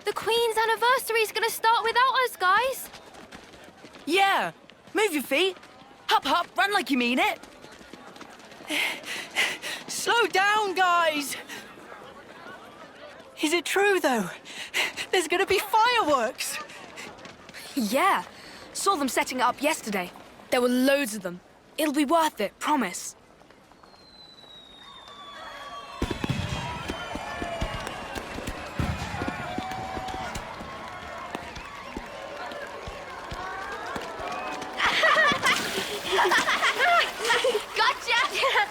The Queen's anniversary's gonna start without us, guys. Yeah! Move your feet! Hop, hop, run like you mean it! Slow down, guys! Is it true, though? There's gonna be fireworks! Yeah. Saw them setting it up yesterday. There were loads of them. It'll be worth it, promise. Gotcha!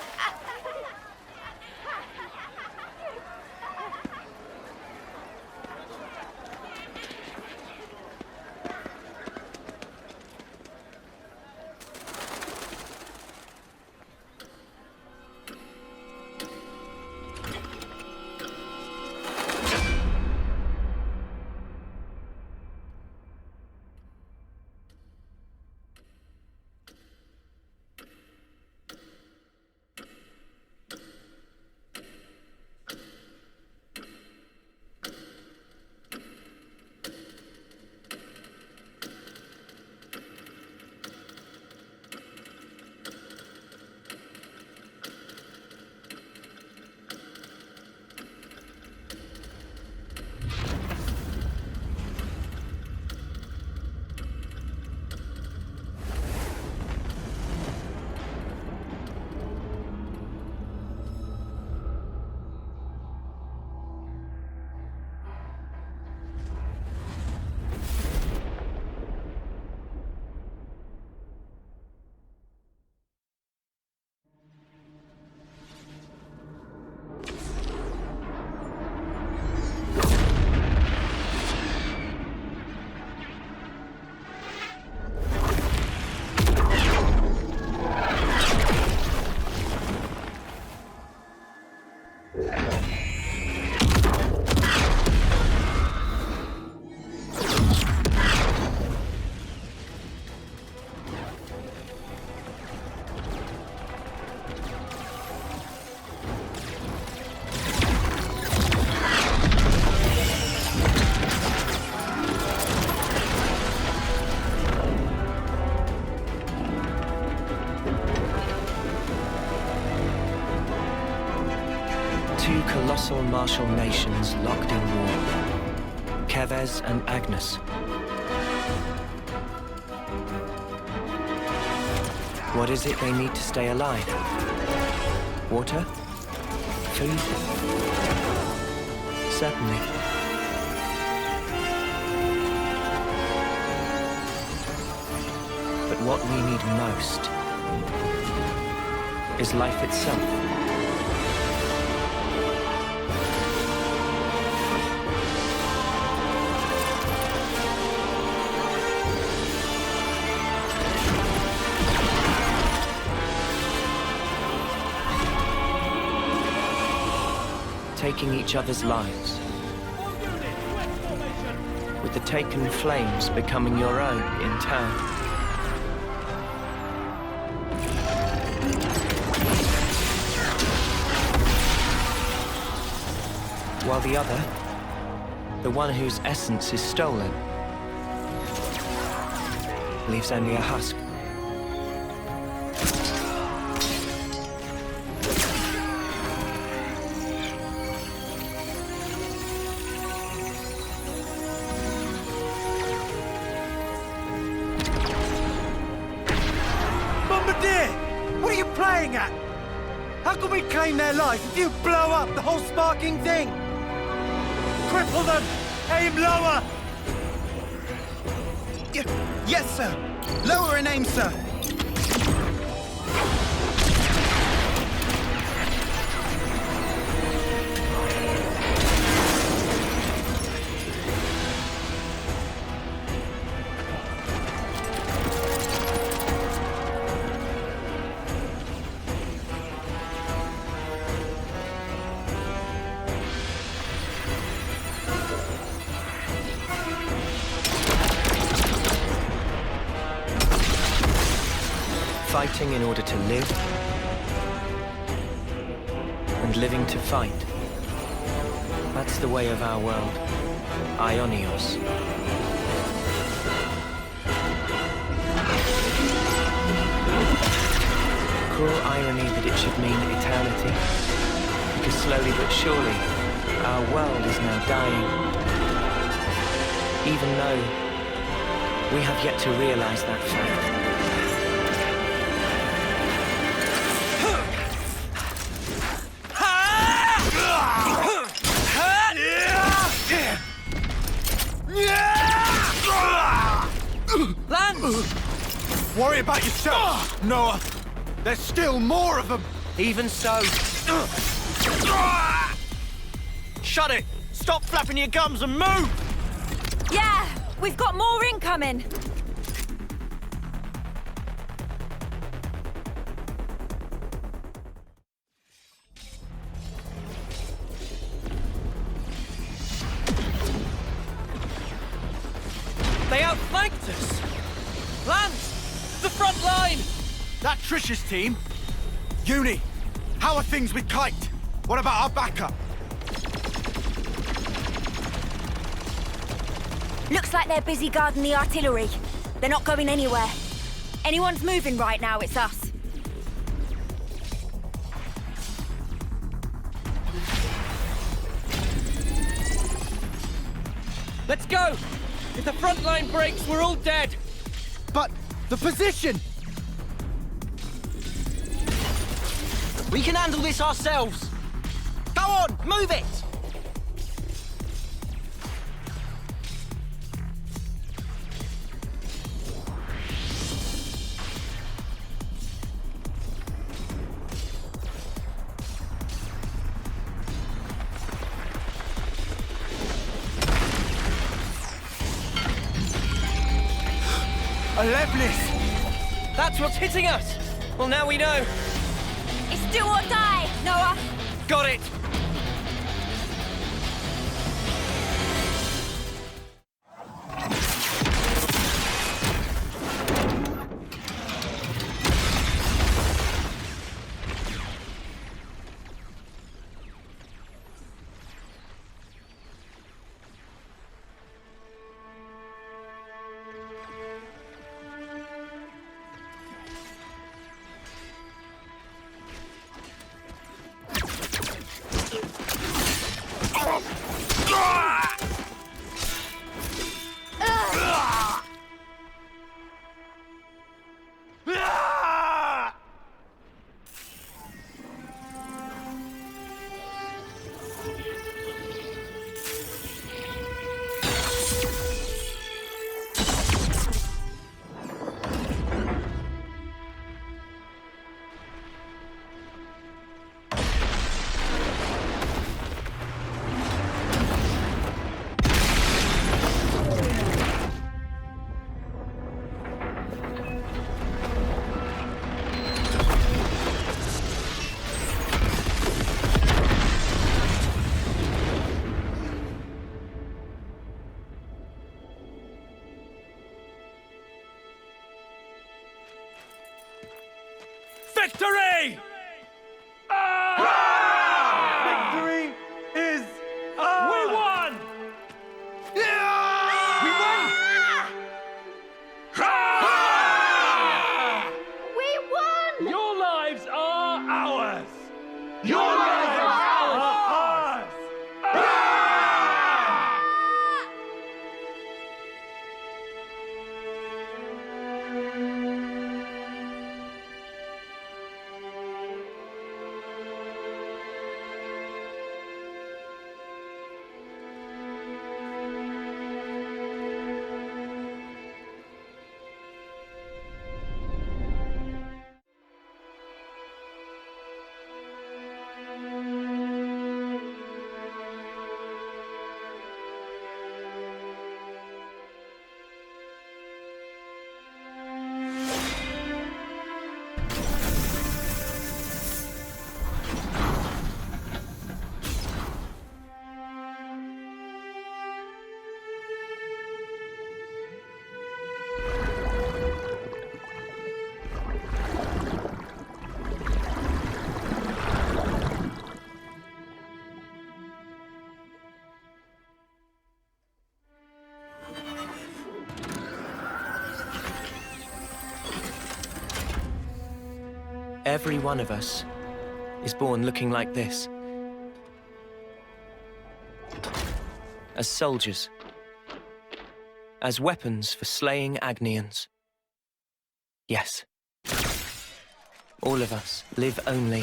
Colossal martial nations locked in war. Kevez and Agnes. What is it they need to stay alive? Water? Food? Certainly. But what we need most is life itself. Taking each other's lives, with the taken flames becoming your own in turn. While the other, the one whose essence is stolen, leaves only a husk. How can we claim their life if you blow up the whole sparking thing? Cripple them! Aim lower! Yes, sir! Lower and aim, sir! Fighting in order to live, and living to fight. That's the way of our world. Ionios. Cruel irony that it should mean eternity, because slowly but surely, our world is now dying. Even though we have yet to realize that fact. Lance! Worry about yourself, Noah. There's still more of them. Even so. Shut it! Stop flapping your gums and move! Yeah, we've got more incoming. They outflanked us! Lance! The front line! That Trish's team? Uni, how are things with Kite? What about our backup? Looks like they're busy guarding the artillery. They're not going anywhere. Anyone's moving right now, it's us. Let's go! If the front line breaks, we're all dead! But the position! We can handle this ourselves! Go on, move it! Alevlis! That's what's hitting us! Well, now we know. It's do or die, Noah. Got it! Victory! Victory is ours! We won! We won! We won! Your lives are ours! Your lives are ours! Every one of us is born looking like this. As soldiers. As weapons for slaying Agnians. Yes. All of us live only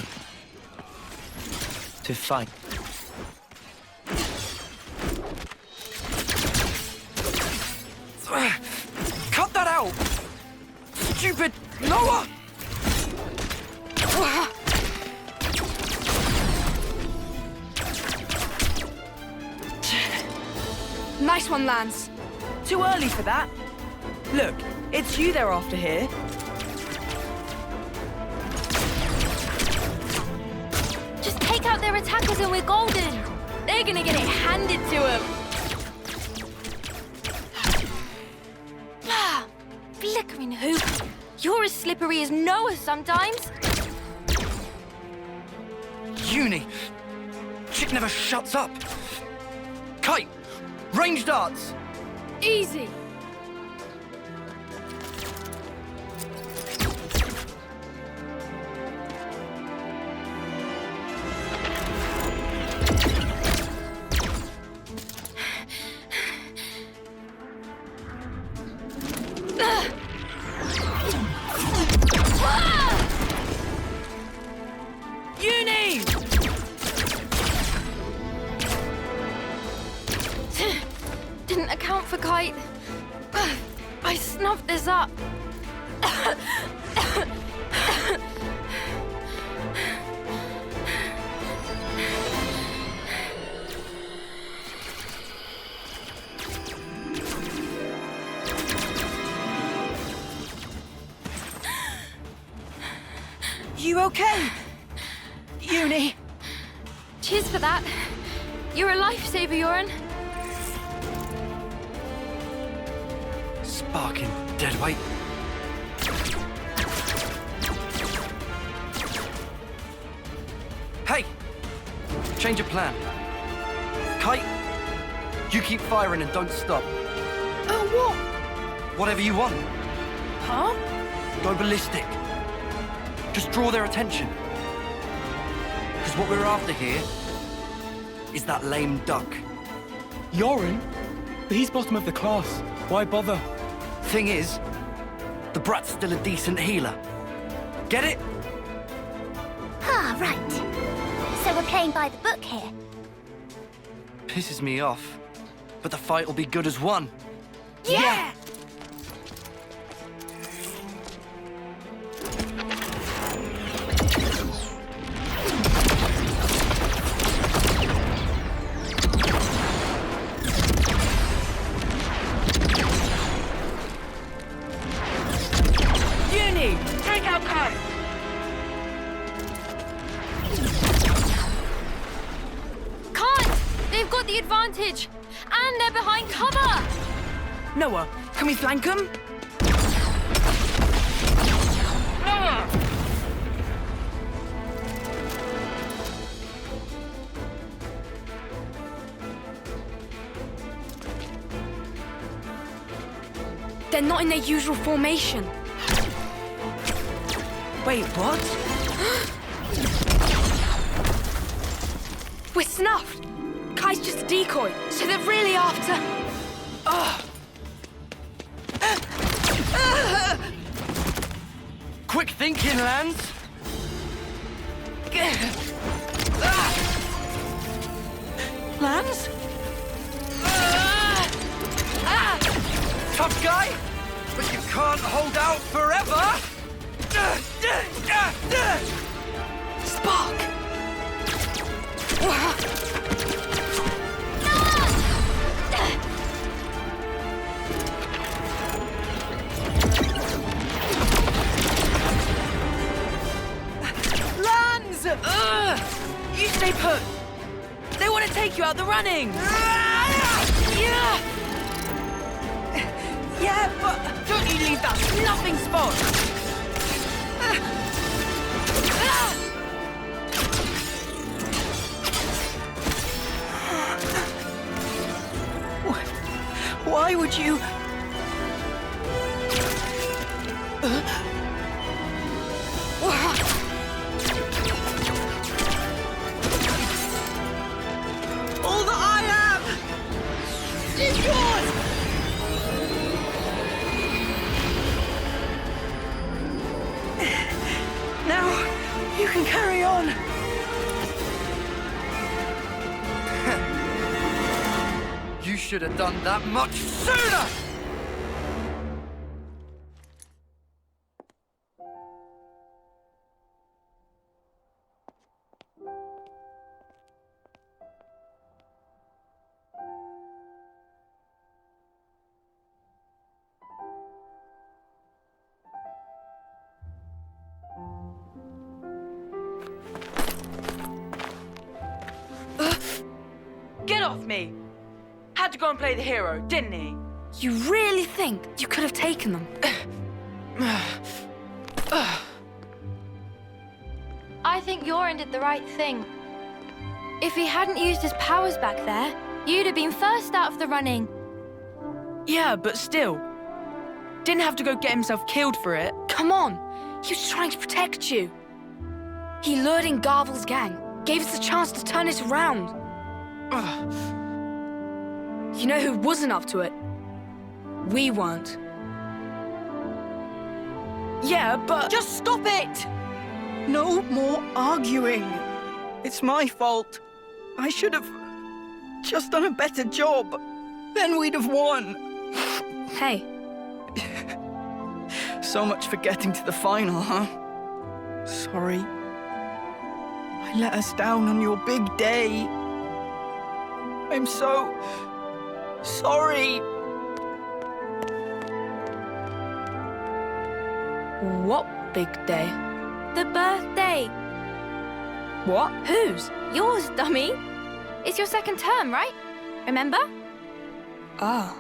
to fight. Cut that out! Stupid Noah! Nice one, Lance. Too early for that. Look, it's you they're after here. Just take out their attackers and we're golden. They're gonna get it handed to them. Flickering hoop. You're as slippery as Noah sometimes. Uni! Chick never shuts up. Kite! Range darts! Easy. Uni! Didn't account for Kite. I snuffed this up. You okay? Uni! Cheers for that. You're a lifesaver, Yoren. Sparking deadweight. Hey! Change of plan. Kite, you keep firing and don't stop. What? Whatever you want. Huh? Go ballistic. Just draw their attention. Because what we're after here is that lame duck. Yoren? But he's bottom of the class. Why bother? Thing is, the brat's still a decent healer. Get it? Ah, right. So we're playing by the book here. Pisses me off. But the fight will be good as one. Yeah! Uni! Take out Kite! Can't! They've got the advantage. And they're behind cover. Noah, can we flank them? Noah! They're not in their usual formation. Wait, what? We're snuffed. Kai's just a decoy, so they're really after... Quick thinking, Lance. Lance? Tough guy, but you can't hold out forever. Spark! Lance! You stay put. They want to take you out the running. Yeah, but don't you leave that snuffing spot. Why would you... on! You should have done that much sooner! Get off me! Had to go and play the hero, didn't he? You really think you could have taken them? I think Yoren did the right thing. If he hadn't used his powers back there, you'd have been first out of the running. Yeah, but still. Didn't have to go get himself killed for it. Come on, he was trying to protect you. He lured in Garvel's gang, gave us a chance to turn it around. You know who wasn't up to it? We weren't. Yeah, but... Just stop it! No more arguing. It's my fault. I should have just done a better job. Then we'd have won. Hey, So much for getting to the final, huh? Sorry. I let us down on your big day. I'm so sorry. what big day? The birthday. What? Whose? Yours, dummy. It's your second term, right? Remember? Ah.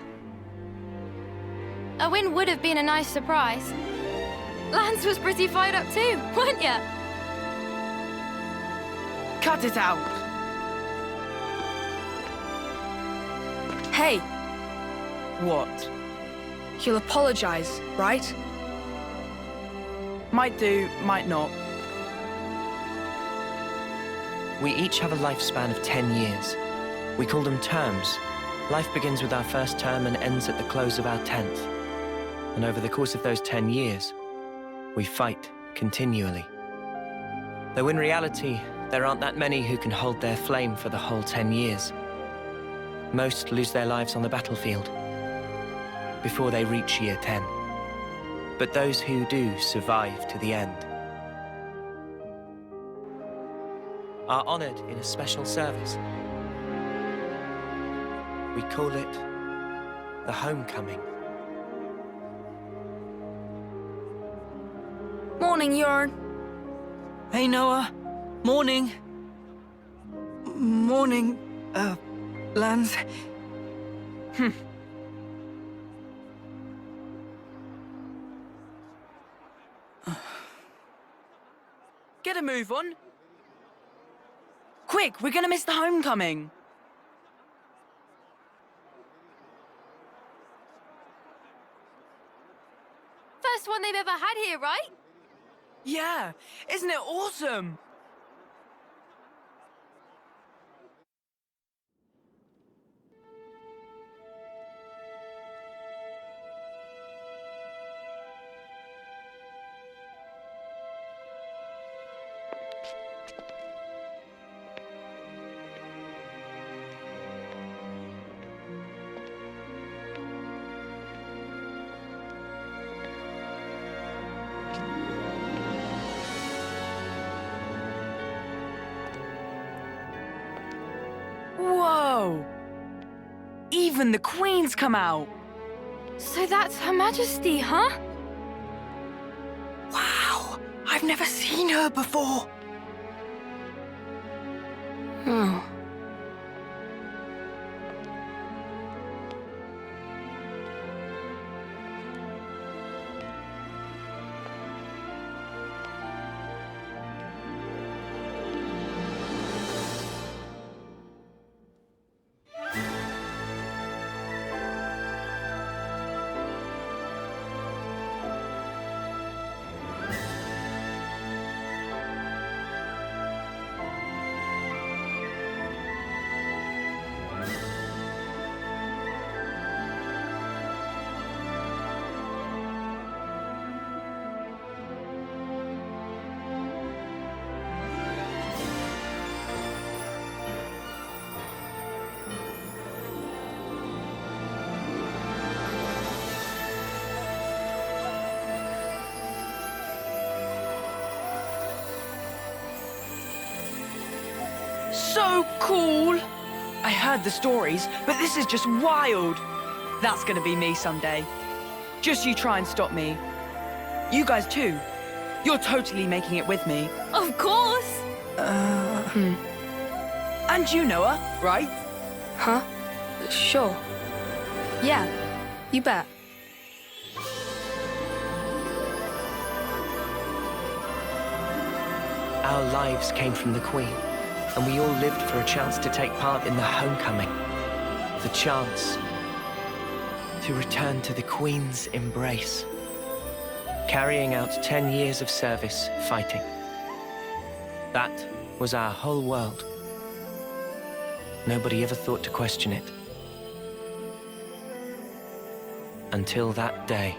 A win would have been a nice surprise. Lance was pretty fired up too, weren't ya? Cut it out! Hey, What? you'll apologize, right? Might do, might not. We each have a lifespan of 10 years. We call them terms. Life begins with our first term and ends at the close of our 10th. And over the course of those 10 years, we fight continually. Though in reality, there aren't that many who can hold their flame for the whole 10 years. Most lose their lives on the battlefield before they reach year 10. But those who do survive to the end are honored in a special service. We call it the Homecoming. Morning, Yoren. Hey, Noah. Morning. Morning, Lance. Get a move on. Quick, we're gonna miss the homecoming. First one they've ever had here, right? Yeah, isn't it awesome? Whoa! Even the Queen's come out! So that's Her Majesty, huh? Wow, I've never seen her before. Oh. so cool! I heard the stories, but this is just wild. That's gonna be me someday. Just you try and stop me. You guys too. You're totally making it with me. Of course! And you know her, right? Huh? Sure. Yeah, you bet. Our lives came from the Queen, and we all lived for a chance to take part in the homecoming. The chance to return to the Queen's embrace. Carrying out 10 years of service fighting. That was our whole world. Nobody ever thought to question it. Until that day.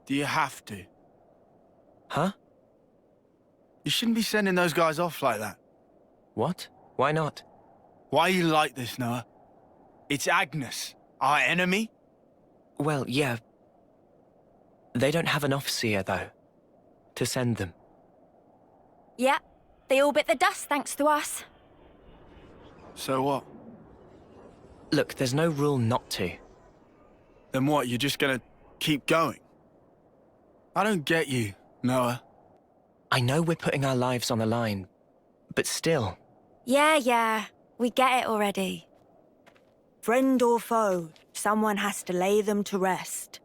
Do you have to? Huh? You shouldn't be sending those guys off like that. What? Why not? Why are you like this, Noah? It's Agnes, our enemy. Well, yeah. They don't have an officer, though, to send them. Yeah, they all bit the dust thanks to us. So what? Look, there's no rule not to. Then what, you're just gonna keep going? I don't get you, Noah. I know we're putting our lives on the line, but still. Yeah, we get it already. Friend or foe, someone has to lay them to rest.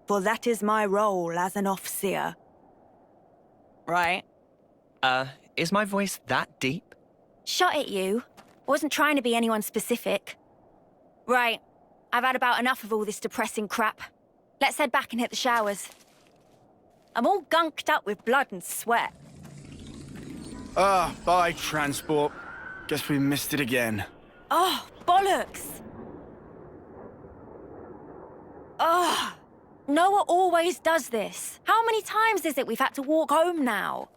For that is my role as an officer. Right? Is my voice that deep? Shot at you. Wasn't trying to be anyone specific. Right. I've had about enough of all this depressing crap. Let's head back and hit the showers. I'm all gunked up with blood and sweat. Bye, transport. Guess we missed it again. Oh, bollocks! Ugh. Noah always does this. How many times is it we've had to walk home now?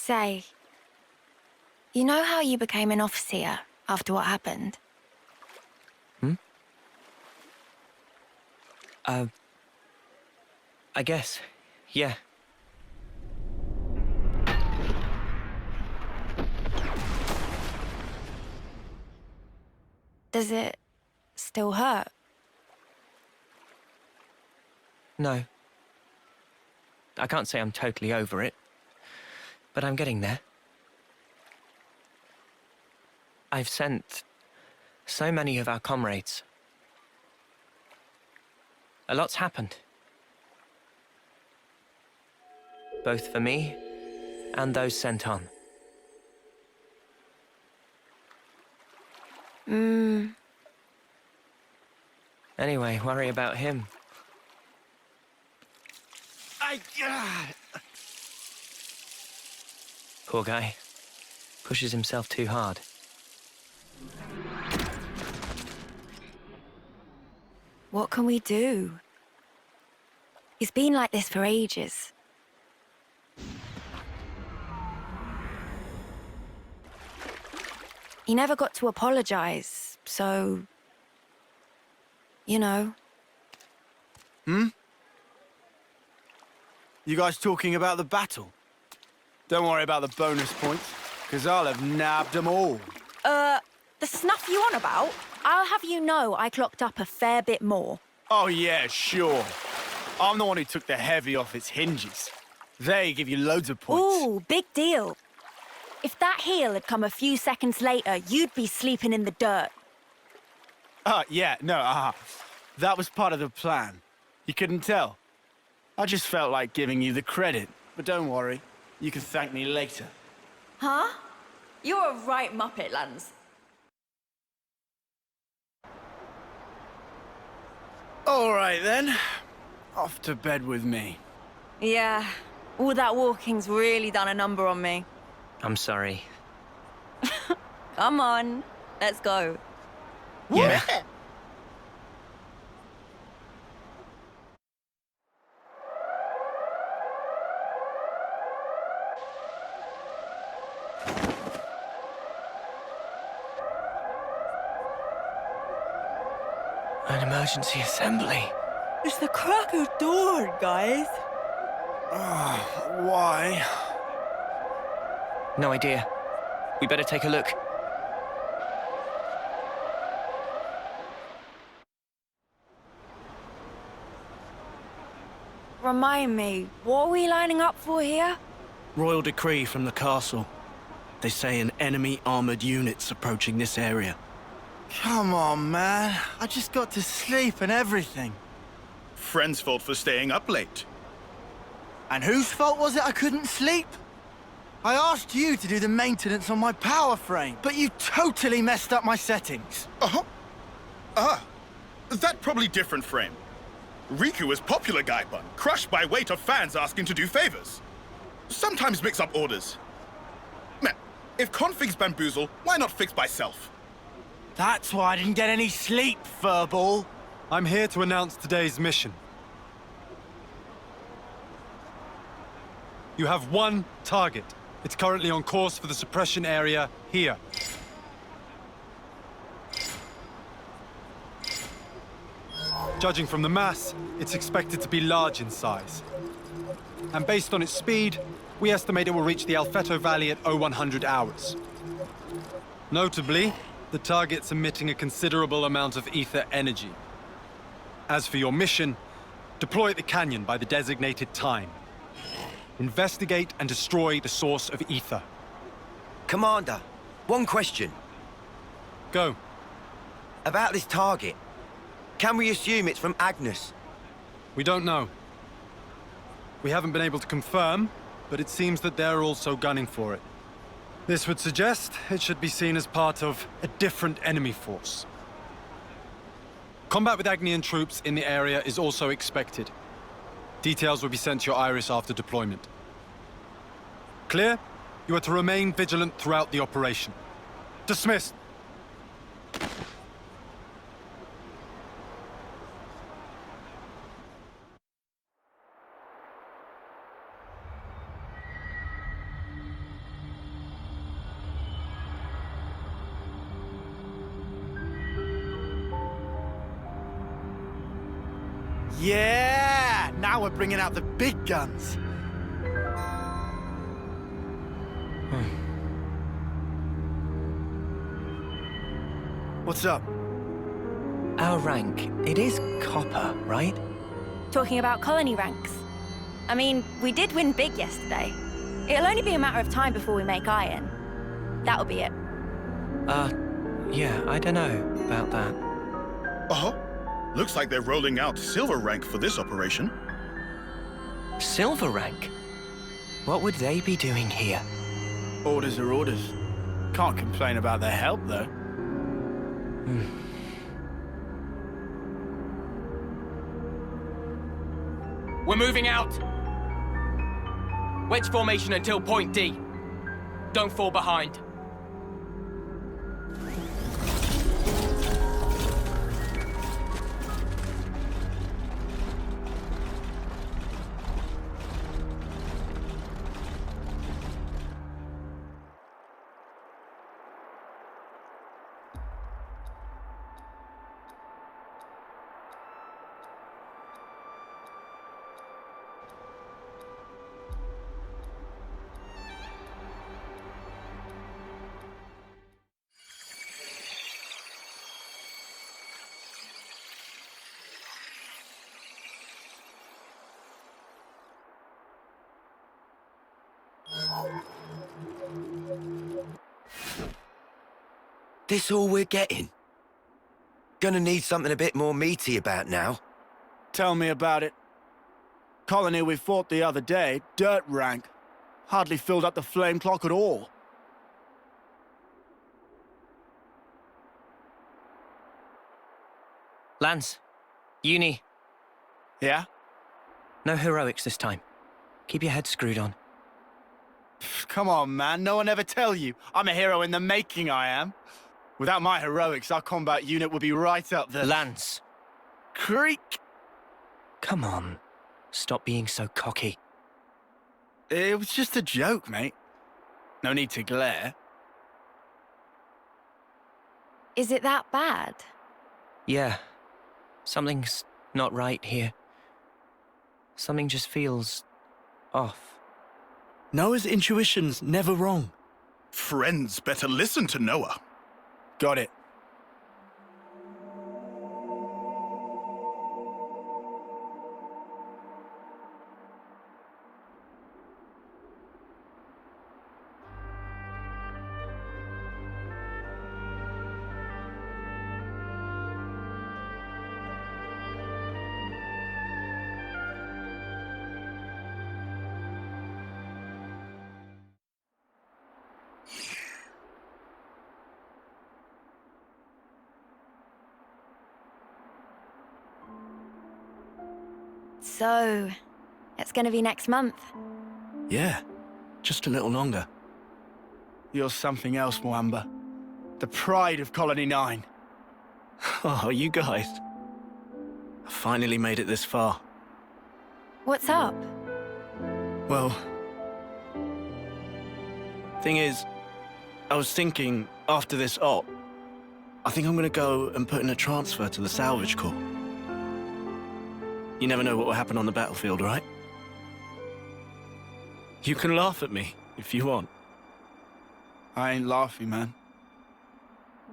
Say, you know how you became an officer after what happened? I guess, yeah. Does it still hurt? No. I can't say I'm totally over it, but I'm getting there. I've sent so many of our comrades. A lot's happened. Both for me and those sent on. Anyway, worry about him. Poor guy. Pushes himself too hard. What can we do? He's been like this for ages. He never got to apologize, so... you know. You guys talking about the battle? Don't worry about the bonus points, because I'll have nabbed them all. The snuff you on about? I'll have you know I clocked up a fair bit more. Oh yeah, sure. I'm the one who took the heavy off its hinges. They give you loads of points. Ooh, big deal. If that heel had come a few seconds later, you'd be sleeping in the dirt. That was part of the plan. You couldn't tell. I just felt like giving you the credit. But don't worry, you can thank me later. Huh? You're a right muppet, Lance. All right then. Off to bed with me. Yeah, all that walking's really done a number on me. I'm sorry. Come on, let's go. Yeah. An emergency assembly. It's the crack of dawn, guys. Why? No idea. We better take a look. Remind me, what are we lining up for here? Royal decree from the castle. They say an enemy armored unit's approaching this area. Come on, man. I just got to sleep and everything. Friend's fault for staying up late. And whose fault was it I couldn't sleep? I asked you to do the maintenance on my power frame, but you totally messed up my settings. That probably different frame. Riku is popular guy bun, crushed by weight of fans asking to do favors. Sometimes mix up orders. Man, if configs bamboozle, why not fix by self? That's why I didn't get any sleep, furball. I'm here to announce today's mission. You have one target. It's currently on course for the suppression area here. Judging from the mass, it's expected to be large in size. And based on its speed, we estimate it will reach the Alfeto Valley at 0100 hours. Notably, the target's emitting a considerable amount of ether energy. As for your mission, deploy at the canyon by the designated time. Investigate and destroy the source of ether. Commander, one question. Go. About this target. Can we assume it's from Agnes? We don't know. We haven't been able to confirm, but it seems that they're also gunning for it. This would suggest it should be seen as part of a different enemy force. Combat with Agnian troops in the area is also expected. Details will be sent to your Iris after deployment. Clear? You are to remain vigilant throughout the operation. Dismissed. Yeah! Now we're bringing out the big guns. What's up? Our rank, it is copper, right? Talking about colony ranks. I mean, we did win big yesterday. It'll only be a matter of time before we make iron. That'll be it. Yeah, I don't know about that. Uh-huh. Looks like they're rolling out silver rank for this operation. Silver rank? What would they be doing here? Orders are orders. Can't complain about their help, though. We're moving out! Wedge formation until point D. Don't fall behind. This all we're getting? Gonna need something a bit more meaty about now. Tell me about it. Colony we fought the other day, dirt rank. Hardly filled up the flame clock at all. Lance, Uni. Yeah? No heroics this time. Keep your head screwed on. Come on, man. No one ever tell you. I'm a hero in the making, I am. Without my heroics, our combat unit would be right up there. Lance. Creak! Come on. Stop being so cocky. It was just a joke, mate. No need to glare. Is it that bad? Yeah. Something's not right here. Something just feels off. Noah's intuition's never wrong. Friends better listen to Noah. Got it. So, it's gonna be next month. Yeah, just a little longer. You're something else, Mwamba. The pride of Colony 9. Oh, you guys. I finally made it this far. What's up? Well, thing is, I was thinking, after this op, I think I'm gonna go and put in a transfer to the Salvage Corps. You never know what will happen on the battlefield, right? You can laugh at me, if you want. I ain't laughing, man.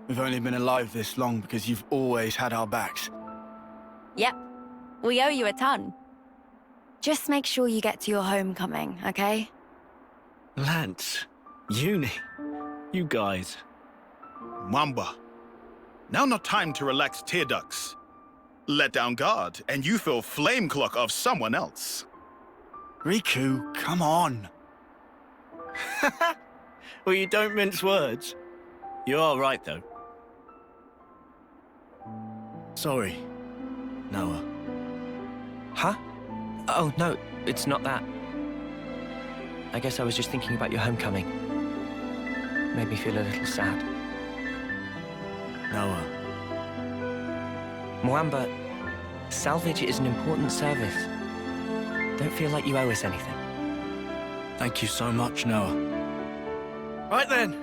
We've only been alive this long because you've always had our backs. Yep. We owe you a ton. Just make sure you get to your homecoming, okay? Lance, Uni, you guys. Mwamba. Now not time to relax tear ducts. Let down guard, and you feel flame clock of someone else. Riku, come on. Well, you don't mince words. You are right, though. Sorry, Noah. Huh? Oh, no, it's not that. I guess I was just thinking about your homecoming. Made me feel a little sad. Noah. Mwamba, salvage is an important service. Don't feel like you owe us anything. Thank you so much, Noah. Right then,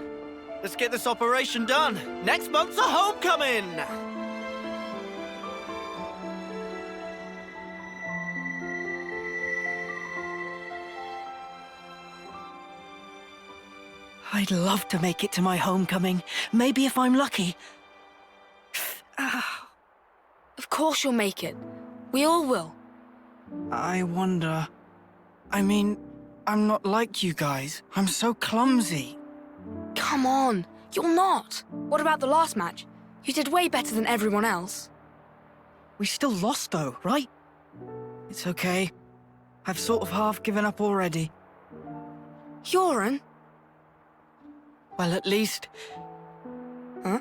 let's get this operation done. Next month's a homecoming! I'd love to make it to my homecoming. Maybe if I'm lucky. Of course you'll make it. We all will. I wonder... I mean, I'm not like you guys. I'm so clumsy. Come on, you're not. What about the last match? You did way better than everyone else. We still lost though, right? It's okay. I've sort of half given up already. Yoren? Well, at least... Huh?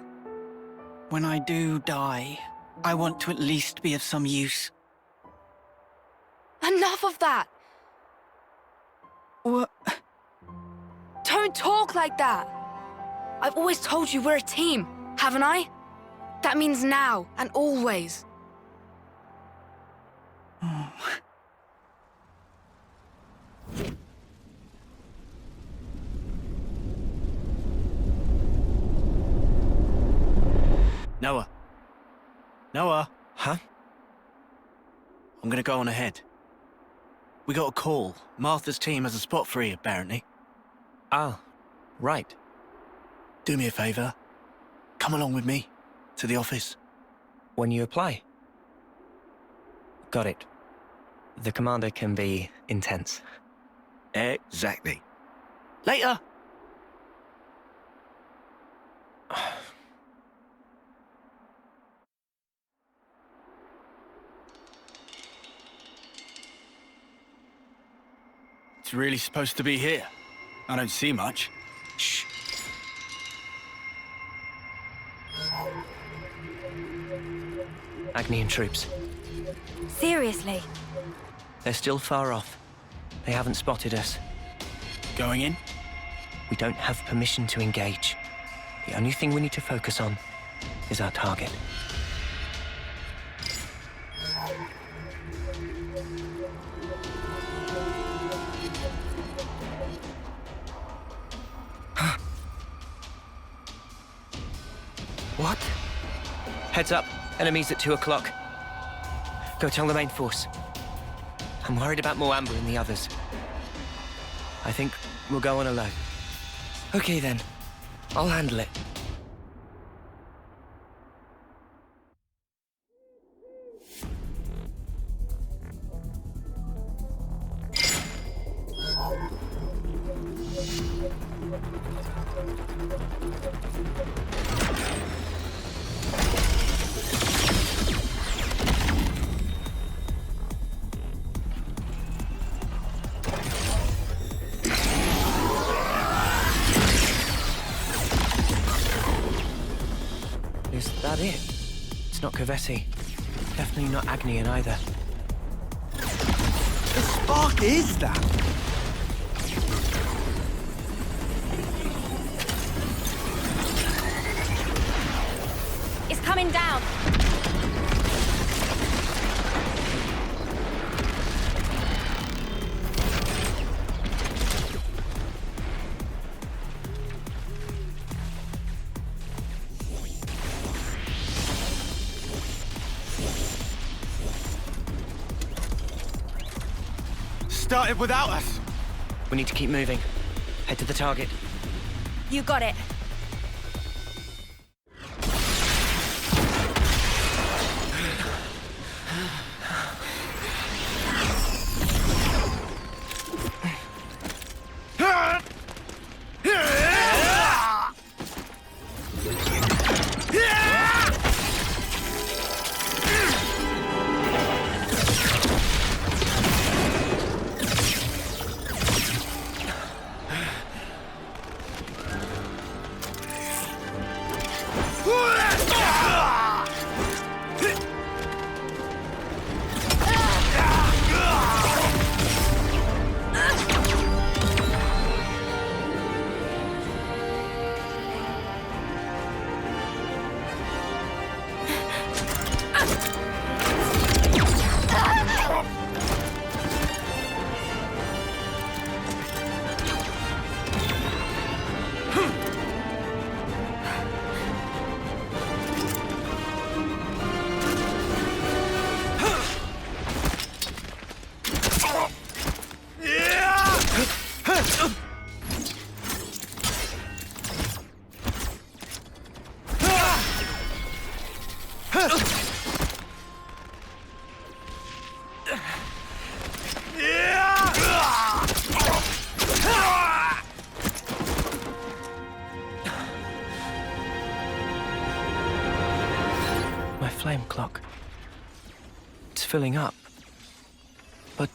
When I do die, I want to at least be of some use. Enough of that! What? Don't talk like that! I've always told you we're a team, haven't I? That means now and always. Oh. Noah. Noah. Huh? I'm gonna go on ahead. We got a call. Martha's team has a spot free, apparently. Ah, right. Do me a favor. Come along with me to the office. When you apply? Got it. The commander can be intense. Exactly. Later! It's really supposed to be here. I don't see much. Shh. Agnian troops. Seriously? They're still far off. They haven't spotted us. Going in? We don't have permission to engage. The only thing we need to focus on is our target. What? Heads up. Enemies at 2 o'clock. Go tell the main force. I'm worried about Moambu and the others. I think we'll go on alone. Okay then. I'll handle it. Is that it? It's not Kavesi. Definitely not Agnian either. The spark is that? It's coming down. Started without us. We need to keep moving. Head to the target. You got it. My flame clock. It's filling up. But...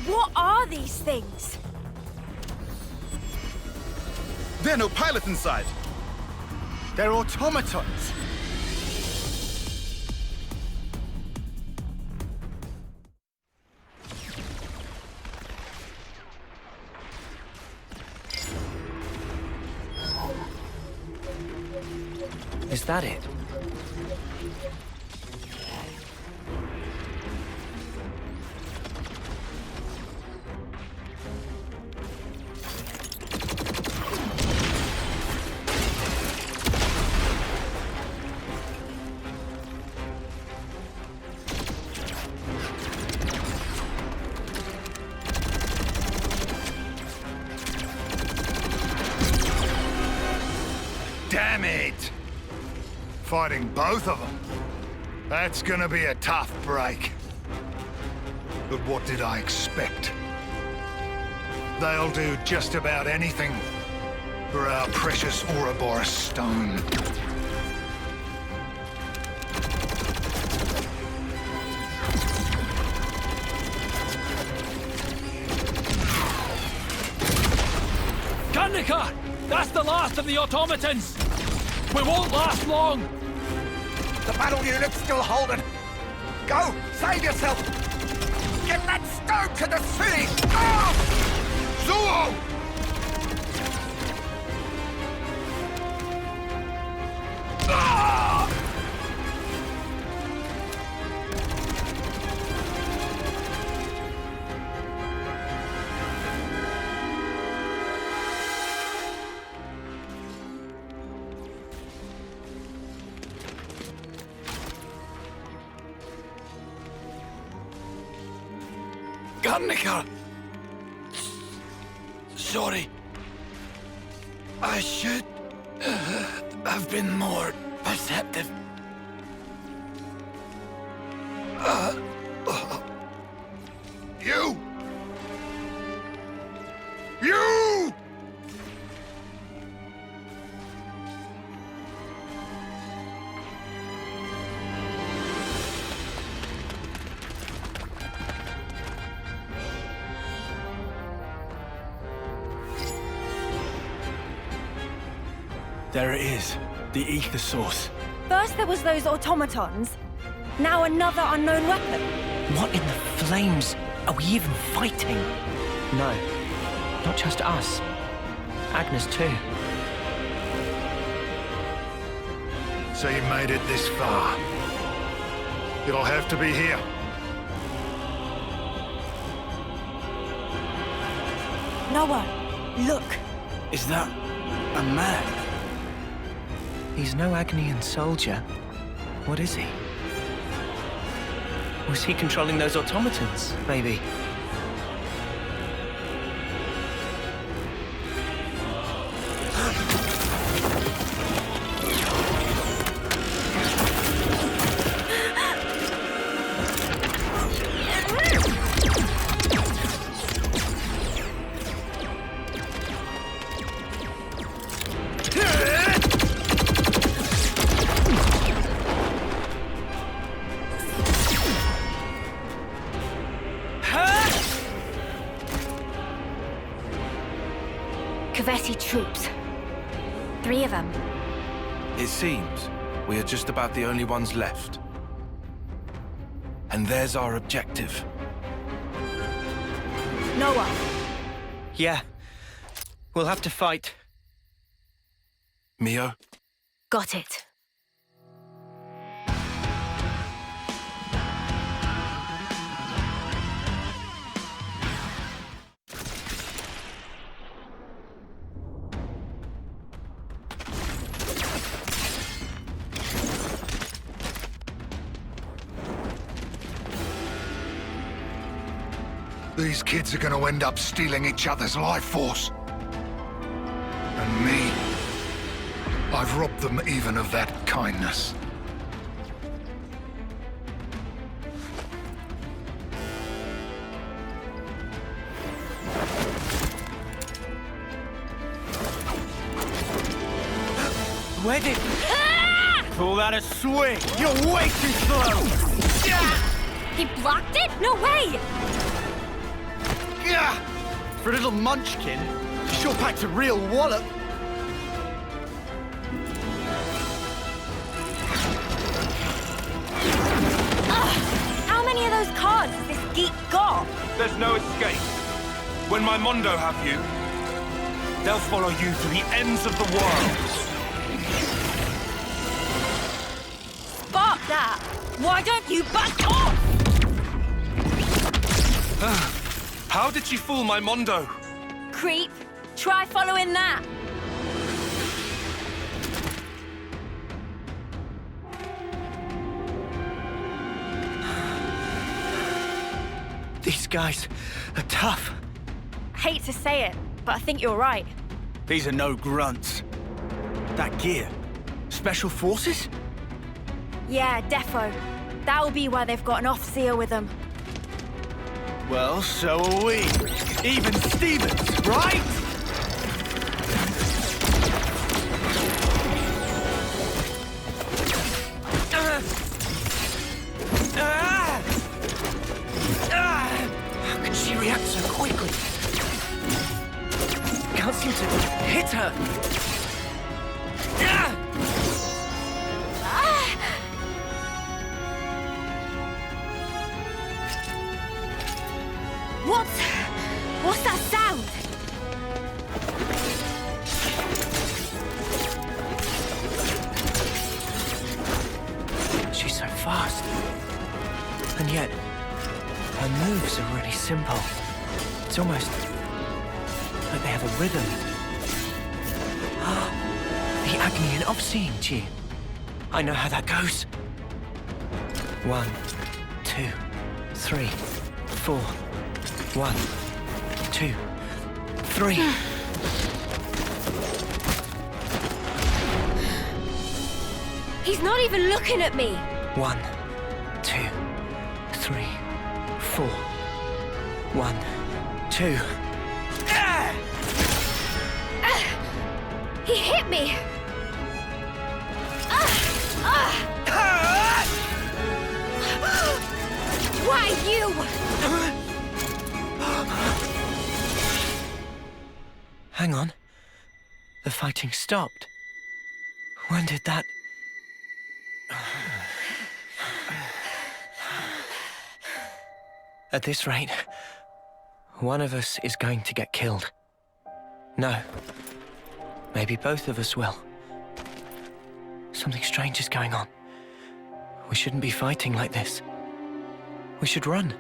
What are these things? There are no pilots inside. They're automatons. Is that it? Damn it! Fighting both of them. That's gonna be a tough break. But what did I expect? They'll do just about anything for our precious Ouroboros stone. Garnica! That's the last of the automatons! We won't last long! The battle unit's still holding. Go! Save yourself! Get that stone to the city! Oh! Zuo! Ah! Garnica! Sorry. I should have been more perceptive. You! You! There it is, the ether source. First there was those automatons. Now another unknown weapon. What in the flames? Are we even fighting? No, not just us. Agnes too. So you made it this far. It'll have to be here. Noah, look. Is that a man? He's no Agnian soldier. What is he? Was he controlling those automatons, maybe? Kavesi troops. 3 of them. It seems we are just about the only ones left. And there's our objective. Noah. Yeah. We'll have to fight. Mio? Got it. These kids are gonna end up stealing each other's life force. And me, I've robbed them even of that kindness. Where did... Call that a swing? You're way too slow! He blocked it? No way! For a little munchkin, you sure packed a real wallop. How many of those cards has this geek got? There's no escape. When my Mondo have you, they'll follow you to the ends of the world. Spark that! Why don't you back off? How did she fool my Mondo? Creep, try following that. These guys are tough. Hate to say it, but I think you're right. These are no grunts. That gear, special forces? Yeah, defo. That'll be why they've got an off-seer with them. Well, so are we. Even Stevens, right? How could she react so quickly? Can't seem to hit her. What's that sound? She's so fast. And yet, her moves are really simple. It's almost like they have a rhythm. The Agnian off-seeing tune. I know how that goes. 1, 2, 3, 4. 1, 2, 3. He's not even looking at me. 1, 2, 3, 4. 1, 2. He hit me. Why you? Hang on. The fighting stopped. When did that... At this rate, one of us is going to get killed. No. Maybe both of us will. Something strange is going on. We shouldn't be fighting like this. We should run.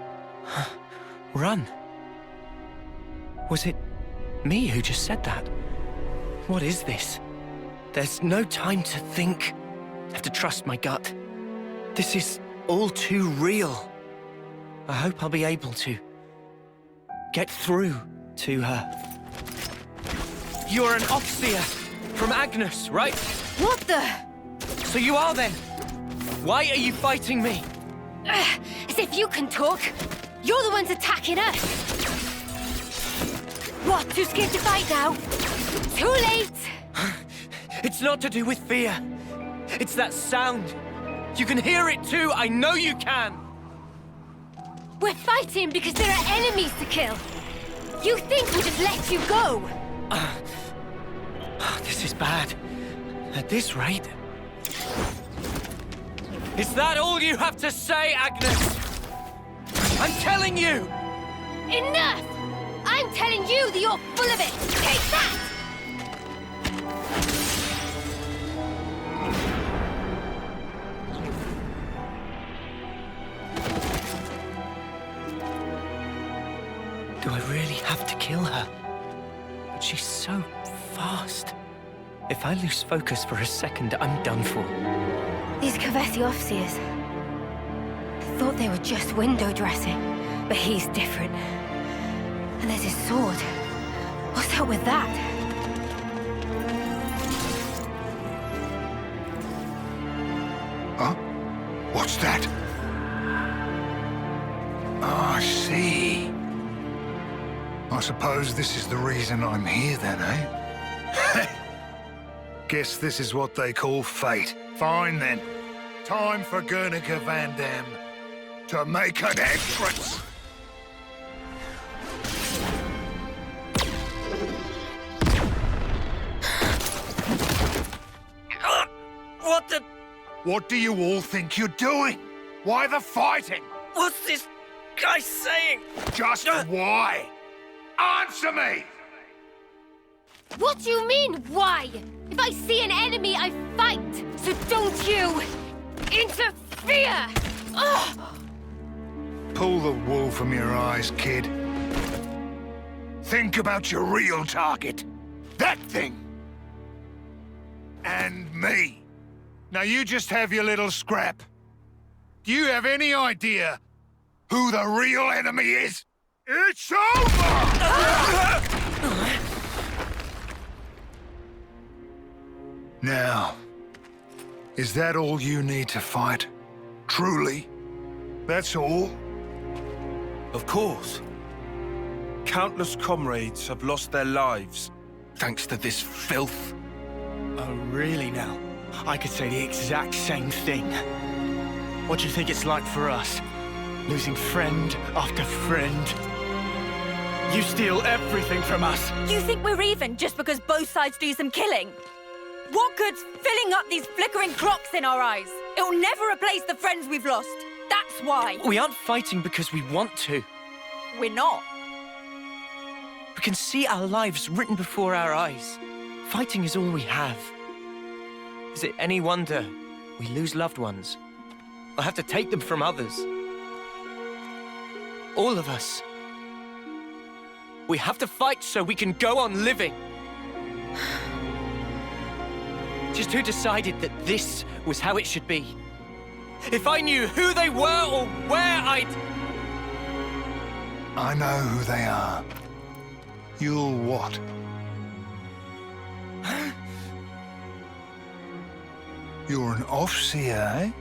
Run. Was it me who just said that? What is this? There's no time to think. I have to trust my gut. This is all too real. I hope I'll be able to get through to her. You're an Oxia from Agnes, right? What the? So you are then? Why are you fighting me? As if you can talk. You're the ones attacking us. What, too scared to fight now? Too late! It's not to do with fear. It's that sound. You can hear it too, I know you can! We're fighting because there are enemies to kill. You think we'll just let you go? This is bad. At this rate... Is that all you have to say, Agnes? I'm telling you! Enough! I'm telling you that you're full of it! Take that! Do I really have to kill her? But she's so fast. If I lose focus for a second, I'm done for. These Kavesi Ofseers. I thought they were just window dressing, but he's different. And there's his sword. What's up with that? Huh? What's that? Oh, I see. I suppose this is the reason I'm here then, eh? Guess this is what they call fate. Fine then. Time for Guernica Van Dam to make an entrance! What the... What do you all think you're doing? Why the fighting? What's this guy saying? Just why? Answer me! What do you mean, why? If I see an enemy, I fight! So don't you interfere! Ugh! Pull the wool from your eyes, kid. Think about your real target. That thing. And me. Now you just have your little scrap. Do you have any idea who the real enemy is? It's over! Now, is that all you need to fight? Truly? That's all? Of course. Countless comrades have lost their lives thanks to this filth. Oh, really now? I could say the exact same thing. What do you think it's like for us? Losing friend after friend. You steal everything from us. You think we're even just because both sides do some killing? What good's filling up these flickering clocks in our eyes? It'll never replace the friends we've lost. That's why. We aren't fighting because we want to. We're not. We can see our lives written before our eyes. Fighting is all we have. Is it any wonder we lose loved ones? Or have to take them from others? All of us. We have to fight so we can go on living. Just who decided that this was how it should be? If I knew who they were or where I'd... I know who they are. You'll what? You're an off-seer, eh?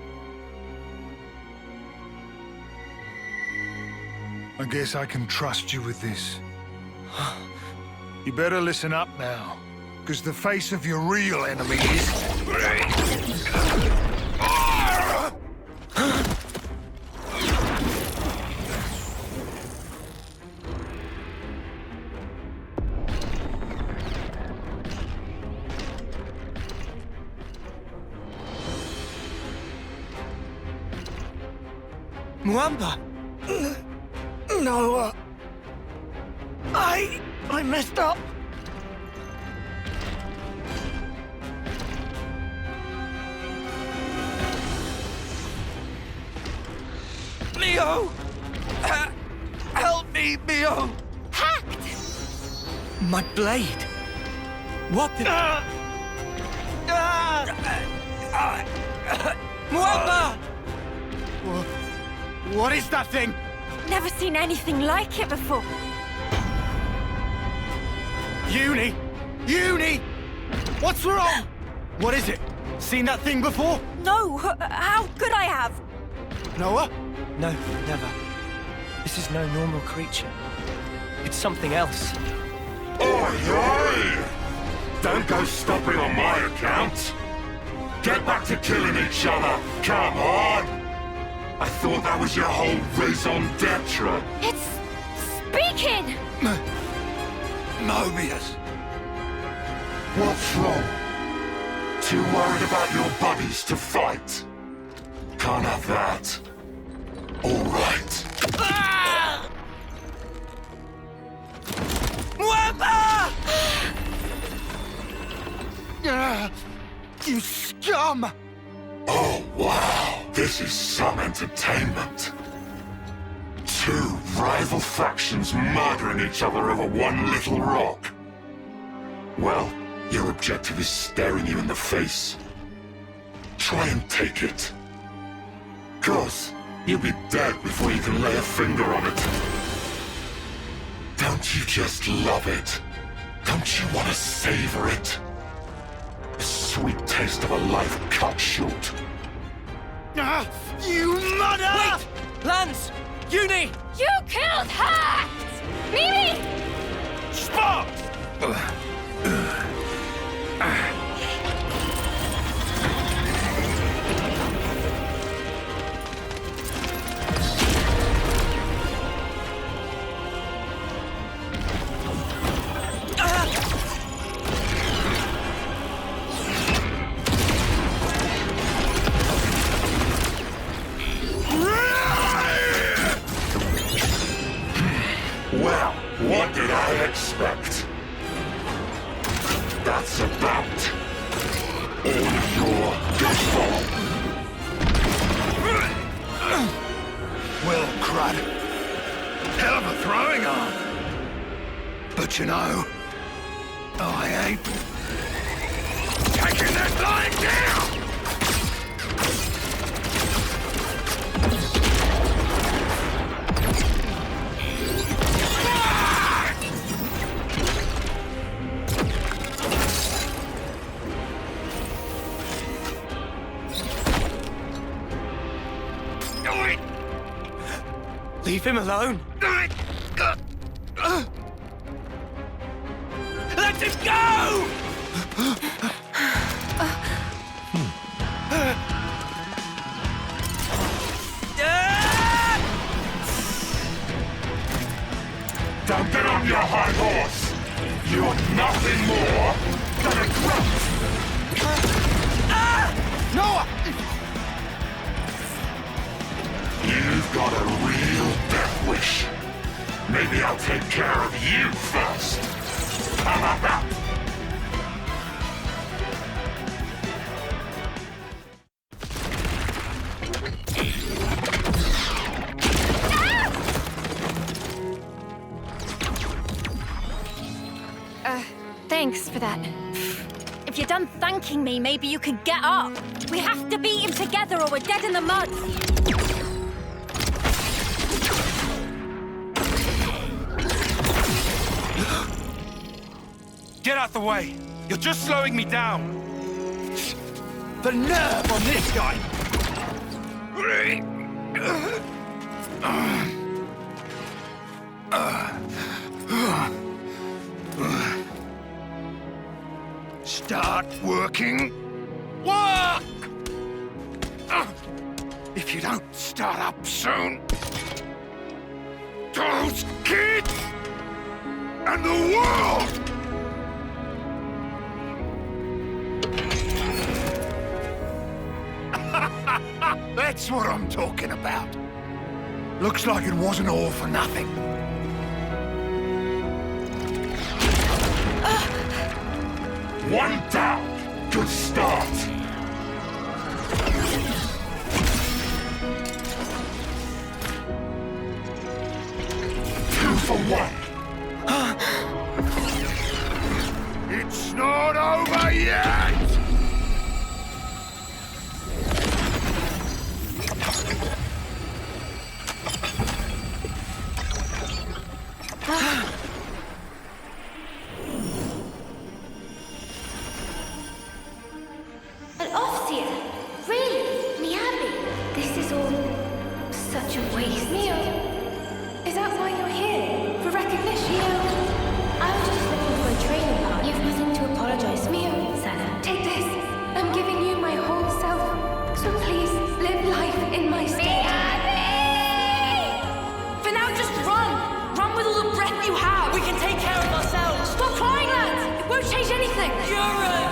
I guess I can trust you with this. You better listen up now, because the face of your real enemy is... Mwamba! No, I messed up. Mio! Help me, Mio! Hacked! My blade! What the... Mwamba! What is that thing? Never seen anything like it before. Uni! Uni! What's wrong? What is it? Seen that thing before? No, how could I have? Noah? No, never. This is no normal creature. It's something else. Oi, oi! Don't go stopping on my account. Get back to killing each other. Come on! I thought that was your whole raison d'etre. It's speaking! Mobius! What's wrong? Too worried about your buddies to fight? Can't have that. All right. Mwamba! You scum! Oh, wow. This is some entertainment. Two rival factions murdering each other over one little rock. Well, your objective is staring you in the face. Try and take it. 'Cause you'll be dead before you can lay a finger on it. Don't you just love it? Don't you want to savor it? The sweet taste of a life cut short. You mother! Wait! Lance! Uni! You killed her! Mimi! Sparks! Well, what did I expect? That's about all your fault. Well, crud. Hell of a throwing arm. But you know, I ain't taking that lying down! Leave him alone. Let him go! Don't get on your high horse. You're nothing more than a grunt. Noah! You've got a real death wish. Maybe I'll take care of you first. How about that? Thanks for that. If you're done thanking me, maybe you can get up. We have to beat him together or we're dead in the mud. Get out the way! You're just slowing me down! The nerve on this guy! Start working. Work! If you don't start up soon, those kids and the world! That's what I'm talking about. Looks like it wasn't all for nothing. One down. Good start. Two for one. It's not over yet! An Offseer? Really? Miyabi? This is all such a waste. Mio, is that why you're here? For recognition? Mio, I was just looking for a training partner. You've nothing to apologize for. Mio, Sana, take this. I'm giving you my whole self. So please, live life in my stead. For now, just run! Run with all the breath you have! We can take care of ourselves! Stop crying, lads! It won't change anything! Euron!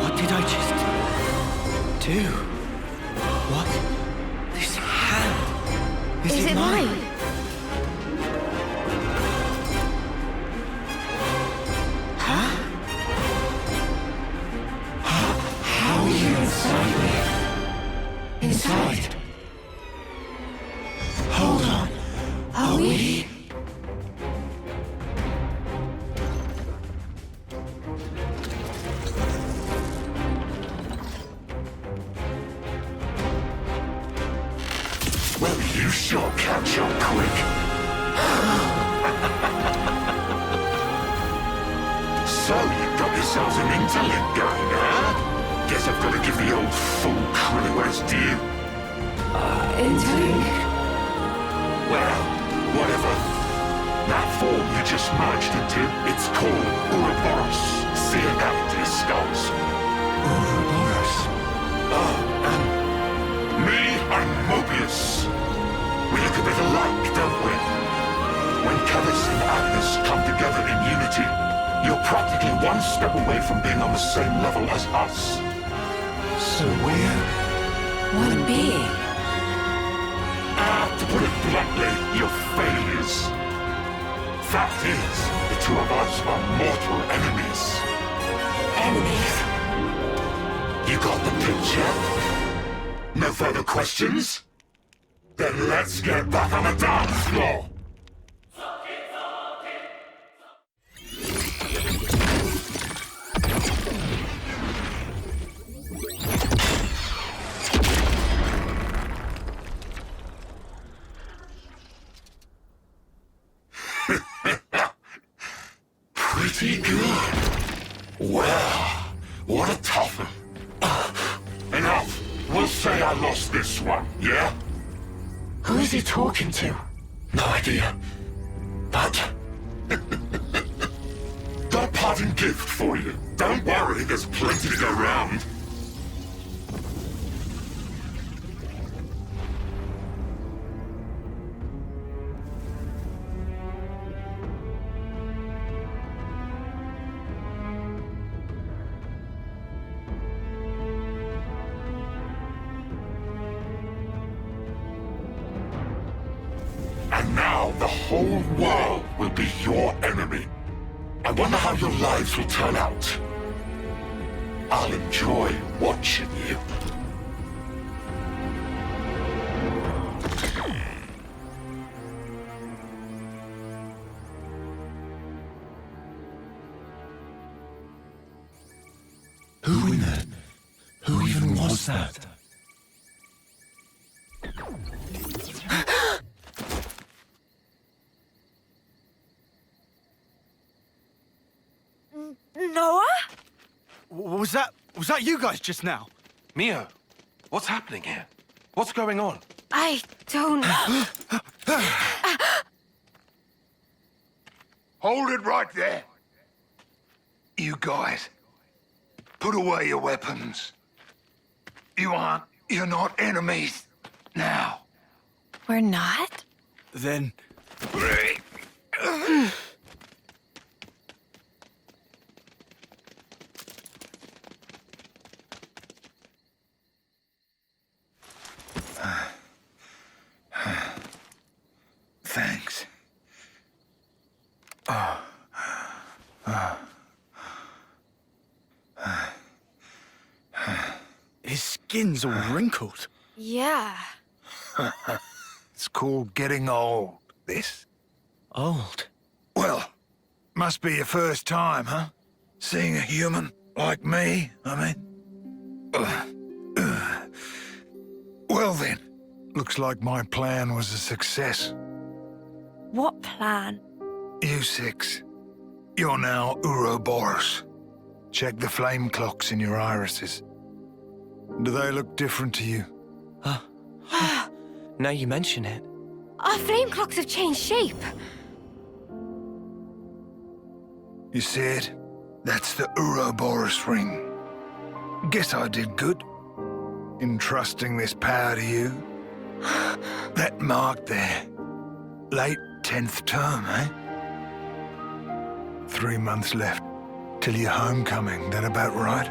What did I just do? What? This hand. Is it mine? Huh? How are you inside me? Inside? You sure catch up quick. So, you got yourselves an interlink going, huh? Guess I've got to give the old fool crew his due. Interlink? Well, whatever. That form you just merged into, it's called Ouroboros. See it out into your skulls. Ouroboros? Oh, me, I'm Mobius. We look a bit alike, don't we? When Callus and Atlas come together in unity, you're practically one step away from being on the same level as us. So we're One being. To put it bluntly, you're failures. Fact is, the two of us are mortal enemies. Enemies? You got the picture? No further questions? Then let's get back on the dance floor. Pretty good. Well, what a tough one. Enough. We'll say I lost this one, yeah? Who is he talking to? No idea. But... got a parting gift for you. Don't worry, there's plenty to go round. And now the whole world will be your enemy. I wonder how your lives will turn out. I'll enjoy watching you. Who even was that? Noah? Was that you guys just now? Mio, what's happening here? What's going on? I don't... Hold it right there. You guys, put away your weapons. You're not enemies now. We're not? Then... Thanks. His skin's all wrinkled. Yeah. It's called getting old, this. Old? Well, must be your first time, huh? Seeing a human like me, I mean. Well then, looks like my plan was a success. What plan? You six, you're now Ouroboros. Check the flame clocks in your irises. Do they look different to you? Now you mention it. Our flame clocks have changed shape. You see it? That's the Ouroboros ring. Guess I did good. Entrusting this power to you. That mark there. Late 10th term, eh? 3 months left till your homecoming, that about right?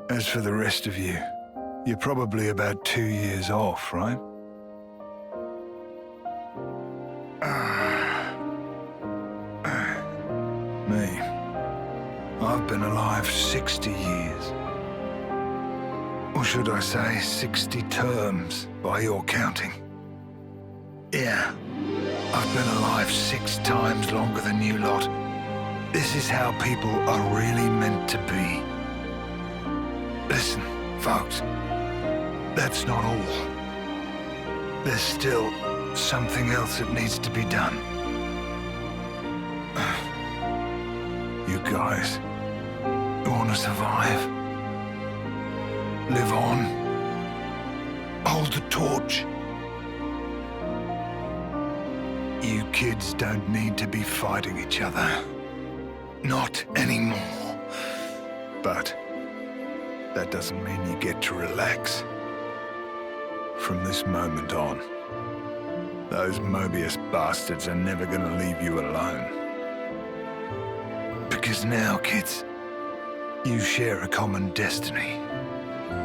As for the rest of you, you're probably about 2 years off, right? Me. I've been alive 60 years. Or should I say 60 terms, by your counting. Yeah, I've been alive 6 times longer than you lot. This is how people are really meant to be. Listen, folks. That's not all. There's still something else that needs to be done. You guys who want to survive, live on, hold the torch. You kids don't need to be fighting each other. Not anymore. But that doesn't mean you get to relax. From this moment on, those Mobius bastards are never gonna leave you alone. Because now, kids, you share a common destiny.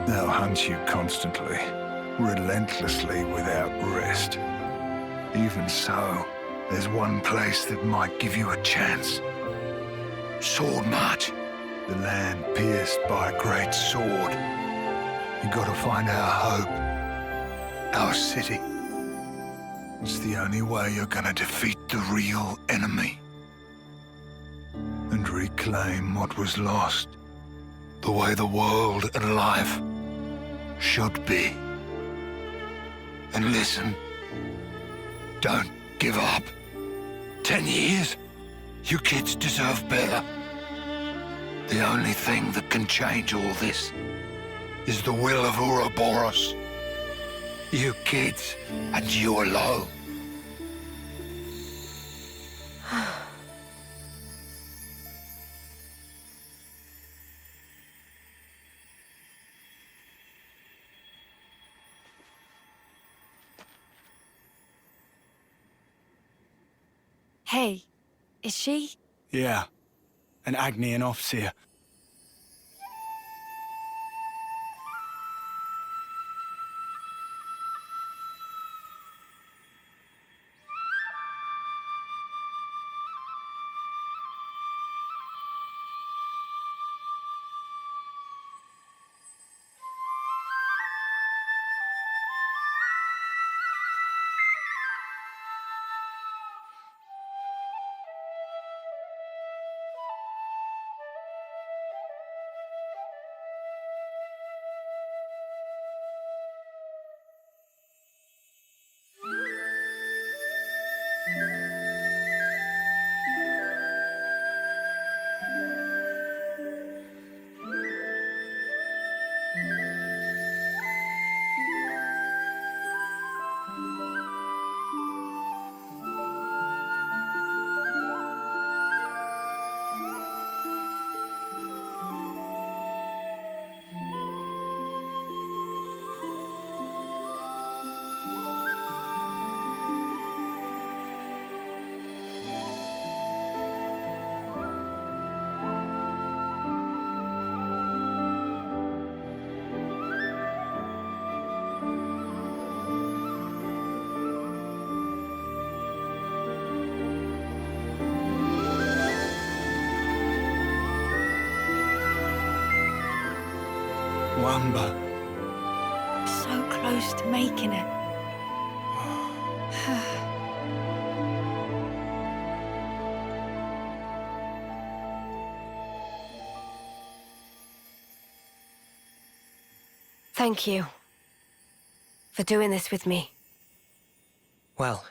They'll hunt you constantly, relentlessly, without rest. Even so, there's one place that might give you a chance. Sword March. The land pierced by a great sword. You gotta find our hope. Our city. It's the only way you're gonna defeat the real enemy. And reclaim what was lost. The way the world and life should be. And listen. Don't give up. 10 years? You kids deserve better. The only thing that can change all this is the will of Ouroboros. You kids, and you alone. Hey, is she? Yeah, an Agnian officer. Wamba. So close to making it. Thank you for doing this with me. Well,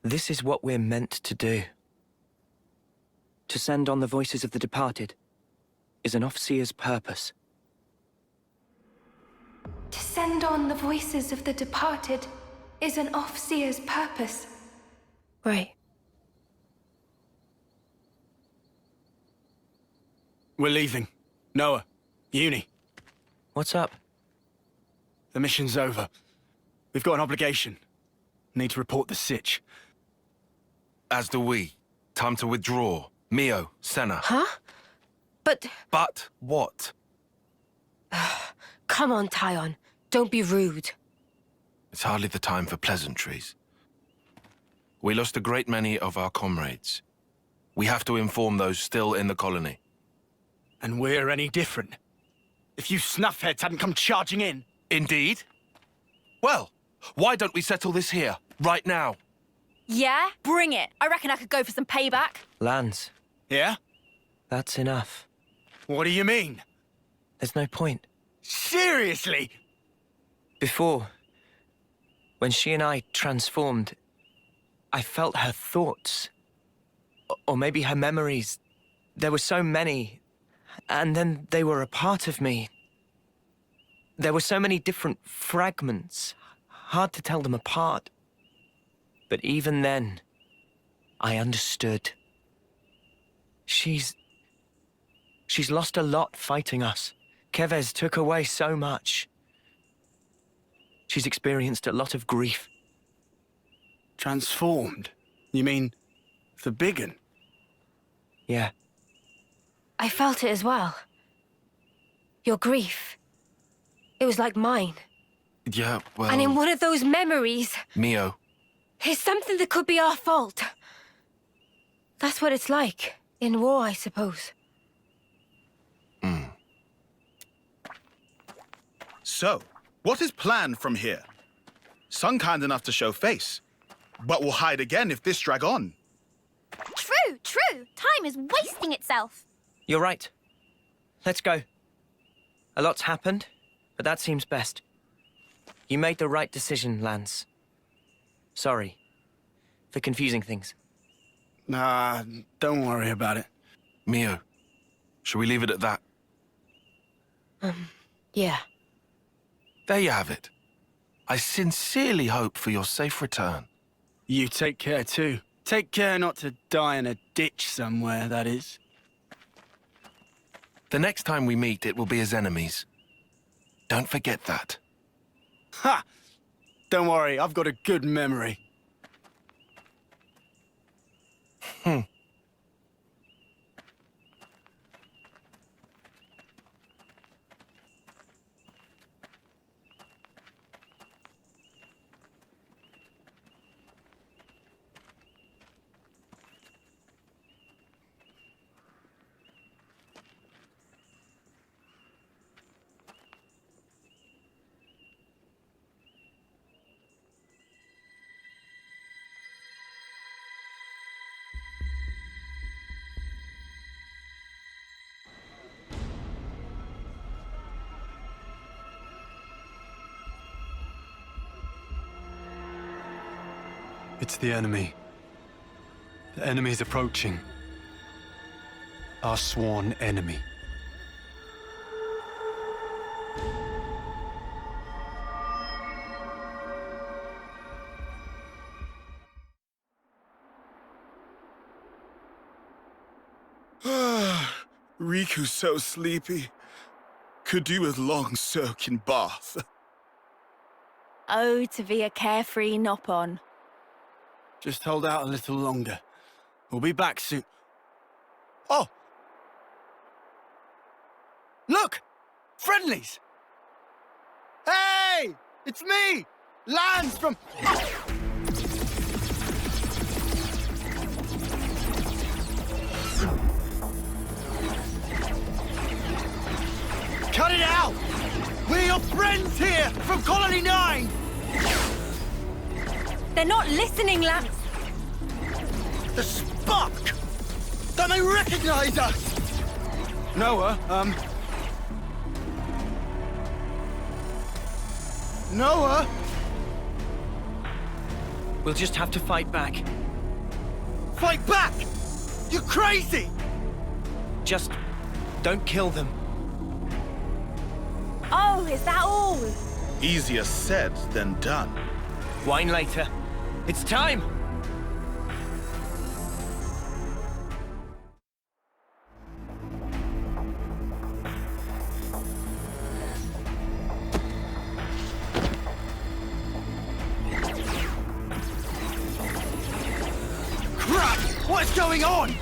this is what we're meant to do. To send on the voices of the departed is an Offseer's purpose. To send on the voices of the departed is an Offseer's purpose. Right. We're leaving. Noah, Uni. What's up? The mission's over. We've got an obligation. Need to report the sitch. As do we. Time to withdraw. Mio, Senna. Huh? But what? come on, Tyon. Don't be rude. It's hardly the time for pleasantries. We lost a great many of our comrades. We have to inform those still in the colony. And we're any different. If you snuffheads hadn't come charging in. Indeed. Well, why don't we settle this here, right now? Yeah? Bring it. I reckon I could go for some payback. Lance. Yeah? That's enough. What do you mean? There's no point. Seriously? Before, when she and I transformed, I felt her thoughts. Or maybe her memories. There were so many, and then they were a part of me. There were so many different fragments, hard to tell them apart. But even then, I understood. She's lost a lot fighting us. Kevez took away so much. She's experienced a lot of grief. Transformed? You mean the big un? Yeah. I felt it as well. Your grief. It was like mine. Yeah, well... And in one of those memories... Mio. Is something that could be our fault. That's what it's like. In war, I suppose. So, what is planned from here? Some kind enough to show face, but will hide again if this drag on. True, true. Time is wasting itself. You're right. Let's go. A lot's happened, but that seems best. You made the right decision, Lance. Sorry for confusing things. Nah, don't worry about it. Mio, shall we leave it at that? Yeah. There you have it. I sincerely hope for your safe return. You take care too. Take care not to die in a ditch somewhere, that is. The next time we meet, it will be as enemies. Don't forget that. Ha! Don't worry, I've got a good memory. It's the enemy. The enemy's approaching. Our sworn enemy. Riku's so sleepy. Could do with long soak in bath. Oh, to be a carefree nop-on. Just hold out a little longer. We'll be back soon. Oh! Look! Friendlies! Hey! It's me! Lance from... Cut it out! We're your friends here from Colony 9! They're not listening, Lance! The spark! Don't they recognize us? Noah, Noah? We'll just have to fight back. Fight back! You're crazy! Just don't kill them. Oh, is that all? Easier said than done. Wine later. It's time! Crap! What's going on?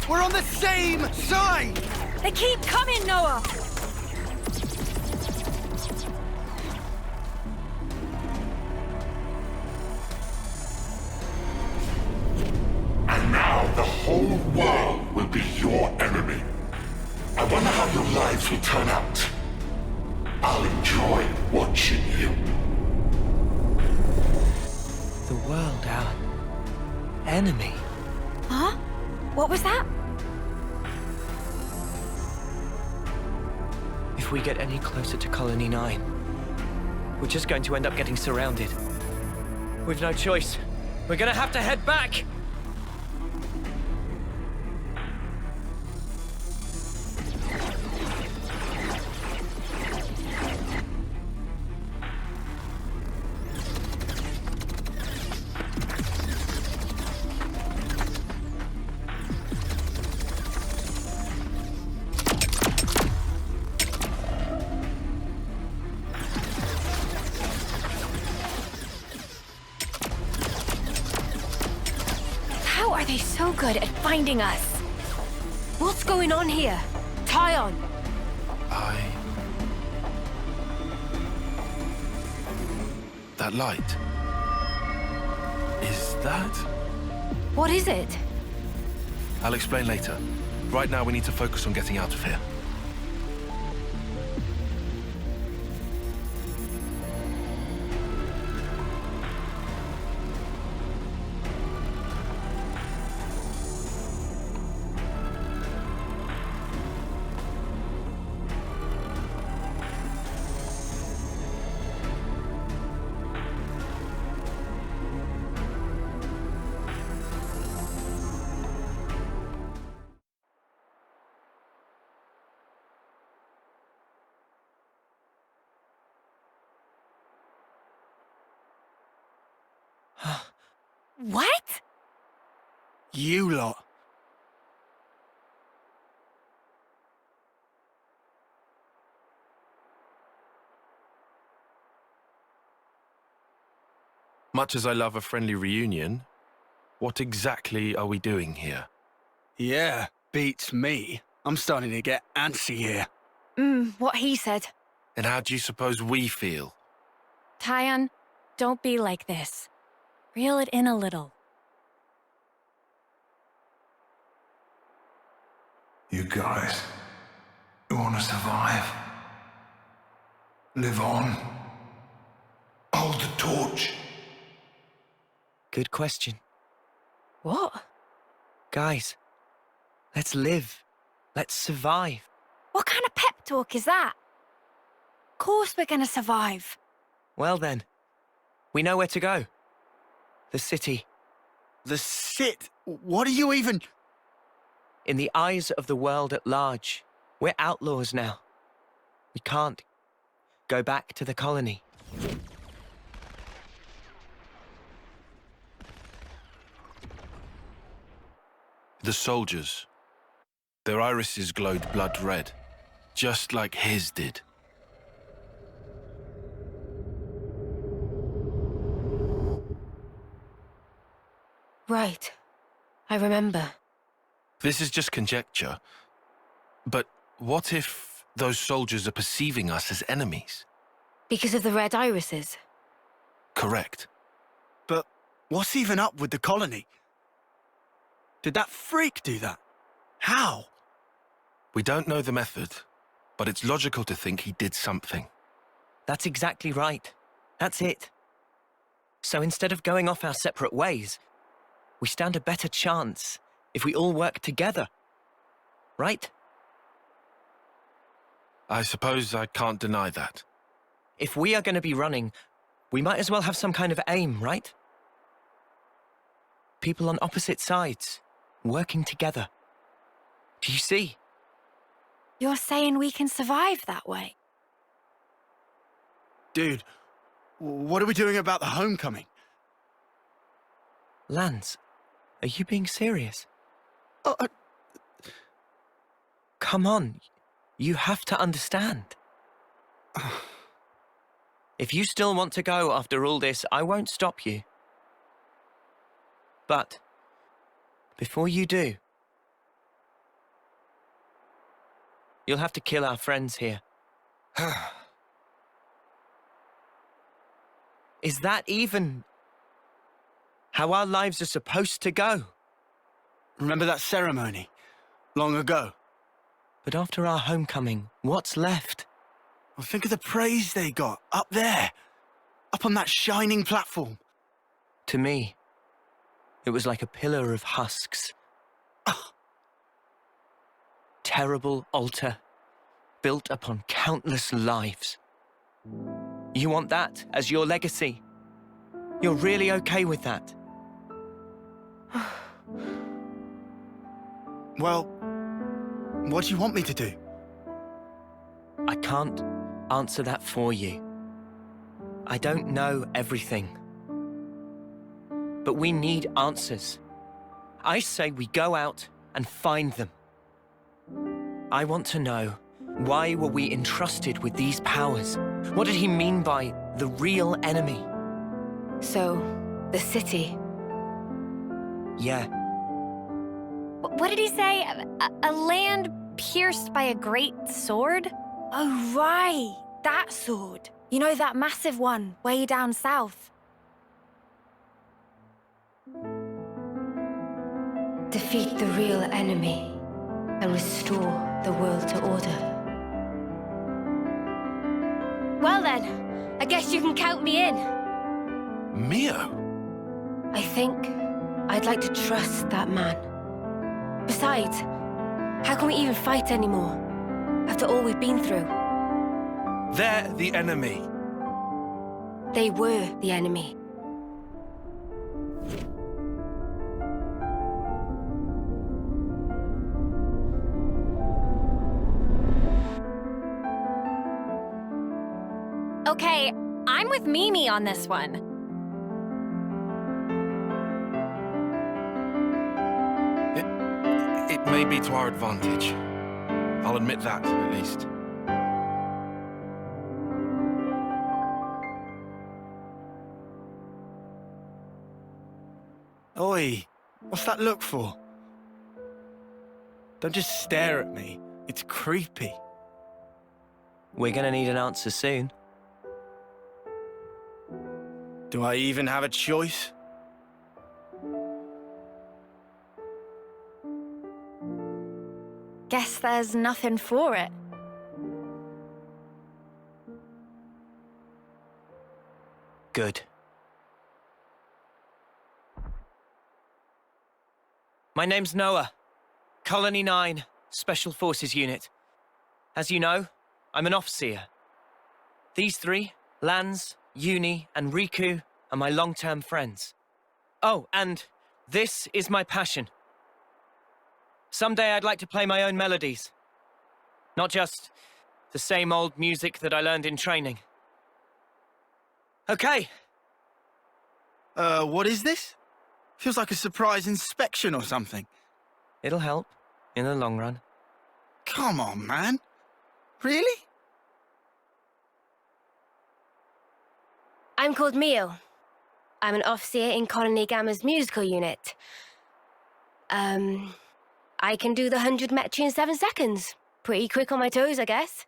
We're on the same side! They keep coming, Noah! And now the whole world will be your enemy. I wonder how your lives will turn out. I'll enjoy watching you. The world, our enemy. Huh? What was that? If we get any closer to Colony 9, We're just going to end up getting surrounded. We've no choice. We're gonna have to head back! How are they so good at finding us? What's going on here? Tyon! That light. Is that? What is it? I'll explain later. Right now, we need to focus on getting out of here. What? You lot. Much as I love a friendly reunion, what exactly are we doing here? Yeah, beats me. I'm starting to get antsy here. What he said. And how do you suppose we feel? Tyon, don't be like this. Reel it in a little. You guys, you want to survive? Live on? Hold the torch? Good question. What? Guys, let's live. Let's survive. What kind of pep talk is that? Of course we're gonna survive. Well then, we know where to go. The city. The sit? What are you even... In the eyes of the world at large, we're outlaws now. We can't go back to the colony. The soldiers. Their irises glowed blood red, just like his did. Right. I remember. This is just conjecture. But what if those soldiers are perceiving us as enemies? Because of the red irises? Correct. But what's even up with the colony? Did that freak do that? How? We don't know the method, but it's logical to think he did something. That's exactly right. That's it. So instead of going off our separate ways, we stand a better chance if we all work together. Right? I suppose I can't deny that. If we are going to be running, we might as well have some kind of aim, right? People on opposite sides, working together. Do you see? You're saying we can survive that way? Dude, what are we doing about the homecoming? Lance, are you being serious? Come on, you have to understand. If you still want to go after all this, I won't stop you. But before you do, you'll have to kill our friends here. Is that even how our lives are supposed to go? Remember that ceremony? Long ago? But after our homecoming, what's left? Well, think of the praise they got, up there. Up on that shining platform. To me, it was like a pillar of husks. Terrible altar, built upon countless lives. You want that as your legacy? You're really okay with that? Well, what do you want me to do? I can't answer that for you. I don't know everything. But we need answers. I say we go out and find them. I want to know, why were we entrusted with these powers? What did he mean by the real enemy? So, the city. Yeah. What did he say? A land pierced by a great sword? Oh, right. That sword. You know, that massive one, way down south. Defeat the real enemy and restore the world to order. Well then, I guess you can count me in. Mio? I think I'd like to trust that man. Besides, how can we even fight anymore after all we've been through? They're the enemy. They were the enemy. Okay, I'm with Mimi on this one. It may be to our advantage. I'll admit that, at least. Oi, what's that look for? Don't just stare at me. It's creepy. We're gonna need an answer soon. Do I even have a choice? Guess there's nothing for it. Good. My name's Noah. Colony 9, Special Forces Unit. As you know, I'm an officer. These three, Lance, Uni, and Riku, are my long-term friends. Oh, and this is my passion. Someday I'd like to play my own melodies. Not just the same old music that I learned in training. Okay. What is this? Feels like a surprise inspection or something. It'll help, in the long run. Come on, man. Really? I'm called Mio. I'm an officer in Colony Gamma's musical unit. I can do the 100 metri in 7 seconds. Pretty quick on my toes, I guess.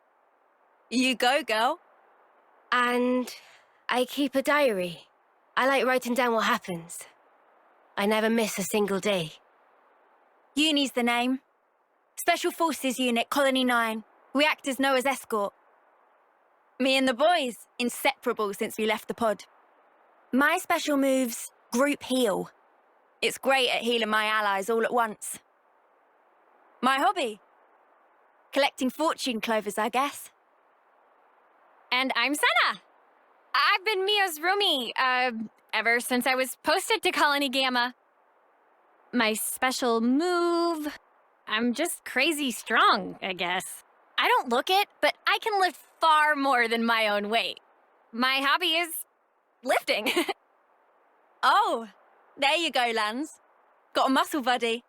You go, girl. And I keep a diary. I like writing down what happens. I never miss a single day. Uni's the name. Special Forces Unit, Colony 9. We act as Noah's escort. Me and the boys, inseparable since we left the pod. My special move's Group Heal. It's great at healing my allies all at once. My hobby? Collecting fortune clovers, I guess. And I'm Senna. I've been Mio's roomie, ever since I was posted to Colony Gamma. My special move... I'm just crazy strong, I guess. I don't look it, but I can lift far more than my own weight. My hobby is... lifting. Oh, there you go, Lance. Got a muscle buddy.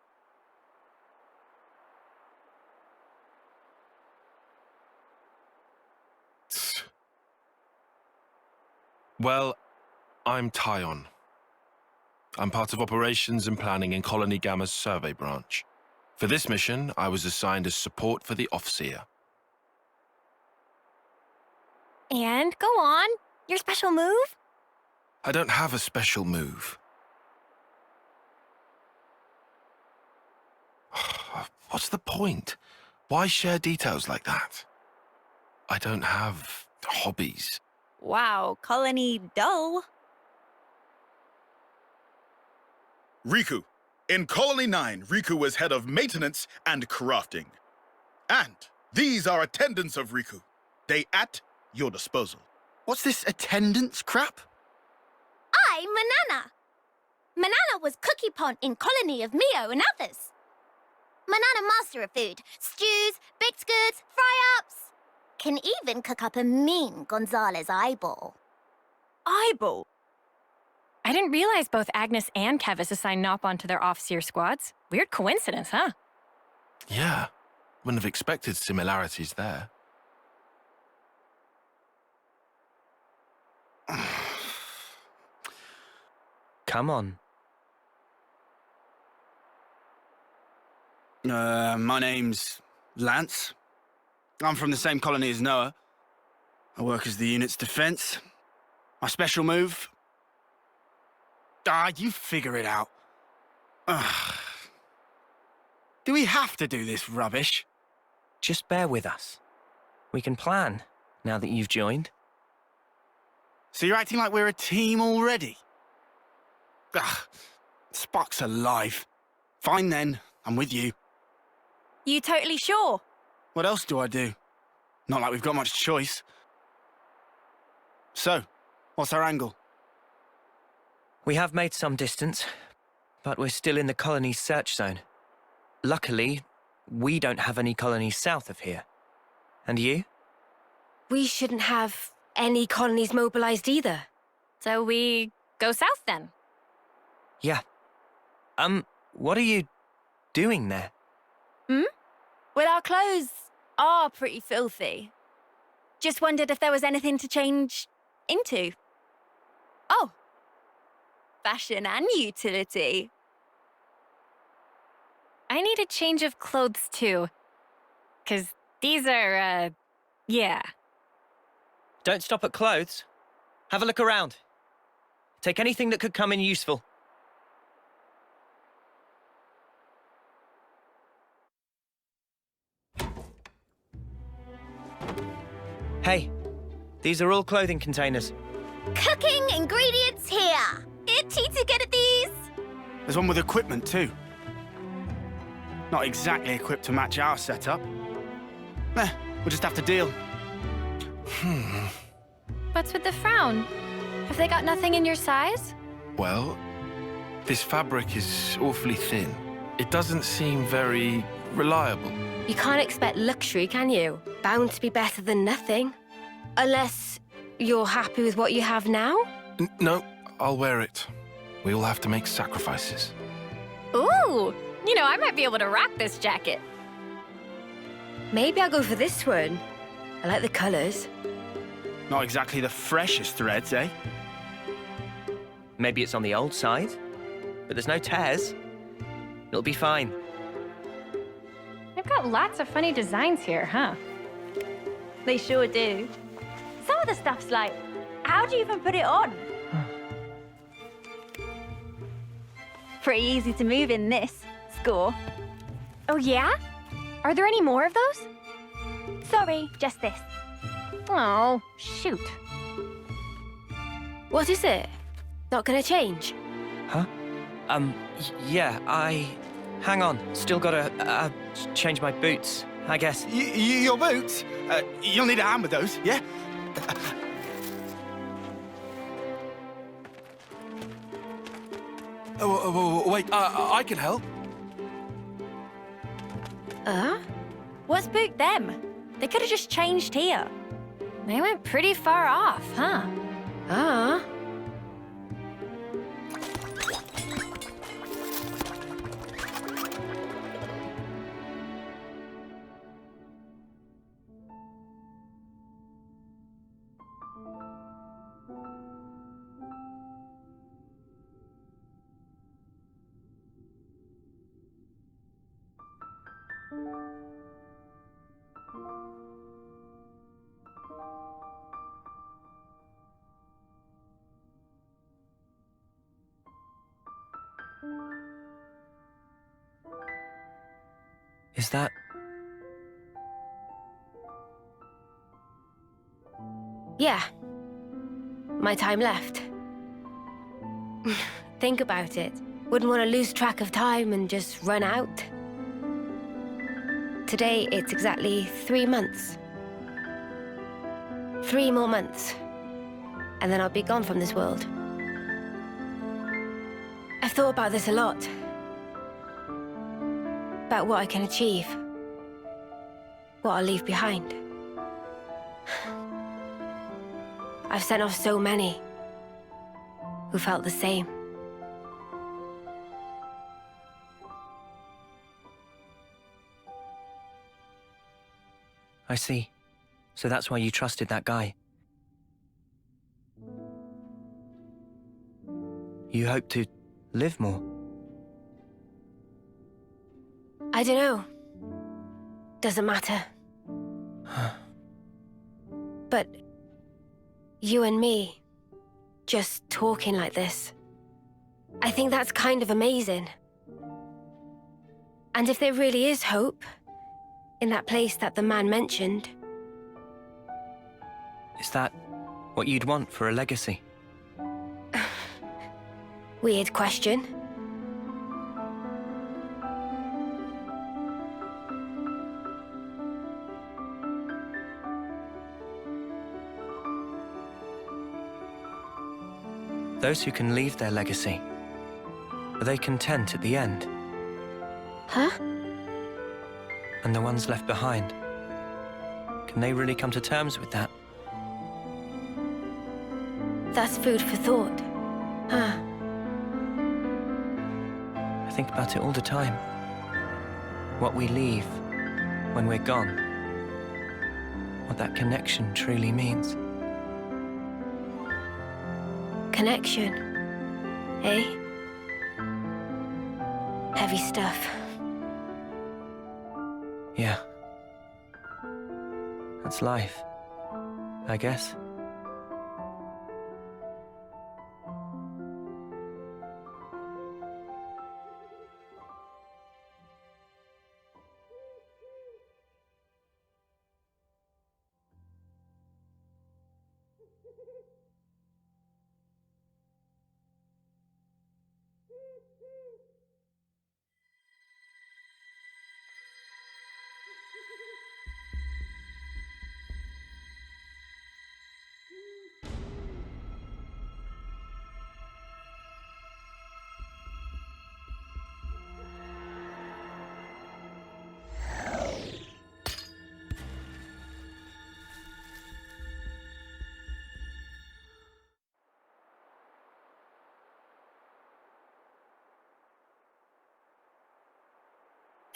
Well, I'm Tyon. I'm part of operations and planning in Colony Gamma's survey branch. For this mission, I was assigned as support for the Offseer. And go on. Your special move? I don't have a special move. What's the point? Why share details like that? I don't have hobbies. Wow, Colony dull. Riku. In Colony 9, Riku was head of maintenance and crafting. And these are attendants of Riku. They at your disposal. What's this attendance crap? I'm Manana. Manana was cookie pond in colony of Mio and others. Manana master of food. Stews, baked goods, fry-ups. Can even cook up a mean Gonzalez eyeball. Eyeball? I didn't realize both Agnes and Kevis assigned Nopon to their off-seer squads. Weird coincidence, huh? Yeah, wouldn't have expected similarities there. Come on. My name's Lance. I'm from the same colony as Noah. I work as the unit's defense. My special move... you figure it out. Ugh. Do we have to do this rubbish? Just bear with us. We can plan, now that you've joined. So you're acting like we're a team already? Ugh. Spock's alive. Fine then, I'm with you. You totally sure? What else do I do? Not like we've got much choice. So, what's our angle? We have made some distance, but we're still in the colony's search zone. Luckily, we don't have any colonies south of here. And you? We shouldn't have any colonies mobilized either. So we go south then? Yeah. What are you doing there? Well, our clothes are pretty filthy. Just wondered if there was anything to change into. Oh. Fashion and utility. I need a change of clothes too. 'Cause these are, yeah. Don't stop at clothes. Have a look around. Take anything that could come in useful. Hey, these are all clothing containers. Cooking ingredients here. Itchy to get at these. There's one with equipment too. Not exactly equipped to match our setup. We'll just have to deal. What's with the frown? Have they got nothing in your size? Well, this fabric is awfully thin. It doesn't seem very reliable. You can't expect luxury, can you? Bound to be better than nothing. Unless you're happy with what you have now? No, I'll wear it. We all have to make sacrifices. Ooh! You know, I might be able to rock this jacket. Maybe I'll go for this one. I like the colors. Not exactly the freshest threads, eh? Maybe it's on the old side, but there's no tears. It'll be fine. They've got lots of funny designs here, huh? They sure do. Some of the stuff's like, how do you even put it on? Pretty easy to move in this. Score. Oh, yeah? Are there any more of those? Sorry, just this. Oh, shoot. What is it? Not gonna change? Huh? Yeah, Hang on, still gotta, change my boots, I guess. Your boots? You'll need a hand with those, yeah? Wait, I can help. What's spooked them? They could have just changed here. They went pretty far off, huh? Is that... Yeah. My time left. Think about it. Wouldn't want to lose track of time and just run out. Today, it's exactly 3 months. 3 more months. and then I'll be gone from this world. I've thought about this a lot. About what I can achieve. What I'll leave behind. I've sent off so many who felt the same. I see. So that's why you trusted that guy. You hope to live more? I don't know. Doesn't matter. But you and me, just talking like this, I think that's kind of amazing. And if there really is hope in that place that the man mentioned... Is that what you'd want for a legacy? Weird question. Those who can leave their legacy, are they content at the end? Huh? And the ones left behind, can they really come to terms with that? That's food for thought. Huh? I think about it all the time. What we leave when we're gone. What that connection truly means. Connection, eh? Heavy stuff. Yeah. That's life, I guess.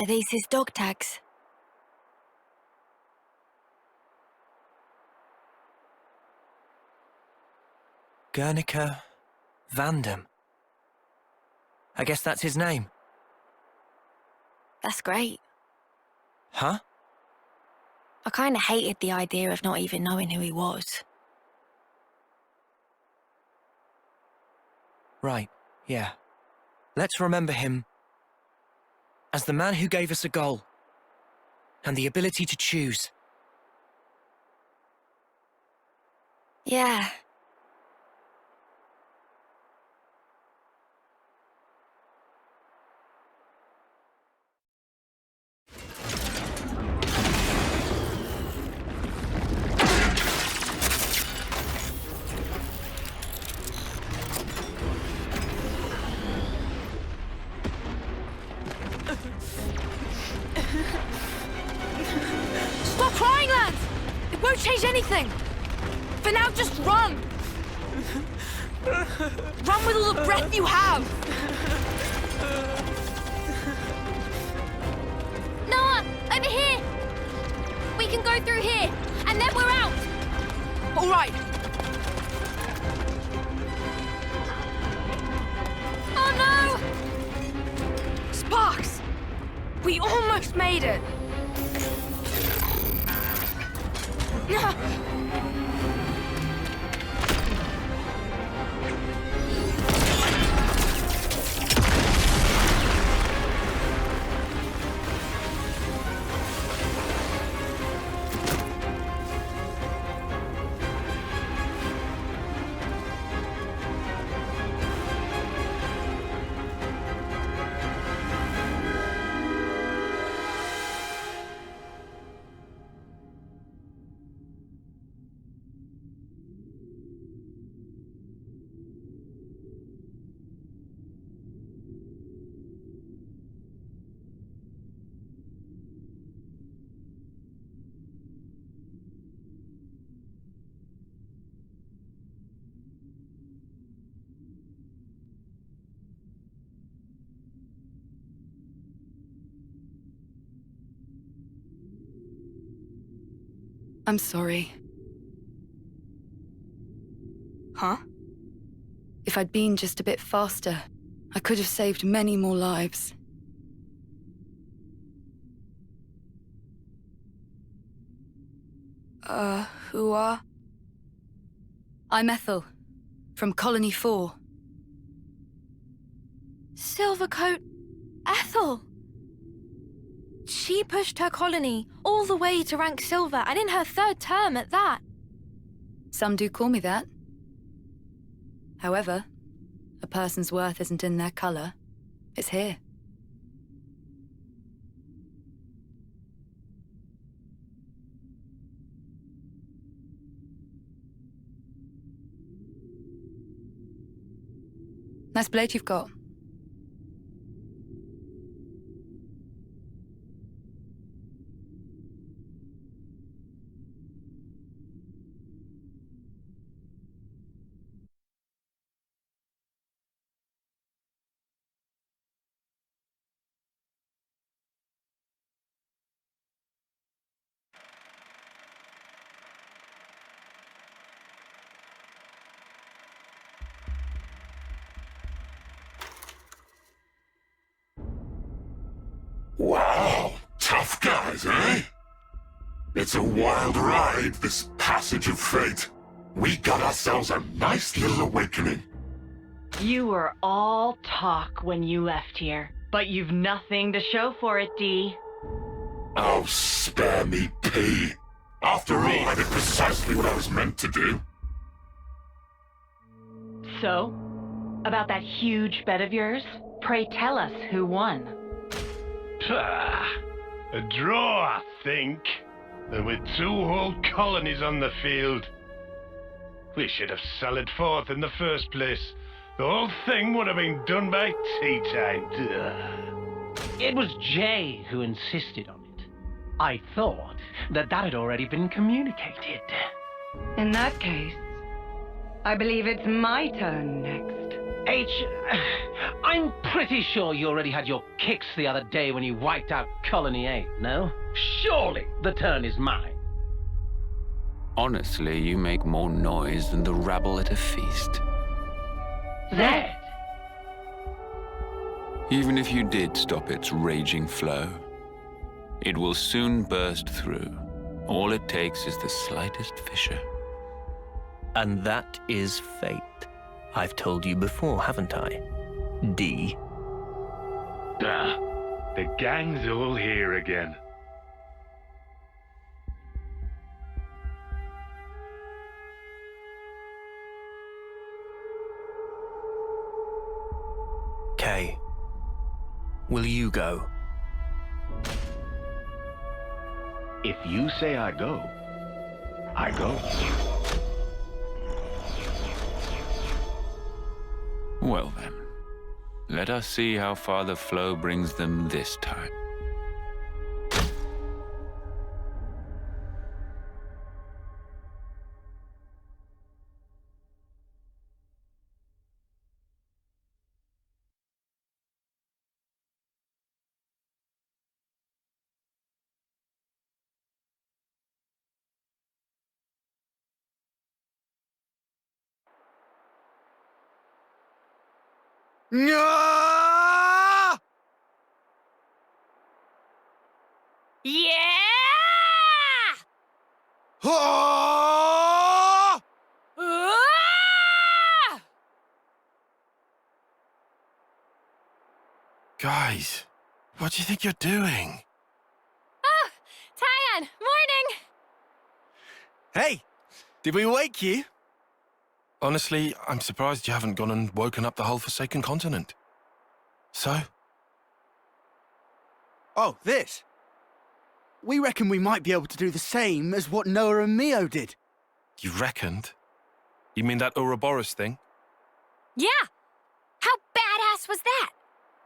Are these his dog tags? Guernica Vandam. I guess that's his name. That's great. Huh? I kinda hated the idea of not even knowing who he was. Right, yeah. Let's remember him as the man who gave us a goal and the ability to choose. Yeah. Stop crying, Lance! It won't change anything! For now, just run! Run with all the breath you have! Noah! Over here! We can go through here, and then we're out! All right. Oh no! Sparks! We almost made it! I'm sorry. Huh? If I'd been just a bit faster, I could have saved many more lives. Who are? I'm Ethel, from Colony 4. Silvercoat Ethel! She pushed her colony all the way to rank silver, and in her 3rd term at that. Some do call me that. However, a person's worth isn't in their color. It's here. Nice blade you've got. Wow, tough guys, eh? It's a wild ride, this passage of fate. We got ourselves a nice little awakening. You were all talk when you left here, but you've nothing to show for it, Dee. Oh, spare me, P. After all, I did precisely what I was meant to do. So, about that huge bet of yours, pray tell us who won. A draw, I think. And with 2 whole colonies on the field. We should have sallied forth in the first place. The whole thing would have been done by tea time. It was Jay who insisted on it. I thought that had already been communicated. In that case, I believe it's my turn next. H, I'm pretty sure you already had your kicks the other day when you wiped out Colony 8, no? Surely the turn is mine. Honestly, you make more noise than the rabble at a feast. Zed! Even if you did stop its raging flow, it will soon burst through. All it takes is the slightest fissure. And that is fate. I've told you before, haven't I? D. The gang's all here again. Kay, will you go? If you say I go, I go. Well then, let us see how far the flow brings them this time. No! Yeah! Oh! Guys, what do you think you're doing? Oh, Tyon, morning! Hey, did we wake you? Honestly, I'm surprised you haven't gone and woken up the whole Forsaken Continent. So? Oh, this. We reckon we might be able to do the same as what Noah and Mio did. You reckoned? You mean that Ouroboros thing? Yeah! How badass was that?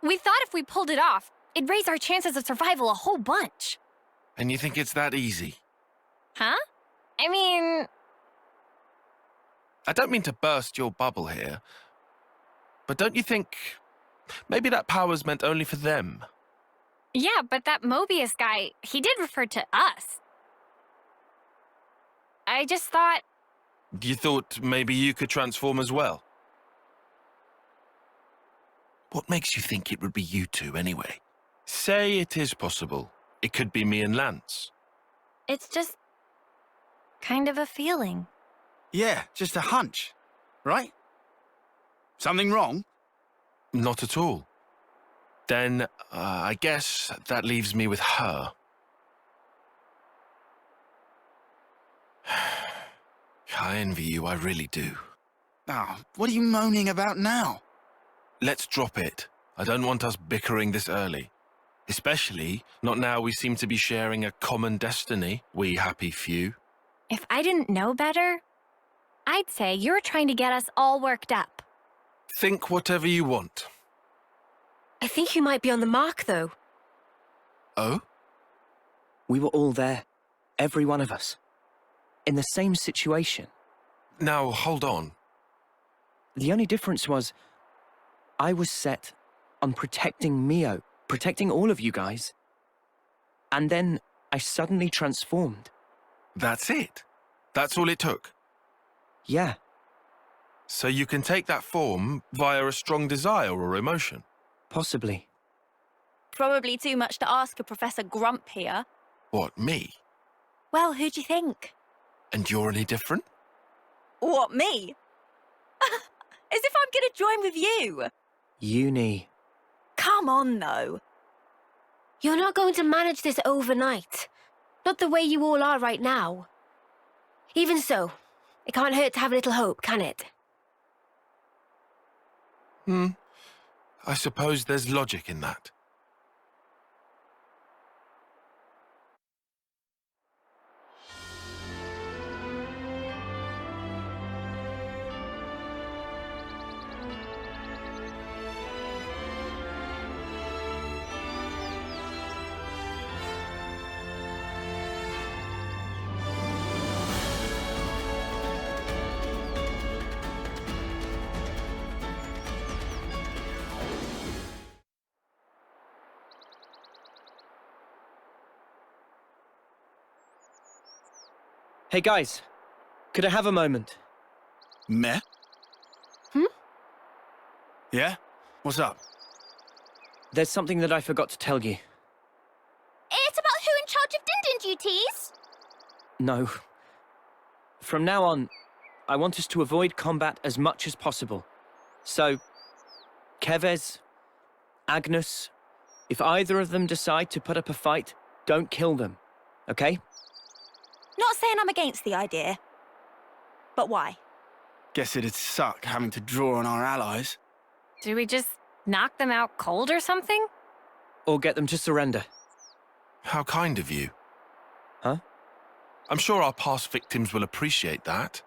We thought if we pulled it off, it'd raise our chances of survival a whole bunch. And you think it's that easy? Huh? I mean... I don't mean to burst your bubble here, but don't you think maybe that power's meant only for them? Yeah, but that Mobius guy, he did refer to us. I just thought... You thought maybe you could transform as well? What makes you think it would be you two, anyway? Say it is possible. It could be me and Lance. It's just... kind of a feeling. Yeah, just a hunch, right? Something wrong? Not at all. Then, I guess that leaves me with her. I envy you, I really do. Oh, what are you moaning about now? Let's drop it. I don't want us bickering this early. Especially not now we seem to be sharing a common destiny, we happy few. If I didn't know better, I'd say you're trying to get us all worked up. Think whatever you want. I think you might be on the mark, though. Oh? We were all there. Every one of us. In the same situation. Now, hold on. The only difference was, I was set on protecting Mio, protecting all of you guys. And then I suddenly transformed. That's it? That's all it took? Yeah. So you can take that form via a strong desire or emotion? Possibly. Probably too much to ask a Professor Grump here. What, me? Well, who do you think? And you're any different? What, me? As if I'm gonna join with you. Uni. Come on, though. You're not going to manage this overnight. Not the way you all are right now. Even so, it can't hurt to have a little hope, can it? I suppose there's logic in that. Hey guys, could I have a moment? Meh? Yeah? What's up? There's something that I forgot to tell you. It's about who in charge of Din duties. No. From now on, I want us to avoid combat as much as possible. So, Kevez, Agnes, if either of them decide to put up a fight, don't kill them, okay? Not saying I'm against the idea. But why? Guess it'd suck having to draw on our allies. Do we just knock them out cold or something? Or get them to surrender. How kind of you. Huh? I'm sure our past victims will appreciate that.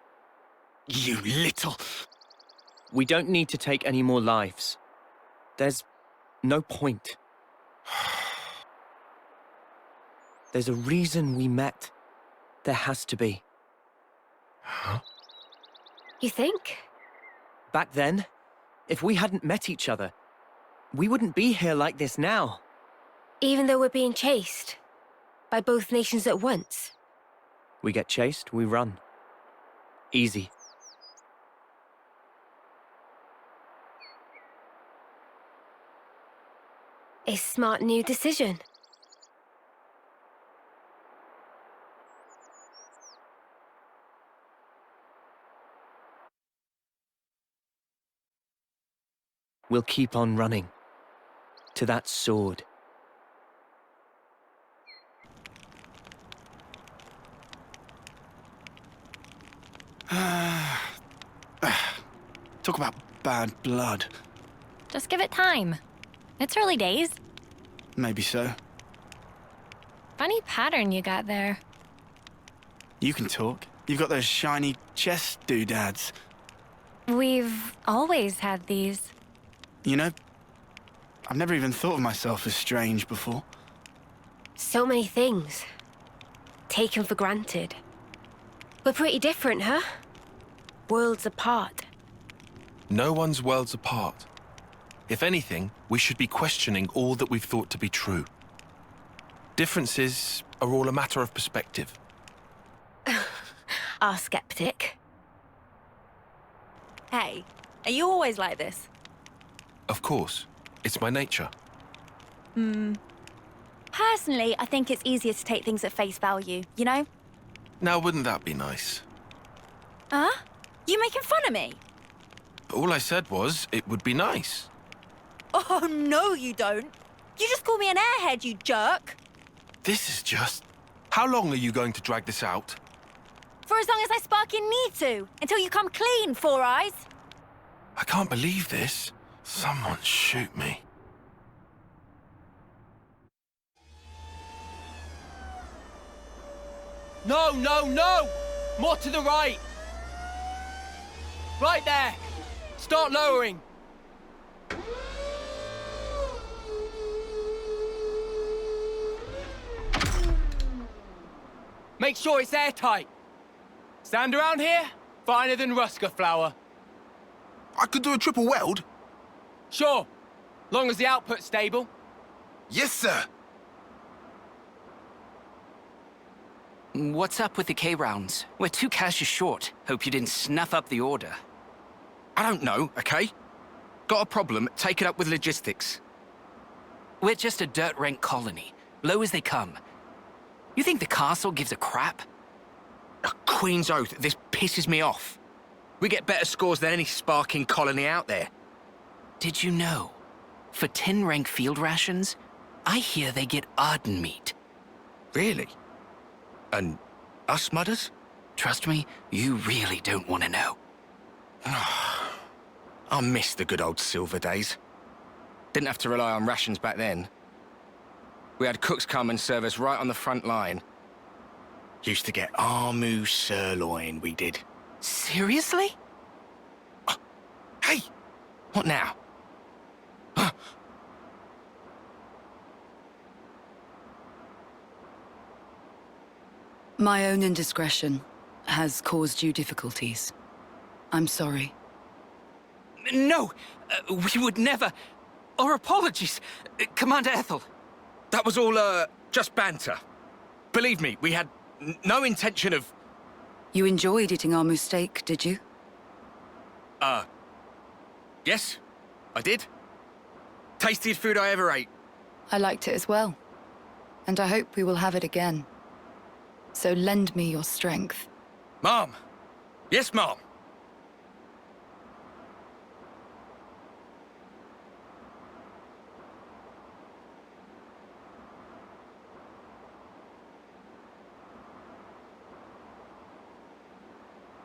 You little... We don't need to take any more lives. There's no point. There's a reason we met. There has to be. Huh? You think? Back then, if we hadn't met each other, we wouldn't be here like this now. Even though we're being chased by both nations at once? We get chased, we run. Easy. A smart new decision. We'll keep on running. To that sword. Talk about bad blood. Just give it time. It's early days. Maybe so. Funny pattern you got there. You can talk. You've got those shiny chest doodads. We've always had these. You know, I've never even thought of myself as strange before. So many things. Taken for granted. We're pretty different, huh? Worlds apart. No one's worlds apart. If anything, we should be questioning all that we've thought to be true. Differences are all a matter of perspective. our skeptic. Hey, are you always like this? Of course. It's my nature. Personally, I think it's easier to take things at face value, you know? Now, wouldn't that be nice? Huh? You making fun of me? All I said was, it would be nice. Oh, no, you don't. You just call me an airhead, you jerk. This is just... How long are you going to drag this out? For as long as I sparking need to, until you come clean, Four Eyes. I can't believe this. Someone shoot me. No, no, no! More to the right! Right there! Start lowering! Make sure it's airtight. Stand around here, finer than Rusker flour. I could do a triple weld. Sure, long as the output's stable. Yes, sir. What's up with the K-rounds? We're 2 caches short. Hope you didn't snuff up the order. I don't know, okay? Got a problem, take it up with logistics. We're just a dirt rank colony, low as they come. You think the castle gives a crap? A Queen's oath, this pisses me off. We get better scores than any sparking colony out there. Did you know? For 10 rank field rations, I hear they get Arden meat. Really? And us mudders? Trust me, you really don't want to know. I miss the good old silver days. Didn't have to rely on rations back then. We had cooks come and serve us right on the front line. Used to get Armu sirloin, we did. Seriously? Hey! What now? My own indiscretion has caused you difficulties. I'm sorry. No! We would never... Our apologies, Commander Ethel. That was all, just banter. Believe me, we had no intention of... You enjoyed eating our steak, did you? Yes, I did. Tastiest food I ever ate. I liked it as well. And I hope we will have it again. So lend me your strength. Mom! Yes, Mom!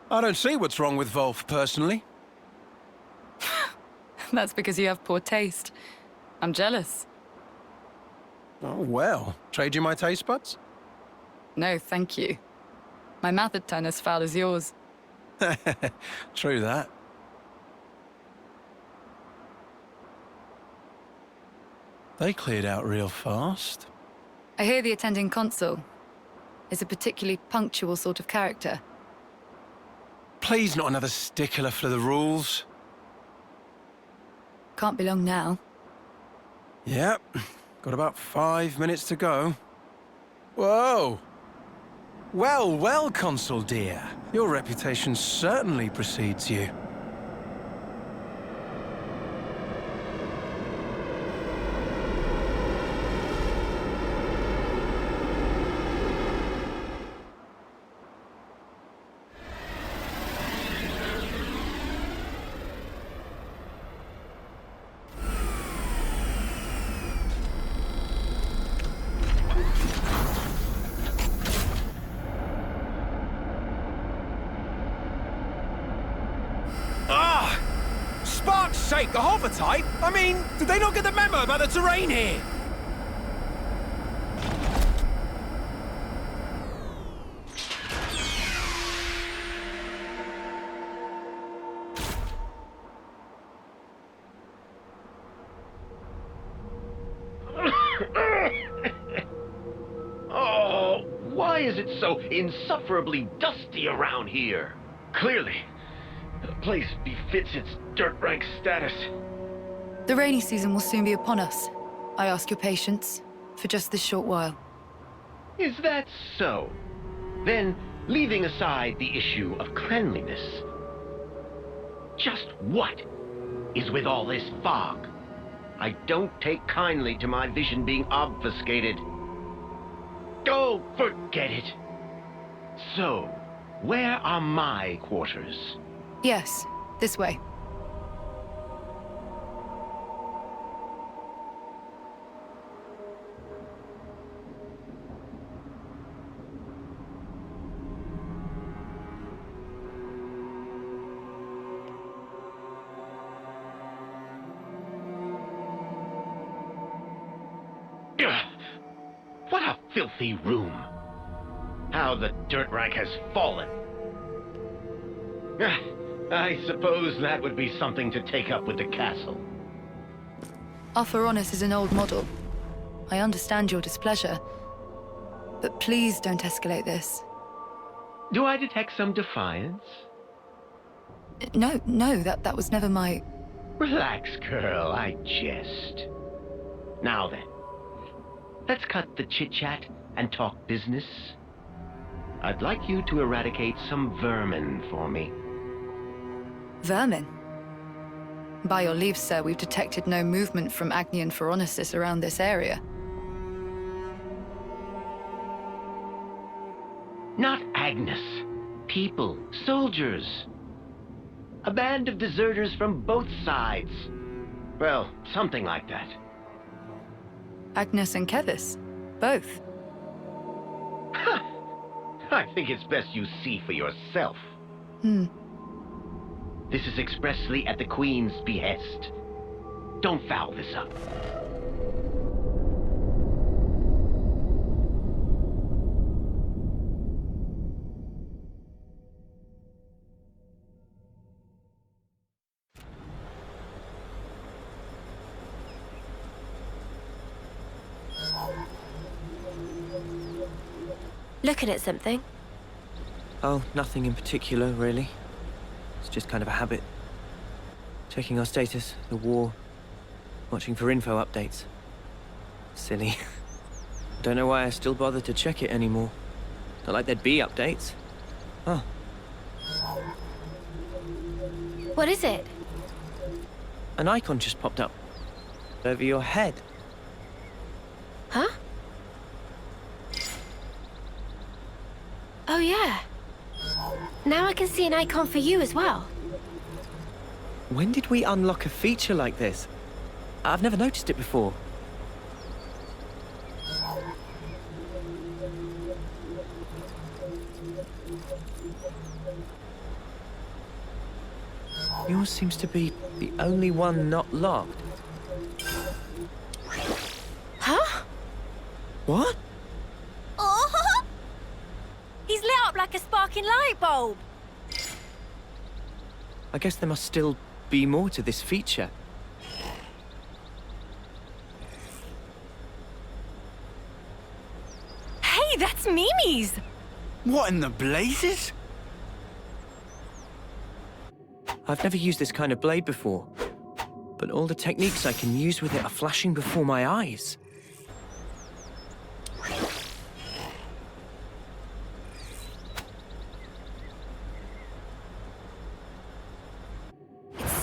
I don't see what's wrong with Wolf, personally. That's because you have poor taste. I'm jealous. Oh, well. Trade you my taste buds? No, thank you. My mouth had turned as foul as yours. True that. They cleared out real fast. I hear the attending consul is a particularly punctual sort of character. Please, not another stickler for the rules. Can't be long now. Yep. Got about 5 minutes to go. Whoa! Well, well, Consul dear. Your reputation certainly precedes you. Sake, a hover type? I mean, did they not get the memo about the terrain here? Oh, why is it so insufferably dusty around here? Clearly, the place befits its dirt rank status. The rainy season will soon be upon us. I ask your patience for just this short while. Is that so? Then leaving aside the issue of cleanliness, just what is with all this fog? I don't take kindly to my vision being obfuscated. Oh, forget it. So, where are my quarters? Yes, this way. What a filthy room. How the dirt rag has fallen. I suppose that would be something to take up with the castle. Saffronias is an old model. I understand your displeasure, but please don't escalate this. Do I detect some defiance? No, that was never my... Relax, girl, I jest. Now then, let's cut the chit-chat and talk business. I'd like you to eradicate some vermin for me. Vermin? By your leave, sir, we've detected no movement from Agnian Phoronesis around this area. Not Agnes. People, soldiers. A band of deserters from both sides. Well, something like that. Agnes and Kevis? Both? I think it's best you see for yourself. This is expressly at the Queen's behest. Don't foul this up. Looking at something? Oh, nothing in particular, really. It's just kind of a habit. Checking our status, the war, watching for info updates. Silly. I don't know why I still bother to check it anymore. Not like there'd be updates. Oh. What is it? An icon just popped up. Over your head. Huh? Oh yeah. Now I can see an icon for you as well. When did we unlock a feature like this? I've never noticed it before. Yours seems to be the only one not locked. Huh? What? Oh! He's lit up like a sparking light bulb. I guess there must still be more to this feature. Hey, that's Mimi's! What in the blazes? I've never used this kind of blade before, but all the techniques I can use with it are flashing before my eyes.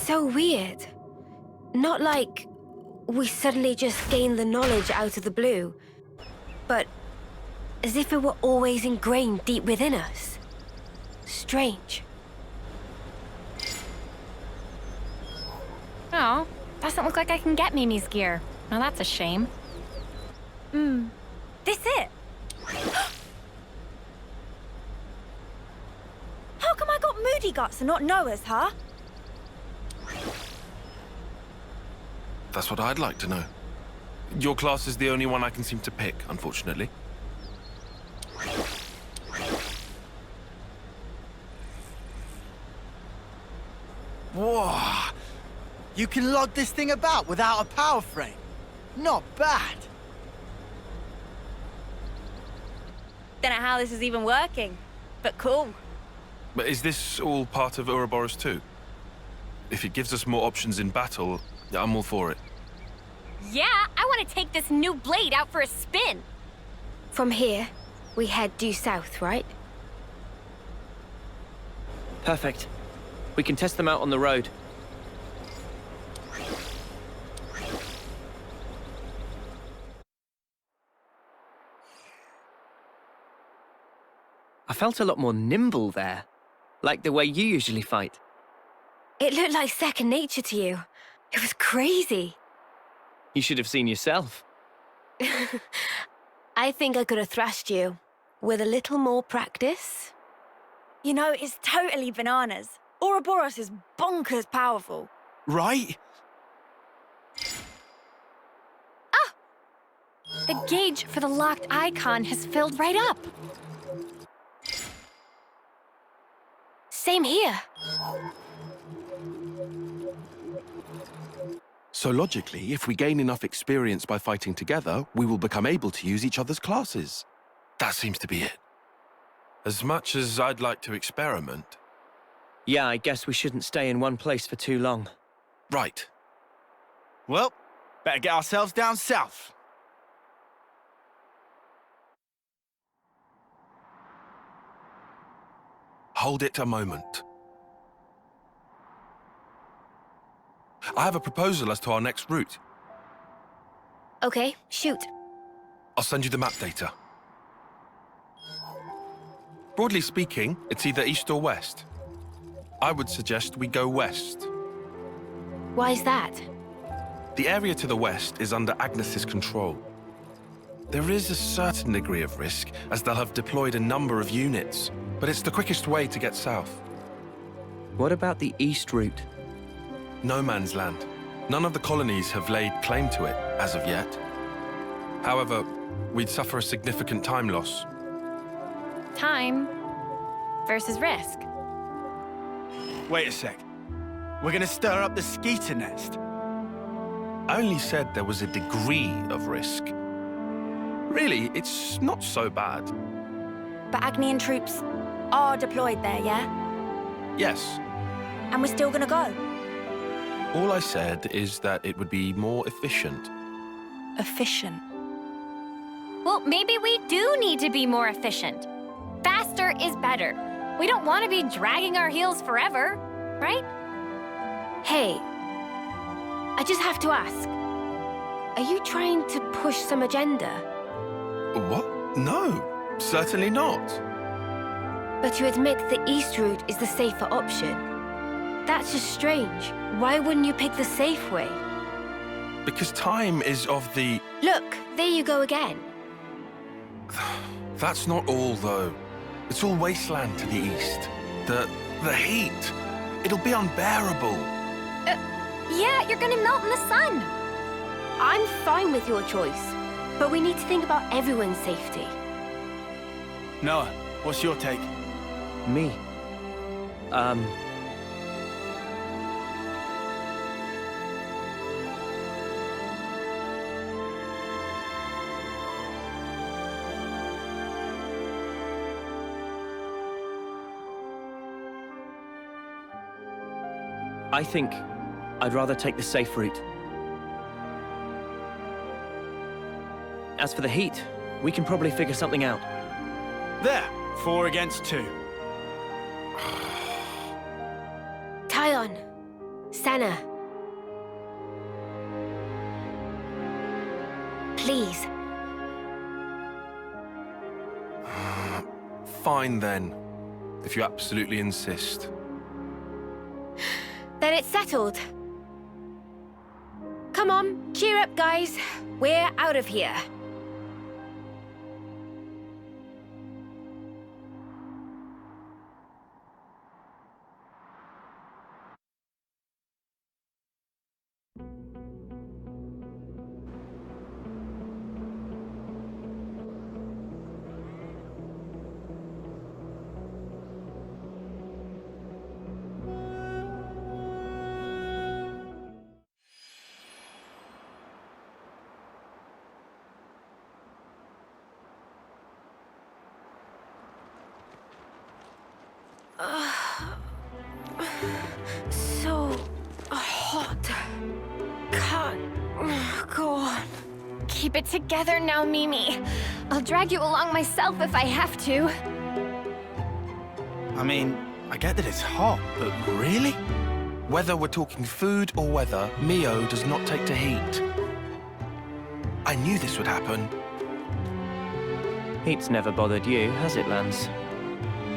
So weird. Not like we suddenly just gained the knowledge out of the blue, but as if it were always ingrained deep within us. Strange. Oh, doesn't look like I can get Mimi's gear. Now that's a shame. This it? How come I got Moody Guts and not Noah's, huh? That's what I'd like to know. Your class is the only one I can seem to pick, unfortunately. Whoa! You can lug this thing about without a power frame. Not bad. Don't know how this is even working, but cool. But is this all part of Ouroboros too? If it gives us more options in battle, I'm all for it. Yeah, I want to take this new blade out for a spin. From here, we head due south, right? Perfect. We can test them out on the road. I felt a lot more nimble there. Like the way you usually fight. It looked like second nature to you. It was crazy. You should have seen yourself. I think I could have thrashed you. With a little more practice. You know, it's totally bananas. Ouroboros is bonkers powerful. Right? The gauge for the locked icon has filled right up. Same here. So logically, if we gain enough experience by fighting together, we will become able to use each other's classes. That seems to be it. As much as I'd like to experiment. Yeah, I guess we shouldn't stay in one place for too long. Right. Well, better get ourselves down south. Hold it a moment. I have a proposal as to our next route. Okay, shoot. I'll send you the map data. Broadly speaking, it's either east or west. I would suggest we go west. Why is that? The area to the west is under Agnes's control. There is a certain degree of risk, as they'll have deployed a number of units, but it's the quickest way to get south. What about the east route? No man's land. None of the colonies have laid claim to it, as of yet. However, we'd suffer a significant time loss. Time versus risk. Wait a sec. We're gonna stir up the skeeter nest. I only said there was a degree of risk. Really, it's not so bad. But Agnian troops are deployed there, yeah? Yes. And we're still gonna go? All I said is that it would be more efficient. Efficient? Well, maybe we do need to be more efficient. Faster is better. We don't want to be dragging our heels forever, right? Hey, I just have to ask. Are you trying to push some agenda? What? No, certainly not. But you admit the east route is the safer option. That's just strange. Why wouldn't you pick the safe way? Because time is of the... Look, there you go again. That's not all, though. It's all wasteland to the east. The heat. It'll be unbearable. Yeah, you're gonna melt in the sun. I'm fine with your choice, but we need to think about everyone's safety. Noah, what's your take? Me? I think I'd rather take the safe route. As for the heat, we can probably figure something out. There, 4 against 2. Tyon, Senna. Please. Fine then, if you absolutely insist. Then it's settled. Come on, cheer up, guys. We're out of here. So hot. Can't go on. Keep it together now, Mimi. I'll drag you along myself if I have to. I mean, I get that it's hot, but really? Whether we're talking food or weather, Mio does not take to heat. I knew this would happen. Heat's never bothered you, has it, Lance?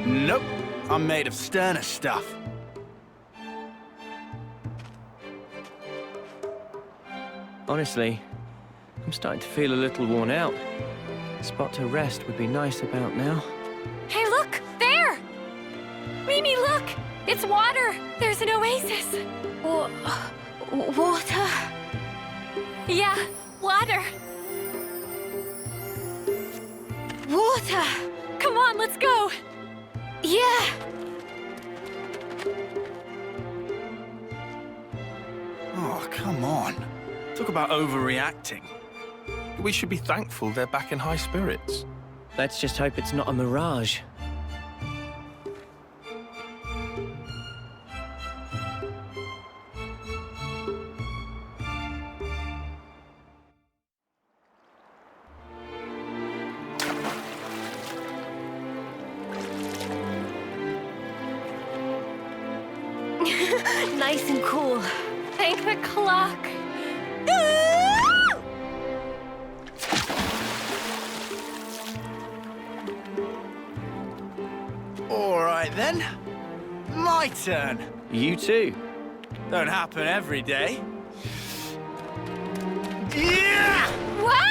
Nope. I'm made of sterner stuff. Honestly, I'm starting to feel a little worn out. A spot to rest would be nice about now. Hey, look! There! Mimi, look! It's water! There's an oasis! Water? Yeah, water! Water! Come on, let's go! Yeah! Oh, come on. Talk about overreacting. We should be thankful they're back in high spirits. Let's just hope it's not a mirage. Nice and cool. Thank the clock. All right, then. My turn. You too. Don't happen every day. Yeah! Wow!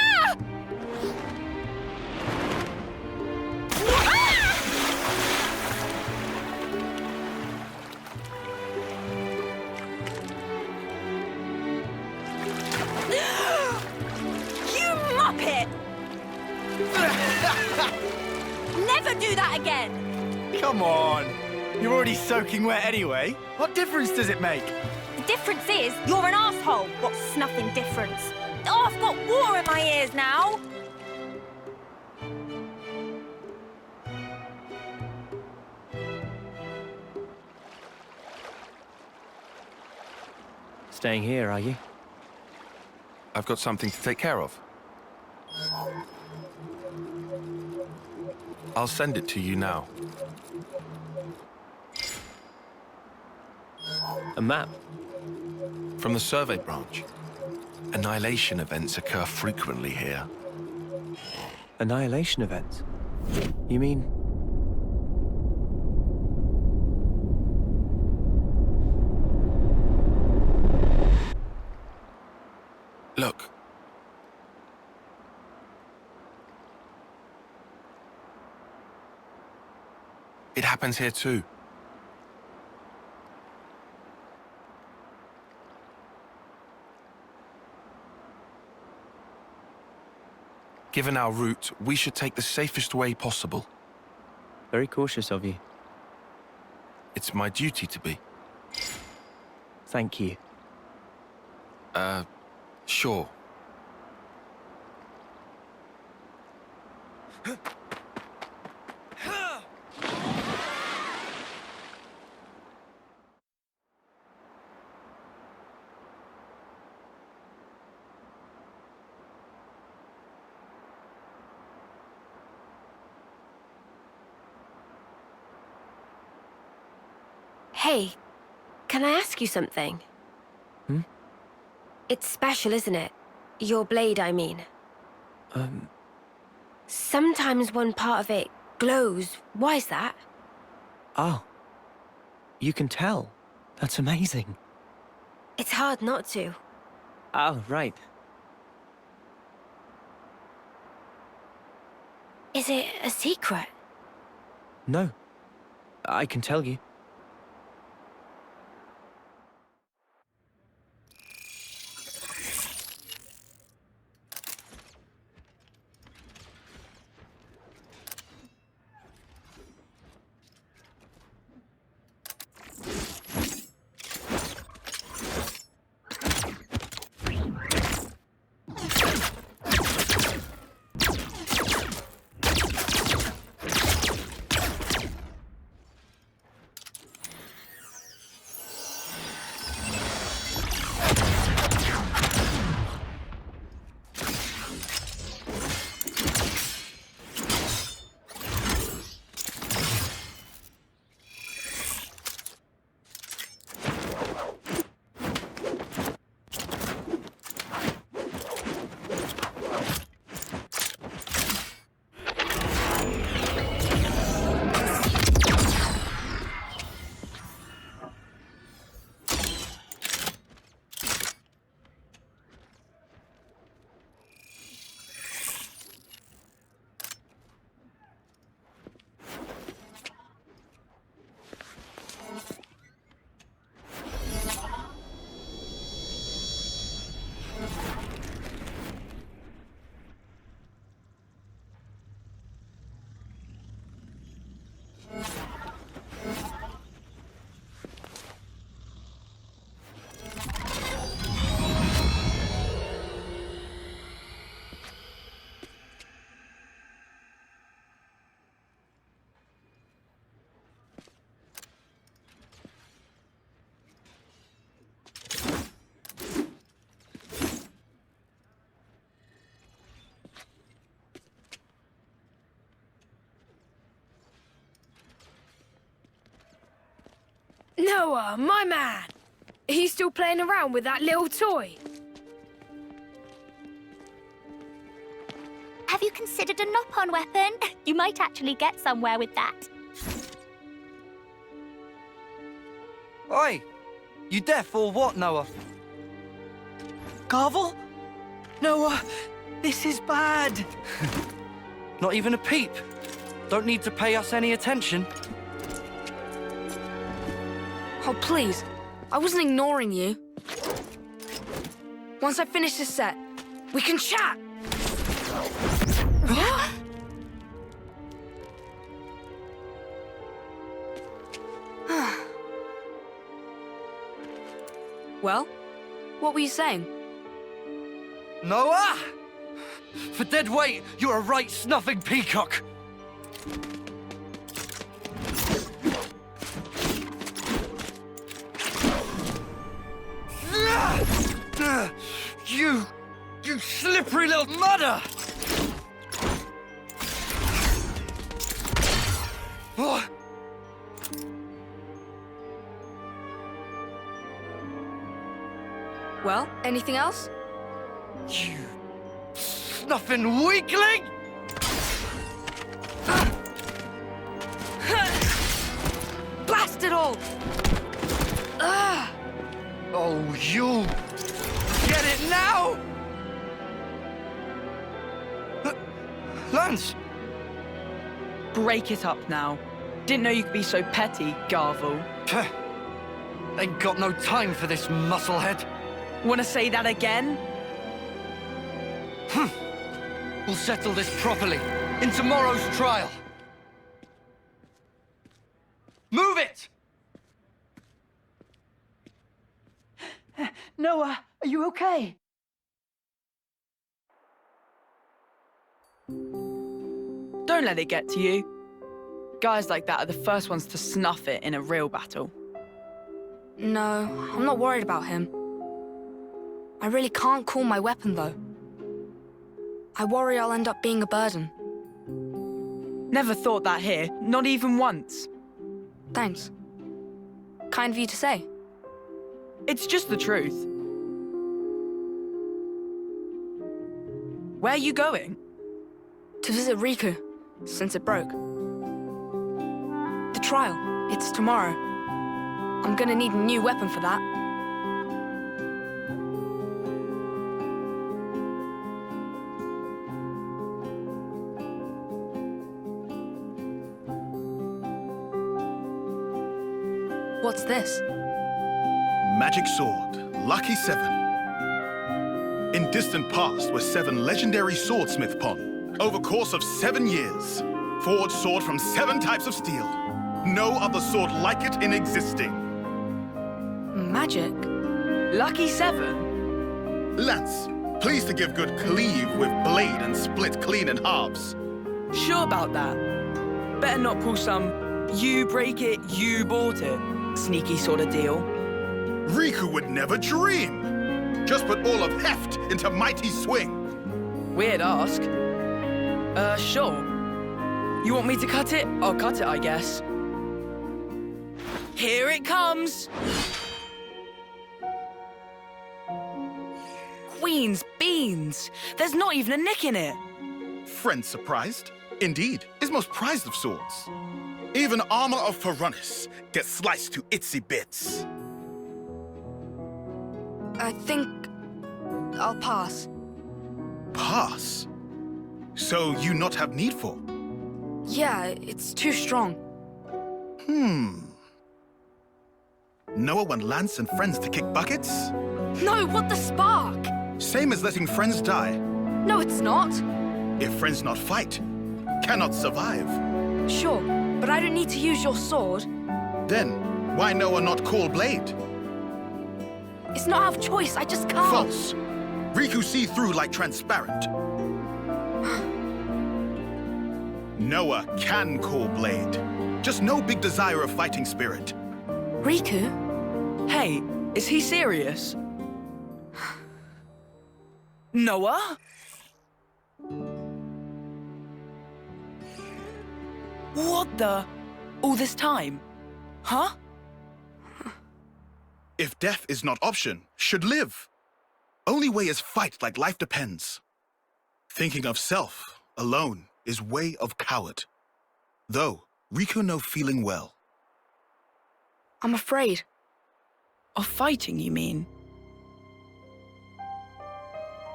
You muppet! Never do that again! Come on. You're already soaking wet anyway. What difference does it make? The difference is, you're an asshole. What's snuffing difference? Oh, I've got water in my ears now. Staying here, are you? I've got something to take care of. I'll send it to you now. A map? From the survey branch. Annihilation events occur frequently here. Annihilation events? You mean... Look. It happens here too. Given our route, we should take the safest way possible. Very cautious of you. It's my duty to be. Thank you. Sure. Hey, can I ask you something? Hmm? It's special, isn't it? Your blade, I mean. Sometimes one part of it glows. Why is that? Oh. You can tell. That's amazing. It's hard not to. Oh, right. Is it a secret? No. I can tell you. Noah, my man! Are you still playing around with that little toy? Have you considered a knock-on weapon? You might actually get somewhere with that. Oi! You deaf or what, Noah? Garvel? Noah, this is bad. Not even a peep. Don't need to pay us any attention. Oh, please. I wasn't ignoring you. Once I finish this set, we can chat! Well, what were you saying? Noah! For dead weight, you're a right snuffing peacock. You slippery little mudder! What? Well, anything else? You snuffing weakling! Blast it all! Oh, you get it now! Lance! Break it up now. Didn't know you could be so petty, Garvel. Ain't got no time for this musclehead. Wanna say that again? We'll settle this properly in tomorrow's trial. Move it! Noah, are you okay? Don't let it get to you. Guys like that are the first ones to snuff it in a real battle. No, I'm not worried about him. I really can't call my weapon, though. I worry I'll end up being a burden. Never thought that here, not even once. Thanks. Kind of you to say. It's just the truth. Where are you going? To visit Riku, since it broke. The trial, it's tomorrow. I'm gonna need a new weapon for that. What's this? Magic sword, lucky 7. In distant past were 7 legendary swordsmith pon. Over course of 7 years, forged sword from 7 types of steel. No other sword like it in existing. Magic? Lucky 7? Lance, please to give good cleave with blade and split clean in halves. Sure about that. Better not pull some you break it, you bought it sneaky sort of deal. Riku would never dream. Just put all of heft into mighty swing. Weird ask. Sure. You want me to cut it? I'll cut it, I guess. Here it comes! Queen's beans! There's not even a nick in it! Friend surprised? Indeed, is most prized of swords. Even armor of Saffronias gets sliced to itsy bits. I think I'll pass. Pass? So you not have need for? Yeah, it's too strong. Noah want Lance and friends to kick buckets? No, what the spark? Same as letting friends die. No, it's not. If friends not fight, cannot survive. Sure, but I don't need to use your sword. Then, why Noah not call blade? It's not out of choice, I just can't. False. Riku see through like transparent. Noah can call blade. Just no big desire of fighting spirit. Riku? Hey, is he serious? Noah? What the? All this time? Huh? If death is not option, should live. Only way is fight like life depends. Thinking of self alone is way of coward. Though, Riku no feeling well. I'm afraid. Of fighting, you mean?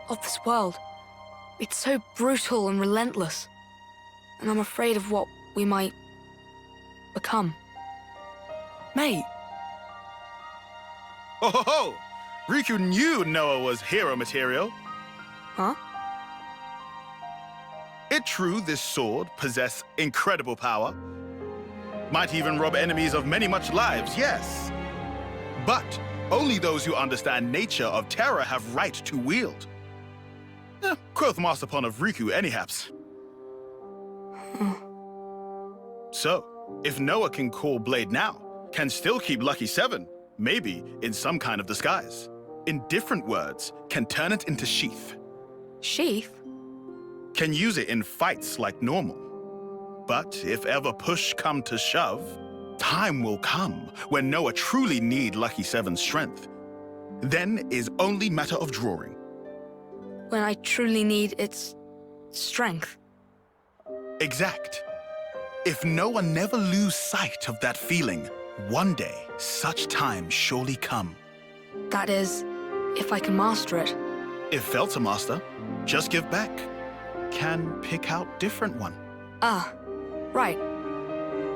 Of this world. It's so brutal and relentless. And I'm afraid of what we might become. Mate. Oh ho ho! Riku knew Noah was hero material. Huh? It true this sword possess incredible power. Might even rob enemies of many much lives, yes. But only those who understand nature of terror have right to wield. Quoth Masterpon of Riku anyhaps. So, if Noah can call Blade now, can still keep Lucky 7, maybe in some kind of disguise. In different words, can turn it into sheath. Sheath? Can use it in fights like normal. But if ever push come to shove, time will come when Noah truly need Lucky 7's strength. Then is only matter of drawing. When I truly need its strength. Exact. If Noah never lose sight of that feeling, one day such time surely come. That is, if I can master it. If fail to master, just give back. Can pick out different one. Ah, right.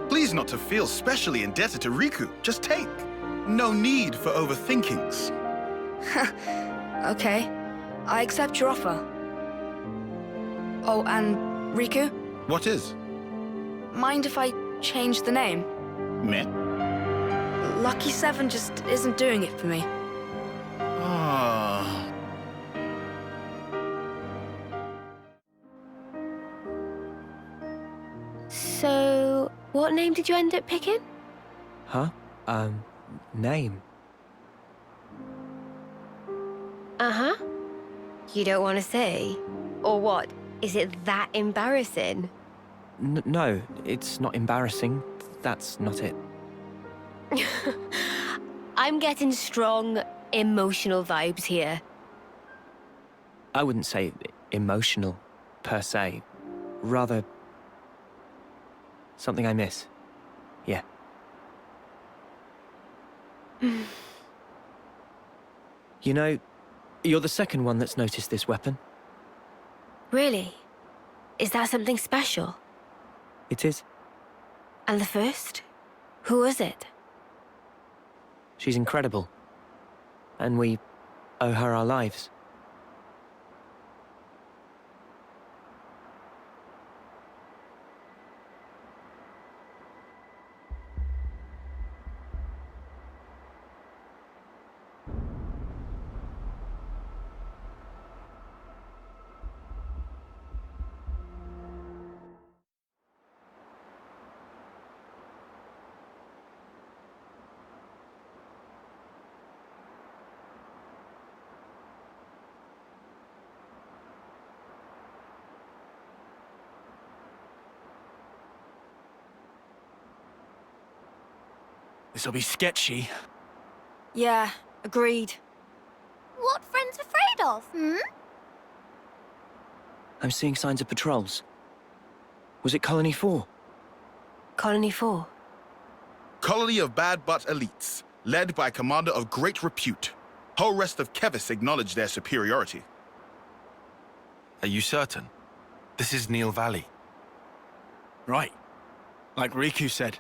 Please not to feel specially indebted to Riku. Just take. No need for overthinkings. Okay. I accept your offer. Oh, and Riku? What is? Mind if I change the name? Meh? Lucky 7 just isn't doing it for me. Ah. So, what name did you end up picking? Huh? Name? Uh-huh. You don't want to say? Or what? Is it that embarrassing? No, it's not embarrassing. That's not it. I'm getting strong, emotional vibes here. I wouldn't say emotional, per se. Rather, something I miss. Yeah. You know, you're the second one that's noticed this weapon. Really? Is that something special? It is. And the first? Who was it? She's incredible. And we owe her our lives. This'll be sketchy. Yeah, agreed. What friend's afraid of, hmm? I'm seeing signs of patrols. Was it Colony 4? Colony 4? Colony of bad but elites, led by commander of great repute. Whole rest of Kevis acknowledge their superiority. Are you certain? This is Neil Valley. Right. Like Riku said.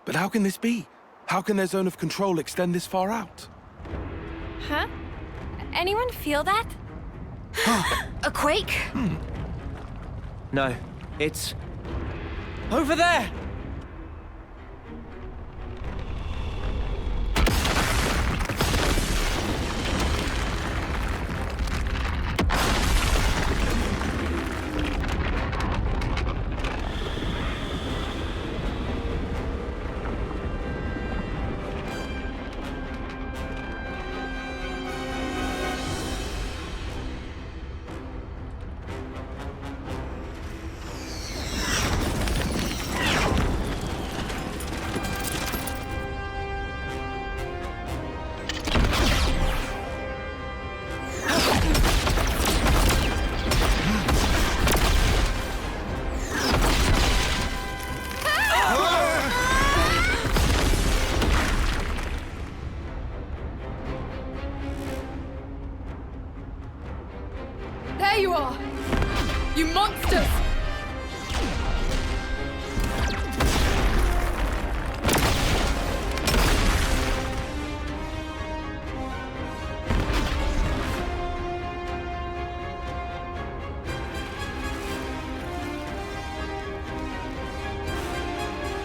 But how can this be? How can their zone of control extend this far out? Huh? Anyone feel that? A quake? No, it's... over there!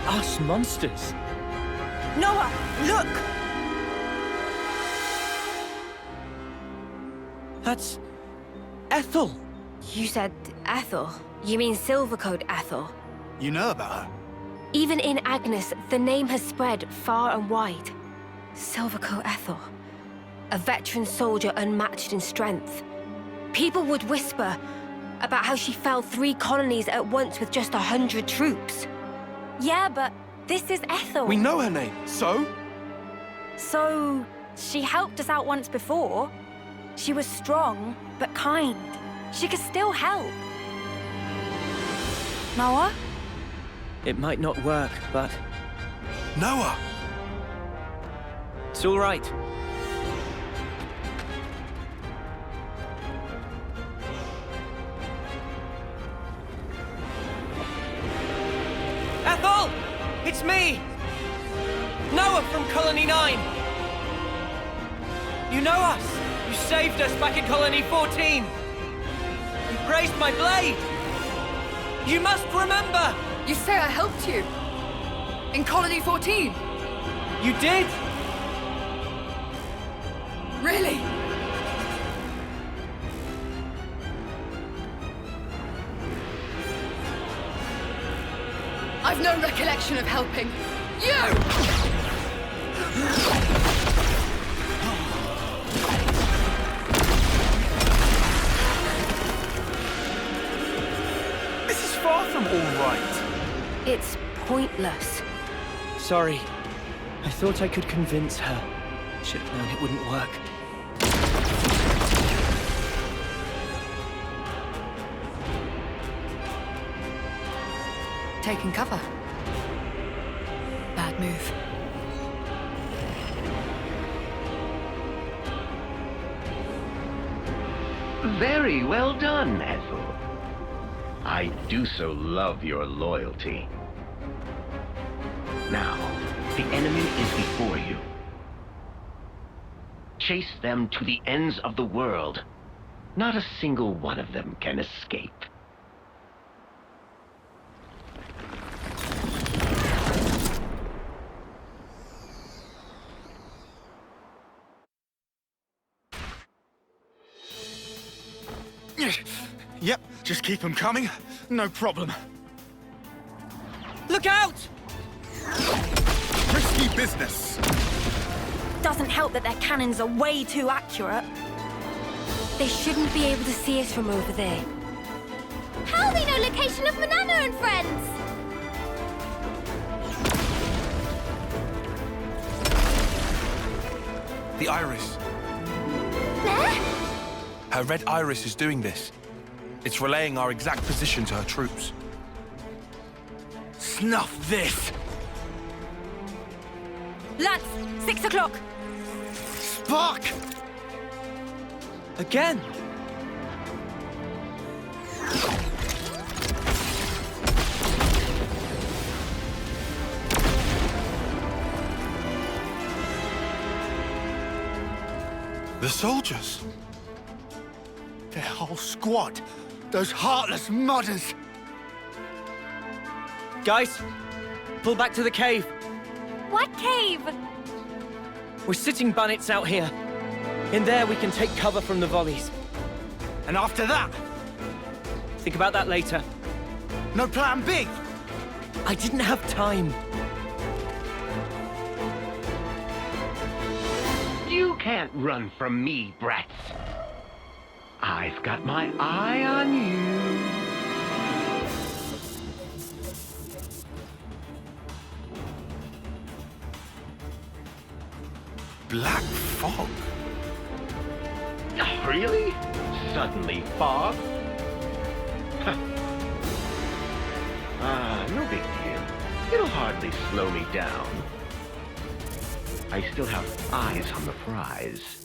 Us monsters? Noah, look! That's... Ethel! You said Ethel. You mean Silvercoat Ethel. You know about her? Even in Agnes, the name has spread far and wide. Silvercoat Ethel. A veteran soldier unmatched in strength. People would whisper about how she felled 3 colonies at once with just 100 troops. Yeah, but this is Ethel. We know her name, so? So, she helped us out once before. She was strong, but kind. She could still help. Noah? It might not work, but... Noah! It's all right. Ethel! It's me! Noah from Colony 9! You know us! You saved us back in Colony 14! You praised my blade! You must remember! You say I helped you? In Colony 14? You did! Really? I've no recollection of helping you! This is far from all right. It's pointless. Sorry. I thought I could convince her. Should have known it wouldn't work. Taking cover. Bad move. Very well done, Ethel. I do so love your loyalty. Now, the enemy is before you. Chase them to the ends of the world. Not a single one of them can escape. Yep, just keep them coming. No problem. Look out! Risky business. Doesn't help that their cannons are way too accurate. They shouldn't be able to see us from over there. How we know location of Manana and friends? The iris. Her red iris is doing this. It's relaying our exact position to her troops. Snuff this! Lads, 6 o'clock! Spark! Again! The soldiers! Their whole squad! Those heartless mudders! Guys, pull back to the cave. What cave? We're sitting bunnets out here. In there, we can take cover from the volleys. And after that? Think about that later. No plan B? I didn't have time. You can't run from me, brats. I've got my eye on you. Black fog? Really? Suddenly fog? No big deal. It'll hardly slow me down. I still have eyes on the prize.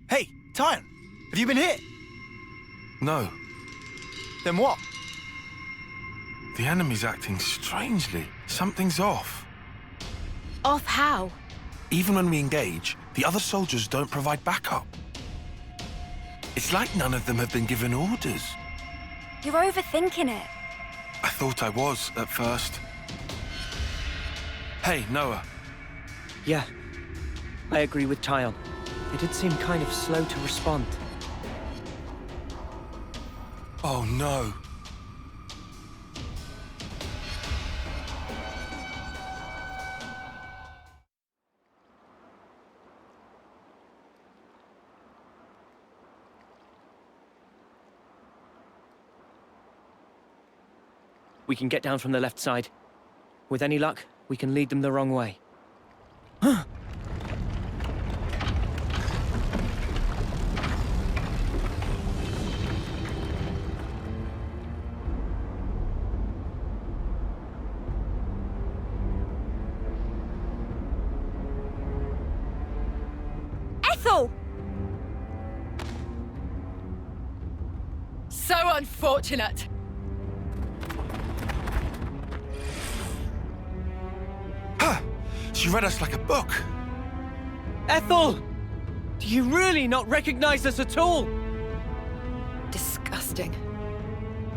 Hey, Tyon, have you been hit? No. Then what? The enemy's acting strangely. Something's off. Off how? Even when we engage, the other soldiers don't provide backup. It's like none of them have been given orders. You're overthinking it. I thought I was at first. Hey, Noah. Yeah, I agree with Tyon. It did seem kind of slow to respond. Oh no. We can get down from the left side. With any luck, we can lead them the wrong way. Ethel! So unfortunate. She read us like a book. Ethel! Do you really not recognize us at all? Disgusting.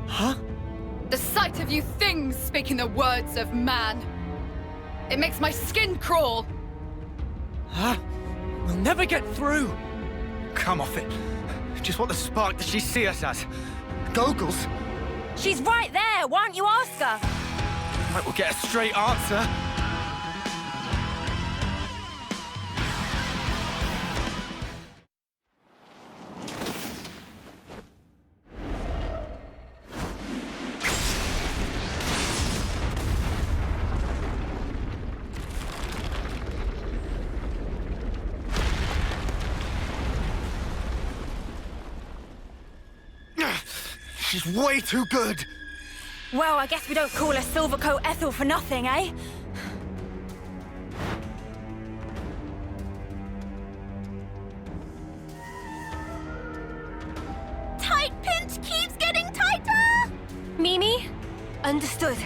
Huh? The sight of you things speaking the words of man. It makes my skin crawl. Huh? We'll never get through. Come off it. Just what the spark does she see us as? Goggles? She's right there. Why don't you ask her? Right, we'll get a straight answer. She's way too good! Well, I guess we don't call her Silvercoat Ethel for nothing, eh? Tight pinch keeps getting tighter! Mimi? Understood.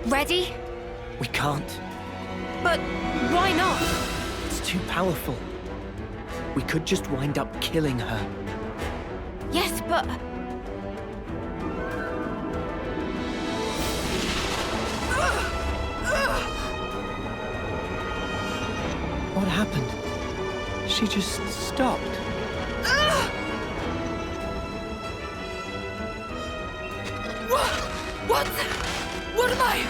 Ready? We can't. But why not? It's too powerful. We could just wind up killing her. Yes, but... What happened? She just stopped. What am I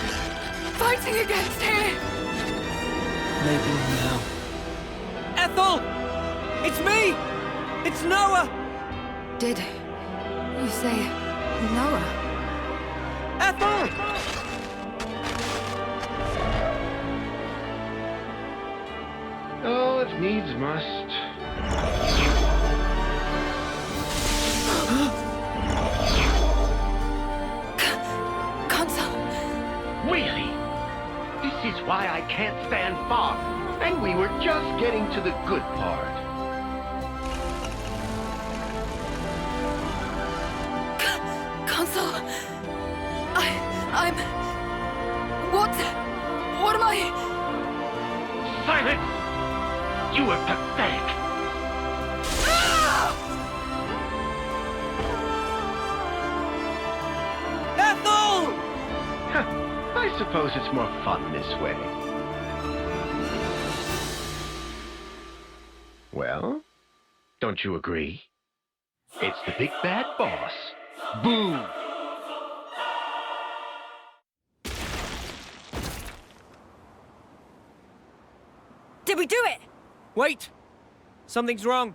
fighting against here? Maybe now. Ethel! It's me! It's Noah! Did you say Noah? Ethel! Oh, if needs must. Consul! Really? This is why I can't stand fog. And we were just getting to the good part. Consul! I'm... What am I... Silence! You were pathetic. Ethel! I suppose it's more fun this way. Well, don't you agree? It's the big bad boss. Boom! Did we do it? Wait! Something's wrong.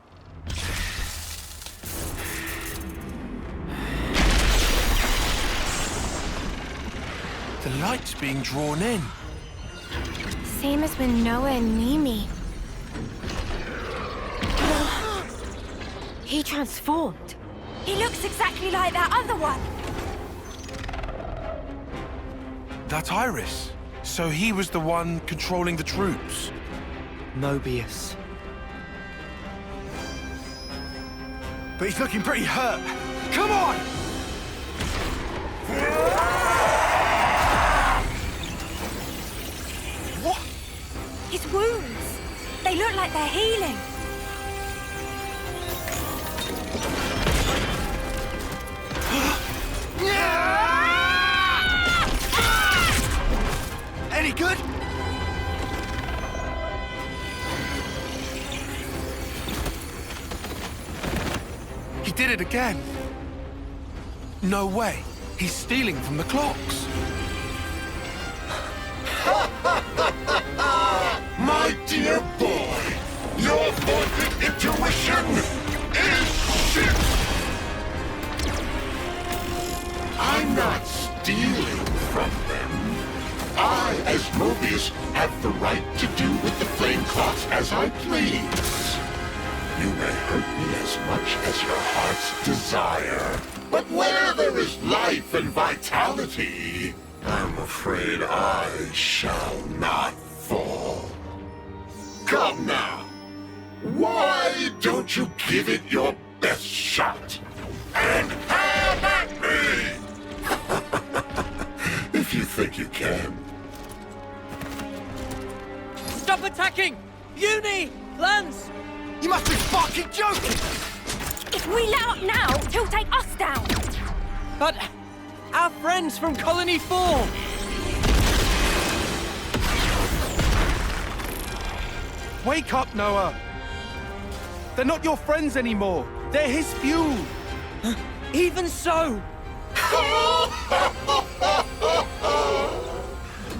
The light's being drawn in. Same as with Noah and Mimi. He transformed. He looks exactly like that other one. That's Iris. So he was the one controlling the troops. Mobius. But he's looking pretty hurt. Come on! What? His wounds. They look like they're healing. He did it again. No way. He's stealing from the clocks. My dear boy, your vaunted intuition is shit! I'm not stealing from them. I, as Mobius, have the right to do with the flame clocks as I please. You may hurt me as much as your heart's desire, but where there is life and vitality, I'm afraid I shall not fall. Come now. Why don't you give it your best shot? And have at me! If you think you can. Stop attacking! Uni! Lance! You must be fucking joking! If we let up now, he'll take us down! But our friends from Colony 4! Wake up, Noah! They're not your friends anymore. They're his fuel. Even so!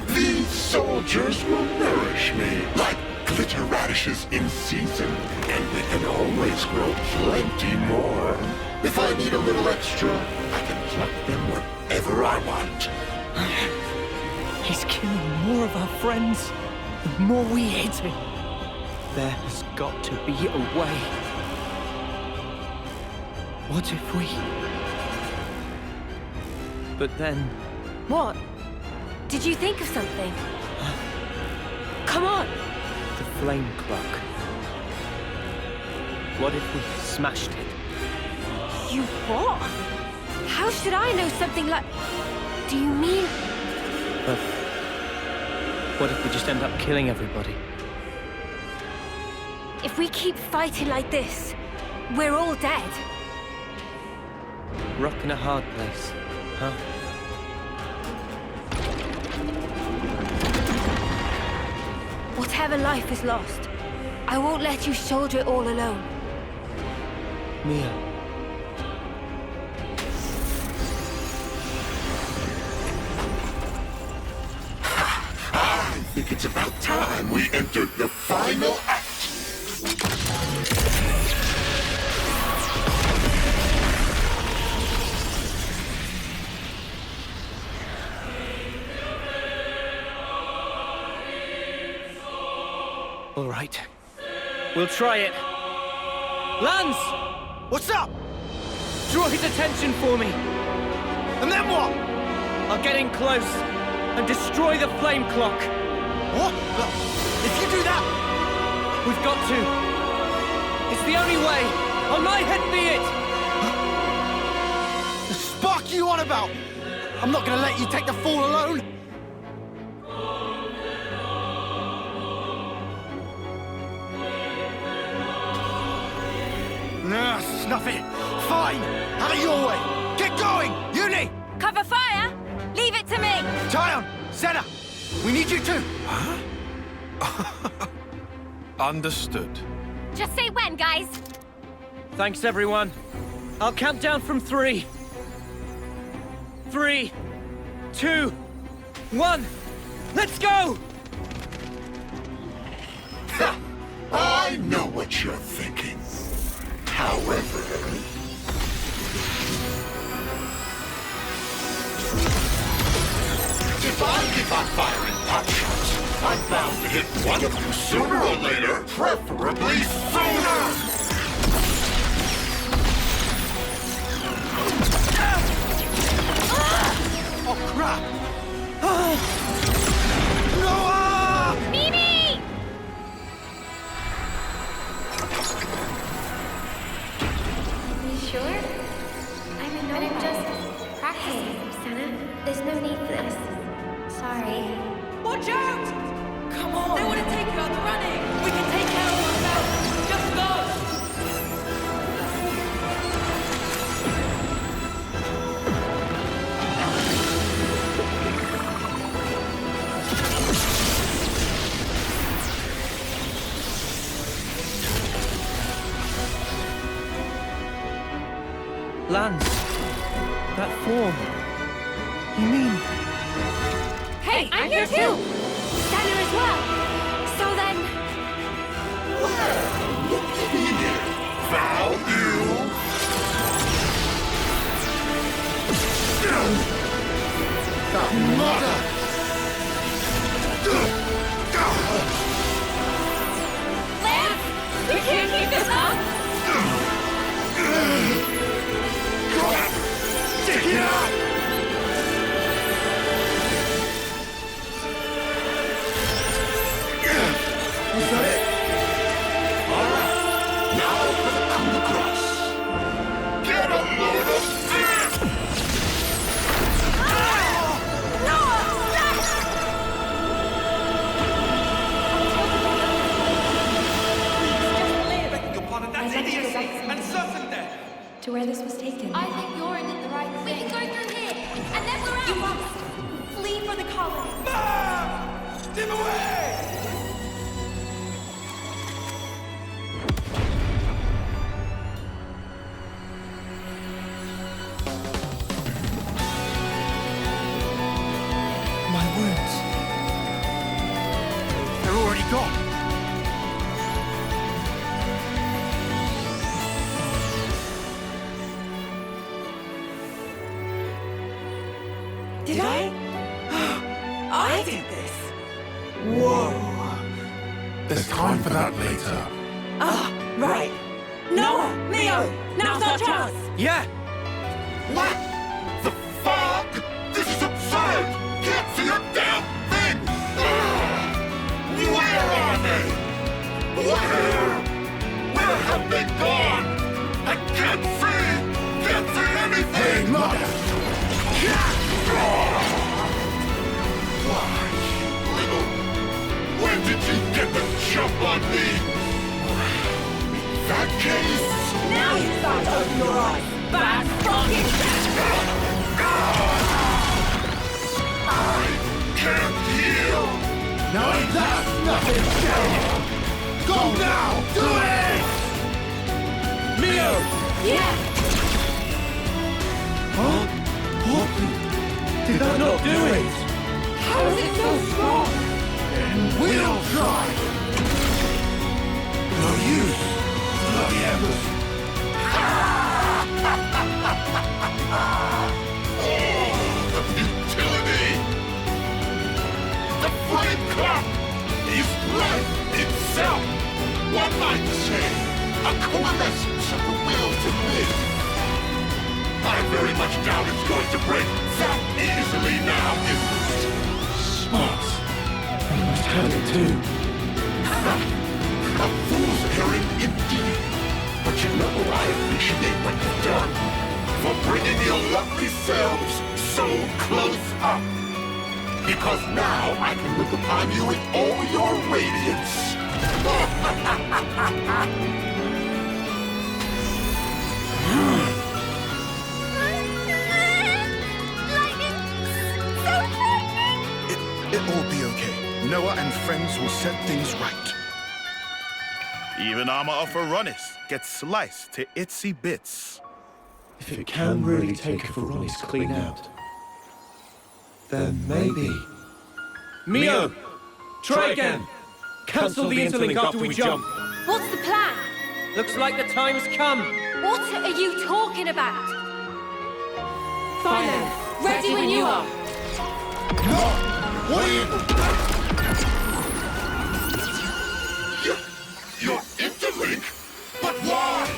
These soldiers will nourish me like glitter radishes in season, and we can always grow plenty more. If I need a little extra, I can pluck them whenever I want. He's killing more of our friends the more we hit him. There has got to be a way. What if we... But then... What? Did you think of something? Come on! The flame clock. What if we smashed it? You what? How should I know something like... Do you mean... But... what if we just end up killing everybody? If we keep fighting like this, we're all dead. Rock in a hard place, huh? Whatever life is lost, I won't let you shoulder it all alone. Mia. I think it's about time we entered the final act. All right. We'll try it. Lance! What's up? Draw his attention for me. And then what? I'll get in close and destroy the flame clock. What? If you do that... We've got to. It's the only way. On my head be it. The spark you on about? I'm not gonna let you take the fall alone. Nah, snuff it. Fine. Out of your way. Get going. Uni. Cover fire! Leave it to me! Tyon, Senna, we need you too. Huh? Understood. Just say when, guys. Thanks, everyone. I'll count down from 3. 3, 2, 1. Let's go! I know what you're thinking. However... if I keep on firing potshots, I'm bound to hit one of you sooner or later, preferably sooner! Oh, crap! Noah! Mimi! You sure? I'm just practicing, Senna. There's no need for this. Sorry. Watch out! Come on! They want to take you out the running! We can take care of ourselves! Just go! Lance, that form. You mean... Hey, I'm here too! Stanner as well! So then... Foul you! Mother! Lance! We can't keep this up! Take it out! Was that it? Alright, now for the coup de grace. Get a load of fear! That's idiocy and certain death. To where this was taken. I think Yorin did the right thing. We can go through here, and then we're out! You must flee for the colony. Dim away! My wounds. They're already gone. Did I? I did this. Whoa. There's time for that later. Ah, right. Noah, Leo, now's our chance. Yeah! What the fuck? This is absurd! Can't see a damn thing! Where are they? Where have they gone? I can't see anything! Hey, mother! Why, little... When did you get the jump on me? That case... Now you start to open your eyes. Bad fucking I can't heal! Now that's nothing! Go now! Do it! Mio! Yeah! Huh? What? Did that not do it? How is it so strong? And we'll try! No use! Bloody embers! The futility! The flame cup is life itself! One might say, a coalescence of the will to live. I very much doubt it's going to break that easily now, is it? Smart. You must have it too. A fool's errand indeed. But you know I appreciate what you've done for bringing your lovely selves so close up. Because now I can look upon you with all your radiance. It'll all be okay. Noah and friends will set things right. Even armor of Saffronias gets sliced to itsy bits. If it can really take a Saffronias clean out, then maybe... Mio! Try again! Cancel the interlink after we jump! What's the plan? Looks like the time's come! What are you talking about? Fine then. Ready when you are! No! What are you... Your interlink? But why?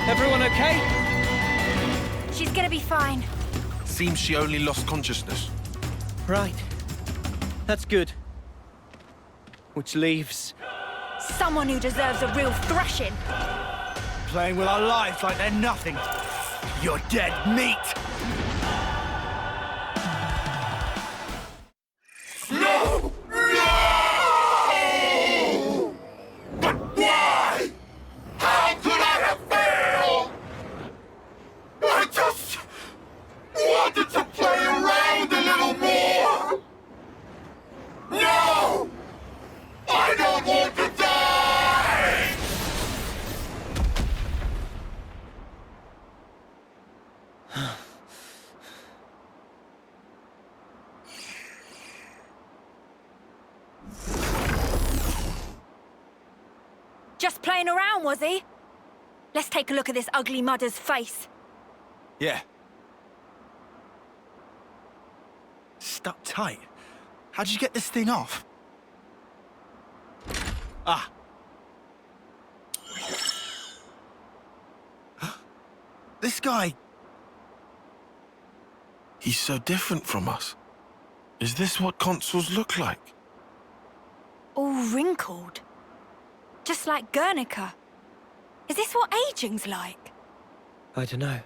Everyone okay? She's gonna be fine. Seems she only lost consciousness. Right. That's good. Which leaves... Someone who deserves a real thrashing. Playing with our lives like they're nothing. You're dead meat! No! No! But why? How could I have failed? I just wanted to play around a little more! No! I don't want to die! Just playing around, was he? Let's take a look at this ugly mudder's face. Yeah. Stuck tight. How'd you get this thing off? Ah. This guy... He's so different from us. Is this what consuls look like? All wrinkled. Just like Guernica. Is this what aging's like? I don't know.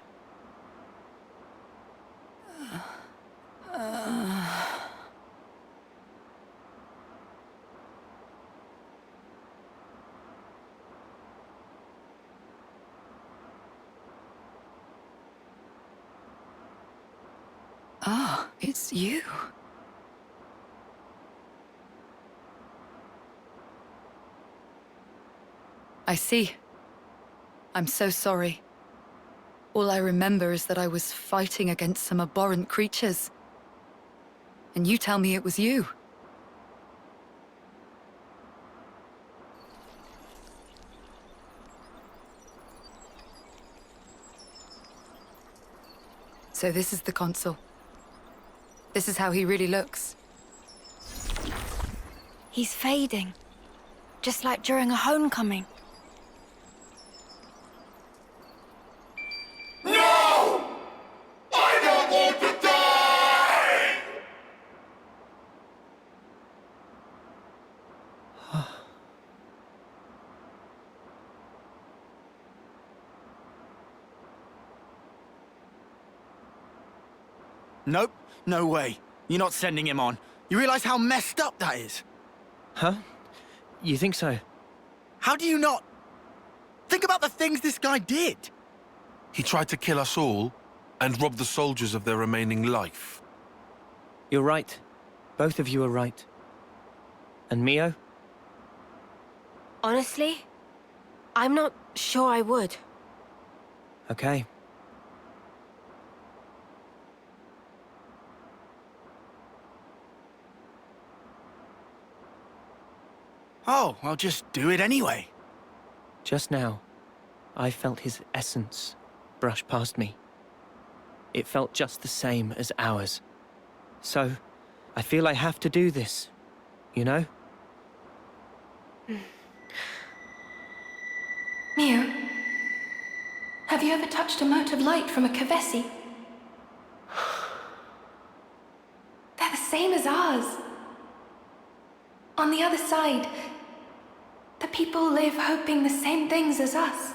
Ah, it's you. I see. I'm so sorry. All I remember is that I was fighting against some abhorrent creatures. And you tell me it was you. So this is the Consul. This is how he really looks. He's fading. Just like during a homecoming. No! I don't want to die! Nope, no way. You're not sending him on. You realize how messed up that is? Huh? You think so? How do you not... Think about the things this guy did. He tried to kill us all and rob the soldiers of their remaining life. You're right. Both of you are right. And Mio? Honestly, I'm not sure I would. Okay. Oh, I'll just do it anyway. Just now, I felt his essence brush past me. It felt just the same as ours. So, I feel I have to do this, you know? Mio, have you ever touched a mote of light from a Kavesi? They're the same as ours. On the other side, the people live hoping the same things as us.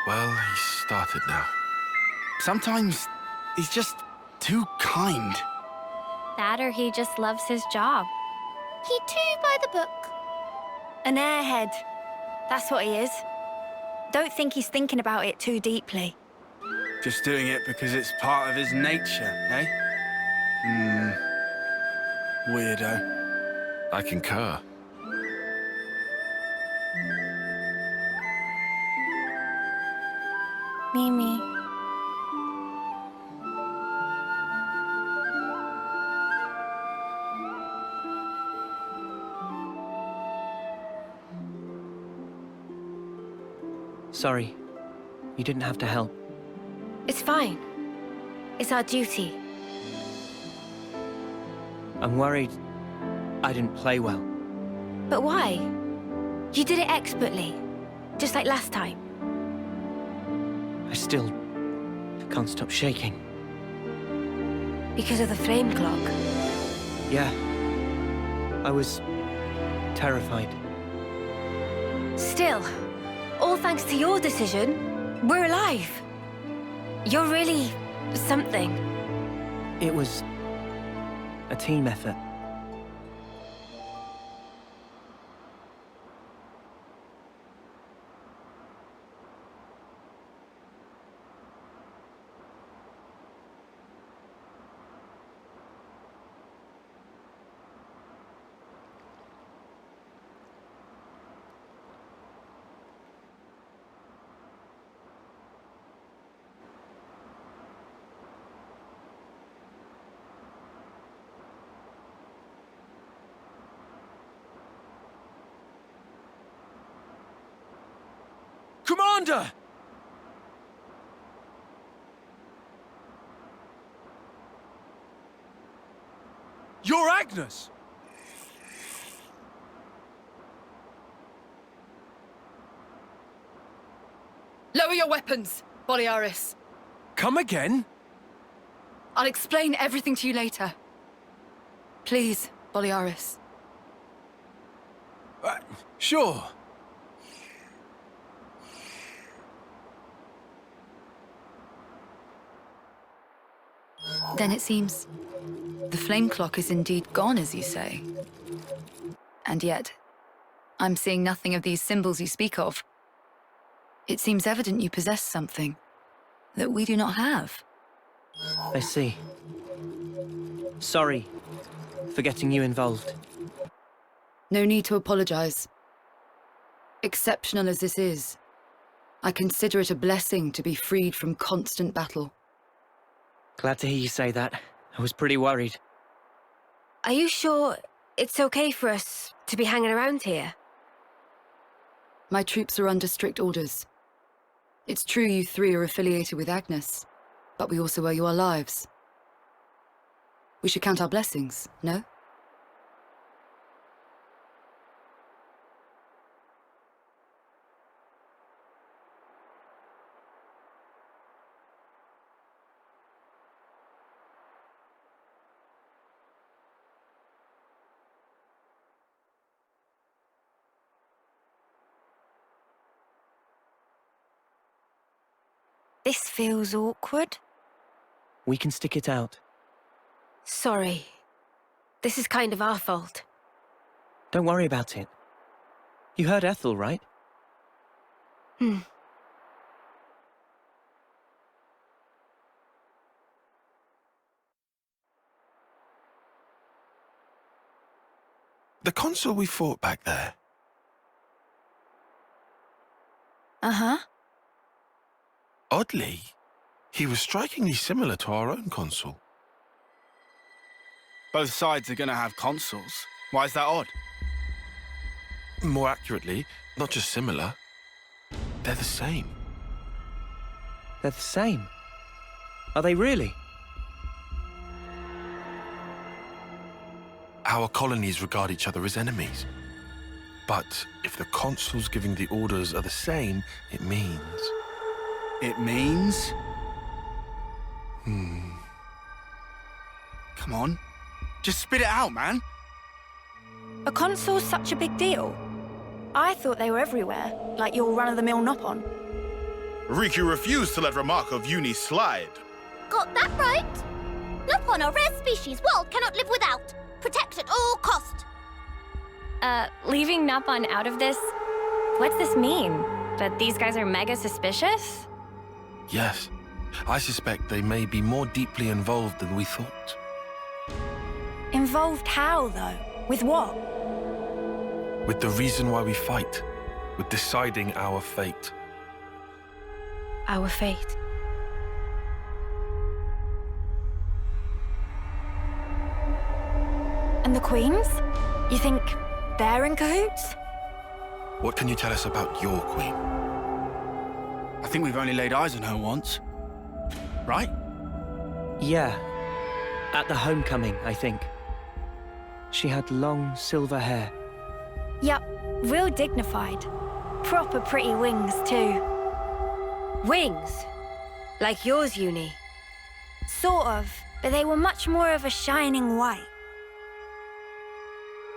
Well, he's started now. Sometimes he's just too kind. That or he just loves his job. He too by the book. An airhead. That's what he is. Don't think he's thinking about it too deeply. Just doing it because it's part of his nature, eh? Weirdo. I concur. Mimi. Sorry. You didn't have to help. It's fine. It's our duty. I'm worried I didn't play well. But why? You did it expertly, just like last time. I still can't stop shaking. Because of the flame clock. Yeah. I was terrified. Still, all thanks to your decision, we're alive. You're really something. It was a team effort. Commander! You're Agnes! Lower your weapons, Boliaris. Come again? I'll explain everything to you later. Please, Boliaris. Sure. Then it seems the flame clock is indeed gone, as you say. And yet, I'm seeing nothing of these symbols you speak of. It seems evident you possess something that we do not have. I see. Sorry for getting you involved. No need to apologize. Exceptional as this is, I consider it a blessing to be freed from constant battle. Glad to hear you say that. I was pretty worried. Are you sure it's okay for us to be hanging around here? My troops are under strict orders. It's true you three are affiliated with Agnes, but we also owe you our lives. We should count our blessings, no? This feels awkward. We can stick it out. Sorry. This is kind of our fault. Don't worry about it. You heard Ethel, right? The Consul we fought back there. Uh-huh. Oddly, he was strikingly similar to our own Consul. Both sides are gonna have consuls. Why is that odd? More accurately, not just similar, they're the same. They're the same? Are they really? Our colonies regard each other as enemies. But if the consuls giving the orders are the same, it means... It means? Come on. Just spit it out, man. A consul's such a big deal. I thought they were everywhere, like your run-of-the-mill Nopon. Riku refused to let remark of uni slide. Got that right? Nopon, a rare species world cannot live without. Protect at all cost. Leaving Nopon out of this, what's this mean? That these guys are mega suspicious? Yes, I suspect they may be more deeply involved than we thought. Involved how, though? With what? With the reason why we fight, with deciding our fate. our fate. And the queens? You think they're in cahoots? What can you tell us about your queen? I think we've only laid eyes on her once. Right? Yeah. At the homecoming, I think. She had long silver hair. Yup, real dignified. Proper pretty wings, too. Wings? Like yours, Uni? Sort of, but they were much more of a shining white.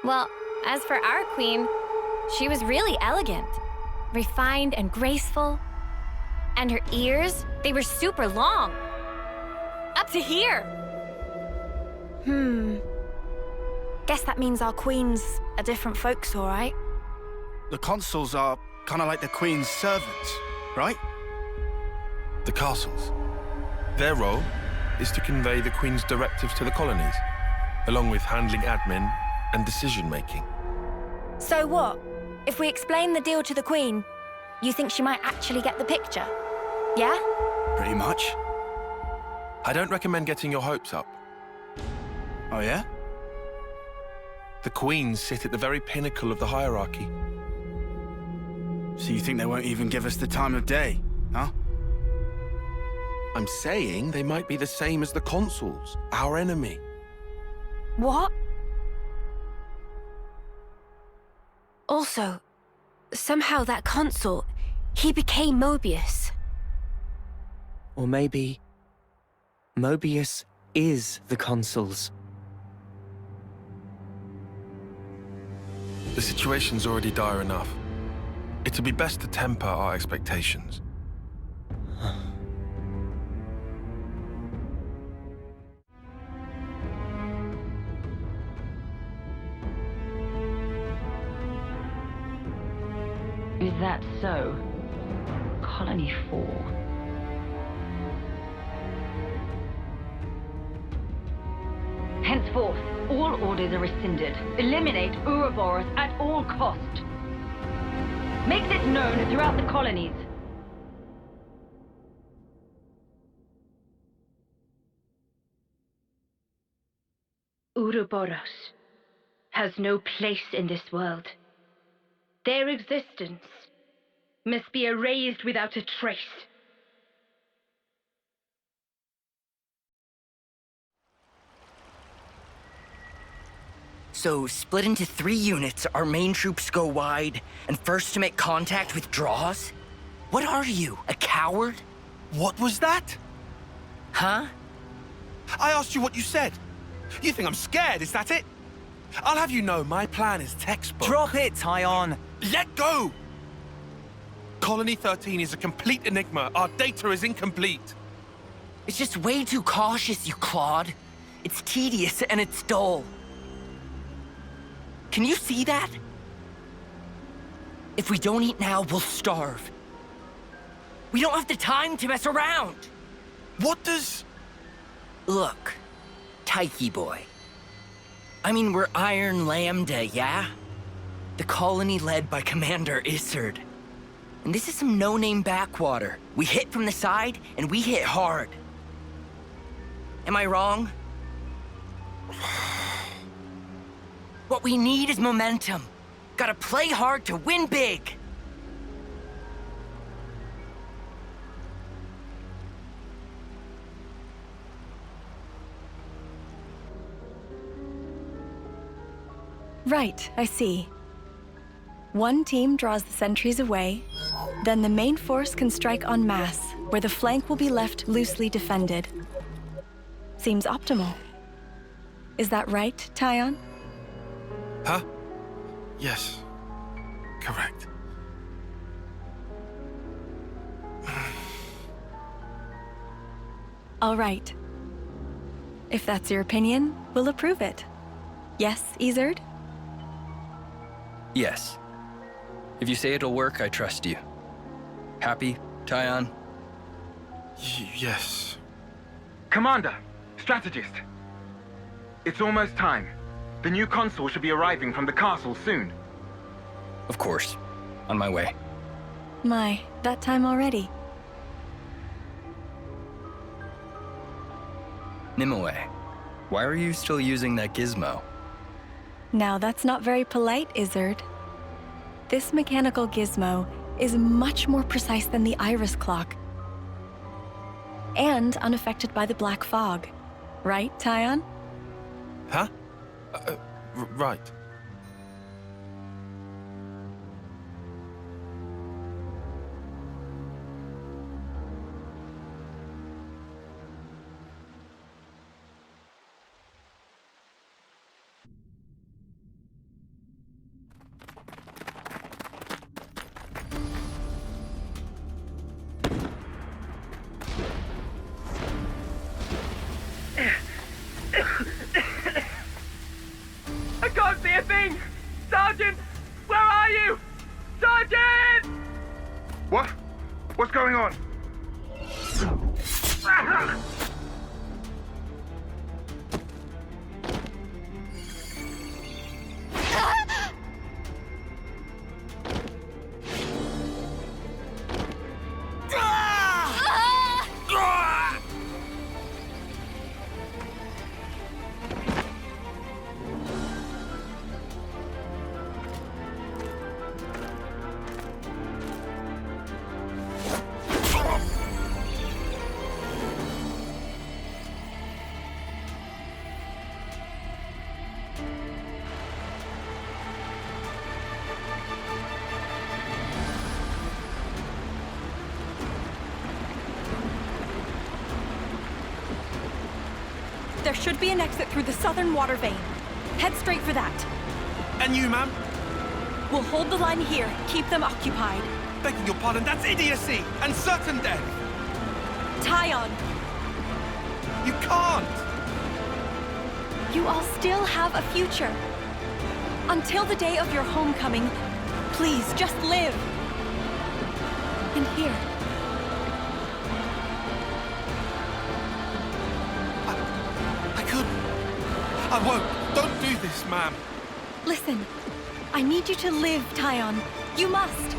Well, as for our queen, she was really elegant, refined and graceful. And her ears, they were super long. Up to here. Guess that means our queens are different folks, all right? The consuls are kind of like the queen's servants, right? The castles. Their role is to convey the Queen's directives to the colonies, along with handling admin and decision-making. So what? If we explain the deal to the Queen, you think she might actually get the picture? Yeah? Pretty much. I don't recommend getting your hopes up. Oh, yeah? The Queens sit at the very pinnacle of the hierarchy. So you think they won't even give us the time of day, huh? I'm saying they might be the same as the Consuls, our enemy. What? Also, somehow that Consul, he became Mobius. Or maybe Mobius is the Consuls. The situation's already dire enough. It'd be best to temper our expectations. Is that so? Colony 4. Henceforth, all orders are rescinded. Eliminate Ouroboros at all cost. Make this known throughout the colonies. Ouroboros has no place in this world. Their existence must be erased without a trace. So, split into 3 units, our main troops go wide, and first to make contact withdraws? What are you, a coward? What was that? Huh? I asked you what you said. You think I'm scared, is that it? I'll have you know, my plan is textbook. Drop it, Tyon! Let go! Colony 13 is a complete enigma. Our data is incomplete. It's just way too cautious, you clod. It's tedious and it's dull. Can you see that? If we don't eat now, we'll starve. We don't have the time to mess around. What does... Look, Tyche boy. I mean, we're Iron Lambda, yeah? The colony led by Commander Isard. And this is some no-name backwater. We hit from the side, and we hit hard. Am I wrong? What we need is momentum. Gotta play hard to win big. Right, I see. One team draws the sentries away, then the main force can strike en masse, where the flank will be left loosely defended. Seems optimal. Is that right, Tyon? Huh? Yes. Correct. All right. If that's your opinion, we'll approve it. Yes, Isard? Yes. If you say it'll work, I trust you. Happy, Tyon? Yes. Commander, strategist. It's almost time. The new consul should be arriving from the castle soon. Of course. On my way. My, that time already. Nimue, why are you still using that gizmo? Now that's not very polite, Izzard. This mechanical gizmo is much more precise than the iris clock. And unaffected by the black fog. Right, Tyon? Huh? Right. I can't see a thing! Sergeant! Where are you? Sergeant! What? What's going on? There should be an exit through the southern water vein. Head straight for that. And you, ma'am? We'll hold the line here, keep them occupied. Begging your pardon, that's idiocy and certain death. Tyon! You can't! You all still have a future. Until the day of your homecoming, please just live. And here. I won't. Don't do this, ma'am. Listen, I need you to live, Tyon. You must.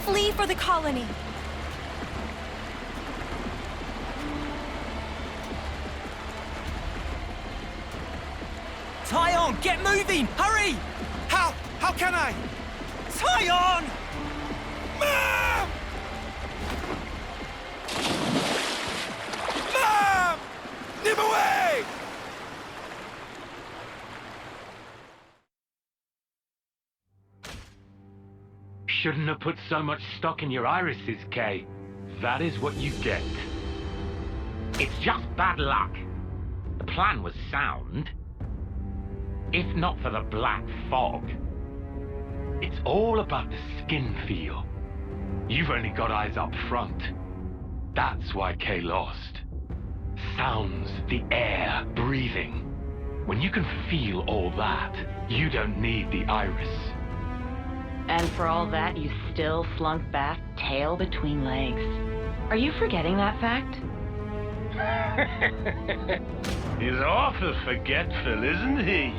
Flee for the colony. Tyon, get moving! Hurry! How? How can I? Tyon! Ma'am! Ma'am! Nimue! Shouldn't have put so much stock in your irises, Kay. That is what you get. It's just bad luck. The plan was sound. If not for the black fog. It's all about the skin feel. You've only got eyes up front. That's why Kay lost. Sounds, the air, breathing. When you can feel all that, you don't need the iris. And for all that, you still slunk back, tail between legs. Are you forgetting that fact? He's awful forgetful, isn't he?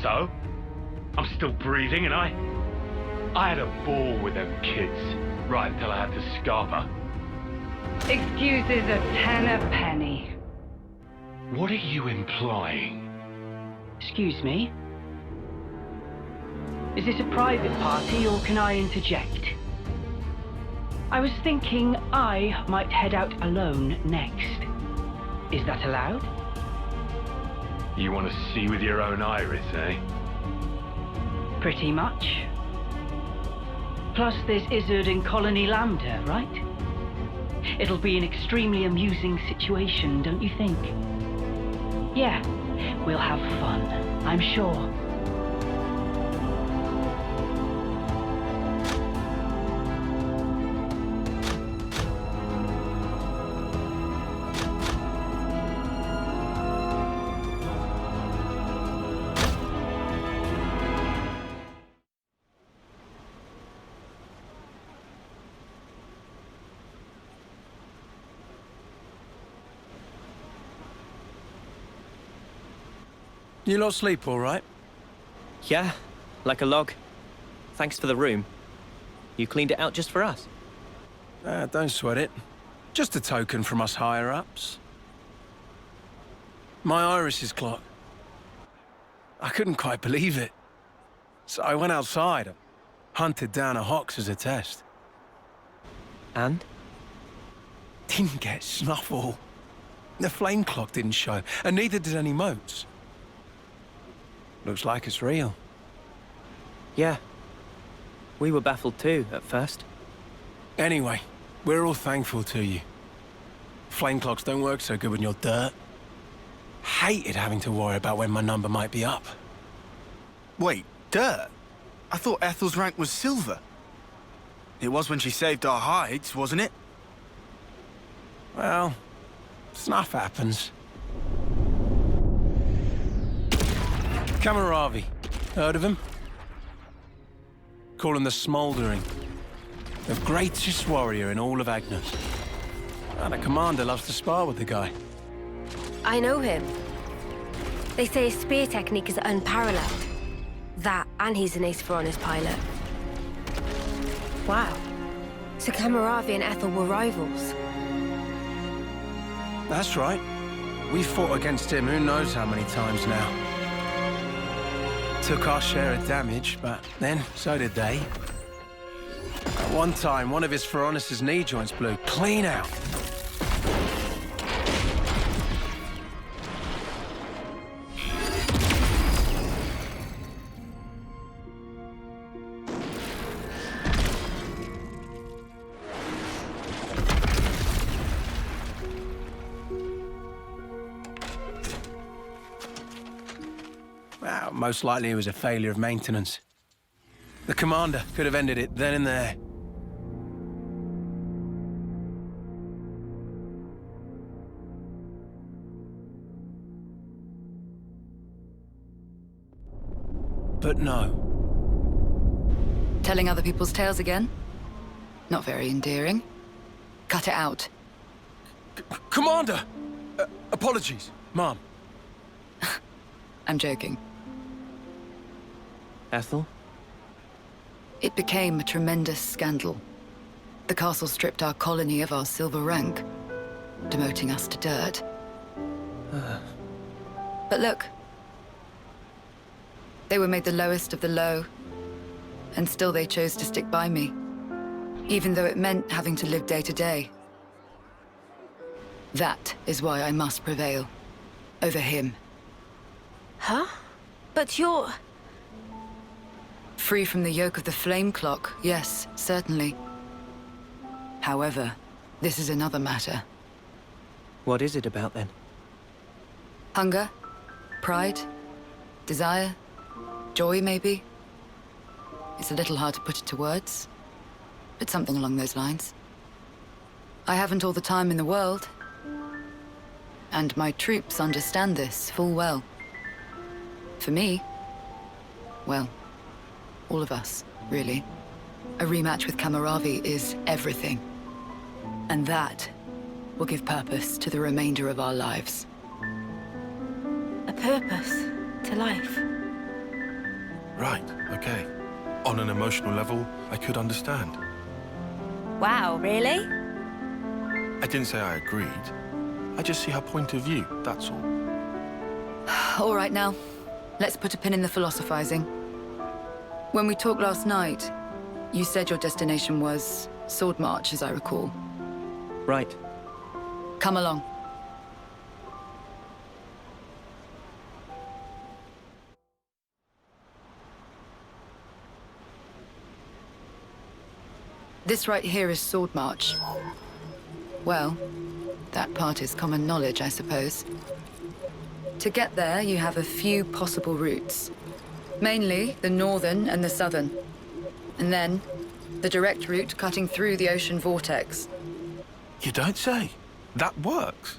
So, I'm still breathing, and I had a ball with them kids, right until I had to scarper. Excuses a penny. What are you implying? Excuse me? Is this a private party, or can I interject? I was thinking I might head out alone next. Is that allowed? You want to see with your own iris, eh? Pretty much. Plus there's Izzard and Colony Lambda, right? It'll be an extremely amusing situation, don't you think? Yeah, we'll have fun, I'm sure. You lot sleep all right? Yeah, like a log. Thanks for the room. You cleaned it out just for us. Don't sweat it. Just a token from us higher-ups. My iris's clock. I couldn't quite believe it. So I went outside, hunted down a Hox as a test. And? Didn't get snuffle. The flame clock didn't show, and neither did any motes. Looks like it's real. Yeah. We were baffled too, at first. Anyway, we're all thankful to you. Flame clocks don't work so good when you're dirt. Hated having to worry about when my number might be up. Wait, dirt? I thought Ethel's rank was silver. It was when she saved our hides, wasn't it? Well, stuff happens. Kamaravi. Heard of him? Call him the Smouldering. The greatest warrior in all of Agnes. And a commander loves to spar with the guy. I know him. They say his spear technique is unparalleled. That, and he's an Saffronias pilot. Wow. So Kamaravi and Ethel were rivals. That's right. We fought against him who knows how many times now. Took our share of damage, but then so did they. At one time, one of his Saffronias' knee joints blew clean out. Well, most likely it was a failure of maintenance. The commander could have ended it then and there. But no. Telling other people's tales again? Not very endearing. Cut it out. Commander! Apologies, Mom. I'm joking. Ethel? It became a tremendous scandal. The castle stripped our colony of our silver rank, demoting us to dirt. But look. They were made the lowest of the low, and still they chose to stick by me, even though it meant having to live day to day. That is why I must prevail over him. Huh? But you're... Free from the yoke of the flame clock, yes, certainly. However, this is another matter. What is it about then? Hunger? Pride? Desire? Joy, maybe? It's a little hard to put it to words, but something along those lines. I haven't all the time in the world, and my troops understand this full well. For me, well, all of us, really. A rematch with Kamaravi is everything. And that will give purpose to the remainder of our lives. A purpose to life? Right, okay. On an emotional level, I could understand. Wow, really? I didn't say I agreed. I just see her point of view, that's all. All right now, let's put a pin in the philosophizing. When we talked last night, you said your destination was Sword March, as I recall. Right. Come along. This right here is Sword March. Well, that part is common knowledge, I suppose. To get there, you have a few possible routes. Mainly the northern and the southern. And then, the direct route cutting through the ocean vortex. You don't say. That works.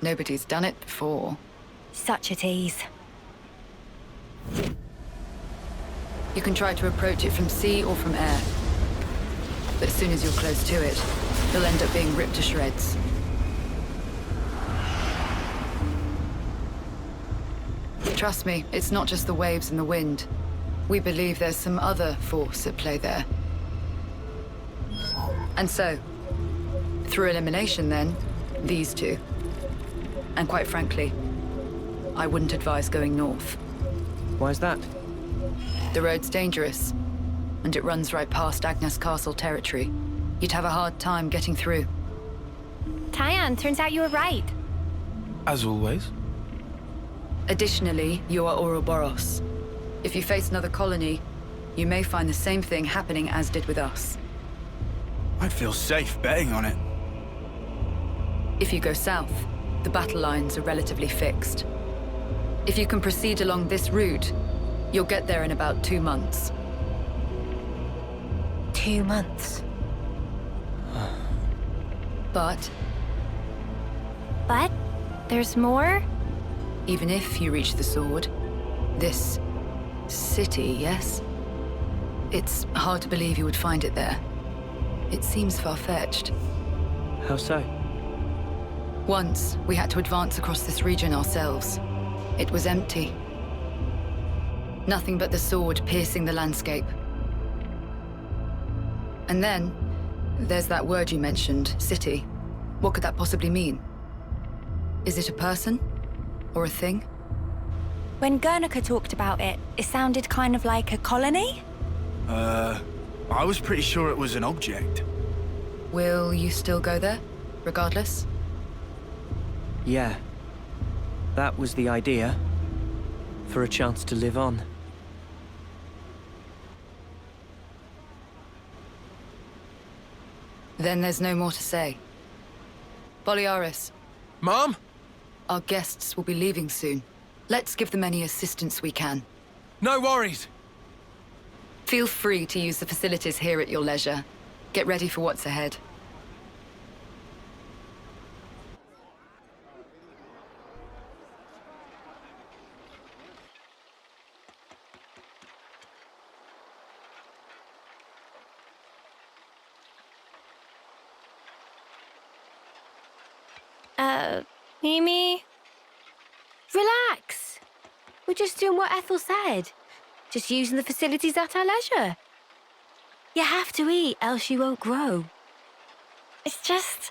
Nobody's done it before. Such a tease. You can try to approach it from sea or from air. But as soon as you're close to it, you'll end up being ripped to shreds. Trust me, it's not just the waves and the wind. We believe there's some other force at play there. And so, through elimination then, these two. And quite frankly, I wouldn't advise going north. Why's that? The road's dangerous, and it runs right past Agnes Castle territory. You'd have a hard time getting through. Tyon, turns out you were right. As always. Additionally, you are Ouroboros. If you face another colony, you may find the same thing happening as did with us. I'd feel safe betting on it. If you go south, the battle lines are relatively fixed. If you can proceed along this route, you'll get there in about 2 months. 2 months. But there's more? even if you reach the sword, this city, yes? It's hard to believe you would find it there. It seems far-fetched. How so? Once, we had to advance across this region ourselves. It was empty. Nothing but the sword piercing the landscape. And then, there's that word you mentioned, city. What could that possibly mean? Is it a person? Or a thing? When Guernica talked about it, it sounded kind of like a colony? I was pretty sure it was an object. Will you still go there, regardless? Yeah. That was the idea. For a chance to live on. Then there's no more to say. Boliaris. Mom? Our guests will be leaving soon. Let's give them any assistance we can. No worries. Feel free to use the facilities here at your leisure. Get ready for what's ahead. Mimi? Relax. We're just doing what Ethel said. Just using the facilities at our leisure. You have to eat, else you won't grow. It's just...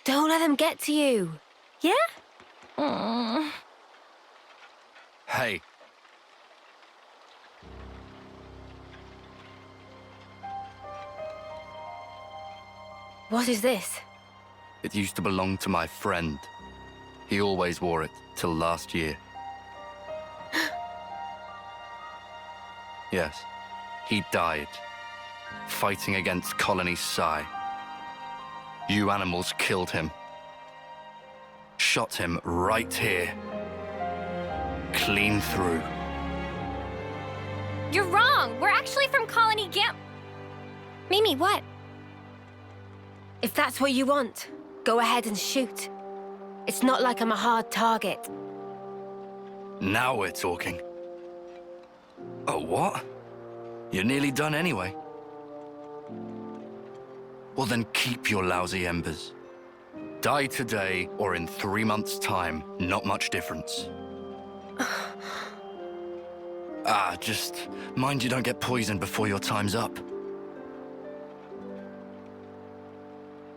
don't let them get to you. Yeah? Hey. What is this? It used to belong to my friend. He always wore it till last year. Yes, he died, fighting against Colony Psi. You animals killed him. Shot him right here. Clean through. You're wrong! We're actually from Colony Gam... Mimi, what? If that's what you want, go ahead and shoot. It's not like I'm a hard target. Now we're talking. Oh, what? You're nearly done anyway. Well then keep your lousy embers. Die today or in 3 months' time, not much difference. Just mind you don't get poisoned before your time's up.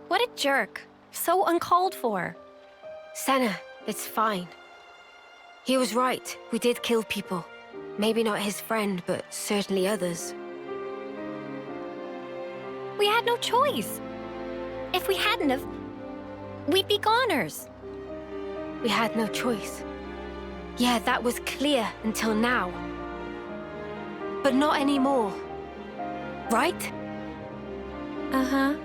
What a jerk. So uncalled for. Senna, it's fine. He was right. We did kill people. Maybe not his friend, but certainly others. We had no choice. If we hadn't have, we'd be goners. We had no choice. Yeah, that was clear until now. But not anymore. Right? Uh-huh.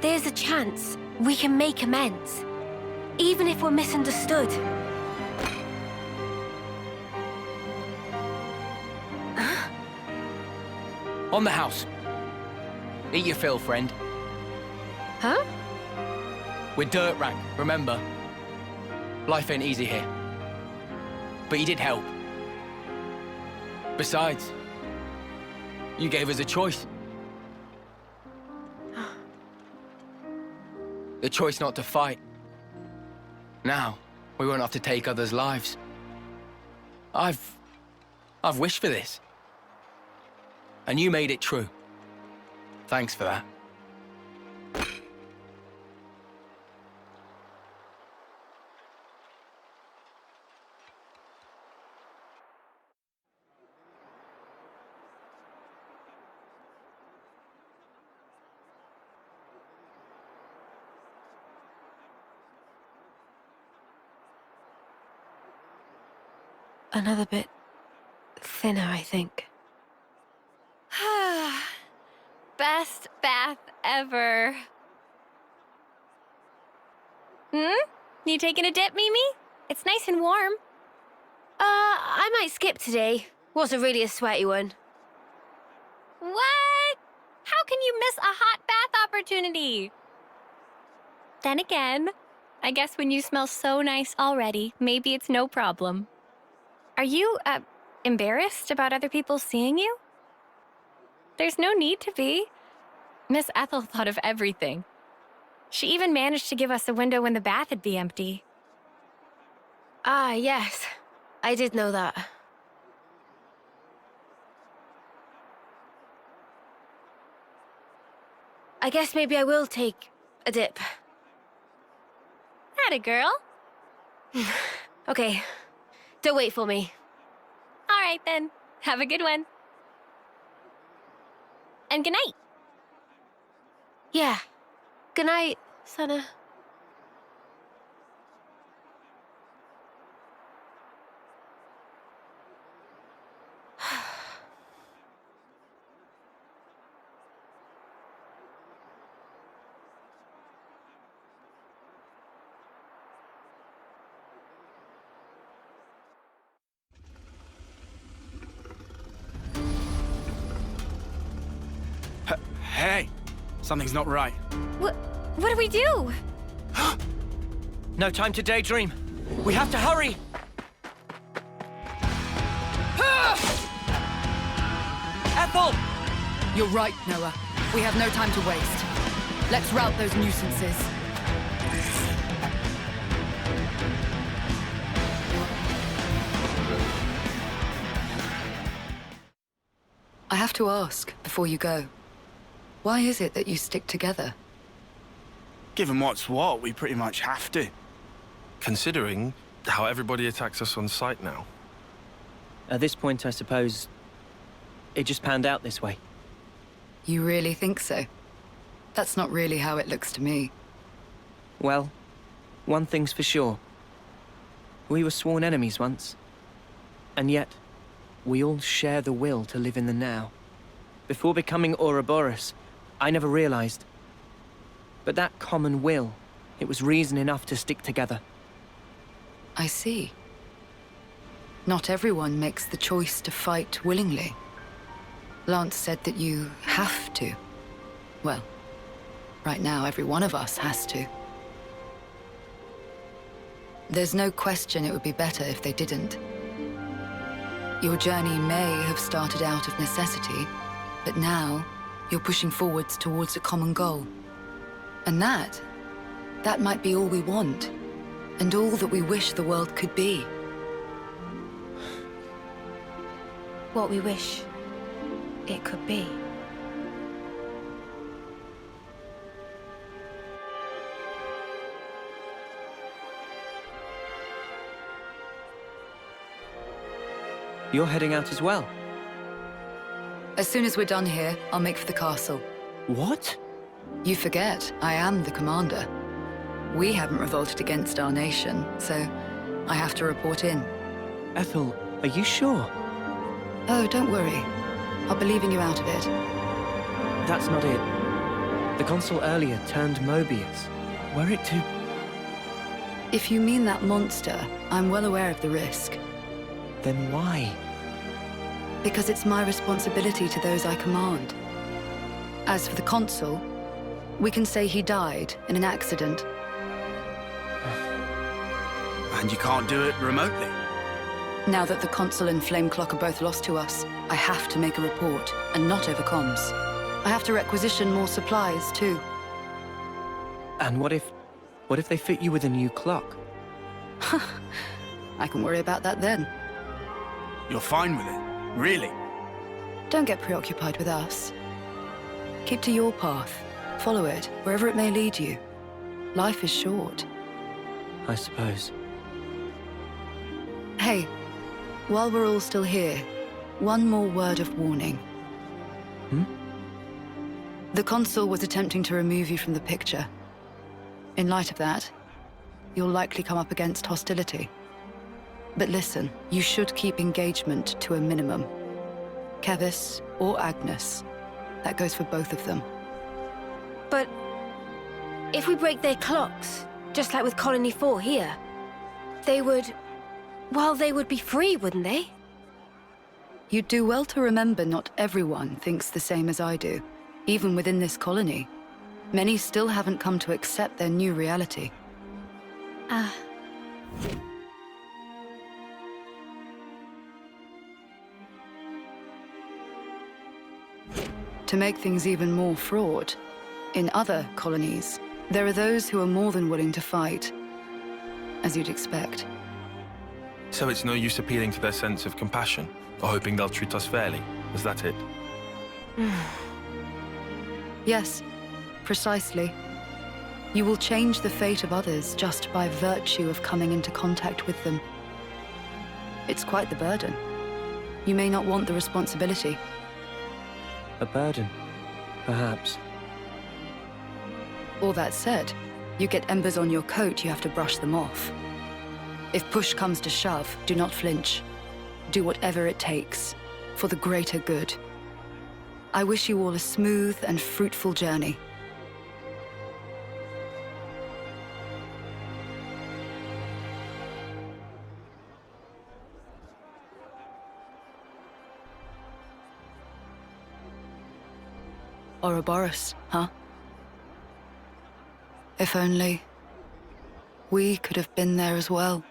There's a chance we can make amends. Even if we're misunderstood. On the house. Eat your fill, friend. Huh? We're dirt rank, remember? Life ain't easy here. But you did help. Besides, you gave us a choice. The choice not to fight. Now, we won't have to take others' lives. I've wished for this. And you made it true. Thanks for that. another bit thinner, I think. Best bath ever. You taking a dip, Mimi? It's nice and warm. I might skip today. Wasn't really a sweaty one. What? How can you miss a hot bath opportunity? Then again, I guess when you smell so nice already, maybe it's no problem. Are you, embarrassed about other people seeing you? There's no need to be. Miss Ethel thought of everything. She even managed to give us a window when the bath would be empty. Ah, yes. I did know that. I guess maybe I will take a dip. Atta girl. Okay. Don't wait for me. All right, then. Have a good one. And good night. Yeah. Good night, Senna. Hey, something's not right. What do we do? No time to daydream. We have to hurry! Ethel! You're right, Noah. We have no time to waste. Let's rout those nuisances. I have to ask, before you go, why is it that you stick together? Given what's what, we pretty much have to. Considering how everybody attacks us on sight now. At this point, I suppose, it just panned out this way. You really think so? That's not really how it looks to me. Well, one thing's for sure. We were sworn enemies once. And yet, we all share the will to live in the now. Before becoming Ouroboros, I never realized. But that common will, it was reason enough to stick together. I see. Not everyone makes the choice to fight willingly. Lance said that you have to. Well, right now every one of us has to. There's no question it would be better if they didn't. Your journey may have started out of necessity, but now you're pushing forwards towards a common goal. And that might be all we want, and all that we wish the world could be. What we wish it could be. You're heading out as well? As soon as we're done here, I'll make for the castle. What? You forget, I am the commander. We haven't revolted against our nation, so I have to report in. Ethel, are you sure? Oh, don't worry. I'll be leaving you out of it. That's not it. The Consul earlier turned Mobius. Were it to... If you mean that monster, I'm well aware of the risk. Then why? Because it's my responsibility to those I command. As for the Consul, we can say he died in an accident. And you can't do it remotely? Now that the Consul and Flameclock are both lost to us, I have to make a report, and not over comms. I have to requisition more supplies, too. And what if they fit you with a new clock? I can worry about that then. You're fine with it? Really? Don't get preoccupied with us. Keep to your path. Follow it, wherever it may lead you. Life is short. I suppose. Hey, while we're all still here, one more word of warning. The Consul was attempting to remove you from the picture. In light of that, you'll likely come up against hostility. But listen, you should keep engagement to a minimum. Kevis or Agnes. That goes for both of them. But if we break their clocks, just like with Colony 4 here, they would... well, they would be free, wouldn't they? You'd do well to remember not everyone thinks the same as I do, even within this colony. Many still haven't come to accept their new reality. To make things even more fraught, in other colonies, there are those who are more than willing to fight, as you'd expect. So it's no use appealing to their sense of compassion, or hoping they'll treat us fairly. Is that it? Yes, precisely. You will change the fate of others just by virtue of coming into contact with them. It's quite the burden. You may not want the responsibility. A burden, perhaps. All that said, you get embers on your coat, you have to brush them off. If push comes to shove, do not flinch. Do whatever it takes, for the greater good. I wish you all a smooth and fruitful journey. Ouroboros, huh? If only we could have been there as well.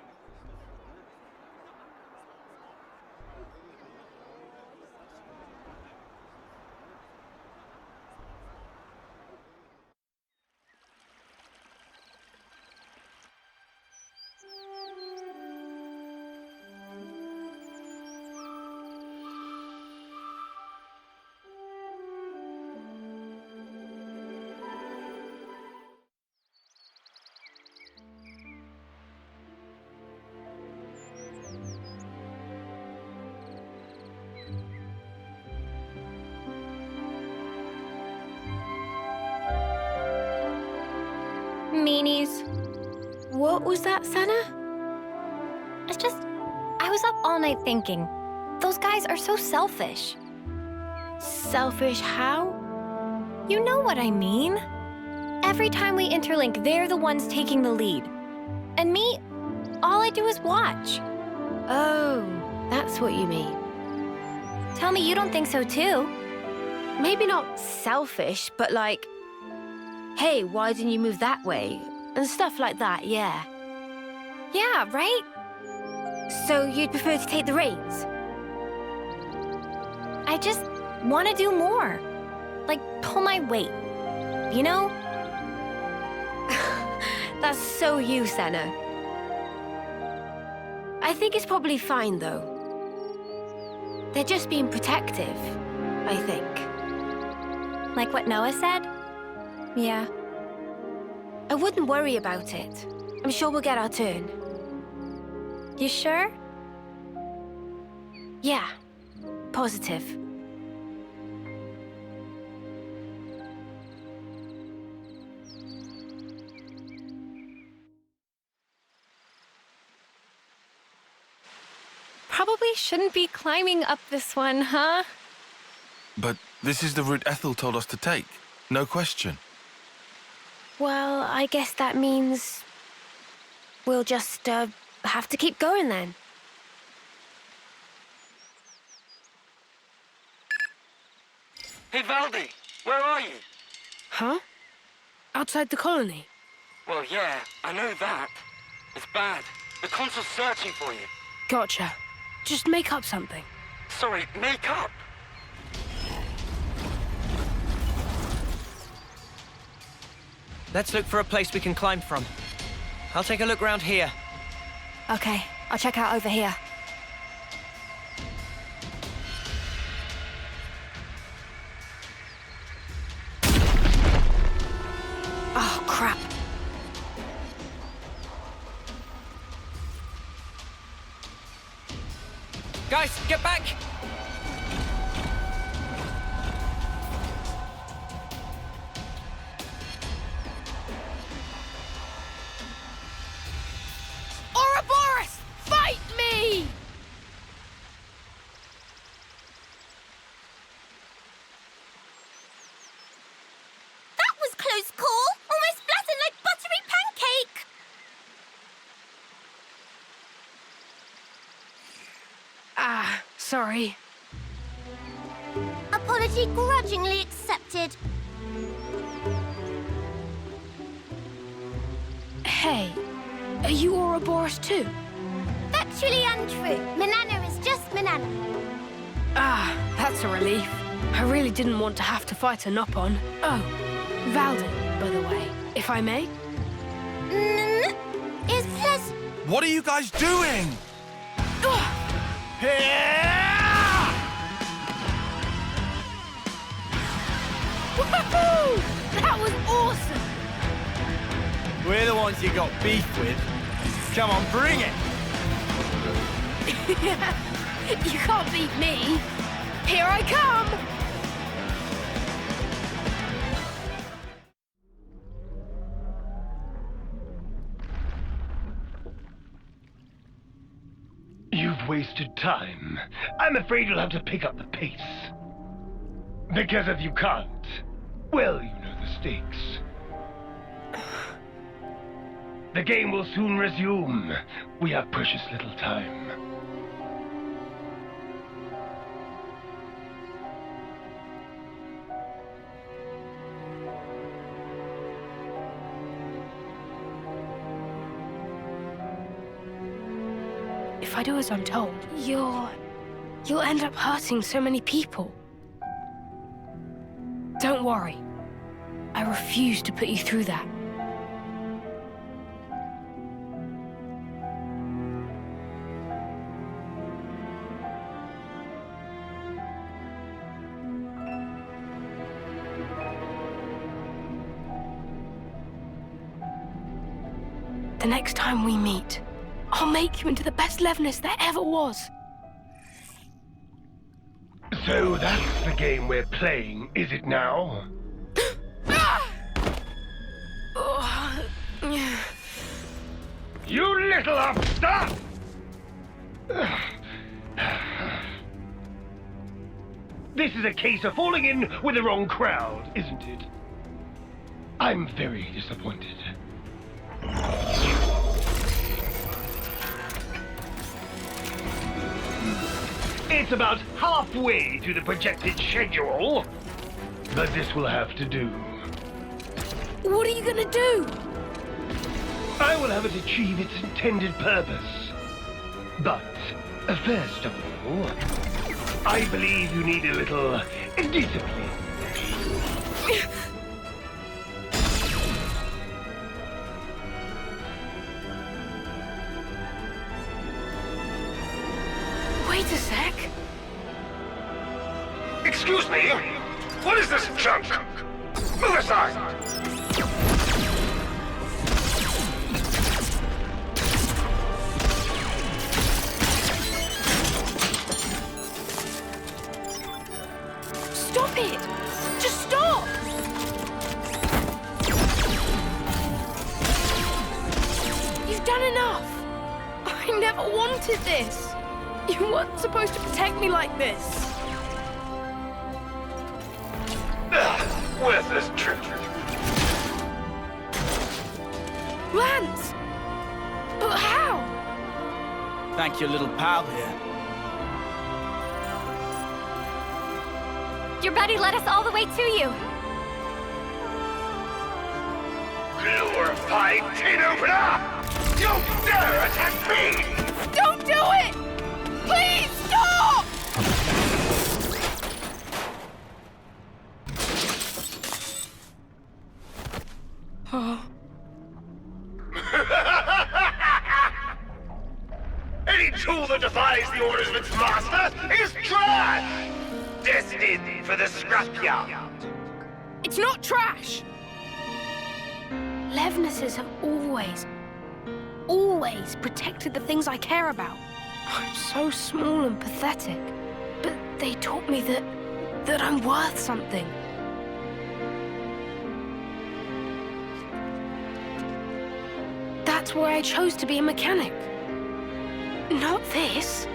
Meanies. What was that, Senna? It's just, I was up all night thinking. Those guys are so selfish. Selfish how? You know what I mean. Every time we interlink, they're the ones taking the lead. And me, all I do is watch. Oh, that's what you mean. Tell me you don't think so too. Maybe not selfish, but like, hey, why didn't you move that way? And stuff like that, yeah. Yeah, right? So you'd prefer to take the reins? I just want to do more. Like, pull my weight. You know? That's so you, Senna. I think it's probably fine, though. They're just being protective, I think. Like what Noah said? Yeah. I wouldn't worry about it. I'm sure we'll get our turn. You sure? Yeah. Positive. Probably shouldn't be climbing up this one, huh? But this is the route Ethel told us to take. No question. Well, I guess that means we'll just have to keep going then. Hey, Valdi, where are you? Huh? Outside the colony? Well, yeah, I know that. It's bad. The Consul's searching for you. Gotcha. Just make up something. Sorry, make up? Let's look for a place we can climb from. I'll take a look round here. Okay, I'll check out over here. Oh, crap. Guys, get back! Ouroboros! Fight me! Sorry. Apology grudgingly accepted. Hey, are you Ouroboros too? Factually untrue. Manana is just Manana. Ah, that's a relief. I really didn't want to have to fight a Nopon. Oh, Valden, by the way, if I may. Is pleasant. What are you guys doing? Woohoo! That was awesome! We're the ones you got beef with. Come on, bring it! You can't beat me. Here I come! You've wasted time. I'm afraid you'll have to pick up the pace. Because if you can't, well, you know the stakes. The game will soon resume. We have precious little time. If I do as I'm told, you'll end up hurting so many people. Don't worry. I refuse to put you through that. The next time we meet, I'll make you into the best Levnis there ever was. So that's the game we're playing, is it now? You little upstart! This is a case of falling in with the wrong crowd, isn't it? I'm very disappointed. It's about halfway through the projected schedule, but this will have to do. What are you gonna do? I will have it achieve its intended purpose. But, first of all, I believe you need a little discipline. Wait a sec. Excuse me? What is this junk? Move aside! Stop it! Just stop! You've done enough! I never wanted this! You weren't supposed to protect me like this! Worthless trick. Lance! But how? Thank your little pal here. Your buddy led us all the way to you. Glorified tin opener! You dare attack me! Don't do it! Please stop! Oh. Any tool that defies the orders of its master is trash! Destined for the scrapyard. It's not trash! Levnesses have always protected the things I care about. I'm so small and pathetic, but they taught me that I'm worth something. That's why I chose to be a mechanic. Not this.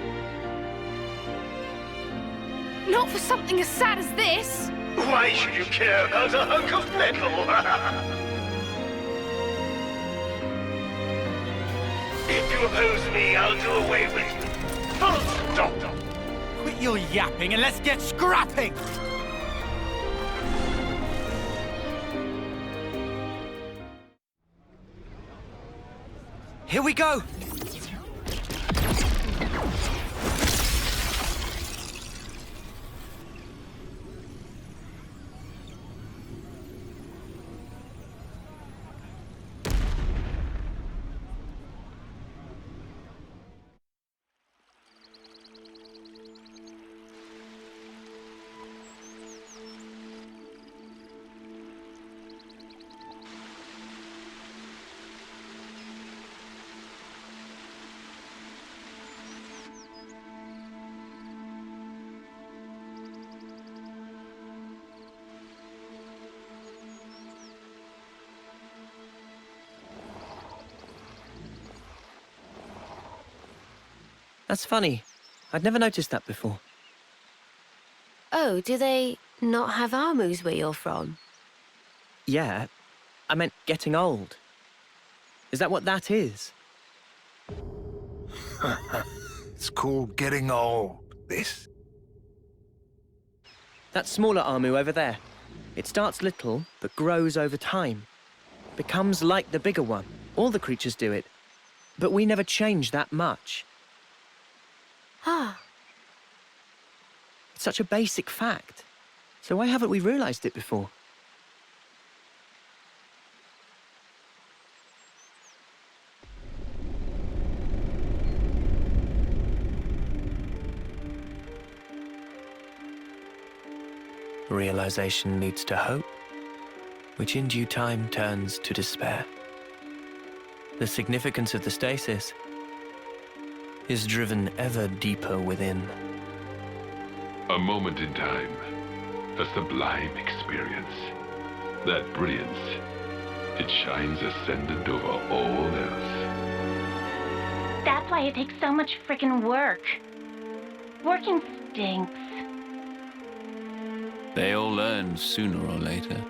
Not for something as sad as this. Why should you care about a hunk of metal? If you oppose me, I'll do away with you. Full stop. Quit your yapping and let's get scrapping! Here we go! That's funny. I'd never noticed that before. Oh, do they not have armors where you're from? Yeah, I meant getting old. Is that what that is? It's called getting old, this. That smaller Armu over there. It starts little, but grows over time. Becomes like the bigger one. All the creatures do it. But we never change that much. Ah. It's such a basic fact. So why haven't we realized it before? Realization leads to hope, which in due time turns to despair. The significance of the stasis is driven ever deeper within. A moment in time, a sublime experience. That brilliance, it shines ascendant over all else. That's why it takes so much frickin' work. Working stinks. They all learn sooner or later.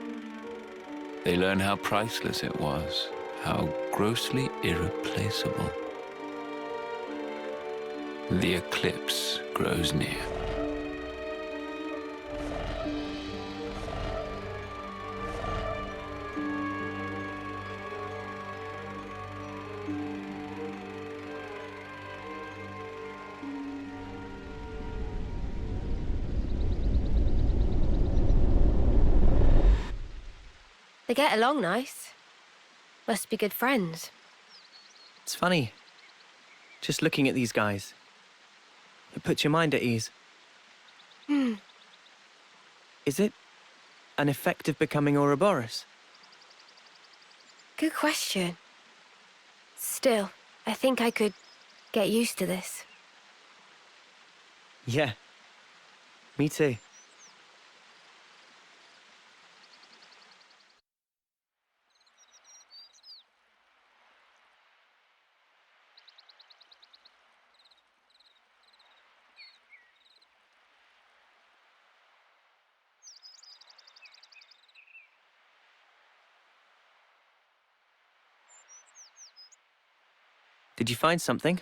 They learn how priceless it was, how grossly irreplaceable. The eclipse grows near. They get along nice. Must be good friends. It's funny. Just looking at these guys. It puts your mind at ease. Hmm. Is it an effect of becoming Ouroboros? Good question. Still, I think I could get used to this. Yeah. Me too. Did you find something?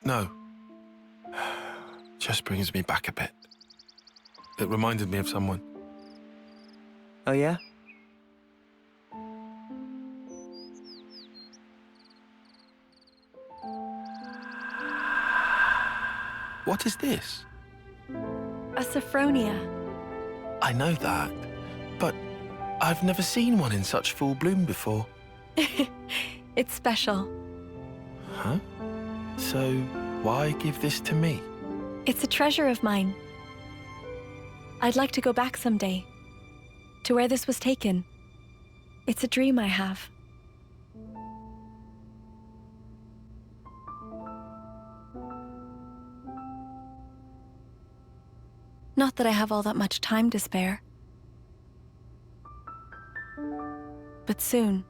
No. Just brings me back a bit. It reminded me of someone. Oh, yeah? What is this? A Saffronia. I know that, but I've never seen one in such full bloom before. It's special. Huh? So, why give this to me? It's a treasure of mine. I'd like to go back someday, to where this was taken. It's a dream I have. Not that I have all that much time to spare. But soon.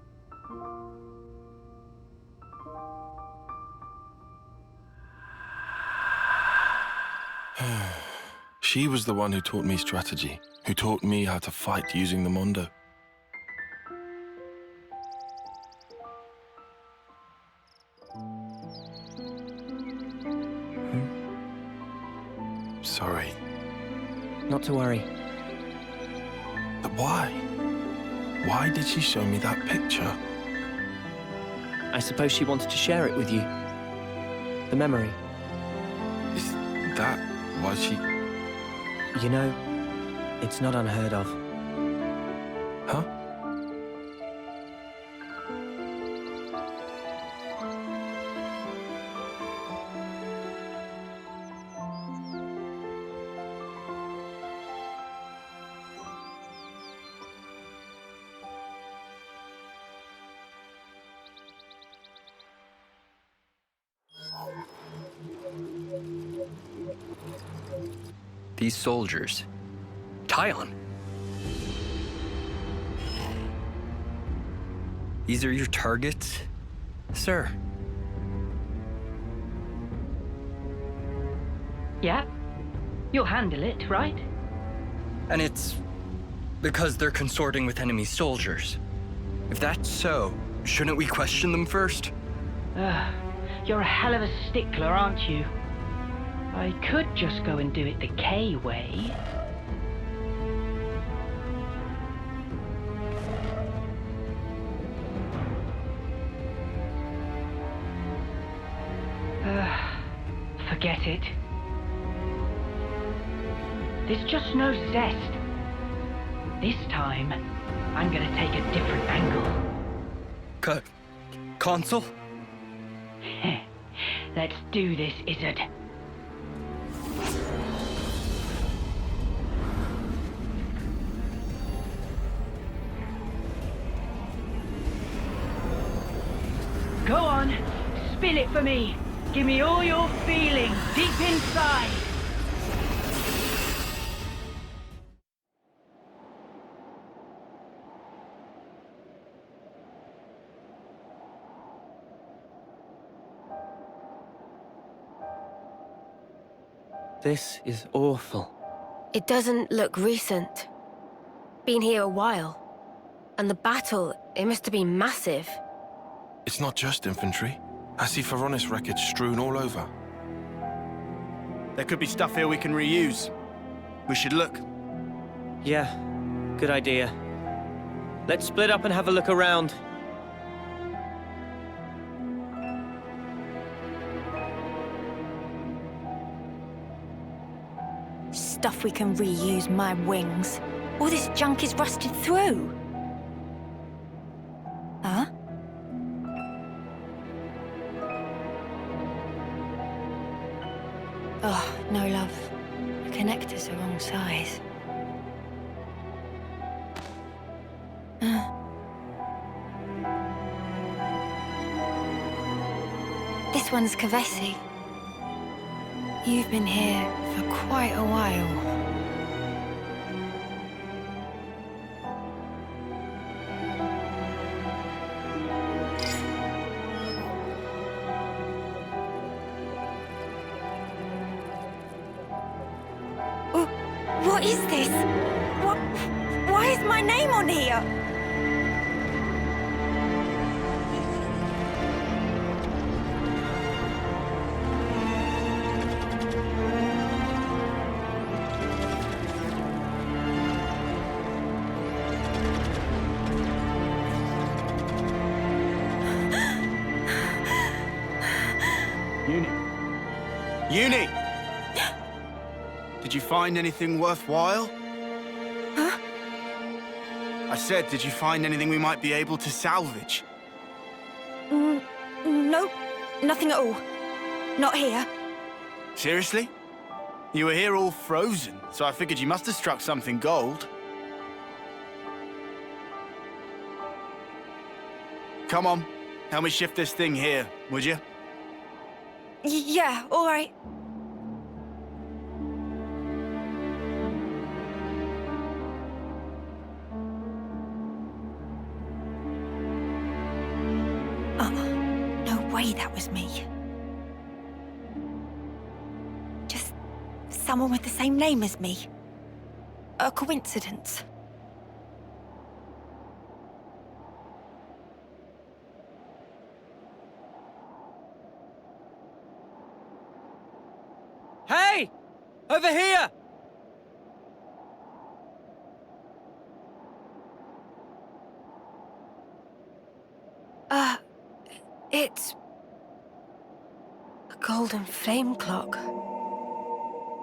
She was the one who taught me strategy, who taught me how to fight using the Mondo. sorry. Not to worry. But why? Why did she show me that picture? I suppose she wanted to share it with you. The memory. Is that why she... You know, it's not unheard of. Huh? These soldiers. Tyon! These are your targets, sir? Yeah? You'll handle it, right? And it's because they're consorting with enemy soldiers. If that's so, shouldn't we question them first? You're a hell of a stickler, aren't you? I could just go and do it the K way. Forget it. There's just no zest. This time, I'm gonna take a different angle. Consul? Let's do this, Izzard. Go on, spill it for me. Give me all your feelings deep inside. This is awful. It doesn't look recent. Been here a while. And the battle, it must have been massive. It's not just infantry. I see Saffronias wreckage strewn all over. There could be stuff here we can reuse. We should look. Yeah, good idea. Let's split up and have a look around. Stuff we can reuse, my wings. All this junk is rusted through. Huh? Oh, no, love. The connector's the wrong size. This one's Kavesi. You've been here for quite a while. What is this? Why is my name on here? Uni! Did you find anything worthwhile? Huh? I said, did you find anything we might be able to salvage? No, nothing at all. Not here. Seriously? You were here all frozen, so I figured you must have struck something gold. Come on, help me shift this thing here, would you? Yeah, all right. No way that was me. Just someone with the same name as me. A coincidence. Hey! Over here! It's a golden flame clock,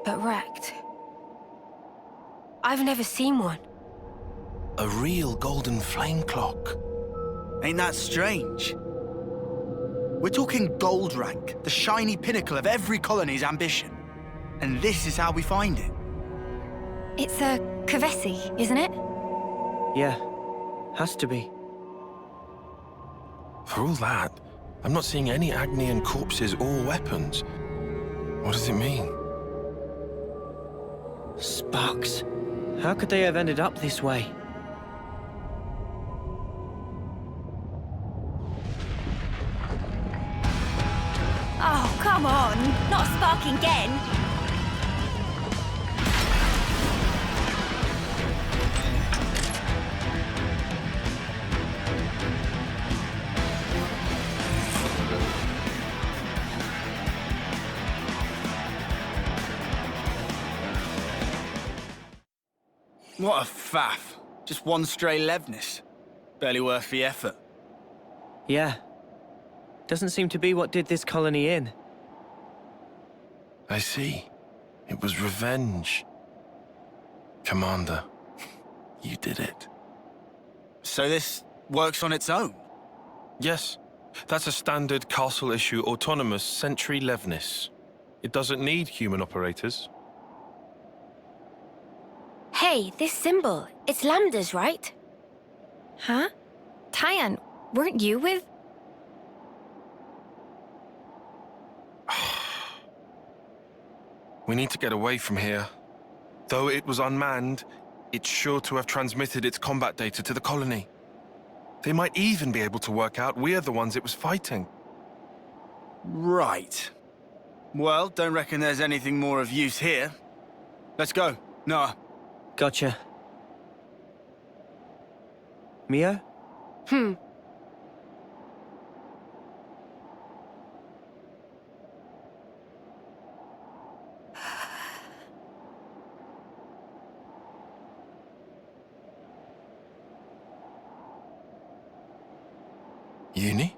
but wrecked. I've never seen one. A real golden flame clock. Ain't that strange? We're talking gold rank, the shiny pinnacle of every colony's ambition. And this is how we find it. It's a Kavesi, isn't it? Yeah, has to be. For all that, I'm not seeing any Agnian corpses or weapons. What does it mean? Sparks. How could they have ended up this way? Oh, come on! Not sparking again! What a faff. Just one stray Levnis. Barely worth the effort. Yeah. Doesn't seem to be what did this colony in. I see. It was revenge. Commander, you did it. So this works on its own? Yes. That's a standard castle-issue autonomous Sentry Levnis. It doesn't need human operators. Hey, this symbol. It's Lambda's, right? Huh? Tyan, weren't you with... We need to get away from here. Though it was unmanned, it's sure to have transmitted its combat data to the colony. They might even be able to work out we're the ones it was fighting. Right. Well, don't reckon there's anything more of use here. Let's go. Noah. Gotcha. Mio? Uni?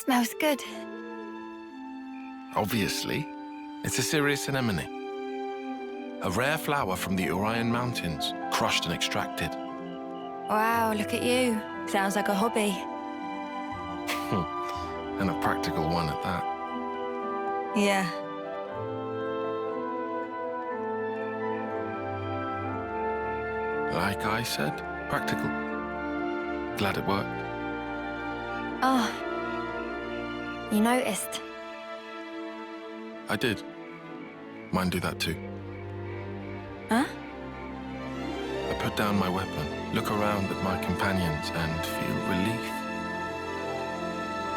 Smells good. Obviously, it's a serious anemone. A rare flower from the Orion Mountains, crushed and extracted. Wow, look at you. Sounds like a hobby. And a practical one at that. Yeah. Like I said, practical. Glad it worked. Oh. You noticed? I did. Mine do that too. Huh? I put down my weapon, look around at my companions, and feel relief.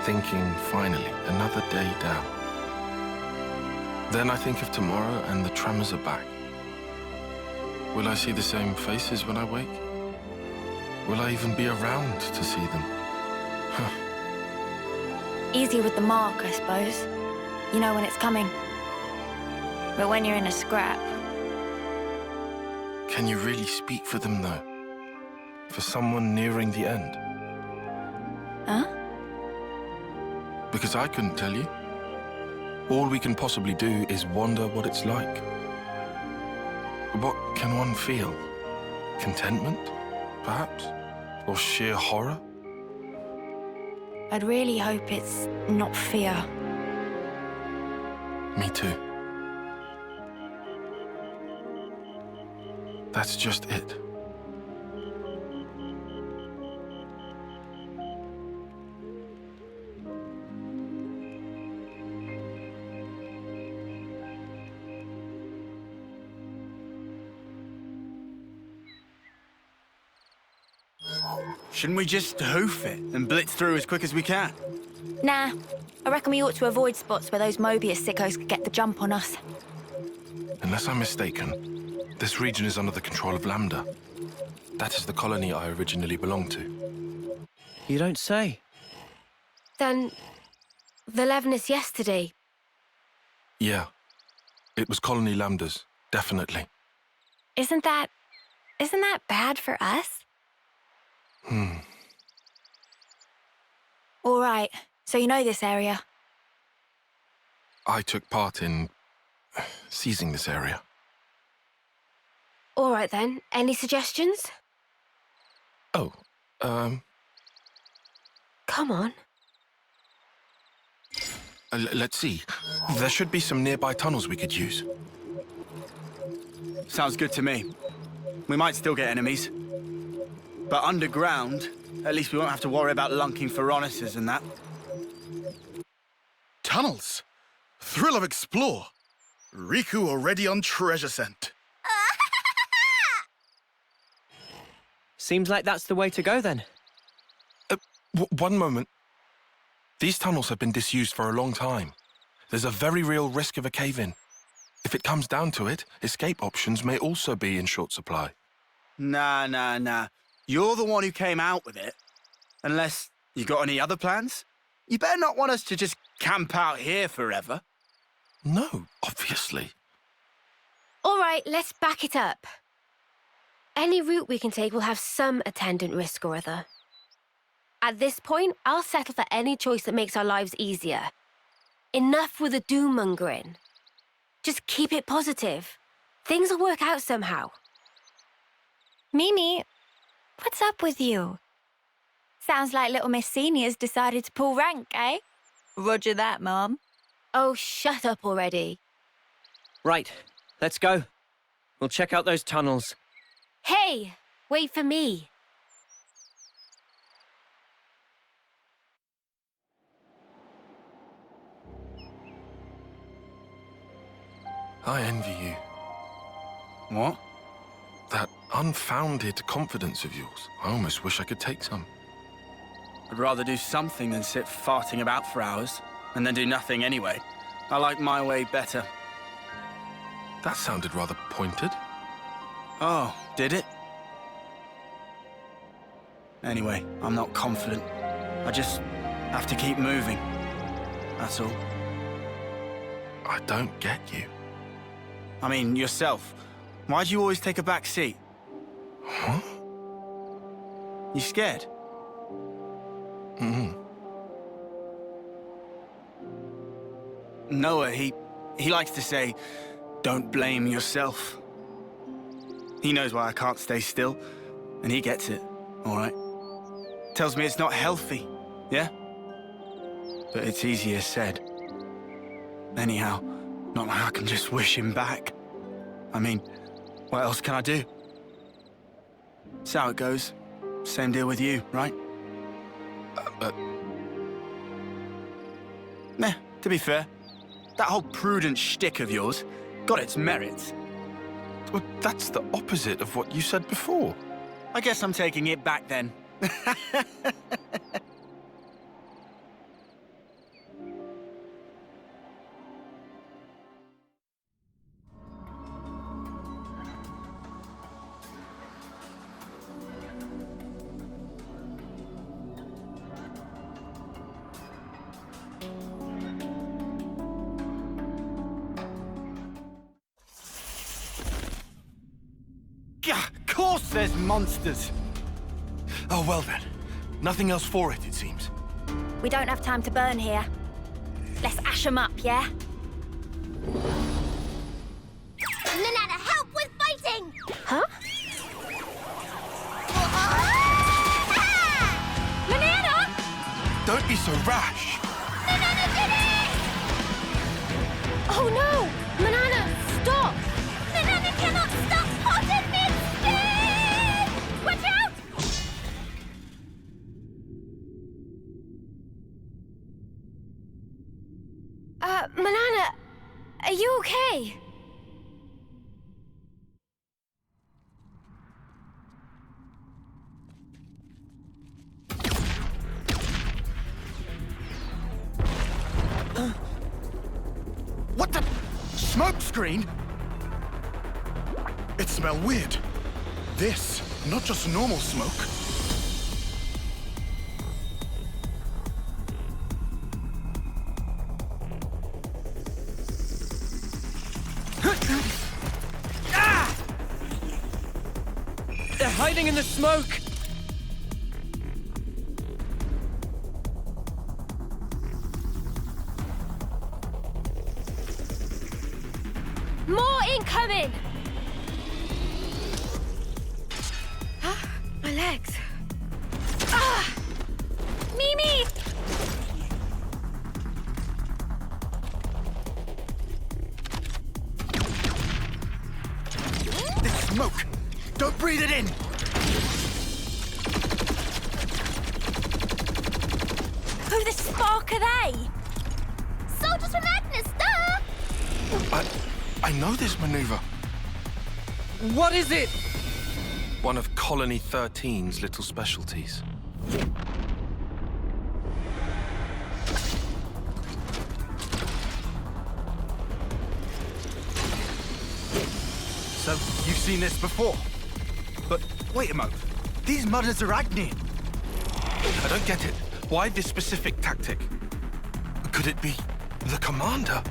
Thinking, finally, another day down. Then I think of tomorrow and the tremors are back. Will I see the same faces when I wake? Will I even be around to see them? Huh. Easy with the mark, I suppose. You know when it's coming. But when you're in a scrap... Can you really speak for them, though? For someone nearing the end? Huh? Because I couldn't tell you. All we can possibly do is wonder what it's like. What can one feel? Contentment, perhaps? Or sheer horror? I'd really hope it's not fear. Me too. That's just it. Shouldn't we just hoof it and blitz through as quick as we can? Nah. I reckon we ought to avoid spots where those Mobius sickos could get the jump on us. Unless I'm mistaken, this region is under the control of Lambda. That is the colony I originally belonged to. You don't say. Then... the Leaveners yesterday. Yeah. It was Colony Lambda's, definitely. Isn't that bad for us? All right, so you know this area? I took part in seizing this area. All right then, any suggestions? Oh, Come on. Let's see. There should be some nearby tunnels we could use. Sounds good to me. We might still get enemies. But underground, at least we won't have to worry about lunking Saffronias and that. Tunnels? Thrill of explore. Riku already on treasure scent. Seems like that's the way to go then. One moment. These tunnels have been disused for a long time. There's a very real risk of a cave-in. If it comes down to it, escape options may also be in short supply. Nah. You're the one who came out with it. Unless you got any other plans? You better not want us to just camp out here forever. No, obviously. All right, let's back it up. Any route we can take will have some attendant risk or other. At this point, I'll settle for any choice that makes our lives easier. Enough with the doom-mongering. Just keep it positive. Things will work out somehow. Mimi, what's up with you? Sounds like little Miss Senior's decided to pull rank, eh? Roger that, Mom. Oh, shut up already. Right, let's go. We'll check out those tunnels. Hey, wait for me. I envy you. What? That unfounded confidence of yours. I almost wish I could take some. I'd rather do something than sit farting about for hours, and then do nothing anyway. I like my way better. That sounded rather pointed. Oh, did it? Anyway, I'm not confident. I just have to keep moving. That's all. I don't get you. I mean, yourself. Why do you always take a back seat? Huh? You scared? Noah, he likes to say, don't blame yourself. He knows why I can't stay still, and he gets it, all right? Tells me it's not healthy, yeah? But it's easier said. Anyhow, not like I can just wish him back. I mean, what else can I do? That's how it goes. Same deal with you, right? Nah, to be fair, that whole prudent shtick of yours got its merits. Well, that's the opposite of what you said before. I guess I'm taking it back then. Of course there's monsters! Oh, well then. Nothing else for it seems. We don't have time to burn here. Let's ash them up, yeah? Nanana, help with fighting! Huh? Nanana! Don't be so rash! Nanana did it! Oh no! Manana, stop! Nanana cannot stop hot in mid-spin! Watch out! Manana, are you okay? What the? Smoke screen? It smells weird. This, not just normal smoke. They're hiding in the smoke! More incoming! My legs. Mimi! This smoke! Don't breathe it in! Who the spark are they? Soldiers from Agnes, duh! I know this maneuver. What is it? One of Colony 13's little specialties. So, you've seen this before? But wait a moment. These mudders are Agni. I don't get it. Why this specific tactic? Could it be the commander?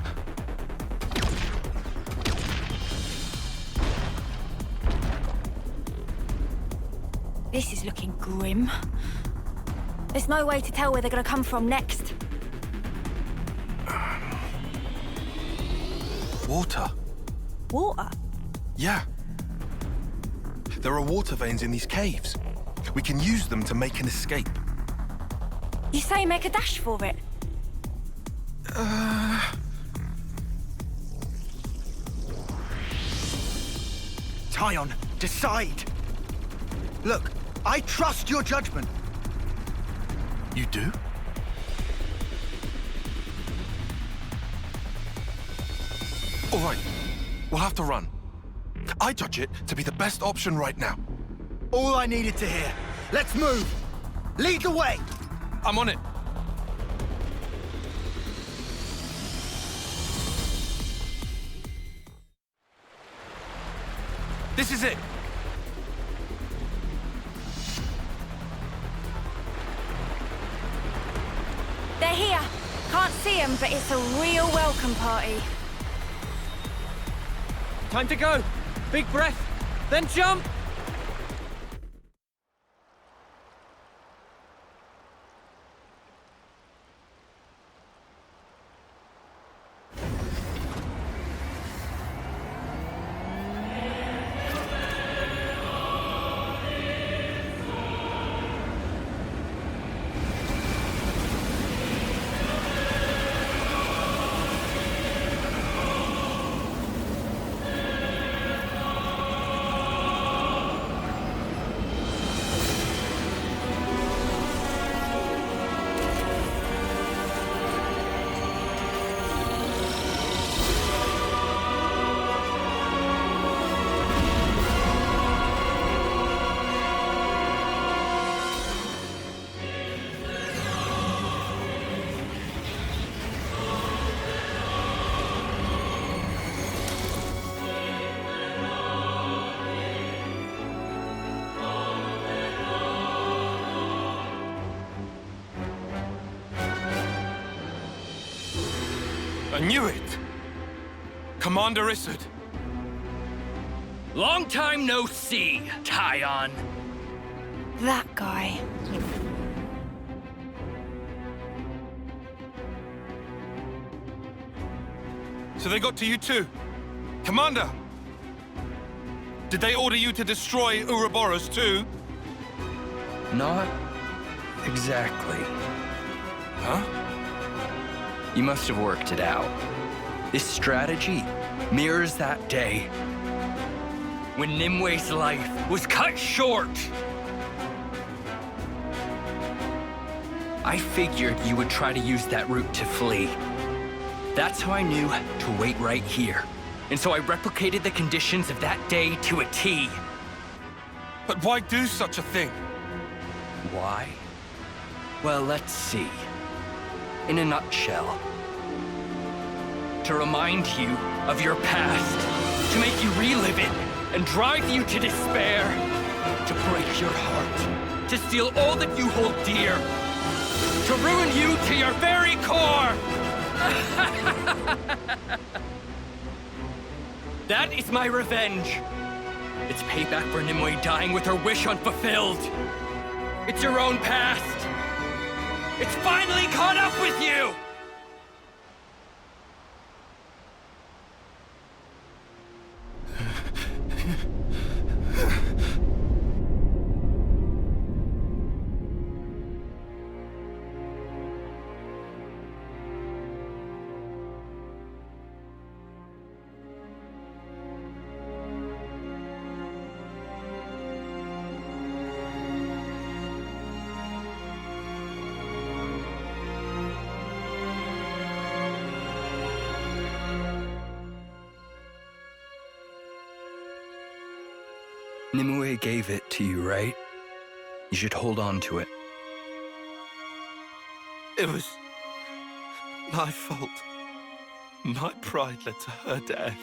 This is looking grim. There's no way to tell where they're gonna come from next. Water. Water? Yeah. There are water veins in these caves. We can use them to make an escape. You say make a dash for it? Tyon, decide! Look, I trust your judgment. You do? All right, we'll have to run. I judge it to be the best option right now. All I needed to hear. Let's move! Lead the way! I'm on it. This is it. They're here. Can't see them, but it's a real welcome party. Time to go. Big breath, then jump! I knew it! Commander Isard. Long time no see, Tyon. That guy. So they got to you too? Commander! Did they order you to destroy Ouroboros too? Not exactly. Huh? You must have worked it out. This strategy mirrors that day when Nimwe's life was cut short. I figured you would try to use that route to flee. That's how I knew to wait right here. And so I replicated the conditions of that day to a T. But why do such a thing? Why? Well, let's see. In a nutshell, to remind you of your past, to make you relive it and drive you to despair, to break your heart, to steal all that you hold dear, to ruin you to your very core! That is my revenge. It's payback for Nimue dying with her wish unfulfilled. It's your own past. It's finally caught up with you! Nimue gave it to you, right? You should hold on to it. It was my fault. My pride led to her death.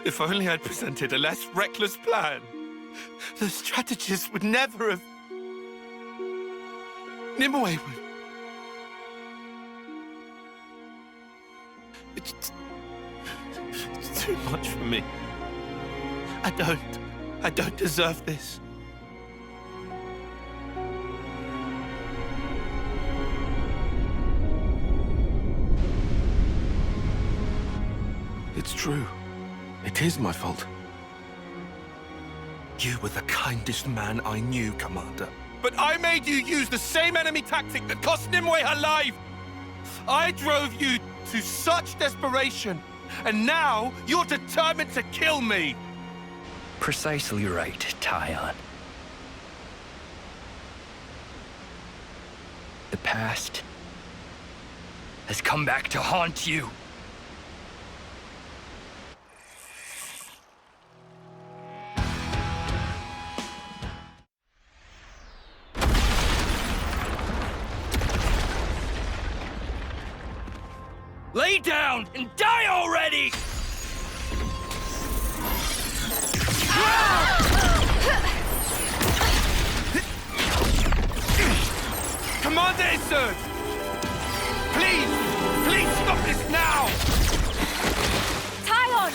If only I'd presented a less reckless plan, the strategist would never have... Nimue would... It's too much for me. I don't deserve this. It's true. It is my fault. You were the kindest man I knew, Commander. But I made you use the same enemy tactic that cost Nimue her life! I drove you to such desperation, and now you're determined to kill me! Precisely right, Tyon. The past has come back to haunt you. Lay down and die already! Commander Isard! Please stop this now! Tyon!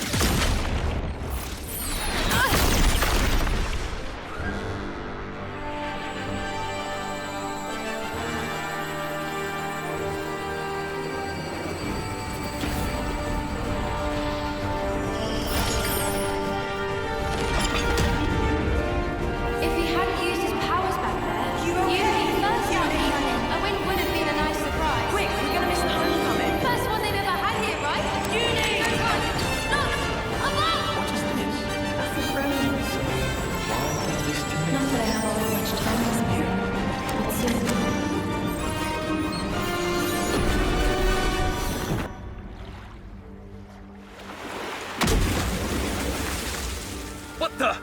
What the?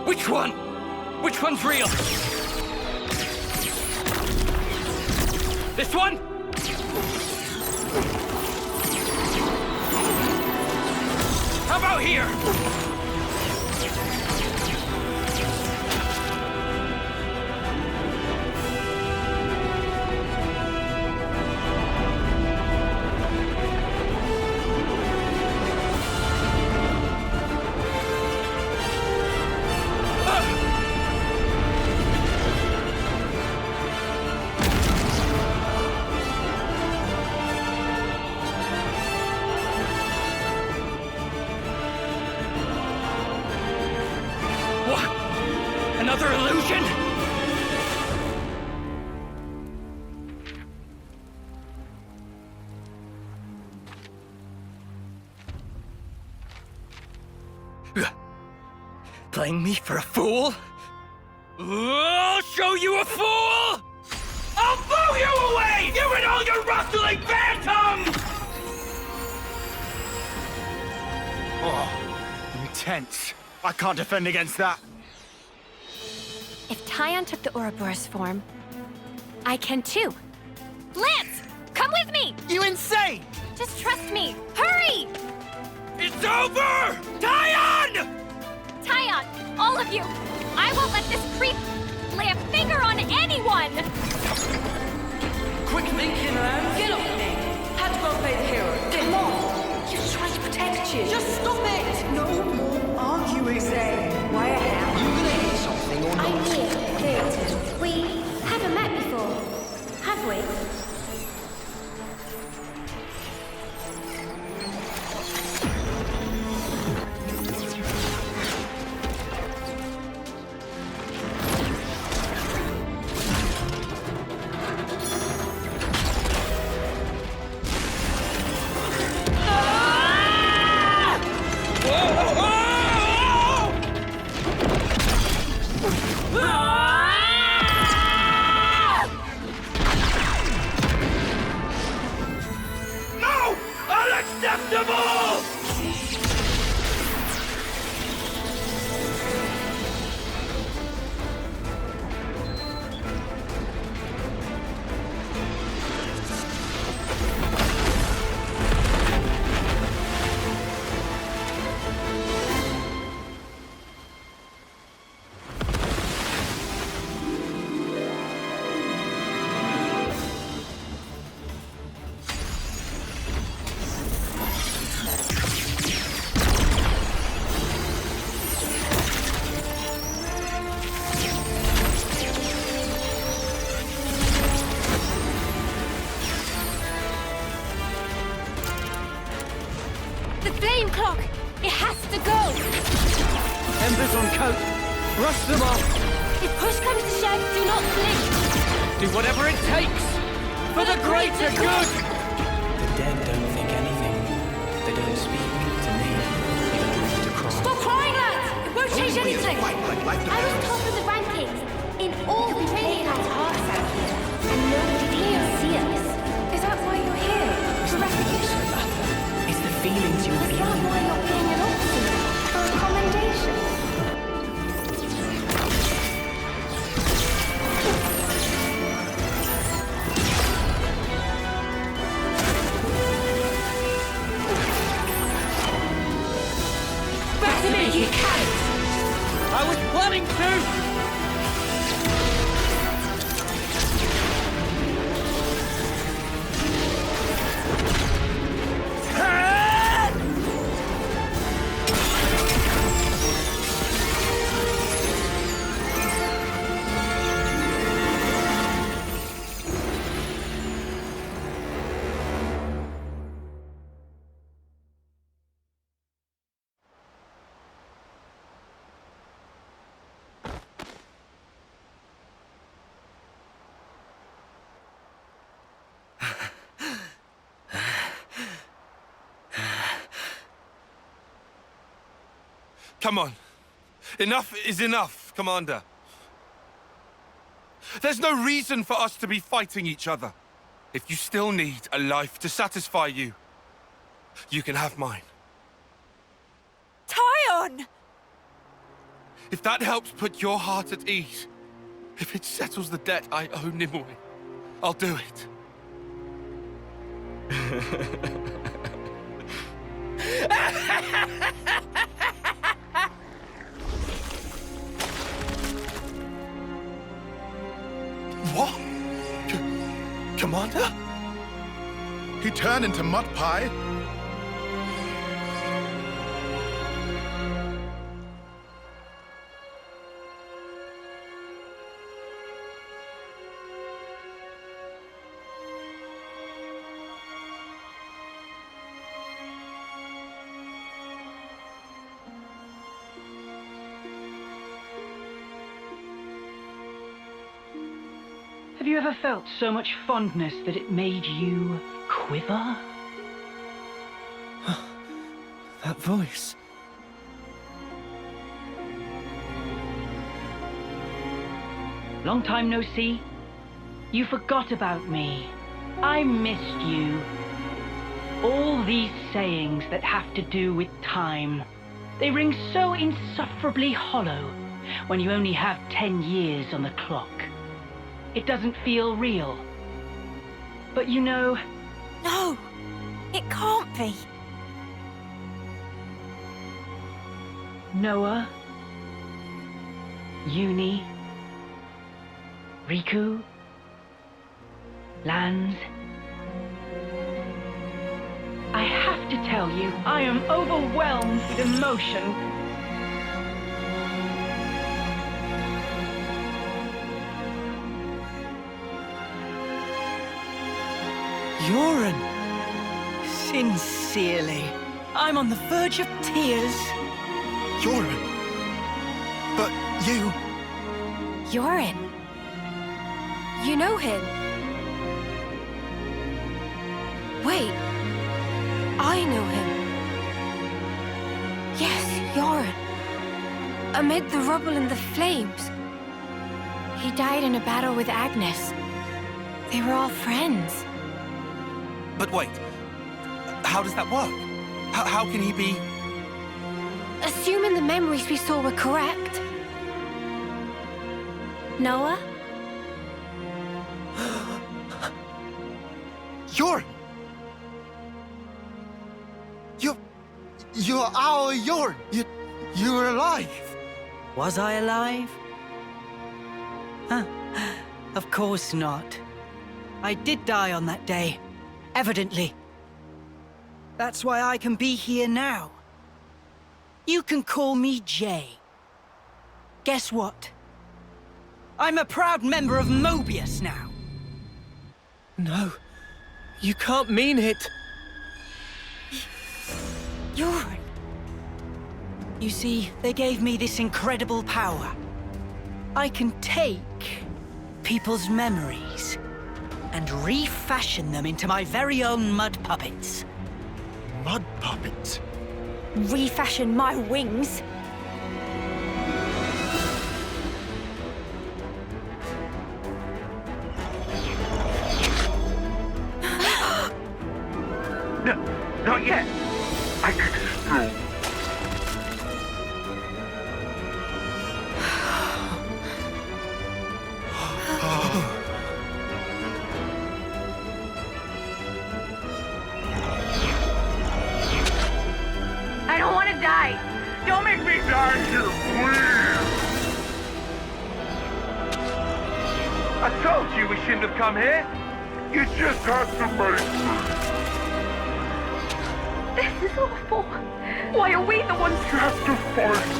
Which one? Which one's real? This one? How about here? Another illusion? Playing me for a fool? I'll show you a fool! I'll blow you away! You and all your rustling phantoms! Oh, intense. I can't defend against that. If Tyon took the Ouroboros form, I can too. Lance, come with me! You insane! Just trust me. Hurry! It's over! Tyon! Tyon, all of you, I won't let this creep lay a finger on anyone! Quick thinking, Lance. Get off me. Had to go play the hero. Come on. He was trying to protect you. Just stop it. No more arguing, Zay. Why a hell? You gonna hit something or not? I'm here, Clearton. We haven't met before, have we? Embers on coat. Brush them off. If push comes to shove, do not blink. Do whatever it takes. For the greater good. The dead don't think anything. They don't speak to me. You don't have to cry. Stop crying, lads! It won't change anything. I was top of the rankings in all the training our hearts out here, and nobody can see us. Is that why you're here? For recognition? It's the feelings you're feeling. Is that why you're being an officer? For a commendation? Back to me, you can't! I was planning to! Come on. Enough is enough, Commander. There's no reason for us to be fighting each other. If you still need a life to satisfy you, you can have mine. Tyon! If that helps put your heart at ease, if it settles the debt I owe Nimue, I'll do it. What? Commander? He turned into mud pie? Have you ever felt so much fondness that it made you quiver? That voice. Long time no see? You forgot about me. I missed you. All these sayings that have to do with time, they ring so insufferably hollow when you only have 10 years on the clock. It doesn't feel real. But you know... No! It can't be! Noah, Uni, Riku, Lanz. I have to tell you, I am overwhelmed with emotion. Yoren! Sincerely, I'm on the verge of tears. Yoren! But you... Yoren? You know him? Wait, I know him. Yes, Yoren. Amid the rubble and the flames. He died in a battle with Agnes. They were all friends. But wait, how does that work? How can he be... Assuming the memories we saw were correct. Noah? Yoren! You're our Yoren! You're alive! Was I alive? Huh. Of course not. I did die on that day. Evidently. That's why I can be here now. You can call me Jay. Guess what? I'm a proud member of Mobius now. No, you can't mean it. Yoren. You see, they gave me this incredible power. I can take people's memories and refashion them into my very own mud puppets. Mud puppets? Refashion my wings? No, not yet. I could still... I don't want to die. Don't make me Die here, please! I told you we shouldn't have come here. You just had to make me. This is awful. Why are we the ones You have to fight.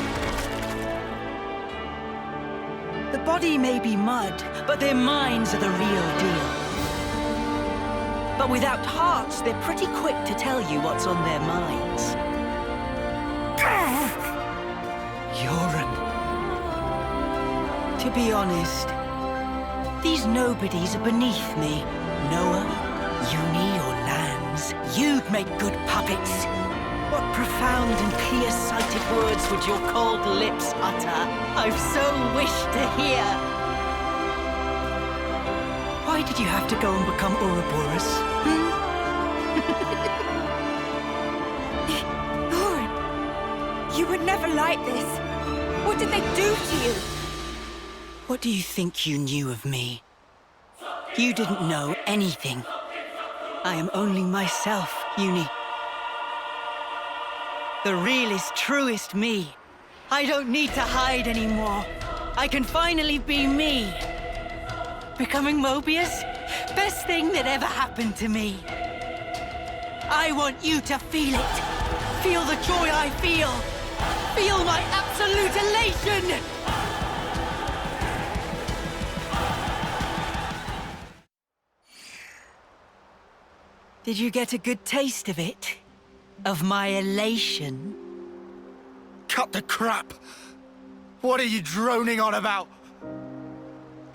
The body may be mud, but their minds are the real deal. But without hearts, they're pretty quick to tell you what's on their minds. Yoren. To be honest, these nobodies are beneath me. Noah, Uni, or Lanz, you'd make good puppets. What profound and clear-sighted words would your cold lips utter? I've so wished to hear. Why did you have to go and become Ouroboros? Yoren, you were never like this. What did they do to you? What do you think you knew of me? You didn't know anything. I am only myself, Uni. The realest, truest me. I don't need to hide anymore. I can finally be me. Becoming Mobius? Best thing that ever happened to me. I want you to feel it. Feel the joy I feel. Feel my absolute elation! Did you get a good taste of it? Of my elation? Cut the crap! What are you droning on about?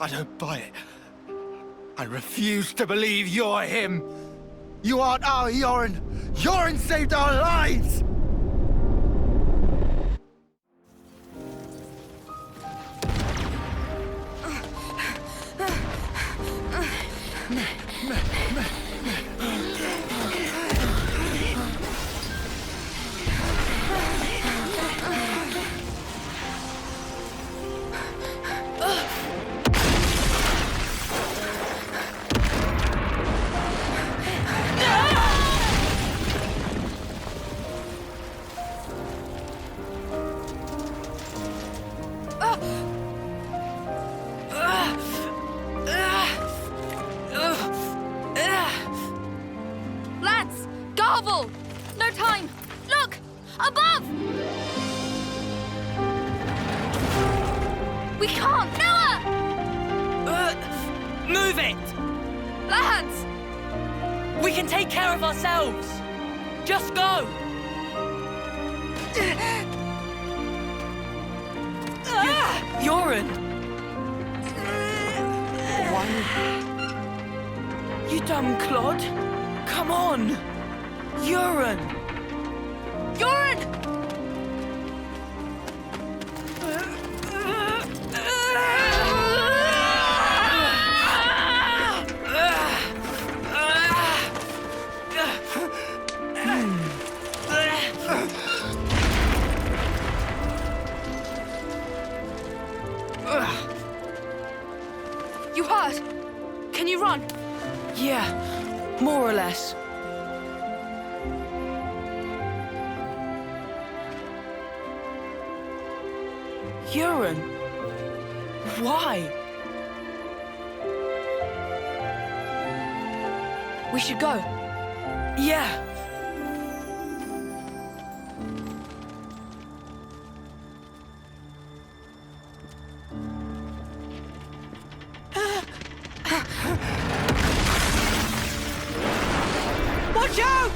I don't buy it. I refuse to believe you're him. You aren't our Yoren. Yoren saved our lives! Lads! Garble! No time! Look! Above! We can't! Noah! Move it! Lads! We can take care of ourselves! Just go! Yoren! You dumb clod! Come on! Yoren! Yoren! You hurt? Can you run? Yeah, more or less. Yoren? Why? We should go. Yeah. Watch out!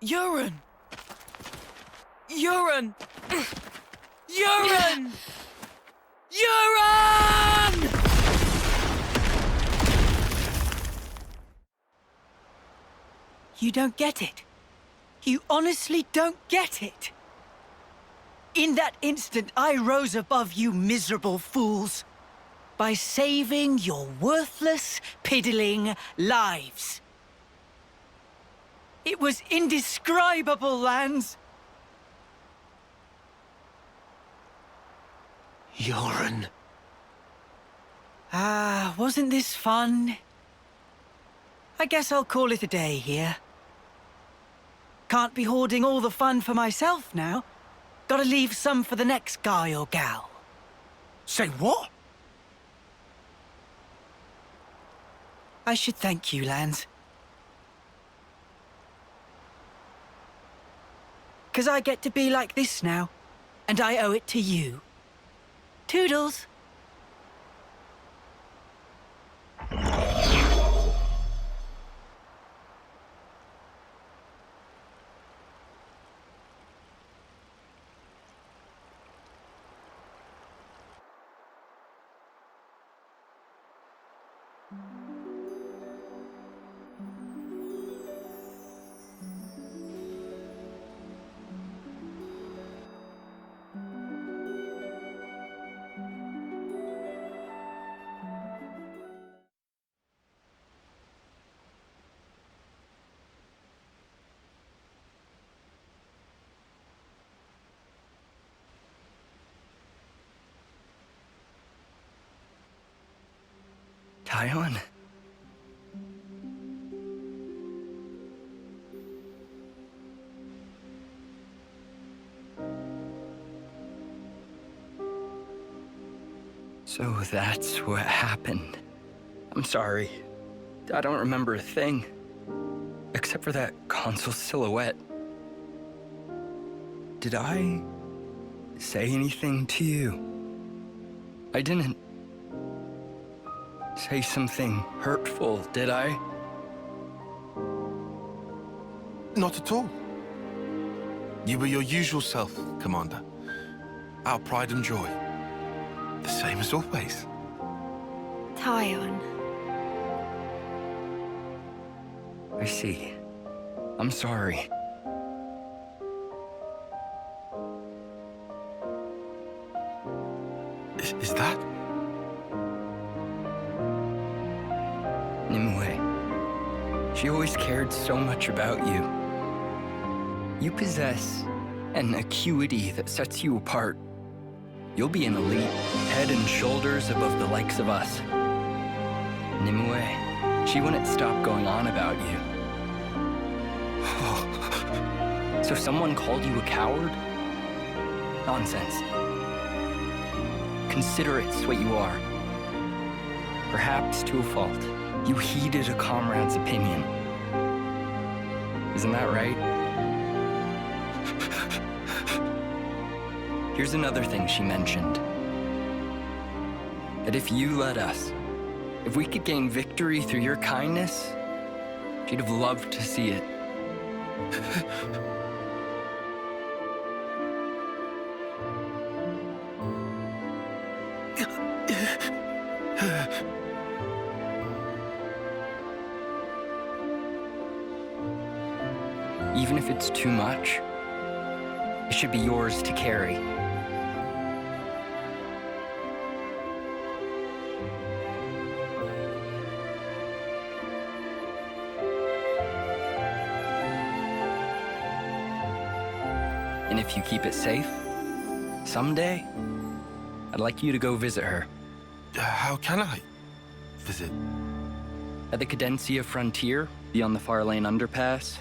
Yoren! Yoren! Yoren! Yoren! You don't get it. You honestly don't get it. In that instant, I rose above you miserable fools by saving your worthless, piddling lives. It was indescribable, Lance. Yoren. Ah, wasn't this fun? I guess I'll call it a day here. Can't be hoarding all the fun for myself now. Gotta leave some for the next guy or gal. Say what? I should thank you, Lance. 'Cause I get to be like this now, and I owe it to you. Toodles! Tyon? So that's what happened. I'm sorry. I don't remember a thing. Except for that Consul silhouette. Did I say anything to you? I didn't say something hurtful, did I? Not at all. You were your usual self, Commander. Our pride and joy. The same as always. Tyon. I see. I'm sorry. Is that? Nimue. She always cared so much about you. You possess an acuity that sets you apart. You'll be an elite, head and shoulders above the likes of us. Nimue, she wouldn't stop going on about you. So someone called you a coward? Nonsense. Consider it's what you are. Perhaps to a fault. You heeded a comrade's opinion. Isn't that right? Here's another thing she mentioned. That if you let us, if we could gain victory through your kindness, she'd have loved to see it. Even if it's too much, it should be yours to carry. And if you keep it safe, someday, I'd like you to go visit her. How can I visit? At the Cadencia frontier, beyond the Far Lane underpass,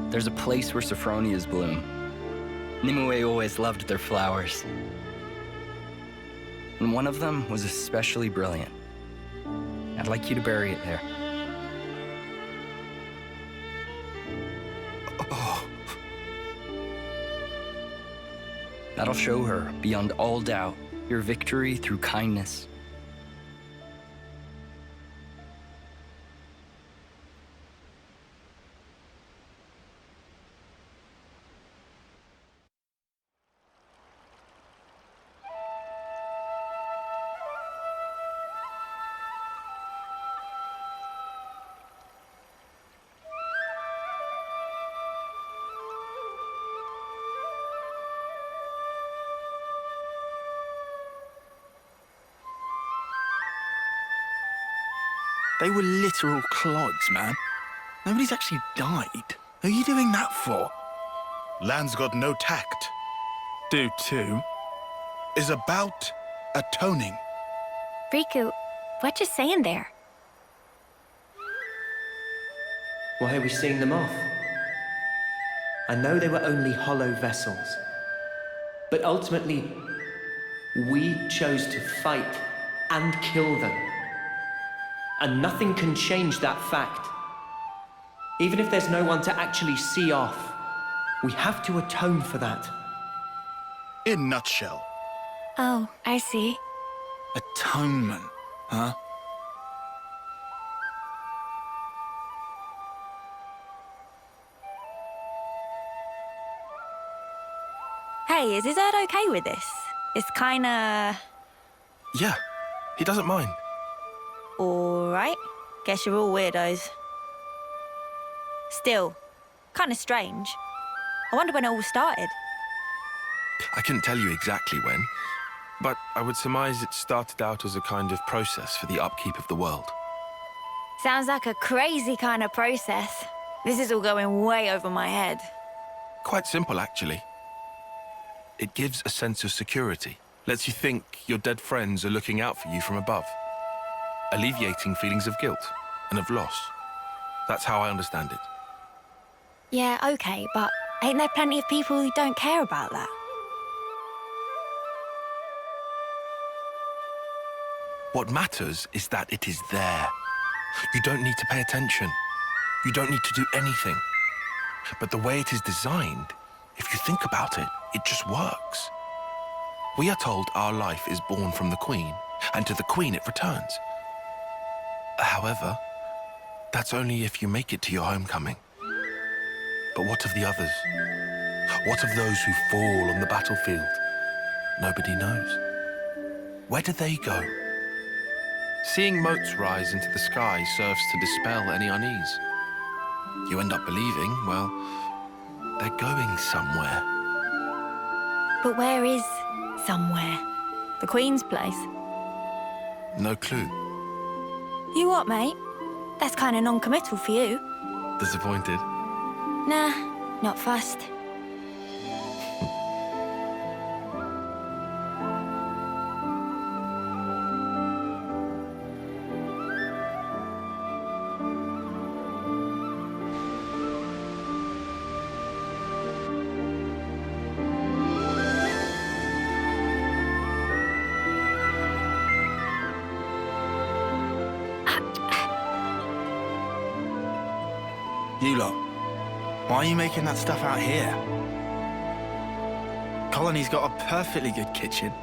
there's a place where Saffronias bloom. Nimue always loved their flowers. And one of them was especially brilliant. I'd like you to bury it there. Oh. That'll show her, beyond all doubt, your victory through kindness. They were literal clods, man. Nobody's actually died. Who are you doing that for? Land's got no tact. Do too. Is about atoning. Riku, what you saying there? Why are we seeing them off? I know they were only hollow vessels. But ultimately, we chose to fight and kill them. And nothing can change that fact. Even if there's no one to actually see off, we have to atone for that. In a nutshell. Oh, I see. Atonement, huh? Hey, is Izzard okay with this? It's kinda... Yeah, he doesn't mind. Alright. Guess you're all weirdos. Still, kinda strange. I wonder when it all started. I couldn't tell you exactly when, but I would surmise it started out as a kind of process for the upkeep of the world. Sounds like a crazy kind of process. This is all going way over my head. Quite simple, actually. It gives a sense of security. Lets you think your dead friends are looking out for you from above. alleviating feelings of guilt and of loss. That's how I understand it. Yeah, okay, but ain't there plenty of people who don't care about that? What matters is that it is there. You don't need to pay attention. You don't need to do anything. But the way it is designed, if you think about it, it just works. We are told our life is born from the Queen, and to the Queen it returns. However, that's only if you make it to your homecoming. But what of the others? What of those who fall on the battlefield? Nobody knows. Where do they go? Seeing motes rise into the sky serves to dispel any unease. You end up believing, well, they're going somewhere. But where is somewhere? The Queen's place? No clue. You what, mate? That's kind of non-committal for you. Disappointed? Nah, not fussed. You lot, why are you making that stuff out here? Colony's got a perfectly good kitchen.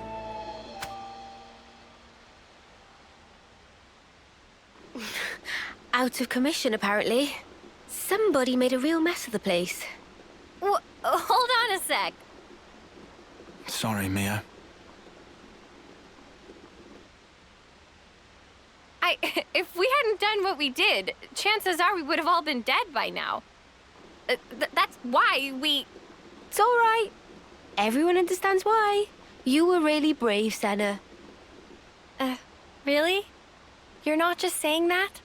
Out of commission, apparently. Somebody made a real mess of the place. Hold on a sec. Sorry, Mia. If we hadn't done what we did, chances are we would have all been dead by now. That's why we... It's all right. Everyone understands why. You were really brave, Senna. Really? You're not just saying that?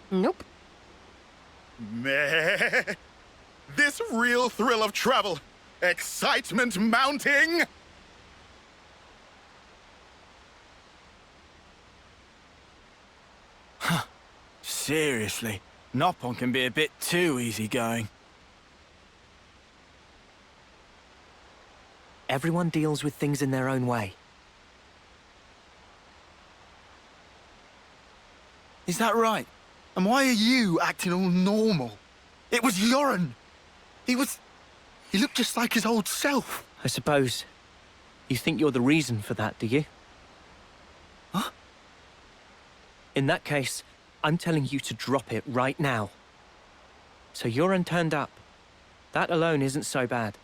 Nope. Meh. This real thrill of travel. Excitement mounting. Huh. Seriously, Noppon can be a bit too easygoing. Everyone deals with things in their own way. Is that right? And why are you acting all normal? It was Yoren. He looked just like his old self. I suppose you think you're the reason for that, do you? Huh? In that case, I'm telling you to drop it right now. So Yoren turned up. That alone isn't so bad.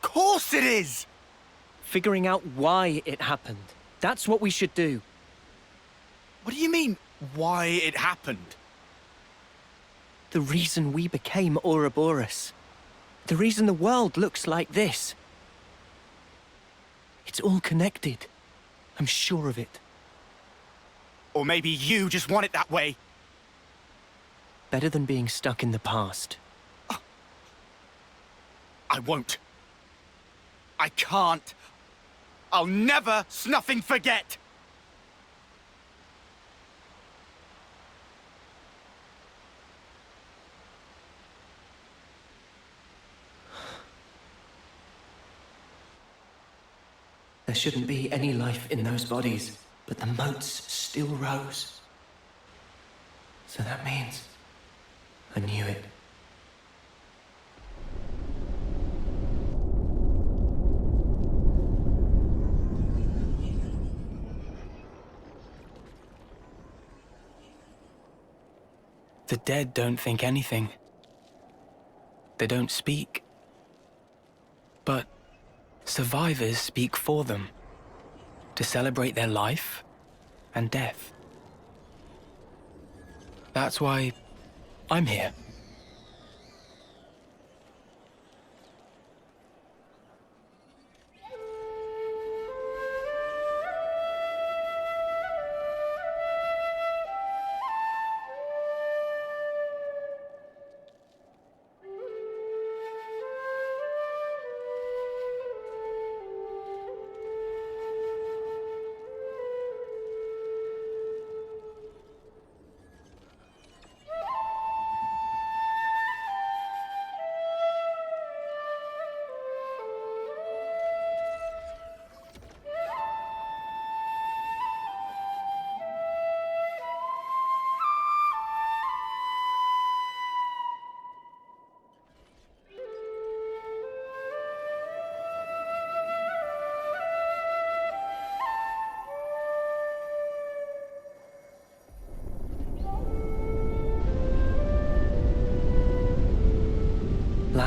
Of course it is! Figuring out why it happened. That's what we should do. What do you mean, why it happened? The reason we became Ouroboros. The reason the world looks like this. It's all connected. I'm sure of it. Or maybe you just want it that way. Better than being stuck in the past. I won't. I can't. I'll never snuffing forget. There shouldn't be any life in those bodies, but the motes still rose. So that means I knew it. The dead don't think anything. They don't speak. But survivors speak for them, to celebrate their life and death. That's why I'm here.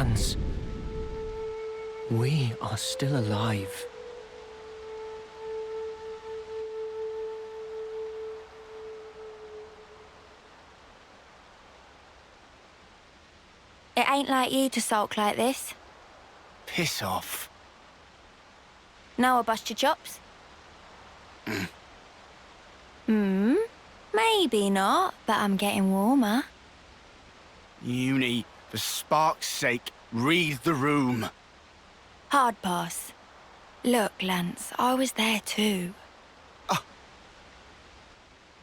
Lands. We are still alive. It ain't like you to sulk like this. Piss off. Now I'll bust your chops? Maybe not, but I'm getting warmer. Uni, for spark's sake, read the room. Hard pass. Look, Lance, I was there too.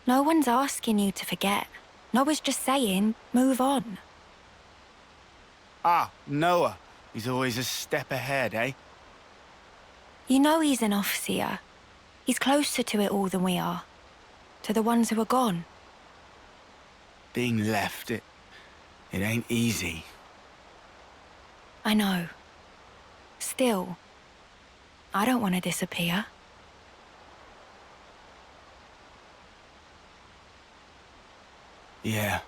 No one's asking you to forget. Noah's just saying, move on. Ah, Noah. He's always a step ahead, eh? You know he's an officer. He's closer to it all than we are. To the ones who are gone. Being left, it ain't easy. I know. Still, I don't want to disappear. Yeah.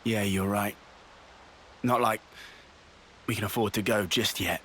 Yeah, you're right. Not like we can afford to go just yet.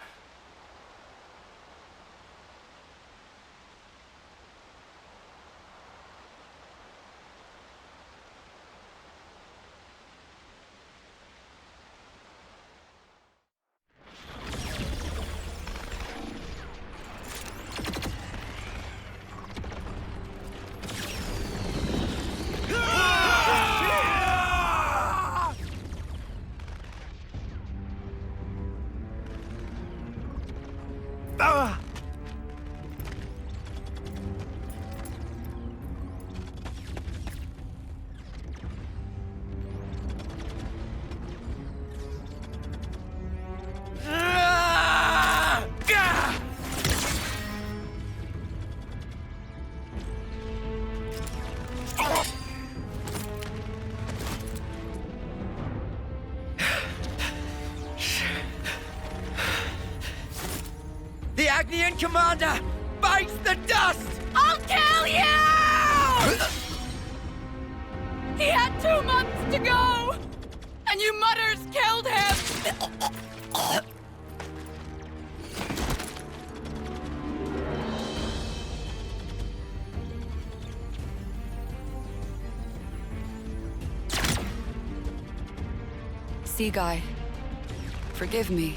The Agnian commander bites the dust! I'll kill you! He had 2 months to go! And you mutters killed him! Sea Guy, forgive me.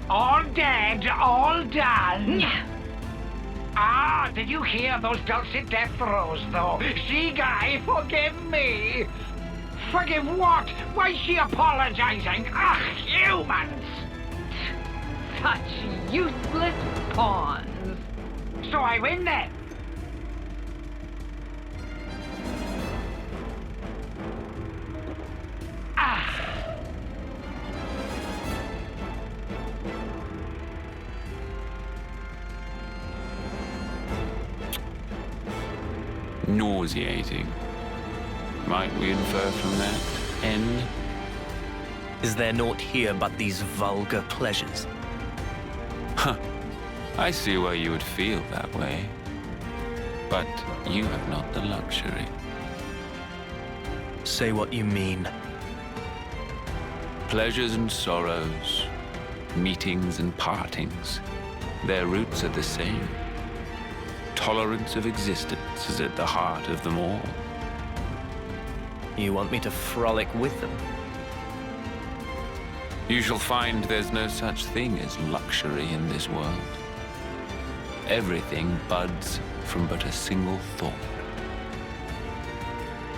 All dead, all done. Ah, did you hear those dulcet death throes, though? Sea Guy, forgive me. Forgive what? Why's she apologizing? Ugh, humans! Such useless pawns. So I win then. Nauseating. Might we infer from that end? Is there naught here but these vulgar pleasures? Huh. I see why you would feel that way. But you have not the luxury. Say what you mean. Pleasures and sorrows, meetings and partings, their roots are the same. Tolerance of existence is at the heart of them all. You want me to frolic with them? You shall find there's no such thing as luxury in this world. Everything buds from but a single thought.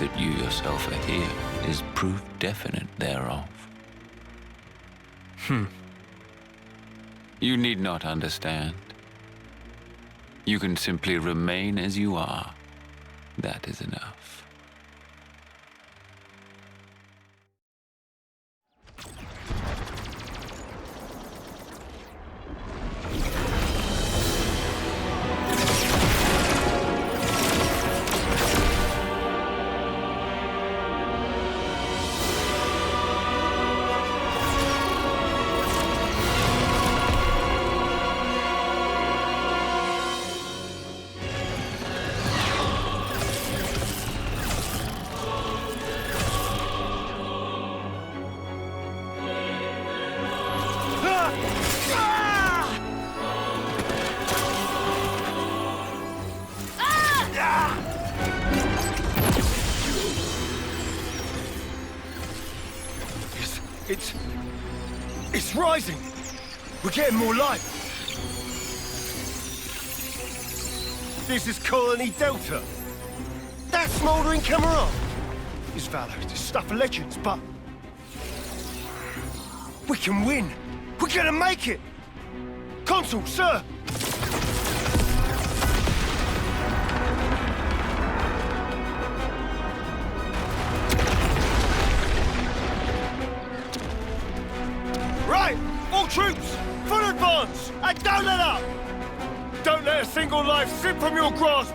That you yourself are here is proof definite thereof. You need not understand. You can simply remain as you are. That is enough. It's rising! We're getting more light! This is Colony Delta. That smouldering camera! It's valor, it's stuff of legends, but... we can win! We're gonna make it! Consul, sir! Right! All troops! Full advance! And don't let up! Don't let a single life slip from your grasp!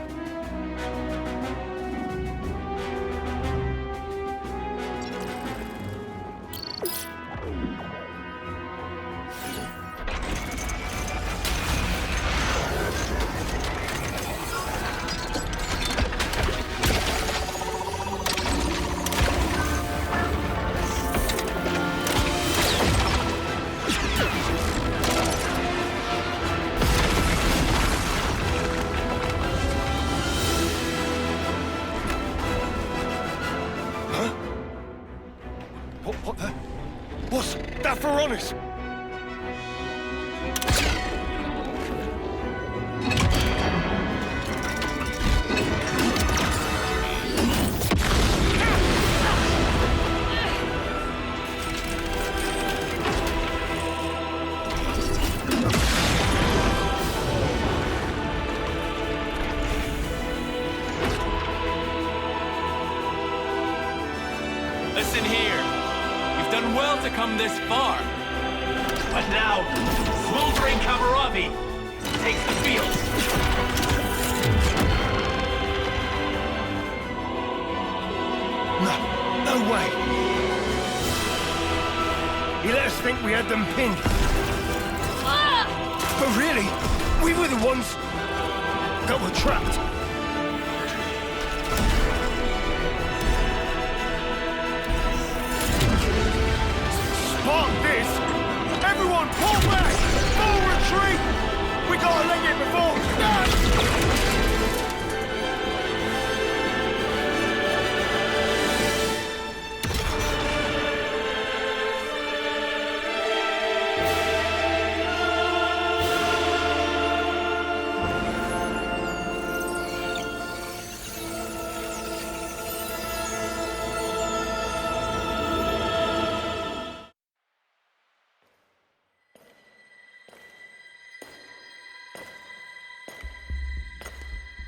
What's Saffronias? Listen here. You've done well to come this far. But now, smoldering Kamaravi takes the field. No way! He let us think we had them pinned. But really, we were the ones that were trapped. Spark this! Everyone pull back! Full retreat! We gotta leg it before...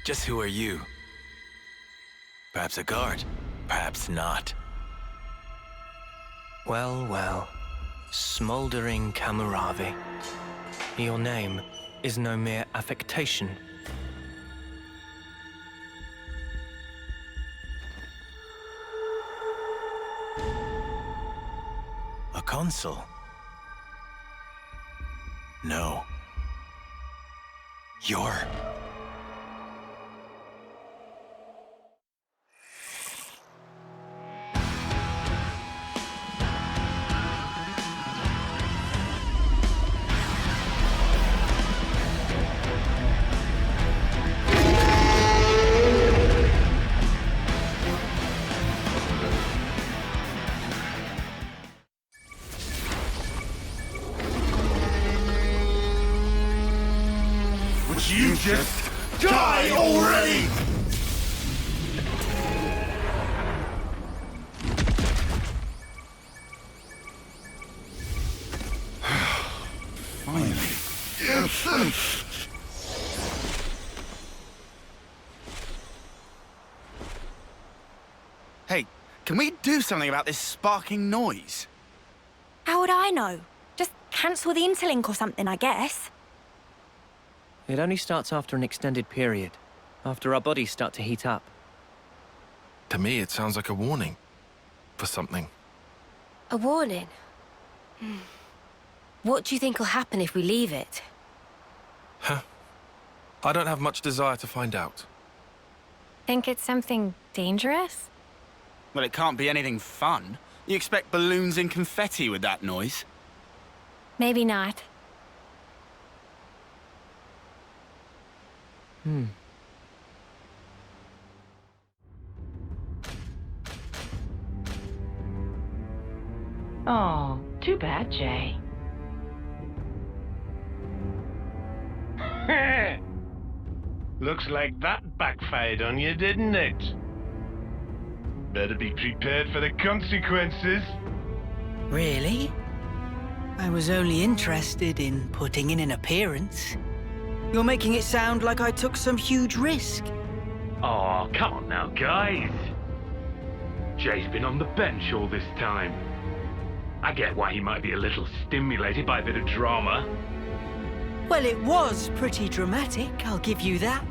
Just who are you? Perhaps a guard, perhaps not. Well, well. Smoldering Kamaravi. Your name is no mere affectation. A consul? No. You're... You just die already! Finally. Hey, can we do something about this sparking noise? How would I know? Just cancel the interlink or something, I guess. It only starts after an extended period, after our bodies start to heat up. To me, it sounds like a warning for something. A warning? What do you think will happen if we leave it? Huh? I don't have much desire to find out. Think it's something dangerous? Well, it can't be anything fun. You expect balloons and confetti with that noise? Maybe not. Oh, too bad, Jay. Looks like that backfired on you, didn't it? Better be prepared for the consequences. Really? I was only interested in putting in an appearance. You're making it sound like I took some huge risk. Oh, come on now, guys. Jay's been on the bench all this time. I get why he might be a little stimulated by a bit of drama. Well, it was pretty dramatic, I'll give you that.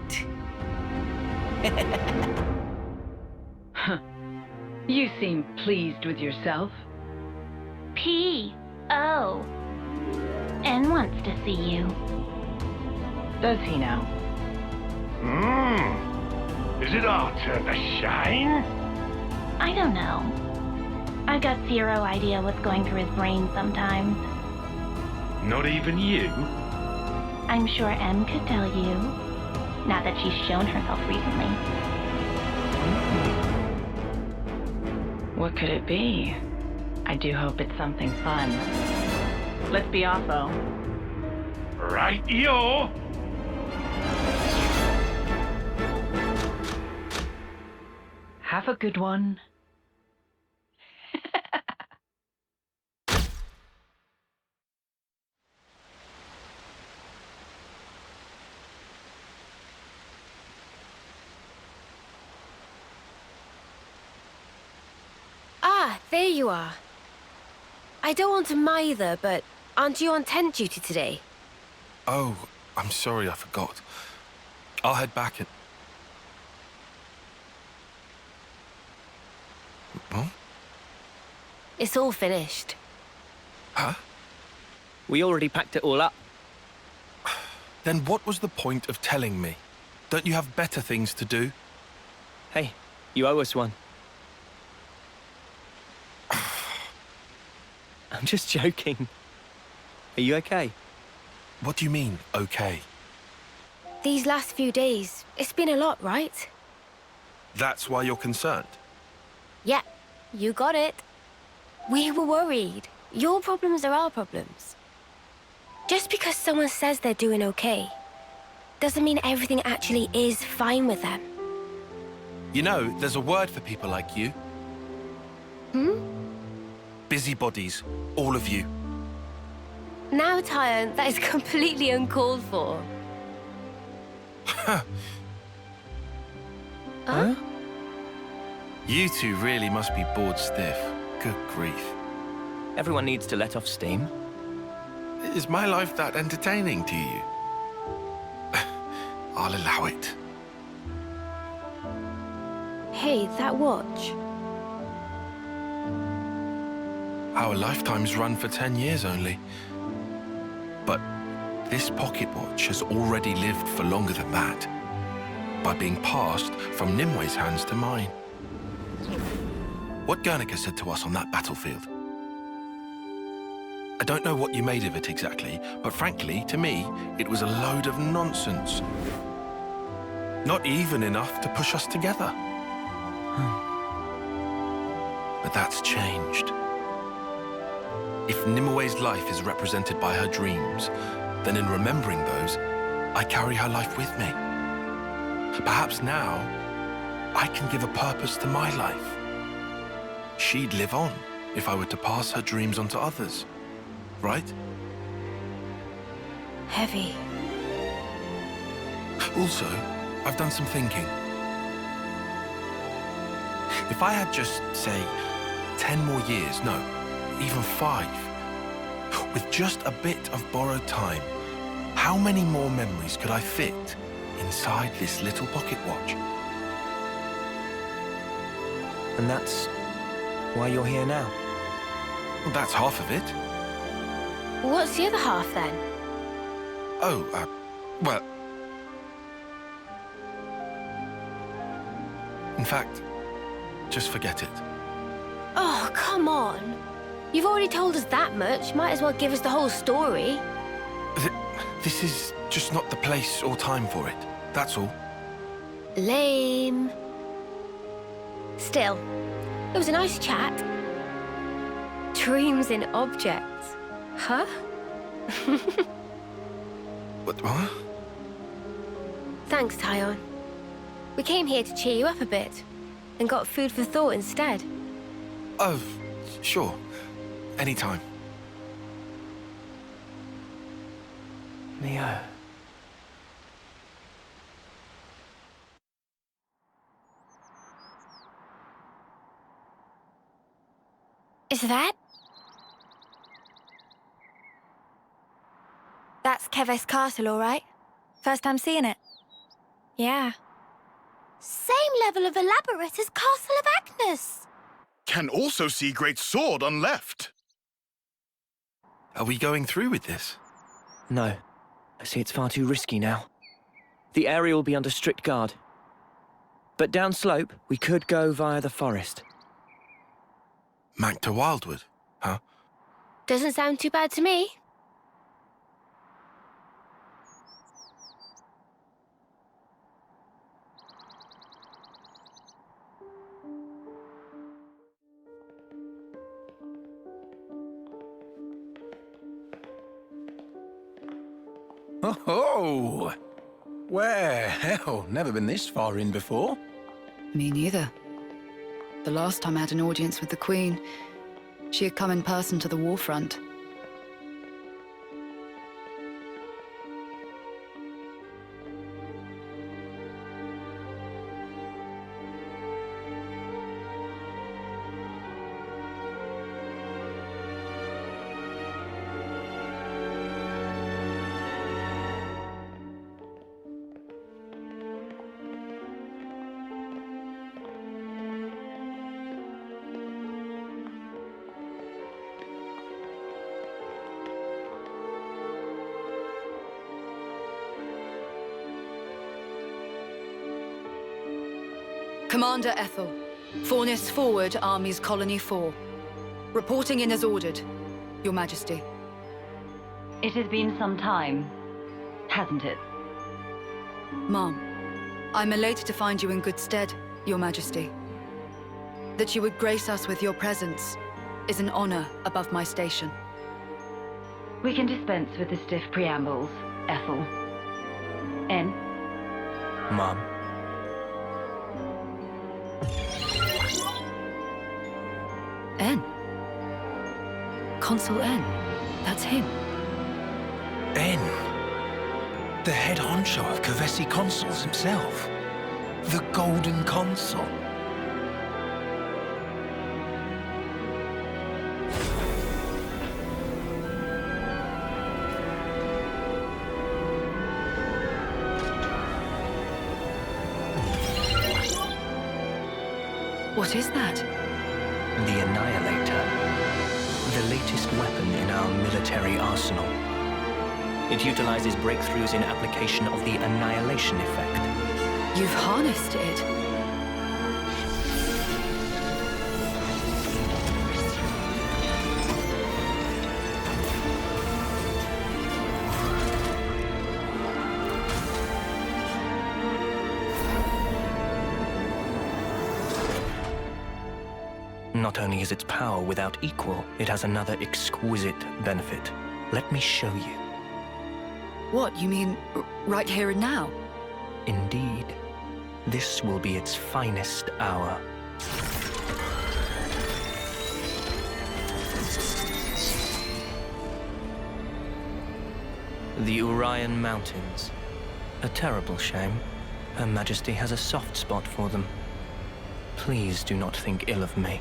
You seem pleased with yourself. P.O. N wants to see you. Does he now? Is it our turn to shine? I don't know. I've got zero idea what's going through his brain sometimes. Not even you? I'm sure M could tell you. Now that she's shown herself recently. What could it be? I do hope it's something fun. Let's be off, though. Right-yo! Have a good one. Ah, there you are. I don't want to mither, but aren't you on tent duty today? Oh, I'm sorry, I forgot. I'll head back and... Huh? It's all finished. Huh? We already packed it all up. Then what was the point of telling me? Don't you have better things to do? Hey, you owe us one. I'm just joking. Are you okay? What do you mean, okay? These last few days, it's been a lot, right? That's why you're concerned? Yeah, you got it. We were worried. Your problems are our problems. Just because someone says they're doing okay, doesn't mean everything actually is fine with them. You know, there's a word for people like you. Busybodies, all of you. Now, Tyon, that is completely uncalled for. Huh? You two really must be bored stiff. Good grief. Everyone needs to let off steam. Is my life that entertaining to you? I'll allow it. Hey, that watch. Our lifetimes run for 10 years only. But this pocket watch has already lived for longer than that, by being passed from Nimwe's hands to mine. What Guernica said to us on that battlefield. I don't know what you made of it exactly, but frankly, to me, it was a load of nonsense. Not even enough to push us together. But that's changed. If Nimwe's life is represented by her dreams, then in remembering those, I carry her life with me. Perhaps now, I can give a purpose to my life. She'd live on if I were to pass her dreams on to others, right? Heavy. Also, I've done some thinking. If I had just, say, 10 more years, no, even 5, with just a bit of borrowed time, how many more memories could I fit inside this little pocket watch? And that's why you're here now? Well, that's half of it. What's the other half, then? Oh, well... In fact, just forget it. Oh, come on. You've already told us that much. Might as well give us the whole story. This is just not the place or time for it. That's all. Lame. Still, it was a nice chat. Dreams in objects. Huh? What? Thanks, Tyon. We came here to cheer you up a bit, and got food for thought instead. Oh, sure. Anytime. Neo. Is that? That's Keves Castle, all right? First time seeing it. Yeah. Same level of elaborate as Castle of Agnes. Can also see Great Sword on left. Are we going through with this? No. I see it's far too risky now. The area will be under strict guard. But downslope, we could go via the forest. Mac to Wildwood, huh? Doesn't sound too bad to me. Oh, where? Hell, never been this far in before. Me neither. The last time I had an audience with the Queen, she had come in person to the warfront. Commander Ethel, Fornis forward, Armies Colony 4. Reporting in as ordered, Your Majesty. It has been some time, hasn't it? Ma'am, I'm elated to find you in good stead, Your Majesty. That you would grace us with your presence is an honor above my station. We can dispense with the stiff preambles, Ethel. N. Mom. N. Consul N. That's him. N. The head honcho of Kevesi Consuls himself. The Golden Consul. What is that? The Annihilator. The latest weapon in our military arsenal. It utilizes breakthroughs in application of the annihilation effect. You've harnessed it. Not only is its power without equal, it has another exquisite benefit. Let me show you. What, you mean right here and now? Indeed. This will be its finest hour. The Urian Mountains. A terrible shame. Her Majesty has a soft spot for them. Please do not think ill of me.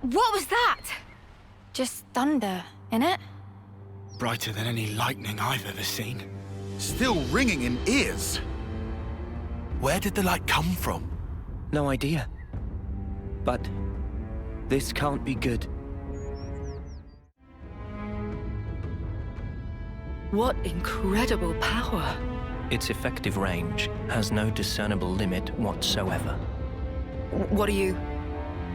What was that? Just thunder, innit? Brighter than any lightning I've ever seen. Still ringing in ears. Where did the light come from? No idea. But this can't be good. What incredible power. Its effective range has no discernible limit whatsoever. What are you...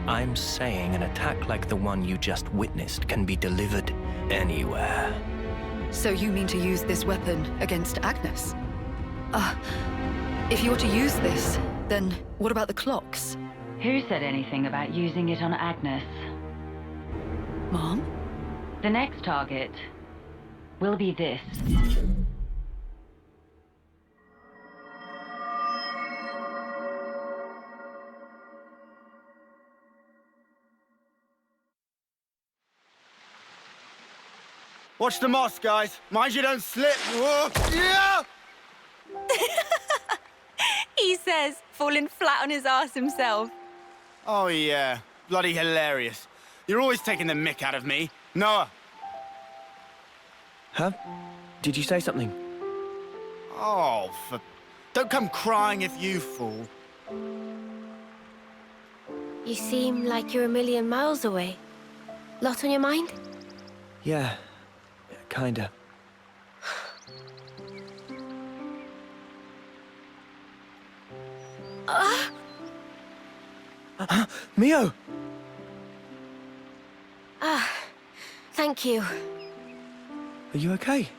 I'm saying an attack like the one you just witnessed can be delivered anywhere. So you mean to use this weapon against Agnes? If you were to use this, then what about the clocks? Who said anything about using it on Agnes? Mom? The next target will be this. Watch the moss, guys. Mind you don't slip. Whoa. Yeah! He says, falling flat on his ass himself. Oh, yeah. Bloody hilarious. You're always taking the mick out of me. Noah. Huh? Did you say something? Oh, don't come crying if you fall. You seem like you're a million miles away. Lot on your mind? Yeah, kinda. Mio! Thank you. Are you okay?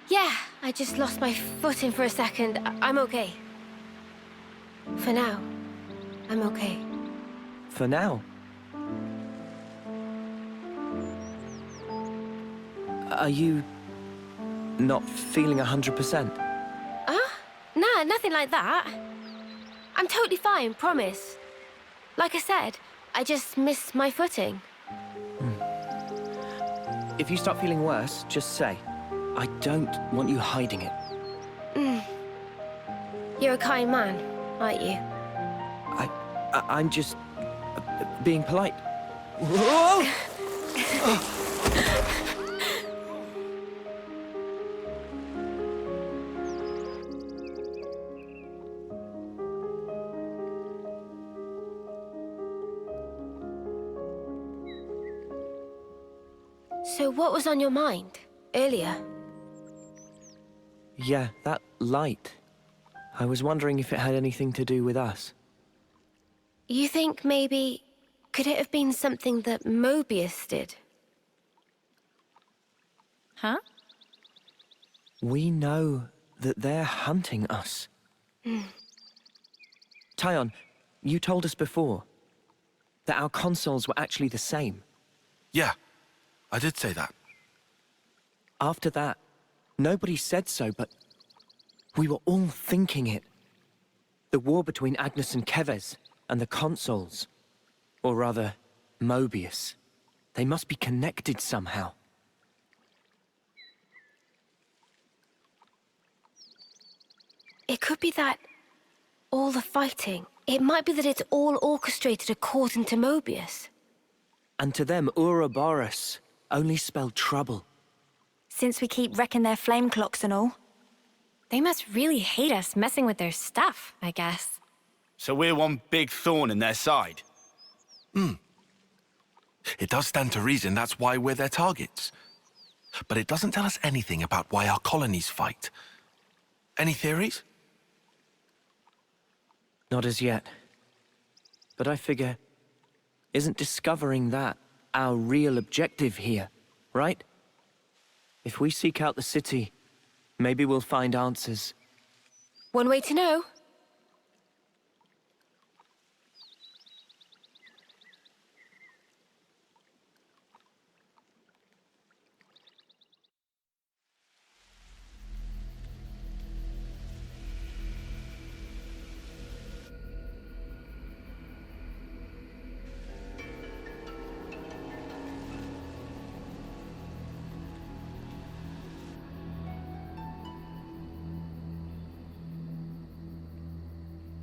Yeah, I just lost my footing for a second. I'm okay. For now, I'm okay. For now? Are you not feeling 100%? Nah, nothing like that. I'm totally fine, promise. Like I said, I just missed my footing. If you start feeling worse, just say. I don't want you hiding it. You're a kind man, aren't you? I'm just being polite. Whoa! So what was on your mind earlier? Yeah, that light. I was wondering if it had anything to do with us. You think maybe... could it have been something that Mobius did? Huh? We know that they're hunting us. Tyon, you told us before that our consoles were actually the same. Yeah, I did say that. After that, nobody said so, but we were all thinking it. The war between Agnes and Keves and the consoles. Or rather, Mobius. They must be connected somehow. It could be that... all the fighting. It might be that it's all orchestrated according to Mobius. And to them, Ouroboros only spelled trouble. Since we keep wrecking their flame clocks and all. They must really hate us messing with their stuff, I guess. So we're one big thorn in their side. It does stand to reason that's why we're their targets. But it doesn't tell us anything about why our colonies fight. Any theories? Not as yet. But I figure, isn't discovering that our real objective here, right? If we seek out the city, maybe we'll find answers. One way to know.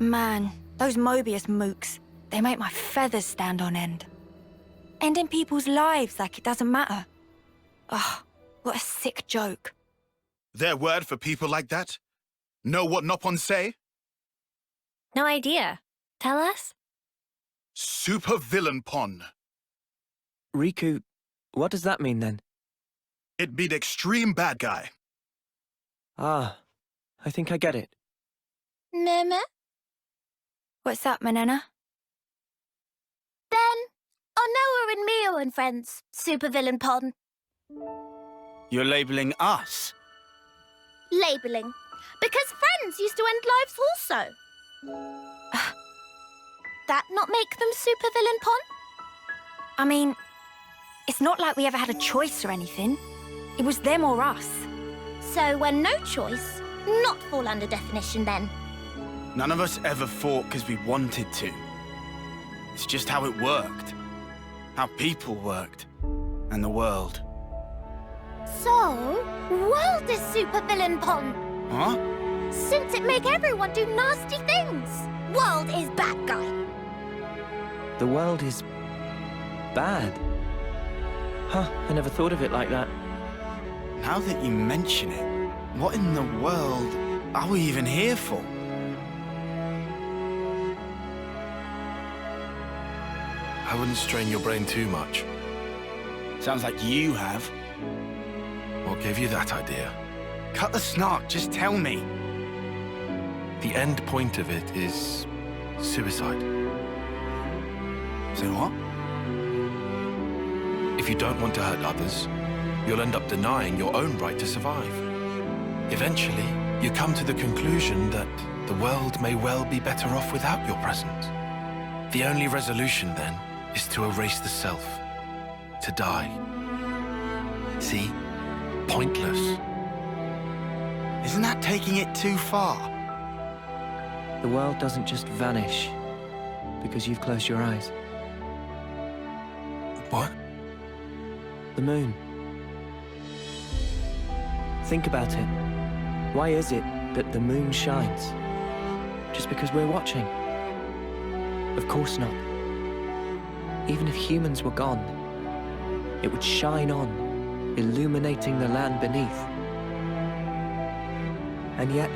Man, those Mobius mooks, they make my feathers stand on end. Ending people's lives like it doesn't matter. Oh, what a sick joke. Their word for people like that? Know what Nopon say? No idea. Tell us? Super villain pon. Riku, what does that mean then? It be the extreme bad guy. Ah, I think I get it. Meme? What's up, Manana? Then, Onoa and Mio and friends, supervillain pon. You're labeling us? Labelling. Because friends used to end lives also. That not make them supervillain pon? I mean, it's not like we ever had a choice or anything. It was them or us. So when no choice, not fall under definition then. None of us ever fought because we wanted to. It's just how it worked. How people worked. And the world. So, world is supervillain pon. Huh? Since it make everyone do nasty things. World is bad guy. The world is bad. Huh, I never thought of it like that. Now that you mention it, what in the world are we even here for? I wouldn't strain your brain too much. Sounds like you have. What gave you that idea? Cut the snark, just tell me. The end point of it is suicide. Say what? If you don't want to hurt others, you'll end up denying your own right to survive. Eventually, you come to the conclusion that the world may well be better off without your presence. The only resolution, then, is to erase the self. To die. See? Pointless. Isn't that taking it too far? The world doesn't just vanish because you've closed your eyes. What? The moon. Think about it. Why is it that the moon shines? Just because we're watching? Of course not. Even if humans were gone, it would shine on, illuminating the land beneath. And yet,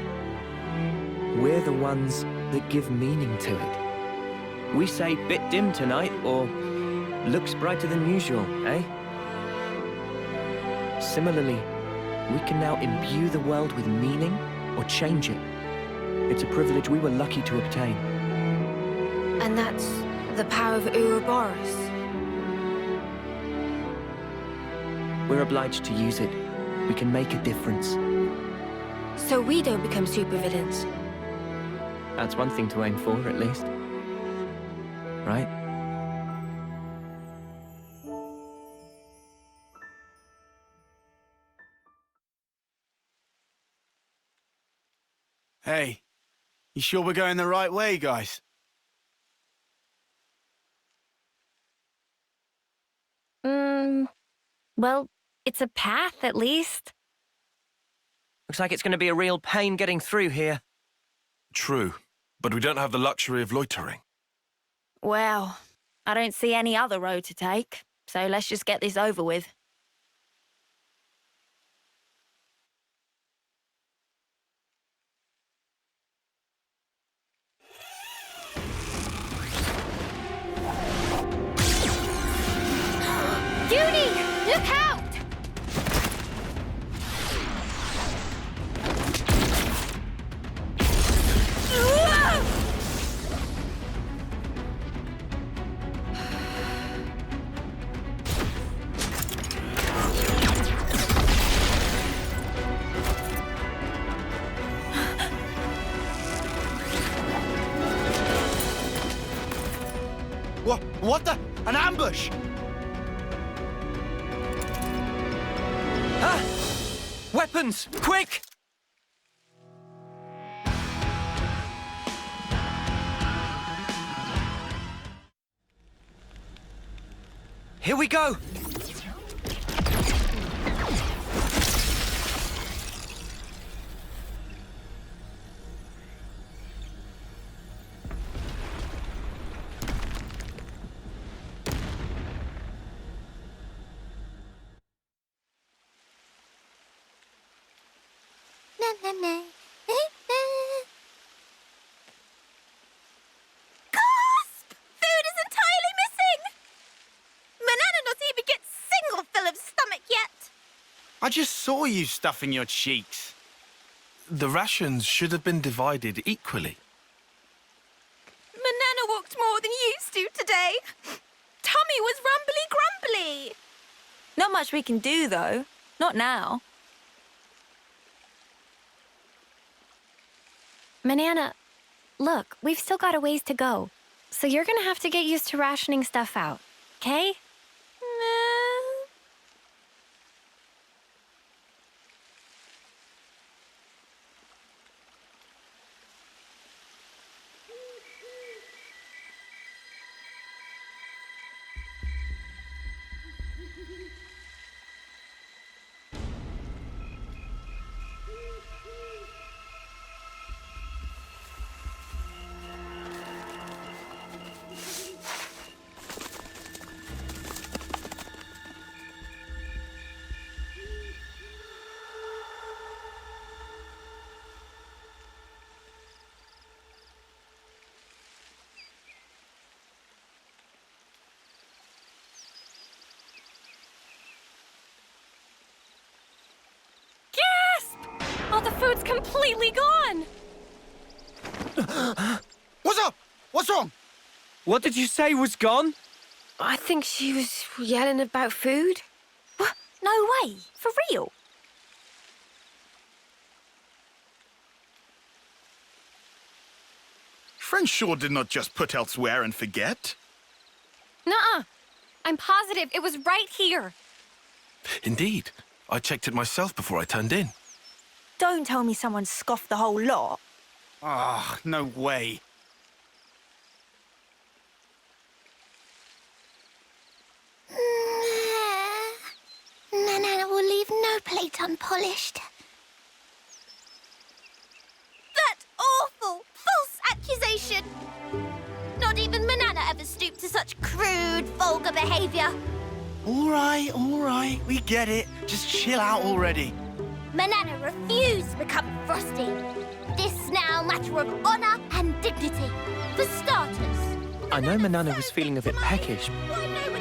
we're the ones that give meaning to it. We say, bit dim tonight, or looks brighter than usual, eh? Similarly, we can now imbue the world with meaning or change it. It's a privilege we were lucky to obtain. And that's the power of Ouroboros. We're obliged to use it. We can make a difference. So we don't become supervillains. That's one thing to aim for, at least. Right? Hey, you sure we're going the right way, guys? Well, it's a path, at least. Looks like it's going to be a real pain getting through here. True, but we don't have the luxury of loitering. Well, I don't see any other road to take, so let's just get this over with. Judy, look out! What the? An ambush! Ah! Weapons! Quick! Here we go! I just saw you stuffing your cheeks. The rations should have been divided equally. Manana walked more than you used to today. Tummy was rumbly-grumbly. Not much we can do, though. Not now. Manana, look, we've still got a ways to go. So you're gonna have to get used to rationing stuff out, okay? Oh, the food's completely gone! What's up? What's wrong? What did you say was gone? I think she was yelling about food. What? No way. For real? Friend sure did not just put elsewhere and forget. Nuh-uh. I'm positive it was right here. Indeed. I checked it myself before I turned in. Don't tell me someone scoffed the whole lot. Ah, no way. Manana will leave no plate unpolished. That awful, false accusation! Not even Manana ever stooped to such crude, vulgar behavior. All right, we get it. Just chill out already. Manana refused to become frosty. This now matter of honor and dignity. For starters. I know Manana was feeling a bit peckish,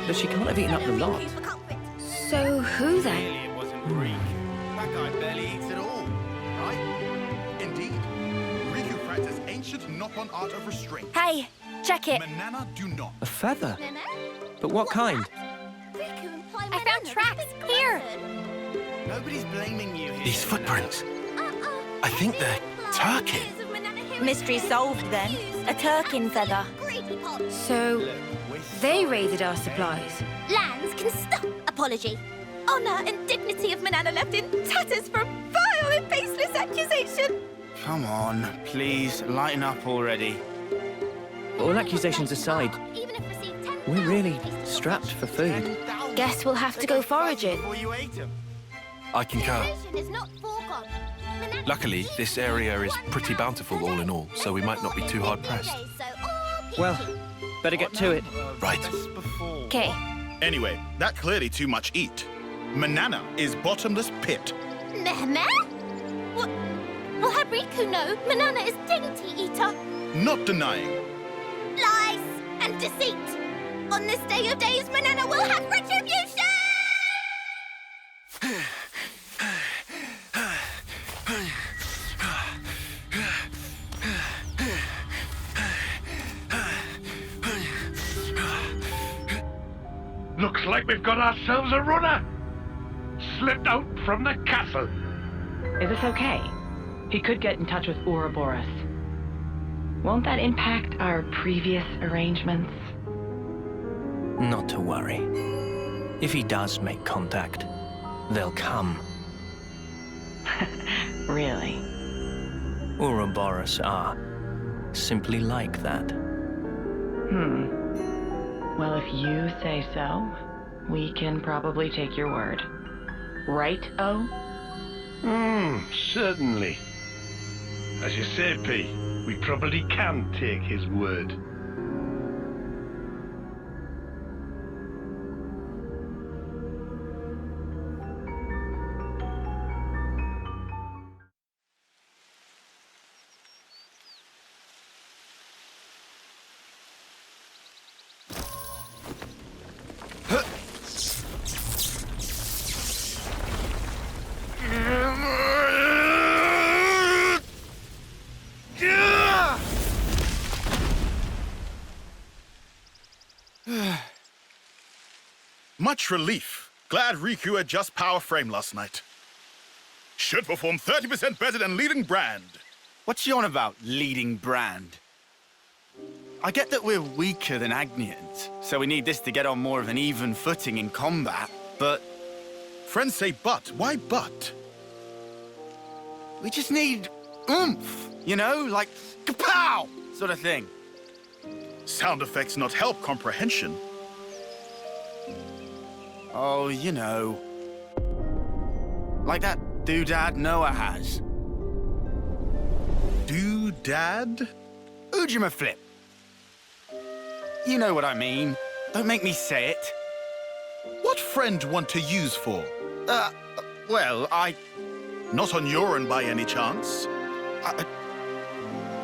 but she can't have eaten up the lot. So who then? Clearly it wasn't Greek. That guy barely eats at all, right? Indeed. Riku practice ancient knock-on art of restraint. Hey, check it. Manana do not. A feather? But what kind? I found tracks here. Nobody's blaming you here. These footprints. I think they're Turkin. Mystery solved then. A Turkin feather. So they raided our supplies. Lands can stop apology. Honor and dignity of Manana left in tatters for a vile and baseless accusation. Come on, please, lighten up already. All accusations aside, we're really strapped for food. Guess we'll have to go foraging. I concur. Luckily, this area is pretty bountiful all in all, so we might not be too hard-pressed. Well, better get to it. Right. Okay. Anyway, that clearly too much eat. Manana is bottomless pit. Meh? Will have Riku know Manana is dainty eater? Not denying. Lies and deceit. On this day of days, Manana will have retribution! Looks like we've got ourselves a runner. Slipped out from the castle. Is this okay? He could get in touch with Ouroboros. Won't that impact our previous arrangements? Not to worry. If he does make contact, they'll come. Really? Ouroboros are simply like that. Well, if you say so, we can probably take your word. Right, O? Certainly. As you say, P, we probably can take his word. Much relief. Glad Riku had just power frame last night. Should perform 30% better than leading brand. What's you on about, leading brand? I get that we're weaker than Agnians, so we need this to get on more of an even footing in combat, but... Friends say but. Why but? We just need oomph, you know? Like, kapow! Sort of thing. Sound effects not help comprehension. Oh, you know. Like that doodad Noah has. Doodad? Ujima flip. You know what I mean. Don't make me say it. What friend want to use for? Well, I... Not on your own by any chance?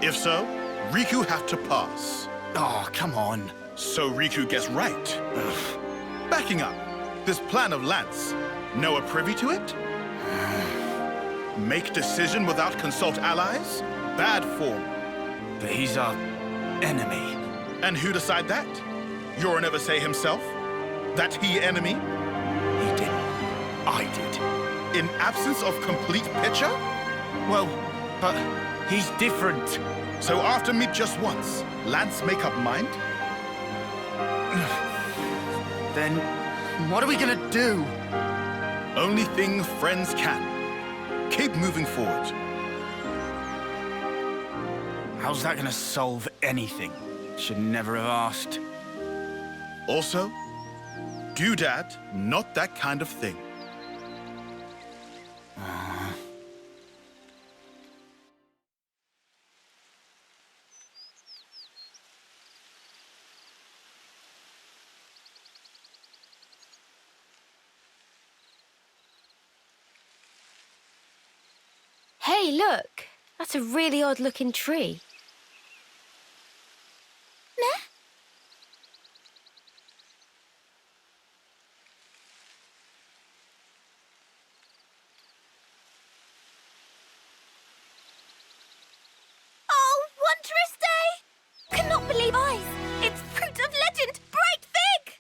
If so, Riku have to pass. Oh, come on. So Riku gets right. Backing up, this plan of Lance, Noah privy to it? Make decision without consult allies? Bad form. But he's our enemy. And who decide that? Yoren ever say himself? That he enemy? He didn't. I did. In absence of complete picture? Well, but he's different. So after meet just once, Lance make up mind? Then what are we gonna do? Only thing friends can. Keep moving forward. How's that gonna solve anything? Should never have asked. Also, doodad, not that kind of thing. Hey, look! That's a really odd-looking tree. Meh? Oh, wondrous day! Cannot believe eyes! It's fruit of legend, bright fig!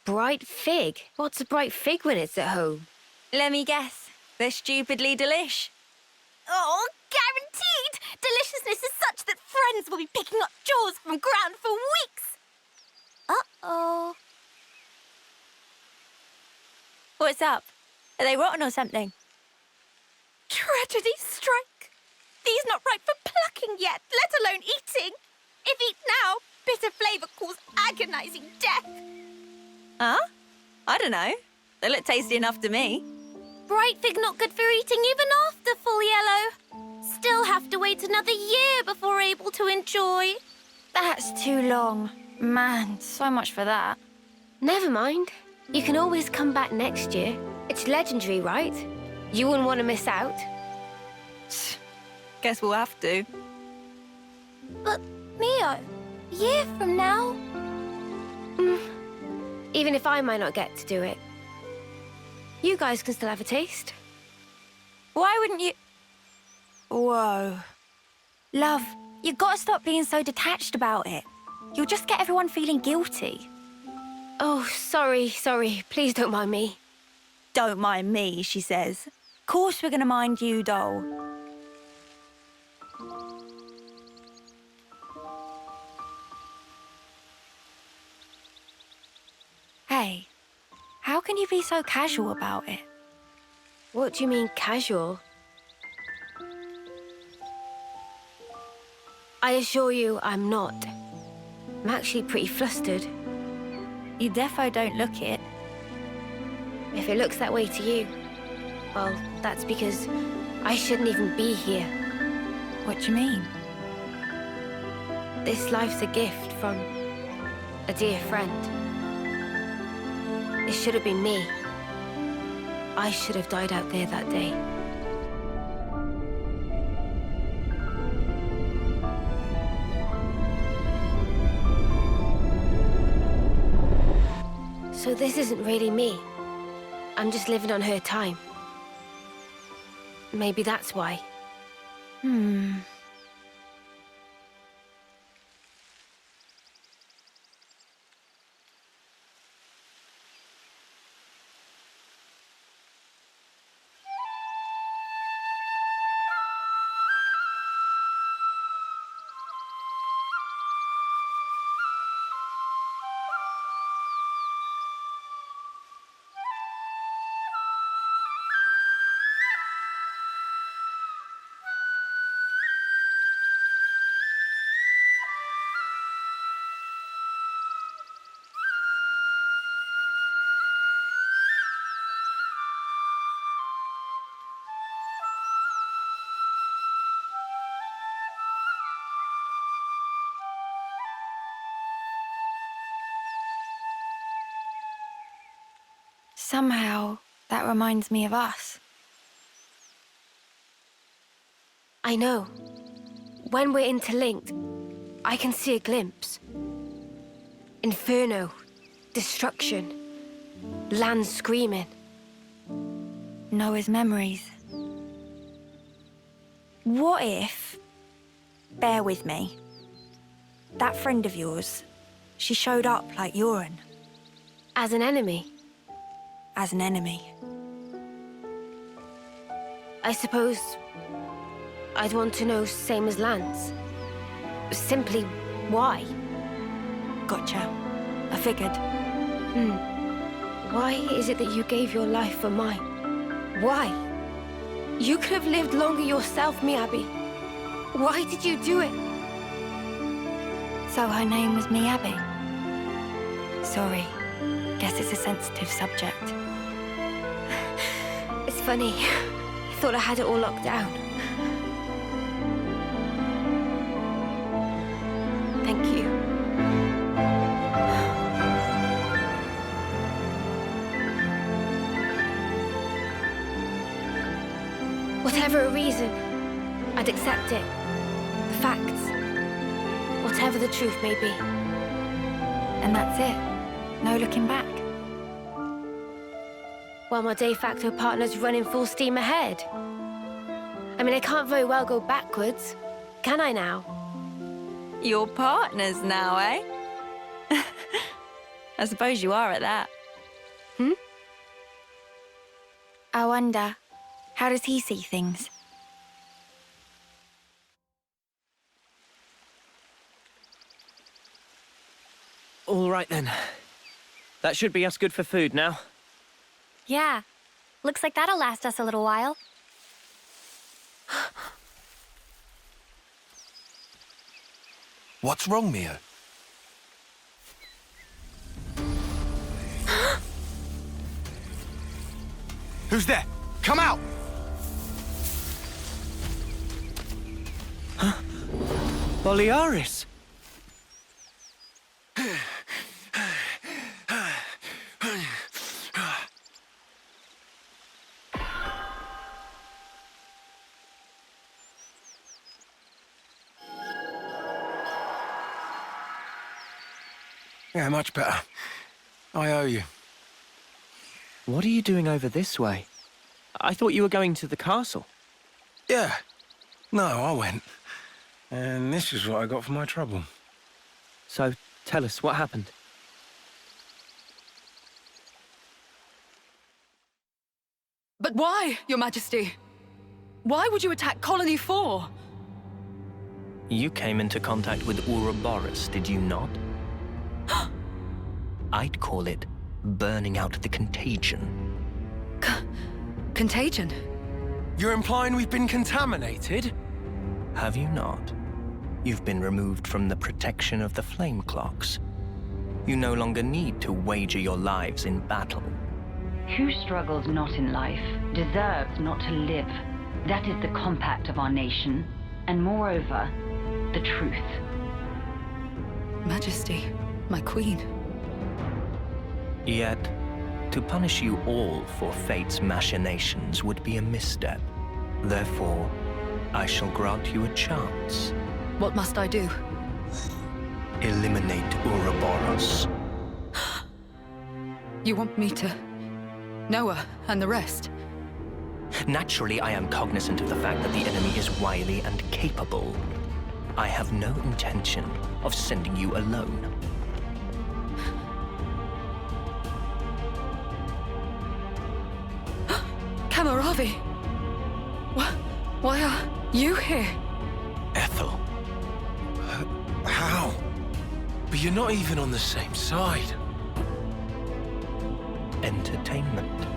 Bright fig? What's a bright fig when it's at home? Let me guess. They're stupidly delish. Oh, guaranteed! Deliciousness is such that friends will be picking up jaws from ground for weeks! Uh-oh. What's up? Are they rotten or something? Tragedy strike! These not ripe for plucking yet, let alone eating. If eat now, bitter flavour cause agonizing death. Huh? I don't know. They look tasty enough to me. Bright fig not good for eating even after full yellow. Still have to wait another year before able to enjoy. That's too long. Man, so much for that. Never mind. You can always come back next year. It's legendary, right? You wouldn't want to miss out. Guess we'll have to. But, Mio, a year from now? Even if I might not get to do it. You guys can still have a taste. Why wouldn't you... Whoa. Love, you gotta stop being so detached about it. You'll just get everyone feeling guilty. Oh, sorry. Please don't mind me. Don't mind me, she says. Course we're gonna mind you, doll. Hey, how can you be so casual about it? What do you mean, casual? I assure you, I'm not. I'm actually pretty flustered. You defo don't look it. If it looks that way to you, well, that's because I shouldn't even be here. What do you mean? This life's a gift from a dear friend. It should have been me. I should have died out there that day. So this isn't really me. I'm just living on her time. Maybe that's why. Somehow, that reminds me of us. I know. When we're interlinked, I can see a glimpse. Inferno, destruction, land screaming. Noah's memories. What if... Bear with me. That friend of yours, she showed up like Yoren. As an enemy? As an enemy. I suppose I'd want to know same as Lance. Simply why? Gotcha. I figured. Why is it that you gave your life for mine? Why? You could have lived longer yourself, Miyabi. Why did you do it? So her name was Miyabi? Sorry. Guess it's a sensitive subject. It's funny. I thought I had it all locked down. Thank you. Whatever a reason, I'd accept it. The facts. Whatever the truth may be. And that's it? No looking back? Well, my de facto partner's running full steam ahead. I mean, I can't very well go backwards, can I now? Your partners now, eh? I suppose you are at that. I wonder, how does he see things? All right then. That should be us good for food now. Yeah. Looks like that'll last us a little while. What's wrong, Mio? Who's there? Come out! Huh? Boliaris! Yeah, much better. I owe you. What are you doing over this way? I thought you were going to the castle. Yeah. No, I went. And this is what I got for my trouble. So, tell us, what happened? But why, Your Majesty? Why would you attack Colony 4? You came into contact with Ouroboros, did you not? I'd call it burning out the contagion. Contagion? You're implying we've been contaminated? Have you not? You've been removed from the protection of the flame clocks. You no longer need to wager your lives in battle. Who struggles not in life deserves not to live. That is the compact of our nation, and moreover, the truth. Majesty, my queen. Yet, to punish you all for fate's machinations would be a misstep. Therefore, I shall grant you a chance. What must I do? Eliminate Ouroboros. You want me to... Noah and the rest? Naturally, I am cognizant of the fact that the enemy is wily and capable. I have no intention of sending you alone. Kamaravi! Why are you here? Ethel. How? But you're not even on the same side. Entertainment.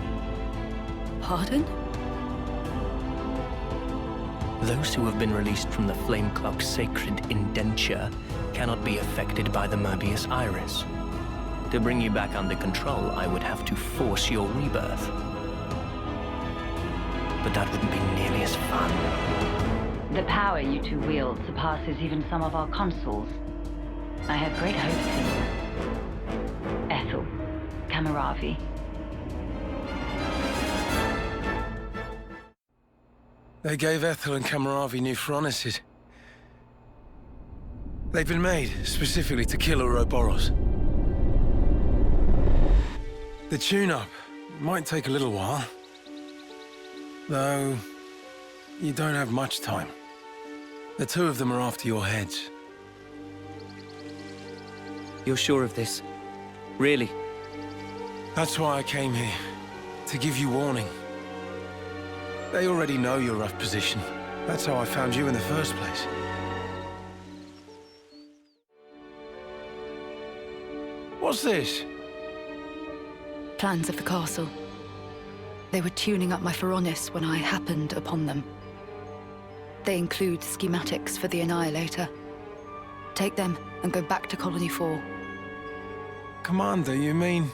Pardon? Those who have been released from the Flame Clock's sacred indenture cannot be affected by the Mobius iris. To bring you back under control, I would have to force your rebirth. But that wouldn't be nearly as fun. The power you two wield surpasses even some of our consuls. I have great hopes for you. Ethel, Kamaravi. They gave Ethel and Kamaravi new Saffronias. They've been made specifically to kill Ouroboros. The tune-up might take a little while. Though, you don't have much time. The two of them are after your heads. You're sure of this? Really? That's why I came here. To give you warning. They already know your rough position. That's how I found you in the first place. What's this? Plans of the castle. They were tuning up my Saffronias when I happened upon them. They include schematics for the Annihilator. Take them and go back to Colony 4. Commander, you mean?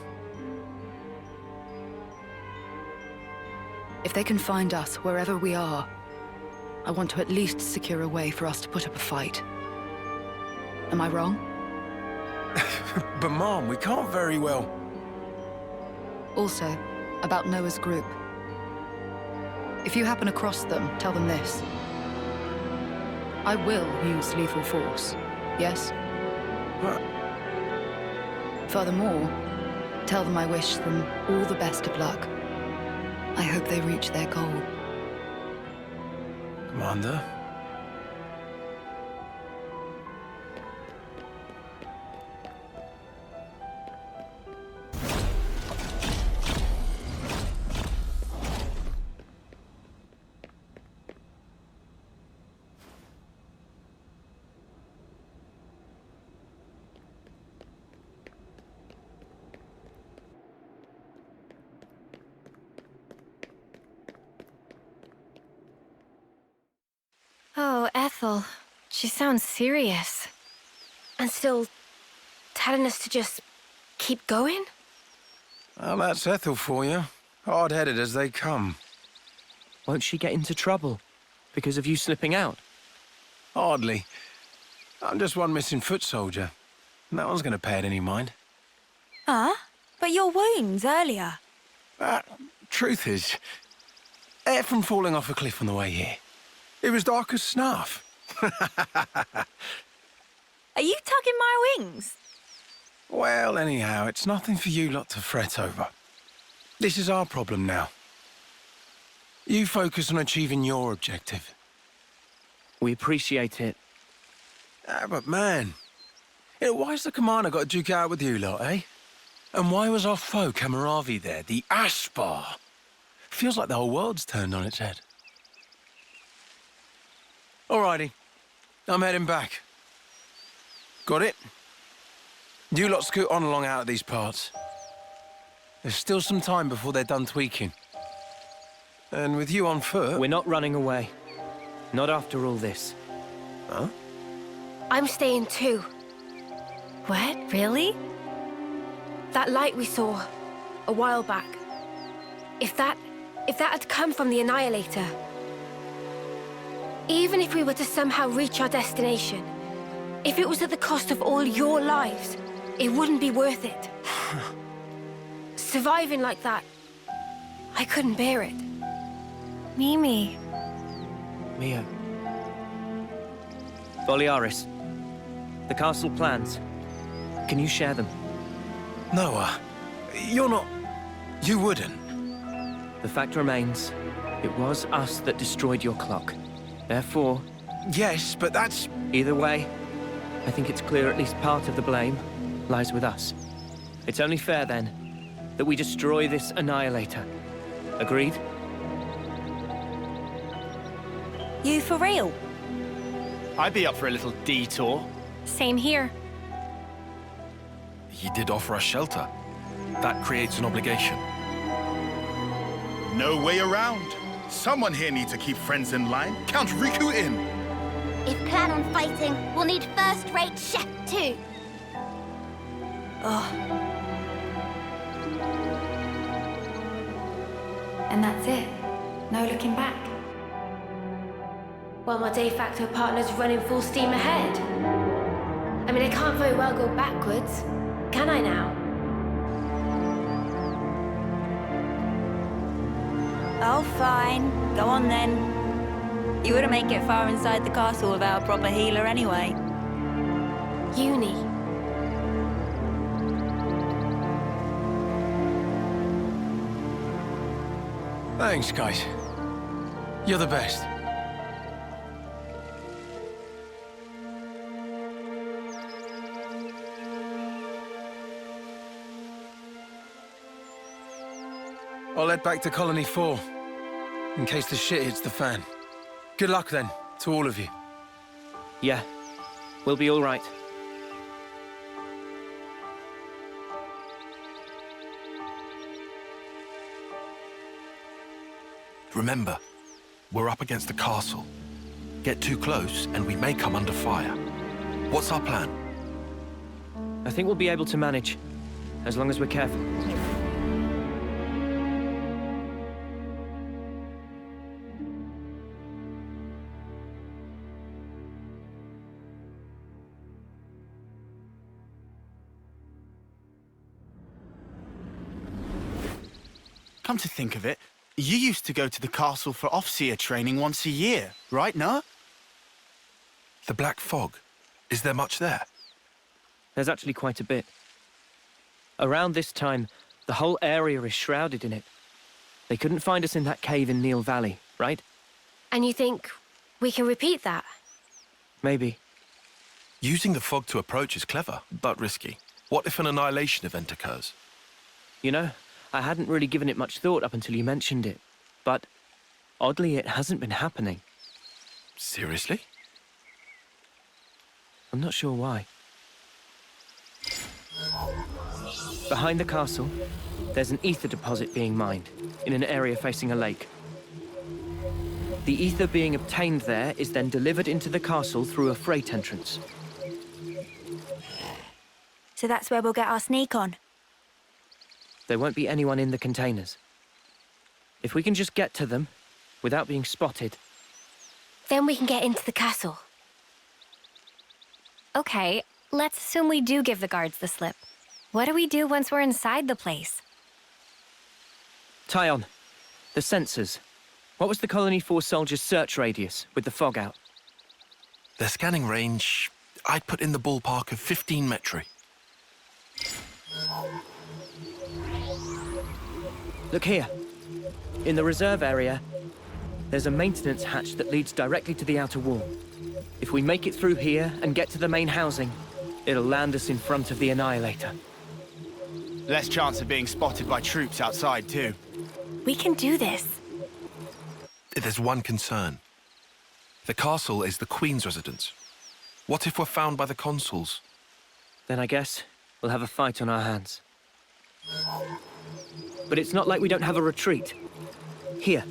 If they can find us wherever we are, I want to at least secure a way for us to put up a fight. Am I wrong? But Mom, we can't very well... Also, about Noah's group. If you happen across them, tell them this. I will use lethal force, yes? What? Furthermore, tell them I wish them all the best of luck. I hope they reach their goal. Commander? Oh, Ethel. She sounds serious. And still telling us to just keep going? Well, that's Ethel for you. Hard-headed as they come. Won't she get into trouble because of you slipping out? Hardly. I'm just one missing foot soldier. No one's going to pay it any mind. Huh? But your wounds earlier. Truth is, air from falling off a cliff on the way here. It was dark as snuff. Are you tugging my wings? Well, anyhow, it's nothing for you lot to fret over. This is our problem now. You focus on achieving your objective. We appreciate it. But man, why's the commander got to duke it out with you lot, eh? And why was our foe Kamaravi there, the Ashbar? Feels like the whole world's turned on its head. Alrighty, I'm heading back. Got it? You lot scoot on along out of these parts. There's still some time before they're done tweaking. And with you on foot... We're not running away. Not after all this. Huh? I'm staying too. What? Really? That light we saw a while back. If that had come from the Annihilator, even if we were to somehow reach our destination, if it was at the cost of all your lives, it wouldn't be worth it. Surviving like that, I couldn't bear it. Mimi. Mia. Boliaris. The castle plans. Can you share them? Noah, you're not... You wouldn't. The fact remains, it was us that destroyed your clock. Therefore... Yes, but that's... Either way, I think it's clear at least part of the blame lies with us. It's only fair, then, that we destroy this Annihilator. Agreed? You for real? I'd be up for a little detour. Same here. He did offer us shelter. That creates an obligation. No way around. Someone here needs to keep friends in line. Count Riku in. If plan on fighting, we'll need first-rate chef too. Oh. And that's it. No looking back. While my de facto partner's running full steam ahead. I mean, I can't very well go backwards, can I now? Oh, fine. Go on then. You wouldn't make it far inside the castle without a proper healer anyway. Uni. Thanks, guys. You're the best. I'll head back to Colony 4, in case the shit hits the fan. Good luck then, to all of you. Yeah, we'll be all right. Remember, we're up against the castle. Get too close and we may come under fire. What's our plan? I think we'll be able to manage, as long as we're careful. Come to think of it, you used to go to the castle for Offseer training once a year, right, no? The Black Fog. Is there much there? There's actually quite a bit. Around this time, the whole area is shrouded in it. They couldn't find us in that cave in Neil Valley, right? And you think we can repeat that? Maybe. Using the fog to approach is clever, but risky. What if an annihilation event occurs? You know, I hadn't really given it much thought up until you mentioned it. But, oddly, it hasn't been happening. Seriously? I'm not sure why. Behind the castle, there's an ether deposit being mined, in an area facing a lake. The ether being obtained there is then delivered into the castle through a freight entrance. So that's where we'll get our sneak on. There won't be anyone in the containers. If we can just get to them, without being spotted... Then we can get into the castle. Okay, let's assume we do give the guards the slip. What do we do once we're inside the place? Tyon, the sensors. What was the Colony 4 soldiers' search radius with the fog out? Their scanning range, I'd put in the ballpark of 15 metri. Look here. In the reserve area, there's a maintenance hatch that leads directly to the outer wall. If we make it through here and get to the main housing, it'll land us in front of the Annihilator. Less chance of being spotted by troops outside, too. We can do this. There's one concern. The castle is the Queen's residence. What if we're found by the Consuls? Then I guess we'll have a fight on our hands. But it's not like we don't have a retreat. Here.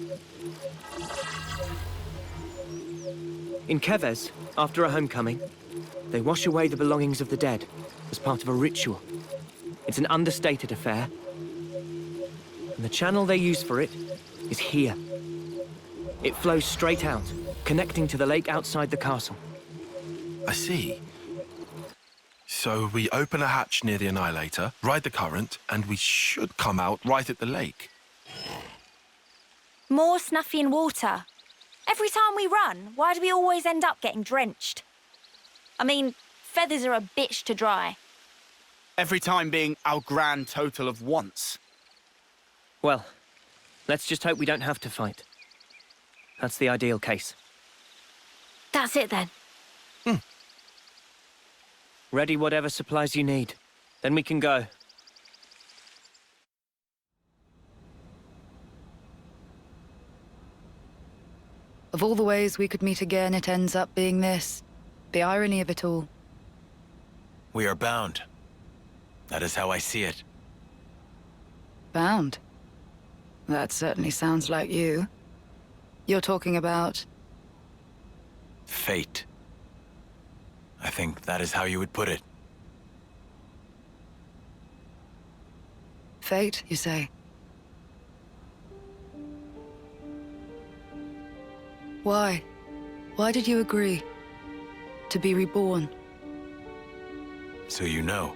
In Keves, after a homecoming, they wash away the belongings of the dead as part of a ritual. It's an understated affair. And the channel they use for it is here. It flows straight out, connecting to the lake outside the castle. I see. So we open a hatch near the Annihilator, ride the current, and we should come out right at the lake. More Snuffy and water. Every time we run, why do we always end up getting drenched? I mean, feathers are a bitch to dry. Every time being our grand total of once. Well, let's just hope we don't have to fight. That's the ideal case. That's it then. Ready whatever supplies you need. Then we can go. Of all the ways we could meet again, it ends up being this. The irony of it all. We are bound. That is how I see it. Bound? That certainly sounds like you. You're talking about... Fate. I think that is how you would put it. Fate, you say? Why? Why did you agree? To be reborn? So you know.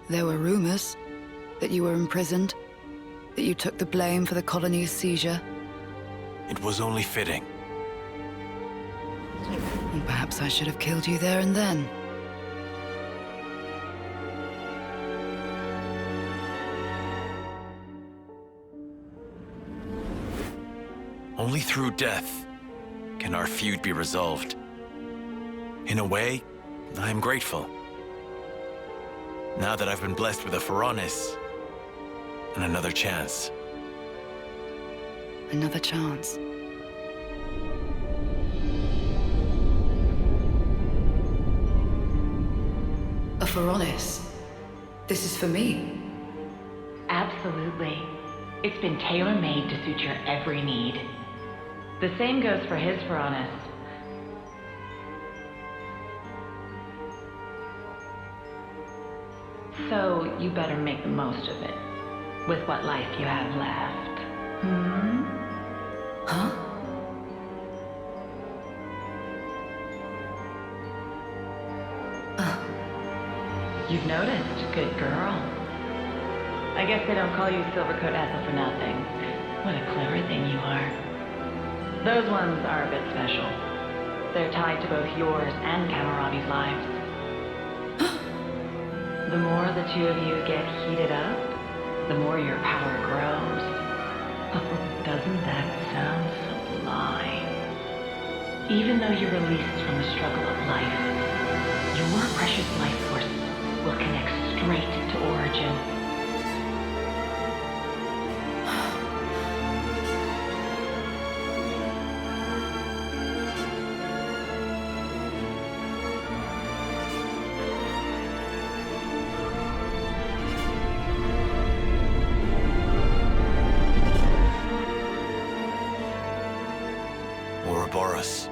There were rumors that you were imprisoned, that you took the blame for the colony's seizure. It was only fitting. Perhaps I should have killed you there and then. Only through death can our feud be resolved. In a way, I am grateful. Now that I've been blessed with a Saffronias and another chance. Another chance. A Saffronias? This is for me? Absolutely. It's been tailor-made to suit your every need. The same goes for his Saffronias. So you better make the most of it, with what life you have left. Hmm? Huh? You've noticed, good girl. I guess they don't call you Silvercoat Ethel for nothing. What a clever thing you are. Those ones are a bit special. They're tied to both yours and Kamaravi's lives. The more the two of you get heated up, the more your power grows. Oh, doesn't that sound sublime? Even though you're released from the struggle of life, your precious life force will connect straight to Origin. Ouroboros.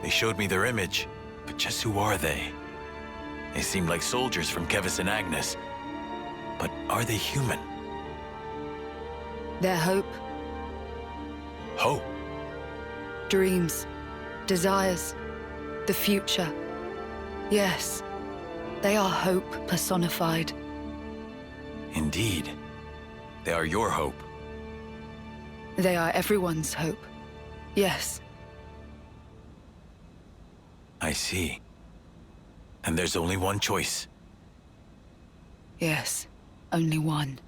They showed me their image, but just who are they? They seem like soldiers from Kevis and Agnes. But are they human? Their hope. Hope? Dreams. Desires. The future. Yes. They are hope personified. Indeed. They are your hope. They are everyone's hope. Yes. I see. And there's only one choice. Yes. Only one.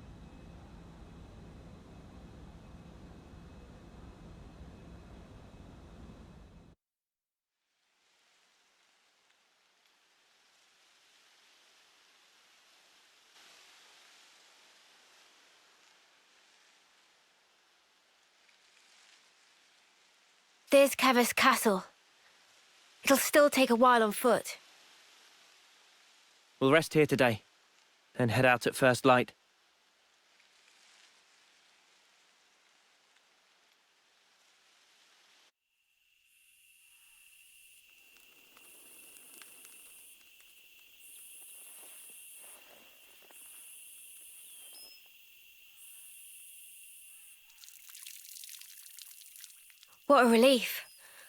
There's Kevis Castle. It'll still take a while on foot. We'll rest here today, then head out at first light. What a relief.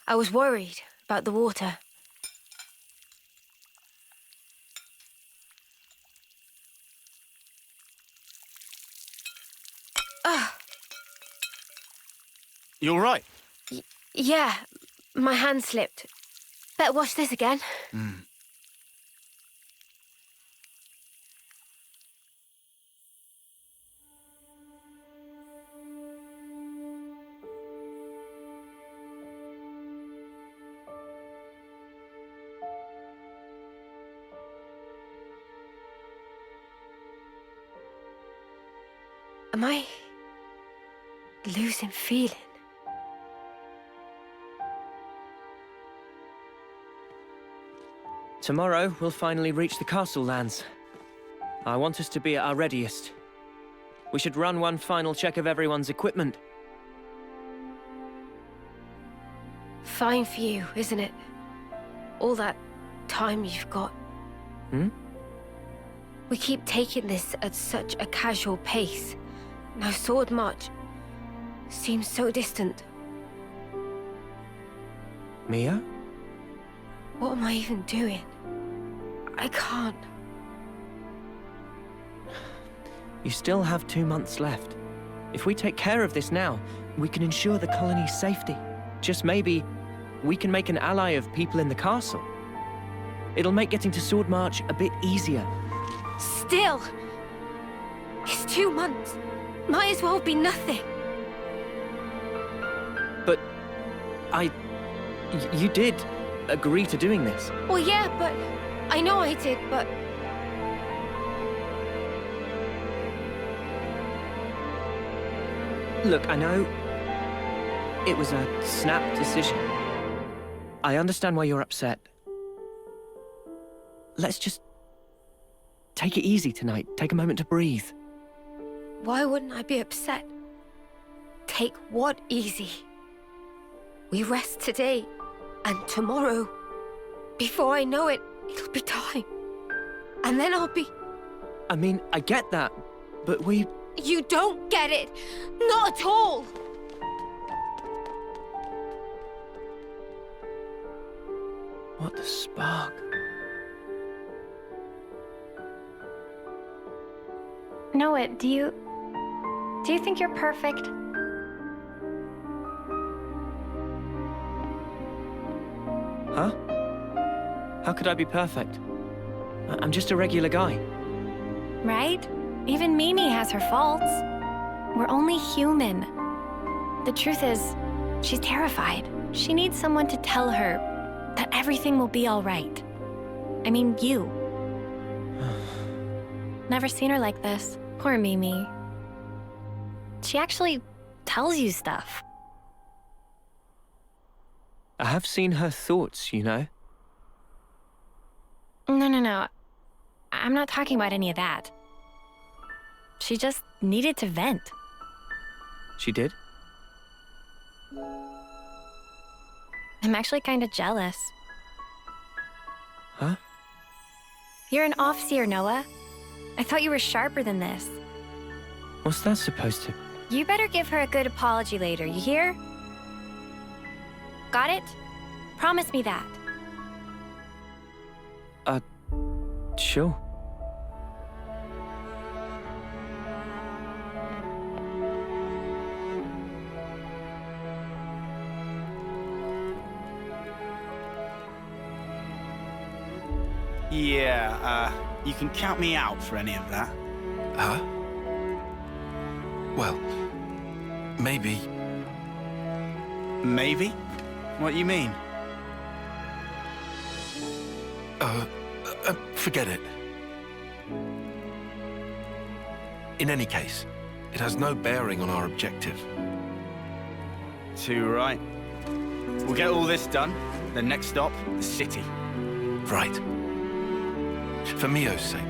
I was worried about the water. You all right? Yeah, my hand slipped. Better wash this again. Am I losing feeling? Tomorrow, we'll finally reach the castle lands. I want us to be at our readiest. We should run one final check of everyone's equipment. Fine for you, isn't it? All that time you've got. Hmm? We keep taking this at such a casual pace. Now Sword March seems so distant. Mia? What am I even doing? I can't. You still have 2 months left. If we take care of this now, we can ensure the colony's safety. Just maybe, we can make an ally of people in the castle. It'll make getting to Swordmarch a bit easier. Still, it's 2 months. Might as well be nothing. But you did agree to doing this. Well, yeah, but I know I did, but look, I know it was a snap decision. I understand why you're upset. Let's just take it easy tonight. Take a moment to breathe. why wouldn't I be upset? Take what easy? We rest today, and tomorrow, before I know it, it'll be time. And then I'll be... I mean, I get that, but we... You don't get it! Not at all! What the spark? Noah, do you think you're perfect? Huh? How could I be perfect? I'm just a regular guy. Right? Even Mimi has her faults. We're only human. The truth is, she's terrified. She needs someone to tell her that everything will be all right. I mean, you. Never seen her like this. Poor Mimi. She actually tells you stuff. I have seen her thoughts, you know? No. I'm not talking about any of that. She just needed to vent. She did? I'm actually kind of jealous. Huh? You're an Offseer, Noah. I thought you were sharper than this. What's that supposed to... You better give her a good apology later, you hear? Got it? Promise me that. Sure. Yeah, you can count me out for any of that. Huh? Well, maybe. Maybe? What do you mean? Forget it. In any case, it has no bearing on our objective. Too right. We'll get all this done. The next stop, the city. Right. For Mio's sake.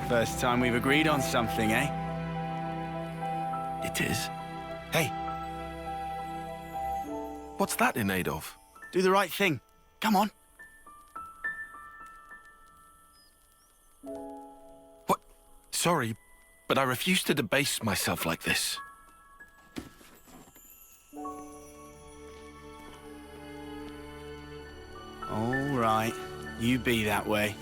First time we've agreed on something, eh? It is. Hey. What's that in aid of? Do the right thing. Come on. What? Sorry, but I refuse to debase myself like this. All right. You be that way.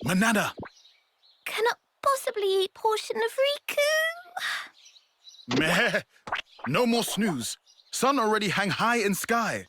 Manada! Cannot possibly eat portion of Riku. Meh! No more snooze. Sun already hang high in sky.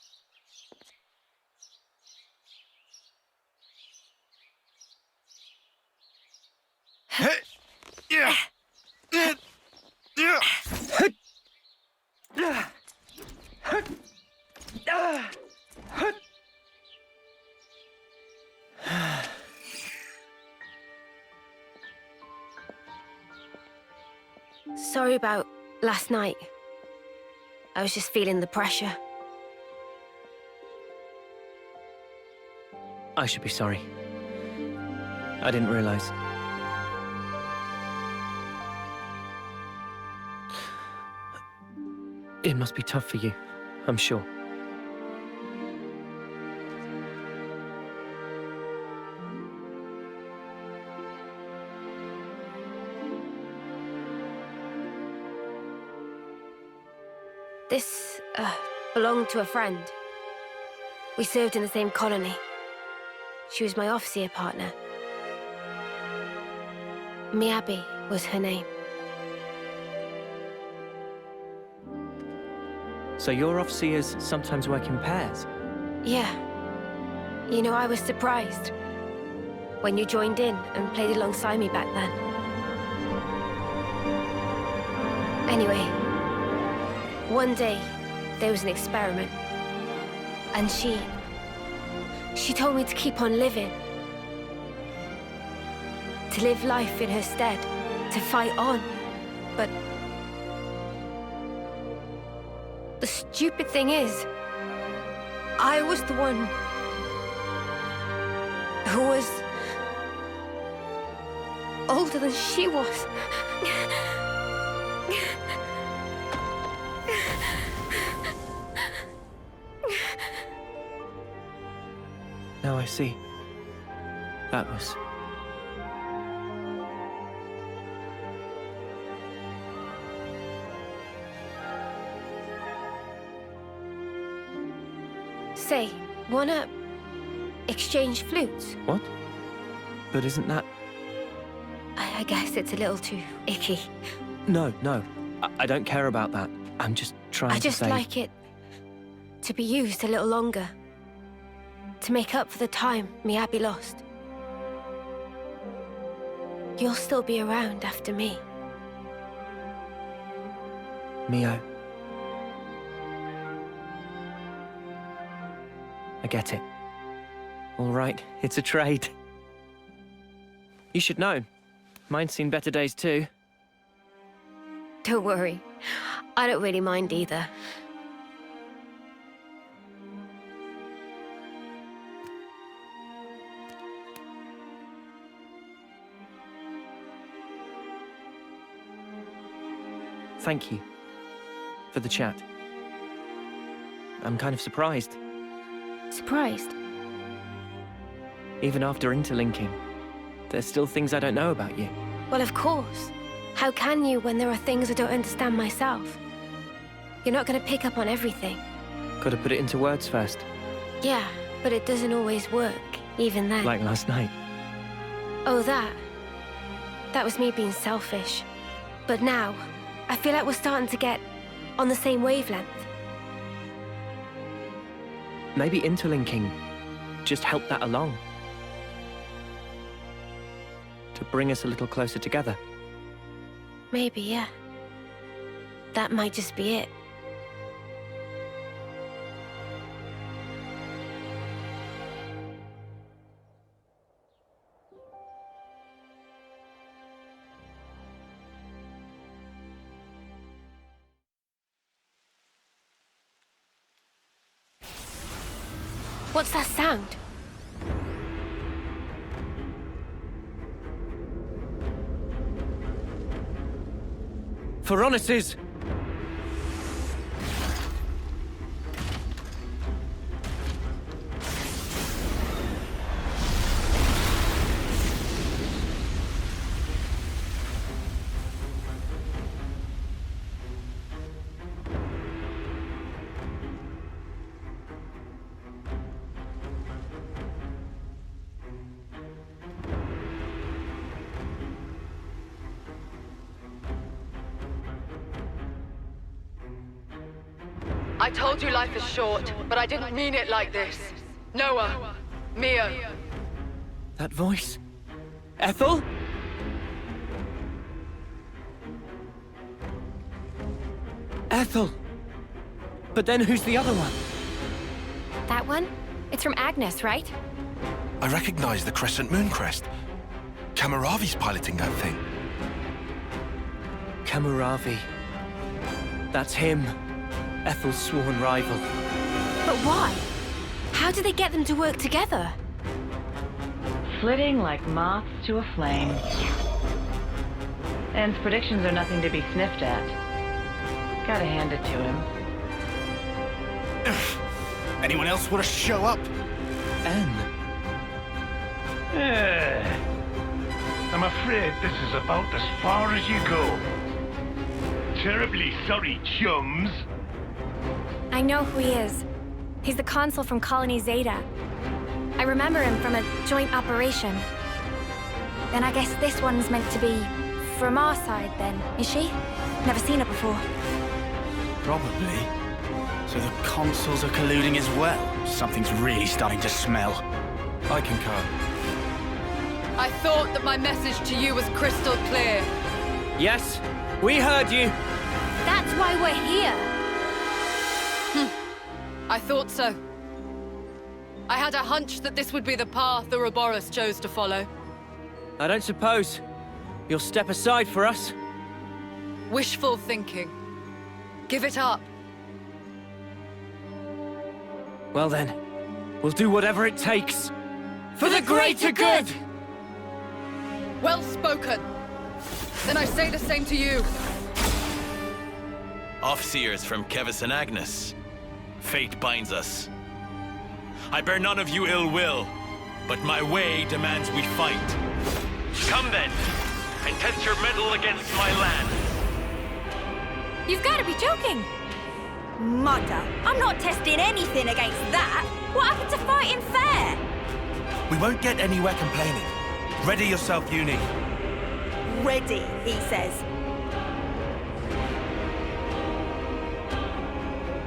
Sorry about last night. I was just feeling the pressure. I should be sorry. I didn't realize. It must be tough for you. I'm sure. This, belonged to a friend. We served in the same colony. She was my officer partner. Miabi was her name. So your officers sometimes work in pairs? Yeah. You know, I was surprised when you joined in and played alongside me back then. Anyway, one day, there was an experiment. And she told me to keep on living. To live life in her stead. To fight on. But the stupid thing is, I was the one who was older than she was. Now I see. That was... Say, wanna exchange flutes? What? But isn't that... I guess it's a little too icky. No. I don't care about that. I'm just trying to say... I just like it to be used a little longer. To make up for the time Miabi lost. You'll still be around after me. Mio. I get it. All right, it's a trade. You should know. Mine's seen better days too. Don't worry. I don't really mind either. Thank you for the chat. I'm kind of surprised. Surprised? Even after interlinking, there's still things I don't know about you. Well, of course. How can you when there are things I don't understand myself? You're not going to pick up on everything. Gotta put it into words first. Yeah, but it doesn't always work, even then. Like last night. Oh, that was me being selfish. But now, I feel like we're starting to get on the same wavelength. Maybe interlinking just helped that along. To bring us a little closer together. Maybe, yeah. That might just be it. What's that sound? Saffronias! I told you life is short, but I didn't mean it like this. Noah, Mio. That voice? Ethel? Ethel! But then who's the other one? That one? It's from Agnes, right? I recognize the Crescent Moon crest. Kamaravi's piloting that thing. Kamaravi. That's him. Ethel's sworn rival. But why? How do they get them to work together? Flitting like moths to a flame. Anne's predictions are nothing to be sniffed at. Gotta hand it to him. Anyone else want to show up? I'm afraid this is about as far as you go. Terribly sorry, chums. I know who he is. He's the Consul from Colony Zeta. I remember him from a joint operation. Then I guess this one's meant to be from our side then, is she? Never seen her before. Probably. So the consuls are colluding as well. Something's really starting to smell. I concur. I thought that my message to you was crystal clear. Yes, we heard you. That's why we're here. I thought so. I had a hunch that this would be the path the Ouroboros chose to follow. I don't suppose you'll step aside for us? Wishful thinking. Give it up. Well then, we'll do whatever it takes. For the greater good! Well spoken. Then I say the same to you. Offseers from Kevis and Agnes. Fate binds us. I bear none of you ill will, but my way demands we fight. Come then, and test your mettle against my land. You've got to be joking. Mother, I'm not testing anything against that. What happened to fighting fair? We won't get anywhere complaining. Ready yourself, Uni. Ready, he says.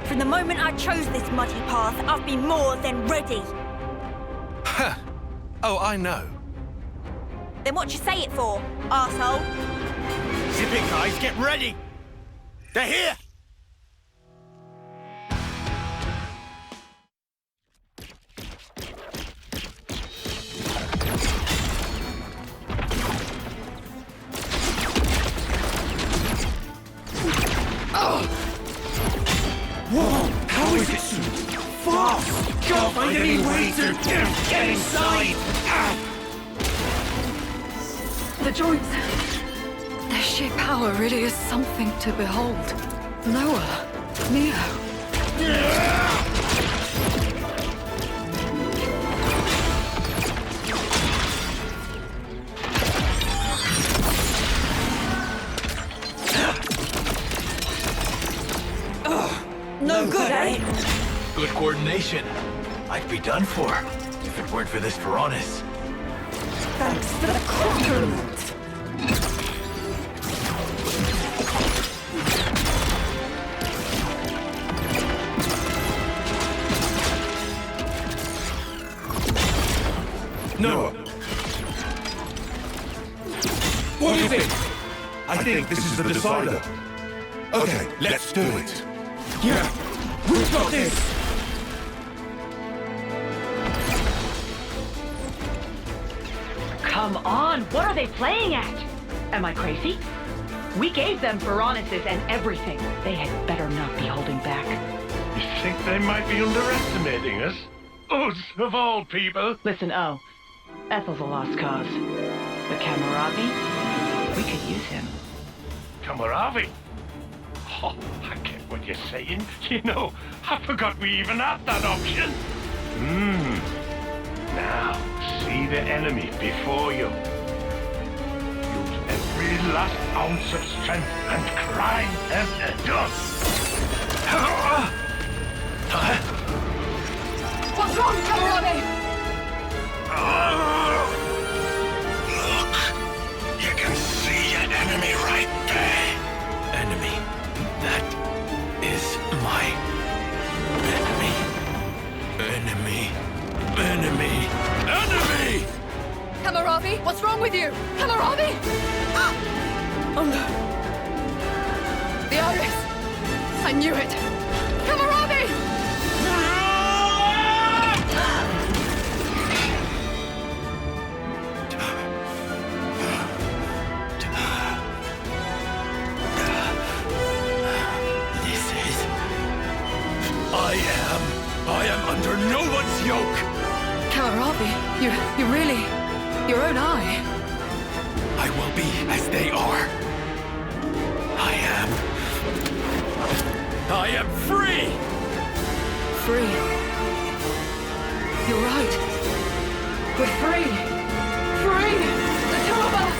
From the moment I chose this muddy path, I've been more than ready. Huh. Oh, I know. Then what you say it for, arsehole? Zip it, guys, get ready! They're here! Whoa! How is it so fast? Can't find any way to get inside! The joints. Their sheer power really is something to behold. Noah, Neo. No good, eh? Good coordination. I'd be done for, if it weren't for this Saffronias. Thanks for the compliment. No. What is it? I think this is the decider. Okay, let's do it. Yeah, we've got this! Come on, what are they playing at? Am I crazy? We gave them Saffronias and everything. They had better not be holding back. You think they might be underestimating us? Us, of all people! Listen, Ethel's a lost cause. But Kamaravi, we could use him. Kamaravi? Oh, I get what you're saying. You know, I forgot we even had that option. Now, see the enemy before you. Use every last ounce of strength and crime as a dust. What's wrong, Kamaravi? Look, you can see an enemy right there. Enemy. That is my enemy. Enemy. Enemy. Enemy! Kamaravi, what's wrong with you? Kamaravi! Oh no. The iris. I knew it. Kamaravi! I am under no one's yoke! Kamaravi, you really... your own eye. I will be as they are. I am free! free. You're right. We're free. Free! The two of us!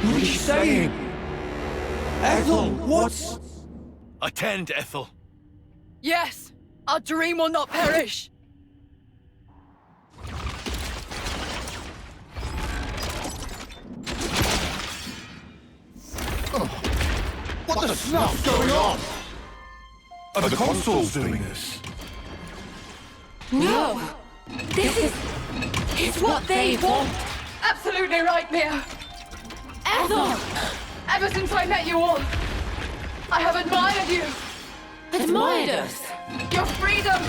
What are you saying? Ethel, what's... Attend, Ethel. Yes! Our dream will not perish! What the snuff's going on? Are the Consuls doing this? No! This is what they want! Absolutely right, Mia! Ethel! Ever since I met you all, I have admired you! Admired us? Your freedom!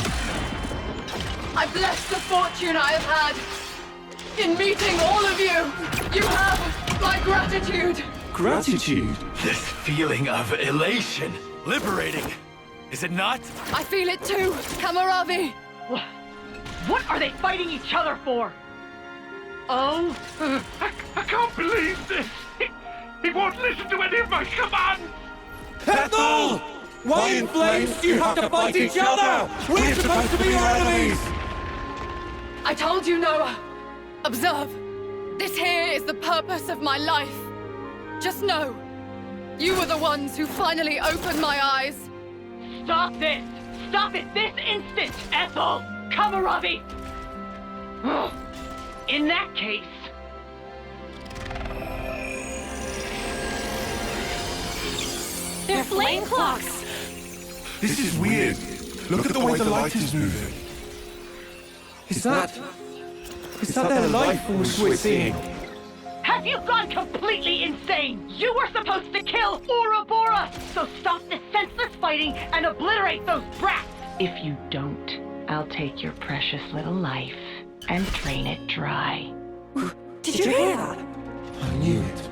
I bless the fortune I have had in meeting all of you! You have my gratitude! Gratitude? This feeling of elation. Liberating. Is it not? I feel it too, Kamaravi! What are they fighting each other for? Oh? I can't believe this! He won't listen to any of my commands! Ethel! Why in flames do you have to fight each other? We're supposed to be your enemies! I told you, Noah. Observe. This here is the purpose of my life. Just know, you were the ones who finally opened my eyes. Stop this! Stop it this instant, Ethel! Kamaravi! In that case... They're flame clocks! This is weird. Look at the way the light is moving. Is that their life force we're seeing? Have you gone completely insane? You were supposed to kill Ouroboros! So stop this senseless fighting and obliterate those brats! If you don't, I'll take your precious little life and drain it dry. Did you hear that? I knew it.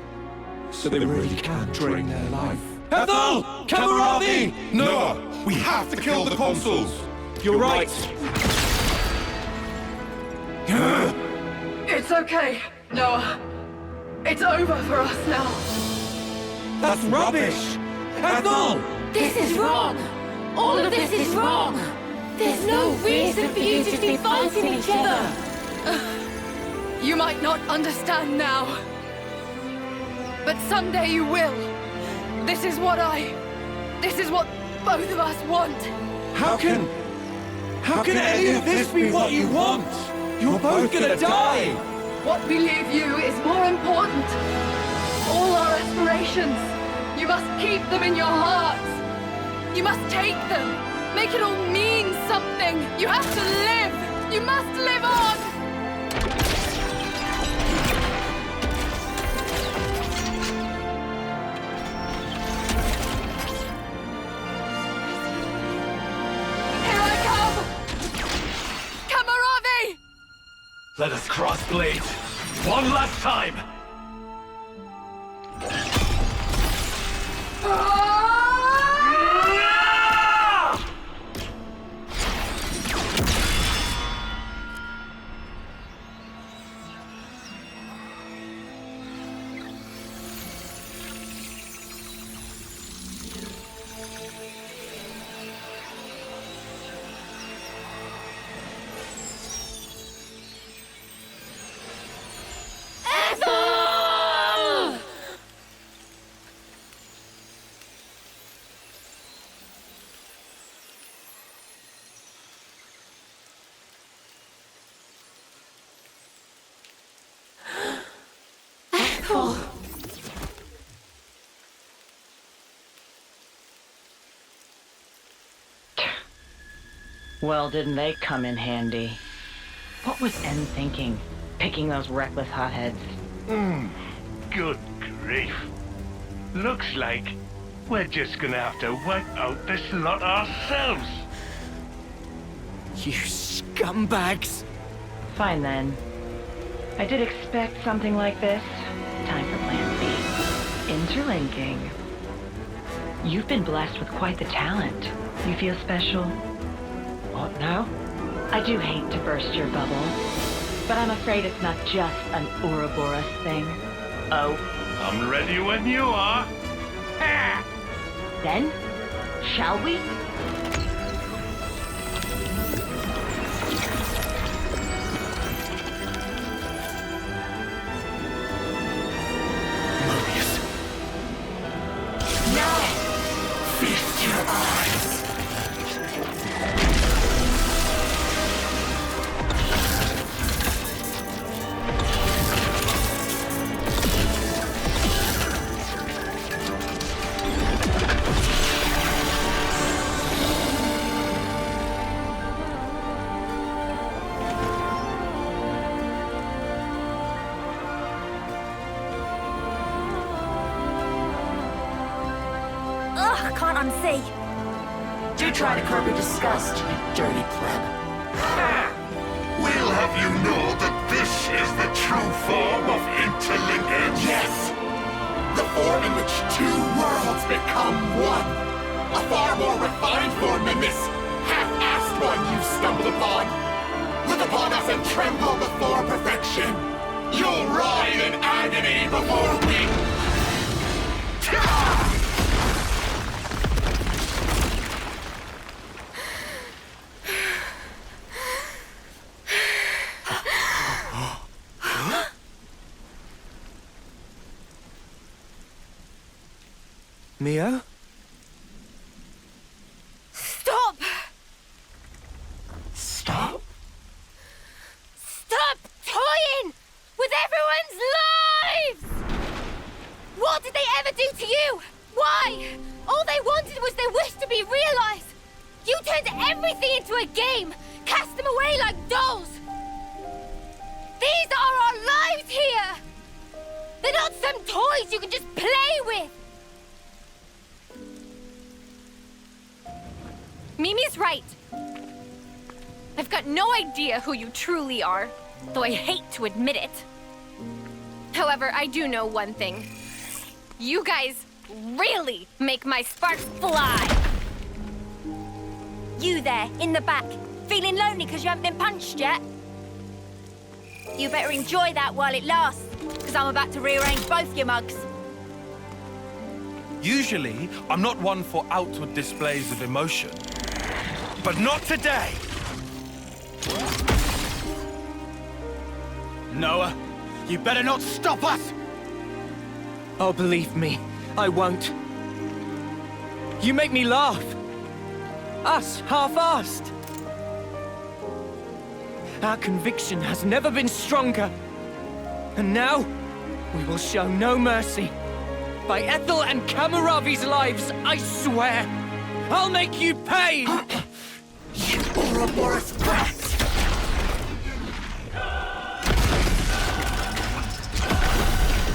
So they really can drain their life. Ethel! Kamaravi! Noah, we have to kill the Consuls! You're right! It's okay, Noah. It's over for us now. That's rubbish! Ethel! This is wrong! All of this is wrong! There's no reason for you to be fighting each other! You might not understand now. But someday you will. This is what both of us want. How can any of this be what you want? You're both gonna die! What we leave you is more important. All our aspirations, you must keep them in your hearts. You must take them. Make it all mean something. You have to live. You must live on. Here I come! Kamaravi! Let us cross blades. One last time! Well, didn't they come in handy? What was N thinking, picking those reckless hotheads? Good grief. Looks like we're just gonna have to wipe out this lot ourselves. You scumbags! Fine then. I did expect something like this. Time for plan B. Interlinking. You've been blessed with quite the talent. You feel special? What now? I do hate to burst your bubble, but I'm afraid it's not just an Ouroboros thing. Oh? I'm ready when you are. Then, shall we? Ugh, can't unsee. Do try to curb your disgust, you dirty pleb. We'll have you know that this is the true form of interlinkage. Yes! The form in which two worlds become one. A far more refined form than this half-assed one you've stumbled upon. Look upon us and tremble before perfection. You'll writhe in agony before we... Mio? Stop! Stop? Stop toying with everyone's lives! What did they ever do to you? Why? All they wanted was their wish to be realized. You turned everything into a game, cast them away like dolls. These are our lives here. They're not some toys you can just play with. Mimi's right. I've got no idea who you truly are, though I hate to admit it. However, I do know one thing. You guys really make my sparks fly. You there, in the back, feeling lonely because you haven't been punched yet? You better enjoy that while it lasts, because I'm about to rearrange both your mugs. Usually, I'm not one for outward displays of emotion. But not today! Noah, you better not stop us! Oh, believe me, I won't. You make me laugh. Us, half-assed. Our conviction has never been stronger. And now, we will show no mercy. By Ethel and Kamaravi's lives, I swear, I'll make you pay! You Ouroboros brat!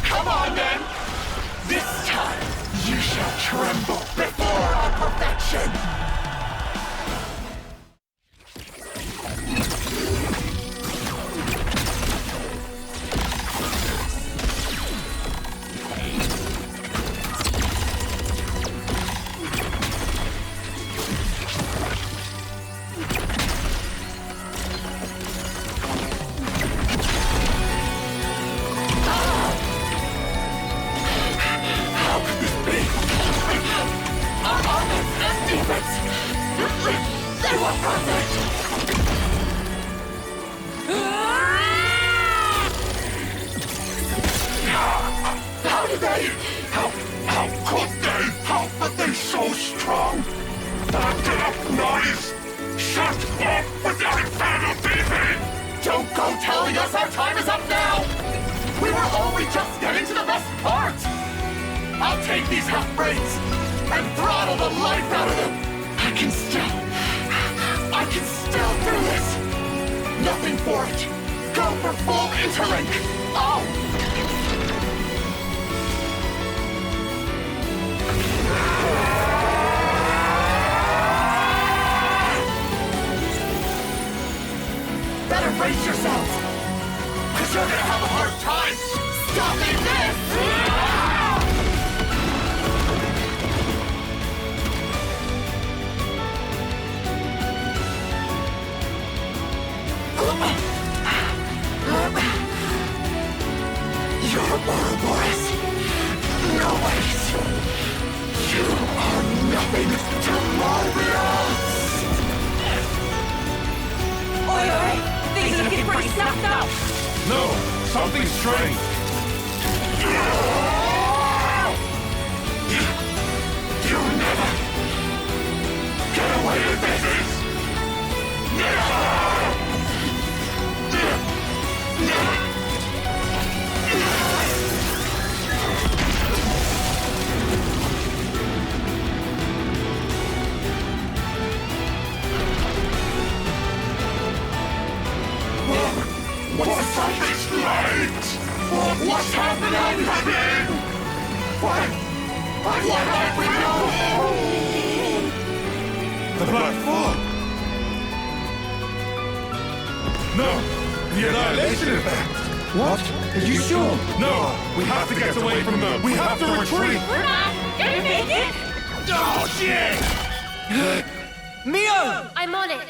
Come on, then! This time, you shall tremble before our perfection! The Black Fog! No! The Annihilation Effect! What? Are you sure? No! We have to get away from them! We have to retreat! We're not gonna make it! Oh, shit! Mio! I'm on it.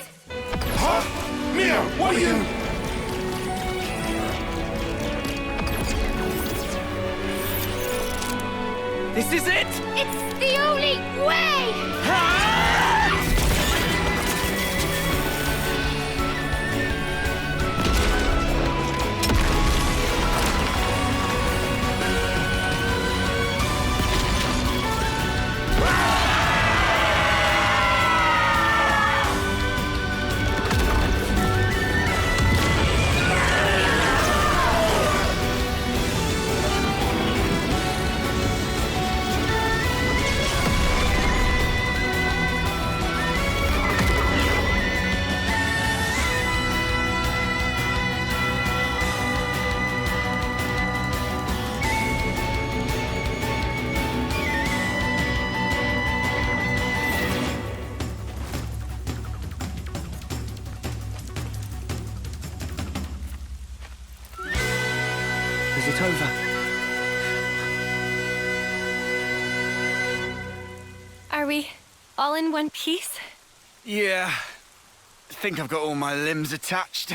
Huh? Mia, what are you... This is it! It's the only way! Is it over? Are we all in one piece? Yeah. I think I've got all my limbs attached.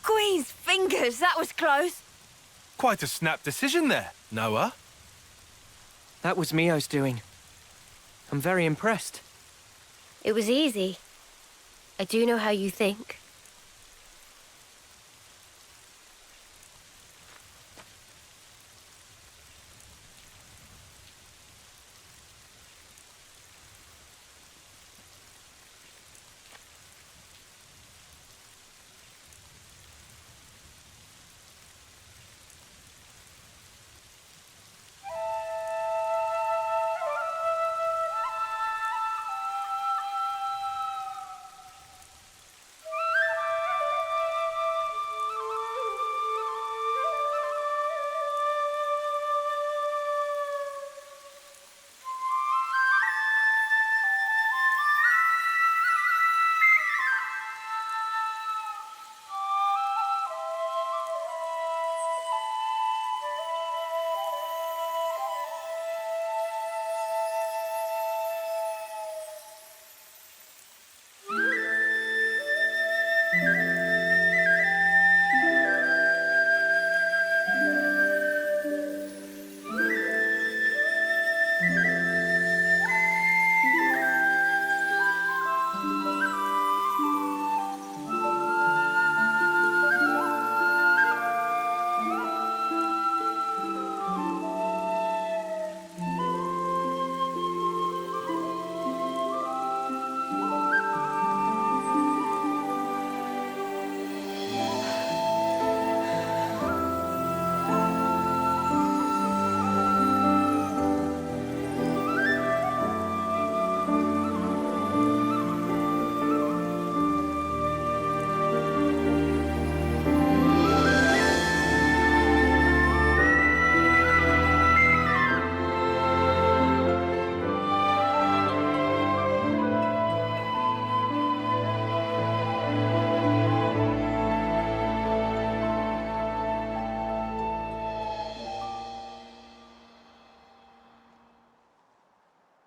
Squeeze fingers, that was close. Quite a snap decision there, Noah. That was Mio's doing. I'm very impressed. It was easy. I do know how you think.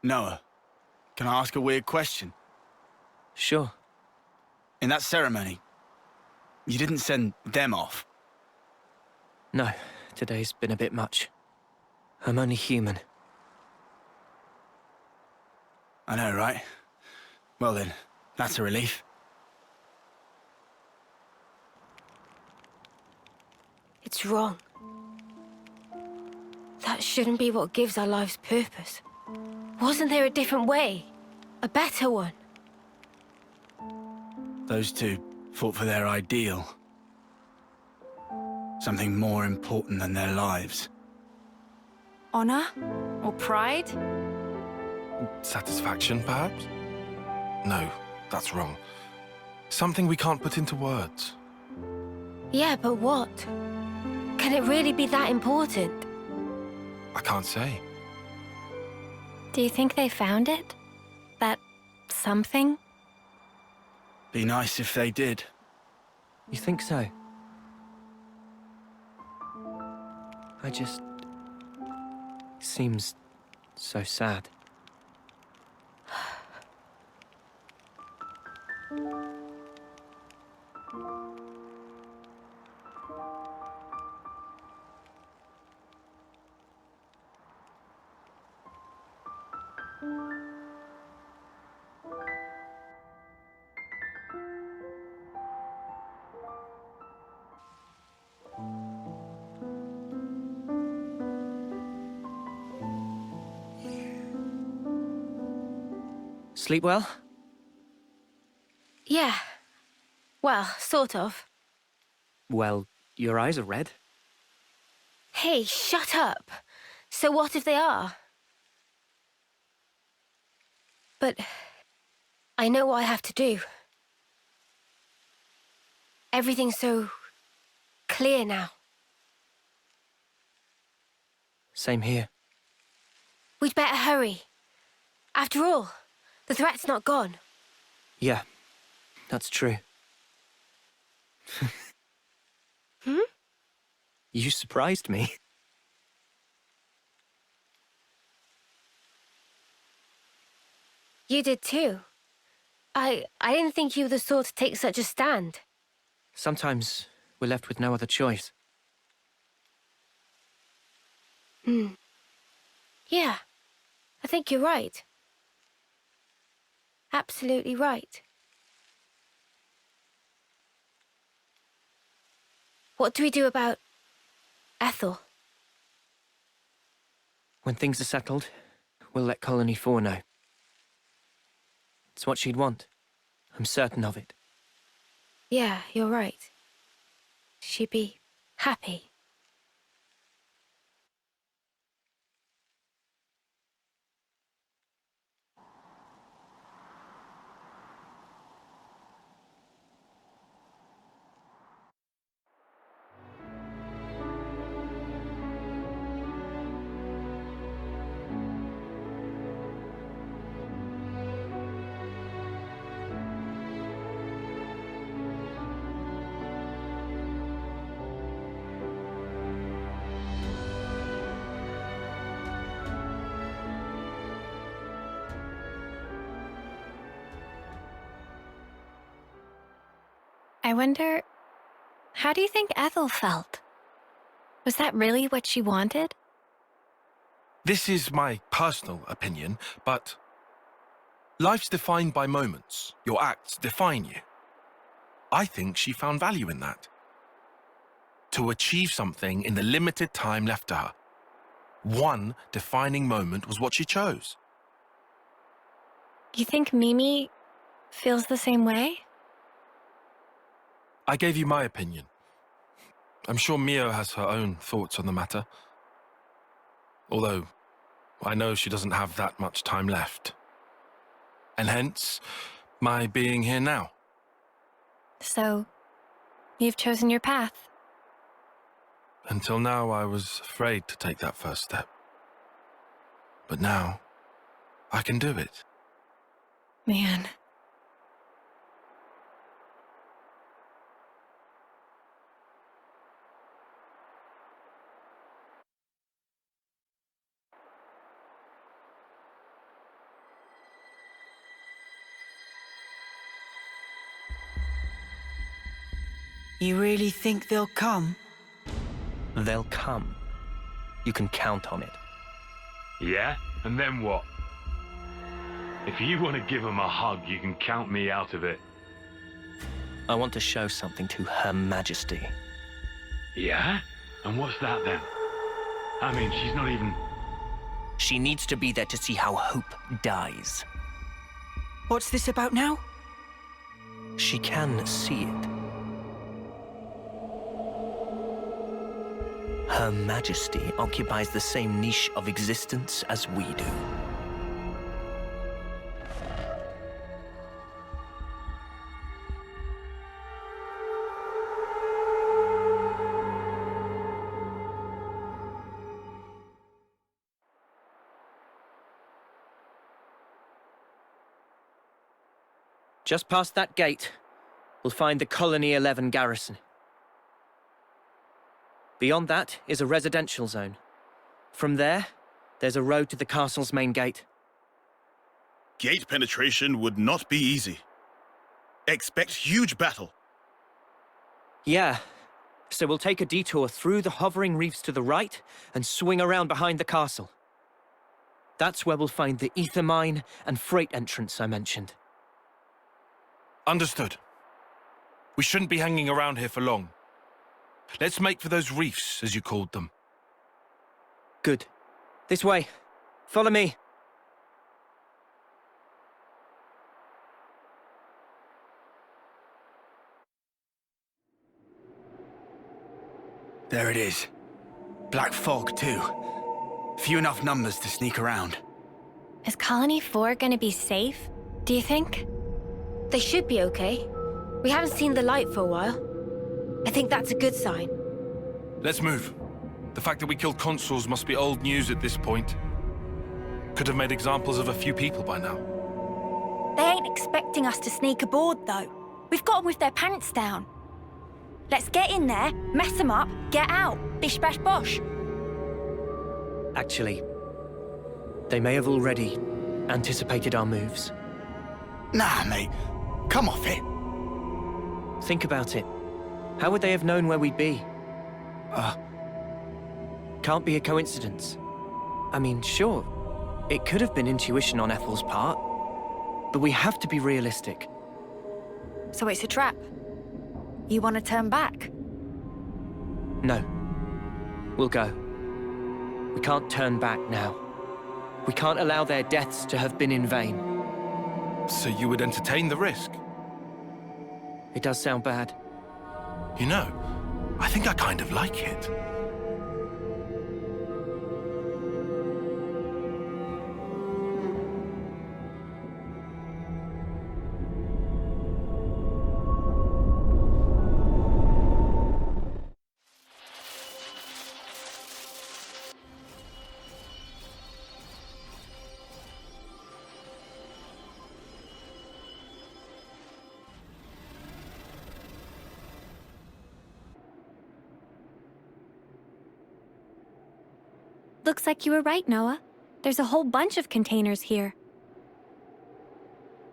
Noah, can I ask a weird question? Sure. In that ceremony, you didn't send them off? No, today's been a bit much. I'm only human. I know, right? Well then, that's a relief. It's wrong. That shouldn't be what gives our lives purpose. Wasn't there a different way? A better one? Those two fought for their ideal. Something more important than their lives. Honor? Or pride? Satisfaction, perhaps? No, that's wrong. Something we can't put into words. Yeah, but what? Can it really be that important? I can't say. Do you think they found it? That something? Be nice if they did. You think so? I just... Seems so sad. Sleep well? Yeah. Well, sort of. Well, your eyes are red. Hey, shut up. So what if they are? But I know what I have to do. Everything's so clear now. Same here. We'd better hurry. After all, the threat's not gone. Yeah, that's true. Hmm? You surprised me. You did too. I didn't think you were the sort to take such a stand. Sometimes we're left with no other choice. Hmm. Yeah, I think you're right. Absolutely right. What do we do about Ethel? When things are settled, we'll let Colony 4 know. It's what she'd want. I'm certain of it. Yeah, you're right. She'd be happy. I wonder, how do you think Ethel felt? Was that really what she wanted? This is my personal opinion, but life's defined by moments. Your acts define you. I think she found value in that. To achieve something in the limited time left to her. One defining moment was what she chose. You think Mimi feels the same way? I gave you my opinion. I'm sure Mio has her own thoughts on the matter. Although, I know she doesn't have that much time left. And hence, my being here now. So, you've chosen your path. Until now, I was afraid to take that first step. But now, I can do it. Man. You really think they'll come? They'll come. You can count on it. Yeah? And then what? If you want to give them a hug, you can count me out of it. I want to show something to Her Majesty. Yeah? And what's that then? I mean, she's not even... She needs to be there to see how hope dies. What's this about now? She can see it. Her Majesty occupies the same niche of existence as we do. Just past that gate, we'll find the Colony 11 garrison. Beyond that is a residential zone. From there, there's a road to the castle's main gate. Gate penetration would not be easy. Expect huge battle. Yeah, so we'll take a detour through the hovering reefs to the right and swing around behind the castle. That's where we'll find the ether mine and freight entrance I mentioned. Understood. We shouldn't be hanging around here for long. Let's make for those reefs, as you called them. Good. This way. Follow me. There it is. Black fog, too. Few enough numbers to sneak around. Is Colony 4 gonna be safe, do you think? They should be okay. We haven't seen the light for a while. I think that's a good sign. Let's move. The fact that we killed consuls must be old news at this point. Could have made examples of a few people by now. They ain't expecting us to sneak aboard, though. We've got them with their pants down. Let's get in there, mess them up, get out. Bish bash bosh. Actually, they may have already anticipated our moves. Nah, mate. Come off it. Think about it. How would they have known where we'd be? Can't be a coincidence. I mean, sure, it could have been intuition on Ethel's part, but we have to be realistic. So it's a trap. You want to turn back? No. We'll go. We can't turn back now. We can't allow their deaths to have been in vain. So you would entertain the risk? It does sound bad. You know, I think I kind of like it. Looks like you were right, Noah. There's a whole bunch of containers here.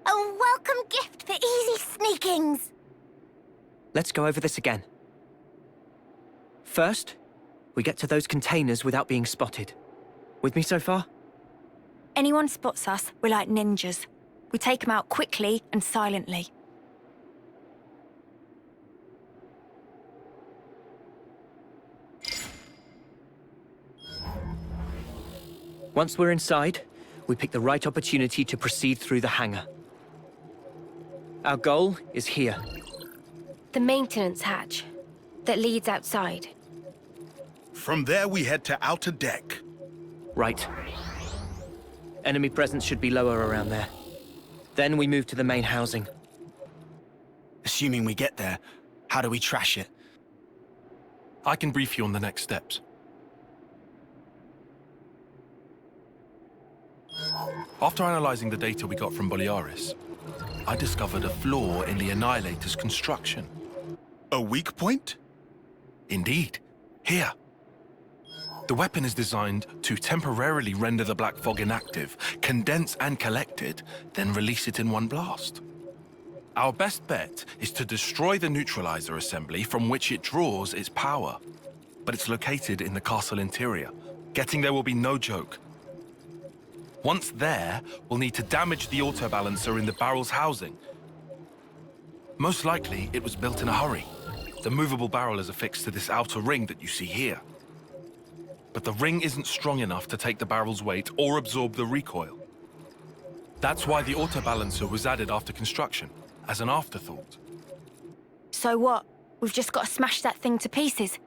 A welcome gift for easy sneakings. Let's go over this again. First, we get to those containers without being spotted. With me so far? Anyone spots us, we're like ninjas. We take them out quickly and silently. Once we're inside, we pick the right opportunity to proceed through the hangar. Our goal is here. The maintenance hatch that leads outside. From there, we head to outer deck. Right. Enemy presence should be lower around there. Then we move to the main housing. Assuming we get there, how do we trash it? I can brief you on the next steps. After analyzing the data we got from Boliaris, I discovered a flaw in the Annihilator's construction. A weak point? Indeed. Here. The weapon is designed to temporarily render the black fog inactive, condense and collect it, then release it in one blast. Our best bet is to destroy the neutralizer assembly from which it draws its power. But it's located in the castle interior. Getting there will be no joke. Once there, we'll need to damage the autobalancer in the barrel's housing. Most likely, it was built in a hurry. The movable barrel is affixed to this outer ring that you see here. But the ring isn't strong enough to take the barrel's weight or absorb the recoil. That's why the autobalancer was added after construction, as an afterthought. So what? We've just got to smash that thing to pieces.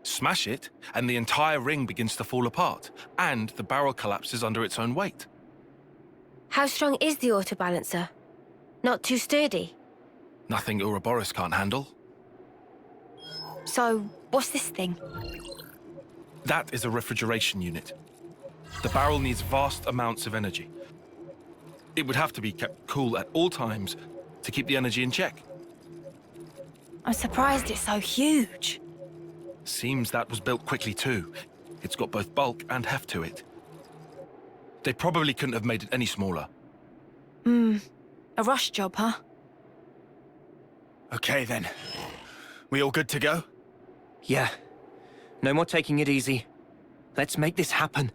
Smash it, and the entire ring begins to fall apart, and the barrel collapses under its own weight. How strong is the autobalancer? Not too sturdy? Nothing Ouroboros can't handle. So, what's this thing? That is a refrigeration unit. The barrel needs vast amounts of energy. It would have to be kept cool at all times, to keep the energy in check. I'm surprised it's so huge. Seems that was built quickly too. It's got both bulk and heft to it. They probably couldn't have made it any smaller. A rush job, huh? Okay then. We all good to go? Yeah. No more taking it easy. Let's make this happen.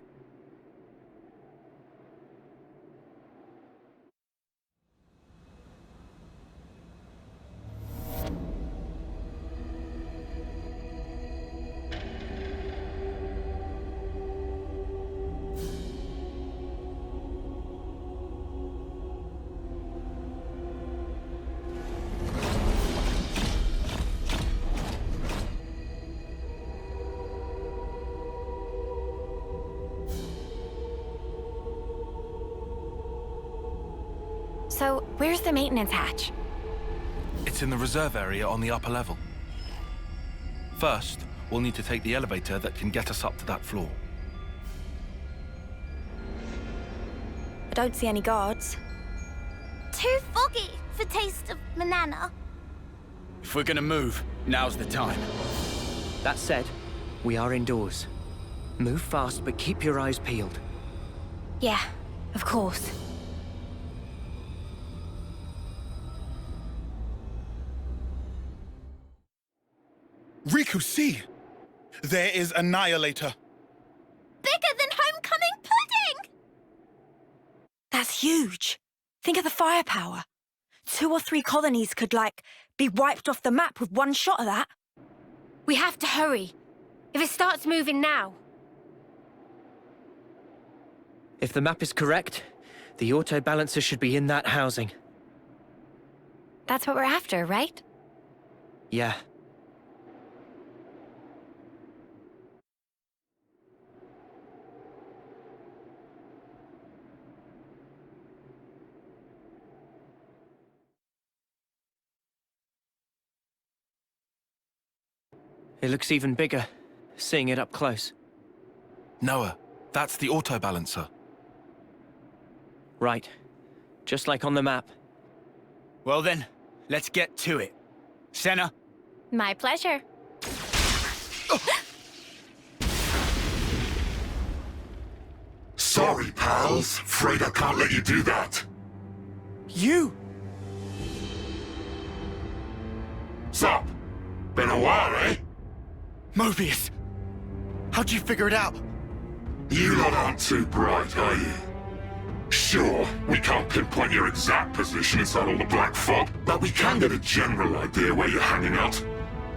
So, where's the maintenance hatch? It's in the reserve area on the upper level. First, we'll need to take the elevator that can get us up to that floor. I don't see any guards. Too foggy for taste of banana. If we're gonna move, now's the time. That said, we are indoors. Move fast, but keep your eyes peeled. Yeah, of course. Riku, see! There is Annihilator. Bigger than homecoming pudding! That's huge. Think of the firepower. 2 or 3 colonies could, be wiped off the map with one shot of that. We have to hurry. If it starts moving now... If the map is correct, the auto balancer should be in that housing. That's what we're after, right? Yeah. It looks even bigger, seeing it up close. Noah, that's the auto balancer. Right. Just like on the map. Well then, let's get to it. Senna? My pleasure. Sorry, pals. Afraid I can't let you do that. You? Sup? Been a while, eh? Mobius! How'd you figure it out? You lot aren't too bright, are you? Sure, we can't pinpoint your exact position inside all the black fog, but we can get a general idea where you're hanging out.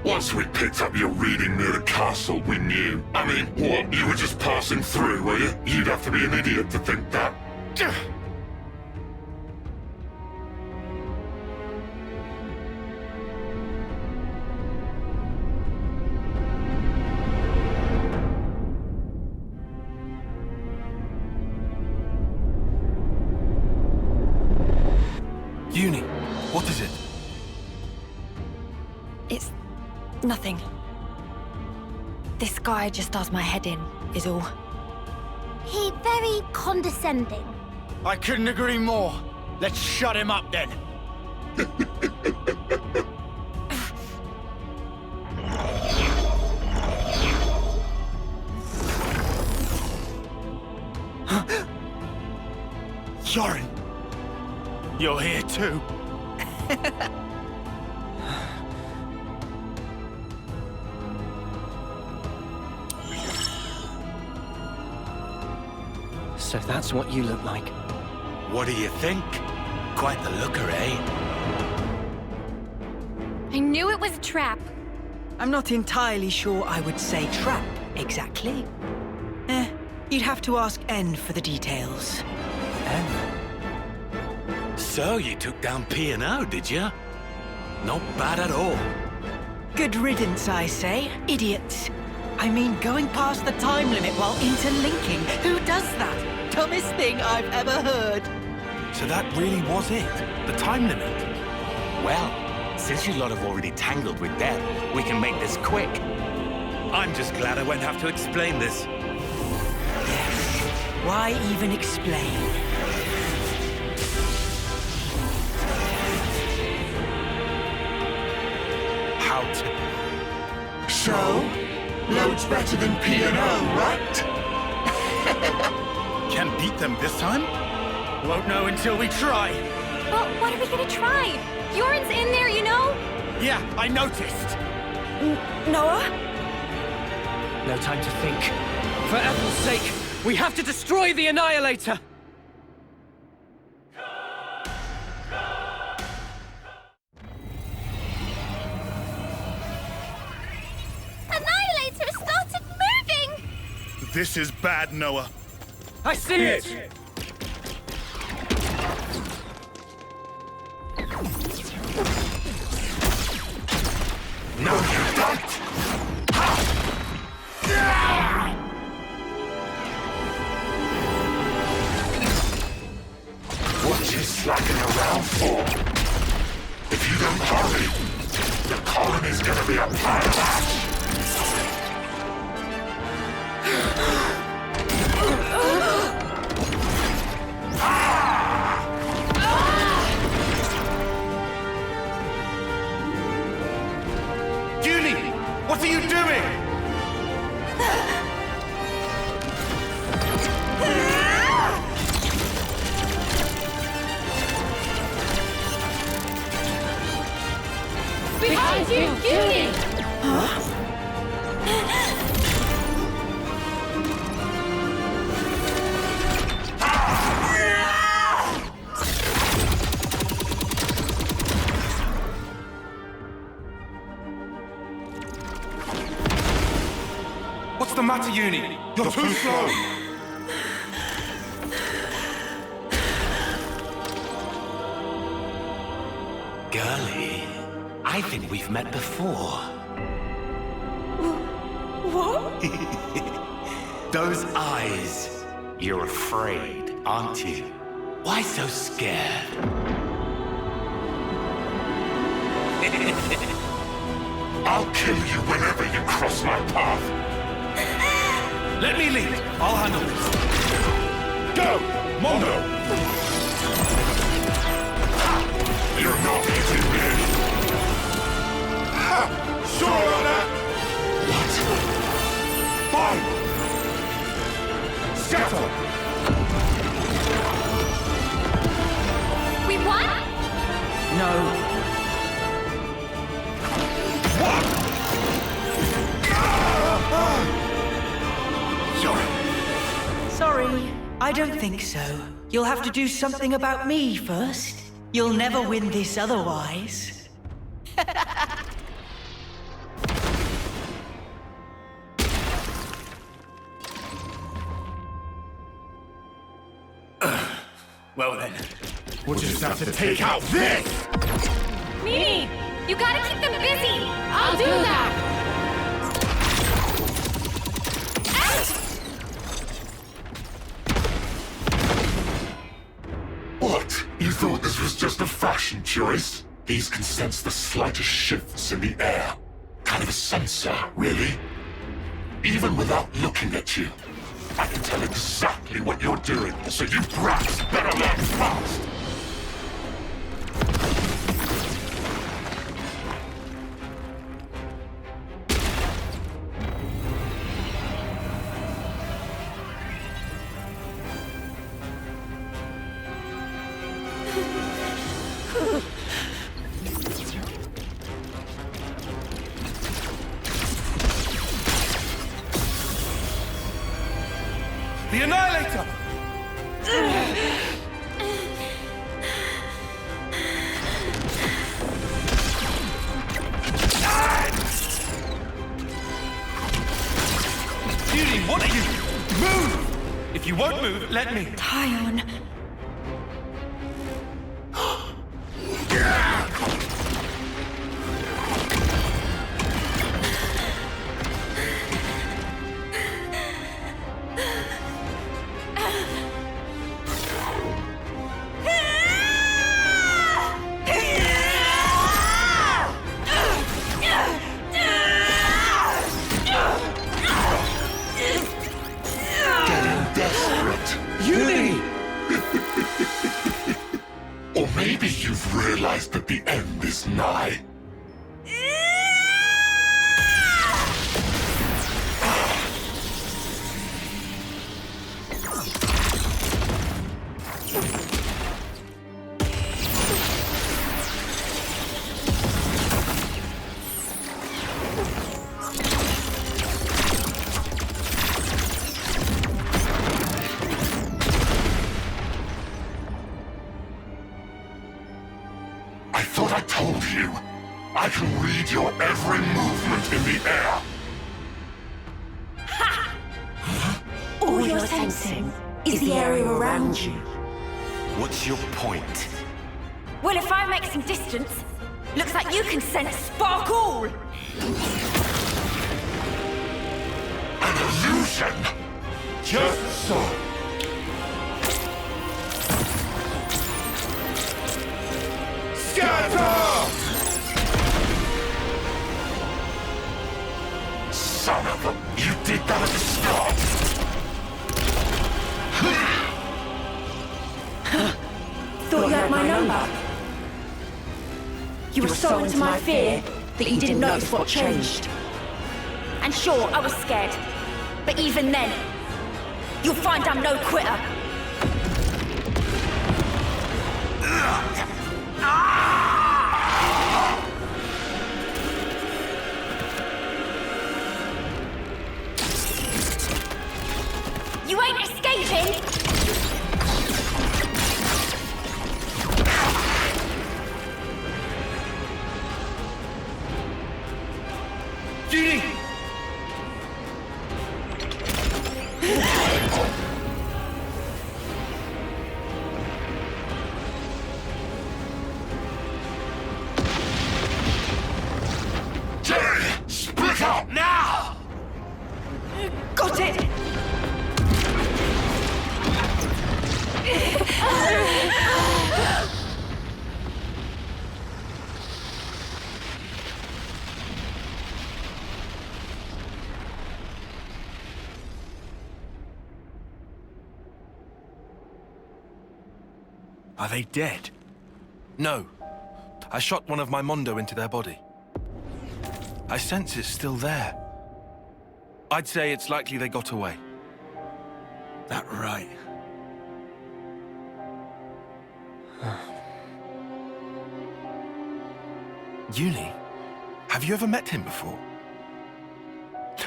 Once we picked up your reading near the castle, we knew. I mean, what? You were just passing through, were you? You'd have to be an idiot to think that. Uni, what is it? It's nothing. This guy just does my head in, is all. He very condescending. I couldn't agree more. Let's shut him up then. Yorin! You're here too. So that's what you look like. What do you think? Quite the looker, eh? I knew it was a trap. I'm not entirely sure I would say trap, exactly. You'd have to ask N for the details. N? So you took down P&O, did you? Not bad at all. Good riddance, I say. Idiots. I mean, going past the time limit while interlinking. Who does that? Dumbest thing I've ever heard. So that really was it? The time limit? Well, since you lot have already tangled with them, we can make this quick. I'm just glad I won't have to explain this. Yes. Why even explain? right? So, loads better than P&O, right? Can't beat them this time? Won't know until we try. But what are we gonna try? Bjorn's in there, you know? Yeah, I noticed. Noah? No time to think. For Ethel's sake, we have to destroy the Annihilator! Annihilator started moving! This is bad, Noah. I see it! No, you don't! What you slacking around for? If you don't hurry, the colony's gonna be a pile of ash! Julie! What are you doing? Behind you, Judy! What's the matter, Uni? You're too slow. Girlie, I think we've met before. What? Those eyes. You're afraid, aren't you? Why so scared? I'll kill you whenever you cross my path. Let me lead. I'll handle this. Go, Mondo! You're not eating me. Sure on that? What? Fine. Settle. We won? No. Sorry, I don't think so. You'll have to do something about me first. You'll never win this otherwise. Well then, we'll just have to take out this! Mimi, you gotta keep them busy! I'll do that! What? You thought this was just a fashion choice? These can sense the slightest shifts in the air. Kind of a sensor, really. Even without looking at you, I can tell exactly what you're doing, so you brats better learn fast! The Annihilator! Judy, what are you? Move! If you won't move, let me. Tyon. Or maybe you've realized that the end is nigh. I can read your every movement in the air. All you're sensing is the area around you. What's your point? Well, if I make some distance, looks like you can sense sparkle! An illusion! Just so. Scatter! Son of a... You did that at the start! Thought you had my number. You were so into my fear that you didn't notice what changed. And sure, I was scared. But even then, you'll find I'm no quitter. You ain't escaping! Judy! Split up now! Got it! Are they dead? No. I shot one of my Mondo into their body. I sense it's still there. I'd say it's likely they got away. That right. Uni? Have you ever met him before?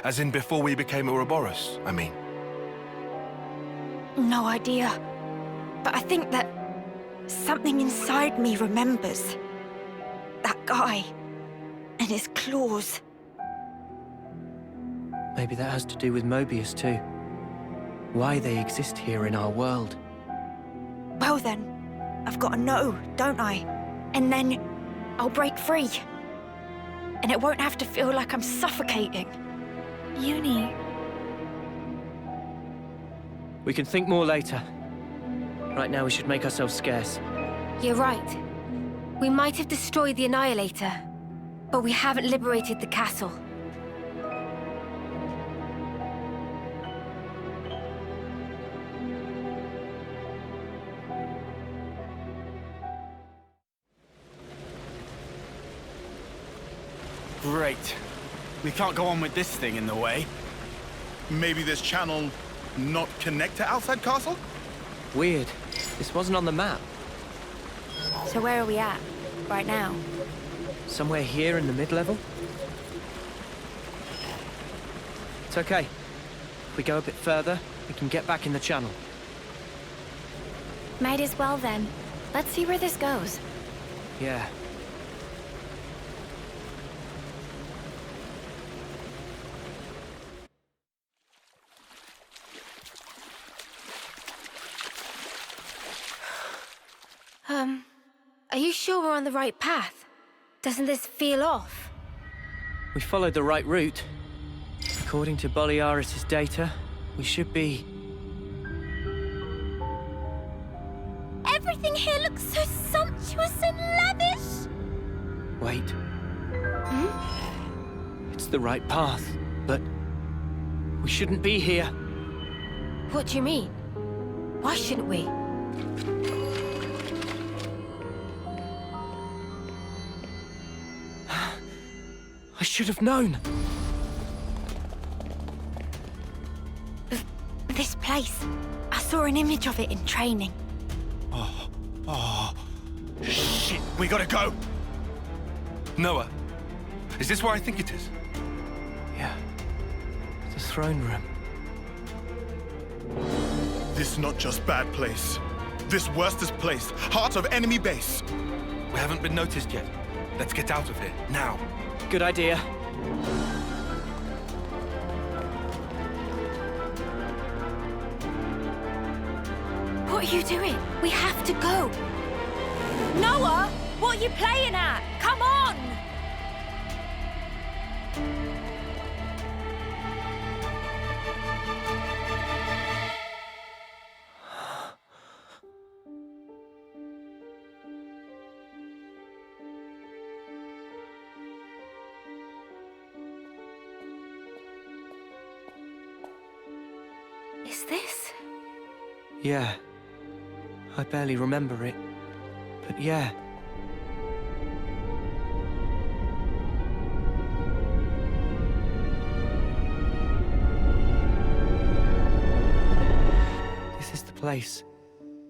As in before we became Ouroboros, I mean. No idea. But I think that something inside me remembers. That guy. And his claws. Maybe that has to do with Mobius too. Why they exist here in our world. Well then, I've got to know, don't I? And then I'll break free. And it won't have to feel like I'm suffocating. Uni. We can think more later. Right now we should make ourselves scarce. You're right. We might have destroyed the Annihilator, but we haven't liberated the castle. Great. We can't go on with this thing in the way. Maybe this channel not connect to outside castle? Weird. This wasn't on the map. So where are we at, right now? Somewhere here in the mid-level? It's okay. If we go a bit further, we can get back in the channel. Might as well then. Let's see where this goes. Yeah. Are you sure we're on the right path? Doesn't this feel off? We followed the right route. According to Boliaris' data, we should be... Everything here looks so sumptuous and lavish! Wait. It's the right path, but... we shouldn't be here. What do you mean? Why shouldn't we? I should have known. This place. I saw an image of it in training. Oh, shit, we gotta go. Noah, is this where I think it is? Yeah. The throne room. This not just bad place. This worstest place. Heart of enemy base. We haven't been noticed yet. Let's get out of here, now. Good idea. What are you doing? We have to go. Noah, what are you playing at? Come on! Is this? Yeah. I barely remember it. But yeah. This is the place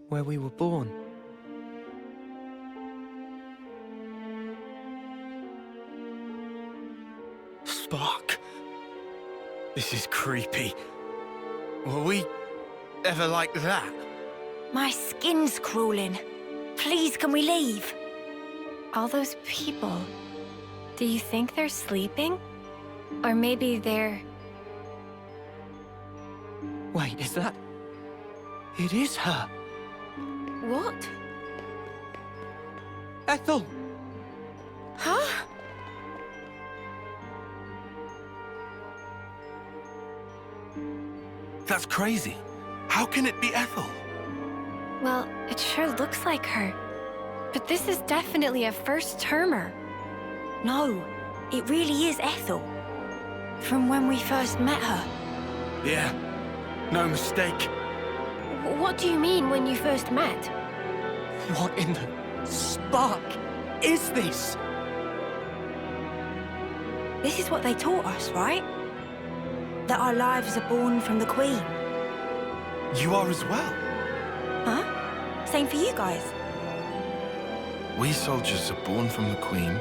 where we were born. Spark. This is creepy. Were we ever like that? My skin's crawling. Please, can we leave? All those people, do you think they're sleeping? Or maybe they're... Wait, is that... It is her. What? Ethel! Huh? That's crazy. How can it be Ethel? Well, it sure looks like her. But this is definitely a first-termer. No, it really is Ethel. From when we first met her. Yeah, no mistake. What do you mean when you first met? What in the spark is this? This is what they taught us, right? That our lives are born from the Queen. You are as well. Huh? Same for you guys. We soldiers are born from the Queen.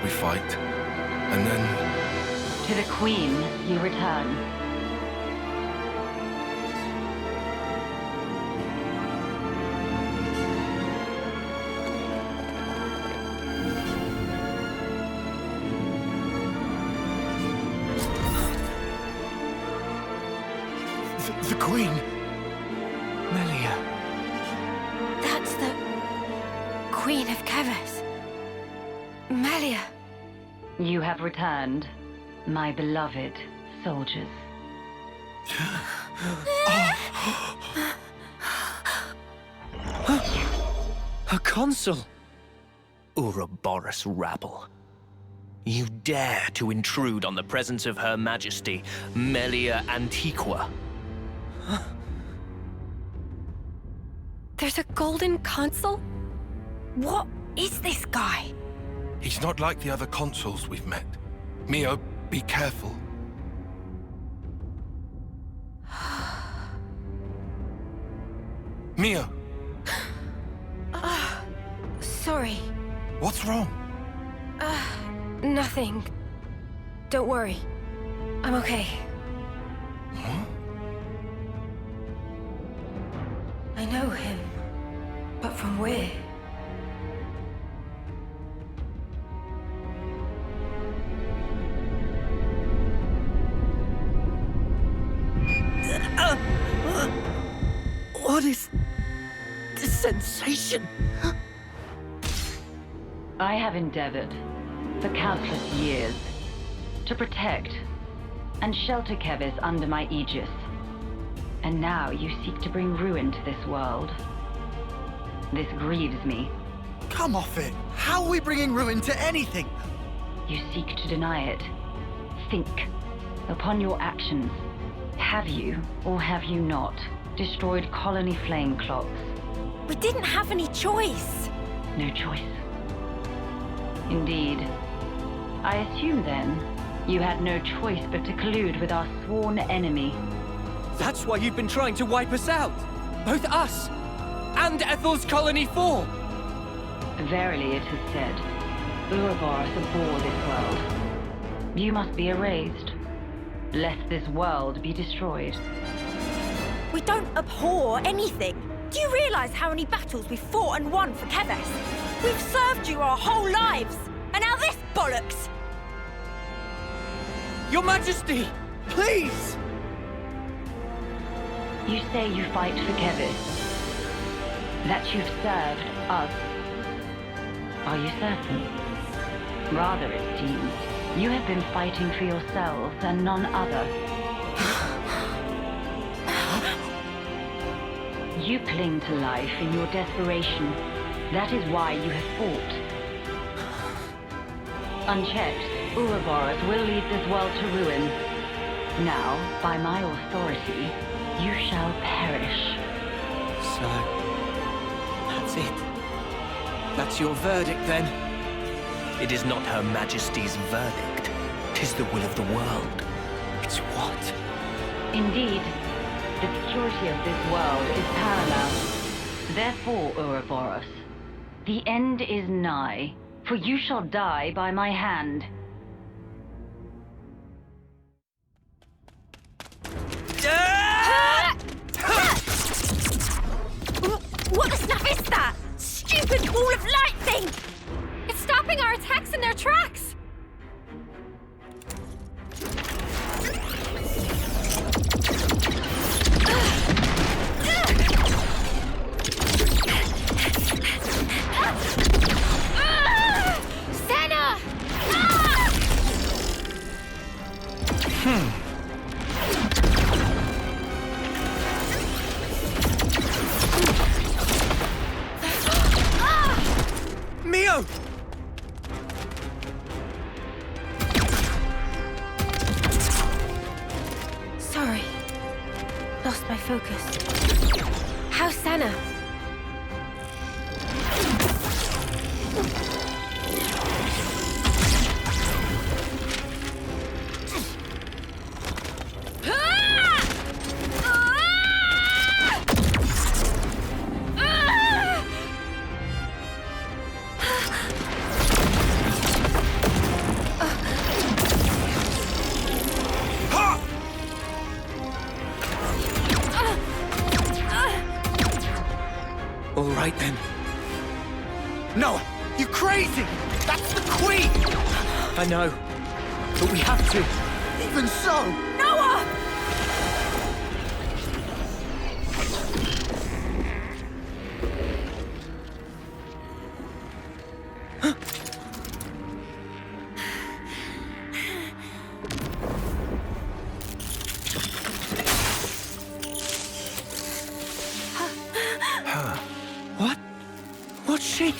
We fight. And then... To the Queen, you return. The Queen. Melia. That's the Queen of Kevas. Melia. You have returned, my beloved soldiers. Her consul. Ouroboros rabble. You dare to intrude on the presence of Her Majesty, Melia Antiqua. There's a golden consul? What is this guy? He's not like the other consuls we've met. Mio, be careful. Mio! Sorry. What's wrong? Nothing. Don't worry. I'm okay. Huh? I know him. But from where? What is this sensation? I have endeavored, for countless years, to protect and shelter Kevis under my aegis. And now you seek to bring ruin to this world. This grieves me. Come off it! How are we bringing ruin to anything? You seek to deny it. Think. Upon your actions, have you, or have you not, destroyed colony flame clocks? We didn't have any choice. No choice. Indeed. I assume, then, you had no choice but to collude with our sworn enemy. That's why you've been trying to wipe us out! Both us and Ethel's Colony 4! Verily, it is said, Ouroboros abhor this world. You must be erased, lest this world be destroyed. We don't abhor anything. Do you realize how many battles we've fought and won for Keves? We've served you our whole lives, and now this bollocks! Your Majesty, please! You say you fight for Keves. That you've served us. Are you certain? Rather, it seems, you have been fighting for yourselves and none other. You cling to life in your desperation. That is why you have fought. Unchecked, Ouroboros will lead this world to ruin. Now, by my authority, you shall perish. So, that's it. That's your verdict, then? It is not Her Majesty's verdict. 'Tis the will of the world. It's what? Indeed. The security of this world is paramount. Therefore, Ouroboros, the end is nigh, for you shall die by my hand. What the snuff is that? Stupid ball of light thing! It's stopping our attacks in their tracks! Senna! Mio! Sorry. Lost my focus. How's Senna? All right, then. Noah, you crazy! That's the Queen! I know, but we have to. Even so! Noah! What? What's she?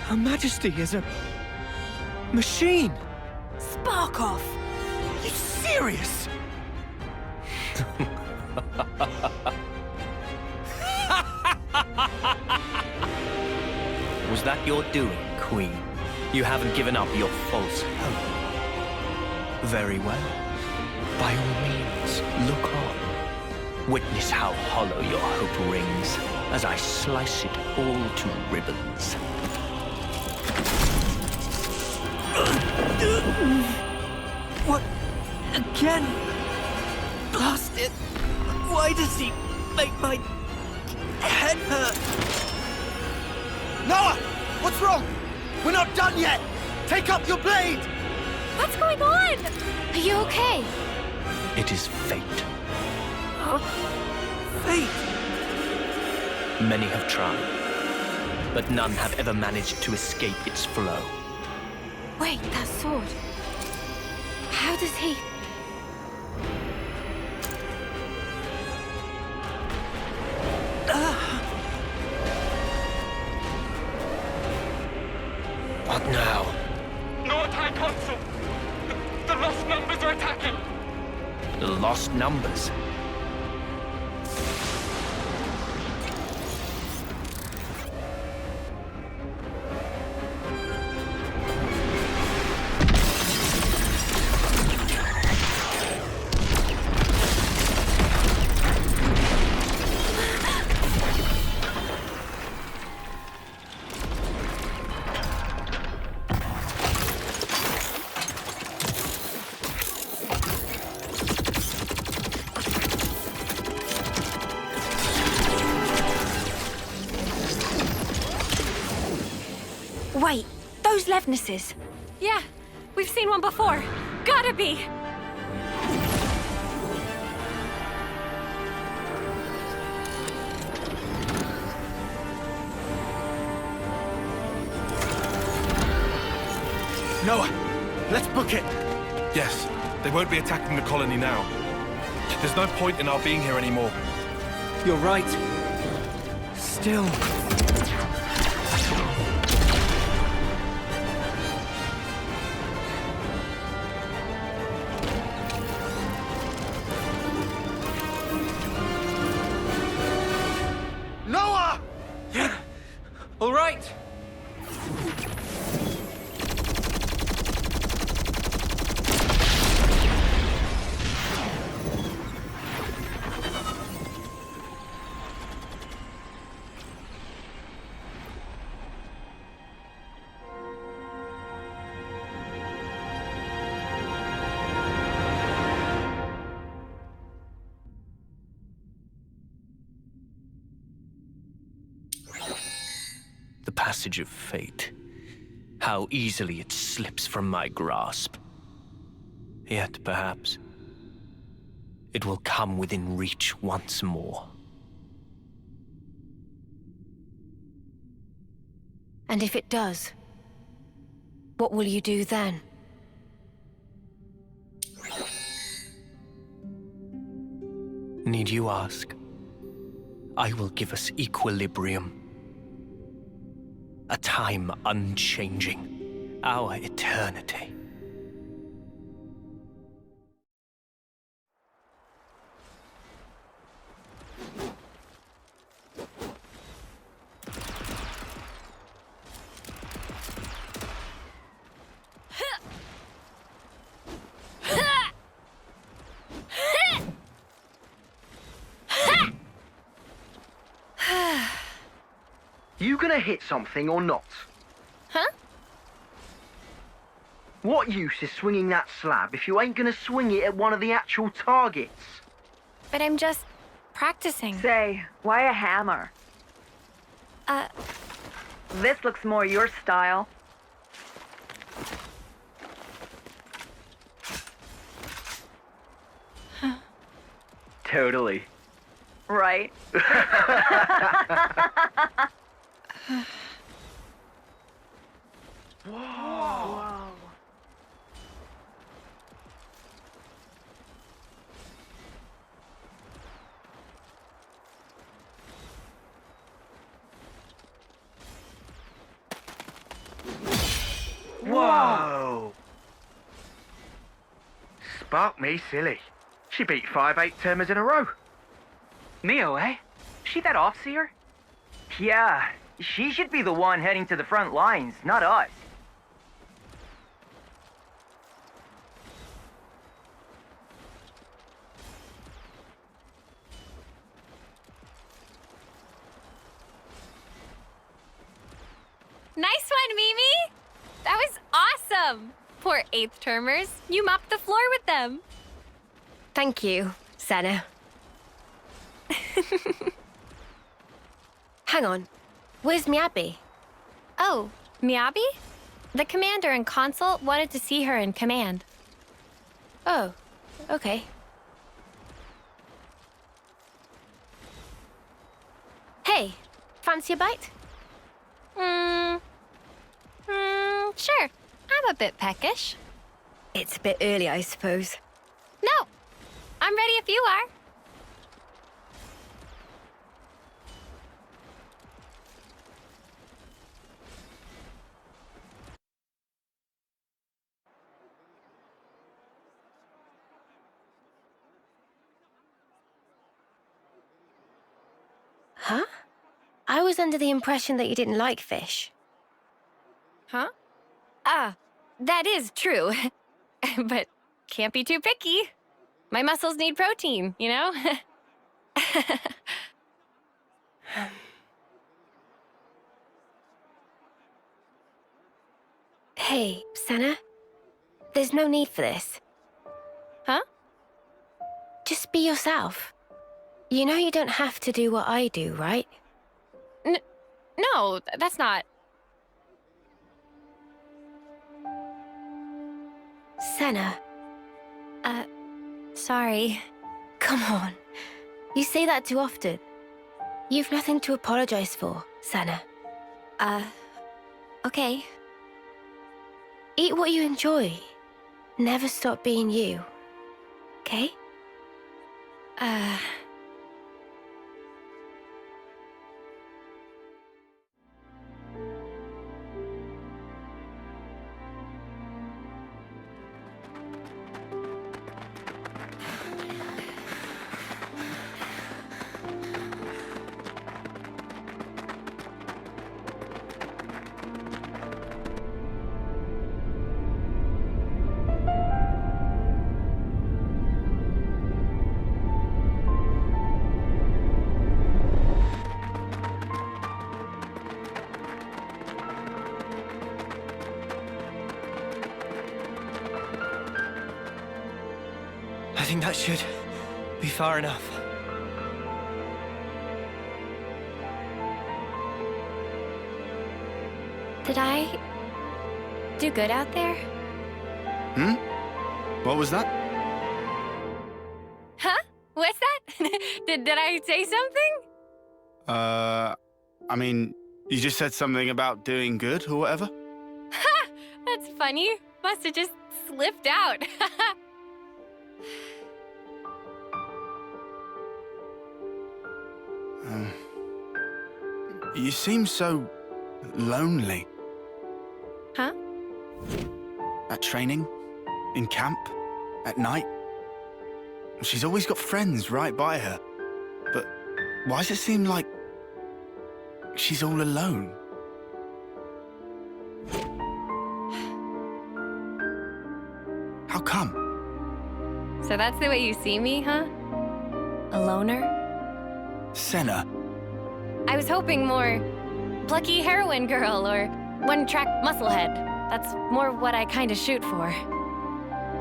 Her Majesty is a machine. Spark off! Are you serious? Was that your doing, Queen? You haven't given up your false hope. Very well. By all means, look on. Witness how hollow your hope rings as I slice it all to ribbons. What? Again? Blast it! Why does he make my head hurt? Noah! What's wrong? We're not done yet! Take up your blade! What's going on? Are you okay? It is fate. Fate? Many have tried, but none have ever managed to escape its flow. Wait, that sword. How does he... What now? Lord High Consul! The lost numbers are attacking! The lost numbers? Wait, those Levnesses. Yeah, we've seen one before. Gotta be. Noah, let's book it. Yes, they won't be attacking the colony now. There's no point in our being here anymore. You're right. Still. Noah! All right. The passage of fate. How easily it slips from my grasp. Yet, perhaps, it will come within reach once more. And if it does, what will you do then? Need you ask? I will give us equilibrium. A time unchanging. Our eternity. You gonna hit something or not? Huh? What use is swinging that slab if you ain't gonna swing it at one of the actual targets? But I'm just practicing. Say, why a hammer? This looks more your style. Totally. Right. Whoa. Whoa! Spark me silly. She beat 5 8-termers in a row. Neo, eh? She that Offseer? Yeah, she should be the one heading to the front lines, not us. Nice one, Mimi! That was awesome! Poor 8th-termers. You mopped the floor with them. Thank you, Senna. Hang on. Where's Miyabi? Oh, Miyabi? The commander and Consul wanted to see her in command. Oh, okay. Hey, fancy a bite? Sure. I'm a bit peckish. It's a bit early, I suppose. No, I'm ready if you are. Huh? I was under the impression that you didn't like fish. Huh? Ah, that is true. But can't be too picky. My muscles need protein, you know? Hey, Senna. There's no need for this. Huh? Just be yourself. You know you don't have to do what I do, right? No, that's not... Senna. Sorry. Come on. You say that too often. You've nothing to apologize for, Senna. Okay. Eat what you enjoy. Never stop being you. Okay? I think that should be far enough. Did I do good out there? What was that? Huh? What's that? Did I say something? I mean, you just said something about doing good or whatever? Ha! That's funny. Must have just slipped out. You seem so lonely. Huh? At training, in camp, at night. She's always got friends right by her. But why does it seem like she's all alone? How come? So that's the way you see me, huh? A loner? Senna. I was hoping more plucky heroine girl or one-track musclehead. That's more what I kind of shoot for.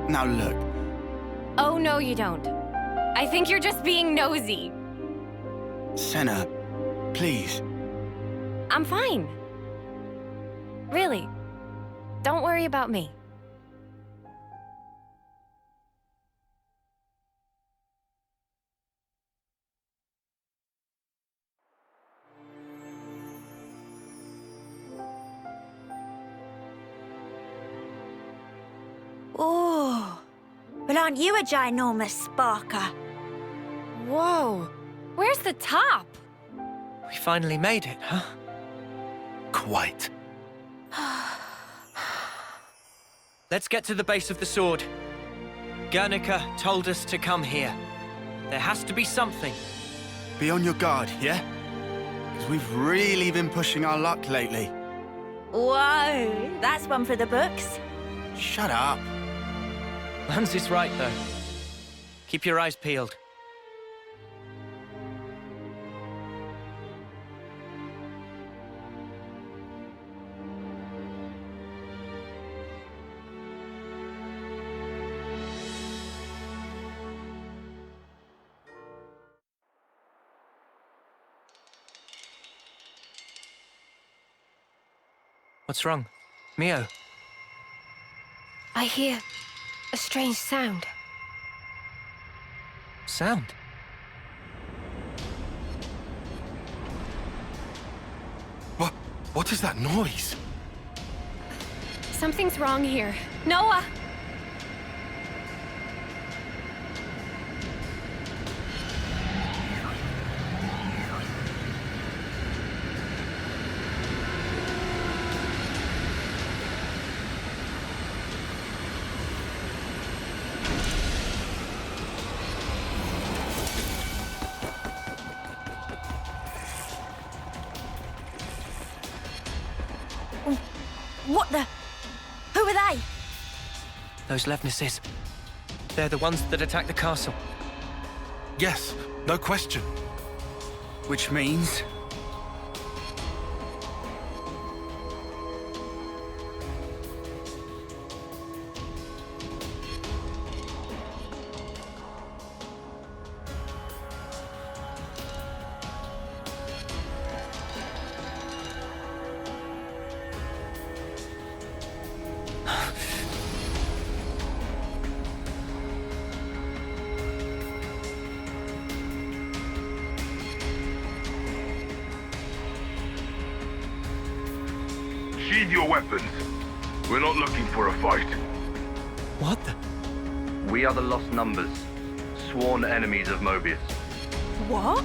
Now look. Oh, no, you don't. I think you're just being nosy. Senna, please. I'm fine. Really. Don't worry about me. Oh, but aren't you a ginormous sparker? Whoa, where's the top? We finally made it, huh? Quite. Let's get to the base of the sword. Guernica told us to come here. There has to be something. Be on your guard, yeah? Because we've really been pushing our luck lately. Whoa, that's one for the books. Shut up. Lance is right, though. Keep your eyes peeled. What's wrong? Mio? I hear a strange sound. Sound? What is that noise? Something's wrong here. Noah! What the? Who are they? Those Levnesses. They're the ones that attacked the castle. Yes, no question. Which means... emptied your weapons. We're not looking for a fight. What the? We are the Lost Numbers, sworn enemies of Mobius. What?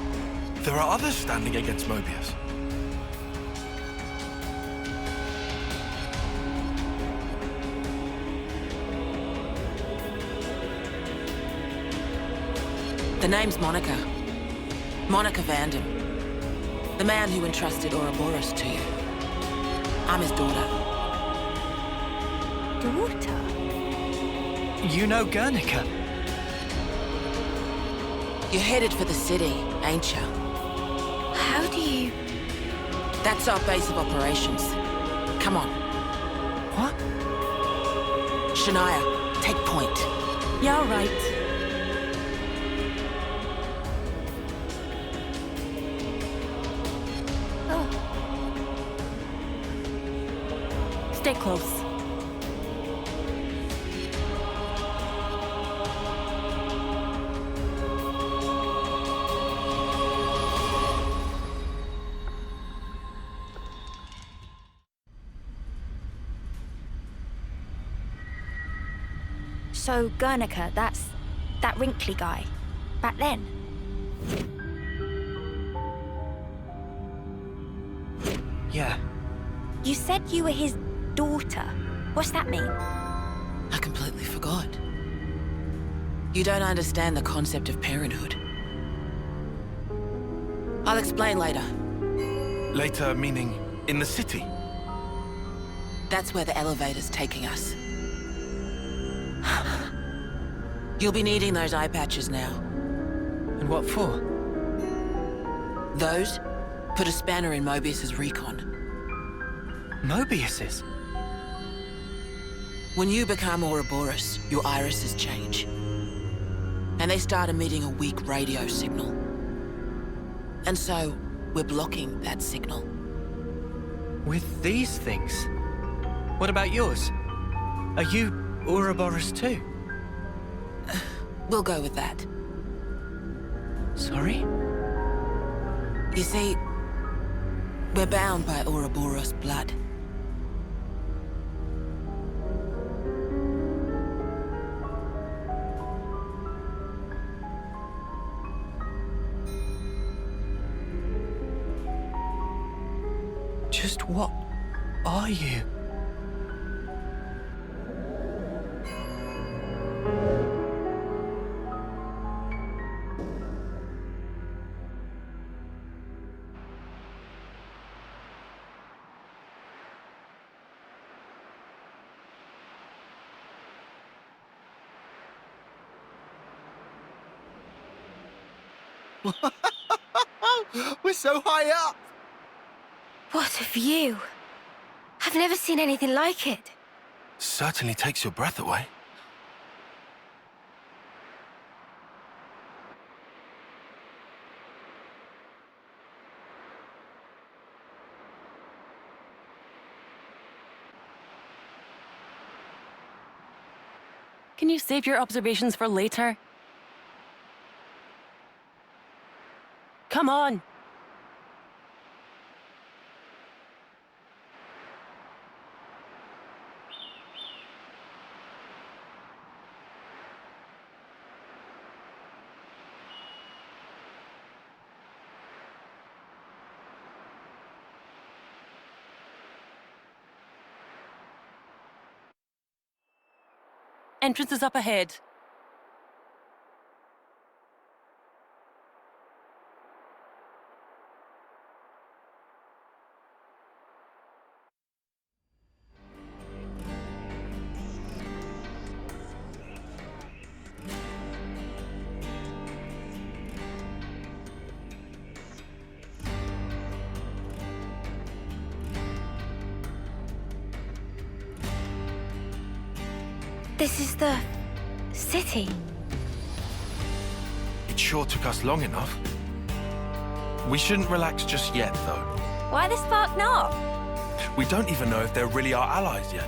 There are others standing against Mobius. The name's Monica. Monica Vanden. The man who entrusted Ouroboros to you. I'm his daughter. Daughter? You know Guernica? You're headed for the city, ain't ya? How do you... That's our base of operations. Come on. What? Shania, take point. Yeah, all right. Stay close. So, Guernica, that's that wrinkly guy. Back then. Yeah. You said you were his daughter. What's that mean? I completely forgot. You don't understand the concept of parenthood. I'll explain later. Later, meaning in the city? That's where the elevator's taking us. You'll be needing those eye patches now. And what for? Those put a spanner in Mobius's recon. Mobius's? When you become Ouroboros, your irises change. And they start emitting a weak radio signal. And so, we're blocking that signal. With these things? What about yours? Are you Ouroboros too? We'll go with that. Sorry? You see, we're bound by Ouroboros' blood. Just what are you? We're so high up! What a view! I've never seen anything like it. Certainly takes your breath away. Can you save your observations for later? Come on! Entrance is up ahead. This is the city. It sure took us long enough. We shouldn't relax just yet, though. Why the spark not? We don't even know if they're really our allies yet.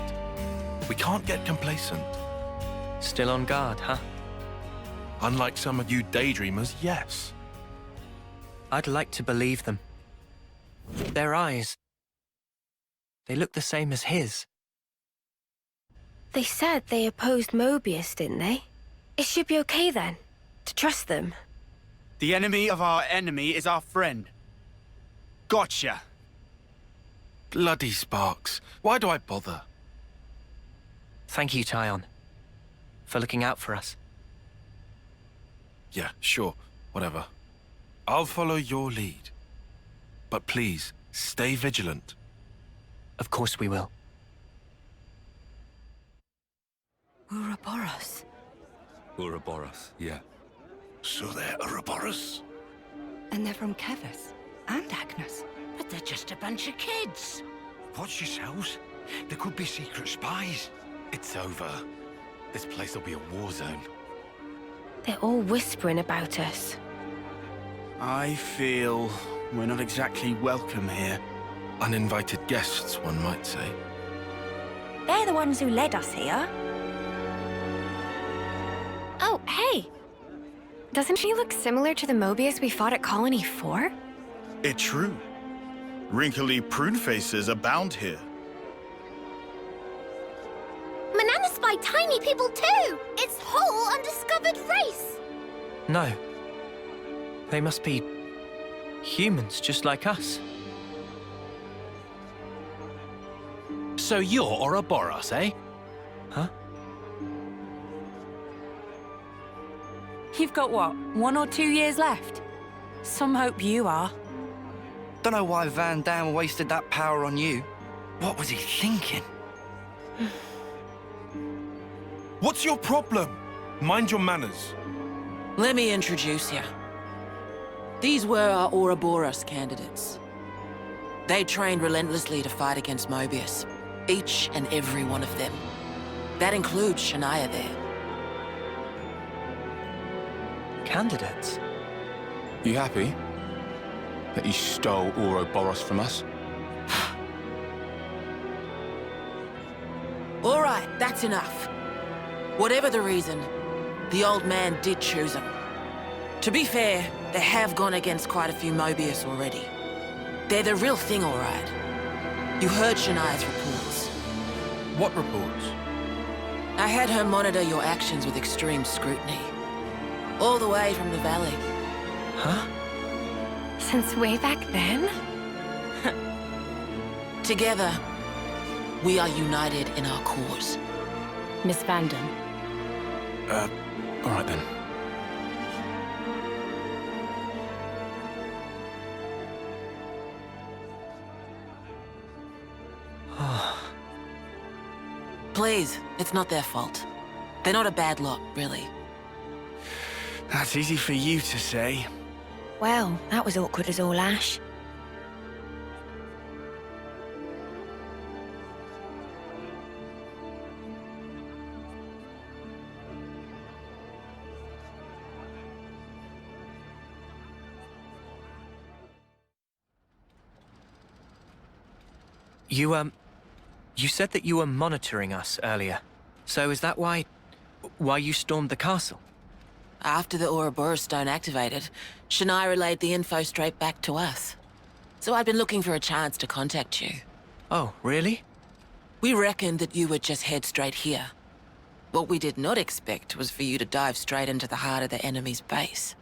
We can't get complacent. Still on guard, huh? Unlike some of you daydreamers, yes. I'd like to believe them. Their eyes, They look the same as his. They said they opposed Mobius, didn't they? It should be okay then, to trust them. The enemy of our enemy is our friend. Gotcha. Bloody Sparks. Why do I bother? Thank you, Tyon, for looking out for us. Yeah, sure. Whatever. I'll follow your lead. But please, stay vigilant. Of course we will. Ouroboros. Ouroboros, yeah. So they're Ouroboros? And they're from Kevis and Agnes. But they're just a bunch of kids. Watch yourselves. There could be secret spies. It's over. This place will be a war zone. They're all whispering about us. I feel we're not exactly welcome here. Uninvited guests, one might say. They're the ones who led us here. Oh, hey! Doesn't she look similar to the Mobius we fought at Colony 4? It's true. Wrinkly prune faces abound here. Manana spy tiny people too! It's whole undiscovered race! No. They must be humans, just like us. So you're Ouroboros, eh? Huh? You've got what, 1 or 2 years left? Some hope you are. Don't know why Van Dam wasted that power on you. What was he thinking? What's your problem? Mind your manners. Let me introduce you. These were our Ouroboros candidates. They trained relentlessly to fight against Mobius. Each and every one of them. That includes Shania there. Candidates? You happy that you stole Ouroboros from us? All right, that's enough. Whatever the reason, the old man did choose them. To be fair, they have gone against quite a few Mobius already. They're the real thing, all right. You heard Shania's reports. What reports? I had her monitor your actions with extreme scrutiny. All the way from the valley. Huh? Since way back then? Together, we are united in our cause. Miss Vandam. All right then. Please, it's not their fault. They're not a bad lot, really. That's easy for you to say. Well, that was awkward as all ash. You said that you were monitoring us earlier. So is that why you stormed the castle? After the Ouroboros stone activated, Shania relayed the info straight back to us. So I've been looking for a chance to contact you. Oh, really? We reckoned that you would just head straight here. What we did not expect was for you to dive straight into the heart of the enemy's base.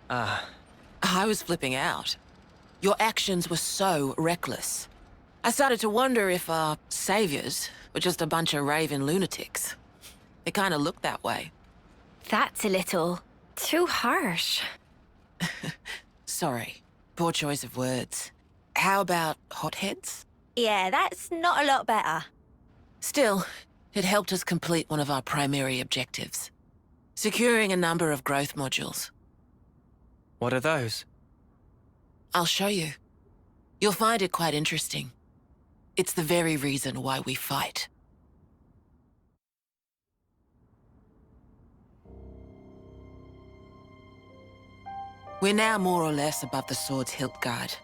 I was flipping out. Your actions were so reckless. I started to wonder if our saviors were just a bunch of raving lunatics. It kind of looked that way. That's a little too harsh. Sorry. Poor choice of words. How about hotheads? Yeah, that's not a lot better. Still, it helped us complete one of our primary objectives. Securing a number of growth modules. What are those? I'll show you. You'll find it quite interesting. It's the very reason why we fight. We're now more or less above the sword's hilt guard.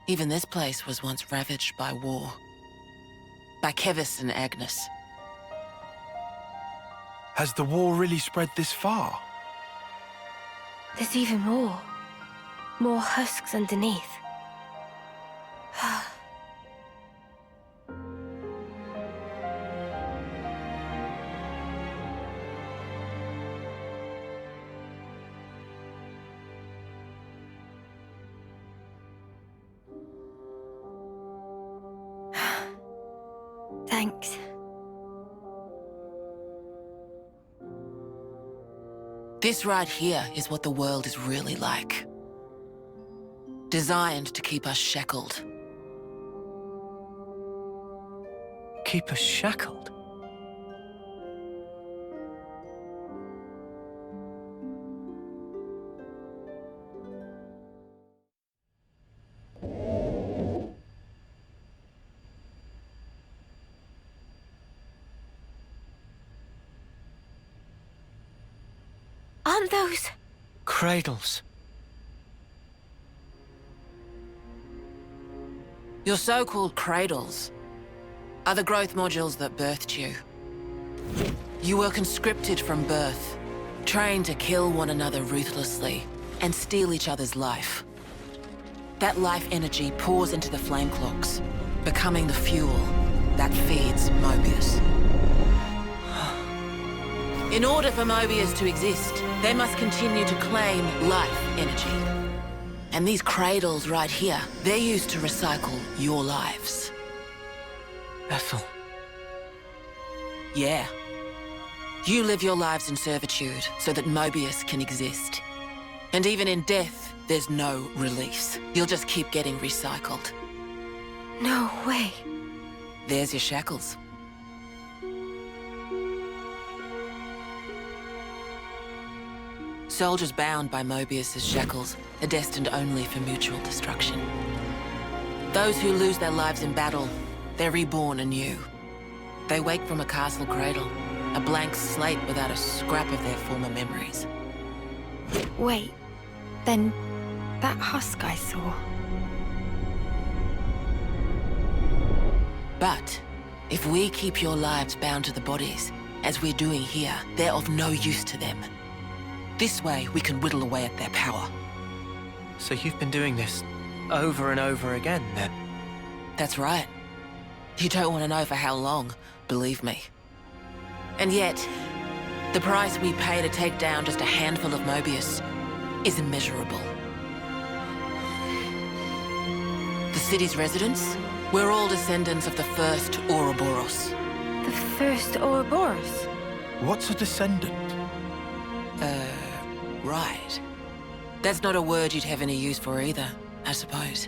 Even this place was once ravaged by war. By Kevis and Agnes. Has the war really spread this far? There's even more. More husks underneath. Thanks. This right here is what the world is really like. Designed to keep us shackled. Keep us shackled? Aren't those... Cradles. Your so-called cradles are the growth modules that birthed you. You were conscripted from birth, trained to kill one another ruthlessly and steal each other's life. That life energy pours into the flame clocks, becoming the fuel that feeds Mobius. In order for Mobius to exist, they must continue to claim life energy. And these cradles right here, they're used to recycle your lives. Ethel. Yeah. You live your lives in servitude so that Mobius can exist. And even in death, there's no release. You'll just keep getting recycled. No way. There's your shackles. Soldiers bound by Mobius's shackles are destined only for mutual destruction. Those who lose their lives in battle, they're reborn anew. They wake from a castle cradle, a blank slate without a scrap of their former memories. Wait, then that husk I saw... But if we keep your lives bound to the bodies, as we're doing here, they're of no use to them. This way, we can whittle away at their power. So you've been doing this over and over again, then? That's right. You don't want to know for how long, believe me. And yet, the price we pay to take down just a handful of Mobius is immeasurable. The city's residents, we're all descendants of the first Ouroboros. The first Ouroboros? What's a descendant? Right. That's not a word you'd have any use for either, I suppose.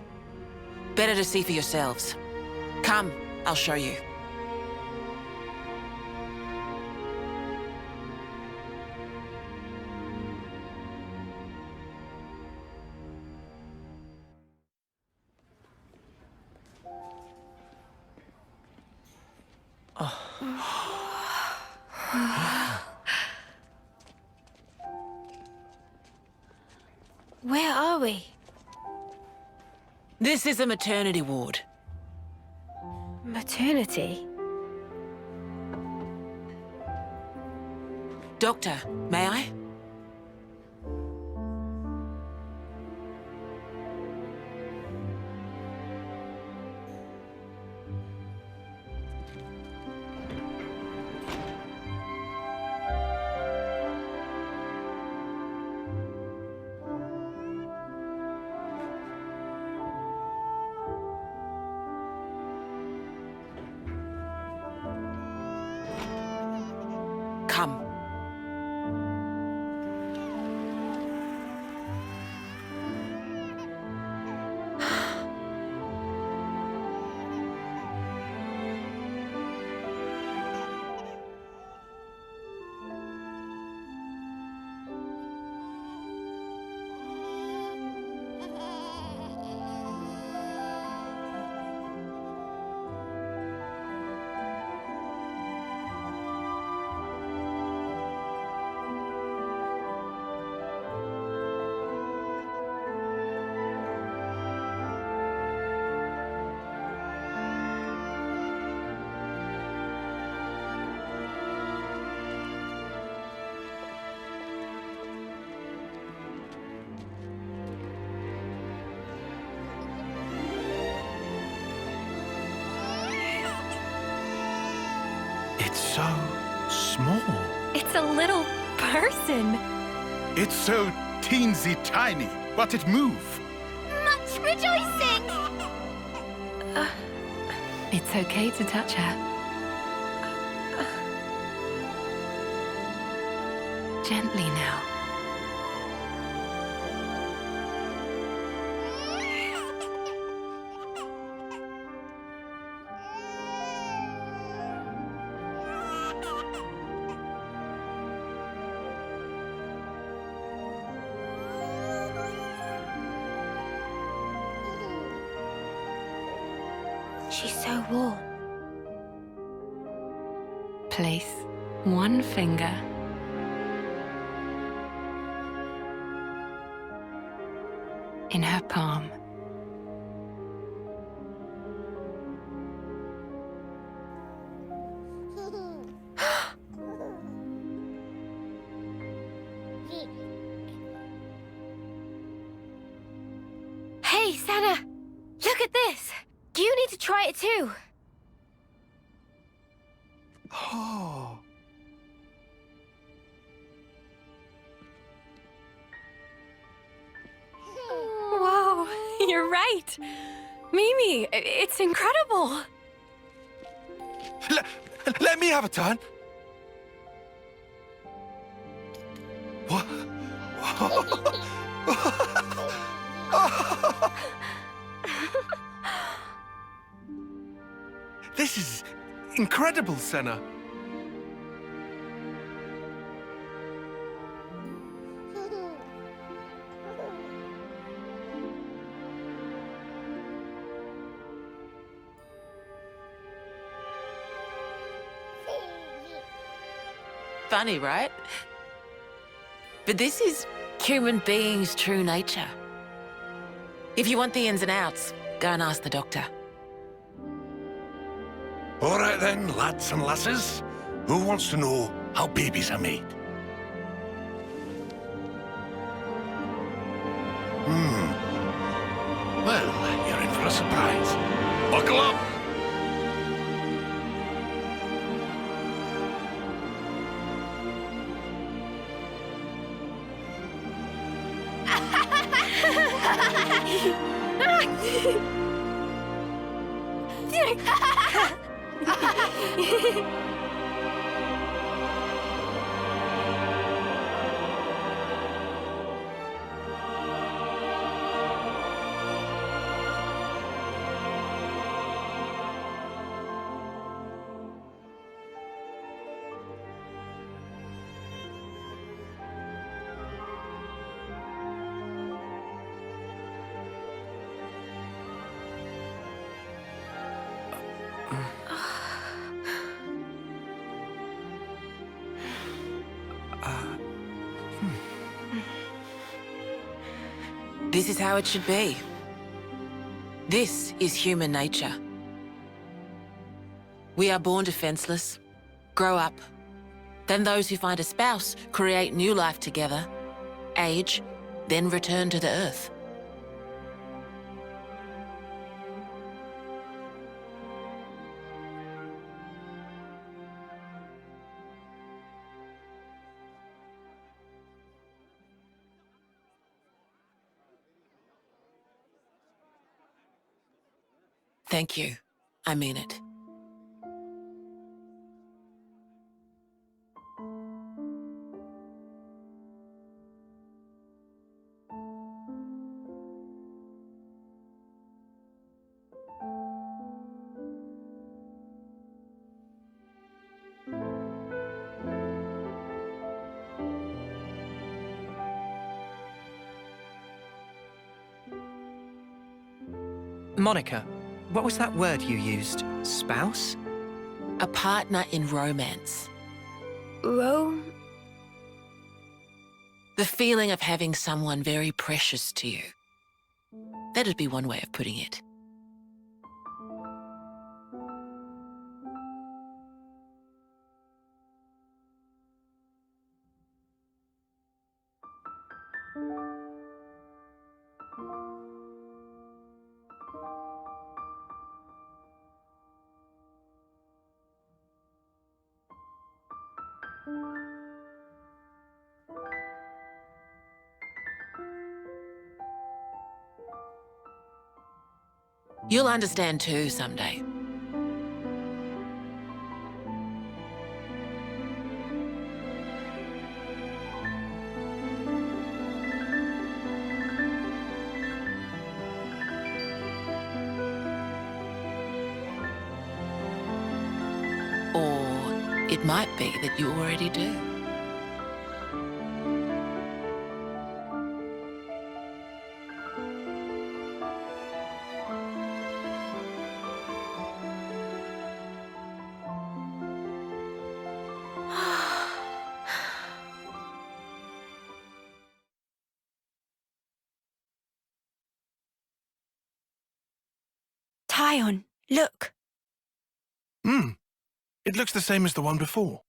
Better to see for yourselves. Come, I'll show you. Where are we? This is a maternity ward. Maternity? Doctor, may I? Come. It's so small. It's a little person. It's so teensy tiny, but it moves. Much rejoicing! It's okay to touch her. Gently now. She's so warm. Place one finger in her palm. Hey, Sana! Look at this! You need to try it too! Oh. Whoa, you're right. Mimi, it's incredible. Let me have a turn. What? This is incredible, Senna. Funny, right? But this is human beings' true nature. If you want the ins and outs, go and ask the doctor. All right then, lads and lasses. Who wants to know how babies are made? Well, you're in for a surprise. Buckle up! This is how it should be. This is human nature. We are born defenseless, grow up. Then those who find a spouse create new life together, age, then return to the earth. Thank you. I mean it. Monica, what was that word you used? Spouse? A partner in romance. The feeling of having someone very precious to you. That'd be one way of putting it. You'll understand too someday. might be that you already do. Tyon, look. It looks the same as the one before.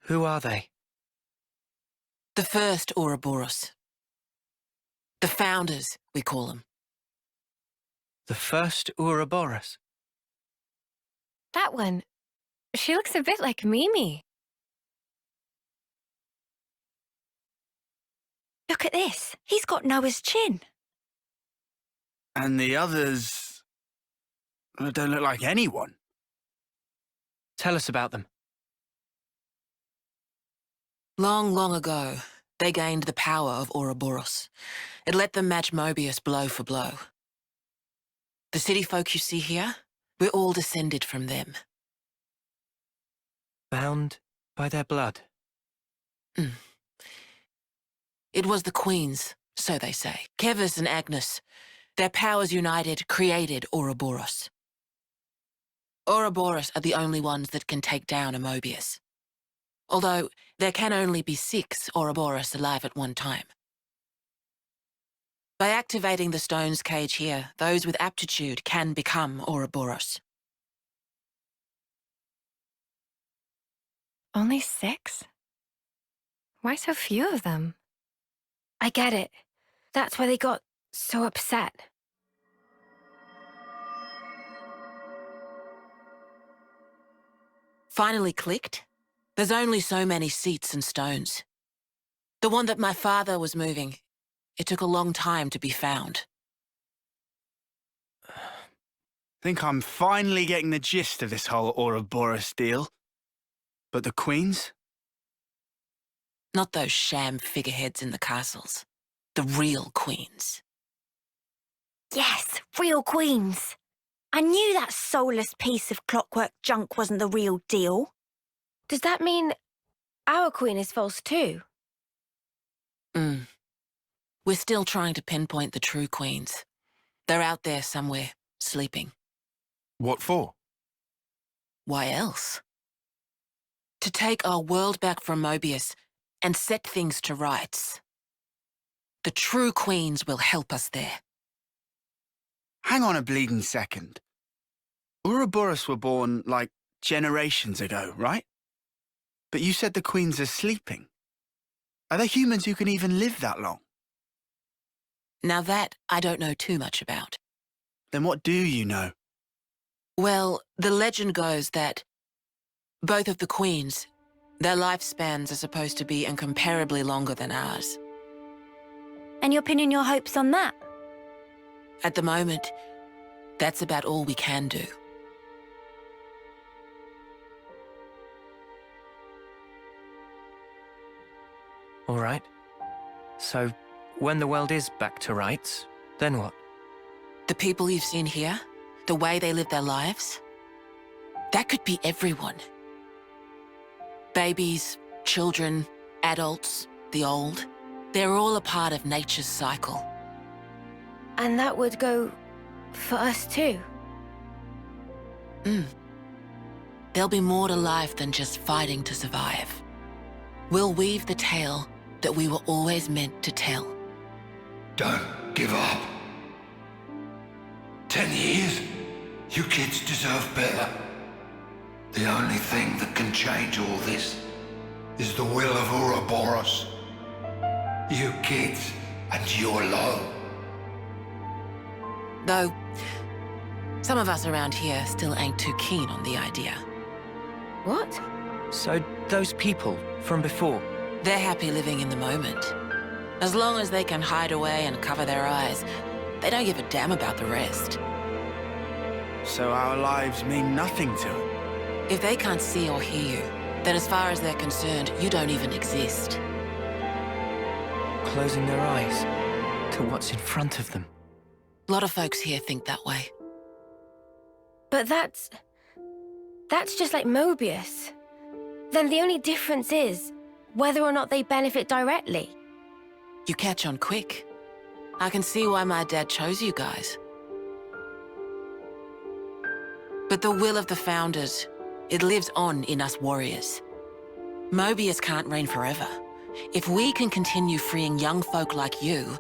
Who are they? The first Ouroboros. The founders, we call them. The first Ouroboros? That one. She looks a bit like Mimi. Look at this. He's got Noah's chin. And the others don't look like anyone. Tell us about them. Long, long ago, they gained the power of Ouroboros. It let them match Mobius blow for blow. The city folk you see here, we're all descended from them. Bound by their blood? It was the queens, so they say. Kevis and Agnes. Their powers united created Ouroboros. Ouroboros are the only ones that can take down a Mobius. Although, there can only be 6 Ouroboros alive at one time. By activating the stone's cage here, those with aptitude can become Ouroboros. Only 6? Why so few of them? I get it. That's why they got so upset. Finally clicked? There's only so many seats and stones. The one that my father was moving, it took a long time to be found. Think I'm finally getting the gist of this whole Ouroboros deal. But the queens? Not those sham figureheads in the castles. The real queens. Yes, real queens. I knew that soulless piece of clockwork junk wasn't the real deal. Does that mean our queen is false too? We're still trying to pinpoint the true queens. They're out there somewhere, sleeping. What for? Why else? To take our world back from Mobius and set things to rights. The true queens will help us there. Hang on a bleeding second. Ouroboros were born, like, generations ago, right? But you said the queens are sleeping. Are there humans who can even live that long? Now that I don't know too much about. Then what do you know? Well, the legend goes that both of the queens, their lifespans are supposed to be incomparably longer than ours. And you're pinning your hopes on that? At the moment, that's about all we can do. All right. So, when the world is back to rights, then what? The people you've seen here, the way they live their lives, that could be everyone. Babies, children, adults, the old, they're all a part of nature's cycle. And that would go for us too? There'll be more to life than just fighting to survive. We'll weave the tale that we were always meant to tell. Don't give up. 10 years? You kids deserve better. The only thing that can change all this is the will of Ouroboros. You kids and your lot. Though, some of us around here still ain't too keen on the idea. What? So, those people from before? They're happy living in the moment. As long as they can hide away and cover their eyes, they don't give a damn about the rest. So our lives mean nothing to them? If they can't see or hear you, then as far as they're concerned, you don't even exist. Closing their eyes to what's in front of them. A lot of folks here think that way. But that's just like Mobius. Then the only difference is whether or not they benefit directly. You catch on quick. I can see why my dad chose you guys. But the will of the Founders, it lives on in us warriors. Mobius can't reign forever. If we can continue freeing young folk like you,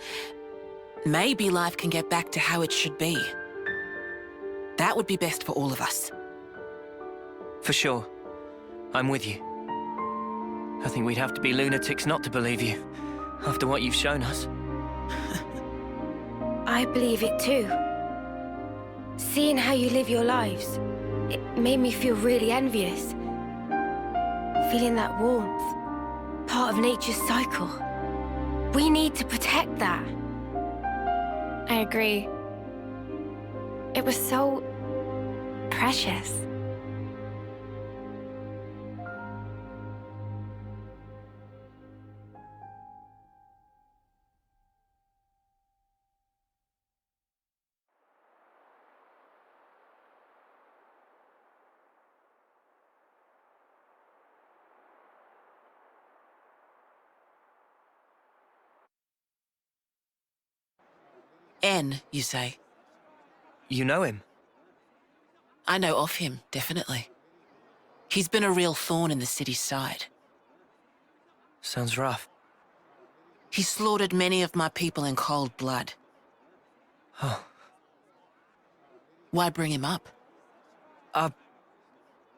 maybe life can get back to how it should be. That would be best for all of us. For sure. I'm with you. I think we'd have to be lunatics not to believe you, after what you've shown us. I believe it too. Seeing how you live your lives, it made me feel really envious. Feeling that warmth, part of nature's cycle. We need to protect that. I agree. It was so precious. N, you say? You know him? I know of him, definitely. He's been a real thorn in the city's side. Sounds rough. He slaughtered many of my people in cold blood. Oh. Why bring him up?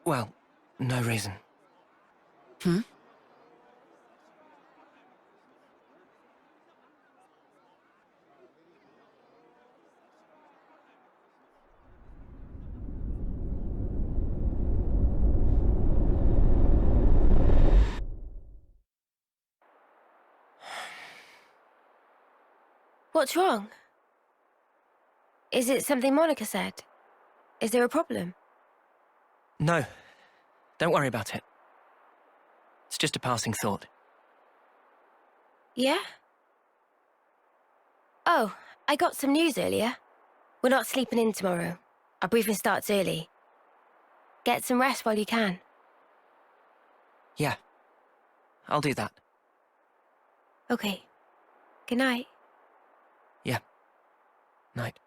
Well, no reason. Hmm? What's wrong? Is it something Monica said? Is there a problem? No. Don't worry about it. It's just a passing thought. Yeah? Oh, I got some news earlier. We're not sleeping in tomorrow. Our briefing starts early. Get some rest while you can. Yeah. I'll do that. Okay. Good night. Yeah. Night.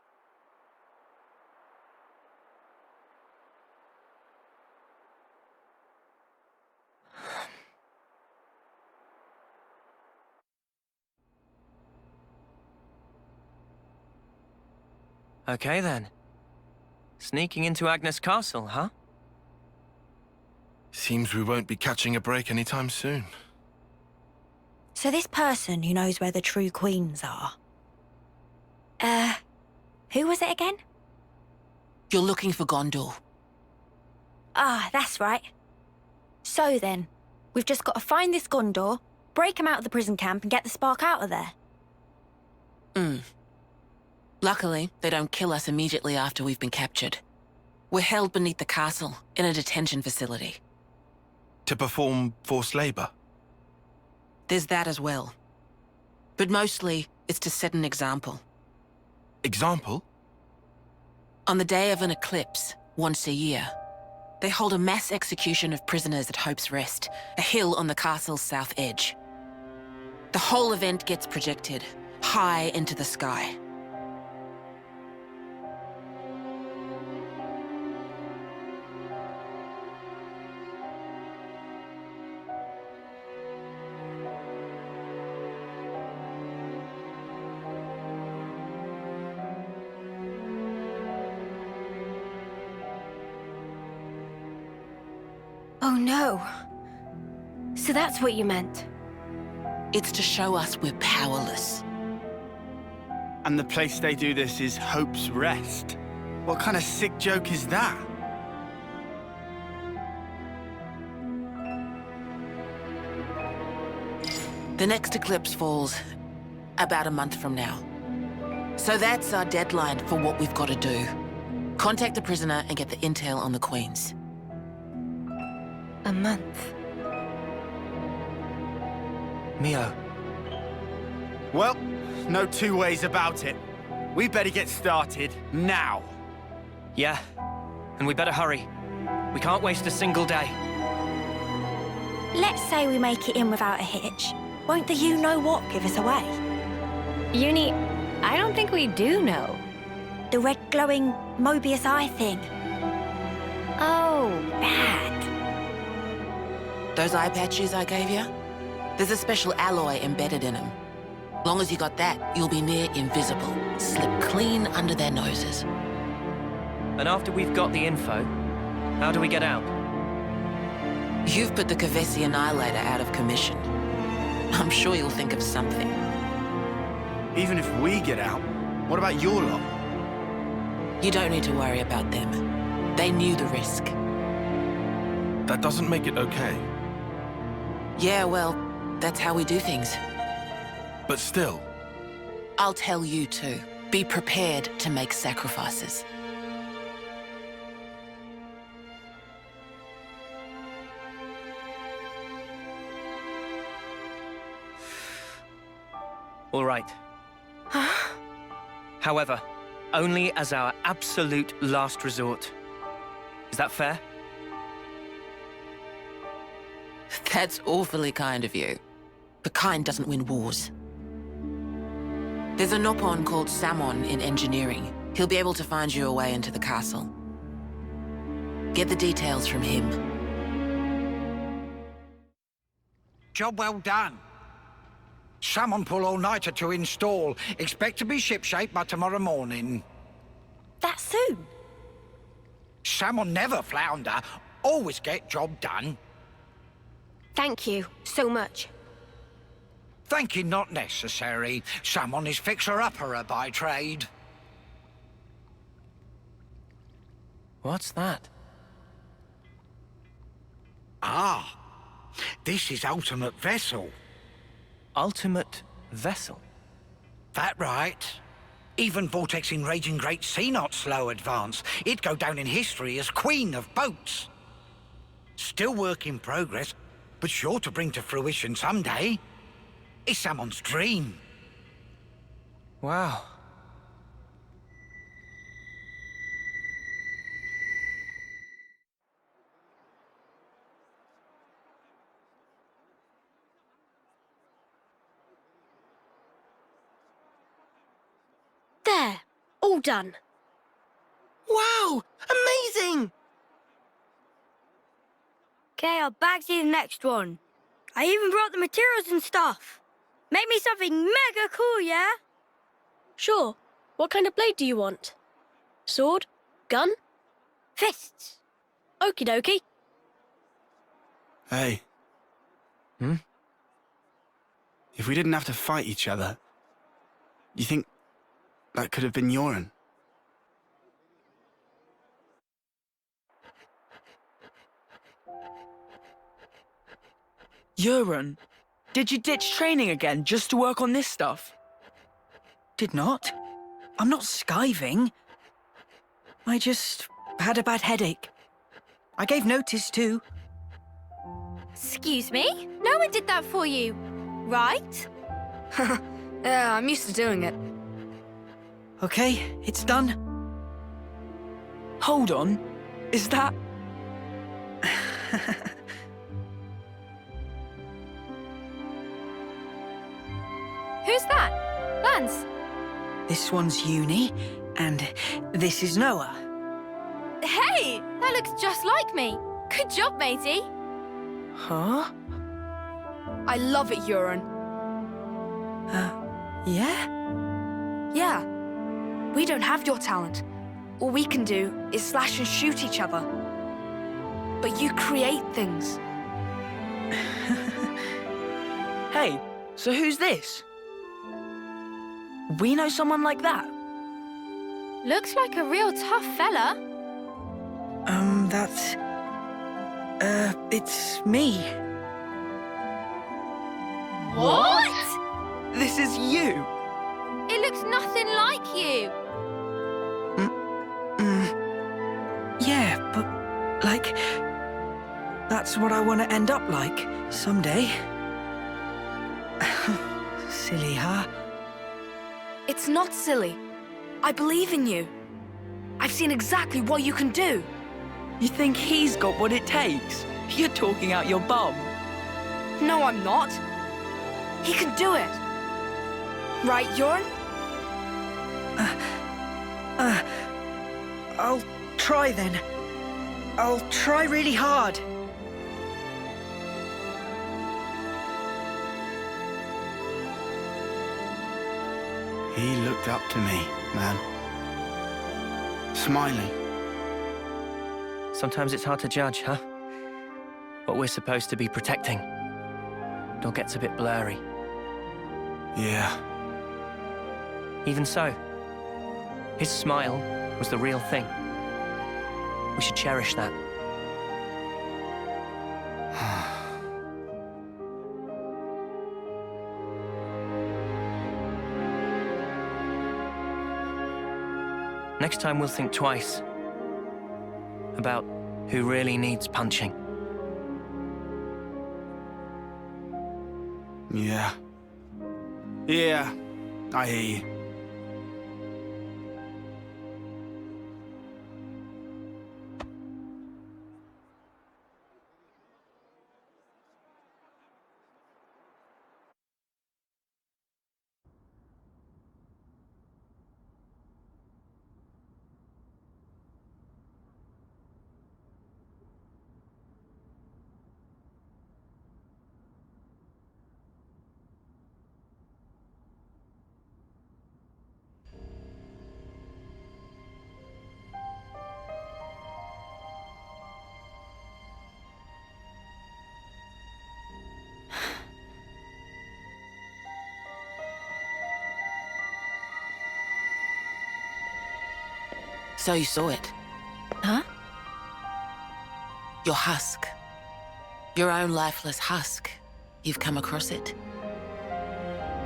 Okay then. Sneaking into Agnes Castle, huh? Seems we won't be catching a break anytime soon. So this person who knows where the true queens are... who was it again? You're looking for Gondor. Ah, that's right. So then, we've just got to find this Gondor, break him out of the prison camp and get the spark out of there. Luckily, they don't kill us immediately after we've been captured. We're held beneath the castle, in a detention facility. To perform forced labor? There's that as well. But mostly, it's to set an example. Example? On the day of an eclipse, once a year, they hold a mass execution of prisoners at Hope's Rest, a hill on the castle's south edge. The whole event gets projected, high into the sky. Oh no. So that's what you meant? It's to show us we're powerless. And the place they do this is Hope's Rest. What kind of sick joke is that? The next eclipse falls about a month from now. So that's our deadline for what we've got to do. Contact the prisoner and get the intel on the queens. A month. Mio. Well, no two ways about it. We better get started now. Yeah, and we better hurry. We can't waste a single day. let's say we make it in without a hitch. Won't the you-know-what give us away? Uni, I don't think we do know. The red glowing Mobius eye thing. Oh, that. Those eye patches I gave you? There's a special alloy embedded in them. Long as you got that, you'll be near invisible. Slip clean under their noses. And after we've got the info, how do we get out? You've put the Kavesi Annihilator out of commission. I'm sure you'll think of something. Even if we get out, what about your lot? You don't need to worry about them. They knew the risk. That doesn't make it okay. Yeah, well, that's how we do things. But still. I'll tell you too. Be prepared to make sacrifices. All right. However, only as our absolute last resort. Is that fair? That's awfully kind of you. But kind doesn't win wars. There's a Nopon called Samon in engineering. He'll be able to find you a way into the castle. Get the details from him. Job well done. Salmon pull all-nighter to install. Expect to be shipshape by tomorrow morning. That soon? Salmon never flounder. Always get job done. Thank you so much. Thank you not necessary. Salmon is fixer-upperer by trade. What's that? Ah, this is ultimate vessel. Ultimate vessel? That right. Even vortexing raging great sea not slow advance. It'd go down in history as queen of boats. Still work in progress, but sure to bring to fruition someday. It's Salmon's dream. Wow. There, all done. Wow, amazing! Okay, I'll bag you the next one. I even brought the materials and stuff. Make me something mega cool, yeah? Sure. What kind of blade do you want? Sword? Gun? Fists. Okie dokie. Hey. If we didn't have to fight each other, you think that could have been Yoren? Yoren, did you ditch training again just to work on this stuff? Did not. I'm not skiving. I just had a bad headache. I gave notice too. Excuse me? No one did that for you, right? Yeah, I'm used to doing it. Okay, it's done. Hold on. Is that... Who's that? Lance? This one's Uni, and this is Noah. Hey! That looks just like me. Good job, matey. Huh? I love it, Yoren. Yeah? Yeah. We don't have your talent. All we can do is slash and shoot each other. But you create things. Hey, so who's this? We know someone like that? Looks like a real tough fella. That's... it's me. What? This is you. It looks nothing like you. Yeah, but, like... that's what I want to end up like, someday. Silly, huh? It's not silly. I believe in you. I've seen exactly what you can do. You think he's got what it takes? You're talking out your bum. No, I'm not. He can do it. Right, Jorn? I'll try then. I'll try really hard. He looked up to me, man. Smiling. Sometimes it's hard to judge, huh? What we're supposed to be protecting. It all gets a bit blurry. Yeah. Even so, his smile was the real thing. We should cherish that. Next time we'll think twice about who really needs punching. Yeah. Yeah, I hear you. So you saw it? Huh? Your husk. Your own lifeless husk. You've come across it?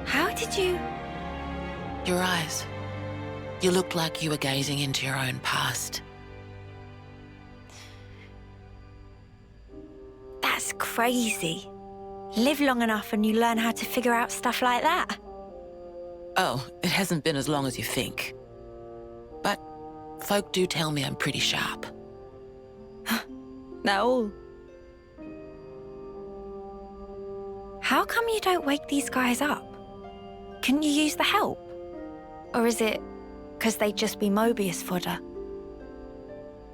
How did you... Your eyes. You looked like you were gazing into your own past. That's crazy. Live long enough and you learn how to figure out stuff like that. Oh, it hasn't been as long as you think. But folk do tell me I'm pretty sharp. No. How come you don't wake these guys up? Can you use the help? Or is it because they'd just be Mobius fodder?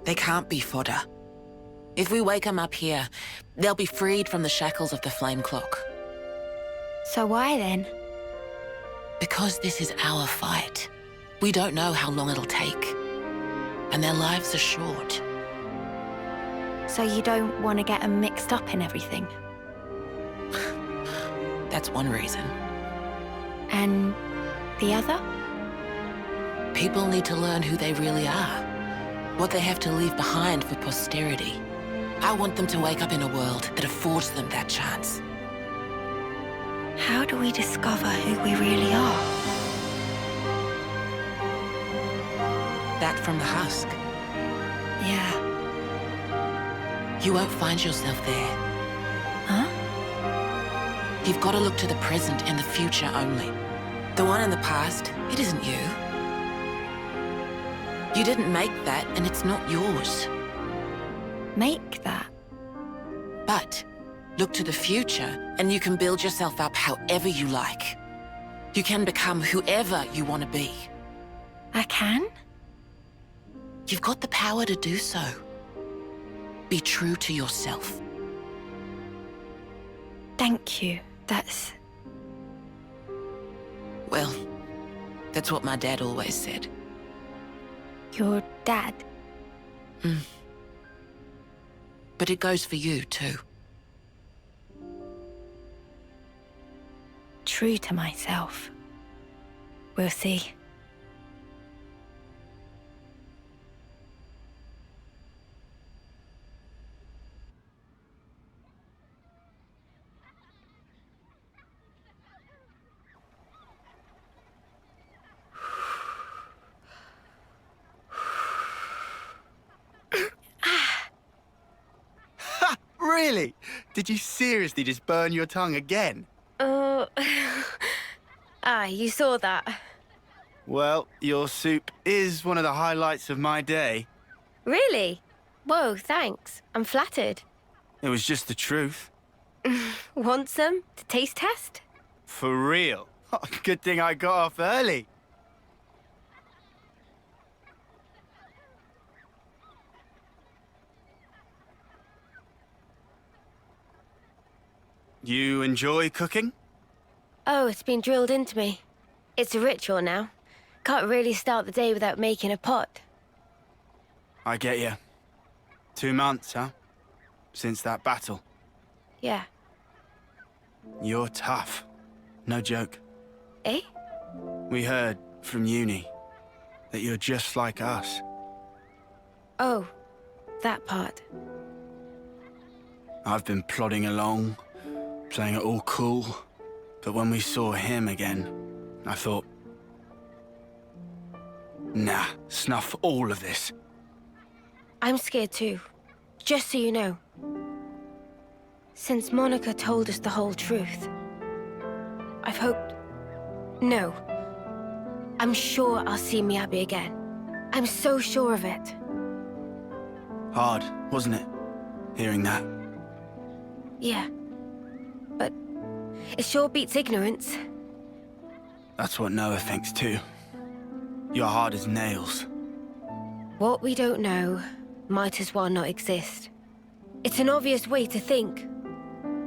They can't be fodder. If we wake them up here, they'll be freed from the shackles of the flame clock. So why then? Because this is our fight. We don't know how long it'll take. And their lives are short. So you don't want to get them mixed up in everything? That's one reason. And the other? People need to learn who they really are. What they have to leave behind for posterity. I want them to wake up in a world that affords them that chance. How do we discover who we really are? That from the husk. Yeah. You won't find yourself there. Huh? You've got to look to the present and the future only. The one in the past, it isn't you. You didn't make that, and it's not yours. Make that? But look to the future, and you can build yourself up however you like. You can become whoever you want to be. I can? You've got the power to do so. Be true to yourself. Thank you. That's... Well, that's what my dad always said. Your dad? But it goes for you, too. True to myself. We'll see. Really? Did you seriously just burn your tongue again? You saw that. Well, your soup is one of the highlights of my day. Really? Whoa, thanks. I'm flattered. It was just the truth. Want some to taste test? For real? Good thing I got off early. You enjoy cooking? Oh, it's been drilled into me. It's a ritual now. Can't really start the day without making a pot. I get you. 2 months, huh? Since that battle. Yeah. You're tough. No joke. Eh? We heard from uni that you're just like us. Oh, that part. I've been plodding along, playing it all cool. But when we saw him again, I thought, nah, snuff all of this. I'm scared too, just so you know. Since Monica told us the whole truth, I've hoped... No. I'm sure I'll see Miyabi again. I'm so sure of it. Hard, wasn't it? Hearing that. Yeah. But it sure beats ignorance. That's what Noah thinks too. You're hard as nails. What we don't know might as well not exist. It's an obvious way to think,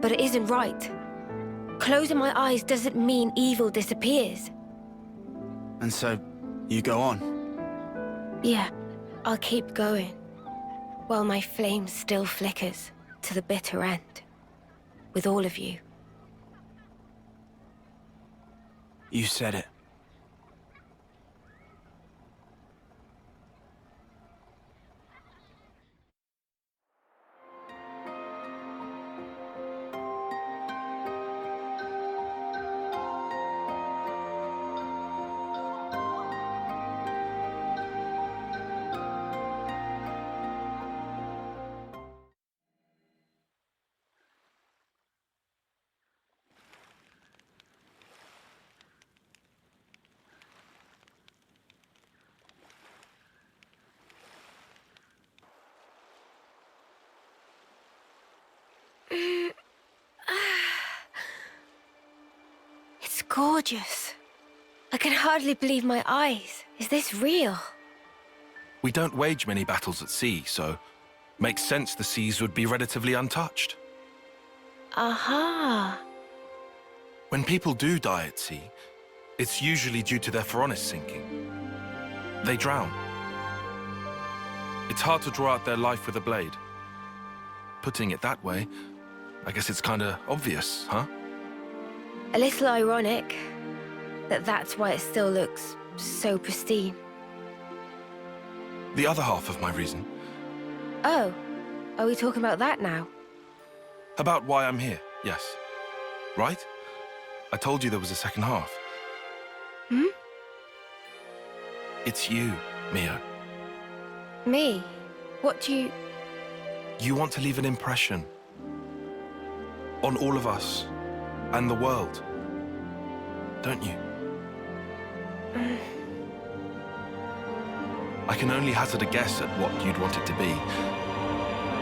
but it isn't right. Closing my eyes doesn't mean evil disappears. And so, you go on? Yeah, I'll keep going. While my flame still flickers to the bitter end. With all of you. You said it. It's gorgeous. I can hardly believe my eyes. Is this real? We don't wage many battles at sea, so makes sense the seas would be relatively untouched. Aha. When people do die at sea, it's usually due to their Saffronias sinking. They drown. It's hard to draw out their life with a blade. Putting it that way, I guess it's kinda obvious, huh? A little ironic that that's why it still looks so pristine. The other half of my reason. Oh, are we talking about that now? About why I'm here, yes. Right? I told you there was a second half. Hmm? It's you, Mio. Me? What do you... You want to leave an impression. On all of us. And the world. Don't you? I can only hazard a guess at what you'd want it to be.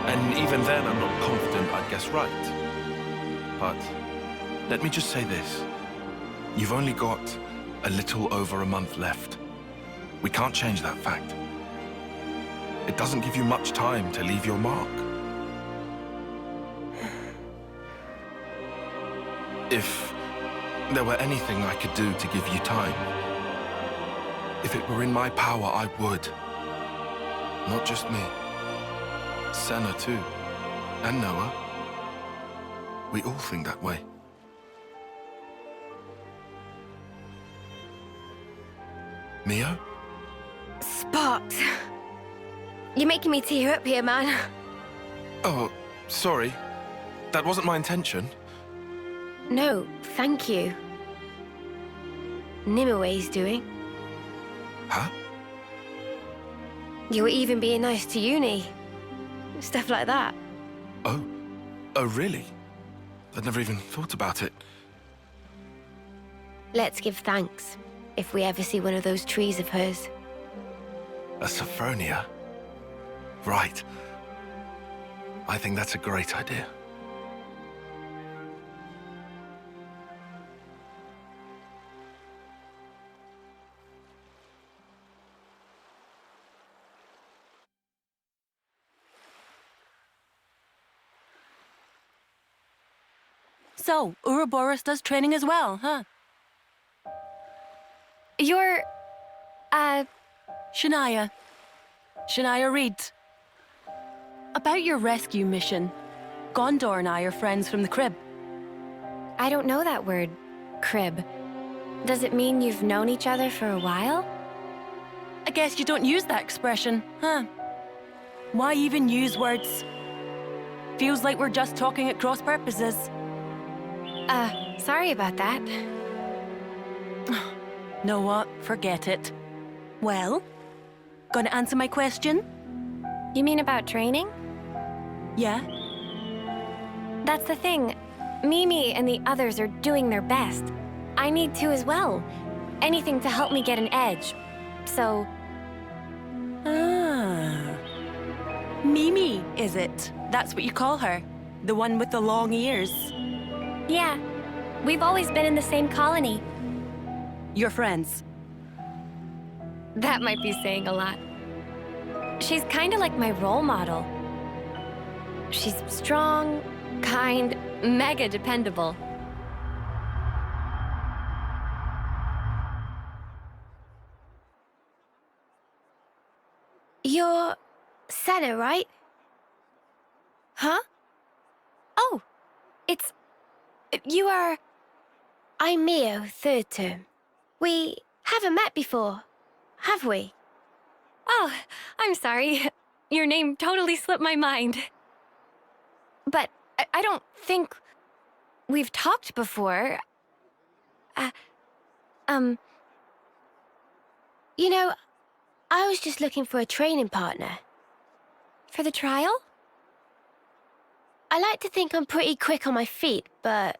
And even then, I'm not confident I'd guess right. But let me just say this. You've only got a little over a month left. We can't change that fact. It doesn't give you much time to leave your mark. If there were anything I could do to give you time, if it were in my power, I would. Not just me. Senna, too. And Noah. We all think that way. Mio? Sparks. You're making me tear up here, man. Oh, sorry. That wasn't my intention. No, thank you. Nimue doing. Huh? You were even being nice to Uni. Stuff like that. Oh. Oh, really? I'd never even thought about it. Let's give thanks, if we ever see one of those trees of hers. A Saffronia? Right. I think that's a great idea. So, Ouroboros does training as well, huh? You're... Shania. Shania Reed. About your rescue mission. Gondor and I are friends from the crib. I don't know that word, crib. Does it mean you've known each other for a while? I guess you don't use that expression, huh? Why even use words? Feels like we're just talking at cross purposes. Sorry about that. Know what? Forget it. Well, gonna answer my question? You mean about training? Yeah. That's the thing. Mimi and the others are doing their best. I need to as well. Anything to help me get an edge. So... Ah. Mimi, is it? That's what you call her? The one with the long ears? Yeah. We've always been in the same colony. You're friends? That might be saying a lot. She's kinda like my role model. She's strong, kind, mega dependable. You're Senna, right? Huh? Oh, it's... You are... I'm Mio, third term. We haven't met before, have we? Oh, I'm sorry. Your name totally slipped my mind. But I don't think we've talked before. You know, I was just looking for a training partner. For the trial? I like to think I'm pretty quick on my feet, but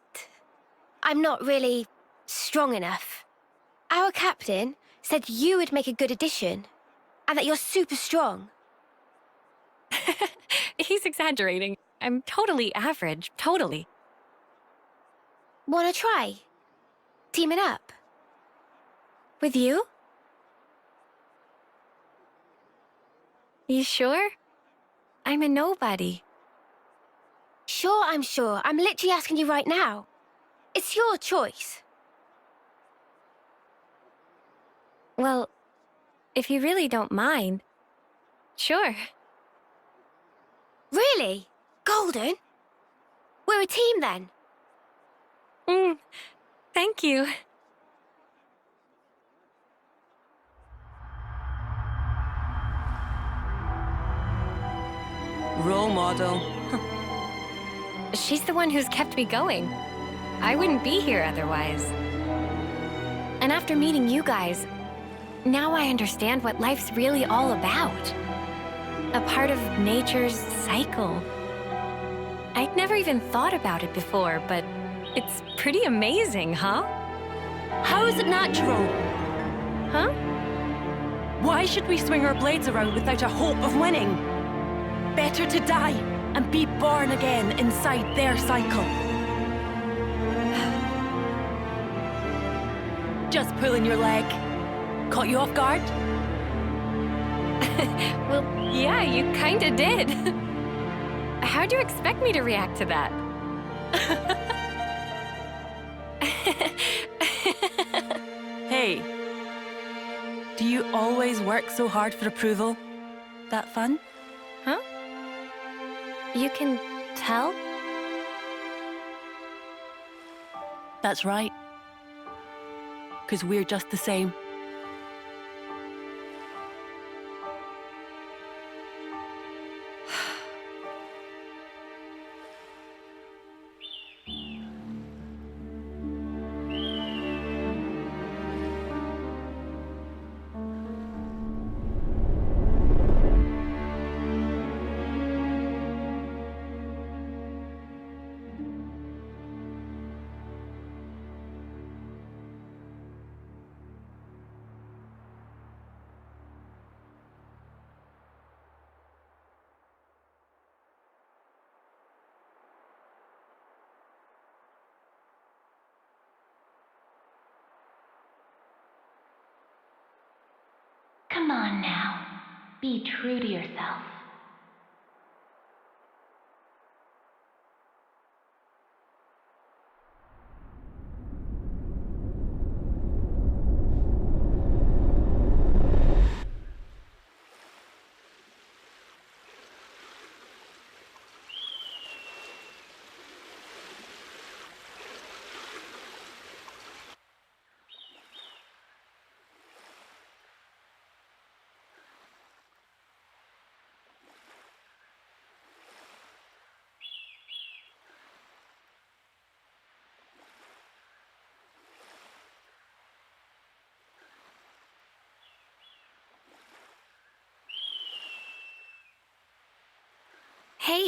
I'm not really strong enough. Our captain said you would make a good addition, and that you're super strong. He's exaggerating. I'm totally average, totally. Wanna try? Teaming up? With you? You sure? I'm a nobody. Sure, I'm sure. I'm literally asking you right now. It's your choice. Well, if you really don't mind, sure. Really? Golden? We're a team then. Thank you. Role model. She's the one who's kept me going. I wouldn't be here otherwise. And after meeting you guys, now I understand what life's really all about. A part of nature's cycle. I'd never even thought about it before, but it's pretty amazing, huh? How is it natural? Huh? Why should we swing our blades around without a hope of winning? Better to die and be born again inside their cycle. Just pulling your leg. Caught you off guard? Well, yeah, you kinda did. How'd you expect me to react to that? Hey, do you always work so hard for approval? That fun? Huh? You can tell? That's right. 'Cause we're just the same. Come on now. Be true to yourself.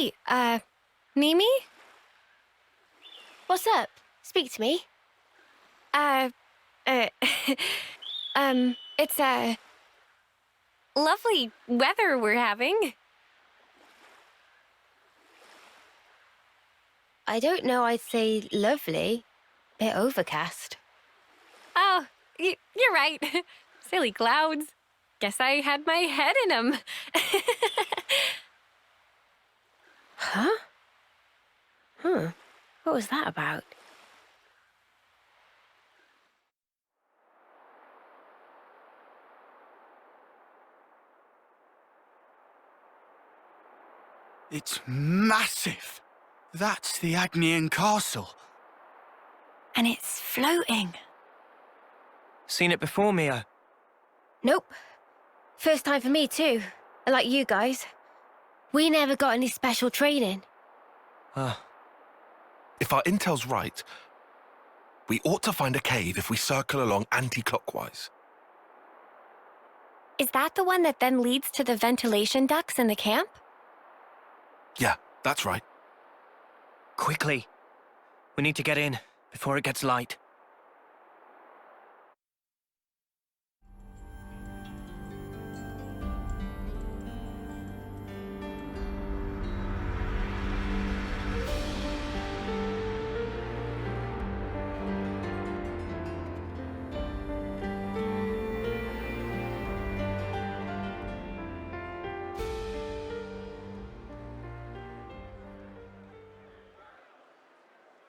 Hey, Mimi? What's up? Speak to me. It's, lovely weather we're having. I don't know I'd say lovely. Bit overcast. Oh, you're right. Silly clouds. Guess I had my head in them. Huh? What was that about? It's massive. That's the Agnian castle. And it's floating. Seen it before, Mia? Nope. First time for me too. Like you guys. We never got any special training. If our intel's right, we ought to find a cave if we circle along anti-clockwise. Is that the one that then leads to the ventilation ducts in the camp? Yeah, that's right. Quickly. We need to get in before it gets light.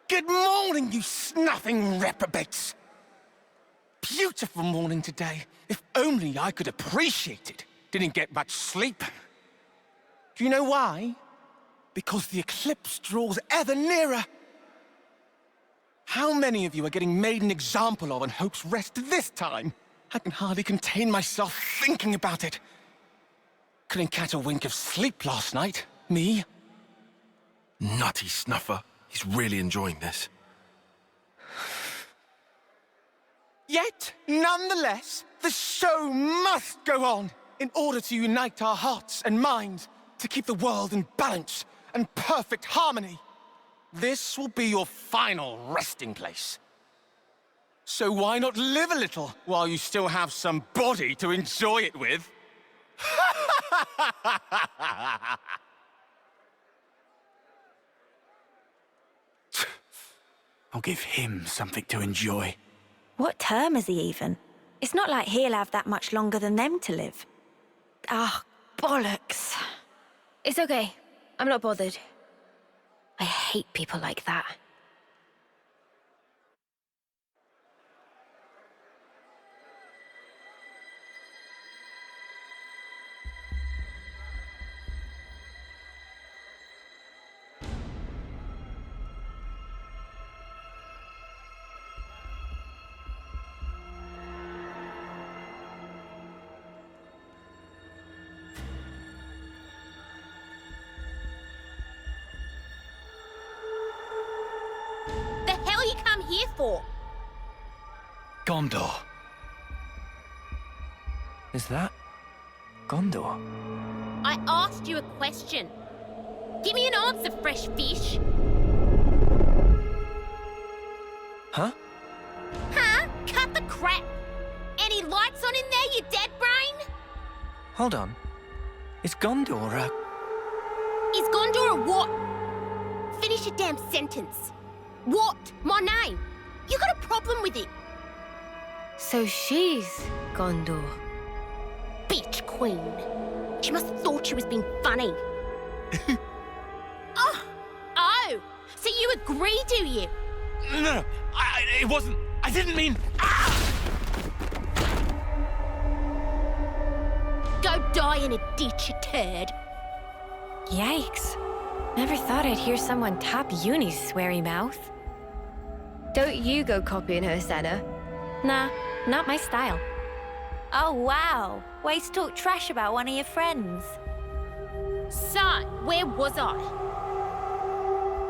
Good morning, you snuffing reprobates! Beautiful morning today. If only I could appreciate it. Didn't get much sleep. Do you know why? Because the eclipse draws ever nearer. How many of you are getting made an example of on Hope's Rest this time? I can hardly contain myself thinking about it. Couldn't catch a wink of sleep last night, me. Nutty snuffer. He's really enjoying this. Yet, nonetheless, the show must go on in order to unite our hearts and minds to keep the world in balance and perfect harmony. This will be your final resting place. So why not live a little while you still have some body to enjoy it with? I'll give him something to enjoy. What term is he even? It's not like he'll have that much longer than them to live. Ah, bollocks. It's okay. I'm not bothered. I hate people like that. Here for? Gondor. Is that Gondor? I asked you a question. Give me an answer, fresh fish. Huh? Huh? Cut the crap. Any lights on in there, you dead brain? Hold on. Is Gondor Is Gondor a what? Finish your damn sentence. What? My name? You got a problem with it? So she's Gondor. Bitch queen. She must have thought she was being funny. Oh, so you agree, do you? No, it wasn't. I didn't mean. Go die in a ditch, you turd. Yikes. Never thought I'd hear someone top Uni's sweary mouth. Don't you go copying her, Senna. Nah, not my style. Oh, wow. Ways to talk trash about one of your friends. So, where was I?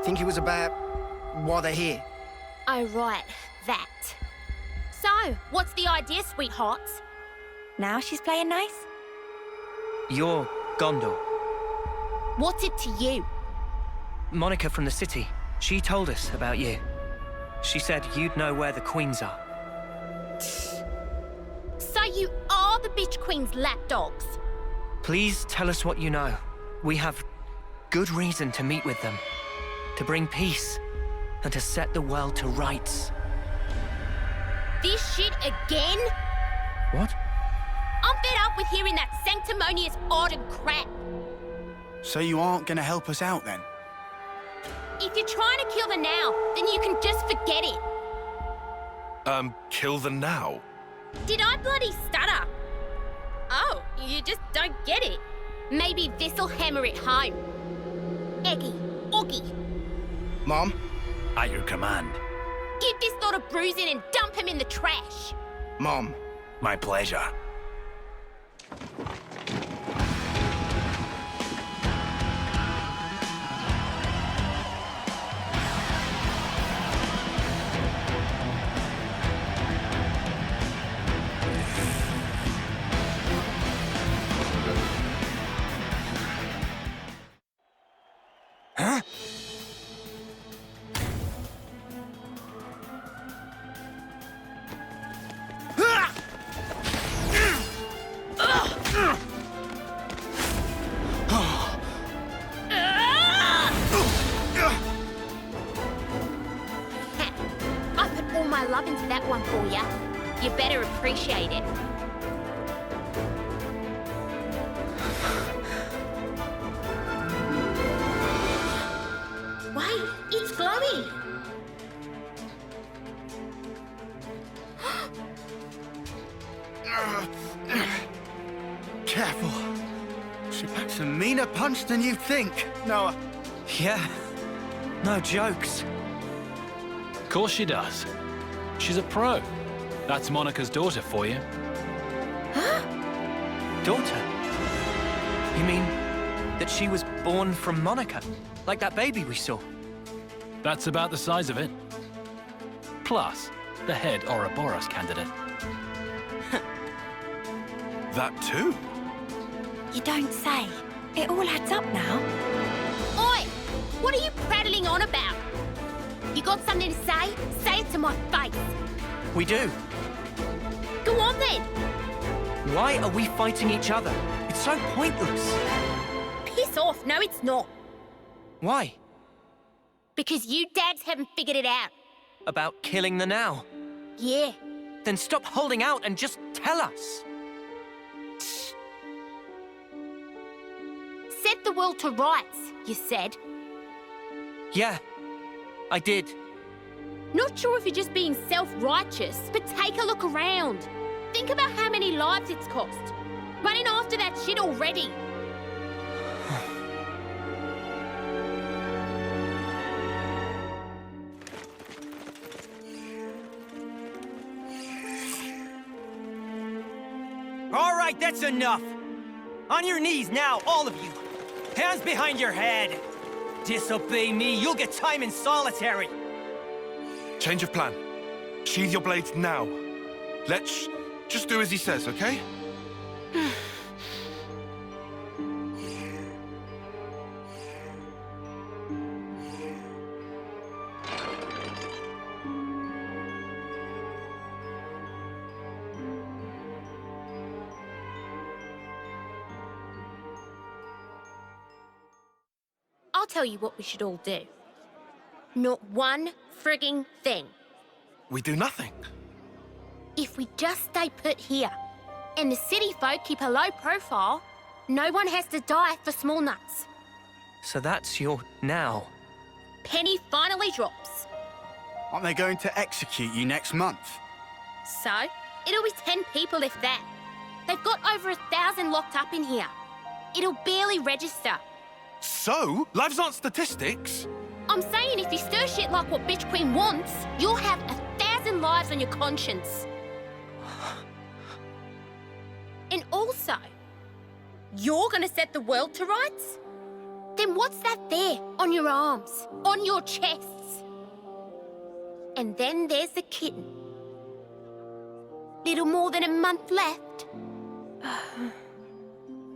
Think it was about why they're here. Oh, right. That. So, what's the idea, sweethearts? Now she's playing nice? You're Gondor. What's it to you? Monica from the city. She told us about you. She said you'd know where the queens are. So you are the bitch queen's lapdogs? Please tell us what you know. We have good reason to meet with them. To bring peace. And to set the world to rights. This shit again? What? I'm fed up with hearing that sanctimonious odd and crap. So you aren't gonna help us out then? If you're trying to kill the now, then you can just forget it. Kill the now? Did I bloody stutter? Oh, you just don't get it. Maybe this'll hammer it home. Eggy, Oggy. Mom? At your command. Give this lot a bruising and dump him in the trash. Mom. My pleasure. Huh? I put all my love into that one for ya. You better appreciate it. Wait, it's glowing. Careful. She packs a meaner punch than you think, Noah. Yeah. No jokes. Of course she does. She's a pro. That's Monica's daughter for you. Daughter? You mean that she was born from Monica? Like that baby we saw? That's about the size of it. Plus, the head Ouroboros candidate. That too? You don't say. It all adds up now. Oi! What are you prattling on about? You got something to say? Say it to my face. We do. Go on then. Why are we fighting each other? It's so pointless. Piss off. No, it's not. Why? Because you dads haven't figured it out. About killing the now? Yeah. Then stop holding out and just tell us. Set the world to rights, you said. Yeah, I did. Not sure if you're just being self-righteous, but take a look around. Think about how many lives it's cost. Running after that shit already. All right, that's enough. On your knees now, all of you. Hands behind your head. Disobey me, you'll get time in solitary. Change of plan. Sheathe your blades now. Let's just do as he says, okay? I'll tell you what we should all do. Not one frigging thing. We do nothing. If we just stay put here, and the city folk keep a low profile, no one has to die for small nuts. So that's your now. Penny finally drops. Aren't they going to execute you next month? So, it'll be 10 people if that. They've got over 1,000 locked up in here. It'll barely register. So? Lives aren't statistics? I'm saying if you stir shit like what Bitch Queen wants, you'll have 1,000 lives on your conscience. And also, you're gonna set the world to rights? Then what's that there on your arms, on your chests? And then there's the kitten. Little more than a month left.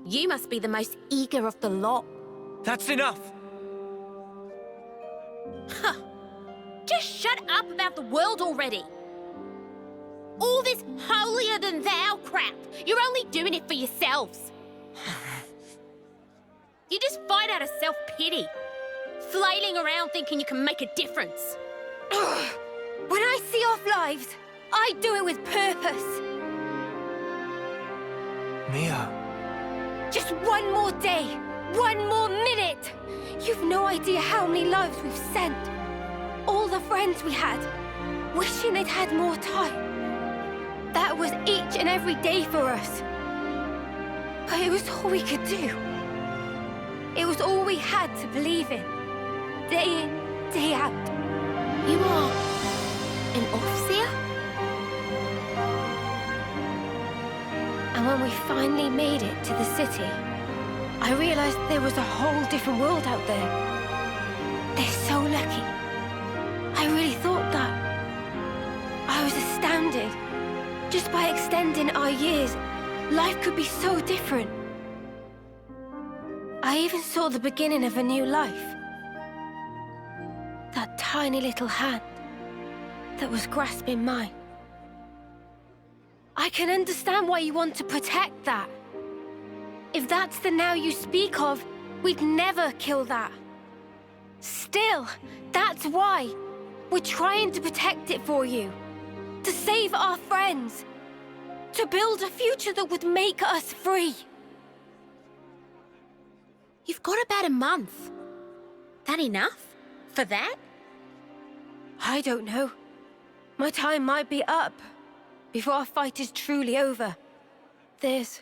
You must be the most eager of the lot. That's enough. Huh. Just shut up about the world already. All this holier-than-thou crap, you're only doing it for yourselves. You just fight out of self-pity, flailing around thinking you can make a difference. When I see off lives, I do it with purpose. Mia. Just one more day, one more minute. You've no idea how many lives we've sent. All the friends we had, wishing they'd had more time. That was each and every day for us. But it was all we could do. It was all we had to believe in. Day in, day out. You are an Offseer? And when we finally made it to the city, I realized there was a whole different world out there. They're so lucky. I really thought that. I was astounded. Just by extending our years, life could be so different. I even saw the beginning of a new life. That tiny little hand that was grasping mine. I can understand why you want to protect that. If that's the now you speak of, we'd never kill that. Still, that's why we're trying to protect it for you. To save our friends. To build a future that would make us free. You've got about a month. That enough? For that? I don't know. My time might be up before our fight is truly over. There's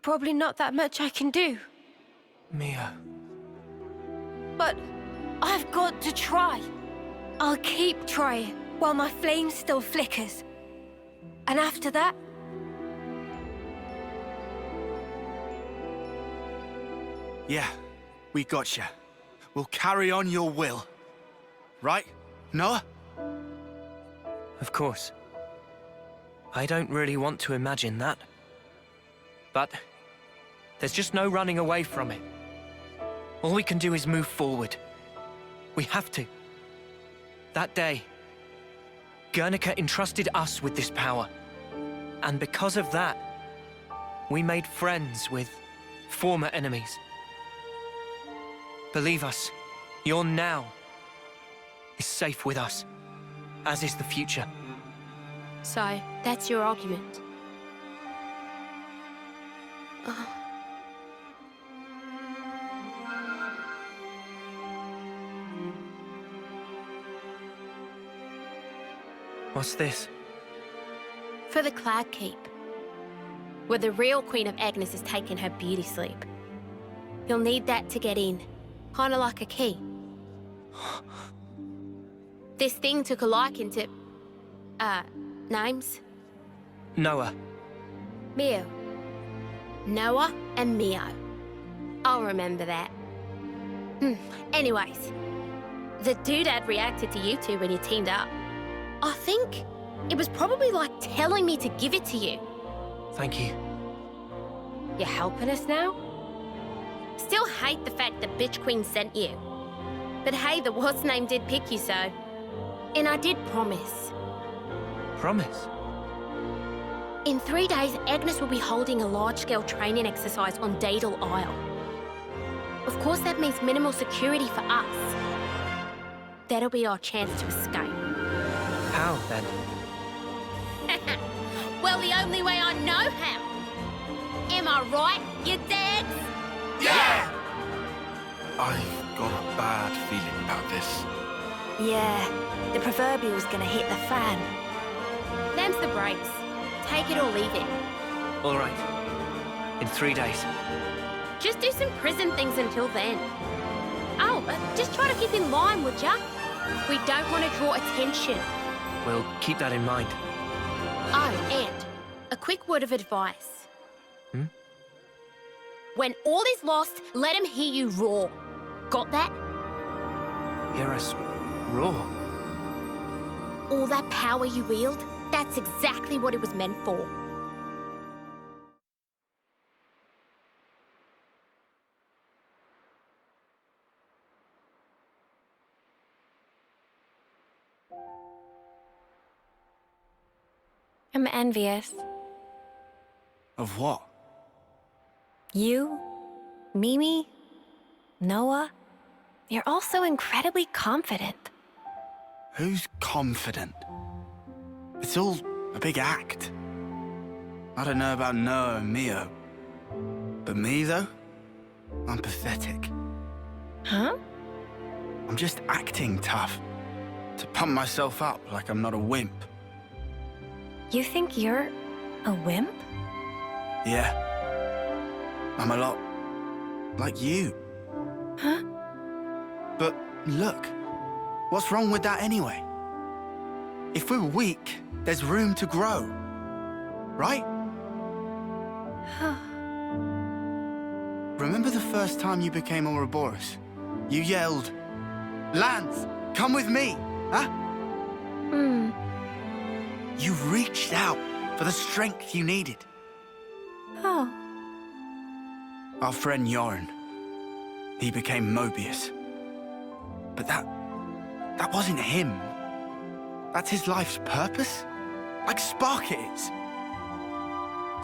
probably not that much I can do. Mia. But I've got to try. I'll keep trying while my flame still flickers. And after that... Yeah, we gotcha. We'll carry on your will. Right, Noah? Of course. I don't really want to imagine that. But there's just no running away from it. All we can do is move forward. We have to. That day, Guernica entrusted us with this power. And because of that, we made friends with former enemies. Believe us, your now is safe with us, as is the future. So, that's your argument. What's this? For the Cloud Keep, where the real Queen of Agnes is taking her beauty sleep. You'll need that to get in, kinda like a key. This thing took a liking to... names? Noah. Mio. Noah and Mio. I'll remember that. Anyways, the doodad reacted to you two when you teamed up. I think it was probably like telling me to give it to you. Thank you. You're helping us now? Still hate the fact that Bitch Queen sent you. But hey, the what's-name did pick you, so... And I did promise. Promise? In 3 days, Agnes will be holding a large-scale training exercise on Daedal Isle. Of course, that means minimal security for us. That'll be our chance to escape. How, then? Well, the only way I know how. Am I right, you dads? Yeah! I've got a bad feeling about this. Yeah, the proverbial's gonna hit the fan. Them's the breaks. Take it or leave it. All right. In 3 days. Just do some prison things until then. Oh, just try to keep in line, would ya? We don't want to draw attention. We'll keep that in mind. Oh, and a quick word of advice. When all is lost, let him hear you roar. Got that? Hear us roar? All that power you wield, that's exactly what it was meant for. I'm envious. Of what? You, Mimi, Noah, you're all so incredibly confident. Who's confident? It's all a big act. I don't know about Noah and Mio. But me, though? I'm pathetic. Huh? I'm just acting tough. To pump myself up like I'm not a wimp. You think you're a wimp? Yeah. I'm a lot like you. Huh? But look, what's wrong with that anyway? If we're weak, there's room to grow. Right? Remember the first time you became Ouroboros? You yelled, "Lance, come with me!" Huh? You reached out for the strength you needed. Oh. Our friend Yoren, he became Mobius. But that wasn't him. That's his life's purpose? Like Spark it is.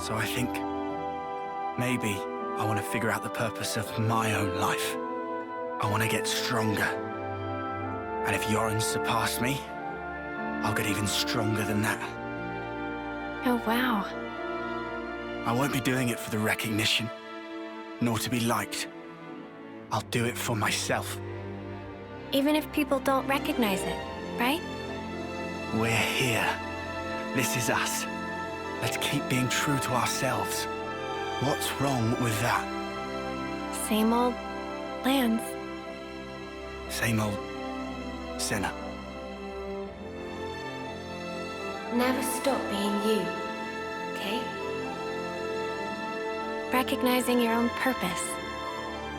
So I think maybe I want to figure out the purpose of my own life. I want to get stronger. And if Yoren surpassed me, I'll get even stronger than that. Oh, wow. I won't be doing it for the recognition, nor to be liked. I'll do it for myself. Even if people don't recognize it, right? We're here. This is us. Let's keep being true to ourselves. What's wrong with that? Same old Lance. Same old Senna. Never stop being you, okay? Recognizing your own purpose.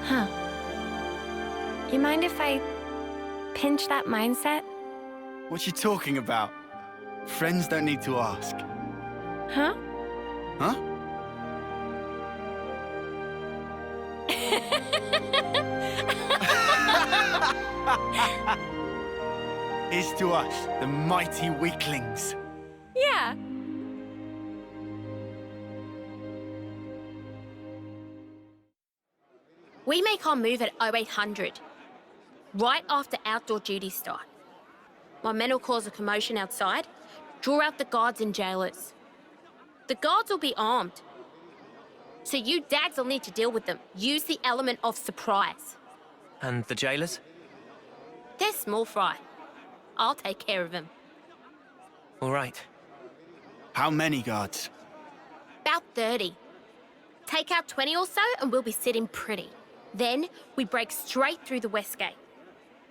Huh. You mind if I pinch that mindset? What you talking about? Friends don't need to ask. Huh? Huh? Here's to us, the mighty weaklings. Yeah. We make our move at 0800, right after outdoor duties start. My men will cause a commotion outside, draw out the guards and jailers. The guards will be armed, so you dads will need to deal with them. Use the element of surprise. And the jailers? They're small fry. I'll take care of them. All right. How many guards? About 30. Take out 20 or so and we'll be sitting pretty. Then we break straight through the west gate.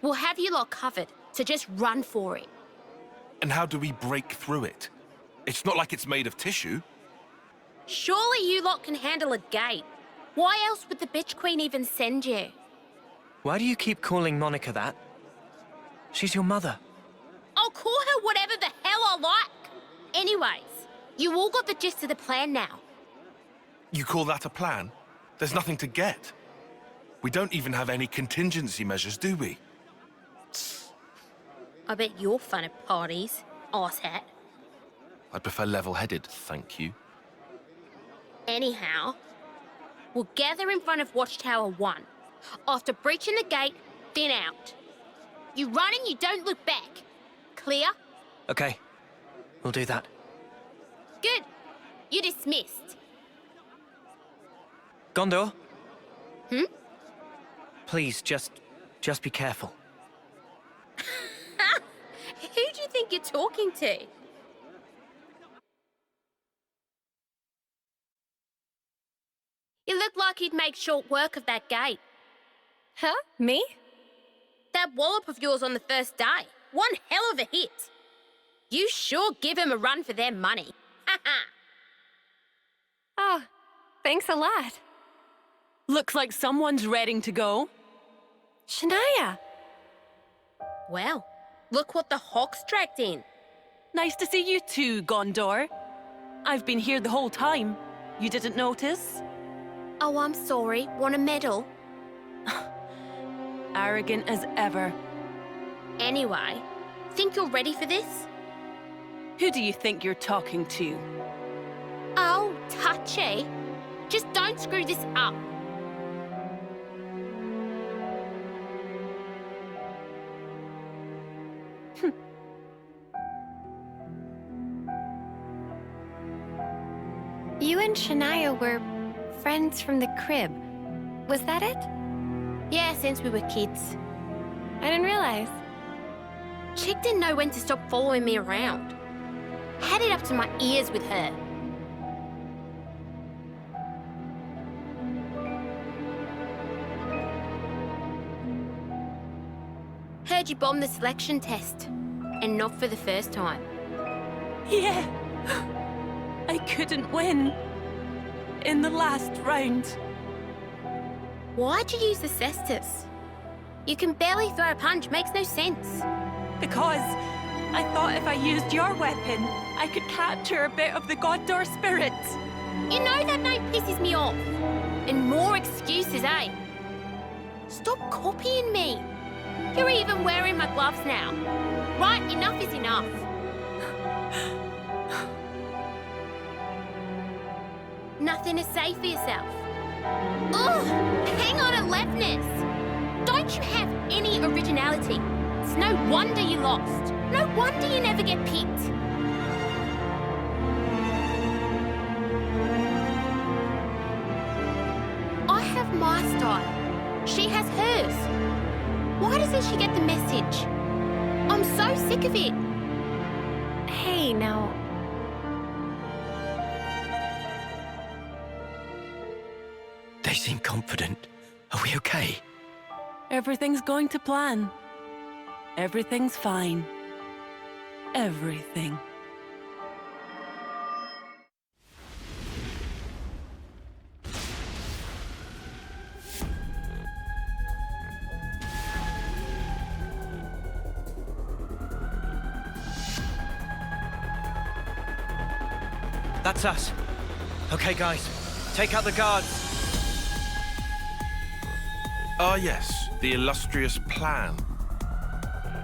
We'll have you lot covered, so just run for it. And how do we break through it? It's not like it's made of tissue. Surely you lot can handle a gate. Why else would the bitch queen even send you? Why do you keep calling Monica that? She's your mother. I'll call her whatever the hell I like. Anyways, you all got the gist of the plan now. You call that a plan? There's nothing to get. We don't even have any contingency measures, do we? I bet you're fun at parties, arsehat. I'd prefer level-headed, thank you. Anyhow, we'll gather in front of Watchtower 1. After breaching the gate, thin out. You run and you don't look back. Clear? Okay. We'll do that. Good. You're dismissed. Gondor? Hmm? Please, just be careful. Who do you think you're talking to? You look like you'd make short work of that gate. Huh? Me? That wallop of yours on the first day. One hell of a hit. You sure give him a run for their money. Oh, thanks a lot. Looks like someone's ready to go. Shania! Well, look what the Hawks dragged in. Nice to see you too, Gondor. I've been here the whole time. You didn't notice? Oh, I'm sorry. Want a medal? Arrogant as ever. Anyway, think you're ready for this? Who do you think you're talking to? Oh, touchy. Just don't screw this up. You and Shania were friends from the crib. Was that it? Yeah, since we were kids. I didn't realize. Chick didn't know when to stop following me around. Had it up to my ears with her. Heard you bombed the selection test. And not for the first time. Yeah. I couldn't win. In the last round. Why'd you use the cestus? You can barely throw a punch, makes no sense. Because I thought if I used your weapon, I could capture a bit of the Goddor spirit. You know that name pisses me off. And more excuses, eh? Stop copying me. You're even wearing my gloves now. Right, enough is enough. Nothing to say for yourself. Ugh! Hang on to leftness. Don't you have any originality? It's no wonder you lost. No wonder you never get picked. I have my style. She has hers. Why doesn't she get the message? I'm so sick of it. Hey, now. They seem confident. Are we okay? Everything's going to plan. Everything's fine. Everything. That's us. Okay, guys. Take out the guards. Ah, yes. The illustrious plan.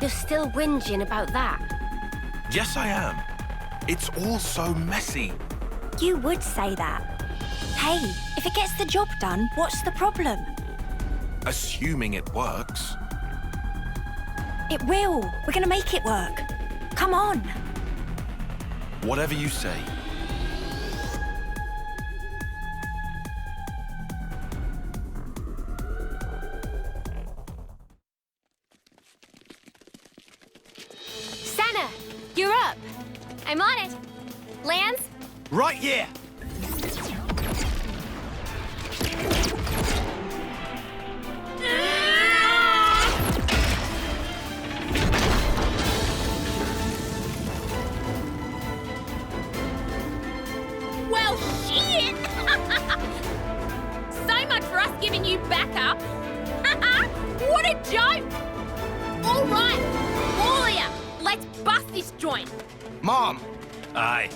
You're still whinging about that? Yes, I am. It's all so messy. You would say that. Hey, if it gets the job done, what's the problem? Assuming it works. It will. We're gonna make it work. Come on. Whatever you say. Sana, you're up. I'm on it. Lance? Right here! Well, shit! So much for us giving you backup. What a joke! All right, all of ya, let's bust this joint. Mom! Aye.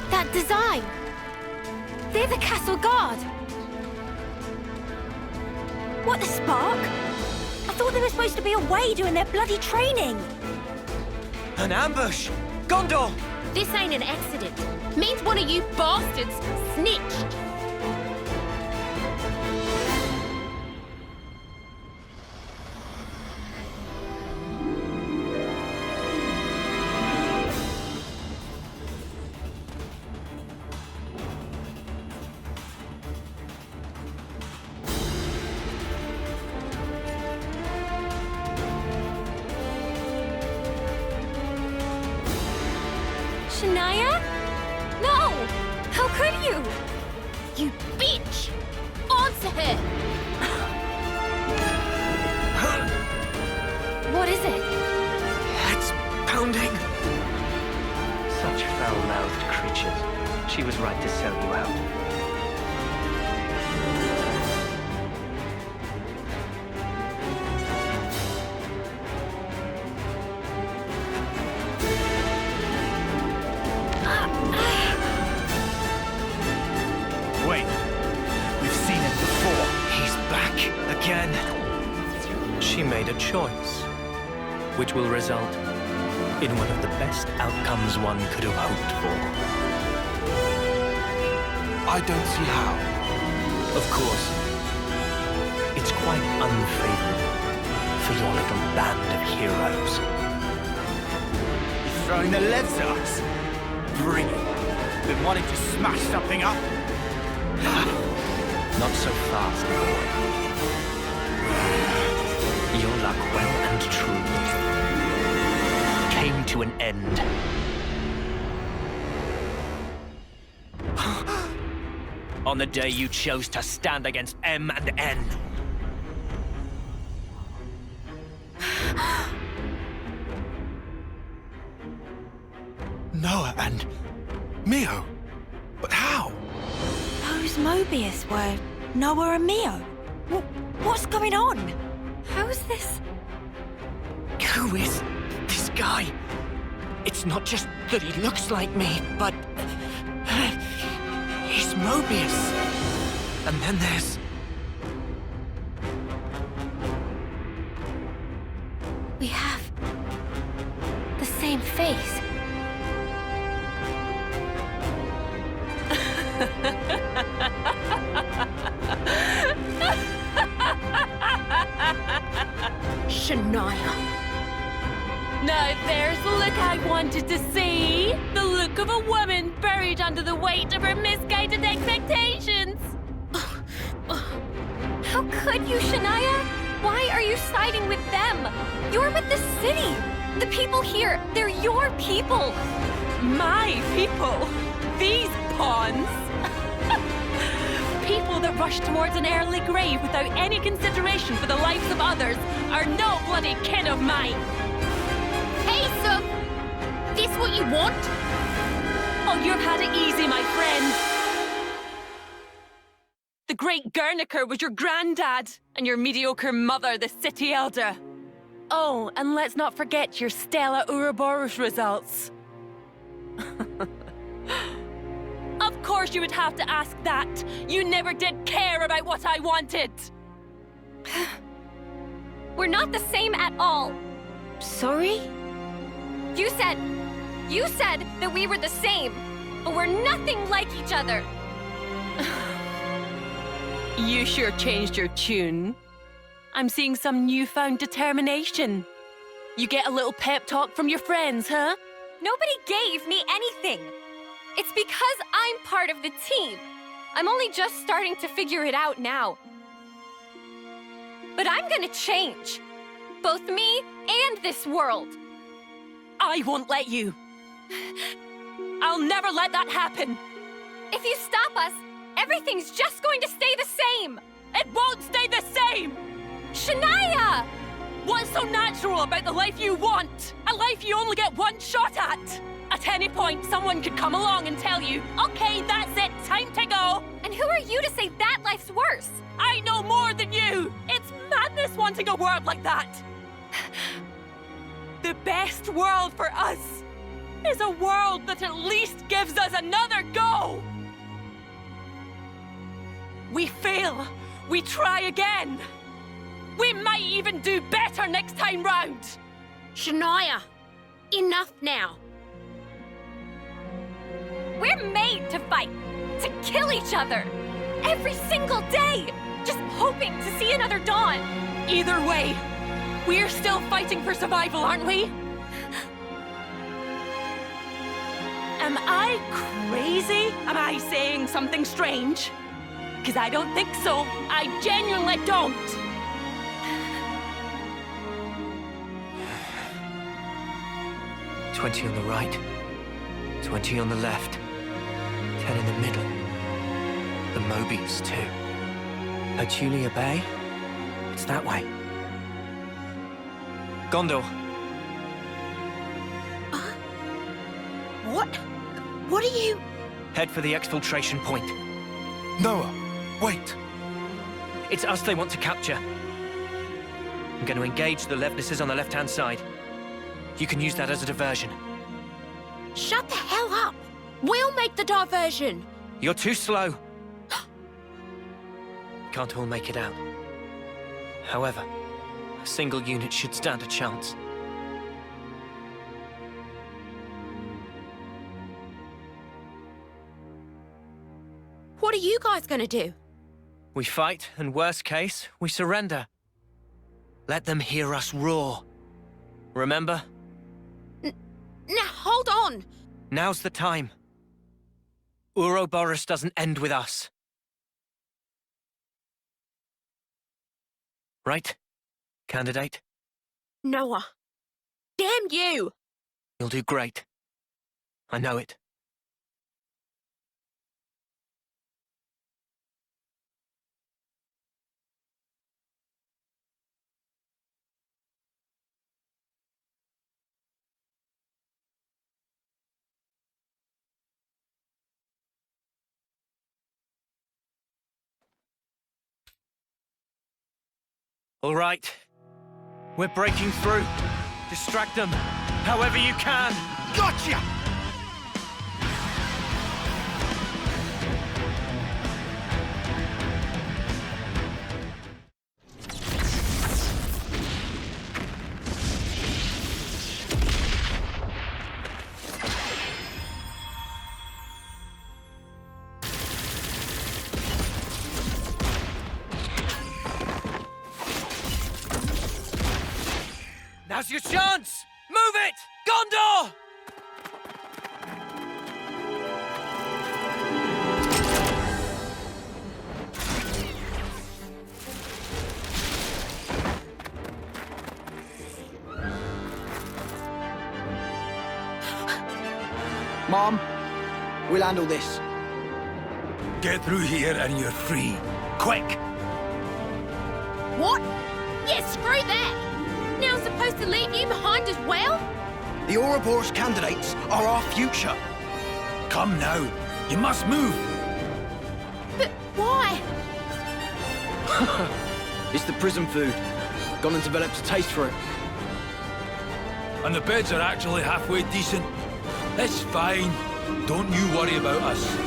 That design! They're the castle guard! What, the Spark? I thought they were supposed to be away doing their bloody training. An ambush! Gondor! This ain't an accident. Means one of you bastards snitched. Shania? No! How could you? You bitch! Answer her! What is it? A hounding! Such foul-mouthed creatures. She was right to sell you out. Wait. We've seen it before. He's back again. She made a choice, which will result in one of the best outcomes one could have hoped for. I don't see how. Of course, it's quite unfavorable for your little band of heroes. He's throwing the leaves at us. Bring it. Been wanting to smash something up? Not so fast, boy. Your luck well and truly came to an end. On the day you chose to stand against M and N. Noah and Mio. But how? Those Mobius were Noah and Mio. What's going on? How is this? Who is this guy? It's not just that he looks like me, but he's Mobius. And then there's... We have the same face. Shania. Now there's the look I wanted to see. The look of a woman buried under the weight of her misguided expectations. How could you, Shania? Why are you siding with them? You're with the city. The people here, they're your people. My people? These pawns? People that rush towards an early grave without any consideration for the lives of others are no bloody kin of mine. Hey, so, this what you want? Oh, you've had it easy, my friend. The great Guernica was your granddad, and your mediocre mother, the city elder. Oh, and let's not forget your stellar Ouroboros results. Of course you would have to ask that. You never did care about what I wanted. We're not the same at all. Sorry? You said that we were the same, but we're nothing like each other. You sure changed your tune. I'm seeing some newfound determination. You get a little pep talk from your friends, huh? Nobody gave me anything. It's because I'm part of the team. I'm only just starting to figure it out now. But I'm gonna change. Both me and this world. I won't let you. I'll never let that happen. If you stop us, everything's just going to stay the same. It won't stay the same! Shania! What's so natural about the life you want? A life you only get one shot at? At any point, someone could come along and tell you, okay, that's it, time to go. And who are you to say that life's worse? I know more than you. It's madness wanting a world like that. The best world for us is a world that at least gives us another go. We fail, we try again. We might even do better next time round. Shania, enough now. We're made to fight, to kill each other. Every single day, just hoping to see another dawn. Either way, we're still fighting for survival, aren't we? Am I crazy? Am I saying something strange? Because I don't think so. I genuinely don't. "20 on the right, 20 on the left, 10 in the middle. The Mobius, too. At Julia Bay? It's that way. Gondor. What? What are you... Head for the exfiltration point. Noah, wait. It's us they want to capture. I'm going to engage the Levnesses on the left-hand side. You can use that as a diversion. Shut the hell up! We'll make the diversion! You're too slow. Can't all make it out. However, a single unit should stand a chance. What are you guys gonna do? We fight, and worst case, we surrender. Let them hear us roar. Remember? Now, hold on! Now's the time. Ouroboros doesn't end with us. Right, candidate? Noah. Damn you! You'll do great. I know it. All right. We're breaking through. Distract them, however you can. Gotcha! Now's your chance! Move it! Gondor! Mom, we'll handle this. Get through here and you're free. Quick! What? Yeah, screw that! Now I'm supposed to leave you behind as well? The Ouroboros candidates are our future. Come now. You must move. But why? It's the prison food. Gone and developed a taste for it. And the beds are actually halfway decent. It's fine. Don't you worry about us.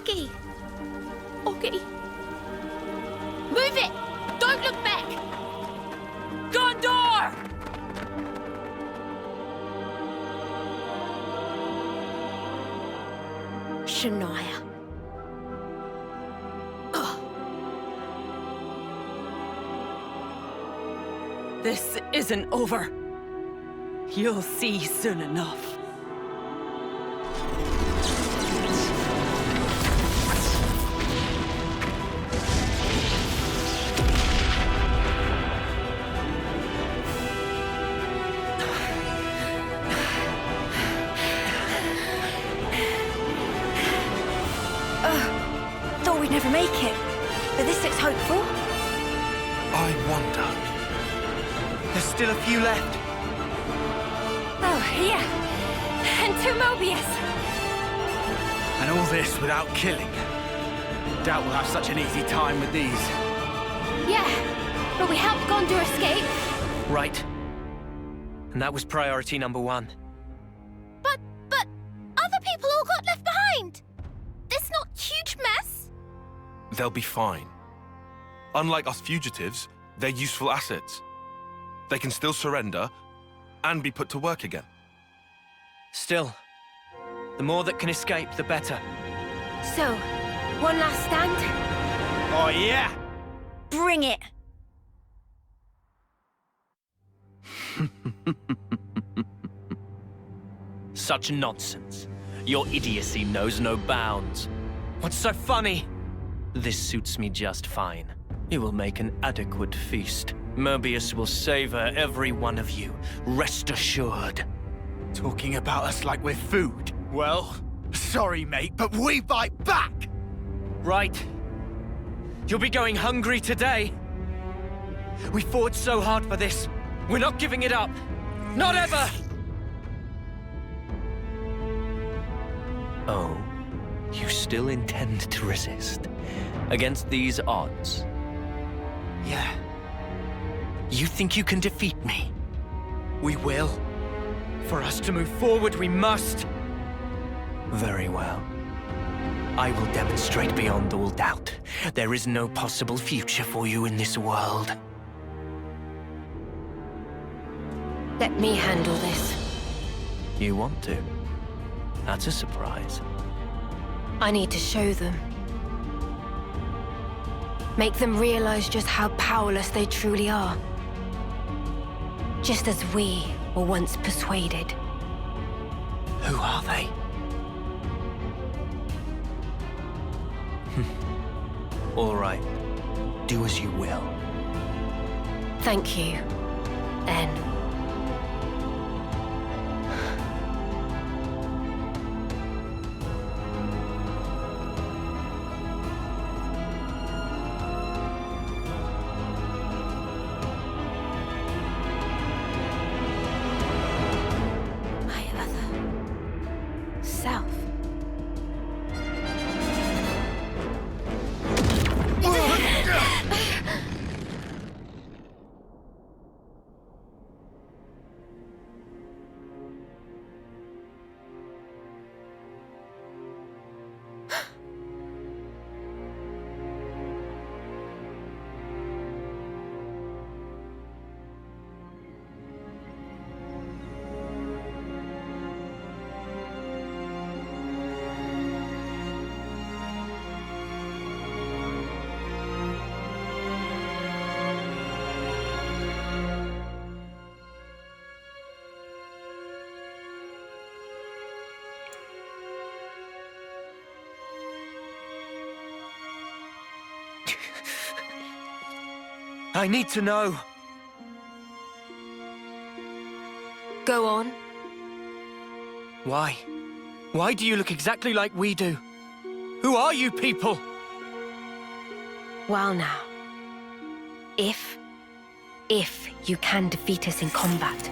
Okay. Move it! Don't look back! Gondor! Shania. This isn't over. You'll see soon enough. Thought we'd never make it, but this looks hopeful. I wonder. There's still a few left. Oh, yeah. And 2 Mobius. And all this without killing. Doubt we'll have such an easy time with these. Yeah, but we helped Gondor escape. Right. And that was priority number 1. But other people all got left behind. This not huge mess. They'll be fine. Unlike us fugitives, they're useful assets. They can still surrender and be put to work again. Still, the more that can escape, the better. So, one last stand? Oh, yeah! Bring it! Such nonsense. Your idiocy knows no bounds. What's so funny? This suits me just fine. It will make an adequate feast. Mobius will savor every one of you. Rest assured. Talking about us like we're food. Well, sorry, mate, but we bite back! Right. You'll be going hungry today. We fought so hard for this. We're not giving it up. Not ever! Oh, you still intend to resist? Against these odds? Yeah. You think you can defeat me? We will. For us to move forward, we must. Very well. I will demonstrate beyond all doubt. There is no possible future for you in this world. Let me handle this. You want to? That's a surprise. I need to show them. Make them realize just how powerless they truly are. Just as we were once persuaded. Who are they? All right. Do as you will. Thank you, N. I need to know. Go on. Why? Why do you look exactly like we do? Who are you people? Well now. If you can defeat us in combat,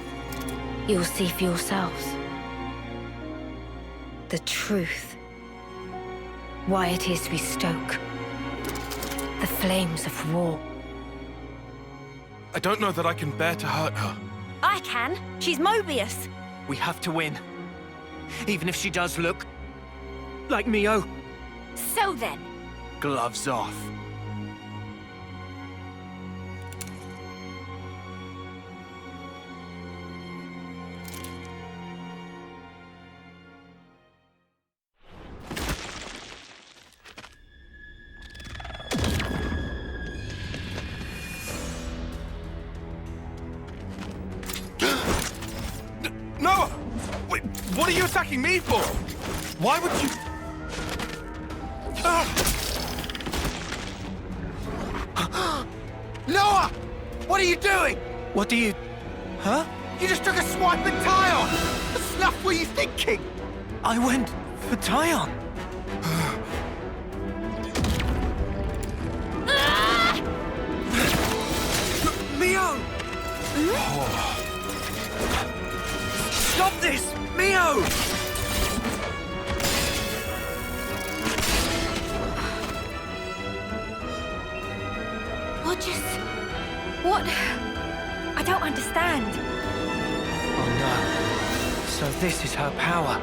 you'll see for yourselves. The truth. Why it is we stoke the flames of war. I don't know that I can bear to hurt her. I can. She's Mobius. We have to win. Even if she does look like Mio. So then. Gloves off. Noah! Wait, what are you attacking me for? Why would you... Noah! What are you doing? What do you... Huh? You just took a swipe at Tyon! What snuff were you thinking? I went for Tyon. Mio! Stop this! Mio! What? I don't understand. Oh no. So this is her power.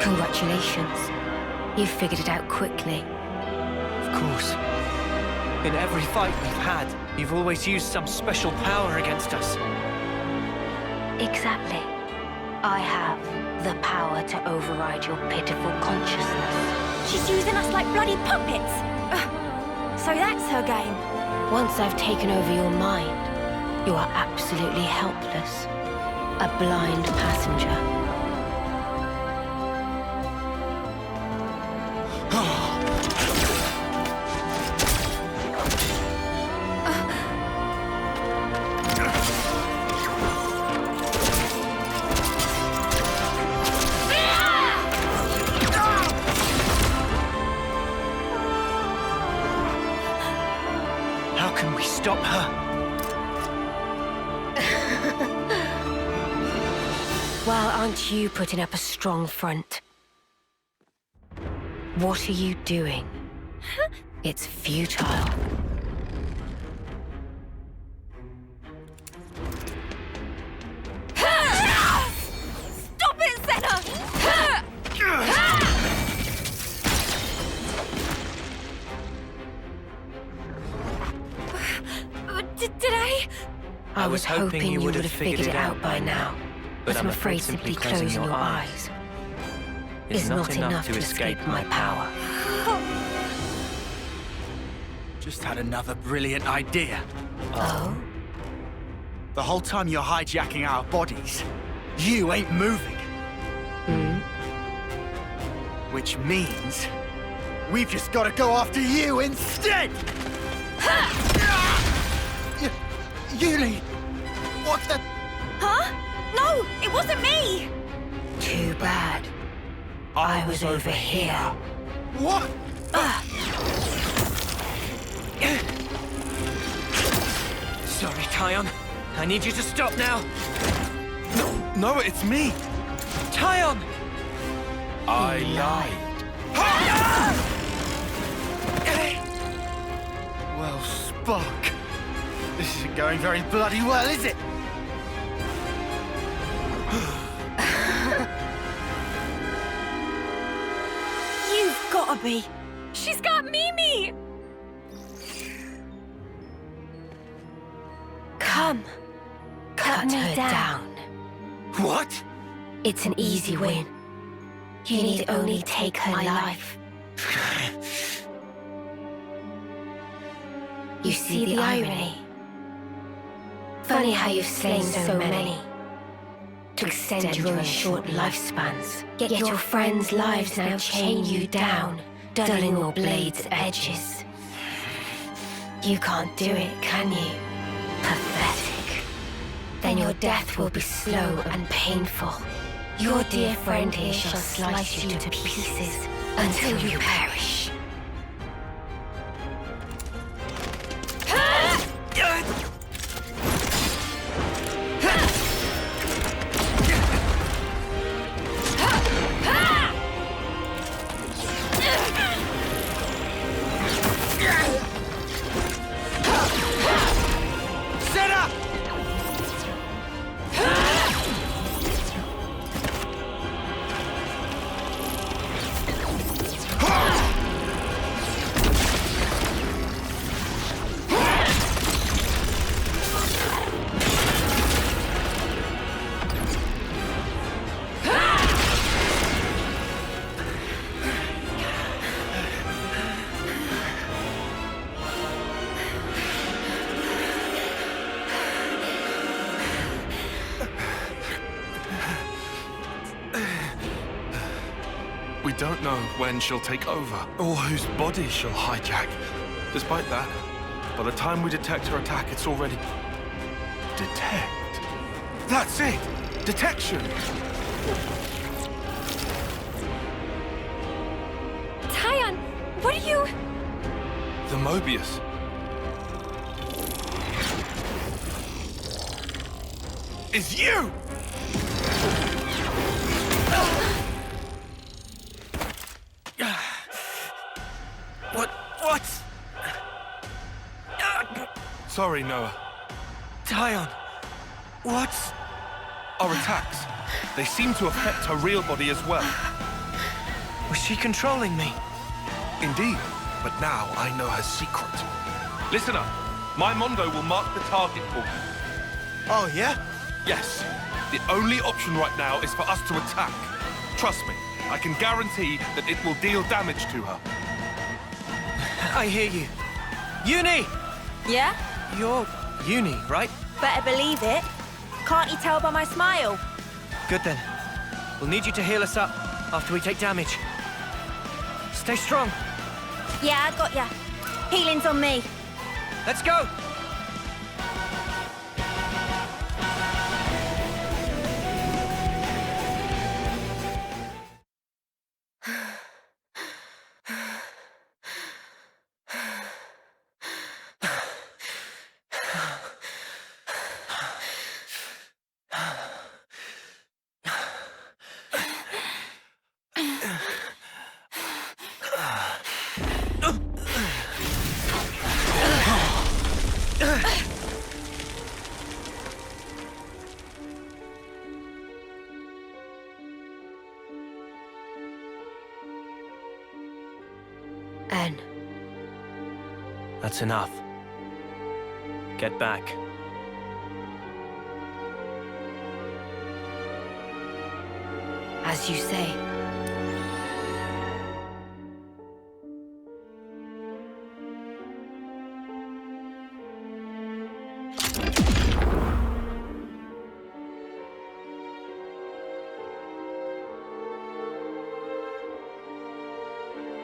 Congratulations. You figured it out quickly. Of course. In every fight we've had, you've always used some special power against us. Exactly. I have the power to override your pitiful consciousness. She's using us like bloody puppets! So that's her game. Once I've taken over your mind, you are absolutely helpless. A blind passenger. stop her? Well, aren't you putting up a strong front? What are you doing? It's futile. Stop it, Senna! Did I? I was hoping you would have figured it out by now, but I'm afraid simply closing your eyes is not enough to escape my power. Just had another brilliant idea. Oh? The whole time you're hijacking our bodies, you ain't moving. Which means we've just got to go after you instead! Uni! What the... Huh? No, it wasn't me! Too bad. I was over here. What? Sorry, Tyon. I need you to stop now. No, it's me. Tyon! I lied. Well, Spark, this isn't going very bloody well, is it? You've gotta be. She's got Mimi! Come. Cut her down. What? It's an easy win. You need only take her life. You see the irony? Funny how you've slain so many to extend your own short lifespans. Yet your friends' lives now chain you down, dulling your blade's edges. You can't do it, can you? Pathetic. Then your death will be slow and painful. Your dear friend here shall slice you to pieces until you perish. We don't know when she'll take over, or whose body she'll hijack. Despite that, by the time we detect her attack, it's already... Detect? That's it! Detection! Tyon, what are you... The Mobius. Is you! What? Sorry, Noah. Tyon, what's... Our attacks. They seem to affect her real body as well. Was she controlling me? Indeed, but now I know her secret. Listen up. My Mondo will mark the target for you. Oh, yeah? Yes. The only option right now is for us to attack. Trust me, I can guarantee that it will deal damage to her. I hear you. Uni! Yeah? You're Uni, right? Better believe it. Can't you tell by my smile? Good then. We'll need you to heal us up after we take damage. Stay strong. Yeah, I got ya. Healing's on me. Let's go! That's enough. Get back. As you say.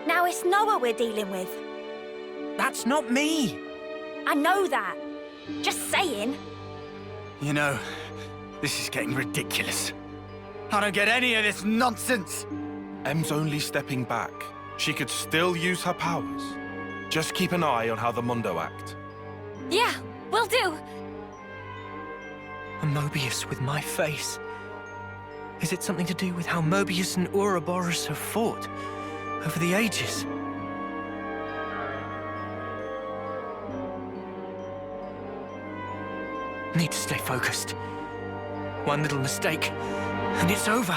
Now it's Noah we're dealing with. That's not me! I know that. Just saying. You know, this is getting ridiculous. I don't get any of this nonsense! Em's only stepping back. She could still use her powers. Just keep an eye on how the Mondo act. Yeah, will do. A Mobius with my face. Is it something to do with how Mobius and Ouroboros have fought over the ages? Need to stay focused. One little mistake, and it's over.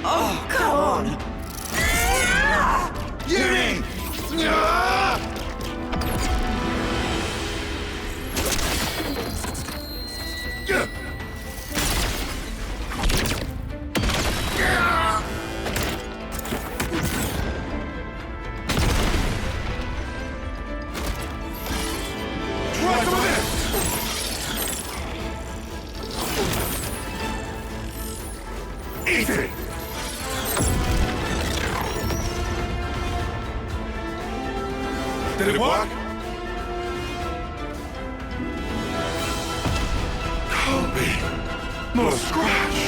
Oh, come on! Yuri! Ethel! Did it work? Can't be. More scratch.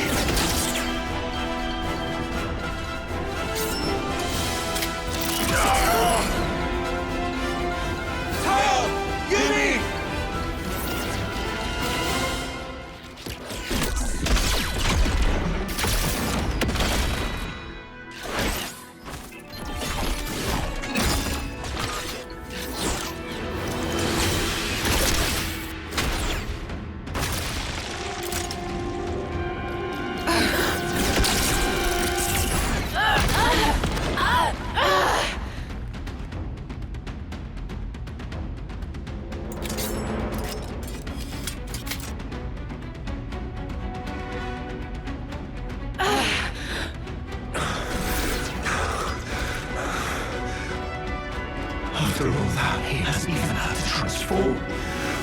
After all that, he hasn't even had to transform.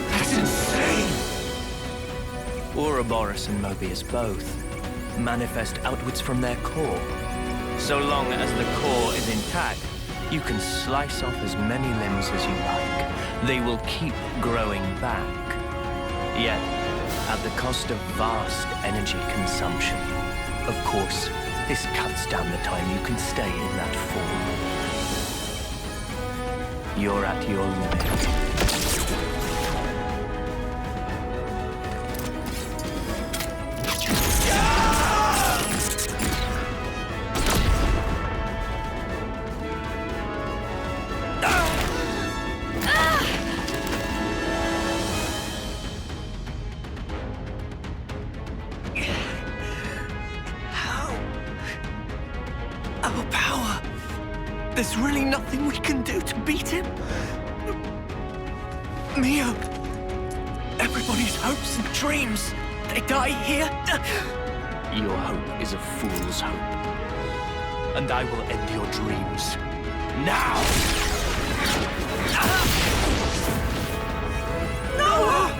That's insane! Ouroboros and Mobius both manifest outwards from their core. So long as the core is intact, you can slice off as many limbs as you like. They will keep growing back. Yet, at the cost of vast energy consumption. Of course, this cuts down the time you can stay in that form. You're at your limit. Our power! There's really nothing we can do to beat him. Mio! Everybody's hopes and dreams, they die here. Your hope is a fool's hope. And I will end your dreams. Now! No!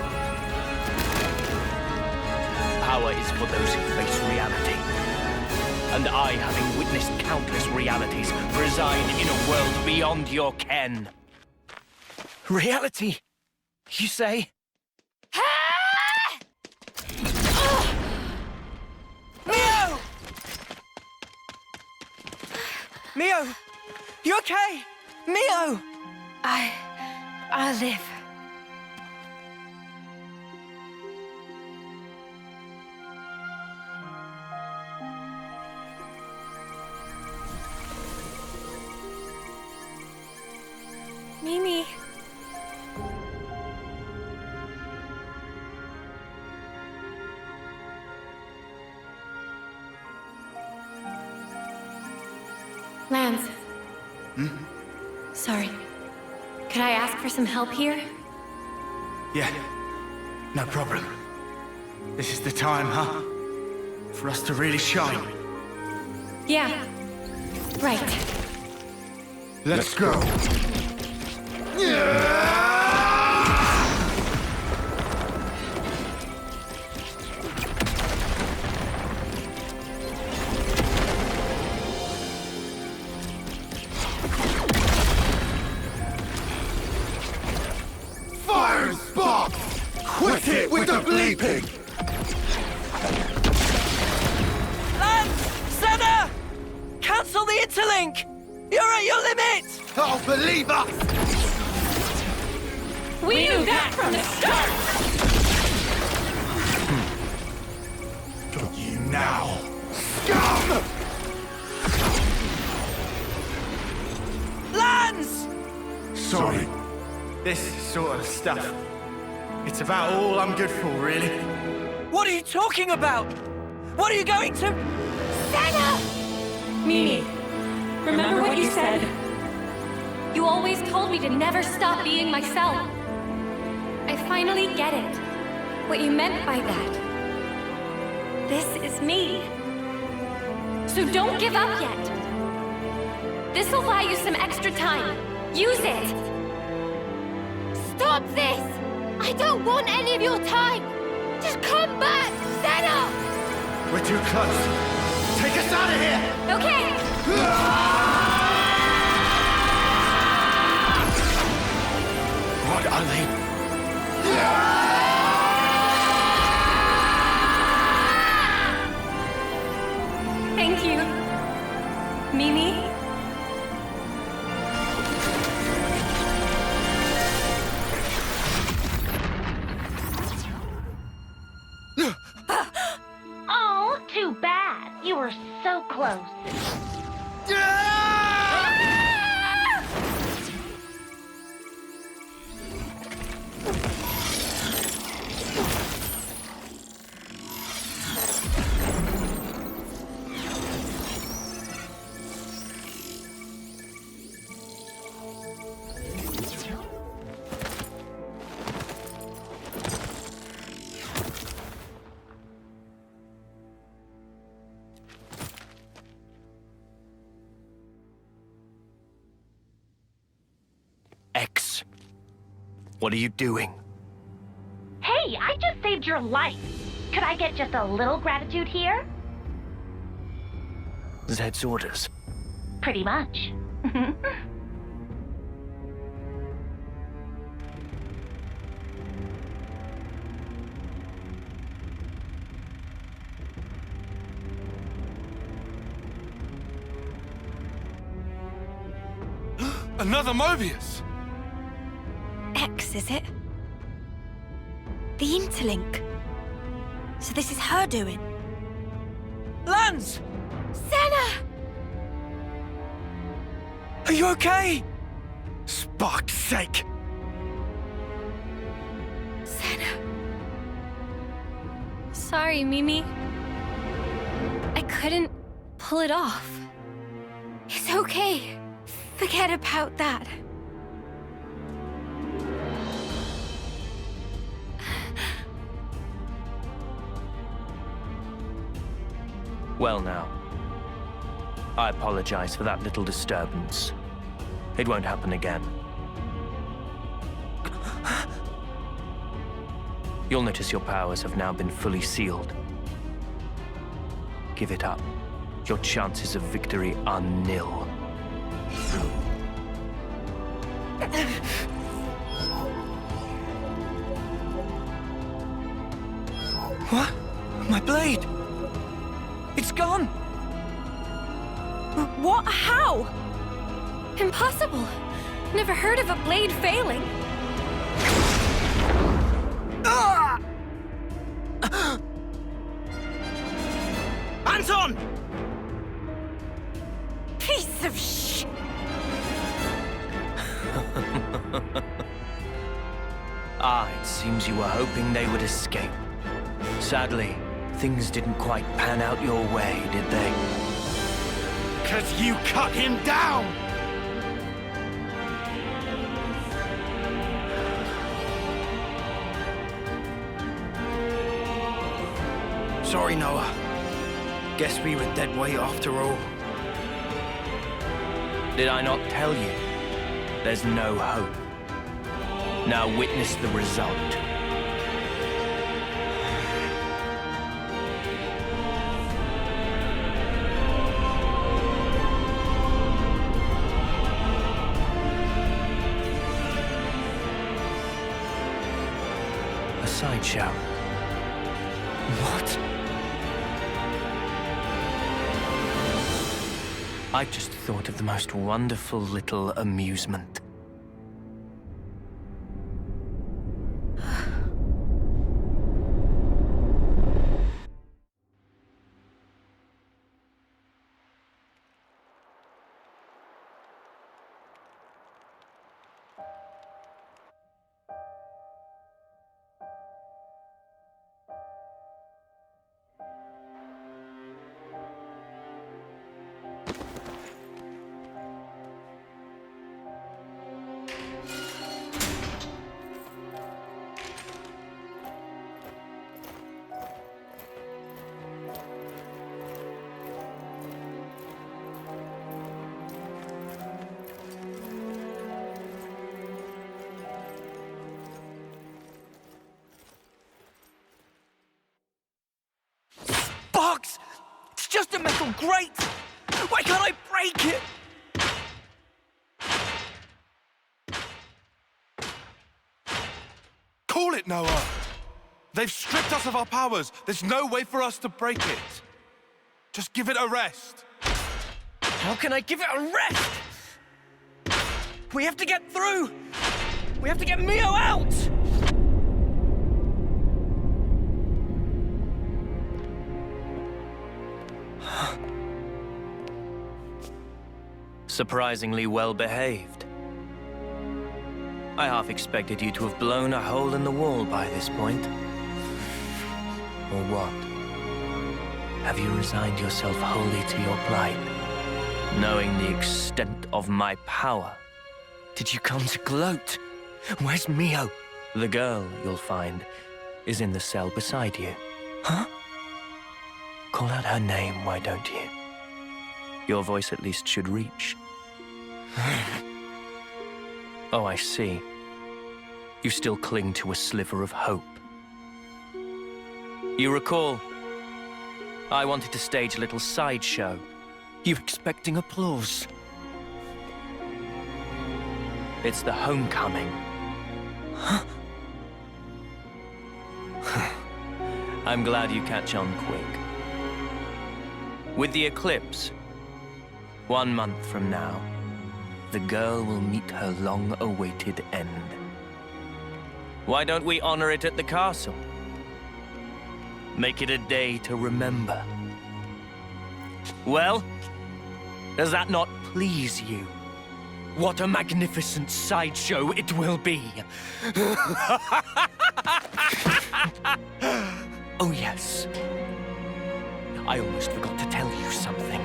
Power is for those who face reality. And I, having witnessed countless realities, reside in a world beyond your ken. Reality, you say? Mio! Mio! You okay? Mio! I'll live. Mimi. Lance. Sorry. Could I ask for some help here? Yeah, no problem. This is the time, huh? For us to really shine. Yeah. Right. Let's go. Fire and spark! Quit it with the bleeping! Lance! Senna! Cancel the interlink! You're at your limit! Oh, believe us! We knew that from the start! Got you now, scum! Lance! Sorry. This sort of stuff. It's about all I'm good for, really. What are you talking about? What are you going to... Senna! Mimi, remember what you said? You always told me to never stop being myself. I finally get it. What you meant by that. This is me. So don't give up yet. This'll buy you some extra time. Use it! Stop this! I don't want any of your time! Just come back, Senna! We're too close. Take us out of here! Okay! What are they? Thank you. Mimi? Oh, too bad. You were so close. X. What are you doing? Hey, I just saved your life. Could I get just a little gratitude here? Zed's orders. Pretty much. Another Mobius! X, is it? The interlink. So this is her doing? Lance! Senna! Are you okay? Spark's sake! Senna. Sorry, Mimi. I couldn't pull it off. It's okay. Forget about that. Well now, I apologize for that little disturbance. It won't happen again. You'll notice your powers have now been fully sealed. Give it up. Your chances of victory are nil. What? My blade! It's gone! What? How? Impossible! Never heard of a blade failing. Anton! Piece of sh... It seems you were hoping they would escape. Sadly, things didn't quite pan out your way, did they? 'Cause you cut him down! Sorry, Noah. Guess we were dead weight after all. Did I not tell you? There's no hope. Now witness the result. A sideshow. What? I just thought of the most wonderful little amusement. Box! It's just a metal grate! Why can't I break it? Call it, Noah! They've stripped us of our powers. There's no way for us to break it. Just give it a rest. How can I give it a rest? We have to get through! We have to get Mio out! Surprisingly well behaved. I half expected you to have blown a hole in the wall by this point. Or what? Have you resigned yourself wholly to your plight, knowing the extent of my power? Did you come to gloat? Where's Mio? The girl, you'll find, is in the cell beside you. Huh? Call out her name, why don't you? Your voice at least should reach. Oh, I see. You still cling to a sliver of hope. You recall, I wanted to stage a little sideshow. You expecting applause? It's the homecoming. Huh? I'm glad you catch on quick. With the Eclipse, 1 month from now, the girl will meet her long-awaited end. Why don't we honor it at the castle? Make it a day to remember. Well, does that not please you? What a magnificent sideshow it will be! Oh yes. I almost forgot to tell you something.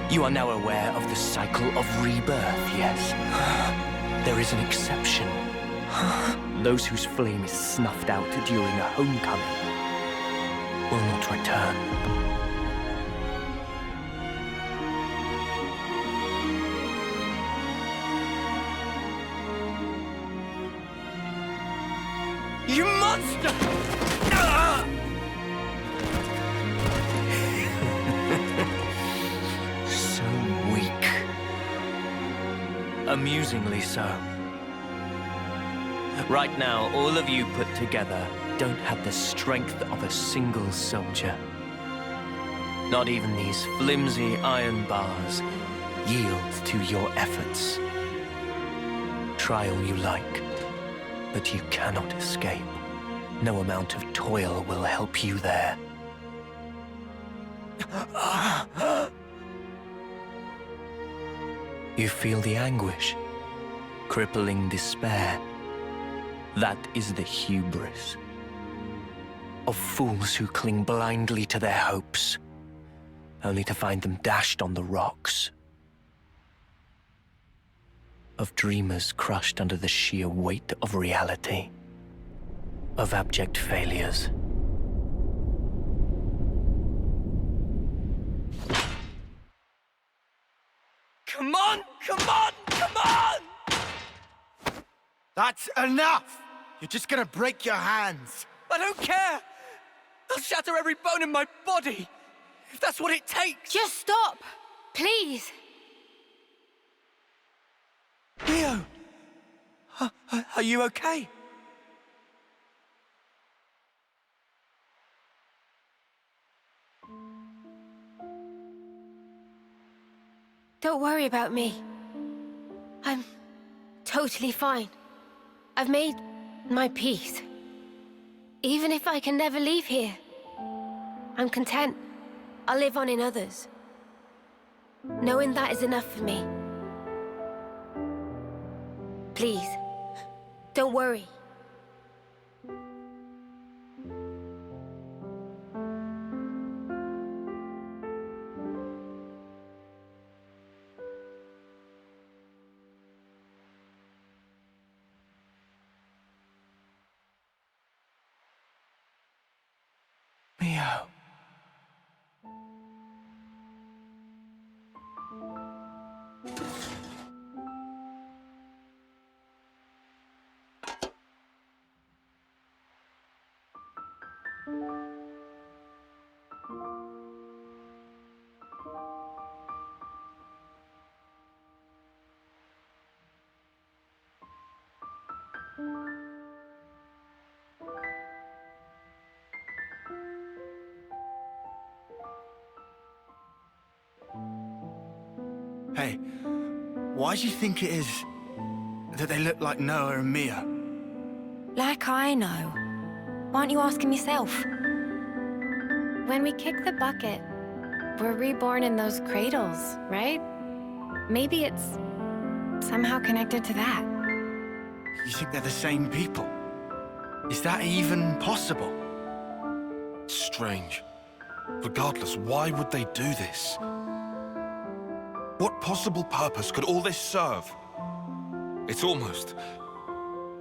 You are now aware of the cycle of rebirth, yes? There is an exception. Those whose flame is snuffed out during a homecoming will not return. You monster! So weak. Amusingly so. Right now, all of you put together don't have the strength of a single soldier. Not even these flimsy iron bars yield to your efforts. Try all you like, but you cannot escape. No amount of toil will help you there. You feel the anguish, crippling despair. That is the hubris of fools who cling blindly to their hopes. only to find them dashed on the rocks. Of dreamers crushed under the sheer weight of reality. Of abject failures. Come on! Come on! Come on! That's enough! You're just gonna break your hands. I don't care! I'll shatter every bone in my body, if that's what it takes! Just stop! Please! Leo! Are you okay? Don't worry about me. I'm totally fine. I've made my peace. Even if I can never leave here, I'm content. I'll live on in others. Knowing that is enough for me. Please, don't worry. Mio. Hey, why do you think it is that they look like Noah and Mia? Like I know. Why aren't you asking yourself? When we kick the bucket, we're reborn in those cradles, right? Maybe it's somehow connected to that. You think they're the same people? Is that even possible? Strange. Regardless, why would they do this? What possible purpose could all this serve? It's almost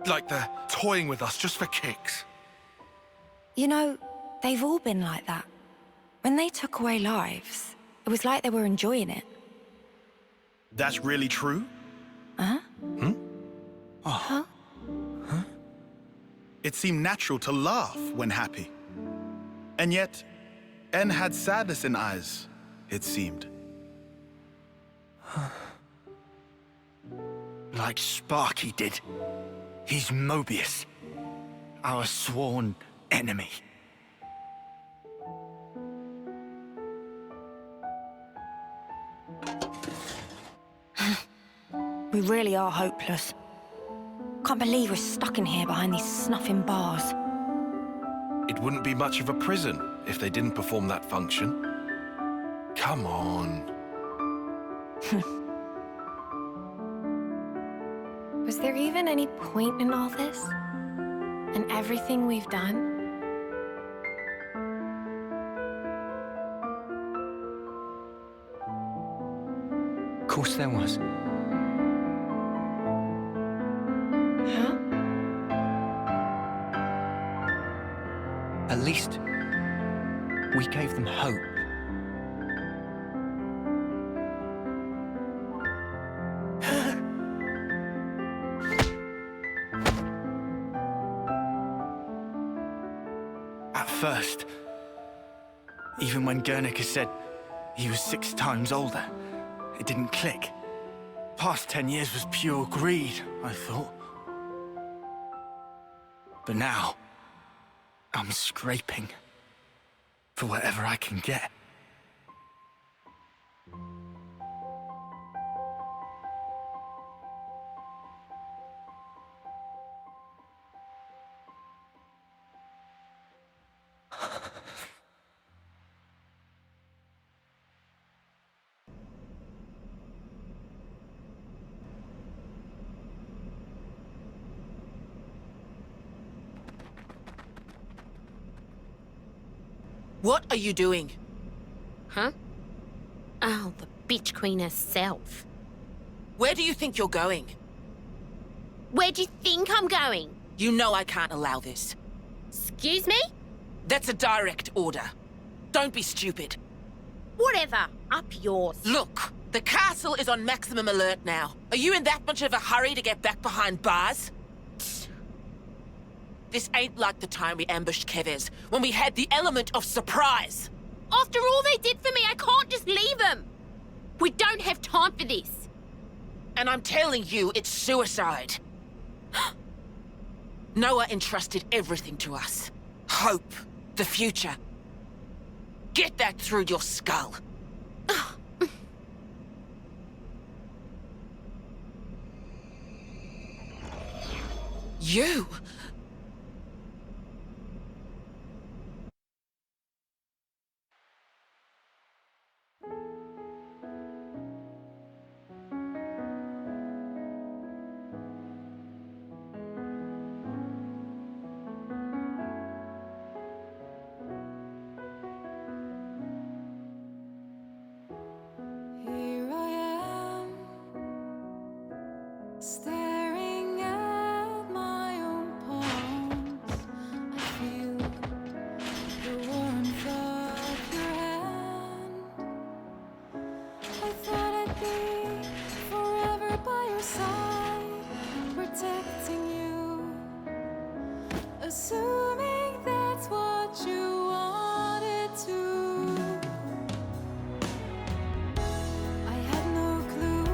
like they're toying with us just for kicks. You know, they've all been like that. When they took away lives, it was like they were enjoying it. That's really true? Huh? Oh. Huh? It seemed natural to laugh when happy. And yet, N had sadness in eyes, it seemed. Like Sparky did. He's Mobius, our sworn enemy. We really are hopeless. Can't believe we're stuck in here behind these snuffing bars. It wouldn't be much of a prison if they didn't perform that function. Come on. Was there even any point in all this? And everything we've done? Of course there was. Huh? At least, we gave them hope. At first, even when Guernica said he was 6 times older, it didn't click. Past 10 years was pure greed, I thought. But now, I'm scraping for whatever I can get. What are you doing? Huh? Oh, the bitch queen herself. Where do you think you're going? Where do you think I'm going? You know I can't allow this. Excuse me? That's a direct order. Don't be stupid. Whatever. Up yours. Look, the castle is on maximum alert now. Are you in that much of a hurry to get back behind bars? This ain't like the time we ambushed Kevez, when we had the element of surprise. After all they did for me, I can't just leave them. We don't have time for this. And I'm telling you, it's suicide. Noah entrusted everything to us. Hope, the future. Get that through your skull. You? Staring at my own palms, I feel the warmth of your hand. I thought I'd be forever by your side, protecting you, assuming that's what you wanted to. I had no clue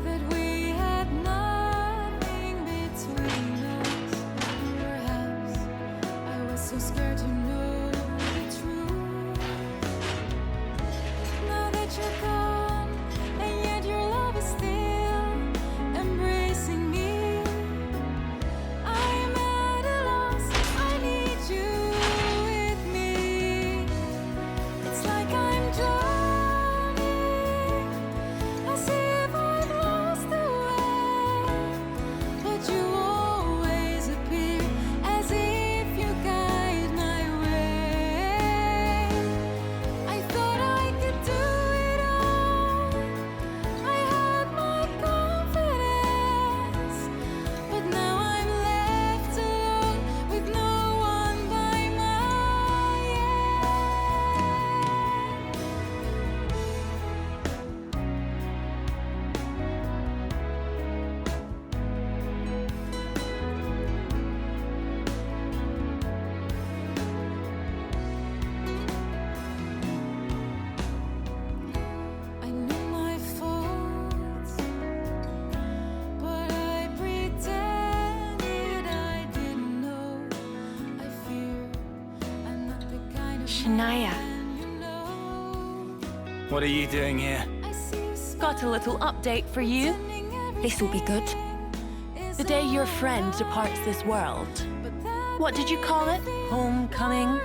that we had nothing between us. Perhaps I was so scared to know the truth. Now that you're gone, and yet your love is still embracing me, I'm at a loss. I need you with me. It's like I'm drowning, as if I've lost the way. But you always appear, as if you guide my way. I thought I could do it all. I had my confidence, but now I'm left alone with no one by my I knew my faults, but I pretended I didn't know. I fear I'm not the kind of Shania, man you know. What are you doing here? got a little update for you. This'll be good. The day your friend departs this world. What did you call it? Homecoming?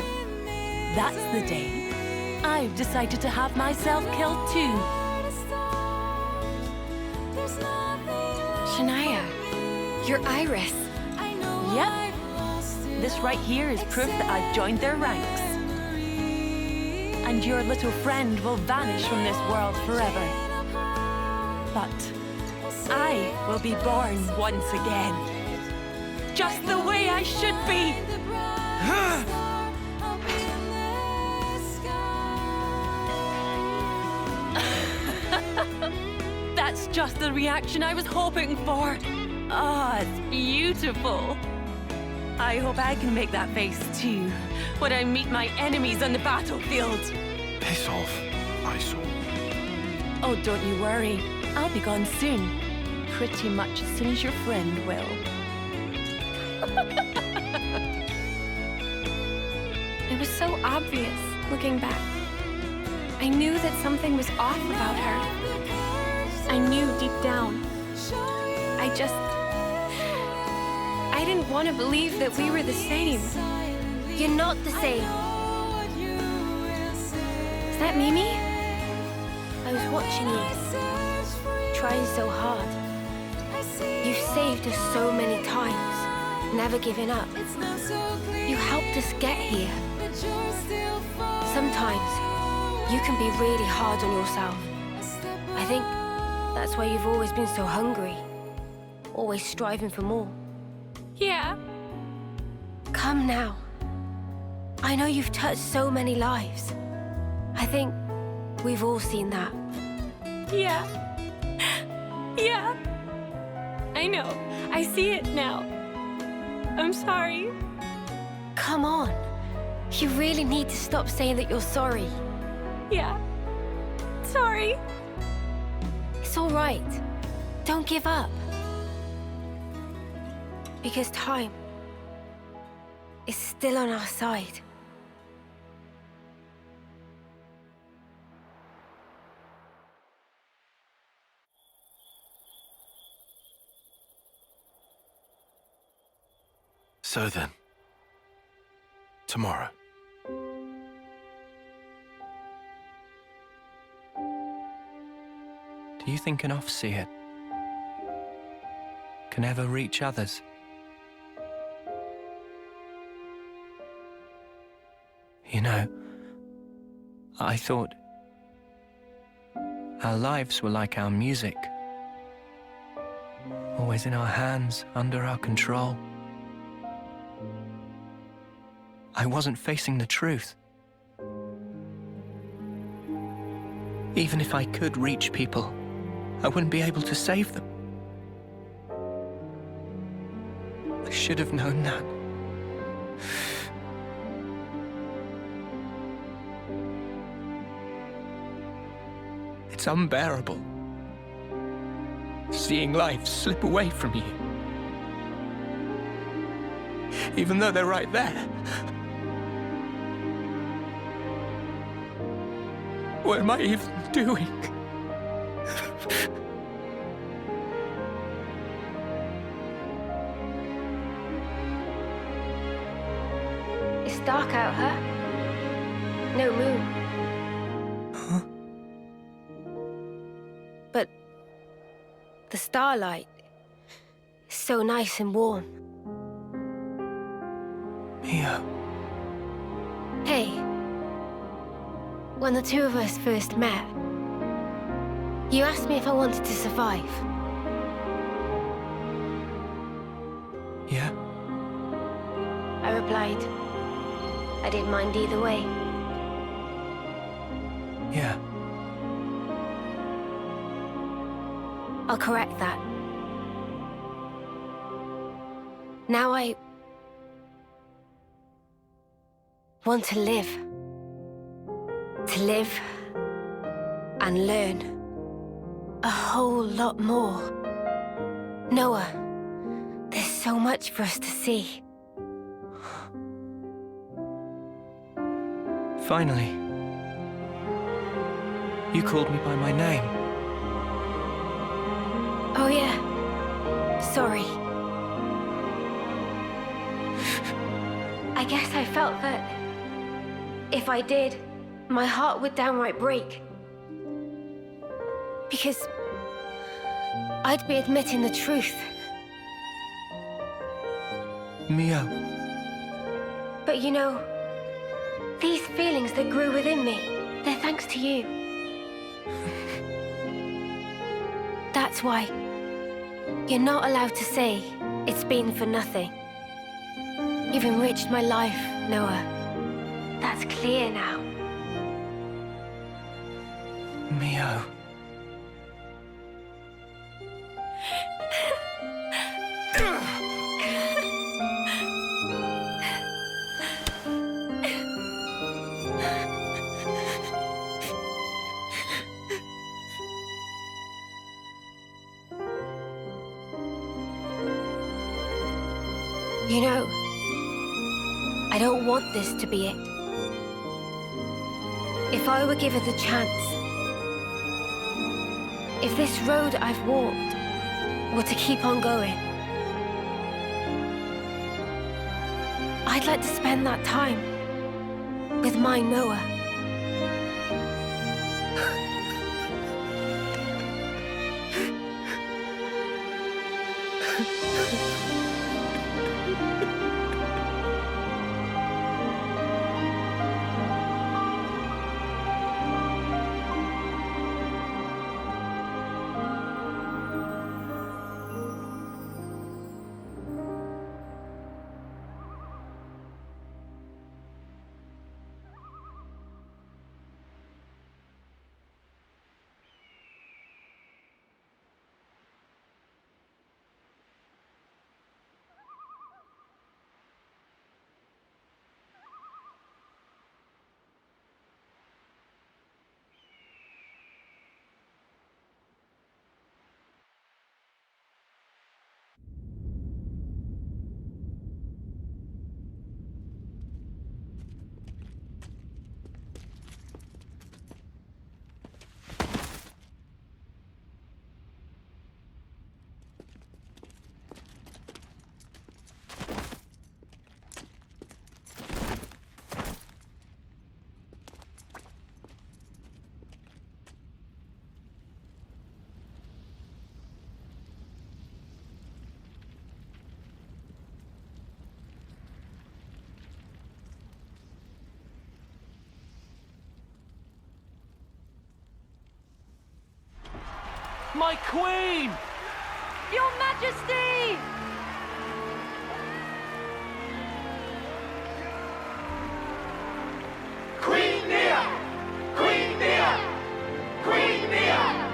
That's the day I've decided to have myself killed too. Shania, you're Iris. Yep. This right here is proof that I've joined their ranks. And your little friend will vanish from this world forever. But I will be born once again. Just the way I should be. That's just the reaction I was hoping for. Ah, it's beautiful. I hope I can make that face too when I meet my enemies on the battlefield. Piss off, eyesore. Oh, don't you worry. I'll be gone soon. Pretty much as soon as your friend will. It was so obvious, looking back. I knew that something was off about her. I knew deep down. I didn't want to believe that we were the same. You're not the same. Is that Mimi? I was watching you, trying so hard. You've saved us so many times, never giving up. You helped us get here. Sometimes You can be really hard on yourself. I think that's why you've always been so hungry. Always striving for more. Yeah. Come now. I know you've touched so many lives. I think we've all seen that. Yeah. Yeah. I know. I see it now. I'm sorry. Come on. You really need to stop saying that you're sorry. Yeah. Sorry. It's all right. Don't give up. Because time is still on our side. So then, tomorrow. Do you think an off-seer can ever reach others? You know, I thought our lives were like our music. Always in our hands, under our control. I wasn't facing the truth. Even if I could reach people, I wouldn't be able to save them. I should have known that. It's unbearable, seeing life slip away from you. Even though they're right there. What am I even doing? It's dark out, huh? No moon. Huh? But the starlight is so nice and warm. Mio. Hey, when the two of us first met, you asked me if I wanted to survive. Yeah? I replied, I didn't mind either way. Yeah. I'll correct that. Now I want to live. To live and learn a whole lot more. Noah, there's so much for us to see. Finally. You called me by my name. Oh yeah, sorry. I guess I felt that if I did, my heart would downright break. Because I'd be admitting the truth. Mio. But you know, these feelings that grew within me, they're thanks to you. That's why you're not allowed to say it's been for nothing. You've enriched my life, Noah. That's clear now. Mio. You know, I don't want this to be it. If I were given the chance, if this road I've walked were to keep on going, I'd like to spend that time with my Noah. my queen! Your Majesty! Queen Nia! Queen Nia! Queen Nia!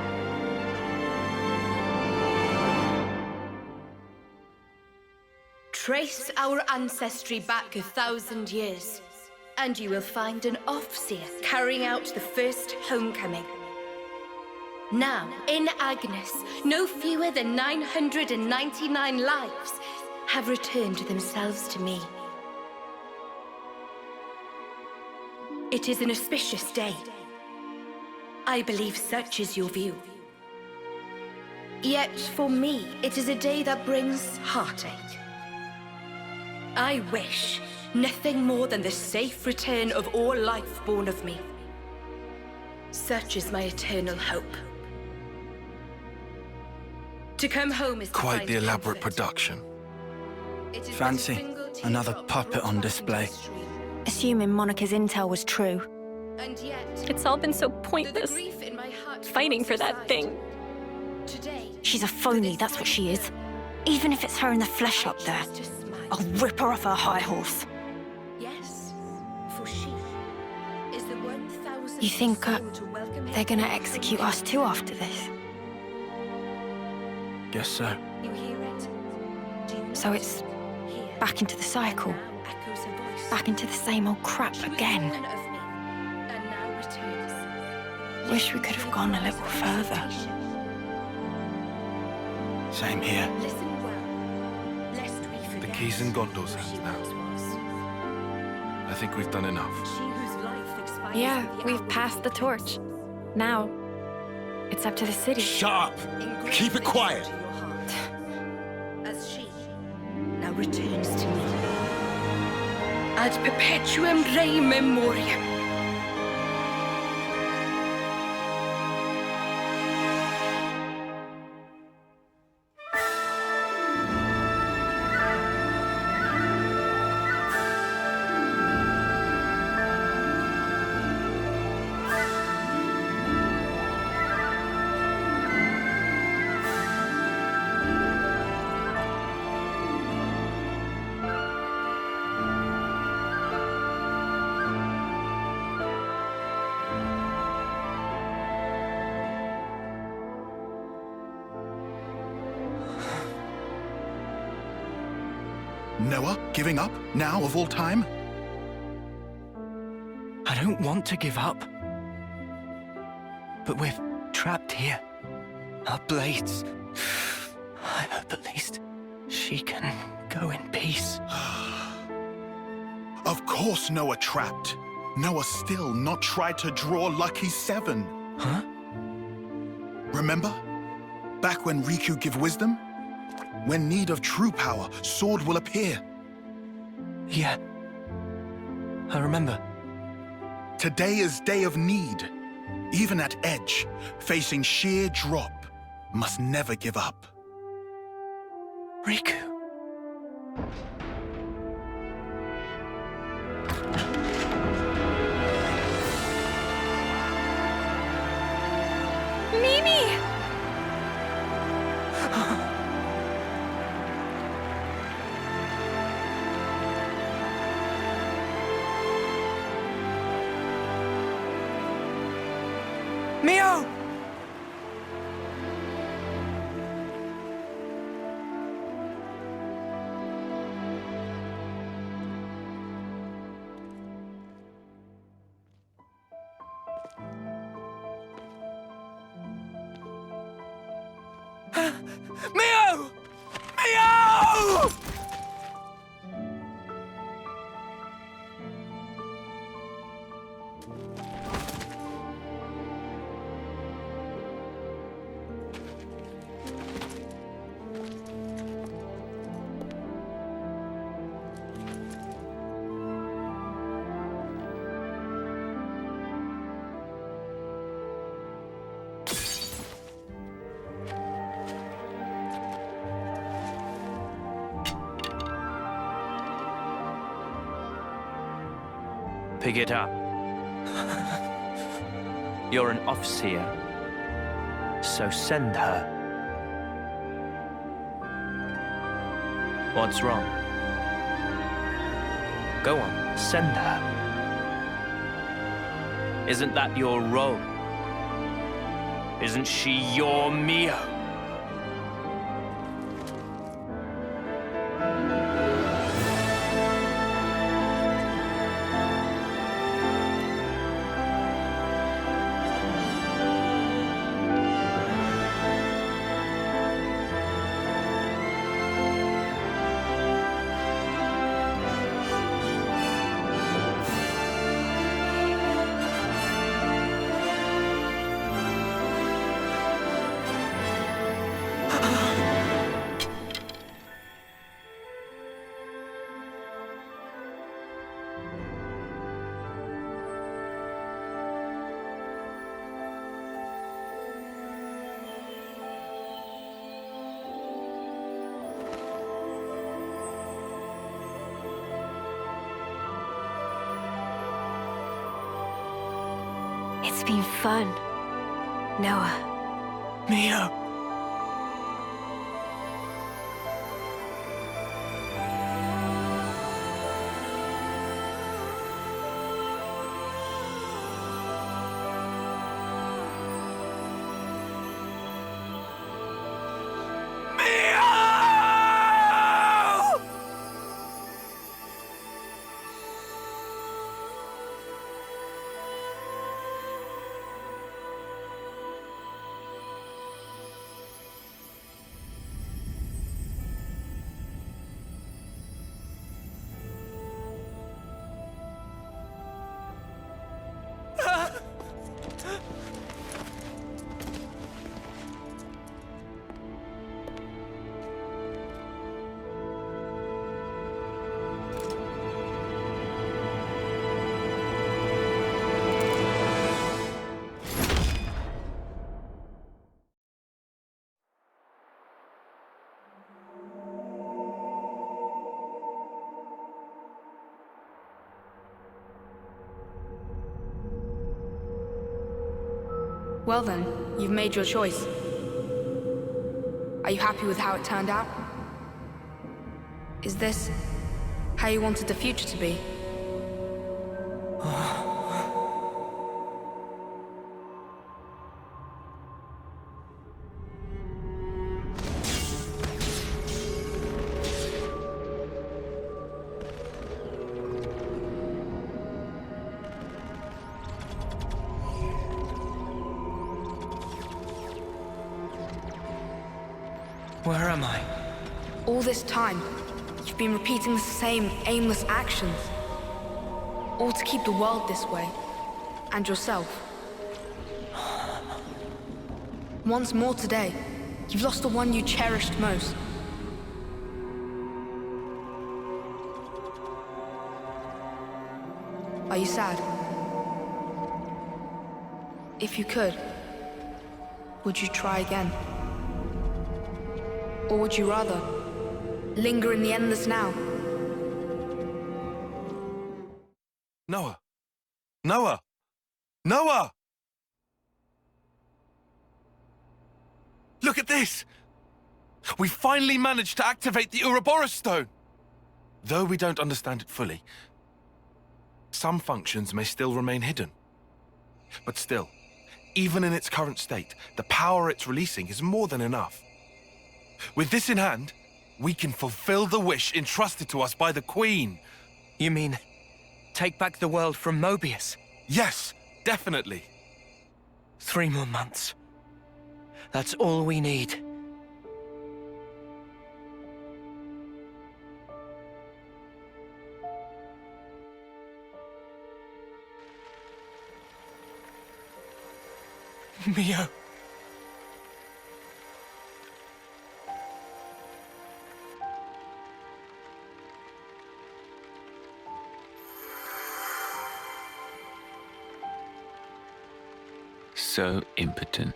Trace our ancestry back 1,000 years, and you will find an Offseer carrying out the first homecoming. Now, in Agnes, no fewer than 999 lives have returned themselves to me. It is an auspicious day. I believe such is your view. Yet, for me, it is a day that brings heartache. I wish nothing more than the safe return of all life born of me. Such is my eternal hope. To come home is to Quite find the elaborate comfort. production. Fancy another puppet on display. Assuming Monica's intel was true. And yet, It's all been so pointless. grief in my heart Fighting for that thing. today. She's a phony, that's what she is. Even if it's her in the flesh up there, I'll rip her off her high horse. Yes, for she is the 1,000th You think soul to welcome they're heaven gonna execute us too after this? Guess so. You hear it? Do you So not it's hear? back into the cycle. Now echoes a voice. Back into the same old crap She was again. born of me, and now returns. Wish we could have gone a little further. Same here. Listen well, lest we forget. The key's in Gondor's hands now. I think we've done enough. She whose life expires Yeah, with the we've hour passed the of torch. Now, it's up to the city. Shut up! Keep it quiet! to your heart. As she now returns to me. Ad perpetuum rei memoriam. Noah, giving up? Now, of all time? I don't want to give up. But we're trapped here. Our blades. I hope at least she can go in peace. Of course Noah trapped. Noah still not tried to draw Lucky 7. Huh? Remember? Back when Riku give wisdom? When need of true power, sword will appear. Yeah. I remember. Today is day of need. Even at edge, facing sheer drop, must never give up. Riku. Mimi! Mio! Mio! Mio! Pick it up. You're an Offseer. So send her. What's wrong? Go on, send her. Isn't that your role? Isn't she your Mio? It's been fun, Noah. Mio! Well then, you've made your choice. Are you happy with how it turned out? Is this how you wanted the future to be? Where am I? All this time, you've been repeating the same aimless actions. All to keep the world this way. And yourself. Once more today, you've lost the one you cherished most. Are you sad? If you could, would you try again? Or would you rather linger in the endless now? Noah! Noah! Noah! Look at this! We finally managed to activate the Ouroboros stone! Though we don't understand it fully, some functions may still remain hidden. But still, even in its current state, the power it's releasing is more than enough. With this in hand, we can fulfill the wish entrusted to us by the Queen. You mean, take back the world from Mobius? Yes, definitely. 3 more months. That's all we need. Mio. So impotent.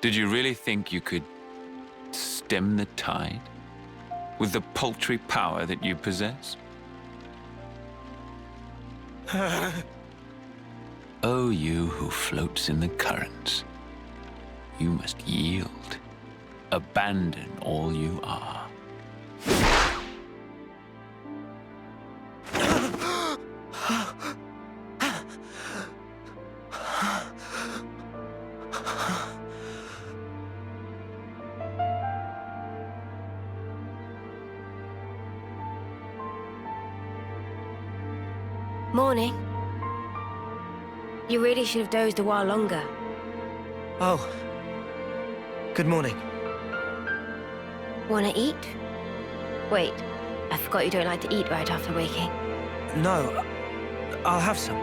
Did you really think you could stem the tide with the paltry power that you possess? Oh, you who floats in the currents. you must yield. Abandon all you are. Morning. You really should have dozed a while longer. Oh. Good morning. Wanna eat? Wait, I forgot you don't like to eat right after waking. No, I'll have some.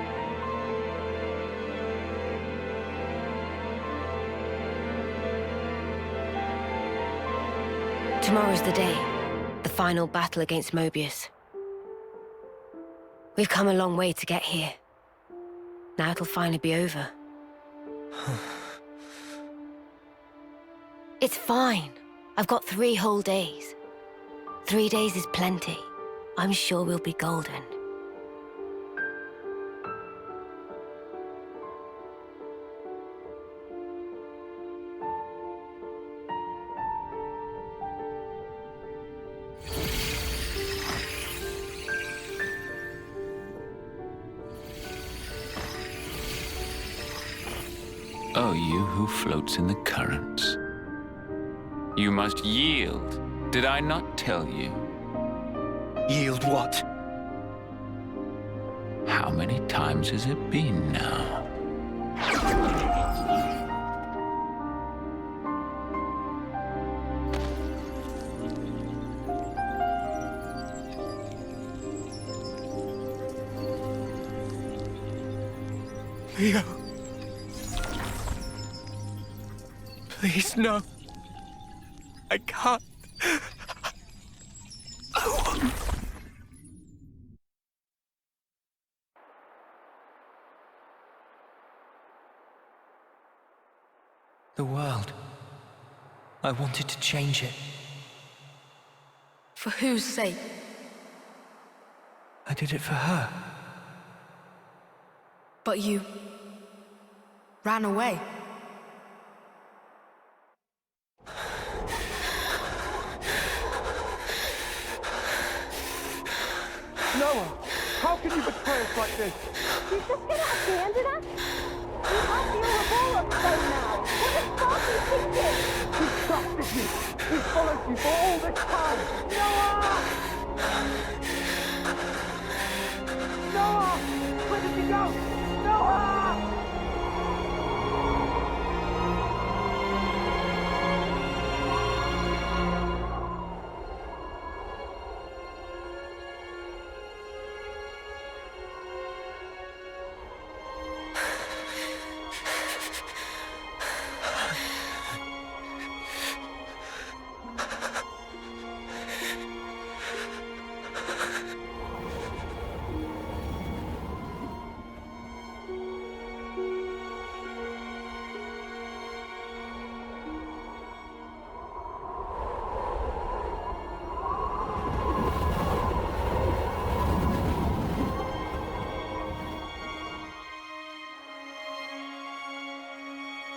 Tomorrow's the day. The final battle against Mobius. We've come a long way to get here. Now it'll finally be over. It's fine. I've got 3 whole days. 3 days is plenty. I'm sure we'll be golden. Oh, you who floats in the currents. You must yield. Did I not tell you? Yield what? How many times has it been now? Leo. Please, no. I can't. The world. I wanted to change it. For whose sake? I did it for her. But you ran away. Noah, how can you betray us like this? You just gonna abandon us? You have the Ouroboros phone now. What the fuck are you thinking? He trusted you. He followed you for all this time. Noah! Noah! Where did you go? Noah!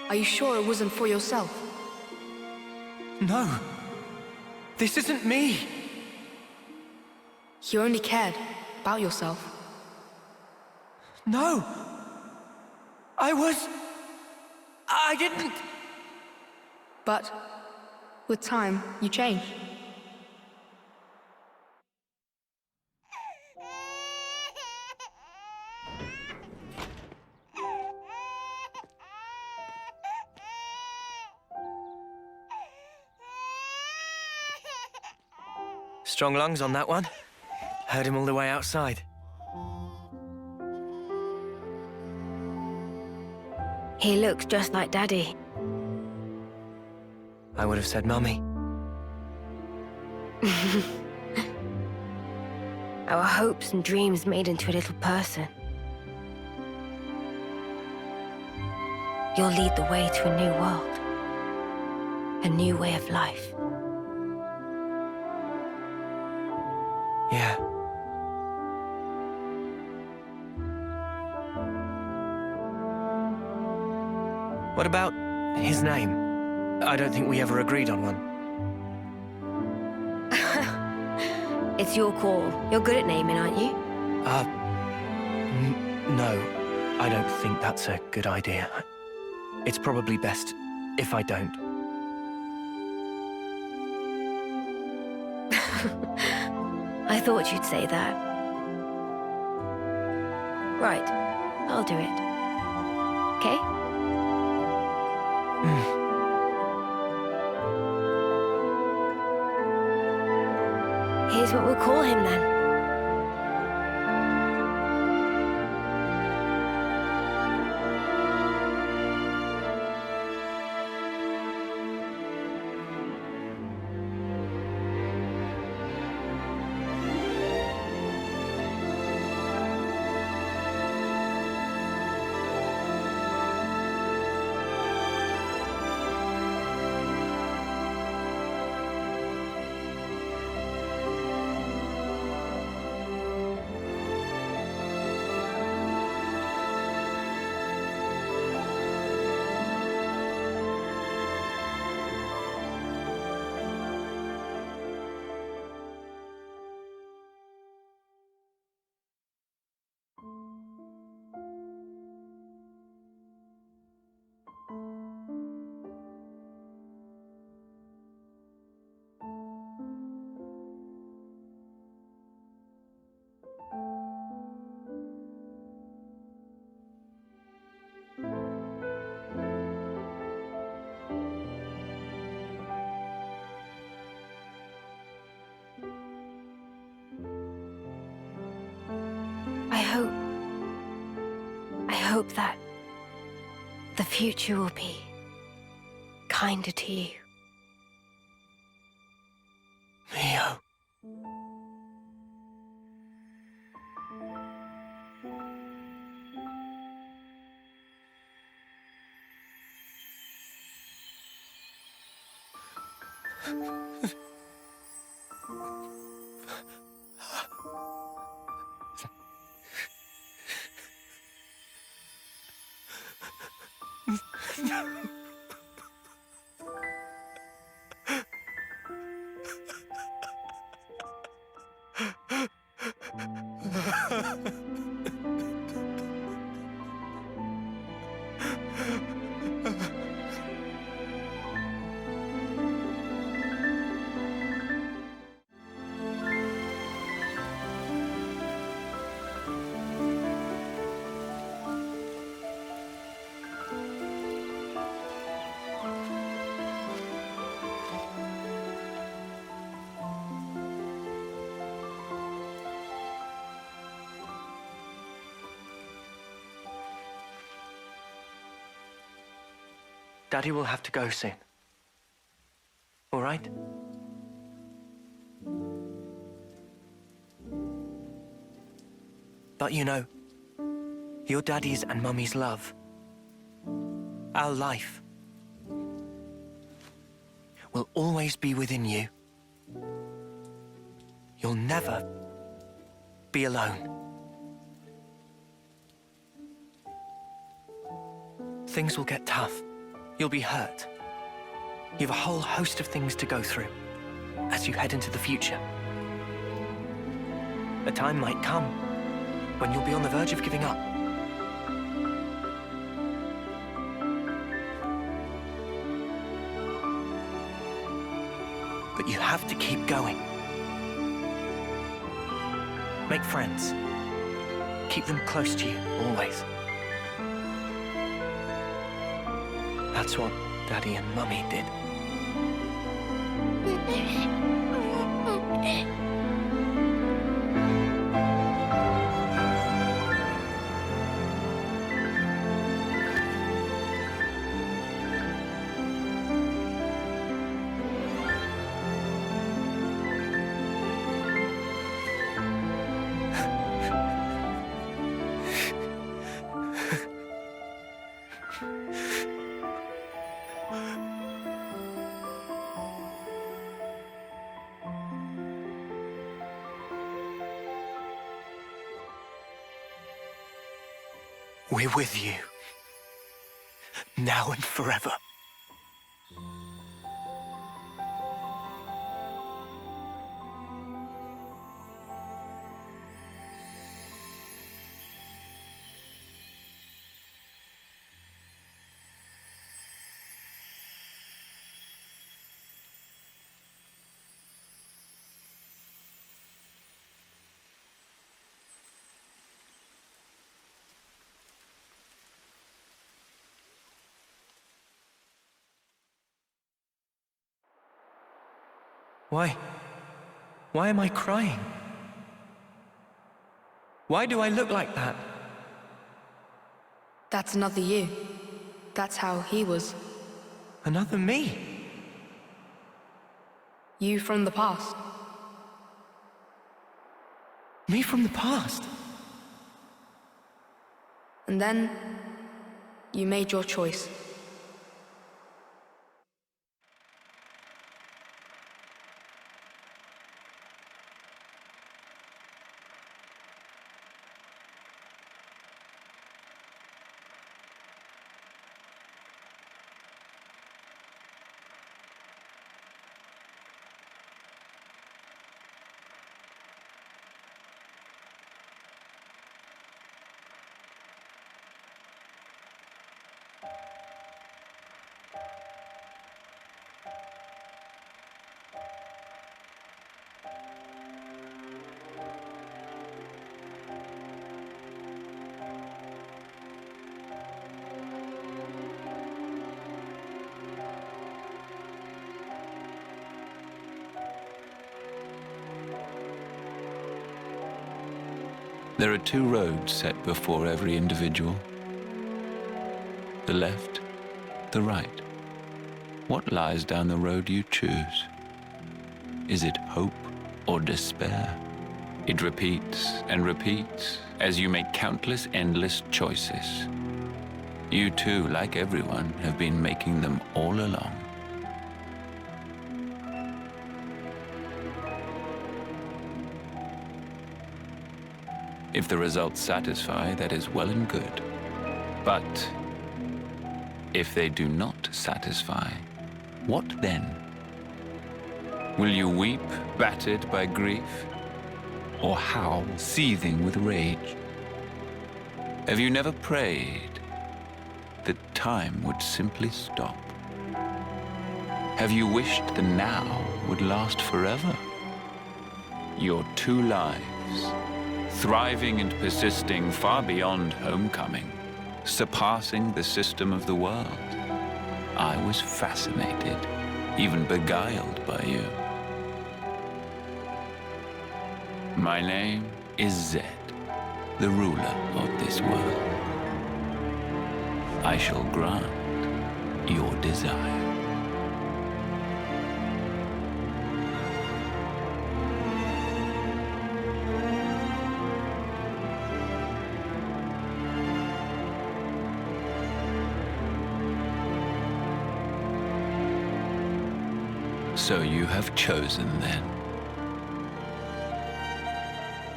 Are you sure it wasn't for yourself? No. This isn't me. You only cared about yourself. No. I didn't. But with time, you change. Strong lungs on that one. Heard him all the way outside. He looks just like Daddy. I would have said Mummy. Our hopes and dreams made into a little person. You'll lead the way to a new world. A new way of life. Yeah. What about his name? I don't think we ever agreed on one. It's your call. You're good at naming, aren't you? No. I don't think that's a good idea. It's probably best if I don't. I thought you'd say that. Right. I'll do it. Okay? Here's what we'll call him then. I hope that the future will be kinder to you. Mio. Daddy will have to go soon. All right? But you know, your daddy's and mummy's love, our life, will always be within you. You'll never be alone. Things will get tough. You'll be hurt. You have a whole host of things to go through as you head into the future. A time might come when you'll be on the verge of giving up. But you have to keep going. Make friends. Keep them close to you, always. That's what Daddy and Mummy did. We're with you, now and forever. Why am I crying? Why do I look like that? That's another you. That's how he was. Another me? You from the past. Me from the past? And then, you made your choice. There are two roads set before every individual. The left, the right. What lies down the road you choose? Is it hope or despair? It repeats and repeats as you make countless endless choices. You too, like everyone, have been making them all along. If the results satisfy, that is well and good. But if they do not satisfy, what then? Will you weep, battered by grief, or howl, seething with rage? Have you never prayed that time would simply stop? Have you wished the now would last forever? Your two lives, thriving and persisting far beyond homecoming, surpassing the system of the world. I was fascinated, even beguiled by you. My name is Zed, the ruler of this world. I shall grant your desire. So you have chosen, then.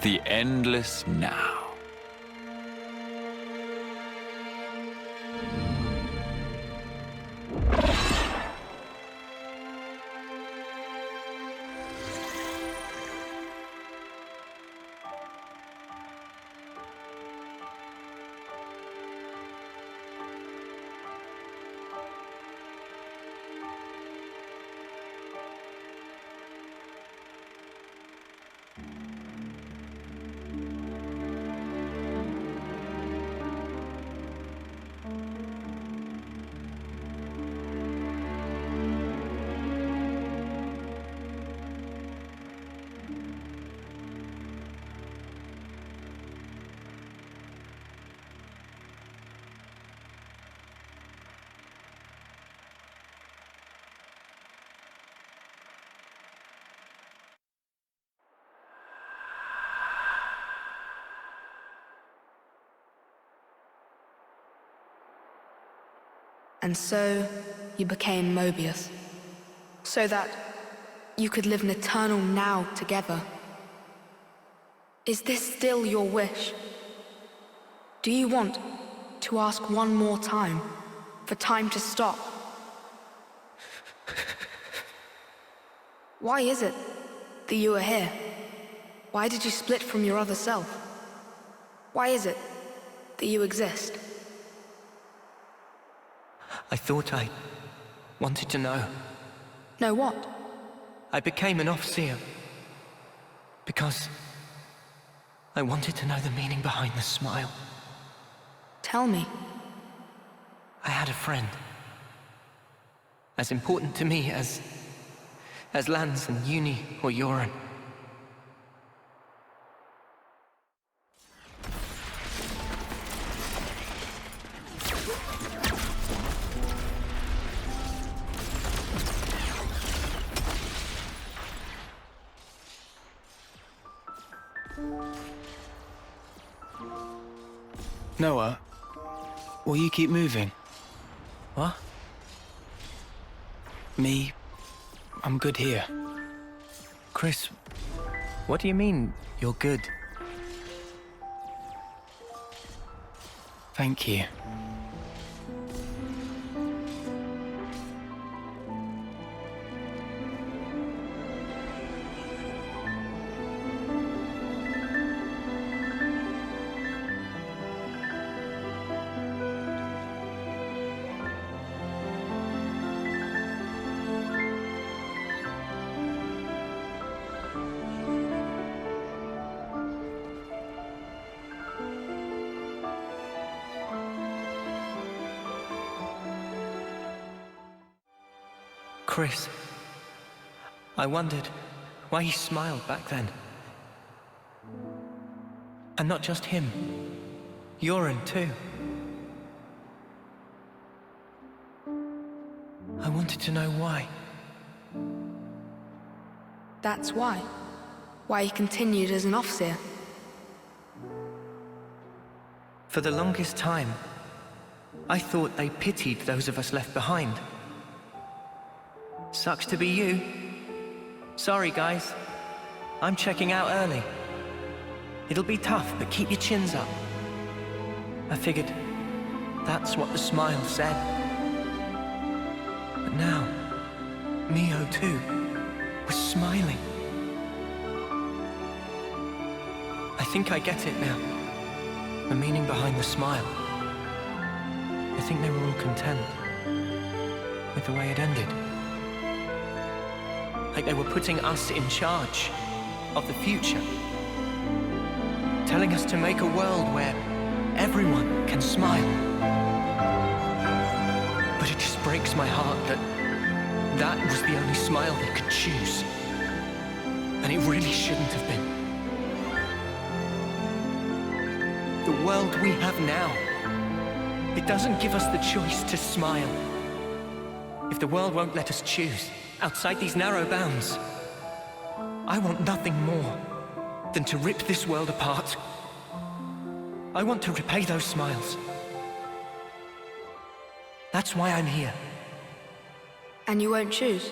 The endless now. And so, you became Mobius. So that you could live an eternal now together. Is this still your wish? Do you want to ask one more time, for time to stop? Why is it that you are here? Why did you split from your other self? Why is it that you exist? I thought I wanted to know. Know what? I became an Offseer because I wanted to know the meaning behind the smile. Tell me. I had a friend. As important to me as as Lance and Uni or Yoren. Noah, will you keep moving? What? Me, I'm good here. Chris, what do you mean, you're good? Thank you. Chris, I wondered why he smiled back then. And not just him, Yoren too. I wanted to know why. That's why. Why he continued as an officer. For the longest time, I thought they pitied those of us left behind. Sucks to be you. Sorry, guys. I'm checking out early. It'll be tough, but keep your chins up. I figured that's what the smile said. But now, Mio too was smiling. I think I get it now. The meaning behind the smile. I think they were all content with the way it ended. Like they were putting us in charge of the future. Telling us to make a world where everyone can smile. But it just breaks my heart that that was the only smile they could choose. And it really shouldn't have been. The world we have now, it doesn't give us the choice to smile. If the world won't let us choose, outside these narrow bounds, I want nothing more than to rip this world apart. I want to repay those smiles. That's why I'm here. And you won't choose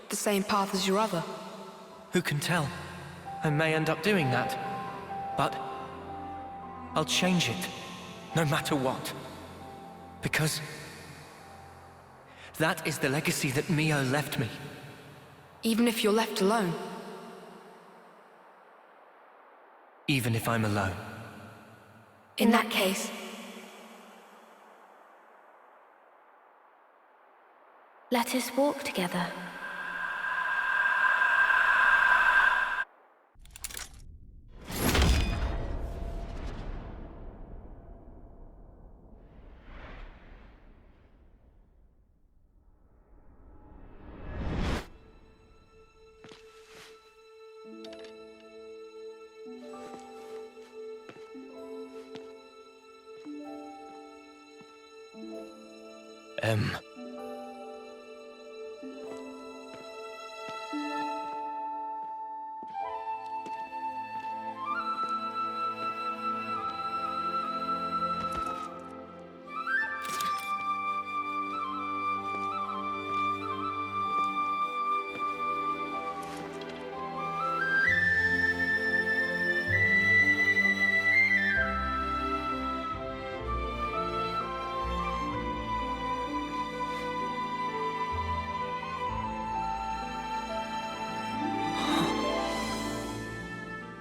the same path as your other? Who can tell? I may end up doing that. But I'll change it, no matter what. Because that is the legacy that Mio left me. Even if you're left alone? Even if I'm alone. In that case, let us walk together.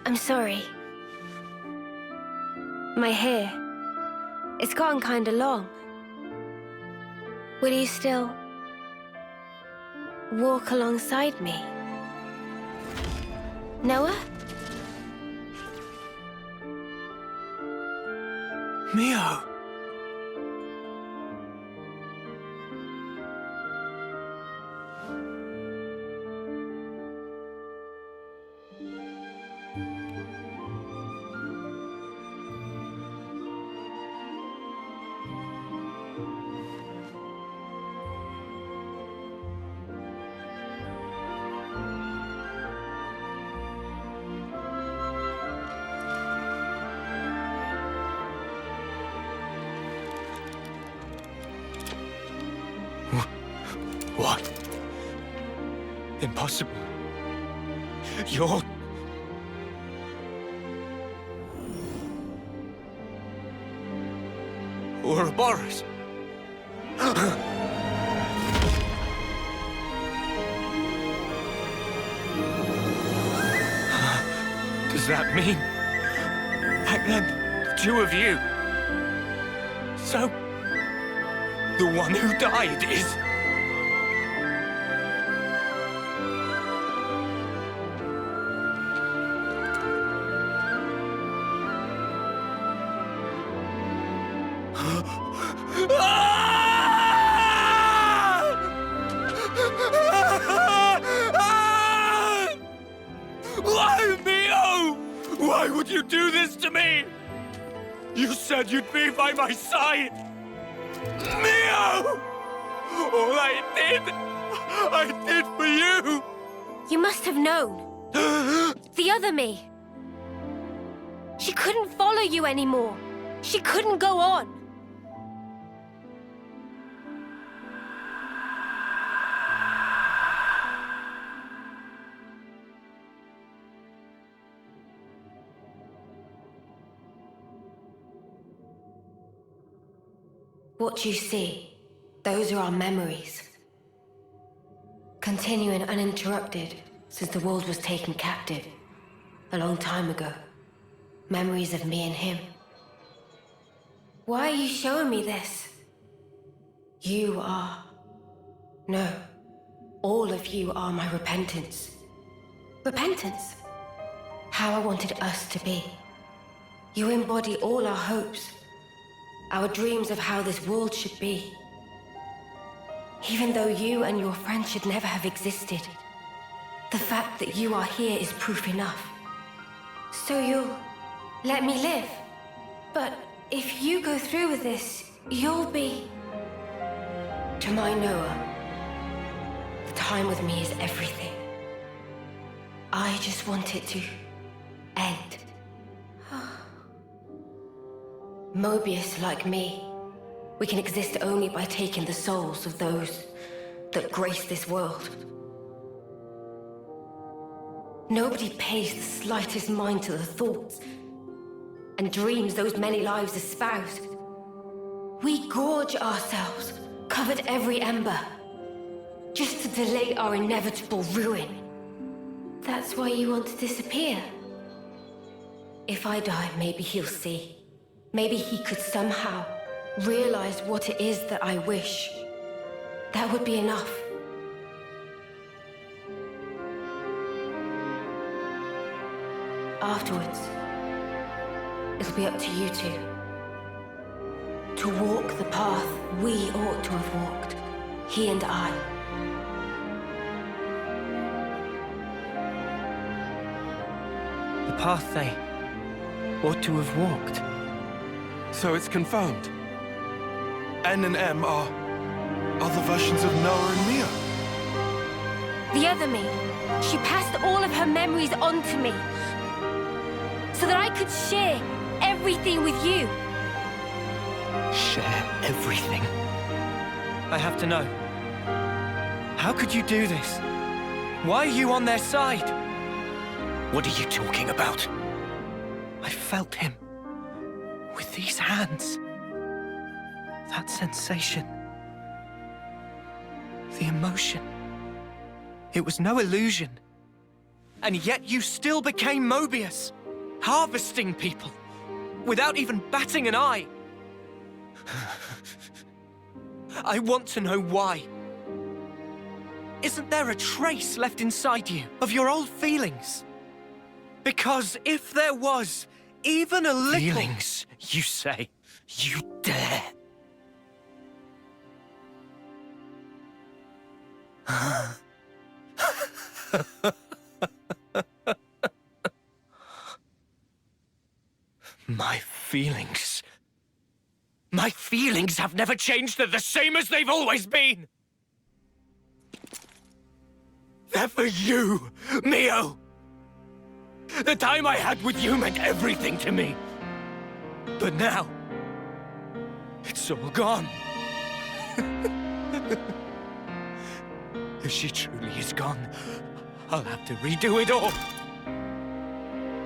I'm sorry. My hair, it's gotten kinda long. Will you still walk alongside me? Noah? Mio! What? Impossible. You're... Ouroboros. Does that mean... back then, the two of you... So... the one who died is... Why, Mio? Why would you do this to me? You said you'd be by my side. Mio! All I did for you. You must have known. The other me. She couldn't follow you anymore. She couldn't go on. What you see, those are our memories. Continuing uninterrupted since the world was taken captive a long time ago. Memories of me and him. Why are you showing me this? You are... No. All of you are my repentance. Repentance? How I wanted us to be. You embody all our hopes. Our dreams of how this world should be. Even though you and your friends should never have existed, the fact that you are here is proof enough. So you'll let me live. But if you go through with this, you'll be... To my Noah, the time with me is everything. I just want it to end. Mobius, like me, we can exist only by taking the souls of those that grace this world. Nobody pays the slightest mind to the thoughts and dreams those many lives espouse. We gorge ourselves, covered every ember, just to delay our inevitable ruin. That's why you want to disappear. If I die, maybe he'll see. Maybe he could somehow realize what it is that I wish. That would be enough. Afterwards, it'll be up to you two. To walk the path we ought to have walked, he and I. The path they ought to have walked. So it's confirmed. N and M are other versions of Noah and Mio. The other me, she passed all of her memories on to me, so that I could share everything with you. Share everything? I have to know. How could you do this? Why are you on their side? What are you talking about? I felt him. With these hands. That sensation. The emotion. It was no illusion. And yet you still became Mobius. Harvesting people. Without even batting an eye. I want to know why. Isn't there a trace left inside you of your old feelings? Because if there was even a little... Feelings, you say? You dare? My feelings... My feelings have never changed. They're the same as they've always been! They're for you, Mio! The time I had with you meant everything to me. But now... it's all gone. If she truly is gone, I'll have to redo it all.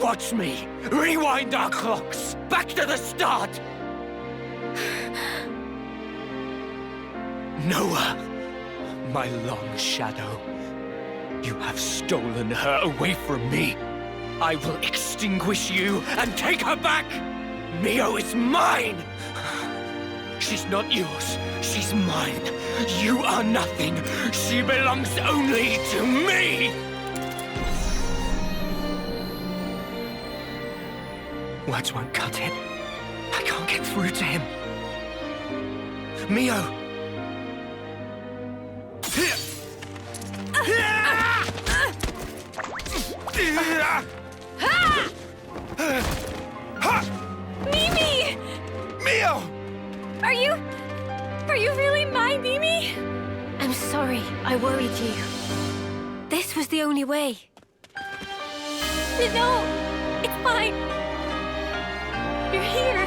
Watch me rewind our clocks back to the start. Noah, my long shadow, you have stolen her away from me. I will extinguish you and take her back. Mio is mine. She's not yours. She's mine. You are nothing. She belongs only to me. Words won't cut it. I can't get through to him. Mio! Mimi! Mio! Are you really my Mimi? I'm sorry, I worried you. This was the only way. No, it's fine. You're here.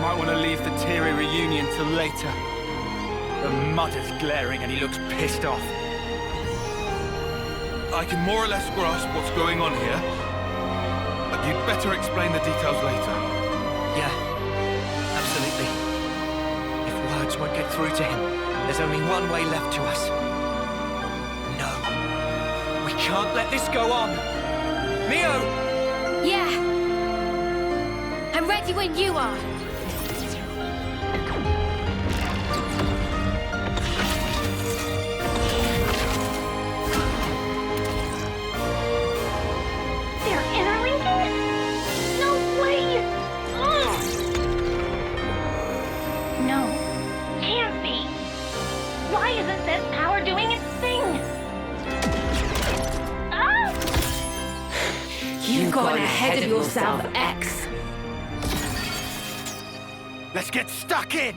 Might want to leave the teary reunion till later. The mud is glaring and he looks pissed off. I can more or less grasp what's going on here, but you'd better explain the details later. Yeah, absolutely. If words won't get through to him, there's only one way left to us. No, we can't let this go on. Mio! Yeah. I'm ready when you are. You've gone ahead of yourself, X. Let's get stuck in!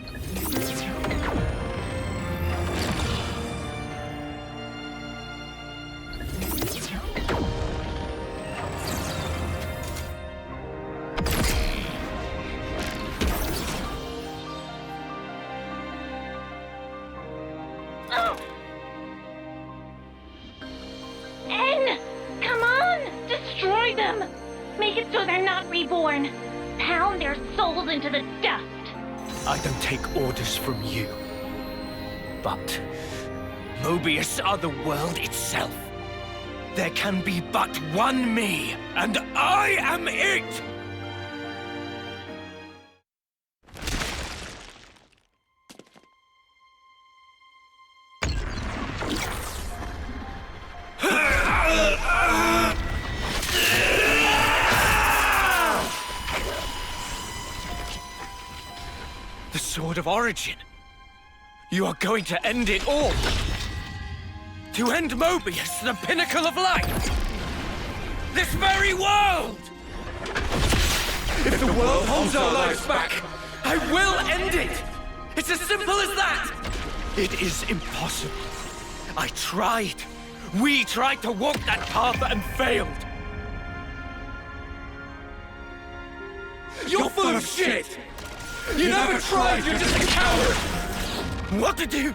Into the dust. I don't take orders from you. But Mobius are the world itself. There can be but one me, and I am it! Sword of Origin. You are going to end it all. To end Mobius, the pinnacle of life. This very world! If the world holds our lives back, I will end it! It's as simple as that! It is impossible. I tried. We tried to walk that path and failed. You're full of shit! You never tried, you're just a coward! What to do?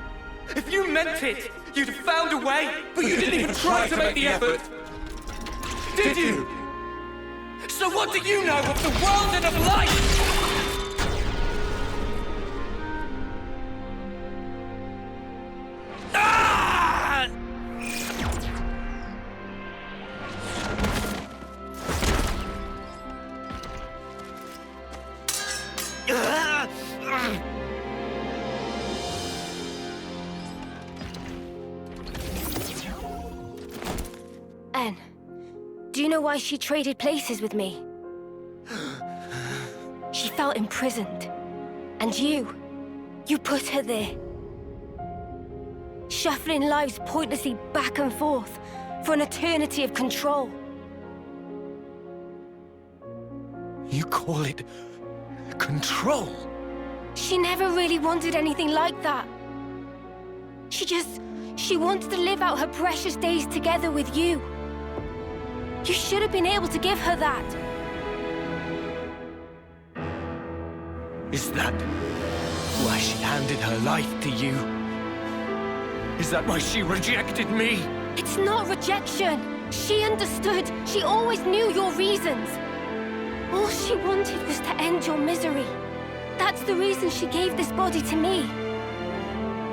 If you meant it, you'd have found a way, but you didn't even try to make the effort! Did you? So what do you know of the world and of life? Ah! En, do you know why she traded places with me? She felt imprisoned. And you put her there. Shuffling lives pointlessly back and forth for an eternity of control. You call it control? She never really wanted anything like that. She wanted to live out her precious days together with you. You should have been able to give her that. Is that why she handed her life to you? Is that why she rejected me? It's not rejection. She understood. She always knew your reasons. All she wanted was to end your misery. That's the reason she gave this body to me.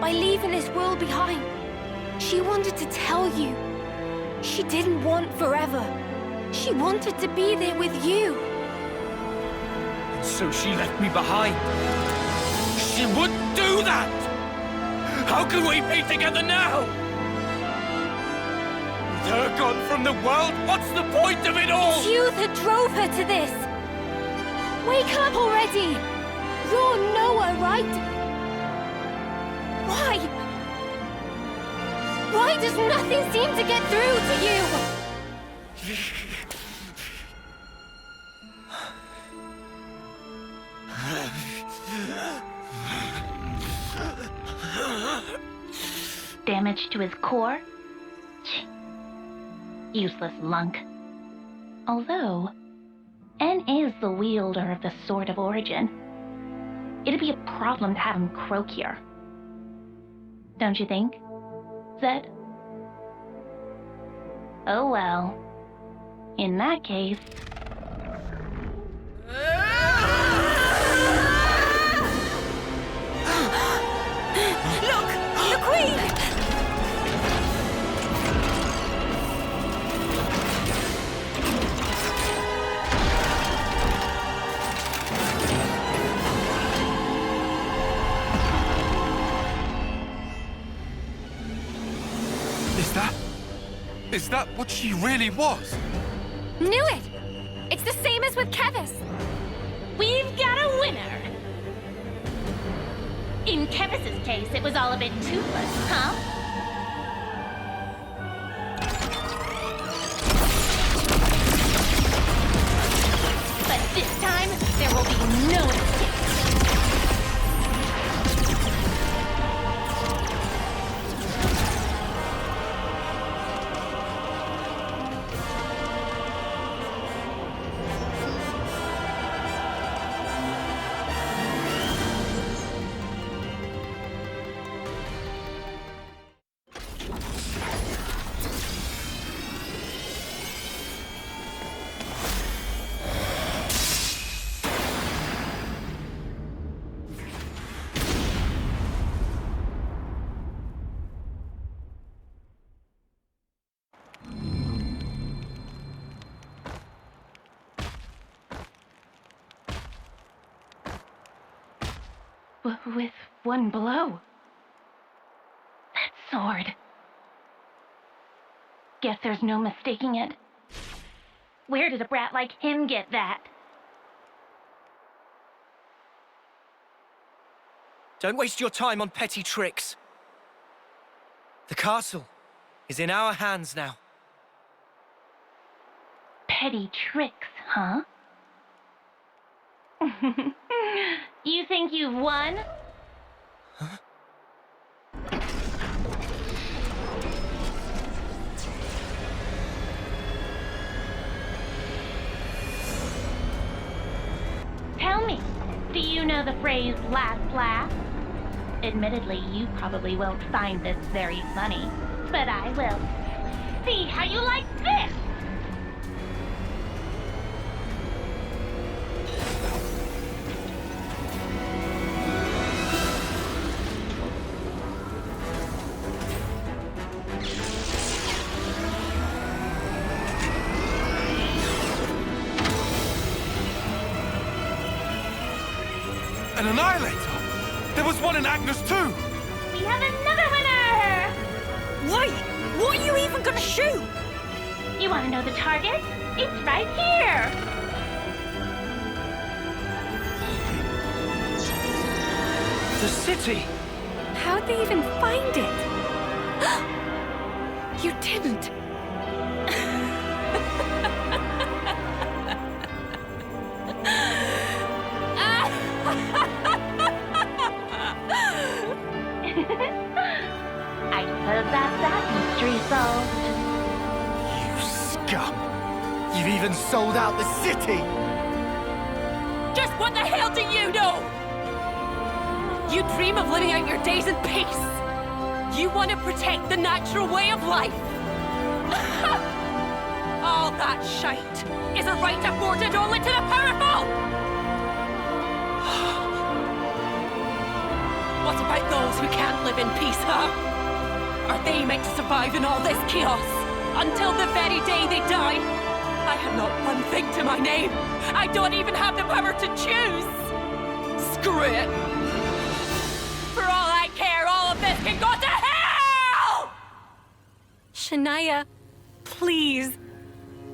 By leaving this world behind, she wanted to tell you. She didn't want forever. She wanted to be there with you. And so she left me behind. She wouldn't do that! How can we be together now? With her gone from the world, what's the point of it all? It's you that drove her to this. Wake up already! You're Noah, right? Why? Why does nothing seem to get through to you? Damage to his core? Useless lunk. Although, N is the wielder of the Sword of Origin. It'd be a problem to have him croak here. Don't you think, Zed? Oh well. In that case... Look! The Queen! Is that what she really was? Knew it! It's the same as with Kevis. We've got a winner! In Kevis's case, it was all a bit toothless, huh? But this time, there will be no escape. With one blow. That sword. Guess there's no mistaking it. Where did a brat like him get that? Don't waste your time on petty tricks. The castle is in our hands now. Petty tricks, huh? You think you've won? Huh? Tell me, do you know the phrase last laugh? Admittedly, you probably won't find this very funny, but I will. See how you like this! An Annihilator! There was one in Agnes too! We have another winner! Wait! What are you even gonna shoot? You want to know the target? It's right here! The city! How'd they even find it? You didn't. I suppose that's that mystery solved. You scum! You've even sold out the city! Just what the hell do you know? You dream of living out your days in peace. You want to protect the natural way of life. All that shite is a right afforded only to the powerful. What about those who can't live in peace, huh? Are they meant to survive in all this chaos until the very day they die? I have not one thing to my name. I don't even have the power to choose. Screw it. For all I care, all of this can go to hell! Shania, please.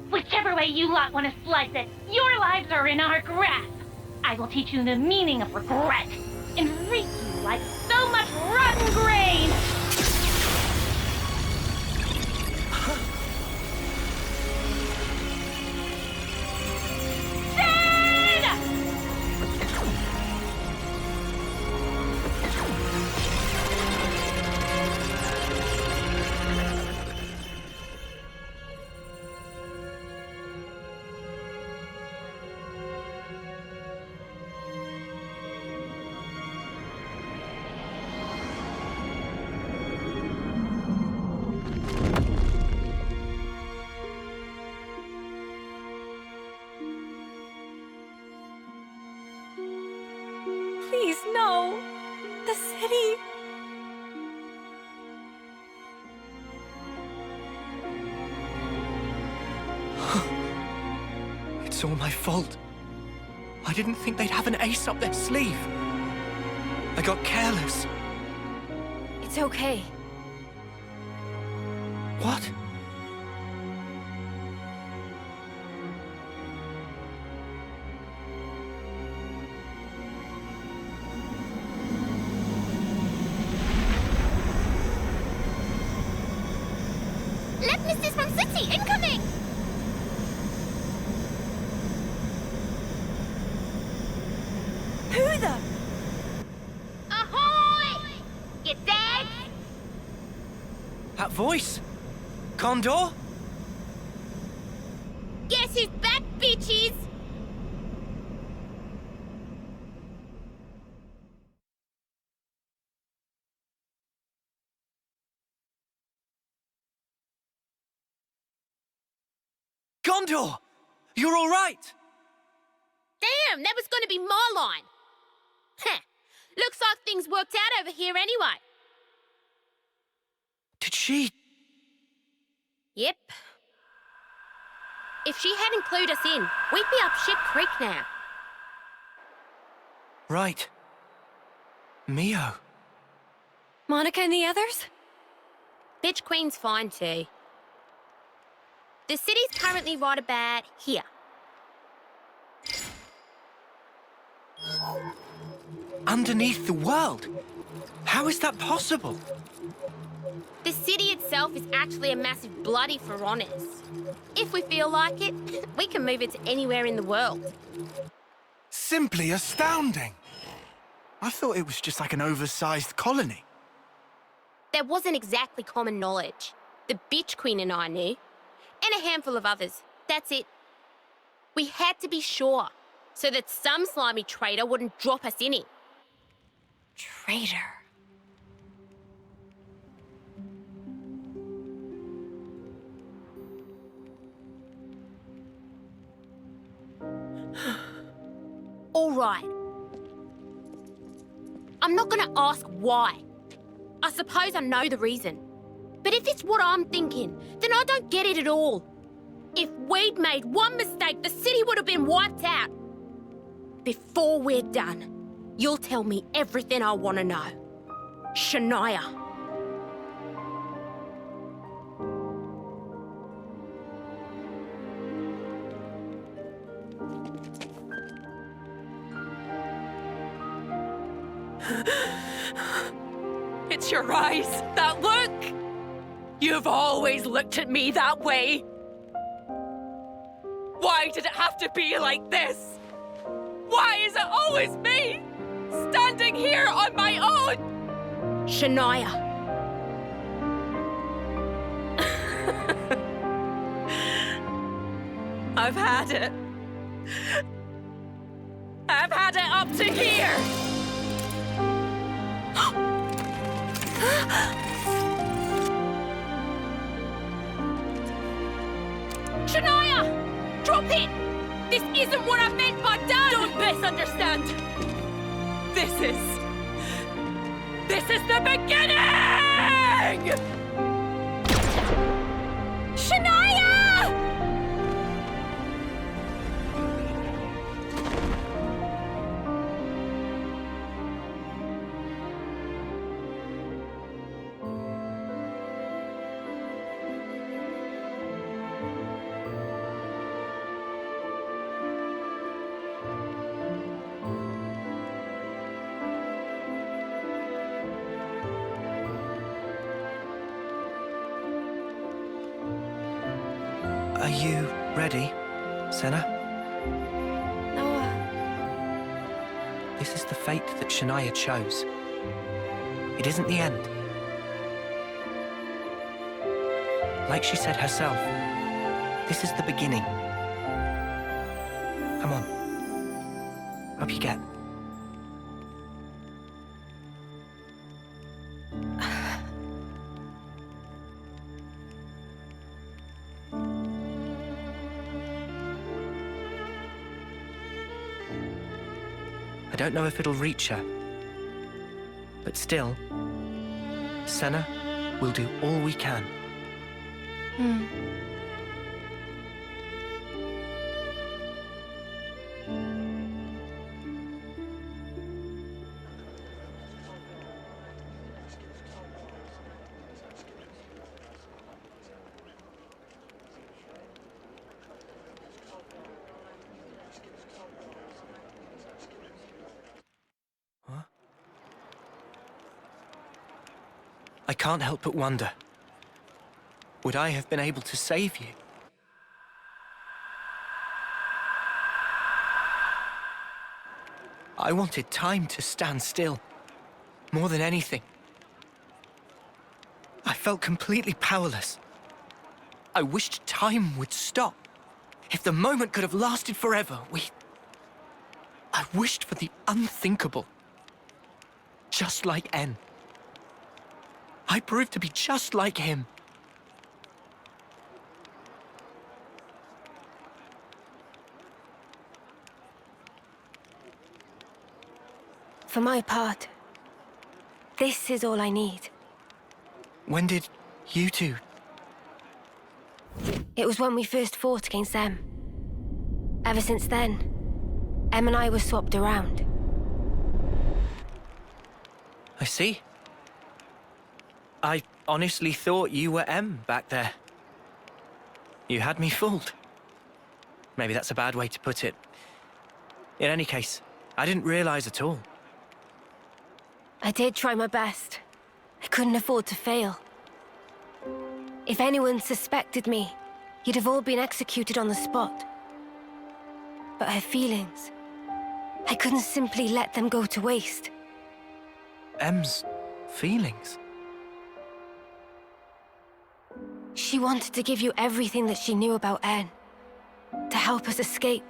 Whichever way you lot want to slice it, your lives are in our grasp. I will teach you the meaning of regret and reap you like so much rotten grain. Please, no. The city. It's all my fault. I didn't think they'd have an ace up their sleeve. I got careless. It's okay. What? Left mistress from city, incoming! Who the? Ahoy! You dead? That voice? Condor? Guess who's back, bitches? Gondor! You're all right! Damn, that was gonna be my line. Heh, looks like things worked out over here anyway. Did she? Yep. If she hadn't clued us in, we'd be up Ship Creek now. Right. Mio. Monica and the others? Bitch Queen's fine too. The city's currently right about here. Underneath the world? How is that possible? The city itself is actually a massive bloody Saffronias. If we feel like it, we can move it to anywhere in the world. Simply astounding. I thought it was just like an oversized colony. That wasn't exactly common knowledge. The Bitch Queen and I knew. And a handful of others. That's it. We had to be sure, so that some slimy traitor wouldn't drop us in it. Traitor. All right. I'm not gonna ask why. I suppose I know the reason. But if it's what I'm thinking, then I don't get it at all. If we'd made one mistake, the city would have been wiped out. Before we're done, you'll tell me everything I want to know. Shania. It's your eyes, that look! You've always looked at me that way. Why did it have to be like this? Why is it always me, standing here on my own? Shania. I've had it. I've had it up to here. Shania! Drop it! This isn't what I meant by done! Don't misunderstand! This is the beginning! Shania! Are you ready, Senna? Noah. This is the fate that Shania chose. It isn't the end. Like she said herself, this is the beginning. Come on. Up you get. I don't know if it'll reach her. But still, Senna will do all we can. I can't help but wonder, would I have been able to save you? I wanted time to stand still, more than anything. I felt completely powerless. I wished time would stop. If the moment could have lasted forever, I wished for the unthinkable. Just like N. I proved to be just like him. For my part, this is all I need. When did you two? It was when we first fought against them. Ever since then, Em and I were swapped around. I see. I honestly thought you were M back there. You had me fooled. Maybe that's a bad way to put it. In any case, I didn't realize at all. I did try my best. I couldn't afford to fail. If anyone suspected me, you'd have all been executed on the spot. But her feelings, I couldn't simply let them go to waste. M's feelings? She wanted to give you everything that she knew about N. To help us escape.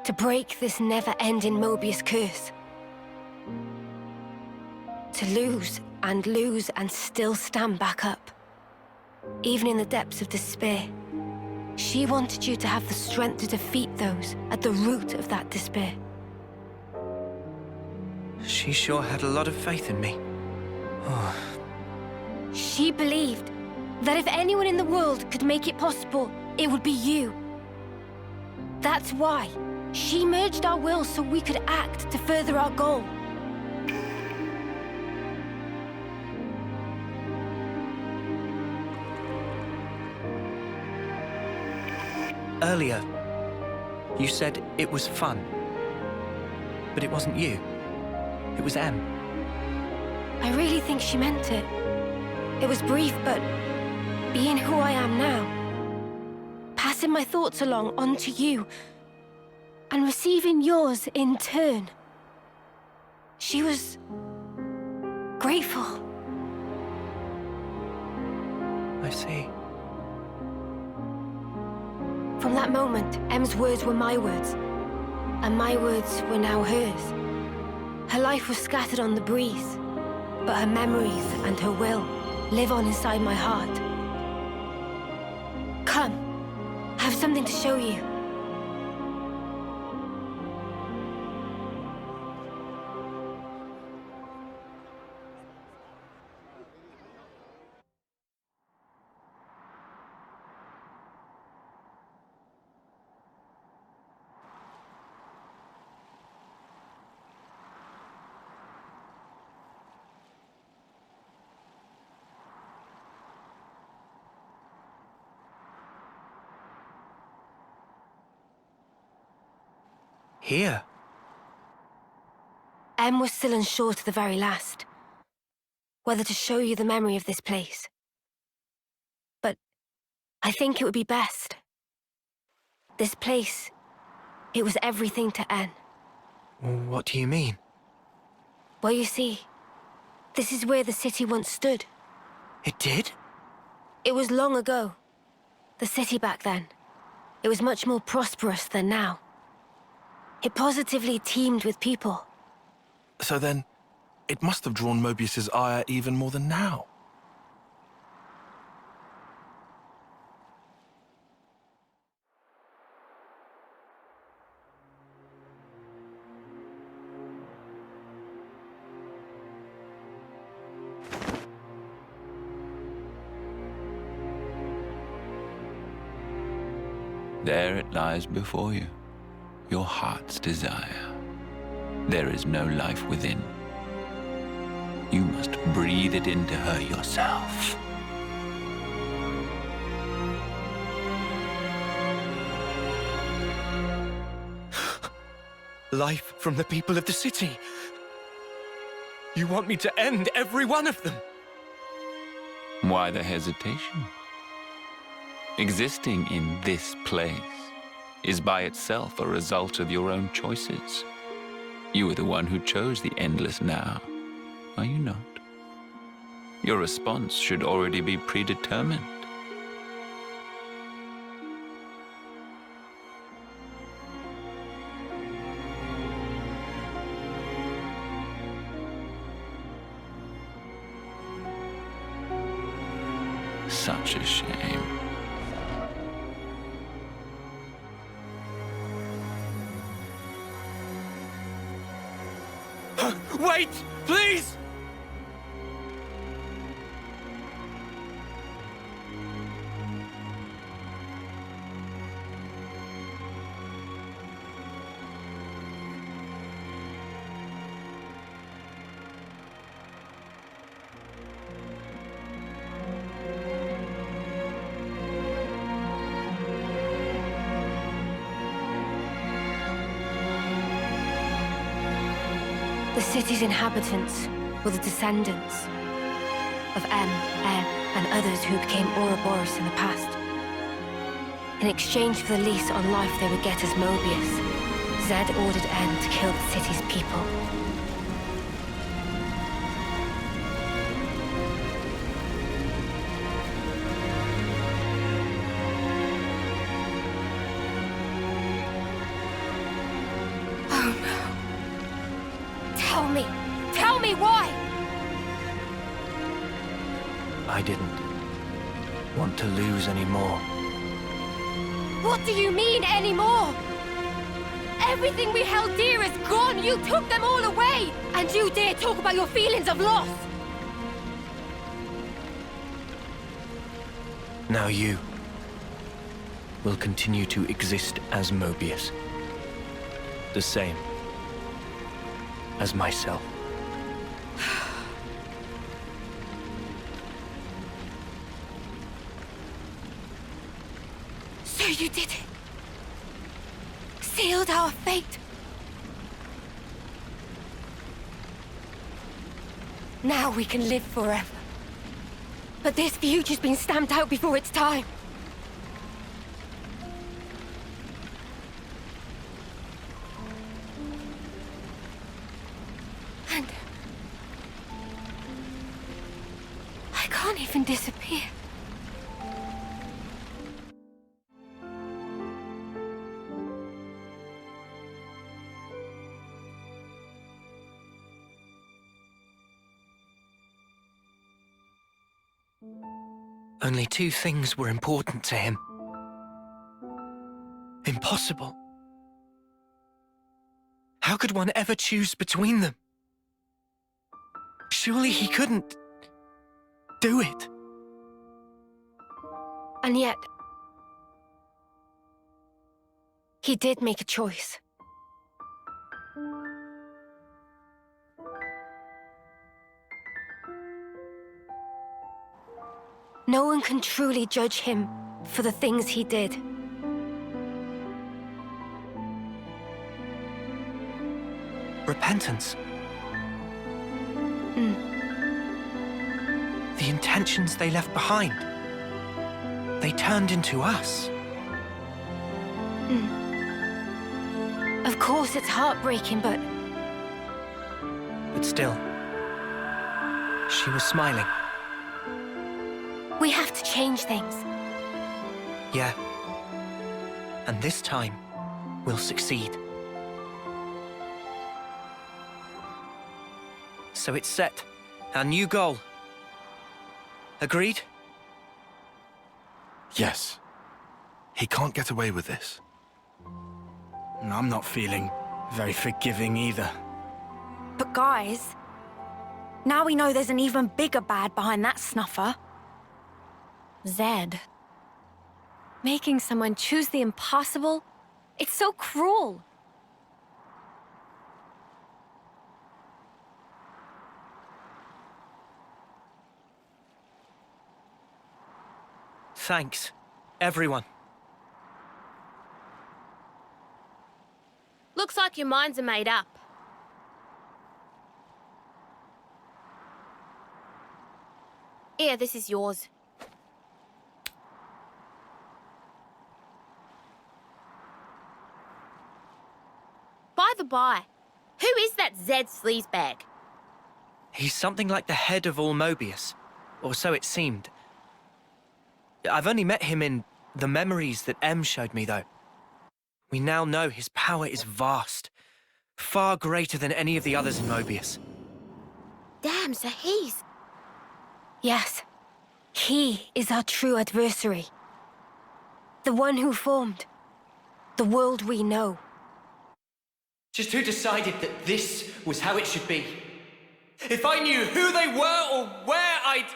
To break this never-ending Mobius curse. To lose and still stand back up. Even in the depths of despair. She wanted you to have the strength to defeat those at the root of that despair. She sure had a lot of faith in me. Oh. She believed that if anyone in the world could make it possible, it would be you. That's why she merged our wills so we could act to further our goal. Earlier, you said it was fun. But it wasn't you. It was M. I really think she meant it. It was brief, but being who I am now, passing my thoughts along onto you, and receiving yours in turn. She was grateful. I see. From that moment, M's words were my words, and my words were now hers. Her life was scattered on the breeze, But her memories and her will live on inside my heart. Come, I have something to show you. Here? Em was still unsure to the very last whether to show you the memory of this place. But I think it would be best. This place, it was everything to En. What do you mean? Well, you see, this is where the city once stood. It did? It was long ago. The city back then. It was much more prosperous than now. It positively teemed with people. So then, it must have drawn Mobius's ire even more than now. There it lies before you, your heart's desire. There is no life within. You must breathe it into her yourself. Life from the people of the city. You want me to end every one of them? Why the hesitation? Existing in this place is by itself a result of your own choices. You are the one who chose the endless now, are you not? Your response should already be predetermined. Such a shame. Wait, please! The city's inhabitants were the descendants of En, and others who became Ouroboros in the past. In exchange for the lease on life they would get as Mobius, Zed ordered En to kill the city's people. Tell me why! I didn't want to lose any more. What do you mean, anymore? Everything we held dear is gone! You took them all away! And you dare talk about your feelings of loss! Now you will continue to exist as Mobius. The same as myself. So you did it. Sealed our fate. Now we can live forever. But this future's been stamped out before its time. And I can't even disappear. Only two things were important to him. Impossible. How could one ever choose between them? Surely he couldn't do it. And yet, he did make a choice. No one can truly judge him for the things he did. Repentance. The intentions they left behind. They turned into us. Of course, it's heartbreaking, but still, she was smiling. we have to change things. Yeah. And this time, we'll succeed. So it's set. Our new goal. Agreed? Yes. He can't get away with this. I'm not feeling very forgiving either. But guys, now we know there's an even bigger bad behind that snuffer. Zed. Making someone choose the impossible? It's so cruel. Thanks, everyone. Looks like your minds are made up. Here, this is yours. By the by, who is that Zed sleazebag? He's something like the head of all Mobius, or so it seemed. I've only met him in the memories that M showed me, though. We now know his power is vast, far greater than any of the others in Mobius. Damn, so he's... Yes, he is our true adversary. The one who formed the world we know. Just who decided that this was how it should be? If I knew who they were or where I'd...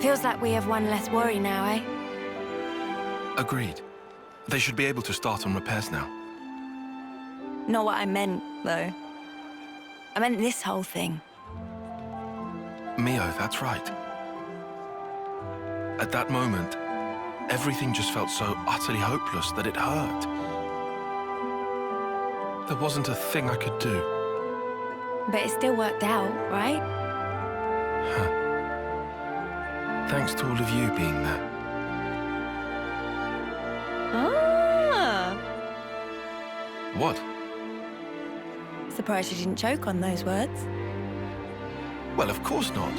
Feels like we have one less worry now, eh? Agreed. They should be able to start on repairs now. Not what I meant, though. I meant this whole thing. Mio, that's right. At that moment, everything just felt so utterly hopeless that it hurt. There wasn't a thing I could do. But it still worked out, right? Thanks to all of you being there. Ah! What? Surprised you didn't choke on those words. Well, of course not.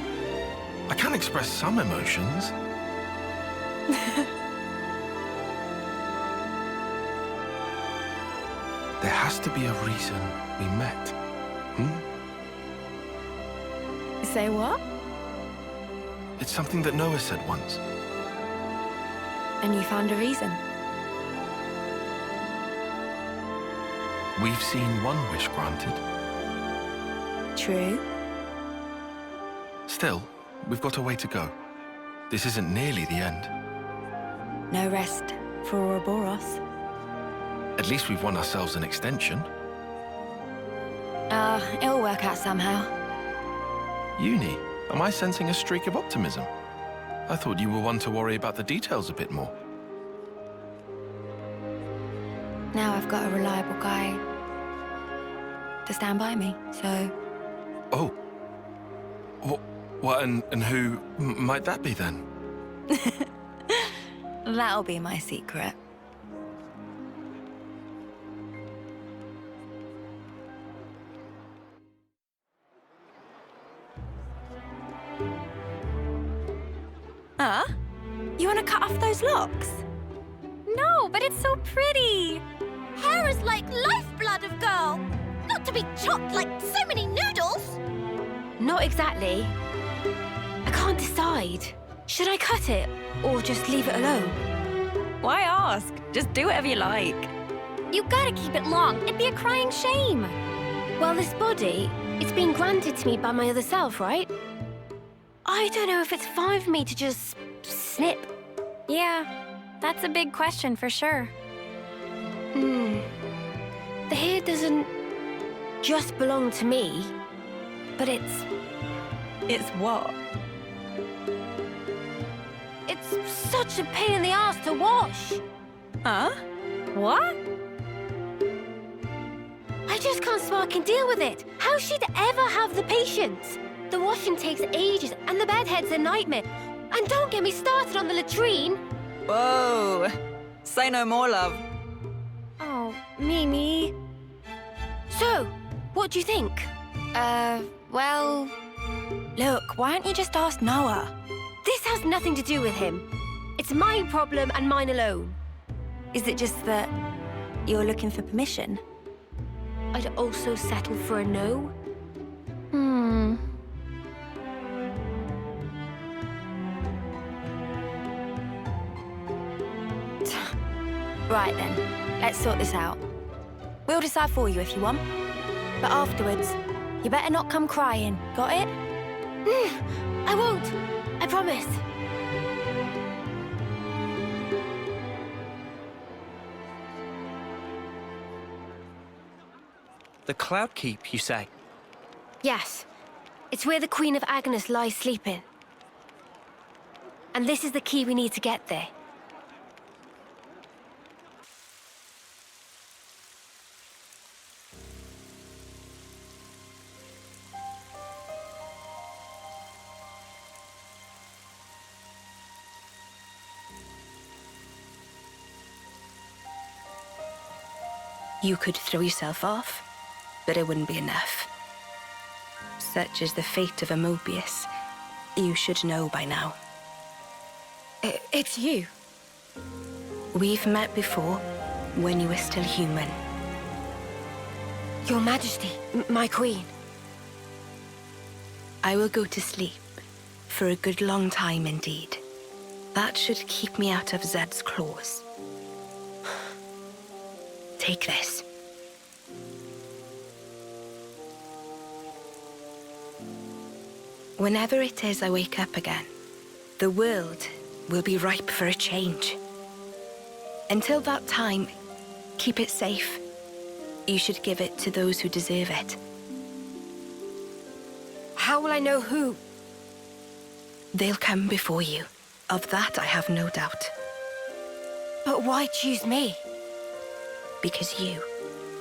I can express some emotions. There has to be a reason we met. Say what? It's something that Noah said once. And you found a reason. We've seen one wish granted. True. Still, we've got a way to go. This isn't nearly the end. No rest for Ouroboros. At least we've won ourselves an extension. It'll work out somehow. Uni, am I sensing a streak of optimism? I thought you were one to worry about the details a bit more. Now I've got a reliable guy to stand by me, so... Oh. What, and who might that be then? That'll be my secret. Huh? You want to cut off those locks? No, but it's so pretty. Hair is like lifeblood of girl. Not to be chopped like so many noodles. Not exactly. I can't decide. Should I cut it or just leave it alone? Why ask? Just do whatever you like. You gotta keep it long. It'd be a crying shame. Well, this body, it's been granted to me by my other self, right? I don't know if it's fine for me to just snip. Yeah, that's a big question for sure. The hair doesn't just belong to me, but it's... It's what? It's such a pain in the ass to wash. Huh? What? I just can't spark and deal with it. How she'd ever have the patience? The washing takes ages, and the bedhead's a nightmare. And don't get me started on the latrine. Whoa. Say no more, love. Oh, Mimi. So, what do you think? Well... Look, why don't you just ask Noah? This has nothing to do with him. It's my problem and mine alone. Is it just that you're looking for permission? I'd also settle for a no. Right then, let's sort this out. We'll decide for you if you want. But afterwards, you better not come crying, got it? I won't. I promise. The Cloud Keep, you say? Yes. It's where the Queen of Agnes lies sleeping. And this is the key we need to get there. You could throw yourself off, but it wouldn't be enough. Such is the fate of a Mobius. You should know by now. It's you. We've met before, when you were still human. Your Majesty, my queen. I will go to sleep, for a good long time indeed. That should keep me out of Zed's claws. Take this. Whenever it is I wake up again, the world will be ripe for a change. Until that time, keep it safe. You should give it to those who deserve it. How will I know who? They'll come before you. Of that I have no doubt. But why choose me? Because you,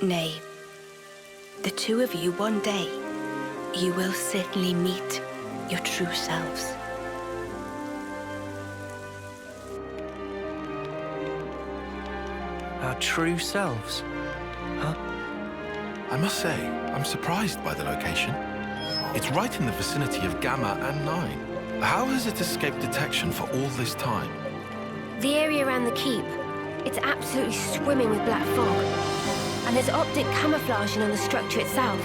nay, the two of you one day, you will certainly meet your true selves. Our true selves? Huh? I must say, I'm surprised by the location. It's right in the vicinity of Gamma and 9. How has it escaped detection for all this time? The area around the keep. It's absolutely swimming with black fog. And there's optic camouflaging on the structure itself.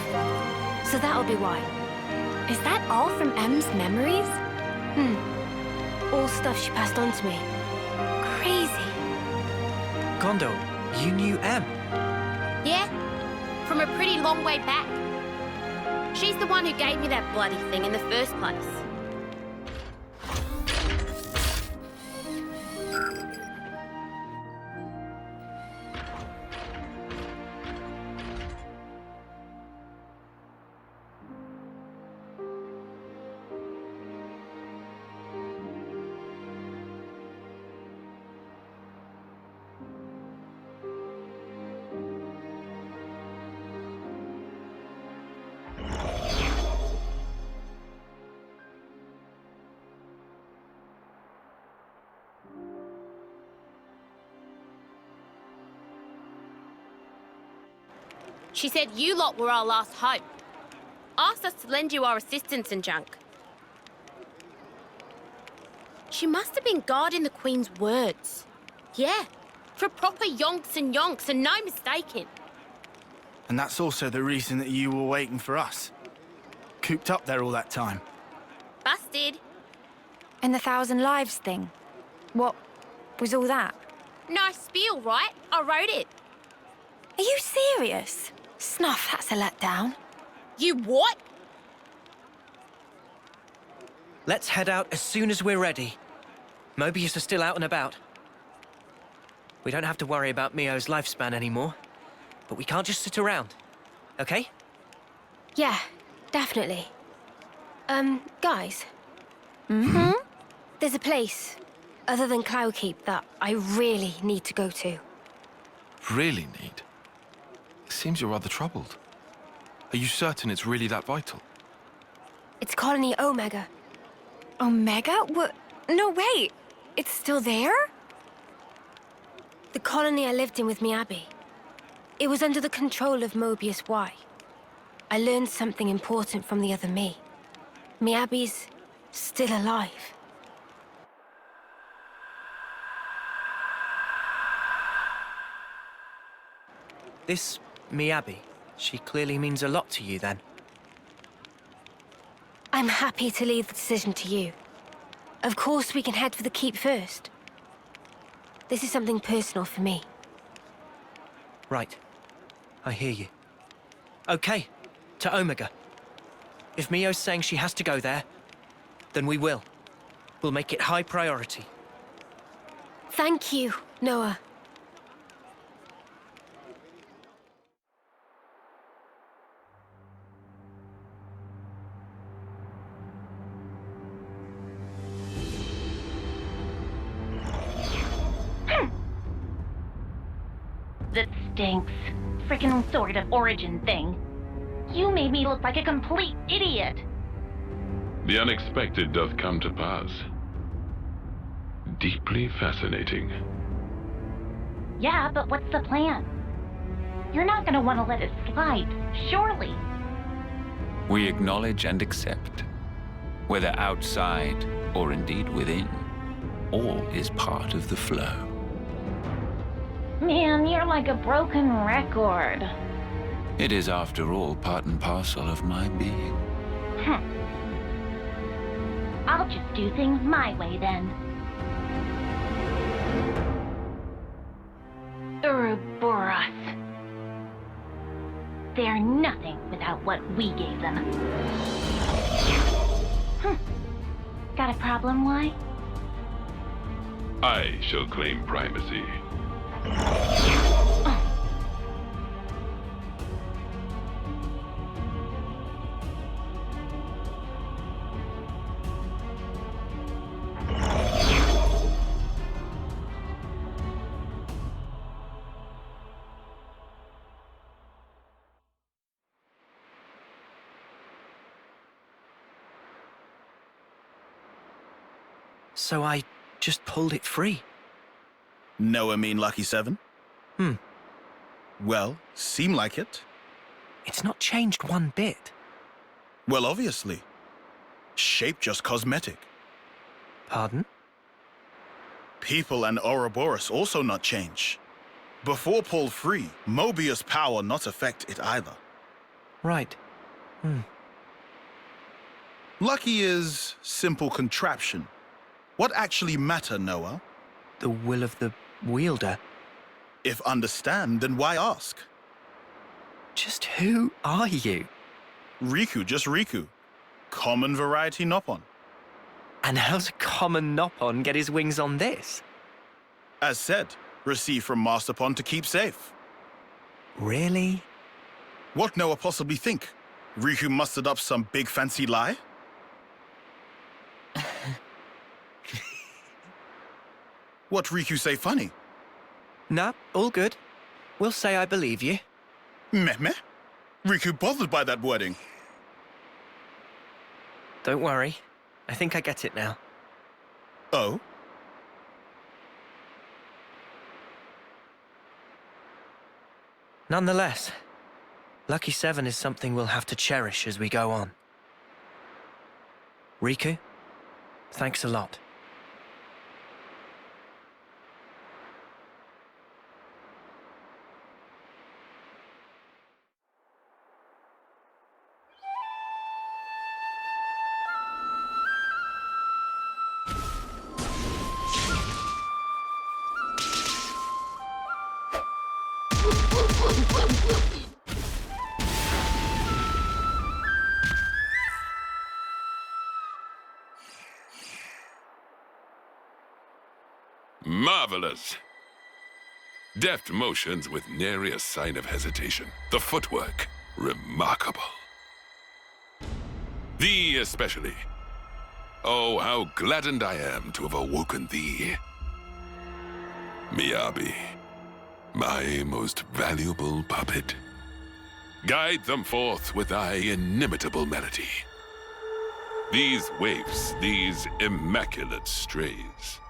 So that'll be why. Is that all from M's memories? All stuff she passed on to me. Crazy. Gondo, you knew M? Yeah, from a pretty long way back. She's the one who gave me that bloody thing in the first place. She said you lot were our last hope. Asked us to lend you our assistance and junk. She must have been guarding the Queen's words. Yeah, for proper yonks and no mistaking. And that's also the reason that you were waiting for us. Cooped up there all that time. Busted. And the 1,000 lives thing. What was all that? Nice spiel, right? I wrote it. Are you serious? Snuff, that's a letdown. You what? Let's head out as soon as we're ready. Mobius are still out and about. We don't have to worry about Mio's lifespan anymore. But we can't just sit around, okay? Yeah, definitely. Guys. Mm-hmm? There's a place, other than Cloudkeep, that I really need to go to. Really need? It seems you're rather troubled. Are you certain it's really that vital? It's Colony Omega. Omega? What? No, wait. It's still there? The colony I lived in with Miyabi. It was under the control of Mobius Y. I learned something important from the other me. Miyabi's still alive. This Miyabi, she clearly means a lot to you then. I'm happy to leave the decision to you. Of course we can head for the keep first. This is something personal for me. Right. I hear you. Okay, to Omega. If Mio's saying she has to go there, then we will. We'll make it high priority. Thank you, Noah. That stinks. Frickin' sort of origin thing. You made me look like a complete idiot. The unexpected doth come to pass. Deeply fascinating. Yeah, but what's the plan? You're not gonna want to let it slide, surely. We acknowledge and accept, whether outside or indeed within, all is part of the flow. Man, you're like a broken record. It is, after all, part and parcel of my being. I'll just do things my way then. Ouroboros. They're nothing without what we gave them. Got a problem, Y? I shall claim primacy. So I just pulled it free. No, I mean Lucky 7? Well, seem like it. It's not changed one bit. Well, obviously. Shape just cosmetic. Pardon? People and Ouroboros also not change. Before pulled free, Mobius power not affect it either. Right. Lucky is simple contraption. What actually matter, Noah? The will of the wielder. If understand, then why ask? Just who are you? Riku, just Riku. Common variety Noppon. And how's a common Noppon get his wings on this? As said, received from Masterpon to keep safe. Really? What Noah possibly think? Riku mustered up some big fancy lie? What Riku say funny? Nah, all good. We'll say I believe you. Meh meh? Riku bothered by that wording. Don't worry. I think I get it now. Oh? Nonetheless, Lucky 7 is something we'll have to cherish as we go on. Riku, thanks a lot. Marvelous! Deft motions with nary a sign of hesitation. The footwork, remarkable. Thee especially. Oh, how gladdened I am to have awoken thee. Miyabi, my most valuable puppet. Guide them forth with thy inimitable melody. These waifs, these immaculate strays.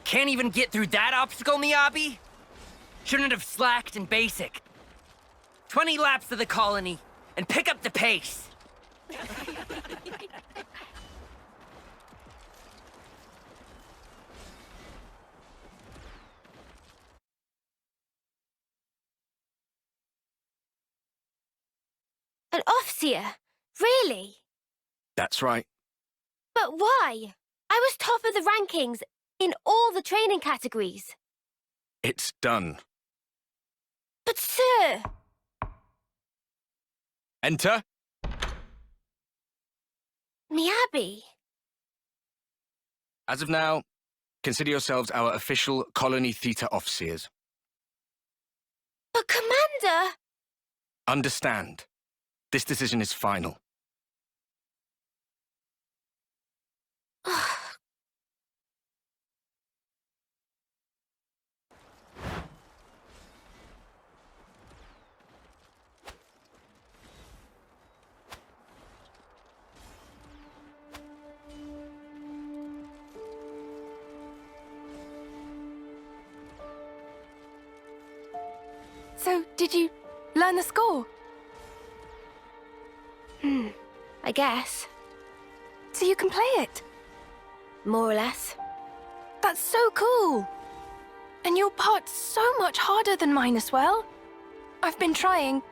Can't even get through that obstacle, Miyabi? Shouldn't have slacked in basic. 20 laps of the colony, and pick up the pace. An Offseer? Really? That's right. But why? I was top of the rankings in all the training categories. It's done. But sir! Enter. Miyabi. As of now, consider yourselves our official Colony Theta Officers. But Commander! Understand. This decision is final. So, did you learn the score? I guess. So you can play it? More or less. That's so cool! And your part's so much harder than mine as well. I've been trying,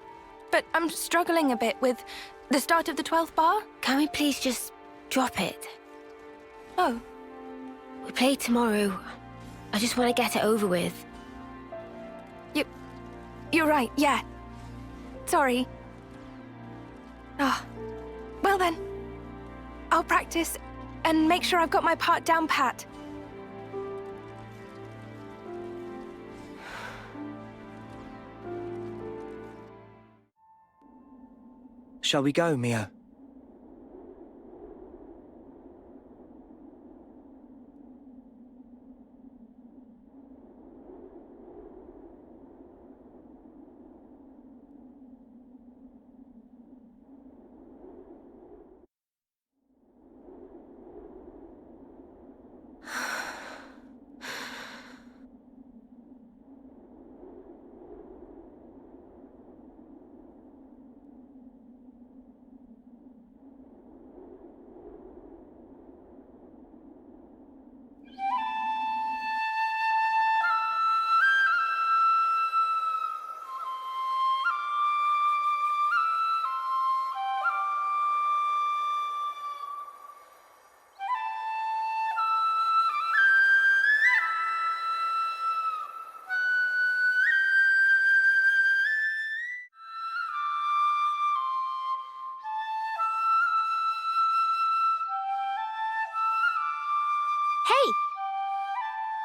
but I'm struggling a bit with the start of the 12th bar. Can we please just drop it? Oh. We play tomorrow. I just want to get it over with. You're right, yeah. Sorry. Well then. I'll practice and make sure I've got my part down pat. Shall we go, Mio?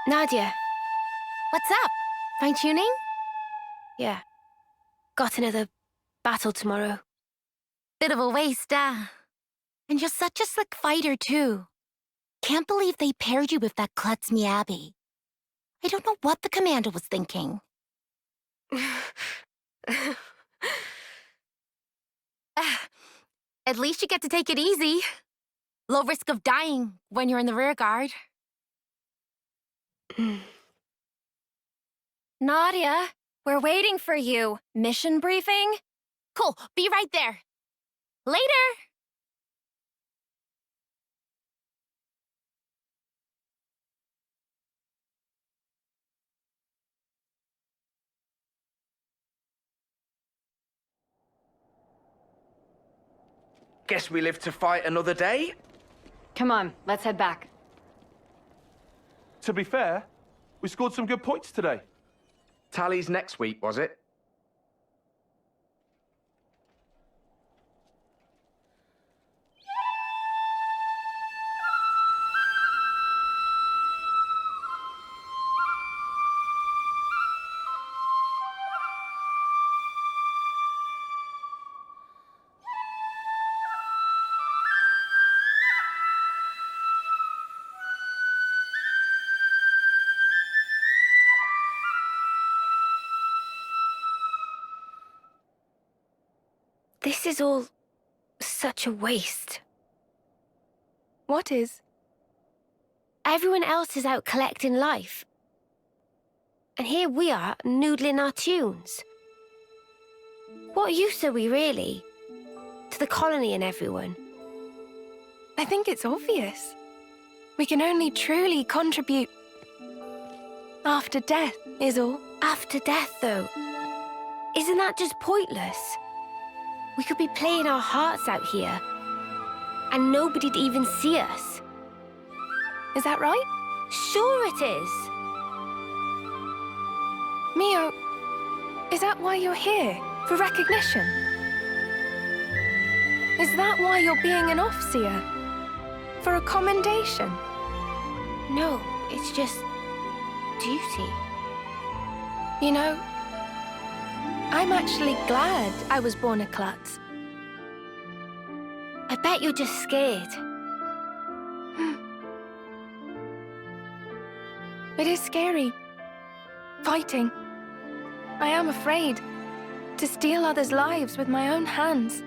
Nadia. What's up? Fine-tuning? Yeah. Got another battle tomorrow. Bit of a waste, And you're such a slick fighter, too. Can't believe they paired you with that klutz Miyabi. I don't know what the commander was thinking. At least you get to take it easy. Low risk of dying when you're in the rear guard. Nadia, we're waiting for you. Mission briefing? Cool, be right there. Later! Guess we live to fight another day? Come on, let's head back. To be fair, we scored some good points today. Tallies next week, was it? This is all such a waste. What is? Everyone else is out collecting life. And here we are, noodling our tunes. What use are we, really? To the colony and everyone? I think it's obvious. We can only truly contribute after death, is all. After death, though? Isn't that just pointless? We could be playing our hearts out here, and nobody'd even see us. Is that right? Sure it is. Mio, is that why you're here? For recognition? Is that why you're being an Offseer? For a commendation? No, it's just duty. You know, I'm actually glad I was born a klutz. I bet you're just scared. It is scary. Fighting. I am afraid to steal others' lives with my own hands.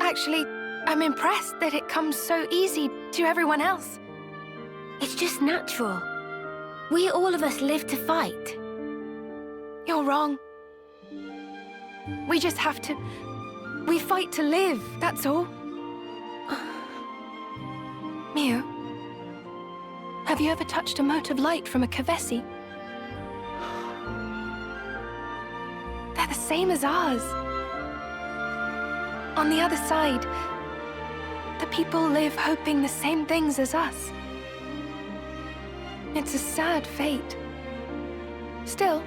Actually, I'm impressed that it comes so easy to everyone else. It's just natural. We all of us live to fight. You're wrong. We just have to... We fight to live, that's all. Mio, have you ever touched a mote of light from a Kavesi? They're the same as ours. On the other side, the people live hoping the same things as us. It's a sad fate. Still,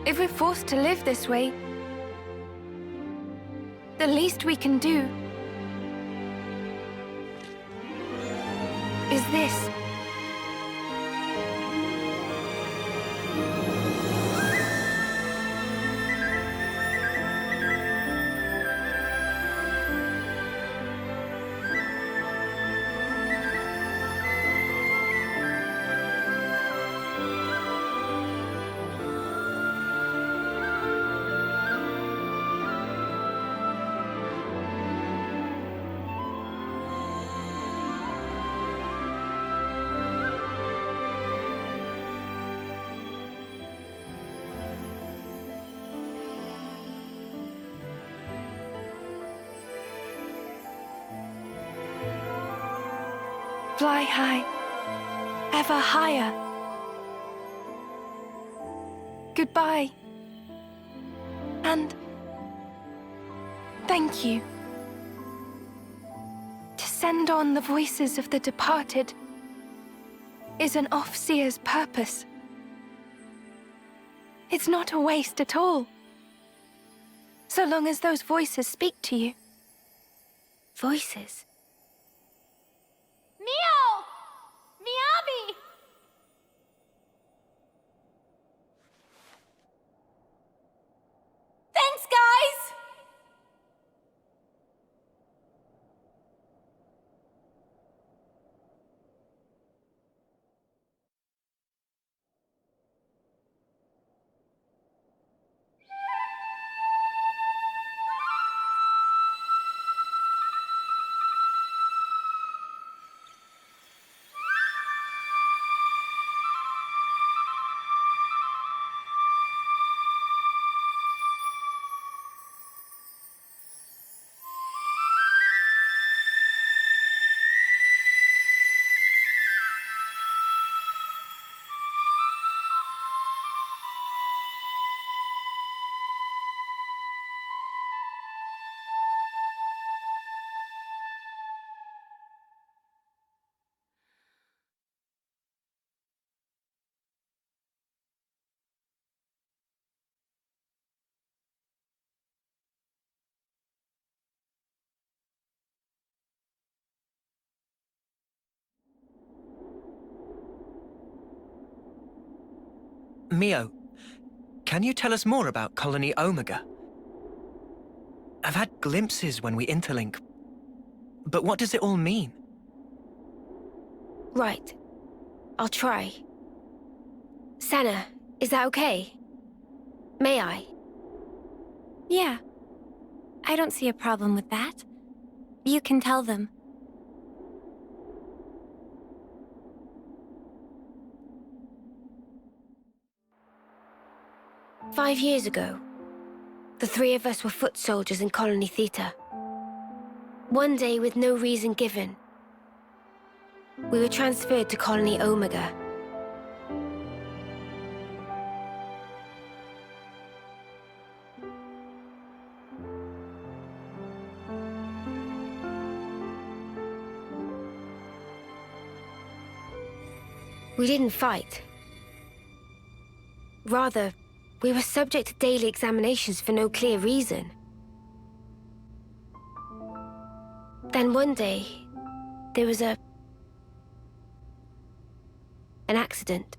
if we're forced to live this way, the least we can do is this. Fly high, ever higher. Goodbye. And thank you. To send on the voices of the departed is an Offseer's purpose. It's not a waste at all, so long as those voices speak to you. Voices? Mio! Mio, can you tell us more about Colony Omega? I've had glimpses when we interlink, but what does it all mean? Right. I'll try. Senna, is that okay? May I? Yeah. I don't see a problem with that. You can tell them. "5 years ago, the three of us were foot soldiers in Colony Theta. One day, with no reason given, we were transferred to Colony Omega. We didn't fight. Rather, we were subject to daily examinations for no clear reason. Then one day, there was an accident.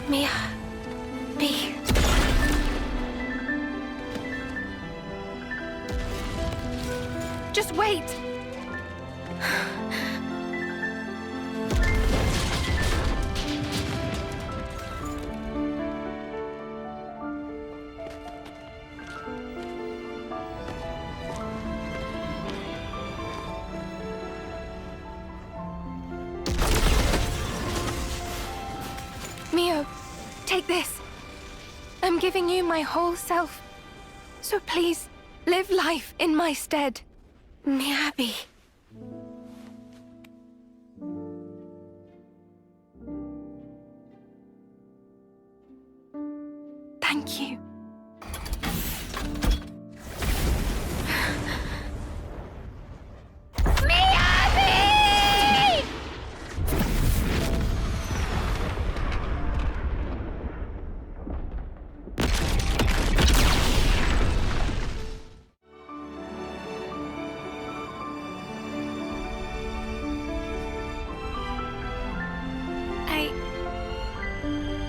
Mia, B. Just wait! Mio, take this. I'm giving you my whole self. So please, live life in my stead. Miyabi. Thank you.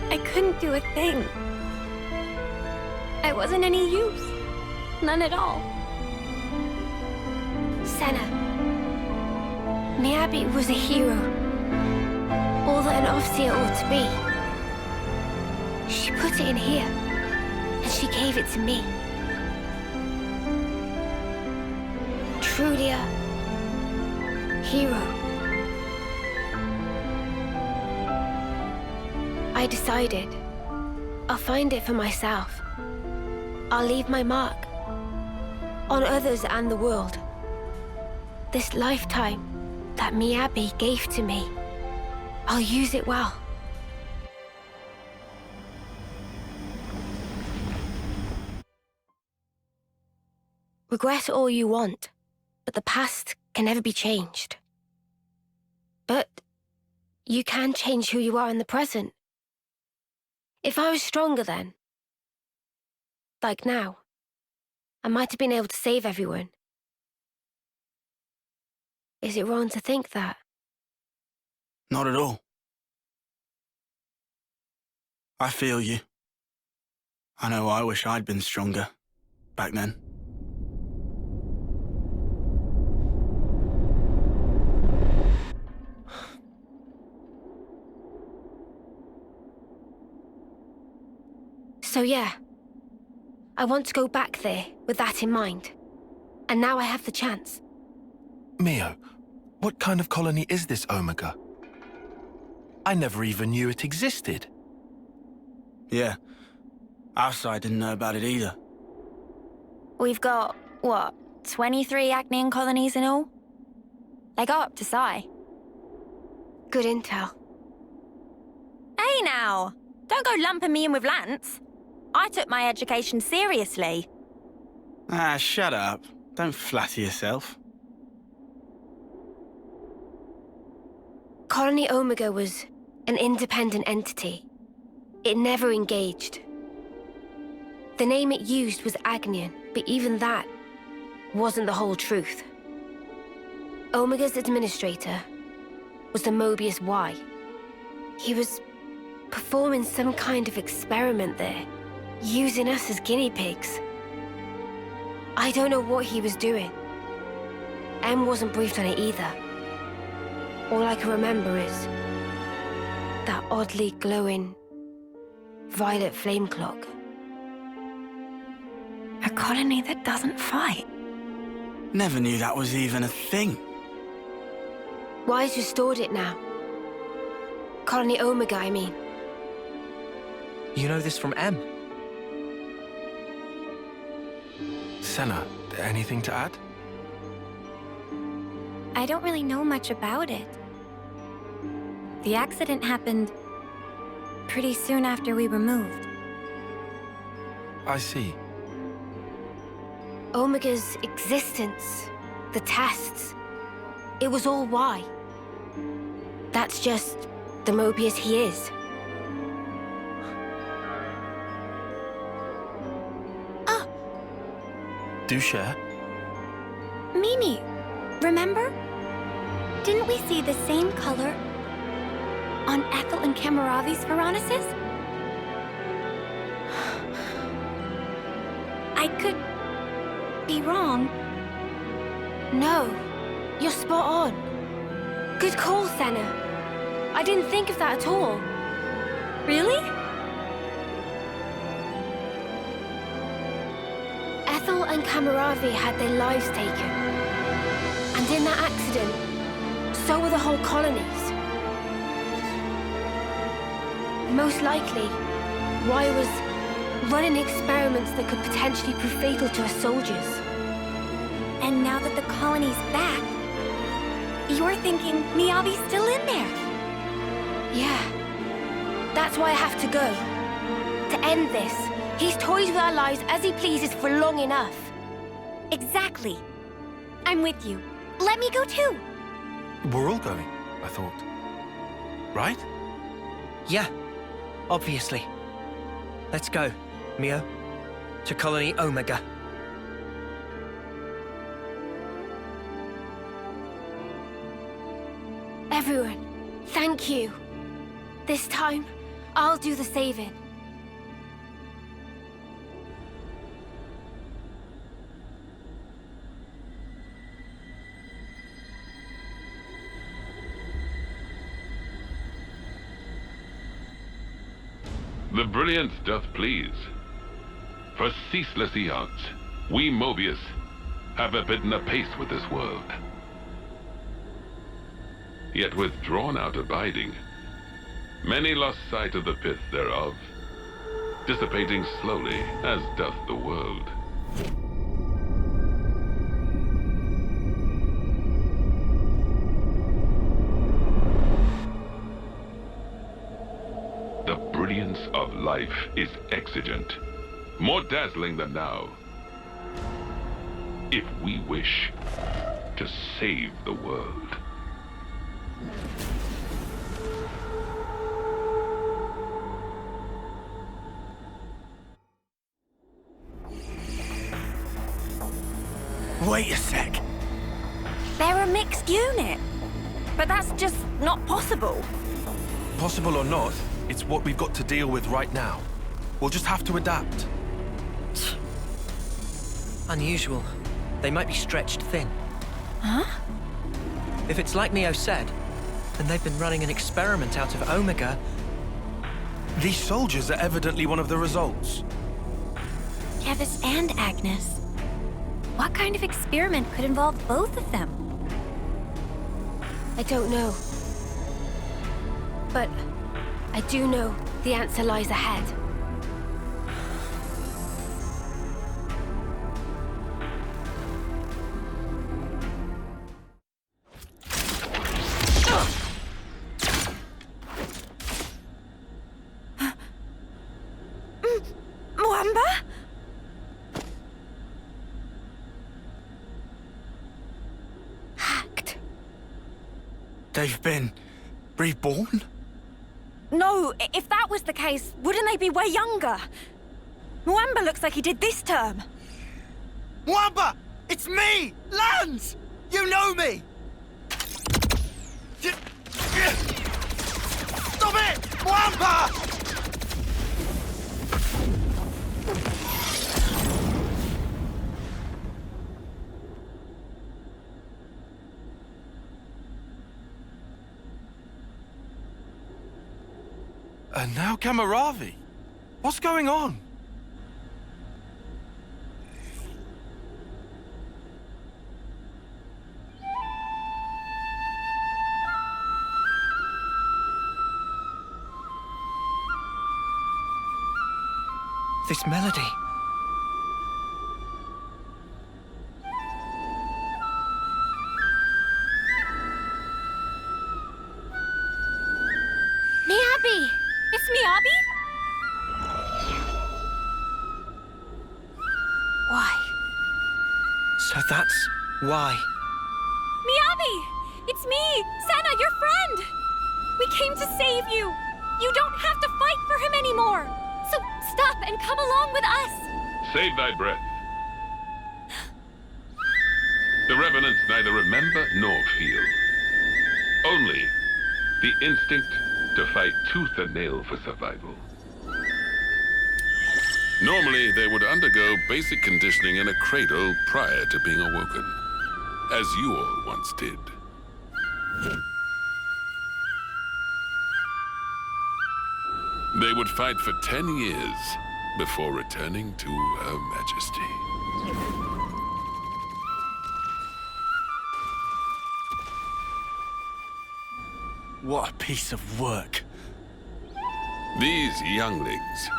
I couldn't do a thing. I wasn't any use. None at all. Senna. Miyabi was a hero. All that an officer ought to be. She put it in here, and she gave it to me. Truly a hero. I decided I'll find it for myself. I'll leave my mark on others and the world. This lifetime that Miyabi gave to me, I'll use it well. Regret all you want, but the past can never be changed. But you can change who you are in the present. If I was stronger then, like now, I might have been able to save everyone. Is it wrong to think that? Not at all. I feel you. I know I wish I'd been stronger back then. So yeah, I want to go back there with that in mind. And now I have the chance. Mio, what kind of colony is this Omega? I never even knew it existed. Yeah, our side didn't know about it either. We've got, what, 23 Acnean colonies in all? They go up to Psi. Good intel. Hey now! Don't go lumping me in with Lance. I took my education seriously. Ah, shut up. Don't flatter yourself. Colony Omega was an independent entity. It never engaged. The name it used was Agnian, but even that wasn't the whole truth. Omega's administrator was the Mobius Y. He was performing some kind of experiment there, using us as guinea pigs. I don't know what he was doing. M wasn't briefed on it either. All I can remember is that oddly glowing violet flame clock. A colony that doesn't fight. Never knew that was even a thing. Wise restored it now. Colony Omega, I mean. You know this from M? Senna, anything to add? I don't really know much about it. The accident happened pretty soon after we were moved. I see. Omega's existence, the tests, it was all Y. That's just the Mobius he is. Do share. Mimi, remember? Didn't we see the same color on Ethel and Kamaravi's Saffronias? I could be wrong. No, you're spot on. Good call, Senna. I didn't think of that at all. Really? Ethel and Kamaravi had their lives taken. And in that accident, so were the whole colonies. Most likely, Y was running experiments that could potentially prove fatal to us soldiers. And now that the colony's back, you're thinking Miyabi's still in there? Yeah. That's why I have to go. To end this. He's toyed with our lives as he pleases for long enough. Exactly. I'm with you. Let me go too. We're all going, I thought. Right? Yeah, obviously. Let's go, Mio. To Colony Omega. Everyone, thank you. This time, I'll do the saving. The brilliance doth please. For ceaseless eons, we Mobius have abidden apace with this world. Yet with drawn out abiding, many lost sight of the pith thereof, dissipating slowly as doth the world. The brilliance of life is exigent, more dazzling than now. If we wish to save the world. Wait a sec. They're a mixed unit. But that's just not possible. Possible or not, it's what we've got to deal with right now. We'll just have to adapt. Unusual. They might be stretched thin. Huh? If it's like Mio said, then they've been running an experiment out of Omega. These soldiers are evidently one of the results. Kevis and Agnes. What kind of experiment could involve both of them? I don't know. But I do know the answer lies ahead. They've been reborn? No, if that was the case, wouldn't they be way younger? Mwamba looks like he did this term. Mwamba! It's me! Lance! You know me! Stop it! Mwamba! And now Kamaravi. What's going on? This melody. Miyabi! It's Miyabi? Why? So that's why. Miyabi! It's me, Senna, your friend! We came to save you! You don't have to fight for him anymore! So stop and come along with us! Save thy breath. The Revenants neither remember nor feel. Only the instinct to fight tooth and nail for survival. Normally, they would undergo basic conditioning in a cradle prior to being awoken, as you all once did. They would fight for 10 years before returning to Her Majesty. What a piece of work. These younglings,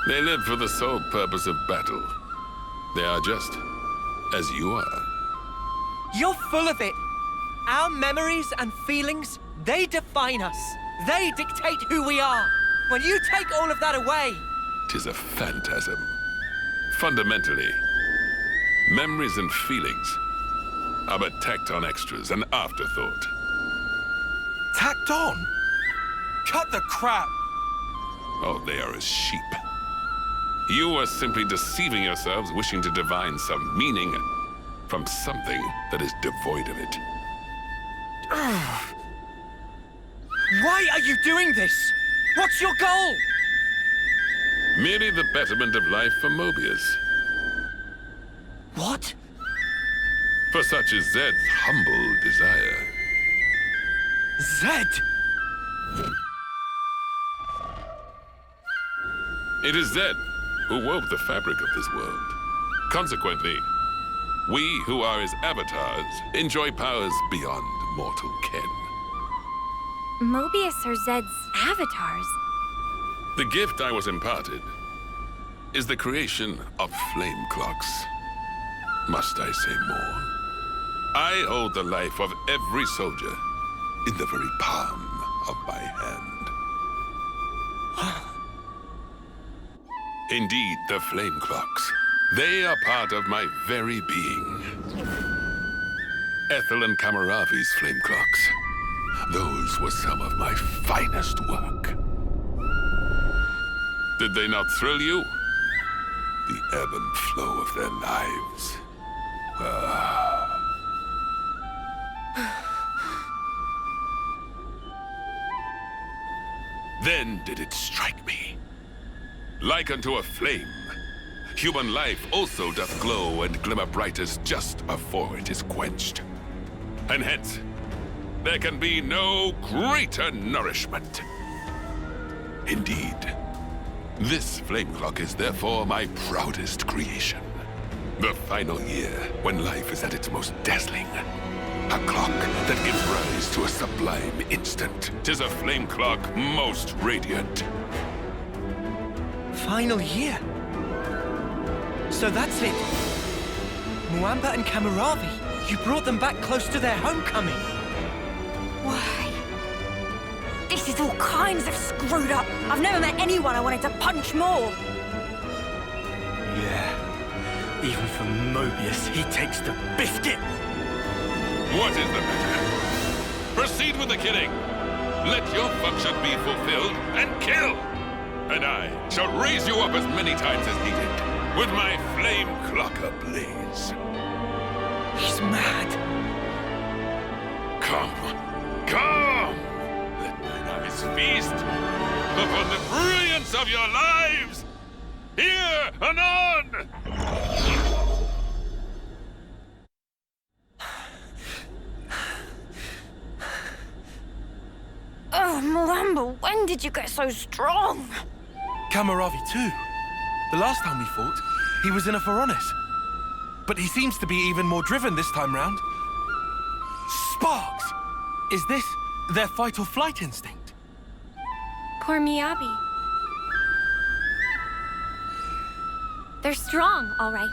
they live for the sole purpose of battle. They are just as you are. You're full of it. Our memories and feelings, they define us. They dictate who we are. When you take all of that away... 'Tis a phantasm. Fundamentally, memories and feelings are but tacked-on extras, an afterthought. Tacked on? Cut the crap! Oh, they are as sheep. You are simply deceiving yourselves, wishing to divine some meaning from something that is devoid of it. Why are you doing this? What's your goal? Merely the betterment of life for Mobius. What? For such is Zed's humble desire. Zed! It is Zed who wove the fabric of this world. Consequently, we who are his avatars enjoy powers beyond mortal ken. Mobius are Zed's avatars. The gift I was imparted is the creation of flame clocks. Must I say more? I hold the life of every soldier in the very palm of my hand. Indeed, the flame clocks. They are part of my very being. Ethel and Kamaravi's flame clocks. Those were some of my finest work. Did they not thrill you? The ebb and flow of their lives. Then did it strike me. Like unto a flame, human life also doth glow and glimmer brightest just before it is quenched. And hence, there can be no greater nourishment. Indeed, this flame clock is therefore my proudest creation. The final year, when life is at its most dazzling. A clock that gives rise to a sublime instant. 'Tis a flame clock most radiant. Final year. So that's it. Mwamba and Kamaravi, you brought them back close to their homecoming. Why? This is all kinds of screwed up. I've never met anyone I wanted to punch more. Yeah. Even for Mobius, he takes the biscuit. What is the matter? Proceed with the killing. Let your function be fulfilled and kill. And I shall raise you up as many times as needed with my flame clock ablaze. He's mad. Come. Let mine eyes feast upon the brilliance of your lives. Here and on. Oh, Moamba, when did you get so strong? Kamaravi too. The last time we fought, he was in a Saffronias. But he seems to be even more driven this time round. Sparks! Is this their fight or flight instinct? Poor Miyabi. They're strong, all right.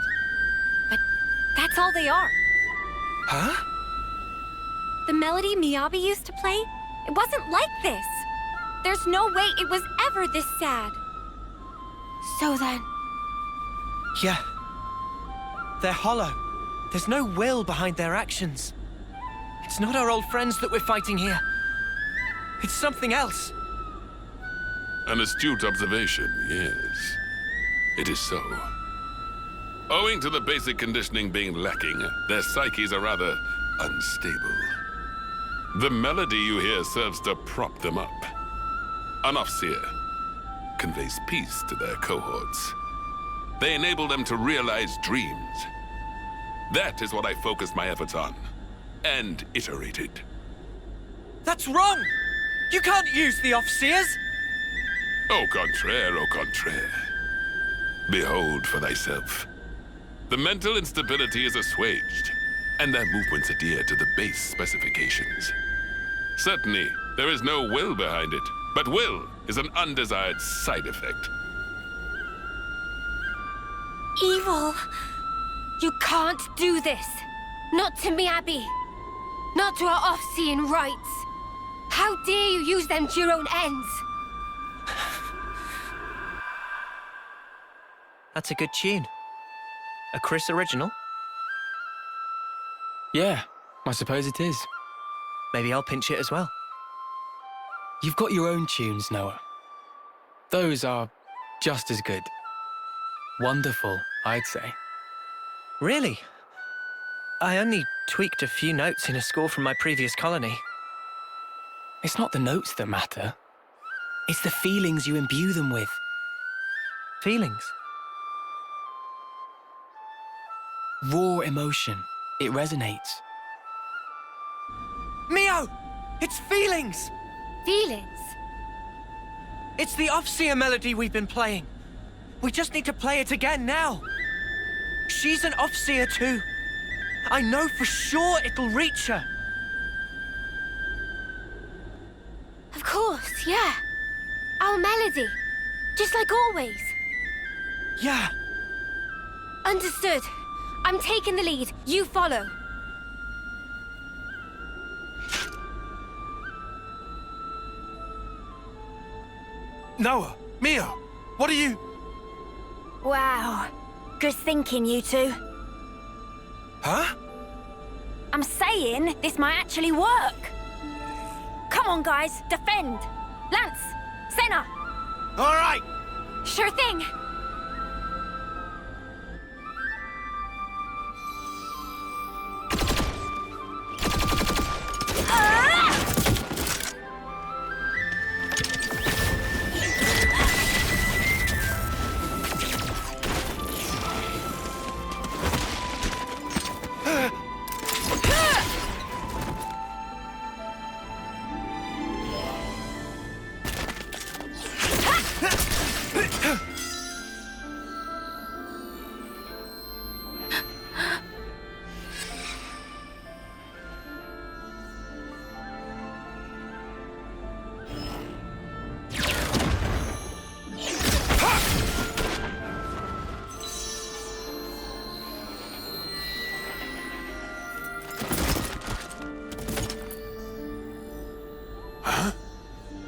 But that's all they are. Huh? The melody Miyabi used to play, it wasn't like this. There's no way it was ever this sad. So then... Yeah. They're hollow. There's no will behind their actions. It's not our old friends that we're fighting here. It's something else. An astute observation, yes. It is so. Owing to the basic conditioning being lacking, their psyches are rather unstable. The melody you hear serves to prop them up. An Offseer conveys peace to their cohorts. They enable them to realize dreams. That is what I focused my efforts on, and iterated. That's wrong! You can't use the Offseers! Au contraire, au contraire. Behold for thyself. The mental instability is assuaged, and their movements adhere to the base specifications. Certainly, there is no will behind it, but will is an undesired side effect. Evil! You can't do this! Not to Miyabi! Not to our Offseeing rights! How dare you use them to your own ends! That's a good tune. A Chris original? Yeah, I suppose it is. Maybe I'll pinch it as well. You've got your own tunes, Noah. Those are just as good. Wonderful, I'd say. Really? I only tweaked a few notes in a score from my previous colony. It's not the notes that matter. It's the feelings you imbue them with. Feelings? Raw emotion. It resonates. Mio! It's feelings! Feelings? It's the Offseer melody we've been playing. We just need to play it again now. She's an Offseer too. I know for sure it'll reach her. Of course, yeah. Our melody. Just like always. Yeah. Understood. I'm taking the lead. You follow. Noah, Mio, what are you... Wow. Good thinking, you two. Huh? I'm saying this might actually work. Come on, guys. Defend. Lance. Senna. All right. Sure thing.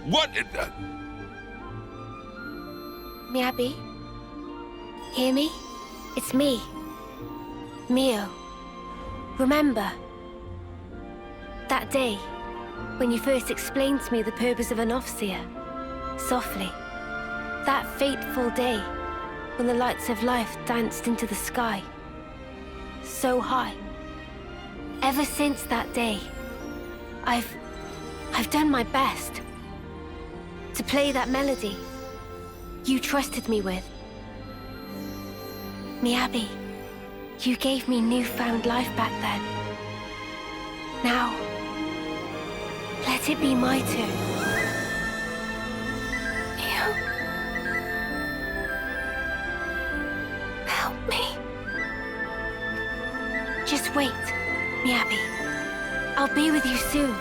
What in the... Miyabi? Hear me? It's me. Mio. Remember? That day, When you first explained to me the purpose of an Offseer, softly. That fateful day, when the lights of life danced into the sky. So high. Ever since that day, I've done my best to play that melody you trusted me with. Miyabi, you gave me newfound life back then. Now, let it be my turn. Help me. Just wait, Miyabi. I'll be with you soon.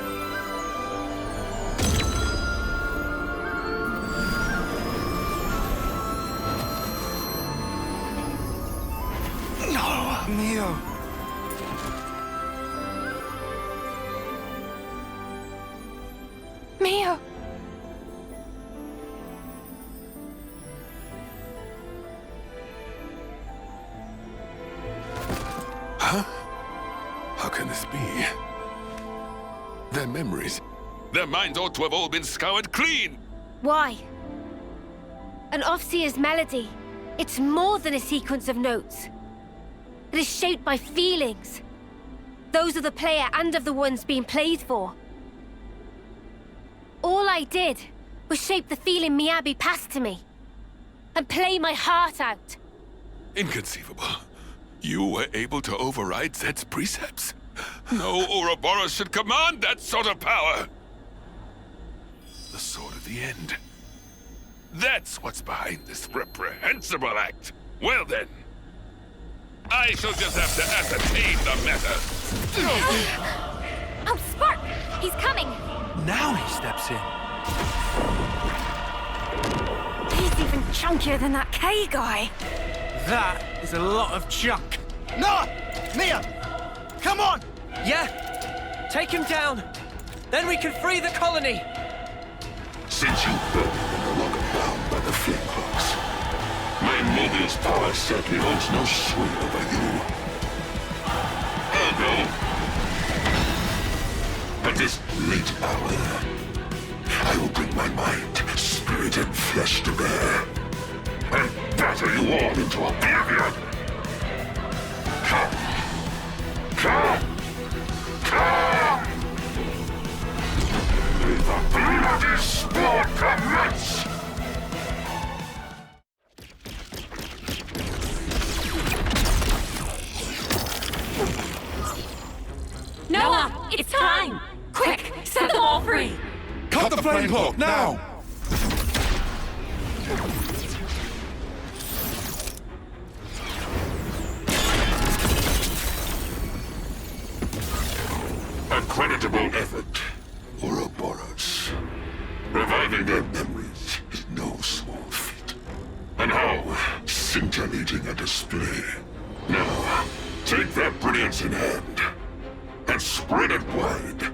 No, Mio. Mio! Huh? How can this be? Their memories. Their minds ought to have all been scoured clean! Why? An Offseer's melody. It's more than a sequence of notes. It is shaped by feelings. Those of the player and of the ones being played for. All I did was shape the feeling Miyabi passed to me. And play my heart out. Inconceivable. You were able to override Zed's precepts? No Ouroboros should command that sort of power! The Sword of the End. That's what's behind this reprehensible act. Well then, I shall just have to ascertain the matter. Oh, Spark! He's coming! Now he steps in. He's even chunkier than that K guy. That is a lot of junk. Noah! Mia! Come on! Yeah! Take him down! Then we can free the colony! Since you burn and no longer bound by the flame hooks, my Mobius power certainly holds no sway over you. Ergo, at this late hour, I will bring my mind, spirit, and flesh to bear, and batter you all into oblivion! Come! Come! Come! May the bloody sport commence! Noah, it's time! Quick, set them all free! Cut the flame hook, now! A creditable effort, Ouroboros. Reviving their memories is no small feat. And how scintillating a display. Now, take their brilliance in hand, and spread it wide,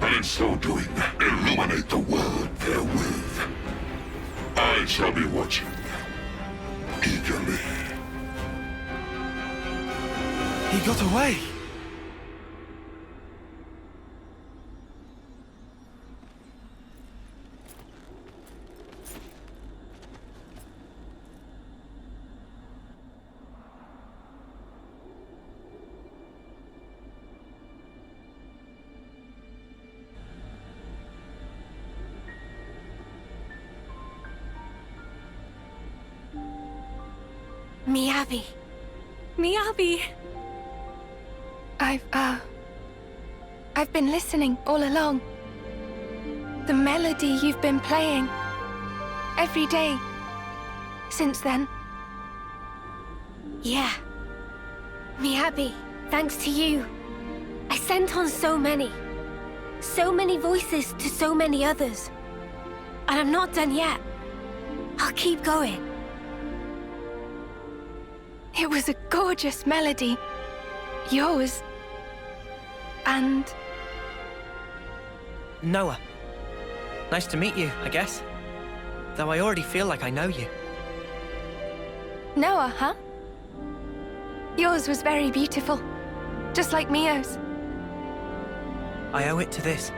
and in so doing, illuminate the world therewith. I shall be watching, eagerly. He got away. Miyabi. Miyabi! I've been listening all along. The melody you've been playing every day since then. Yeah. Miyabi, thanks to you, I sent on so many voices to so many others. And I'm not done yet. I'll keep going. It was a gorgeous melody. Yours. And... Noah. Nice to meet you, I guess. Though I already feel like I know you. Noah, huh? Yours was very beautiful. Just like Mio's. I owe it to this.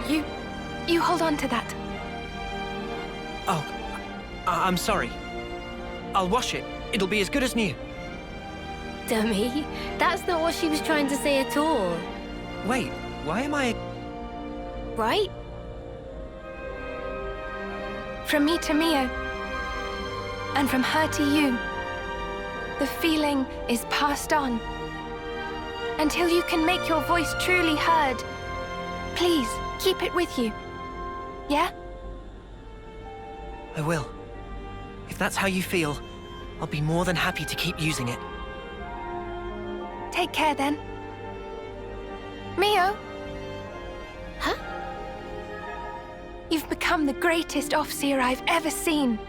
You hold on to that. Oh, I'm sorry. I'll wash it. It'll be as good as new. Dummy, that's not what she was trying to say at all. Wait, why am I... Right? From me to Mio, and from her to you, the feeling is passed on. Until you can make your voice truly heard, please keep it with you. Yeah? I will. If that's how you feel, I'll be more than happy to keep using it. Take care then. Mio? Huh? You've become the greatest Offseer I've ever seen.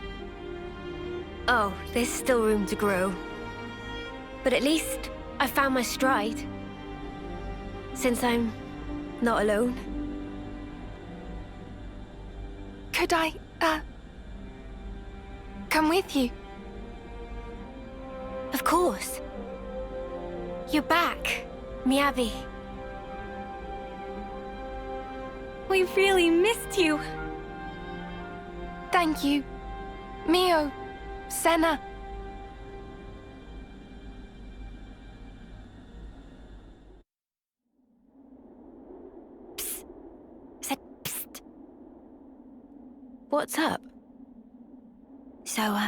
Oh, there's still room to grow. But at least I found my stride. Since I'm not alone. Could I, come with you? Of course. You're back, Miyabi. We really missed you. Thank you, Mio, Senna. Psst. Said psst. What's up? So,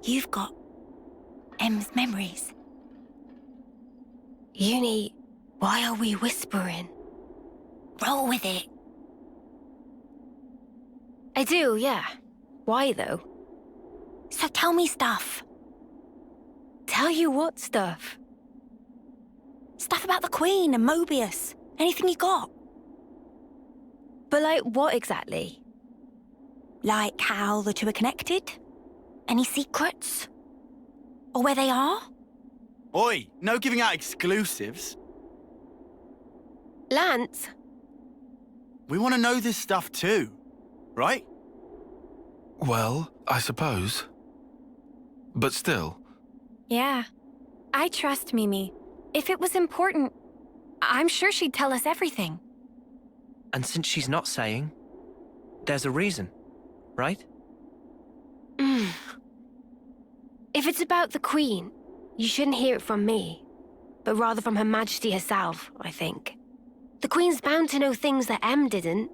you've got M's memories. Uni, why are we whispering? Roll with it. I do, yeah. Why, though? So tell me stuff. Tell you what stuff? Stuff about the Queen and Mobius. Anything you got. But like what exactly? Like how the two are connected? Any secrets? Or where they are? Oi, no giving out exclusives. Lance? We want to know this stuff too, right? Well, I suppose. But still. Yeah. I trust Mimi. If it was important, I'm sure she'd tell us everything. And since she's not saying, there's a reason, right? If it's about the Queen, you shouldn't hear it from me, but rather from Her Majesty herself, I think. The Queen's bound to know things that M didn't.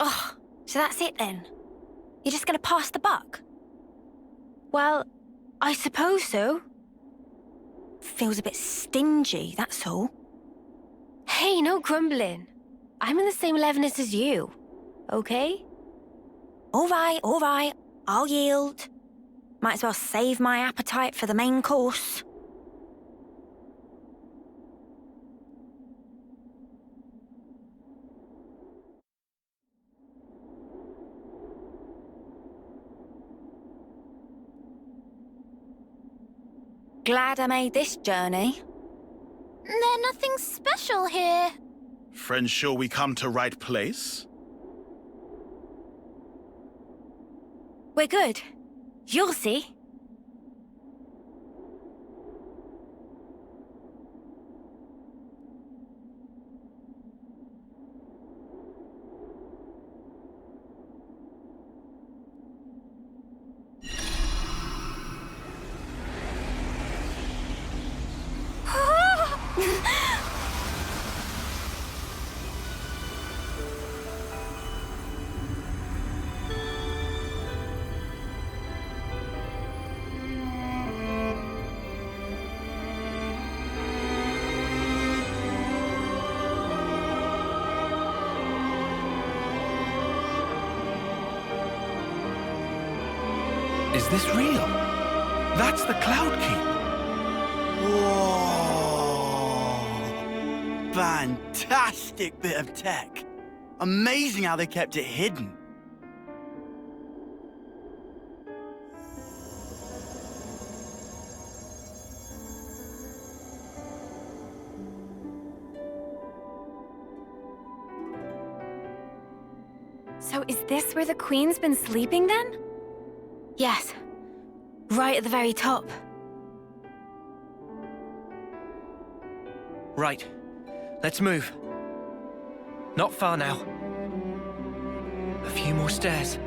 Oh, so that's it then? You're just gonna pass the buck? Well, I suppose so. Feels a bit stingy, that's all. Hey, no grumbling. I'm in the same levelness as you, okay? All right, I'll yield. Might as well save my appetite for the main course. Glad I made this journey. There's nothing special here. Friends sure we come to right place? We're good. You'll see. Is this real? That's the Cloud Keep. Whoa! Fantastic bit of tech. Amazing how they kept it hidden. So is this where the Queen's been sleeping then? Yes. Right at the very top. Right. Let's move. Not far now. A few more stairs.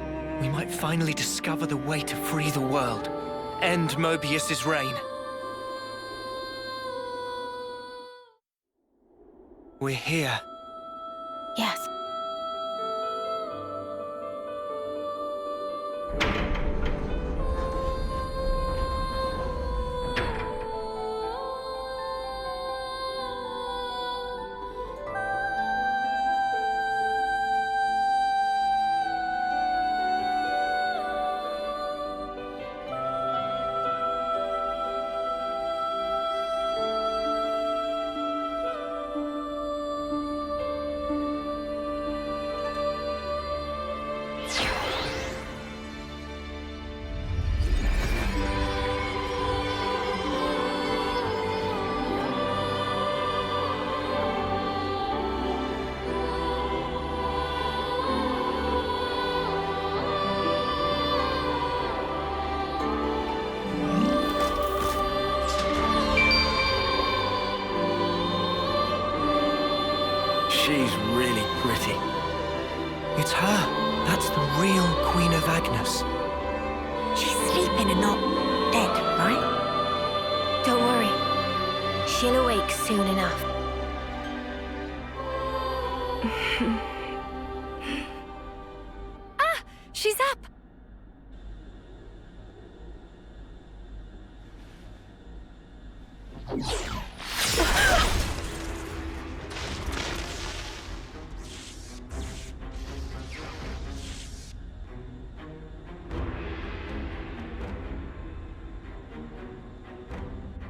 We might finally discover the way to free the world. End Mobius's reign. We're here. Yes. She's really pretty. It's her. That's the real Queen of Agnes. She's sleeping and not dead, right? Don't worry. She'll awake soon enough. Ah! She's up!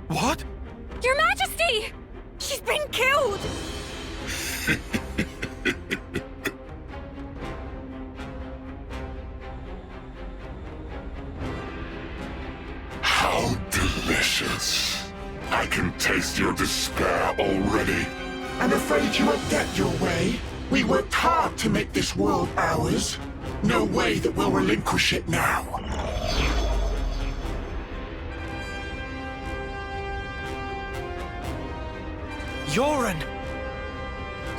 What? Your Majesty! She's been killed! How delicious. I can taste your despair already. I'm afraid you won't get your way. We worked hard to make this world ours. No way that we'll relinquish it now. Yoren!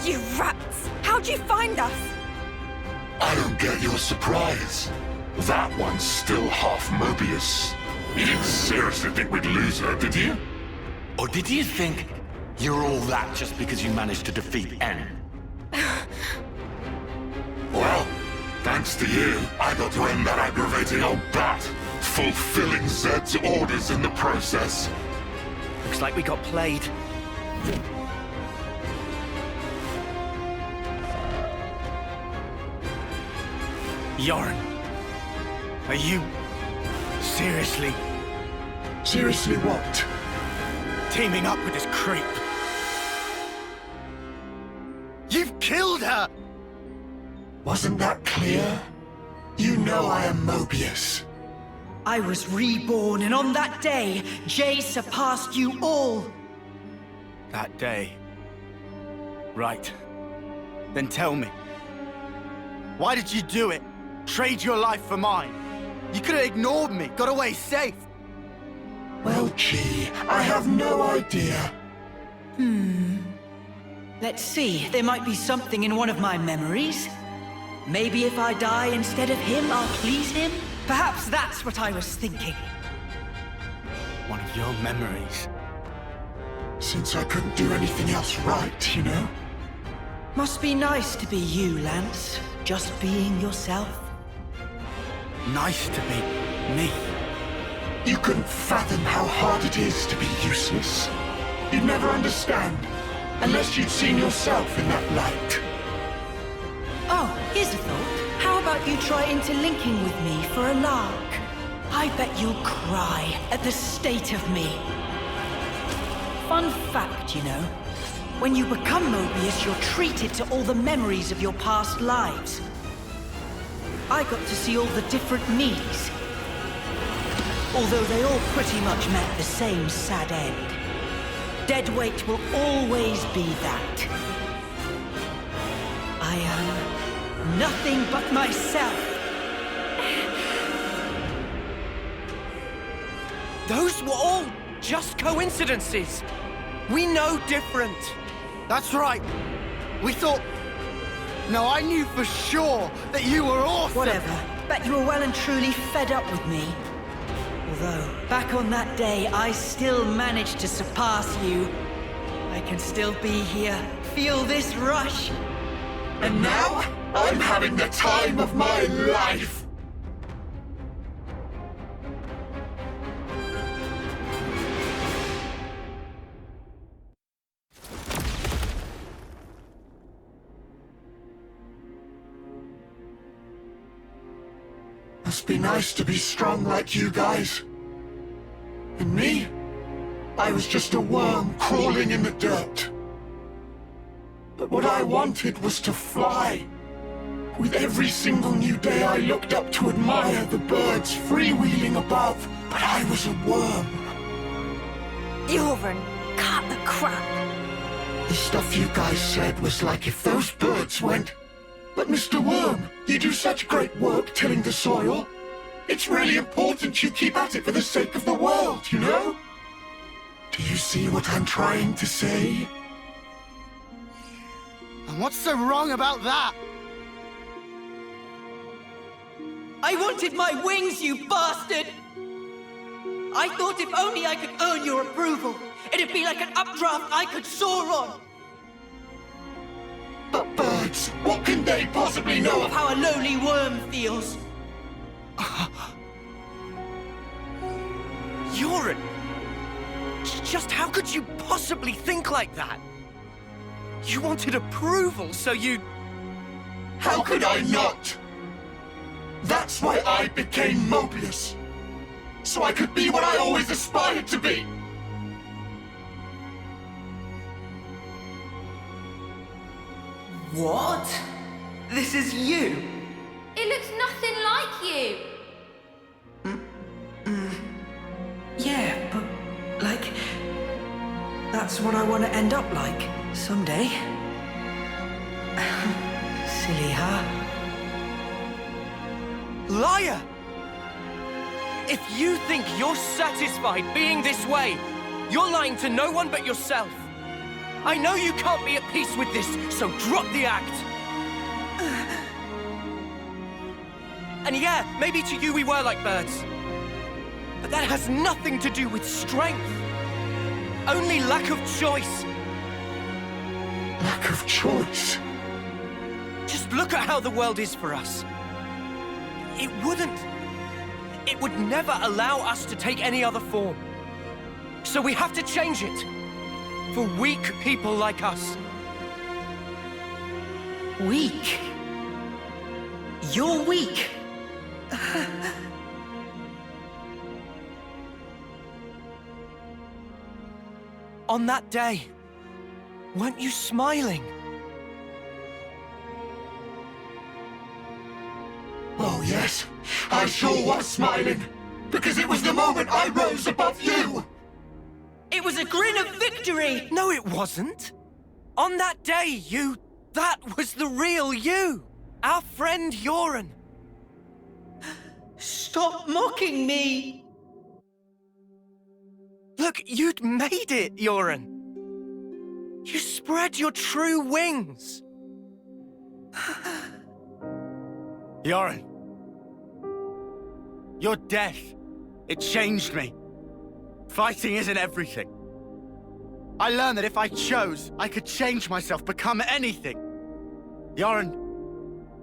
You rats! How'd you find us? I don't get your surprise. That one's still half Mobius. You didn't seriously think we'd lose her, did you? Or did you think you're all that just because you managed to defeat N? Well, thanks to you, I got to end that aggravating old bat, fulfilling Zed's orders in the process. Looks like we got played. Yoren, are you... seriously... Seriously what? Teaming up with this creep? You've killed her! Wasn't that clear? You know I am Mobius. I was reborn, and on that day, Jay surpassed you all. That day. Right. Then tell me. Why did you do it? Trade your life for mine? You could have ignored me, got away safe. Well, gee, I have no idea. Let's see, there might be something in one of my memories. Maybe if I die instead of him, I'll please him? Perhaps that's what I was thinking. One of your memories. Since I couldn't do anything else right, you know? Must be nice to be you, Lance. Just being yourself. Nice to be me. You couldn't fathom how hard it is to be useless. You'd never understand, unless you'd seen yourself in that light. Oh, here's a thought. How about you try interlinking with me for a lark? I bet you'll cry at the state of me. Fun fact, you know. When you become Mobius, you're treated to all the memories of your past lives. I got to see all the different me's. Although they all pretty much met the same sad end. Deadweight will always be that. I am nothing but myself. Those were all just coincidences. We know different. That's right. We thought... No, I knew for sure that you were awesome. Whatever. Bet you were well and truly fed up with me. Although, back on that day, I still managed to surpass you. I can still be here, feel this rush. And now, I'm having the time of my life! Must be nice to be strong like you guys. And me? I was just a worm crawling in the dirt. But what I wanted was to fly. With every single new day I looked up to admire the birds freewheeling above, but I was a worm. Yoren, cut the crap. The stuff you guys said was like if those birds went... But Mr. Worm, you do such great work tilling the soil. It's really important you keep at it for the sake of the world, you know? Do you see what I'm trying to say? And what's so wrong about that? I wanted my wings, you bastard! I thought if only I could earn your approval, it'd be like an updraft I could soar on. But birds, what can they possibly know Of how a lowly worm feels. Yoren! Just how could you possibly think like that? You wanted approval, so you... How could I not? That's why I became Mobius. So I could be what I always aspired to be. What? This is you? It looks nothing like you. Yeah, but, like... That's what I want to end up like, someday. Silly, huh? Liar! If you think you're satisfied being this way, you're lying to no one but yourself. I know you can't be at peace with this, so drop the act. And yeah, maybe to you we were like birds. But that has nothing to do with strength. Only lack of choice. Lack of choice? Just look at how the world is for us. It would never allow us to take any other form. So we have to change it. For weak people like us. Weak? You're weak. On that day, weren't you smiling? Oh yes, I sure was smiling. Because it was the moment I rose above you. It was a grin of victory! No, it wasn't. On that day, that was the real you. Our friend Yoren. Stop mocking me! Look, you'd made it, Yoren. You spread your true wings. Yoren. Your death, it changed me. Fighting isn't everything. I learned that if I chose, I could change myself, become anything. Yoren,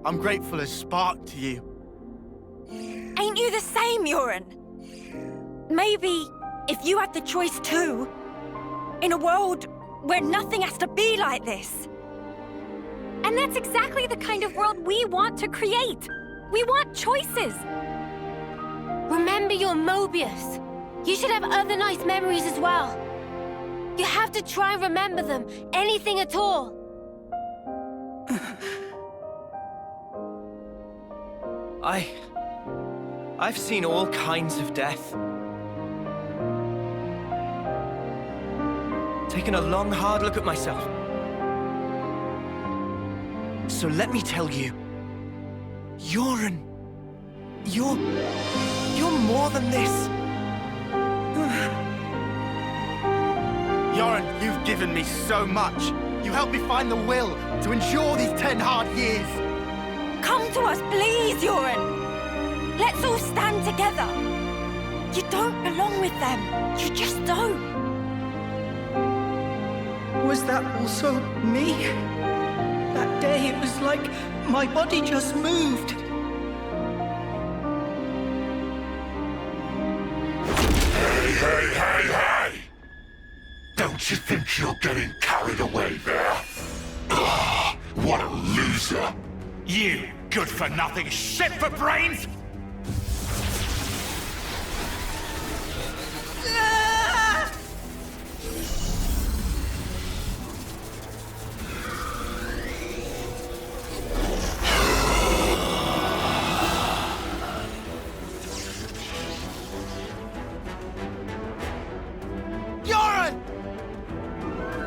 I'm grateful as Spark to you. Ain't you the same, Yoren? Maybe if you had the choice too, in a world where nothing has to be like this. And that's exactly the kind of world we want to create. We want choices. Remember your Mobius. You should have other nice memories as well. You have to try and remember them, anything at all. I've seen all kinds of death. Taken a long, hard look at myself. So let me tell you, Yoren, you're more than this. Yoren, you've given me so much. You helped me find the will to endure these 10 hard years. Come to us, please, Yoren. Let's all stand together. You don't belong with them. You just don't. Was that also me? That day it was like my body just moved. Hey! Don't you think you're getting carried away there? Ugh, what a loser! You good-for-nothing shit for brains!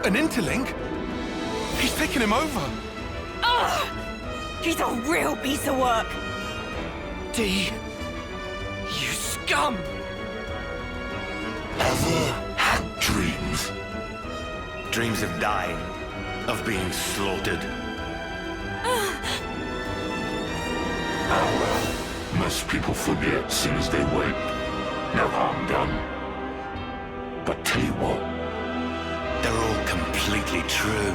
An interlink? He's taken him over. Ugh! He's a real piece of work. D, you scum! Ever had dreams? Dreams of dying, of being slaughtered. Most people forget soon as they wake. No harm done. But tell you what, they're all completely true.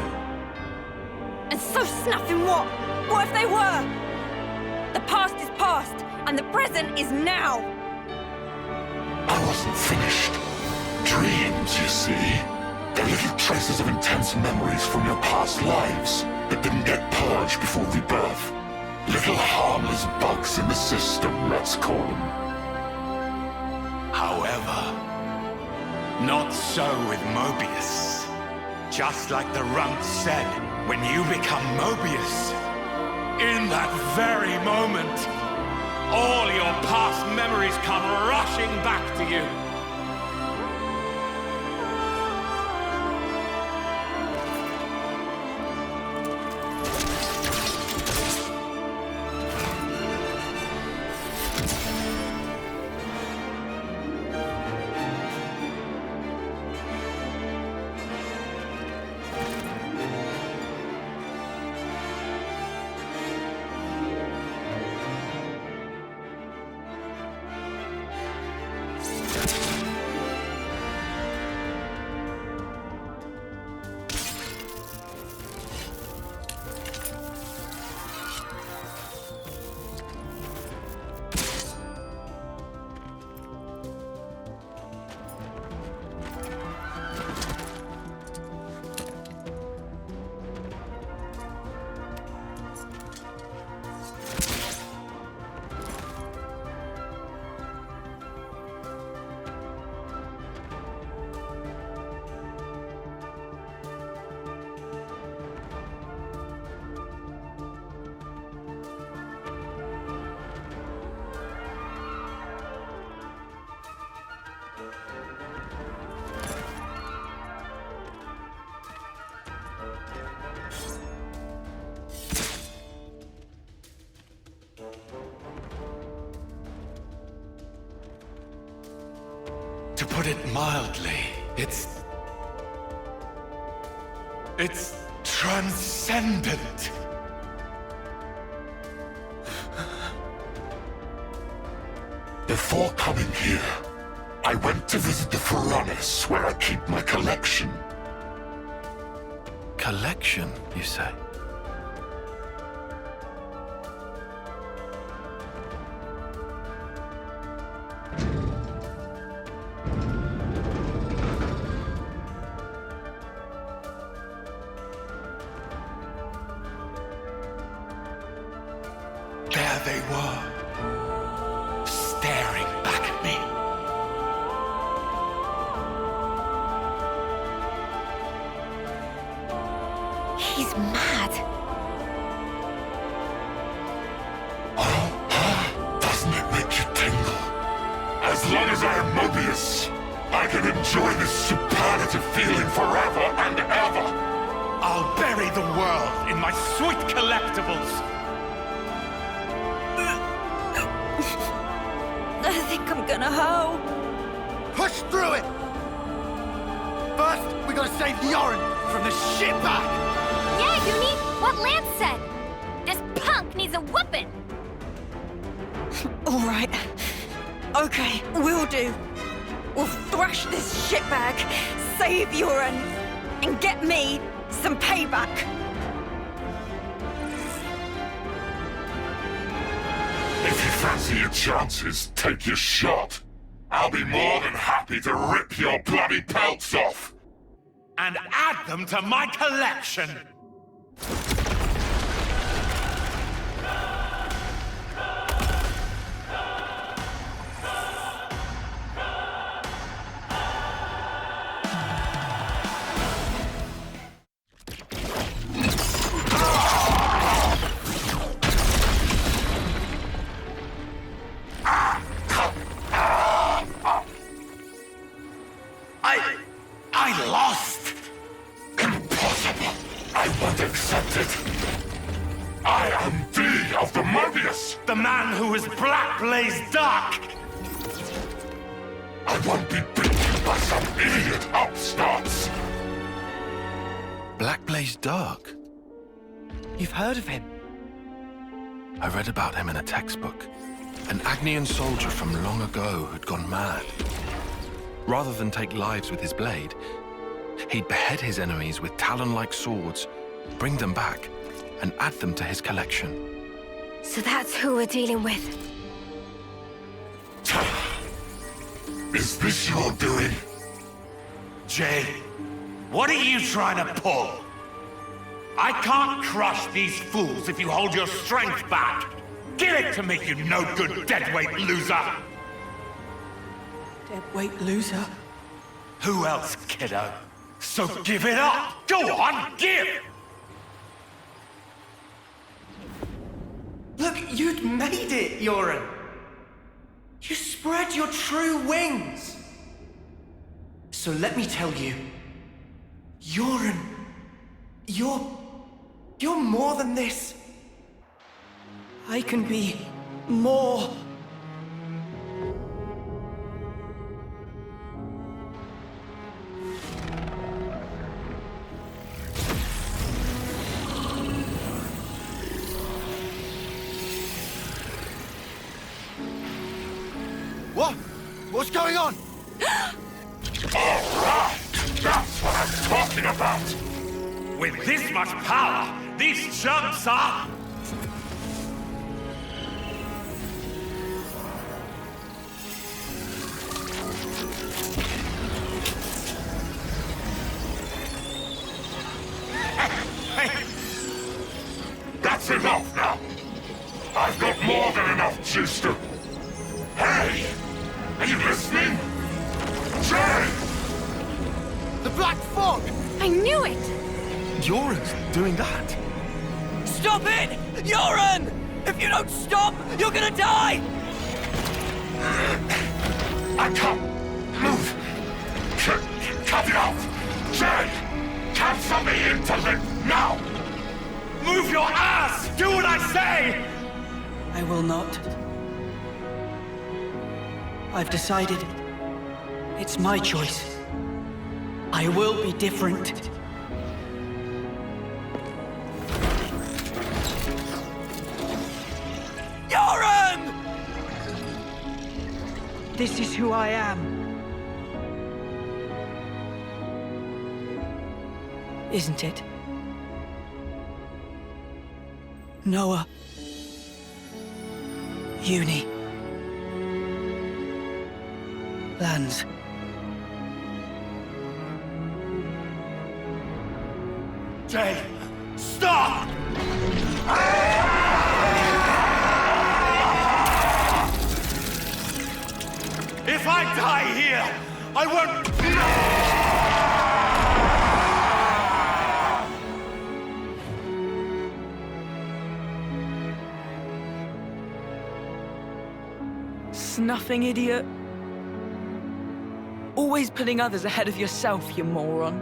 And so snuffing what? What if they were? The past is past, and the present is now. I wasn't finished. Dreams, you see. They're little traces of intense memories from your past lives that didn't get purged before rebirth. Little harmless bugs in the system, let's call them. However, not so with Mobius. Just like the runt said, when you become Mobius, in that very moment, all your past memories come rushing back to you. To put it mildly, it's transcendent. Before coming here, I went to visit the Saffronias, where I keep my collection. Collection, you say? There they were, staring back at me. He's mad. Doesn't it make you tingle? As long as I am Mobius, I can enjoy this superlative feeling forever and ever. I'll bury the world in my sweet collectibles. I think I'm gonna hoe. Push through it! First, we gotta save Yoren from the shitbag! Yeah, Uni! What Lance said! This punk needs a whooping! All right. Okay, we'll do. We'll thrash this shitbag, save Yoren, and get me some payback. If you fancy your chances, take your shot. I'll be more than happy to rip your bloody pelts off. And add them to my collection! I lost! Impossible! I won't accept it! I am D of the Mobius! The man who is Black Blaze Dark! I won't be beaten by some idiot upstarts! Black Blaze Dark? You've heard of him? I read about him in a textbook. An Agnian soldier from long ago who'd gone mad. Rather than take lives with his blade, he'd behead his enemies with talon-like swords, bring them back, and add them to his collection. So that's who we're dealing with. Is this your doing? Jay, what are you trying to pull? I can't crush these fools if you hold your strength back. Give it to me, you no-good deadweight loser! Deadweight loser? Who else, kiddo? So give it up! Go on, give! Look, you'd made it, Yoren. You spread your true wings. So let me tell you, Yoren, you're more than this. I can be more. What? What's going on? Alright! That's what I'm talking about! With this much power, these jumps are... That's enough now! I've got more than enough juice to... Hey! Are you listening? Jay! The Black Fog! I knew it! Yoren's doing that. Stop it! Yoren! If you don't stop, you're gonna die! I can't move! Cut it off! Jay! Cancel me interloper now! Move your ass! Do what I say! I will not. I've decided. It's my choice. I will be different. Yoren! This is who I am. Isn't it? Noah. Uni. Lands. Jay, stop! If I die here, I won't... Snuffing idiot. Always putting others ahead of yourself, you moron.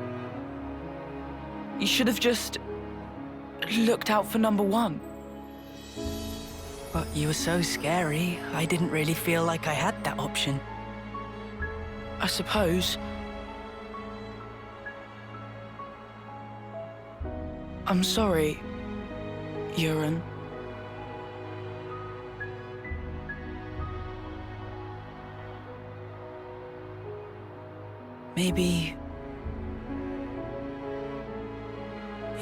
You should have just looked out for number one. But you were so scary, I didn't really feel like I had that option. I suppose I'm sorry, Euron. Maybe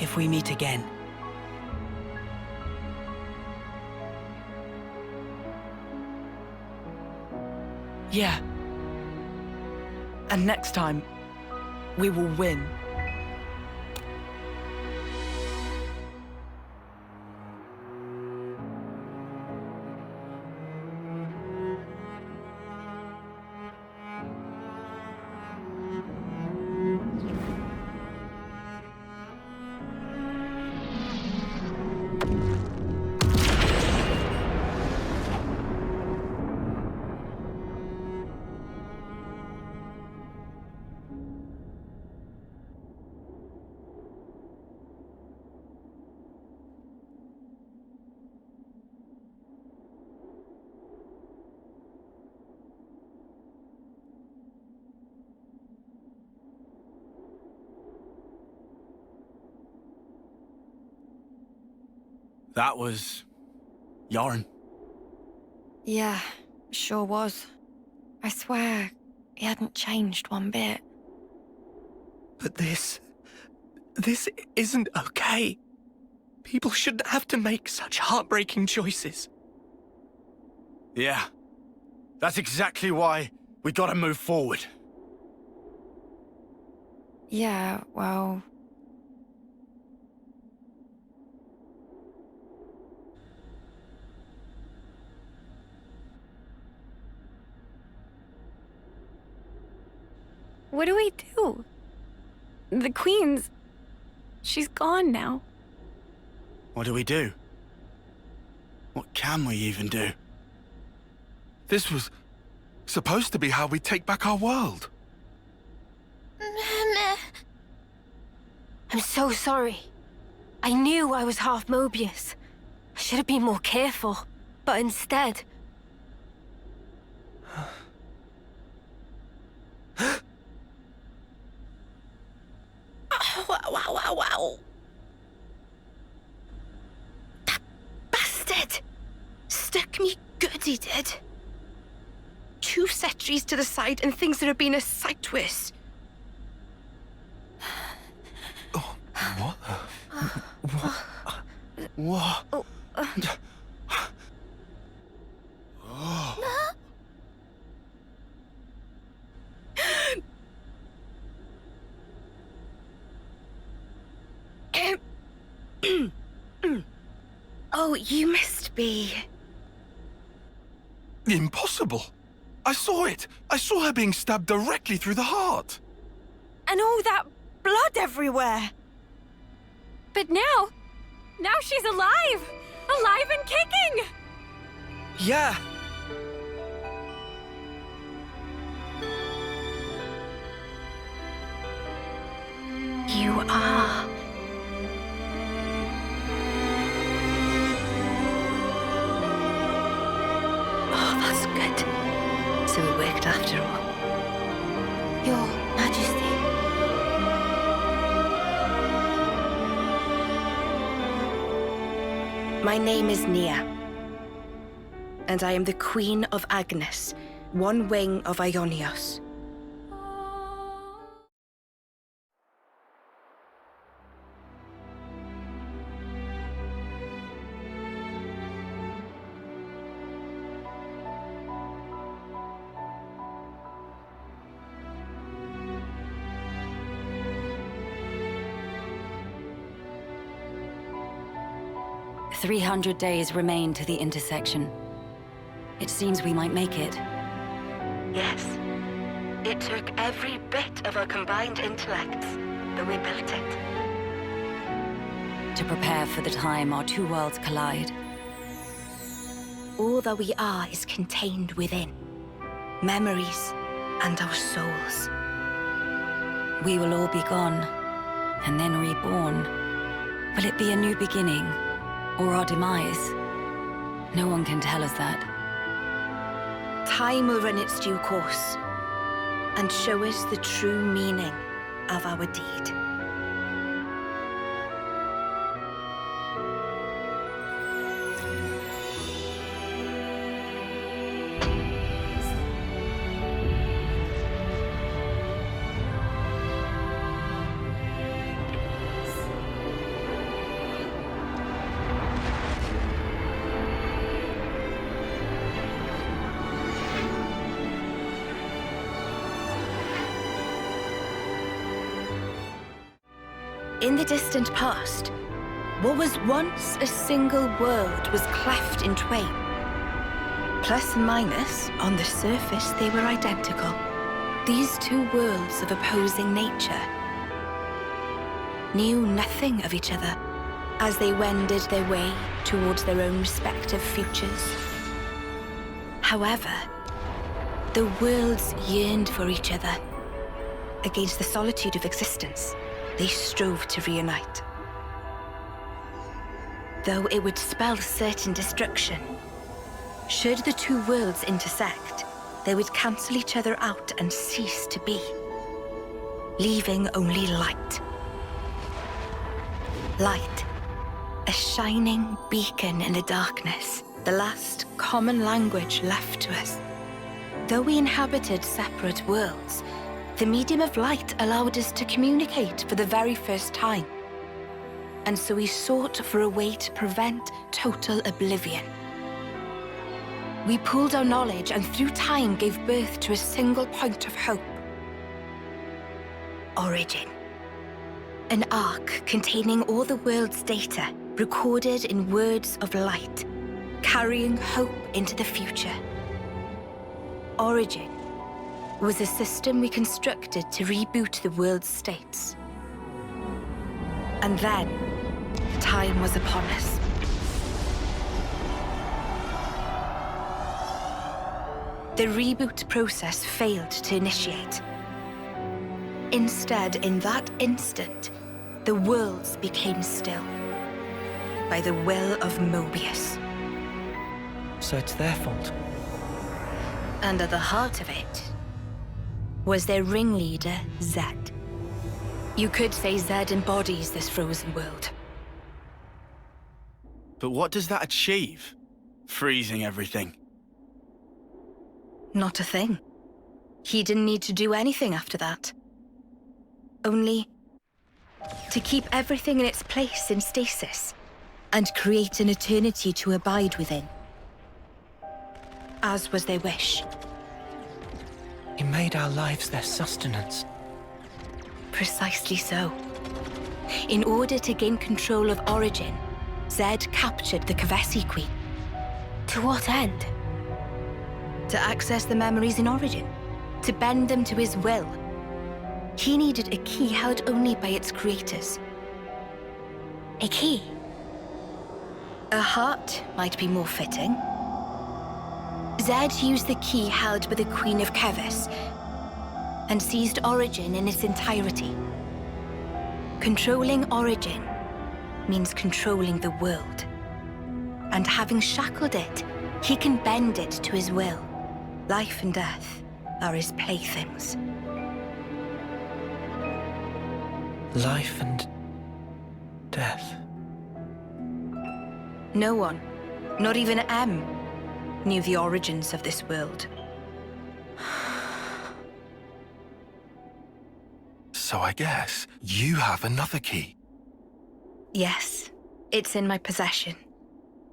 if we meet again. Yeah. And next time, we will win. That was... Yoren. Yeah, sure was. I swear, he hadn't changed one bit. But this isn't okay. People shouldn't have to make such heartbreaking choices. Yeah. That's exactly why we gotta move forward. Yeah, well... What do we do? The Queen's... she's gone now. What do we do? What can we even do? This was supposed to be how we take back our world. I'm so sorry. I knew I was half Mobius. I should have been more careful, but instead... Wow. That bastard! Stuck me good, he did. 2 sentries to the side and things that have been a sight worse. What? What? Oh, you must be... Impossible. I saw it. I saw her being stabbed directly through the heart. And all that blood everywhere. But now she's alive! Alive and kicking! Yeah. You are... Oh, that's good. So it worked after all. Your Majesty. My name is Nia, and I am the Queen of Agnes, one wing of Ionios. "300 days remain to the intersection. It seems we might make it. Yes. It took every bit of our combined intellects, but we built it. To prepare for the time our 2 worlds collide. All that we are is contained within. Memories and our souls. We will all be gone, and then reborn. Will it be a new beginning, or our demise? No one can tell us that. Time will run its due course, and show us the true meaning of our deed. In the distant past, what was once a single world was cleft in twain. Plus and minus, on the surface, they were identical. These two worlds of opposing nature knew nothing of each other as they wended their way towards their own respective futures. However, the worlds yearned for each other. Against the solitude of existence, they strove to reunite. Though it would spell certain destruction, should the two worlds intersect, they would cancel each other out and cease to be, leaving only light. Light, a shining beacon in the darkness, the last common language left to us. Though we inhabited separate worlds, the medium of light allowed us to communicate for the very first time. And so we sought for a way to prevent total oblivion. We pooled our knowledge and through time gave birth to a single point of hope. Origin. An arc containing all the world's data, recorded in words of light, carrying hope into the future. Origin was a system we constructed to reboot the world's states. And then, time was upon us. The reboot process failed to initiate. Instead, in that instant, the worlds became still. By the will of Mobius. So it's their fault. And at the heart of it was their ringleader, Zed. You could say Zed embodies this frozen world. But what does that achieve? Freezing everything. Not a thing. He didn't need to do anything after that. Only to keep everything in its place in stasis and create an eternity to abide within. As was their wish. He made our lives their sustenance. Precisely so. In order to gain control of Origin, Zed captured the Kavesi Queen. To what end? To access the memories in Origin. To bend them to his will. He needed a key held only by its creators. A key? A heart might be more fitting. Zed used the key held by the Queen of Kevis and seized Origin in its entirety. Controlling Origin means controlling the world. And having shackled it, he can bend it to his will. Life and death are his playthings. Life and death. No one, not even M, knew the origins of this world. So I guess you have another key. Yes, it's in my possession.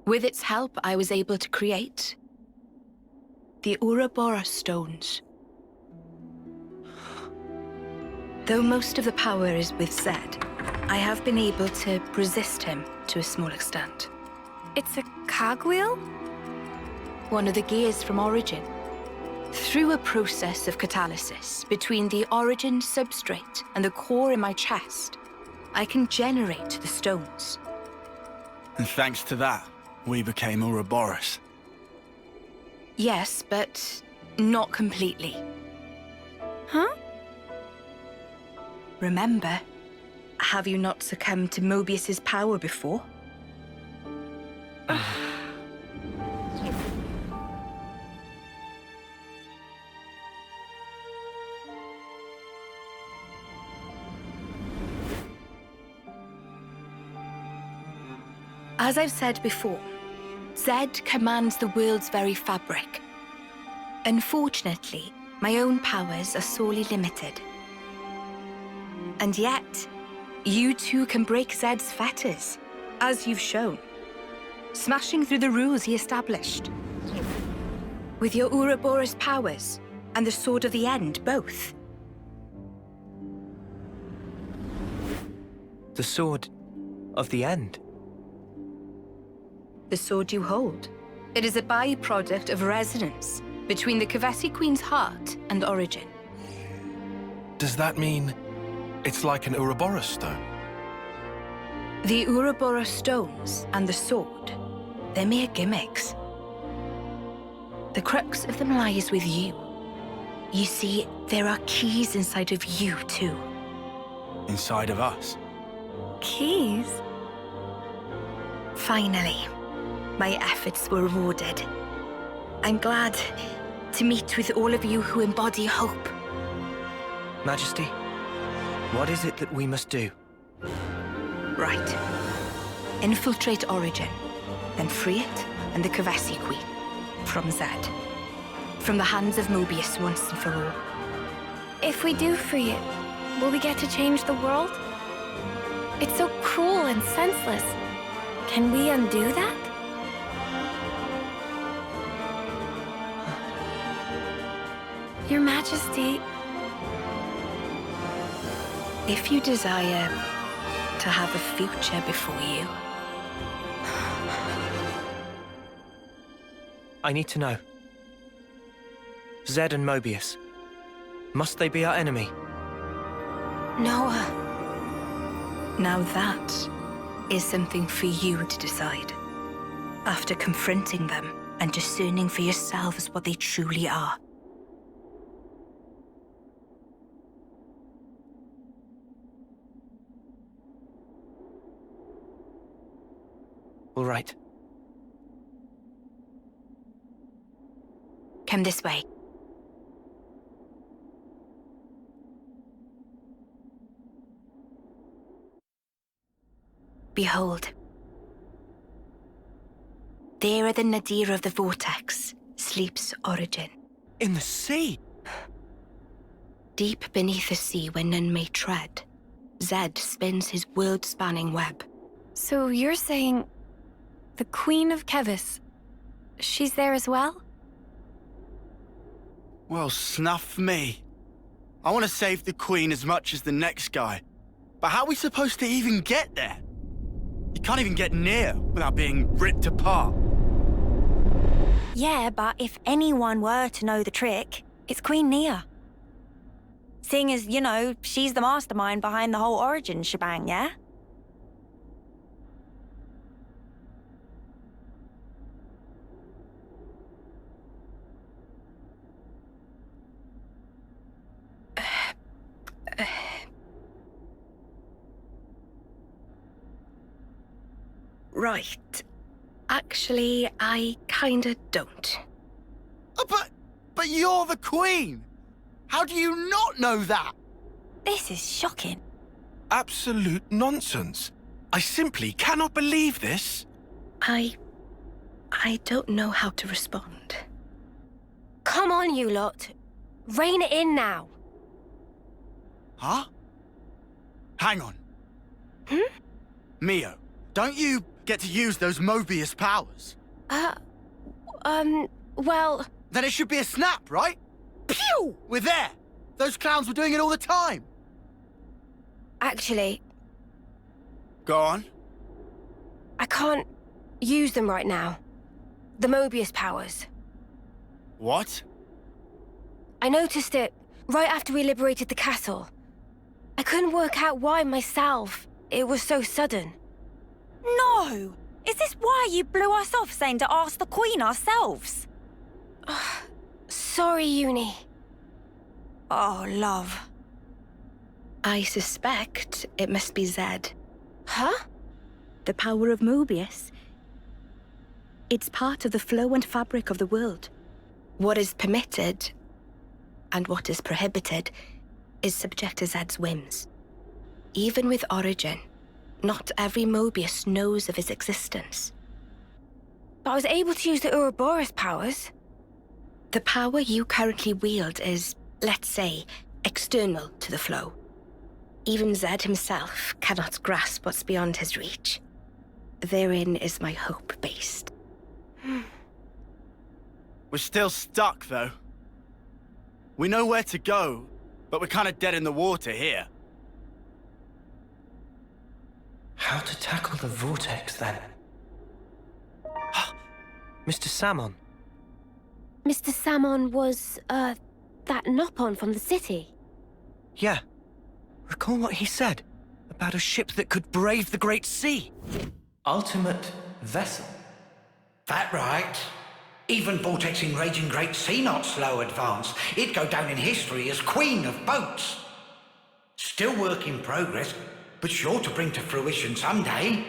With its help, I was able to create the Ouroboros stones. Though most of the power is with Zed, I have been able to resist him to a small extent. It's a cogwheel? One of the gears from Origin. Through a process of catalysis between the Origin substrate and the core in my chest, I can generate the stones. And thanks to that, we became Ouroboros. Yes, but not completely. Huh? Remember, have you not succumbed to Mobius's power before? As I've said before, Zed commands the world's very fabric. Unfortunately, my own powers are sorely limited. And yet, you too can break Zed's fetters, as you've shown, smashing through the rules he established. With your Ouroboros powers and the Sword of the End, both. The sword of the end. The sword you hold. It is a byproduct of resonance between the Kavesi Queen's heart and origin. Does that mean it's like an Ouroboros stone? The Ouroboros stones and the sword, they're mere gimmicks. The crux of them lies with you. You see, there are keys inside of you, too. Inside of us? Keys? Finally, my efforts were rewarded. I'm glad to meet with all of you who embody hope. Majesty, what is it that we must do? Right. Infiltrate Origin, then free it and the Kavesi Queen from Zed. From the hands of Mobius once and for all. If we do free it, will we get to change the world? It's so cruel and senseless. Can we undo that? Your Majesty... If you desire to have a future before you... I need to know. Zed and Mobius. Must they be our enemy? Noah. Now that is something for you to decide. After confronting them and discerning for yourselves what they truly are. All right. Come this way. Behold. There at the nadir of the vortex sleeps Origin. In the sea? Deep beneath the sea where none may tread, Zed spins his world-spanning web. So you're saying the Queen of Kevis, she's there as well? Well, snuff me. I want to save the Queen as much as the next guy. But how are we supposed to even get there? You can't even get near without being ripped apart. Yeah, but if anyone were to know the trick, it's Queen Nia. Seeing as, you know, she's the mastermind behind the whole Origin shebang, yeah? Right. Actually, I kinda don't. But you're the Queen! How do you not know that? This is shocking. Absolute nonsense. I simply cannot believe this. I don't know how to respond. Come on, you lot. Rein it in now. Huh? Hang on. Hmm? Mio, don't you get to use those Mobius powers? Well... Then it should be a snap, right? Pew! We're there! Those clowns were doing it all the time! Actually... Go on. I can't use them right now. The Mobius powers. What? I noticed it right after we liberated the castle. I couldn't work out why myself. It was so sudden. No! Is this why you blew us off saying to ask the Queen ourselves? Sorry, Uni. Oh, love. I suspect it must be Zed. Huh? The power of Mobius. It's part of the flow and fabric of the world. What is permitted, and what is prohibited, is subject to Zed's whims. Even with Origin, not every Mobius knows of his existence. But I was able to use the Ouroboros powers. The power you currently wield is, let's say, external to the flow. Even Zed himself cannot grasp what's beyond his reach. Therein is my hope based. We're still stuck, though. We know where to go, but we're kind of dead in the water here. How to tackle the vortex, then? Mr. Salmon. Mr. Salmon was, that Nopon from the city. Yeah. Recall what he said about a ship that could brave the Great Sea. Ultimate vessel. That right. Even vortexing raging Great Sea not slow advance. It'd go down in history as queen of boats. Still work in progress, but sure to bring to fruition someday.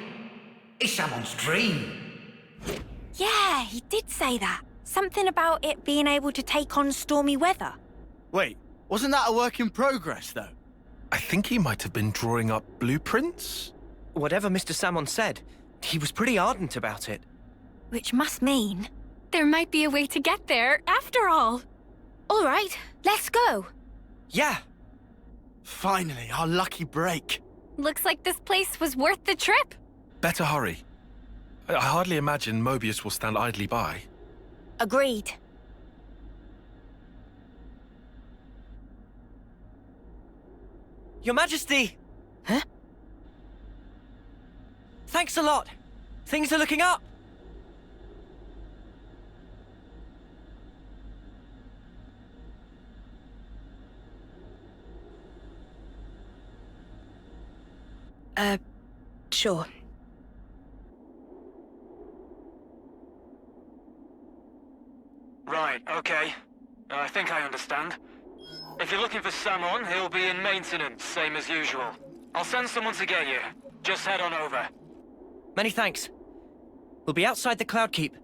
It's someone's dream. Yeah, he did say that. Something about it being able to take on stormy weather. Wait, wasn't that a work in progress, though? I think he might have been drawing up blueprints. Whatever Mr. Salmon said, he was pretty ardent about it. Which must mean... there might be a way to get there, after all. All right, let's go. Yeah. Finally, our lucky break. Looks like this place was worth the trip. Better hurry. I hardly imagine Mobius will stand idly by. Agreed. Your Majesty! Huh? Thanks a lot. Things are looking up. Sure. Right, okay. I think I understand. If you're looking for Salmon, he'll be in maintenance, same as usual. I'll send someone to get you. Just head on over. Many thanks. We'll be outside the Cloud Keep.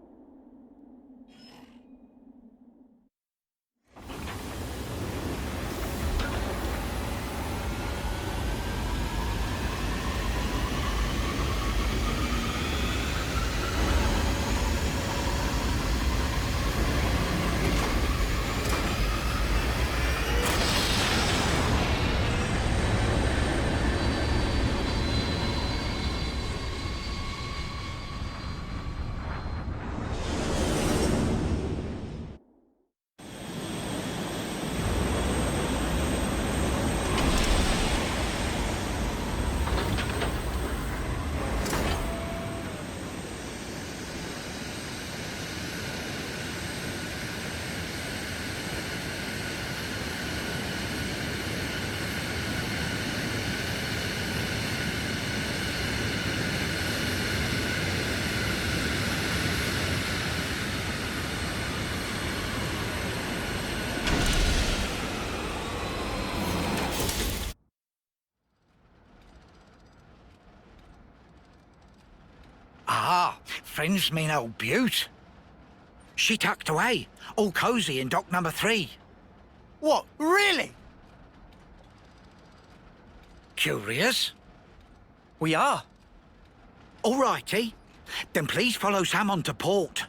Ah, friends mean old Butte. She tucked away, all cosy in dock number 3. What, really? Curious? We are. All righty. Then please follow Sam on to port.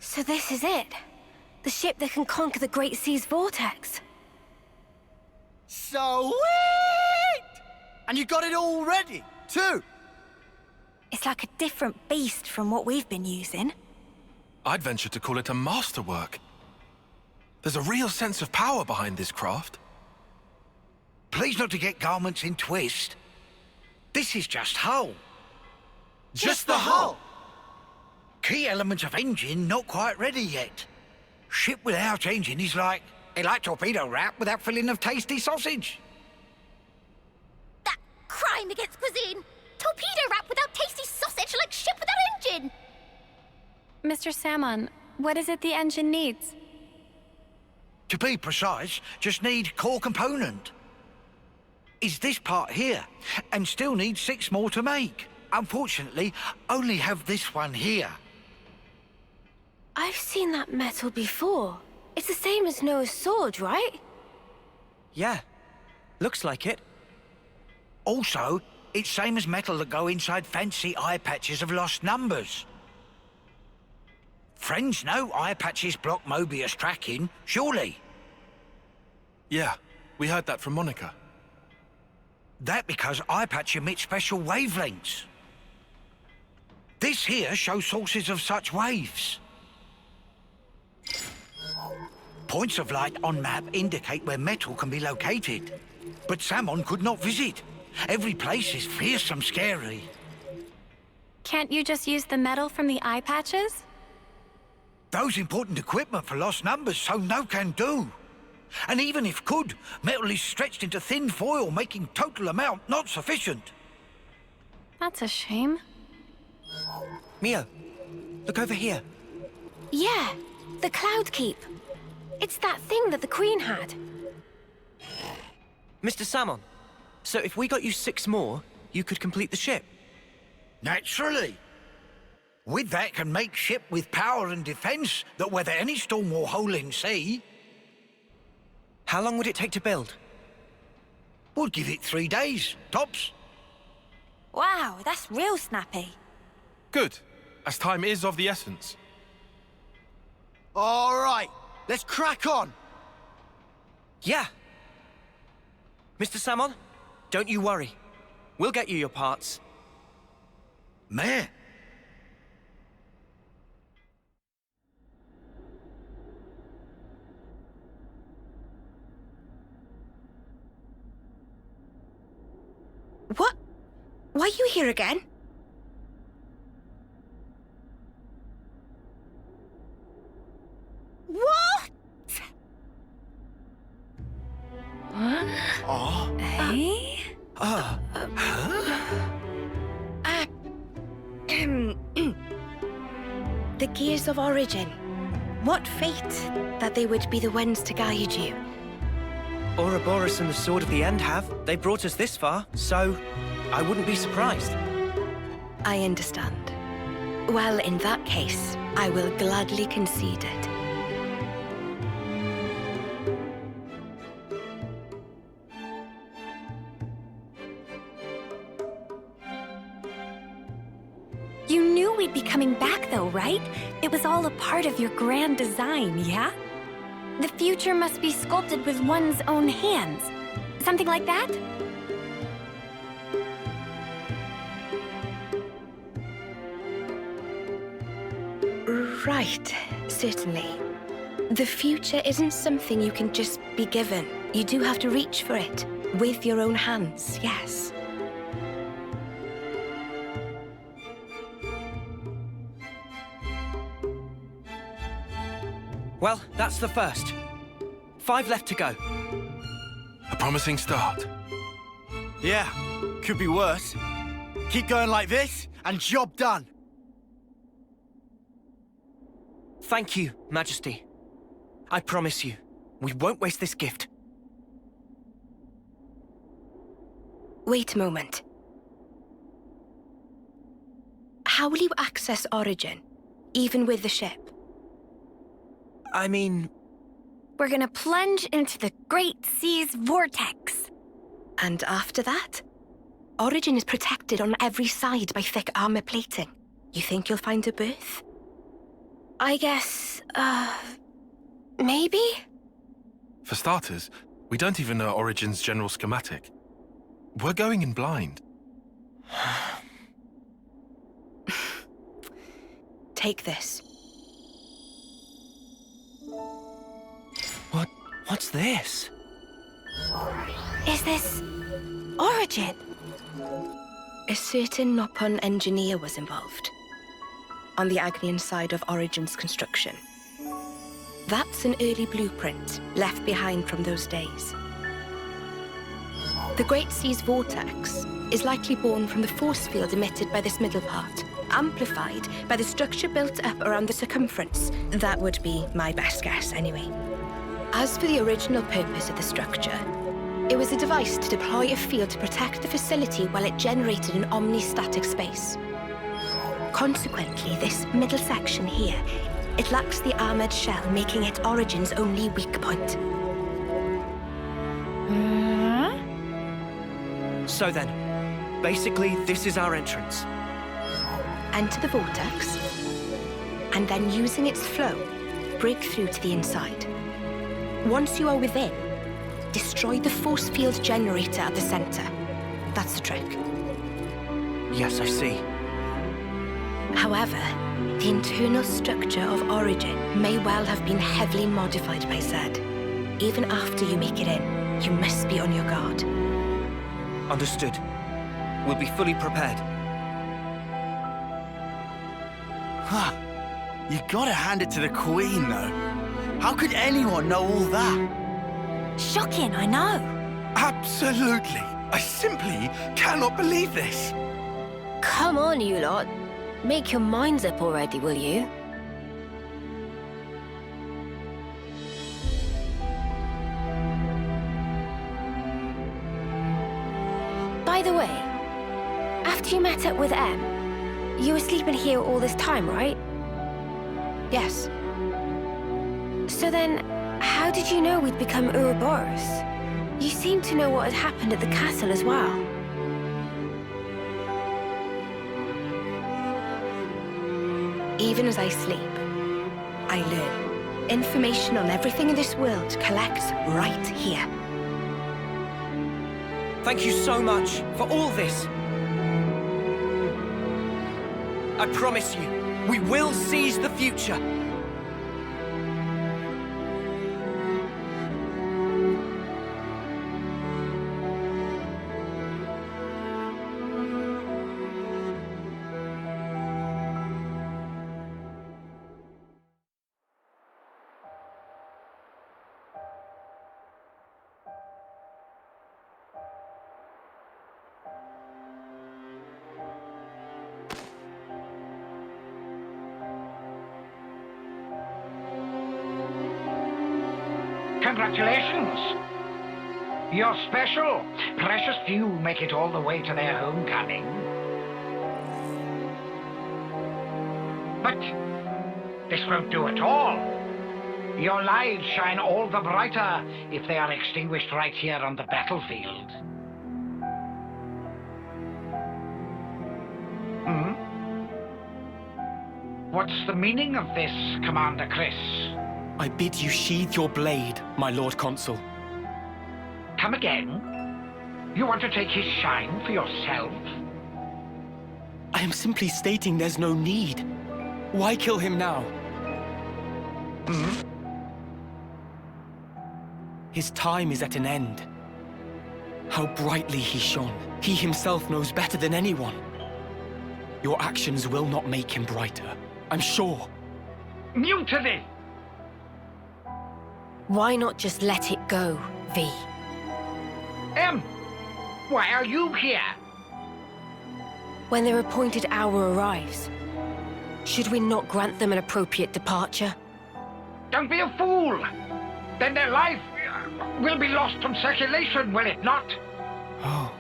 So this is it. The ship that can conquer the Great Sea's vortex. Sweet! And you got it all ready, too? It's like a different beast from what we've been using. I'd venture to call it a masterwork. There's a real sense of power behind this craft. Please not to get garments in twist. This is just hull. Just the hull? Key element of engine not quite ready yet. Ship without engine is like torpedo wrap without filling of tasty sausage. That crime against cuisine! Torpedo wrap without tasty sausage like ship without engine! Mr. Salmon, what is it the engine needs? To be precise, just need core component. Is this part here, and still need 6 more to make. Unfortunately, only have this one here. I've seen that metal before. It's the same as Noah's sword, right? Yeah. Looks like it. Also, it's same as metal that go inside fancy eye patches of lost numbers. Friends know eye patches block Mobius tracking, surely? Yeah, We heard that from Monica. That because eye patch emit special wavelengths. This here shows sources of such waves. Points of light on map indicate where metal can be located. But Samon could not visit. Every place is fearsome scary. Can't you just use the metal from the eye patches? Those important equipment for lost numbers, so no can do. And even if could, metal is stretched into thin foil, making total amount not sufficient. That's a shame. Mio, look over here. Yeah, the Cloud Keep. It's that thing that the Queen had. Mr. Samon, so if we got you 6 more, you could complete the ship? Naturally. With that can make ship with power and defense that weather any storm or hole in sea. How long would it take to build? We'll give it 3 days, tops. Wow, that's real snappy. Good, as time is of the essence. All right, let's crack on. Yeah. Mr. Samon, don't you worry. We'll get you your parts. Meh. What? Why are you here again? What? Oh. Hey? The Gears of Origin. What fate that they would be the ones to guide you. Ouroboros and the Sword of the End have. They brought us this far, so I wouldn't be surprised. I understand. Well, in that case, I will gladly concede it. You knew we'd be coming back though, right? It was all a part of your grand design, yeah? The future must be sculpted with one's own hands. Something like that? Right, certainly. The future isn't something you can just be given. You do have to reach for it. With your own hands, yes. Well, that's the first. 5 left to go. A promising start. Yeah, could be worse. Keep going like this, and job done. Thank you, Majesty. I promise you, we won't waste this gift. Wait a moment. How will you access Origin, even with the ship? I mean... We're gonna plunge into the Great Sea's vortex. And after that? Origin is protected on every side by thick armor plating. You think you'll find a berth? I guess, maybe? For starters, we don't even know Origin's general schematic. We're going in blind. Take this. What's this? Is this Origin? A certain Nopon engineer was involved. On the Agnian side of Origin's construction. That's an early blueprint left behind from those days. The Great Sea's vortex is likely born from the force field emitted by this middle part, amplified by the structure built up around the circumference. That would be my best guess, anyway. As for the original purpose of the structure, it was a device to deploy a field to protect the facility while it generated an omni-static space. Consequently, this middle section here, it lacks the armored shell, making it Origin's only weak point. So then, basically, this is our entrance. Enter the vortex, and then using its flow, break through to the inside. Once you are within, Destroy the force field generator at the center. That's the trick. Yes, I see. However, the internal structure of Origin may well have been heavily modified by Zed. Even after you make it in, you must be on your guard. Understood. We'll be fully prepared. Huh. You gotta hand it to the Queen, though. How could anyone know all that? Shocking, I know. Absolutely. I simply cannot believe this. Come on, you lot. Make your minds up already, will you? By the way, after you met up with Em, you were sleeping here all this time, right? Yes. So then, how did you know we'd become Ouroboros? You seem to know what had happened at the castle as well. Even as I sleep, I learn. Information on everything in this world collects right here. Thank you so much for all this. I promise you, we will seize the future. Congratulations! You're special. Precious few make it all the way to their homecoming. But this won't do at all. Your lives shine all the brighter if they are extinguished right here on the battlefield. What's the meaning of this, Commander Chris? I bid you sheathe your blade, my Lord Consul. Come again? You want to take his shine for yourself? I am simply stating there's no need. Why kill him now? His time is at an end. How brightly he shone. He himself knows better than anyone. Your actions will not make him brighter, I'm sure. Mutiny! Why not just let it go, V? Why are you here? When their appointed hour arrives, should we not grant them an appropriate departure? Don't be a fool! Then their life will be lost from circulation, will it not? Oh.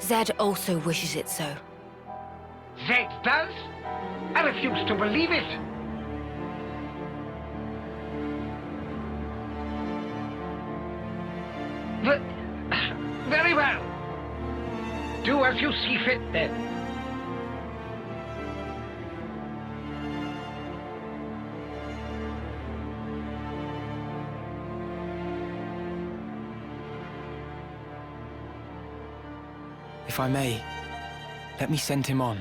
Zed also wishes it so. Zed does? I refuse to believe it. Very well. Do as you see fit, then. If I may, let me send him on.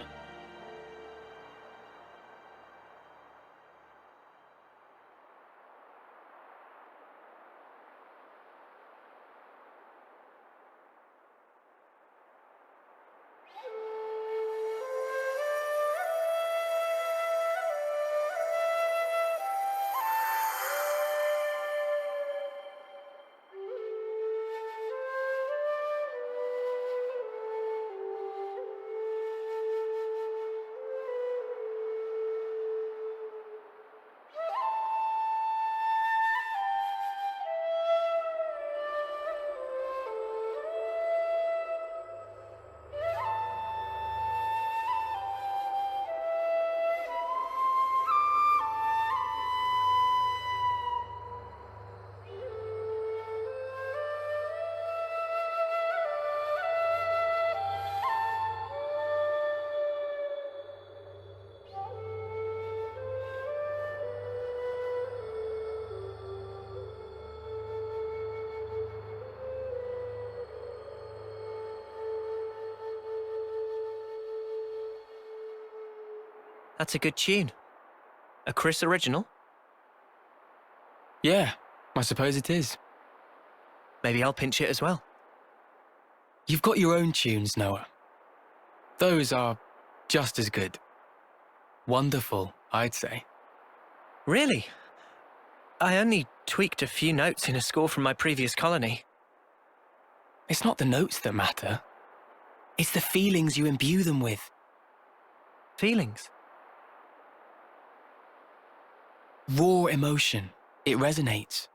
That's a good tune. A Chris original? Yeah, I suppose it is. Maybe I'll pinch it as well. You've got your own tunes, Noah. Those are just as good. Wonderful, I'd say. Really? I only tweaked a few notes in a score from my previous colony. It's not the notes that matter. It's the feelings you imbue them with. Feelings? Raw emotion. It resonates.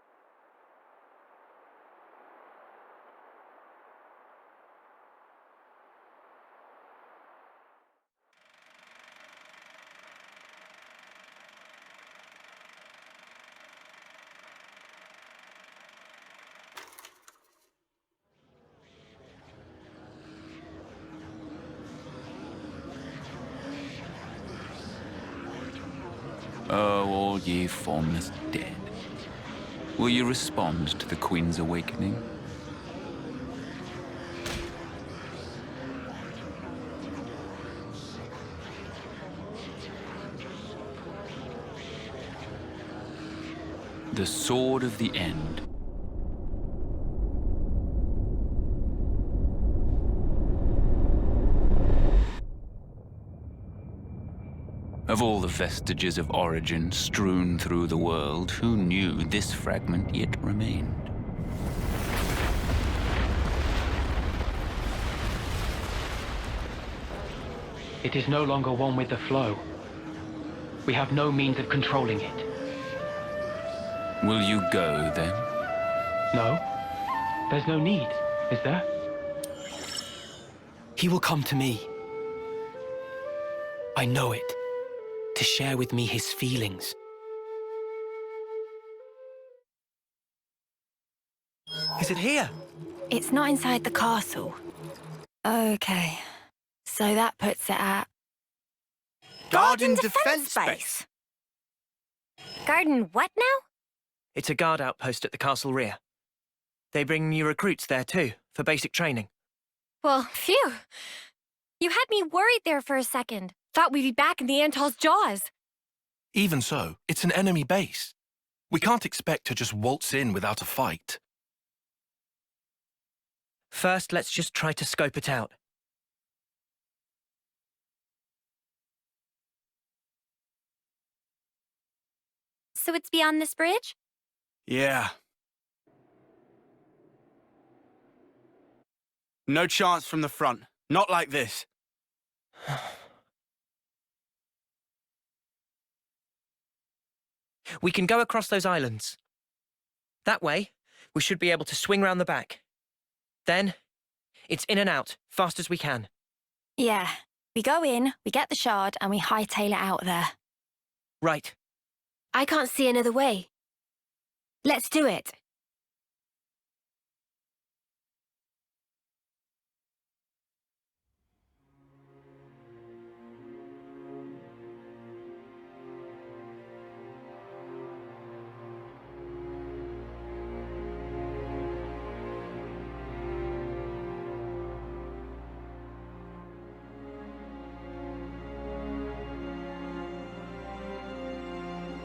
Oh, all ye formless dead. Will you respond to the Queen's awakening? The sword of the end. Of all the vestiges of origin strewn through the world, who knew this fragment yet remained? It is no longer one with the flow. We have no means of controlling it. Will you go, then? No. There's no need, is there? He will come to me. I know it. To share with me his feelings. Is it here? It's not inside the castle. Okay. So that puts it at... Garden Defense Base! Garden what now? It's a guard outpost at the castle rear. They bring new recruits there too, for basic training. Well, phew. You had me worried there for a second. Thought we'd be back in the Antol's jaws. Even so, it's an enemy base. We can't expect to just waltz in without a fight. First, let's just try to scope it out. So it's beyond this bridge? Yeah. No chance from the front. Not like this. We can go across those islands. That way, we should be able to swing round the back. Then, it's in and out, fast as we can. Yeah. We go in, we get the shard, and we hightail it out there. Right. I can't see another way. Let's do it.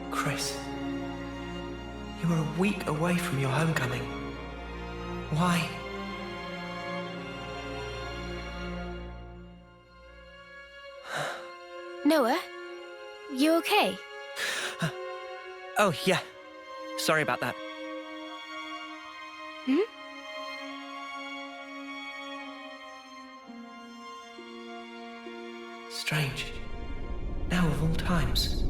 Chris, you were a week away from your homecoming. Why? Noah, you okay? Oh, yeah. Sorry about that. Hmm? Strange. Now of all times.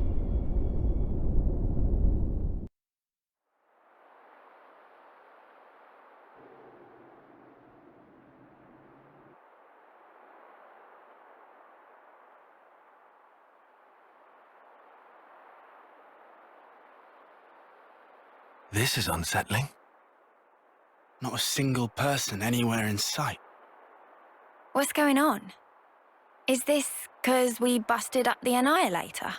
This is unsettling. Not a single person anywhere in sight. What's going on? Is this because we busted up the Annihilator?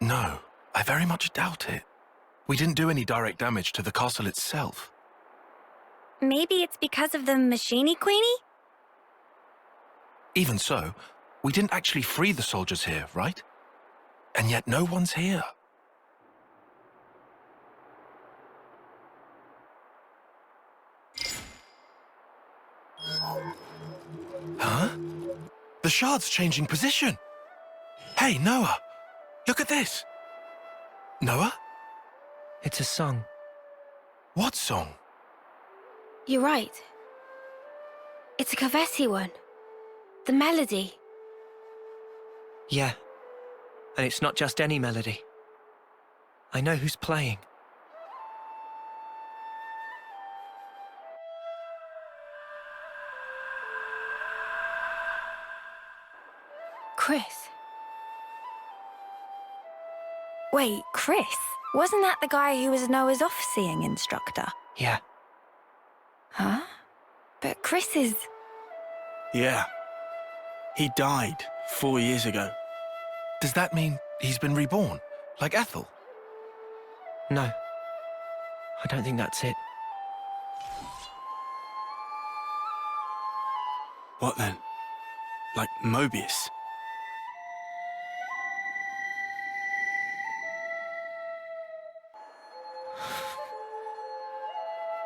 No, I very much doubt it. We didn't do any direct damage to the castle itself. Maybe it's because of the Machini Queenie? Even so, we didn't actually free the soldiers here, right? And yet no one's here. Huh? The shard's changing position. Hey, Noah, look at this. Noah? It's a song. What song? You're right. It's a Kavesi one. The melody. Yeah. And it's not just any melody. I know who's playing. Chris. Wait, Chris? Wasn't that the guy who was Noah's off-seeing instructor? Yeah. Huh? But Chris is... Yeah. He died 4 years ago. Does that mean he's been reborn, like Ethel? No. I don't think that's it. What then? Like Mobius?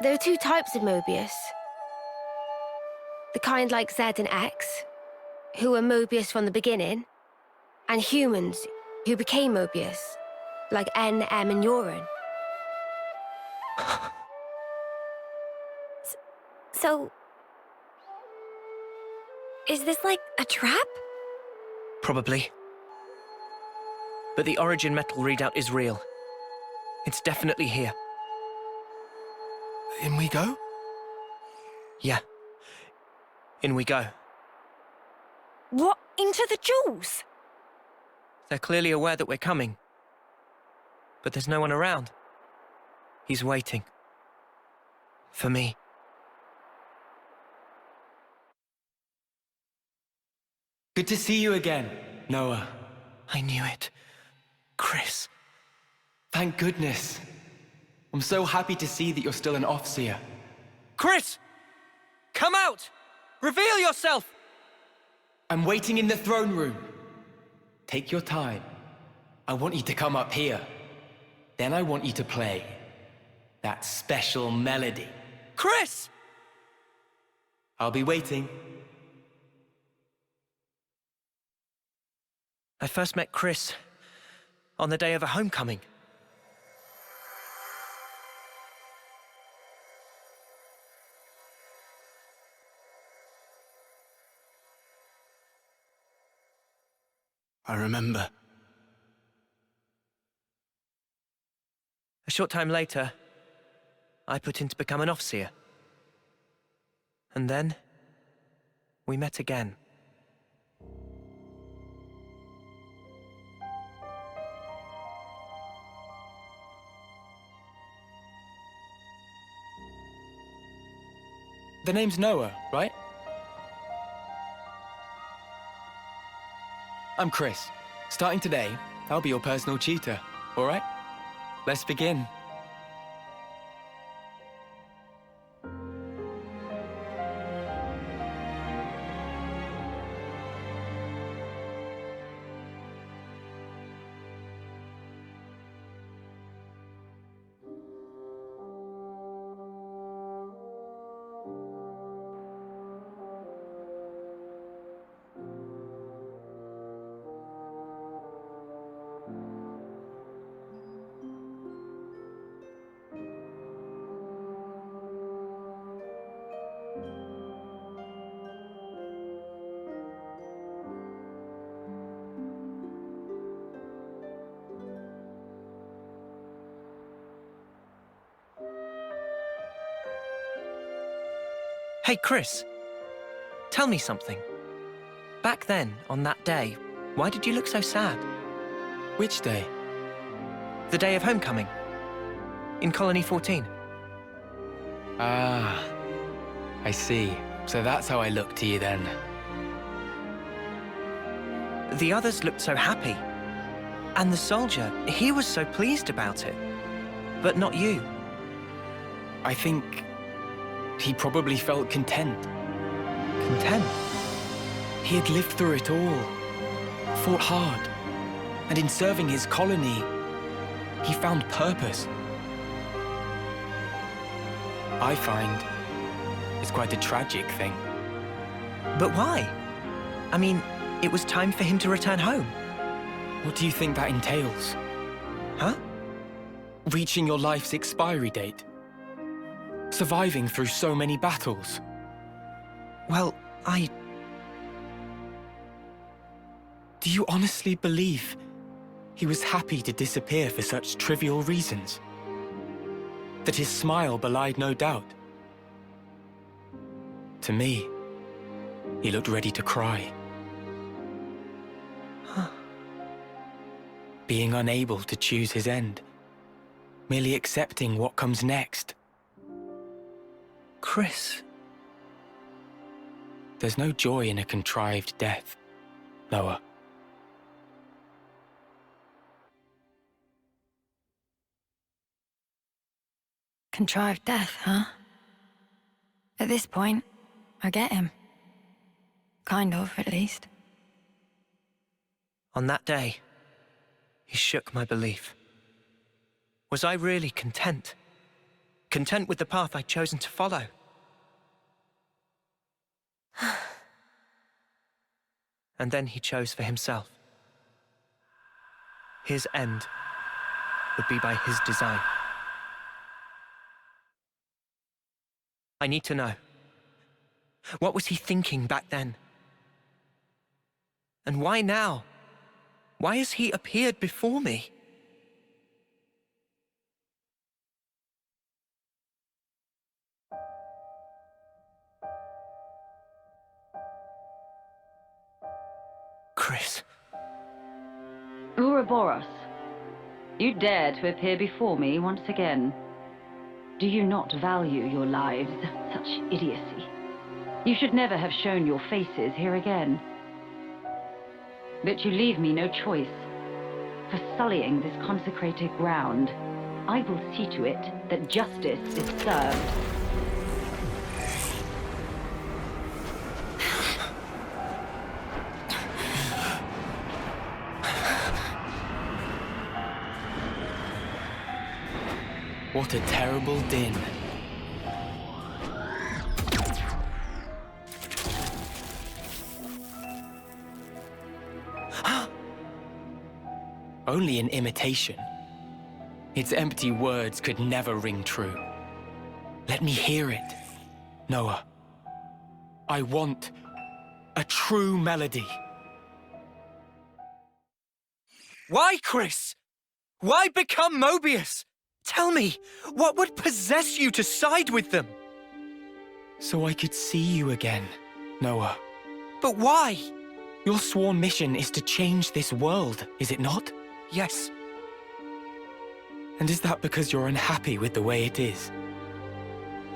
There are two types of Mobius. The kind like Z and X, who were Mobius from the beginning, and humans who became Mobius, like N, M, and Urine. So... is this like a trap? Probably. But the origin metal readout is real. It's definitely here. In we go? Yeah. In we go. What? Into the jewels? They're clearly aware that we're coming. But there's no one around. He's waiting. For me. Good to see you again, Noah. I knew it. Chris. Thank goodness. I'm so happy to see that you're still an Offseer. Chris! Come out! Reveal yourself! I'm waiting in the throne room. Take your time. I want you to come up here. Then I want you to play that special melody. Chris! I'll be waiting. I first met Chris on the day of a homecoming. I remember. A short time later, I put in to become an Offseer. And then, we met again. The name's Noah, right? I'm Chris. Starting today, I'll be your personal tutor, all right? Let's begin. Hey, Chris. Tell me something. Back then, on that day, why did you look so sad? Which day? The day of homecoming. In Colony 14. Ah, I see. So that's how I look to you then. The others looked so happy. And the soldier, he was so pleased about it. But not you. I think he probably felt content. Content? He had lived through it all. Fought hard. And in serving his colony, he found purpose. I find it's quite a tragic thing. But why? I mean, it was time for him to return home. What do you think that entails? Huh? Reaching your life's expiry date. Surviving through so many battles. Well, Do you honestly believe he was happy to disappear for such trivial reasons? That his smile belied no doubt? To me, he looked ready to cry. Being unable to choose his end. Merely accepting what comes next. Chris. There's no joy in a contrived death, Noah. Contrived death, huh? At this point, I get him. Kind of, at least. On that day, he shook my belief. Was I really content? Content with the path I'd chosen to follow? And then he chose for himself. His end would be by his design. I need to know. What was he thinking back then? And why now? Why has he appeared before me? Chris. Ouroboros, you dare to appear before me once again. Do you not value your lives? Such idiocy. You should never have shown your faces here again. But you leave me no choice. For sullying this consecrated ground, I will see to it that justice is served. What a terrible din. Only an imitation. Its empty words could never ring true. Let me hear it, Noah. I want a true melody. Why, Chris? Why become Mobius? Tell me, what would possess you to side with them? So I could see you again, Noah. But why? Your sworn mission is to change this world, is it not? Yes. And is that because you're unhappy with the way it is?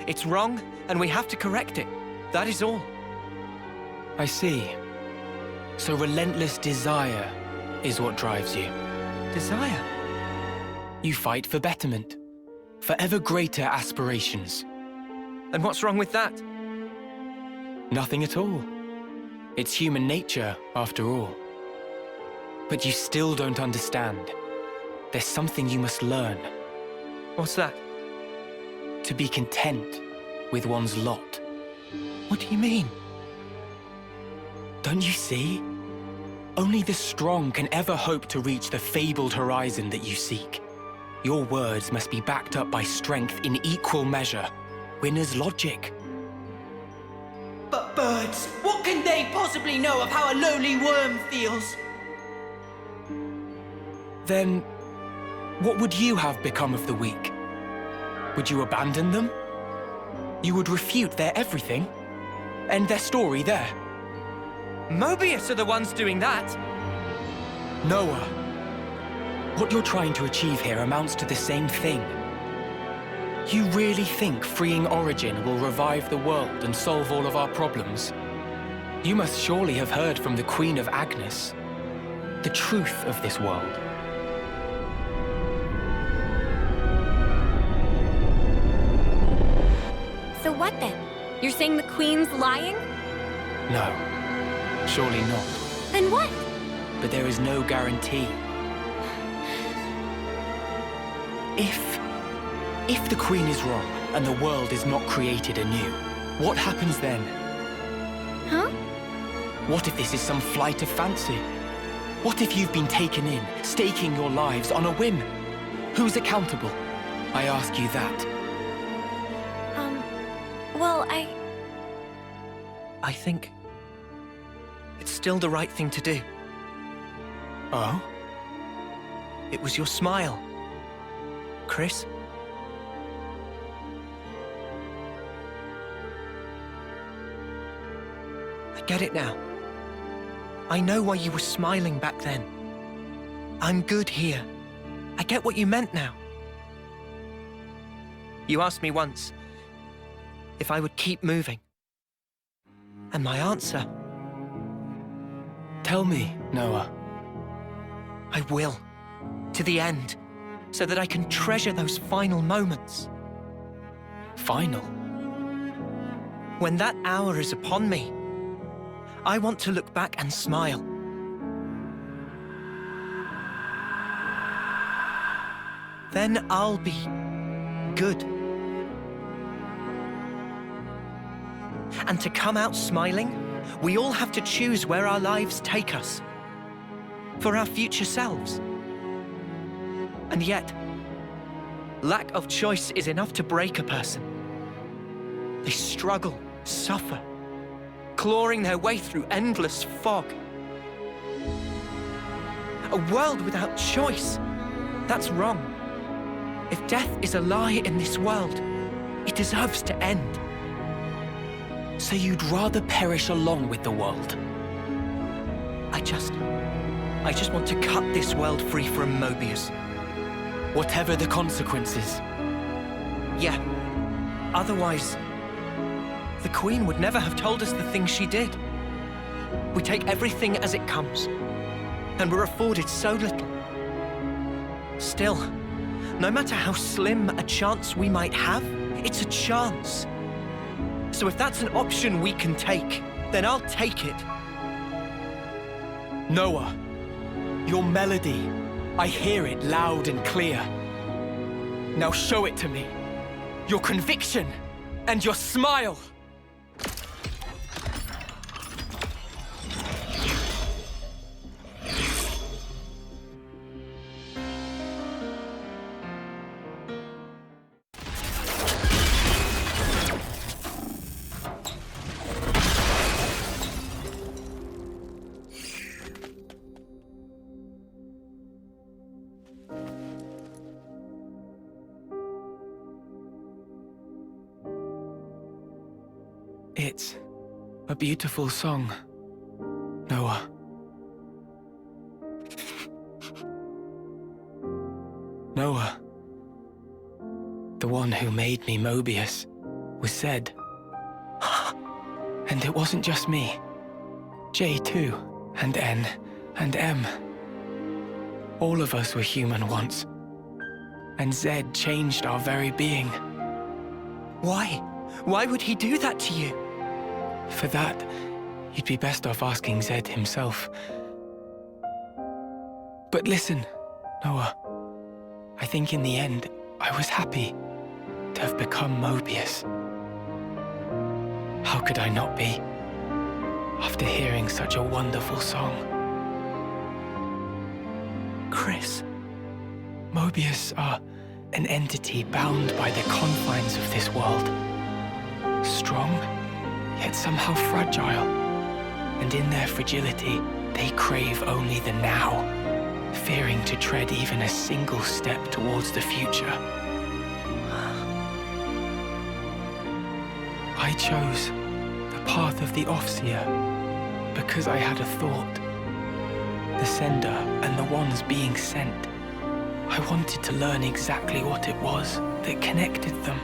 It's wrong, and we have to correct it. That is all. I see. So relentless desire is what drives you. Desire? You fight for betterment, for ever greater aspirations. And what's wrong with that? Nothing at all. It's human nature, after all. But you still don't understand. There's something you must learn. What's that? To be content with one's lot. What do you mean? Don't you see? Only the strong can ever hope to reach the fabled horizon that you seek. Your words must be backed up by strength in equal measure. Winner's logic. But birds, what can they possibly know of how a lowly worm feels? Then, what would you have become of the weak? Would you abandon them? You would refute their everything? End their story there? Mobius are the ones doing that! Noah, what you're trying to achieve here amounts to the same thing. You really think freeing Origin will revive the world and solve all of our problems? You must surely have heard from the Queen of Agnes the truth of this world. So what then? You're saying the Queen's lying? No, surely not. Then what? But there is no guarantee. If the Queen is wrong and the world is not created anew, what happens then? Huh? What if this is some flight of fancy? What if you've been taken in, staking your lives on a whim? Who's accountable? I ask you that. Well, I think it's still the right thing to do. Oh? It was your smile, Chris. I get it now. I know why you were smiling back then. I'm good here. I get what you meant now. You asked me once if I would keep moving. And my answer... Tell me, Noah. I will. To the end. So that I can treasure those final moments. Final? When that hour is upon me, I want to look back and smile. Then I'll be good. And to come out smiling, we all have to choose where our lives take us. For our future selves. And yet, lack of choice is enough to break a person. They struggle, suffer, clawing their way through endless fog. A world without choice, that's wrong. If death is a lie in this world, it deserves to end. So you'd rather perish along with the world? I just want to cut this world free from Mobius. Whatever the consequences. Yeah. Otherwise, the Queen would never have told us the things she did. We take everything as it comes, and we're afforded so little. Still, no matter how slim a chance we might have, it's a chance. So if that's an option we can take, then I'll take it. Noah, your melody, I hear it loud and clear. Now show it to me. Your conviction and your smile. It's a beautiful song, Noah. Noah, the one who made me Mobius, was said. And it wasn't just me. J too, and N, and M. All of us were human once. And Z changed our very being. Why? Why would he do that to you? For that, you'd be best off asking Zed himself. But listen, Noah. I think in the end, I was happy to have become Mobius. How could I not be, after hearing such a wonderful song? Chris. Mobius are an entity bound by the confines of this world. Strong, yet somehow fragile. And in their fragility, they crave only the now, fearing to tread even a single step towards the future. I chose the path of the Offseer because I had a thought. The sender and the ones being sent. I wanted to learn exactly what it was that connected them.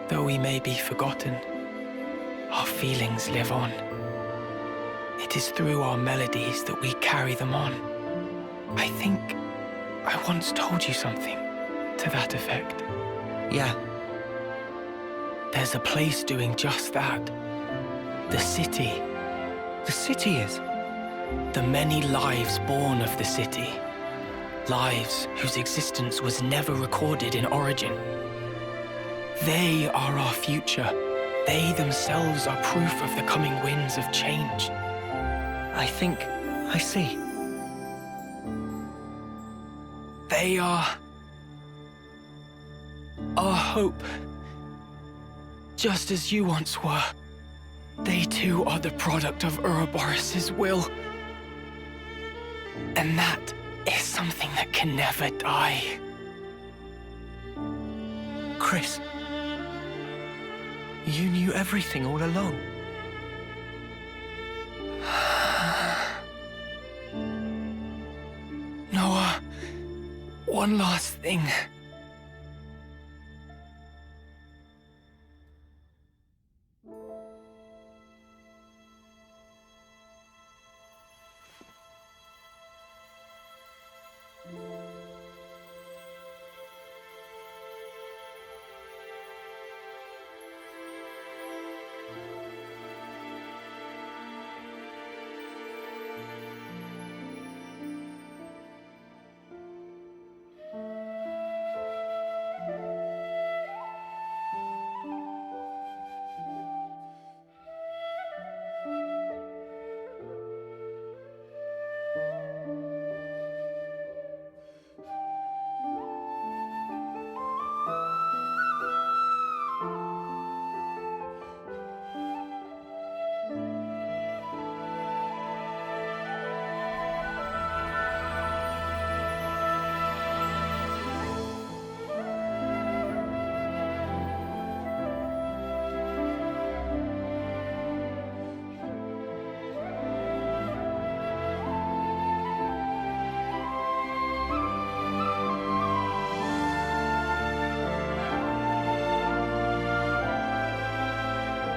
Though we may be forgotten, our feelings live on. It is through our melodies that we carry them on. I think I once told you something to that effect. Yeah. There's a place doing just that. The city. The city is? The many lives born of the city. Lives whose existence was never recorded in Origin. They are our future. They themselves are proof of the coming winds of change. I think I see. They are our hope. Just as you once were. They too are the product of Ouroboros' will. And that is something that can never die. Chris, you knew everything all along. Noah, one last thing.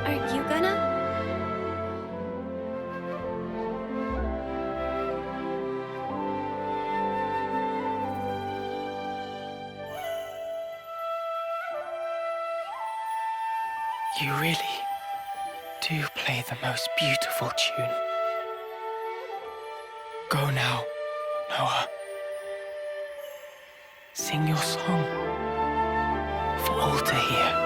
Aren't you gonna? You really do play the most beautiful tune. Go now, Noah. Sing your song for all to hear.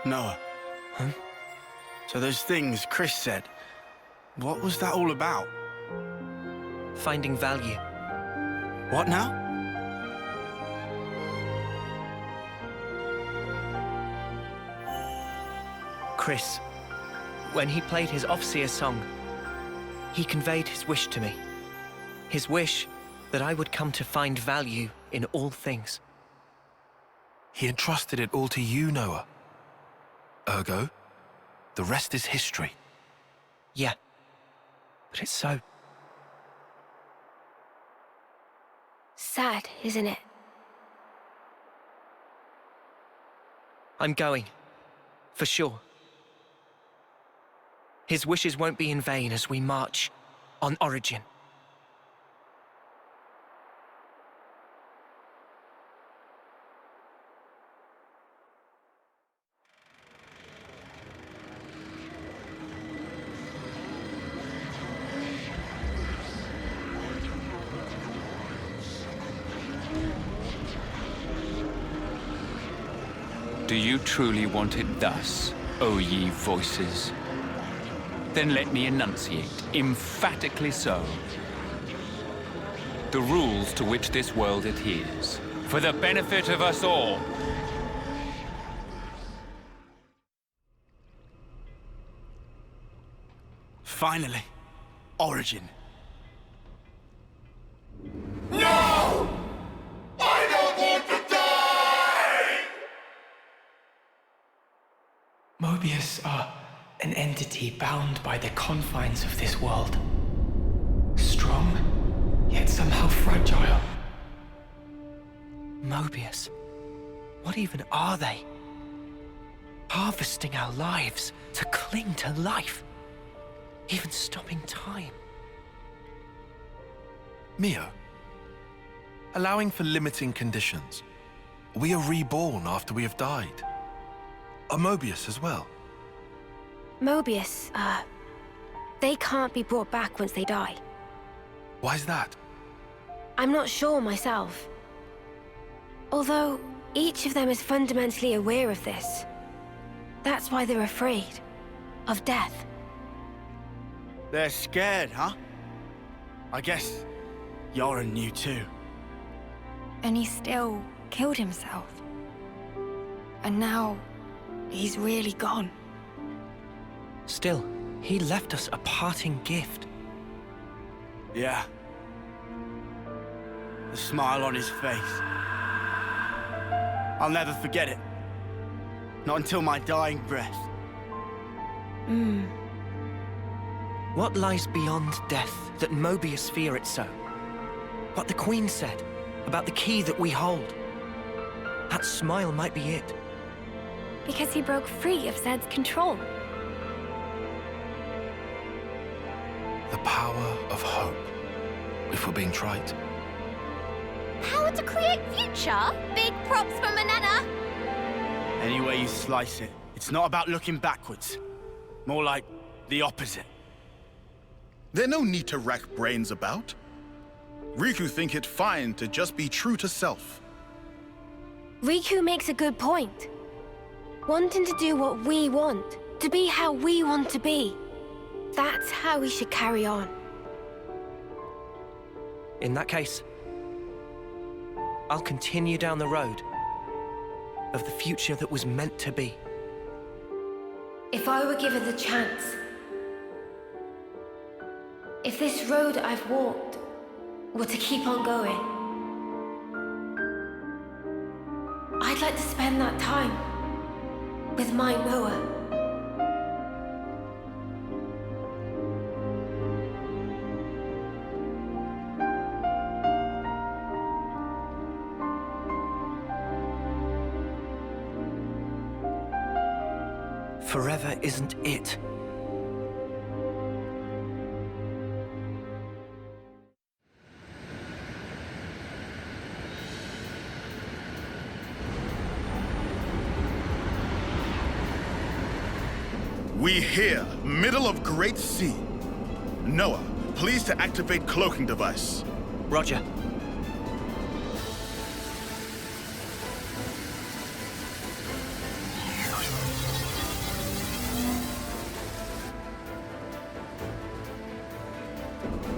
Noah. Huh? So those things Chris said, what was that all about? Finding value. What now? Chris, when he played his Offseer song, he conveyed his wish to me. His wish that I would come to find value in all things. He entrusted it all to you, Noah. Ergo, the rest is history. Yeah, but it's so. Sad, isn't it? I'm going, for sure. His wishes won't be in vain as we march on Origin. Do you truly want it thus, O ye voices? Then let me enunciate, emphatically so, the rules to which this world adheres, for the benefit of us all. Finally. Origin. No! I don't want to die! Mobius are an entity bound by the confines of this world. Strong, yet somehow fragile. Mobius? What even are they? Harvesting our lives to cling to life. Even stopping time. Mio, allowing for limiting conditions. We are reborn after we have died. A Mobius as well. Mobius, they can't be brought back once they die. Why's that? I'm not sure myself. Although, each of them is fundamentally aware of this. That's why they're afraid of death. They're scared, huh? I guess Yoren knew too. And he still killed himself. And now, he's really gone. Still, he left us a parting gift. Yeah. The smile on his face. I'll never forget it. Not until my dying breath. What lies beyond death that Mobius fear it so? What the Queen said about the key that we hold. That smile might be it. Because he broke free of Zed's control. The power of hope, if we're being trite. Power to create future? Big props for Manana. Any way you slice it, it's not about looking backwards. More like the opposite. There's no need to rack brains about. Riku think it fine to just be true to self. Riku makes a good point. Wanting to do what we want, to be how we want to be. That's how we should carry on. In that case, I'll continue down the road of the future that was meant to be. If I were given the chance, if this road I've walked were to keep on going, I'd like to spend that time with my Noah. Forever isn't it. We here, middle of Great Sea. Noah, please to activate cloaking device. Roger.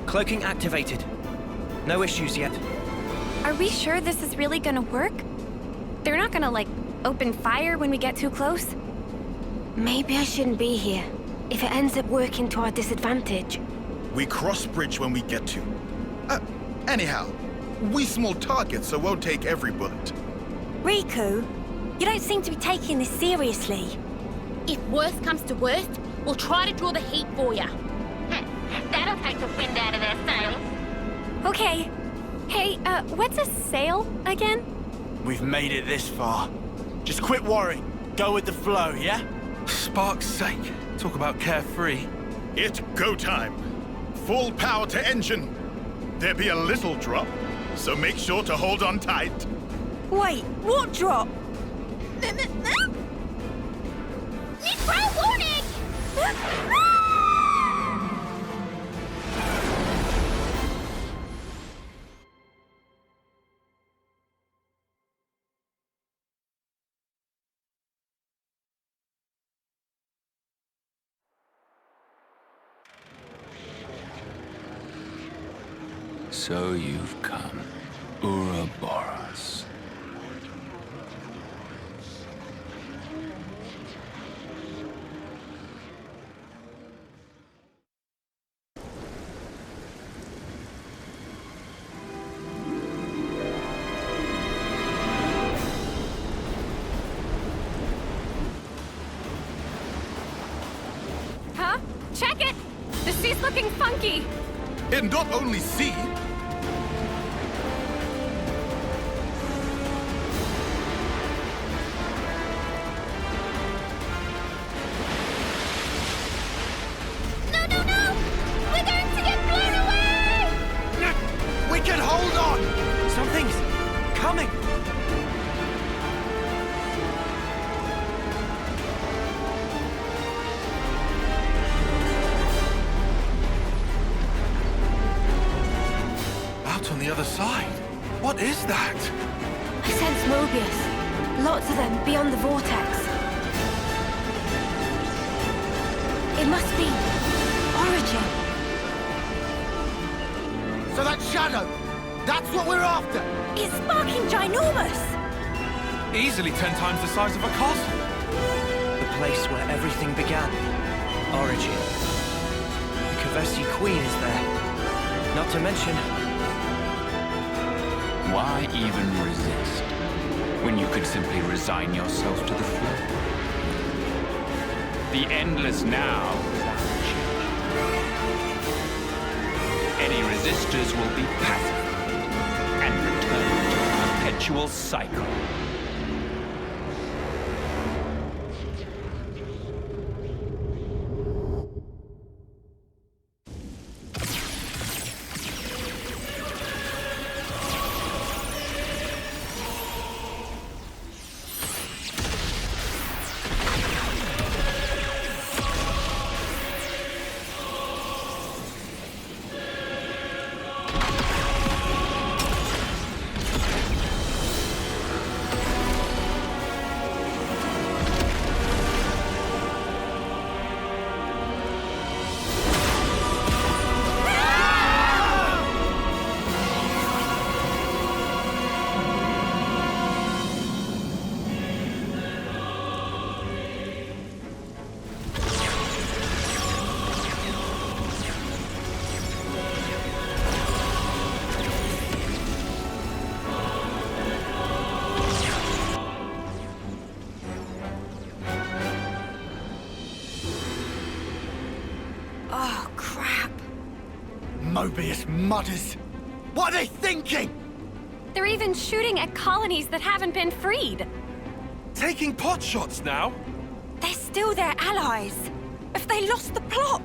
Cloaking activated. No issues yet. Are we sure this is really gonna work? They're not gonna, like, open fire when we get too close? Maybe I shouldn't be here, if it ends up working to our disadvantage. We cross bridge when we get to. Anyhow, we small targets, so won't take every bullet. Riku, you don't seem to be taking this seriously. If worst comes to worst, we'll try to draw the heat for you. That'll take the wind out of their sails. Okay. Hey, what's a sail again? We've made it this far. Just quit worrying. Go with the flow, yeah? Spark's sake. Talk about carefree. It's go time. Full power to engine. There be a little drop, so make sure to hold on tight. Wait, what drop? Need throw warning! So you've come, Ouroboros. Check it! The sea's looking funky! And not only sea. No, no, no! We're going to get blown away! We can hold on! Something's coming! On the other side? What is that? I sense Mobius. Lots of them beyond the vortex. It must be Origin. So that shadow, that's what we're after! It's sparking ginormous! Easily 10 times the size of a castle. The place where everything began. Origin. The Kavesi Queen is there. Not to mention... Why even resist, when you could simply resign yourself to the flow? The endless now is our change. Any resistors will be pacified and return to a perpetual cycle. Mobius mutters. What are they thinking? They're even shooting at colonies that haven't been freed. Taking pot shots now? They're still their allies. If they lost the plot?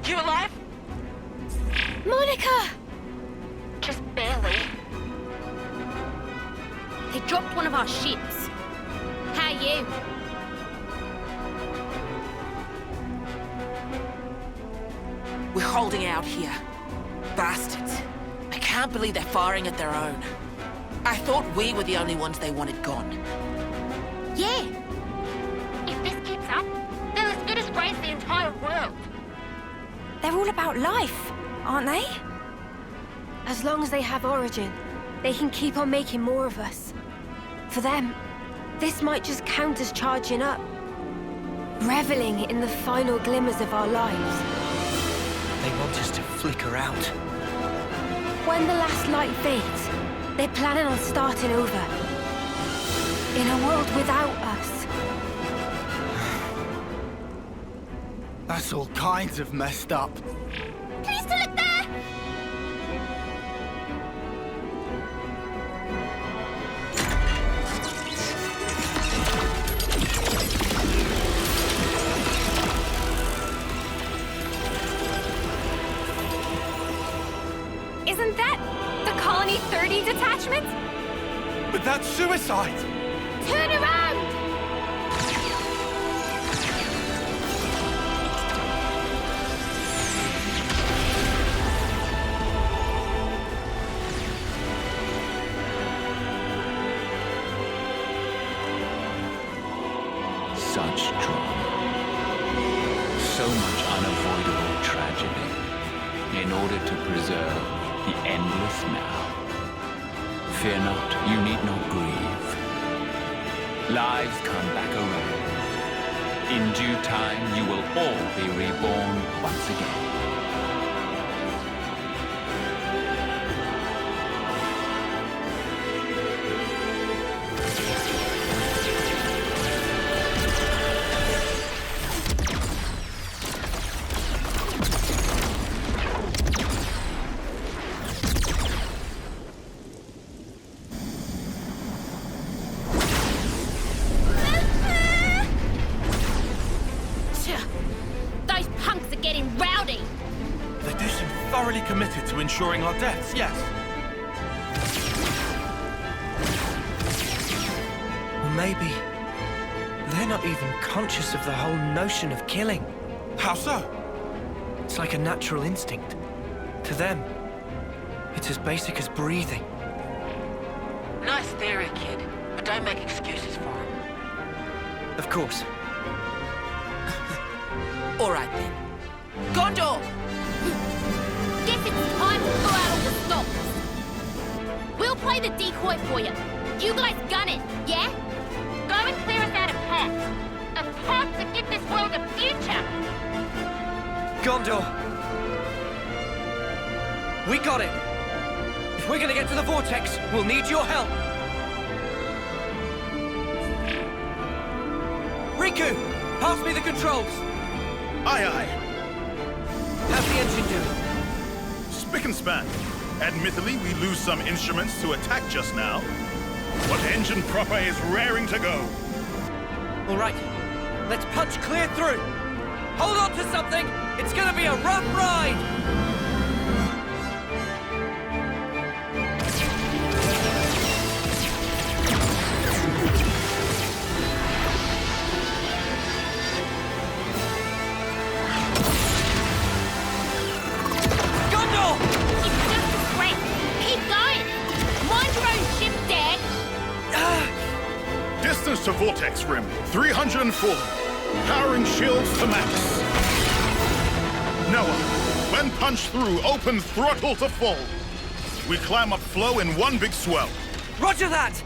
You alive? Monica! Just barely. They dropped one of our ships. How are you? We're holding out here. Bastards. I can't believe they're firing at their own. I thought we were the only ones they wanted gone. Yeah. If this keeps up, they'll as good as raise the entire world. They're all about life, aren't they? As long as they have Origin, they can keep on making more of us. For them, this might just count as charging up. Reveling in the final glimmers of our lives. They want us to flicker out. When the last light fades, they're planning on starting over. In a world without us. That's all kinds of messed up. Can you still look there? Isn't that the Colony 30 detachment? But that's suicide! Turn around! Such drama. So much unavoidable tragedy. In order to preserve the endless now. Fear not, you need not grieve. Lives come back around. In due time, you will all be reborn once again. Those punks are getting rowdy. They do seem thoroughly committed to ensuring our deaths, yes. Or maybe they're not even conscious of the whole notion of killing. How so? It's like a natural instinct. To them, it's as basic as breathing. Nice theory, kid, but don't make excuses for him. Of course. All right, then. Gondor! Guess it's time to throw out all the stops. We'll play the decoy for you. You guys gun it, yeah? Go and clear us out of paths. A path to give this world a future. Gondor! We got it! If we're gonna get to the Vortex, we'll need your help! Riku! Pass me the controls! Aye, aye. How's the engine doing? Spick and span. Admittedly, we lose some instruments to attack just now, but engine proper is raring to go. All right, let's punch clear through. Hold on to something! It's gonna be a rough ride! Distance to Vortex Rim, 340. Powering shields to max. Noah, when punched through, open throttle to full. We climb up flow in one big swell. Roger that!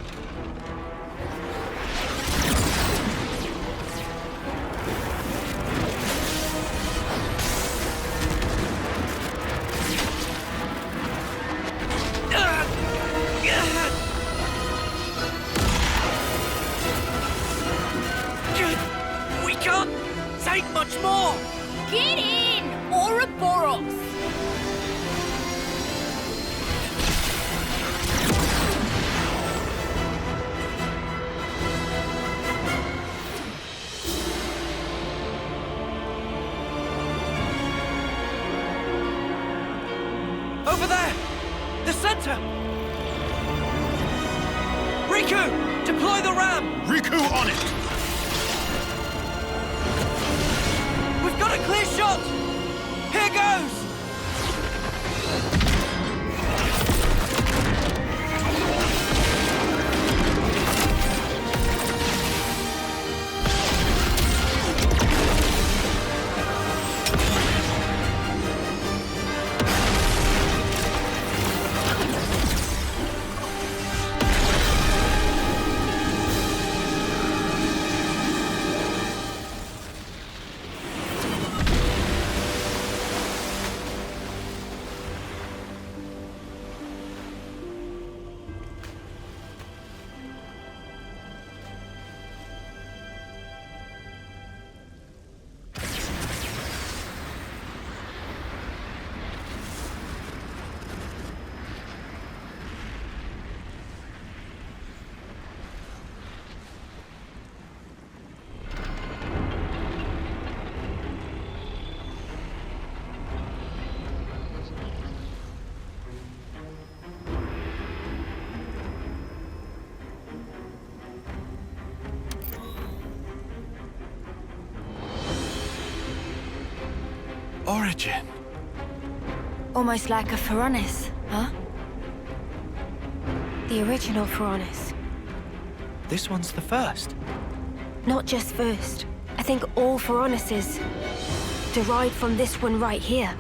Much more! Get in, Ouroboros! Over there! The center! Riku! Deploy the ram! Riku on it! Got a clear shot! Here goes! Origin. Almost like a Saffronias, huh? The original Saffronias. This one's the first. Not just first. I think all Saffroniases derived from this one right here.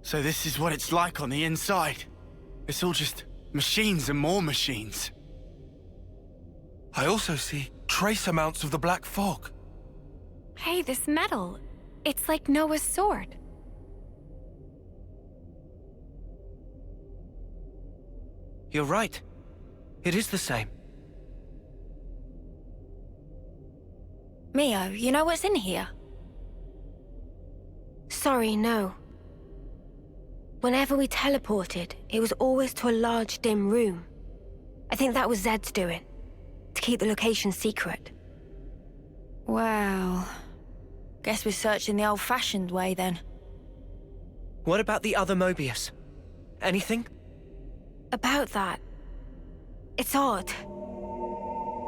So this is what it's like on the inside. It's all just machines and more machines. I also see trace amounts of the black fog. Hey, this metal. It's like Noah's sword. You're right. It is the same. Mio, you know what's in here? Sorry, no. Whenever we teleported, it was always to a large, dim room. I think that was Zed's doing, to keep the location secret. Well, guess we're searching the old-fashioned way then. What about the other Mobius? Anything? About that, it's odd.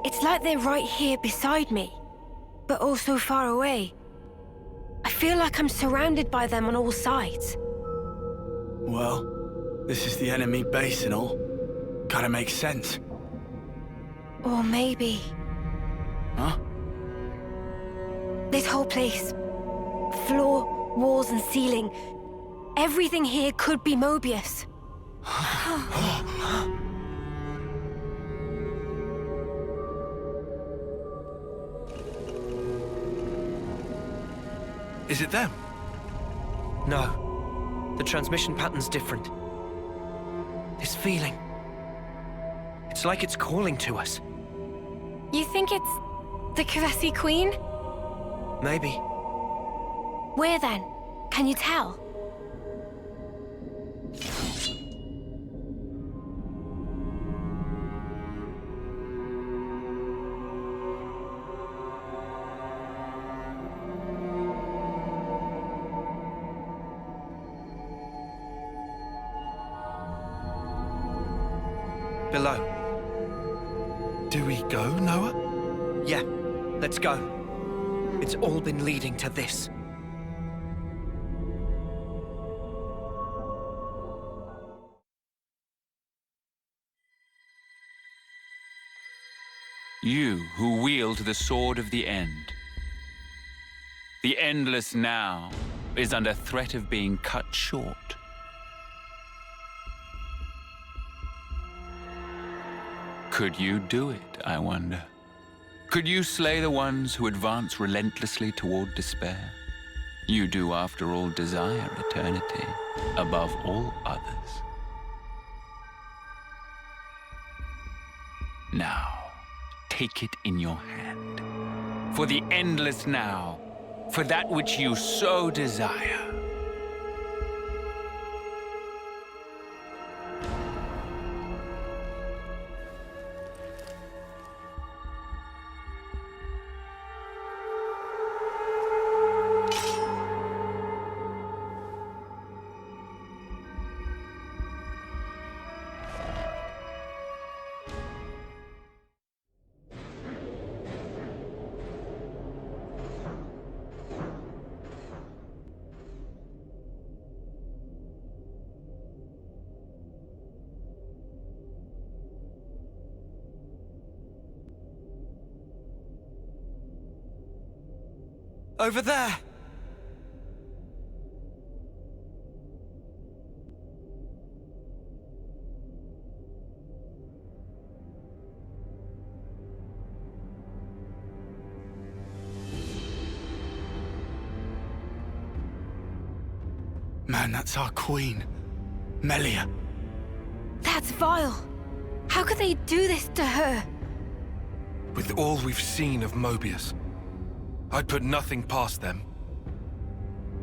It's like they're right here beside me, but also far away. I feel like I'm surrounded by them on all sides. Well, this is the enemy base and all. Kinda makes sense. Or maybe... Huh? This whole place. Floor, walls and ceiling. Everything here could be Mobius. Is it them? No. The transmission pattern's different. This feeling. It's like it's calling to us. You think it's the Kavesi Queen? Maybe. Where then? Can you tell? Below. Do we go, Noah? Yeah, let's go. It's all been leading to this. You who wield the sword of the end. The endless now is under threat of being cut short. Could you do it, I wonder? Could you slay the ones who advance relentlessly toward despair? You do, after all, desire eternity above all others. Now, take it in your hand. For the endless now, for that which you so desire. Over there! Man, that's our queen. Melia. That's vile. How could they do this to her? With all we've seen of Mobius, I'd put nothing past them.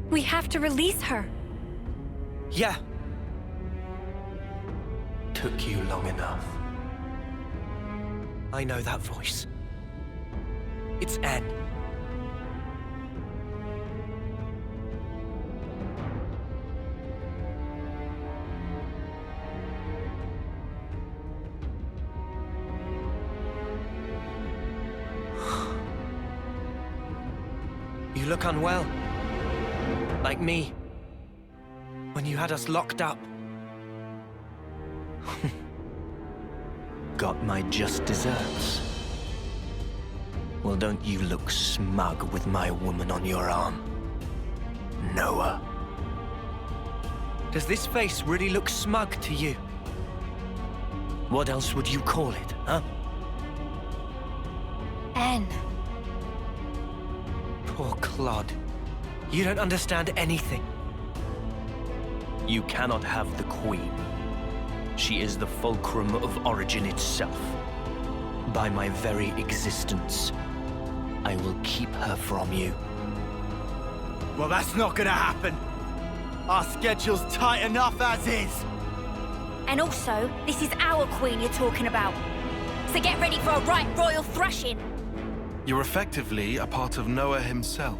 We have to release her. Yeah. Took you long enough. I know that voice. It's N. You look unwell. Like me. When you had us locked up. Got my just desserts. Well, don't you look smug with my woman on your arm, Noah. Does this face really look smug to you? What else would you call it, huh? N. Poor Clod. You don't understand anything. You cannot have the Queen. She is the fulcrum of Origin itself. By my very existence, I will keep her from you. Well, that's not gonna happen. Our schedule's tight enough as is. And also, this is our queen you're talking about. So get ready for a right royal thrashing. You're effectively a part of Noah himself.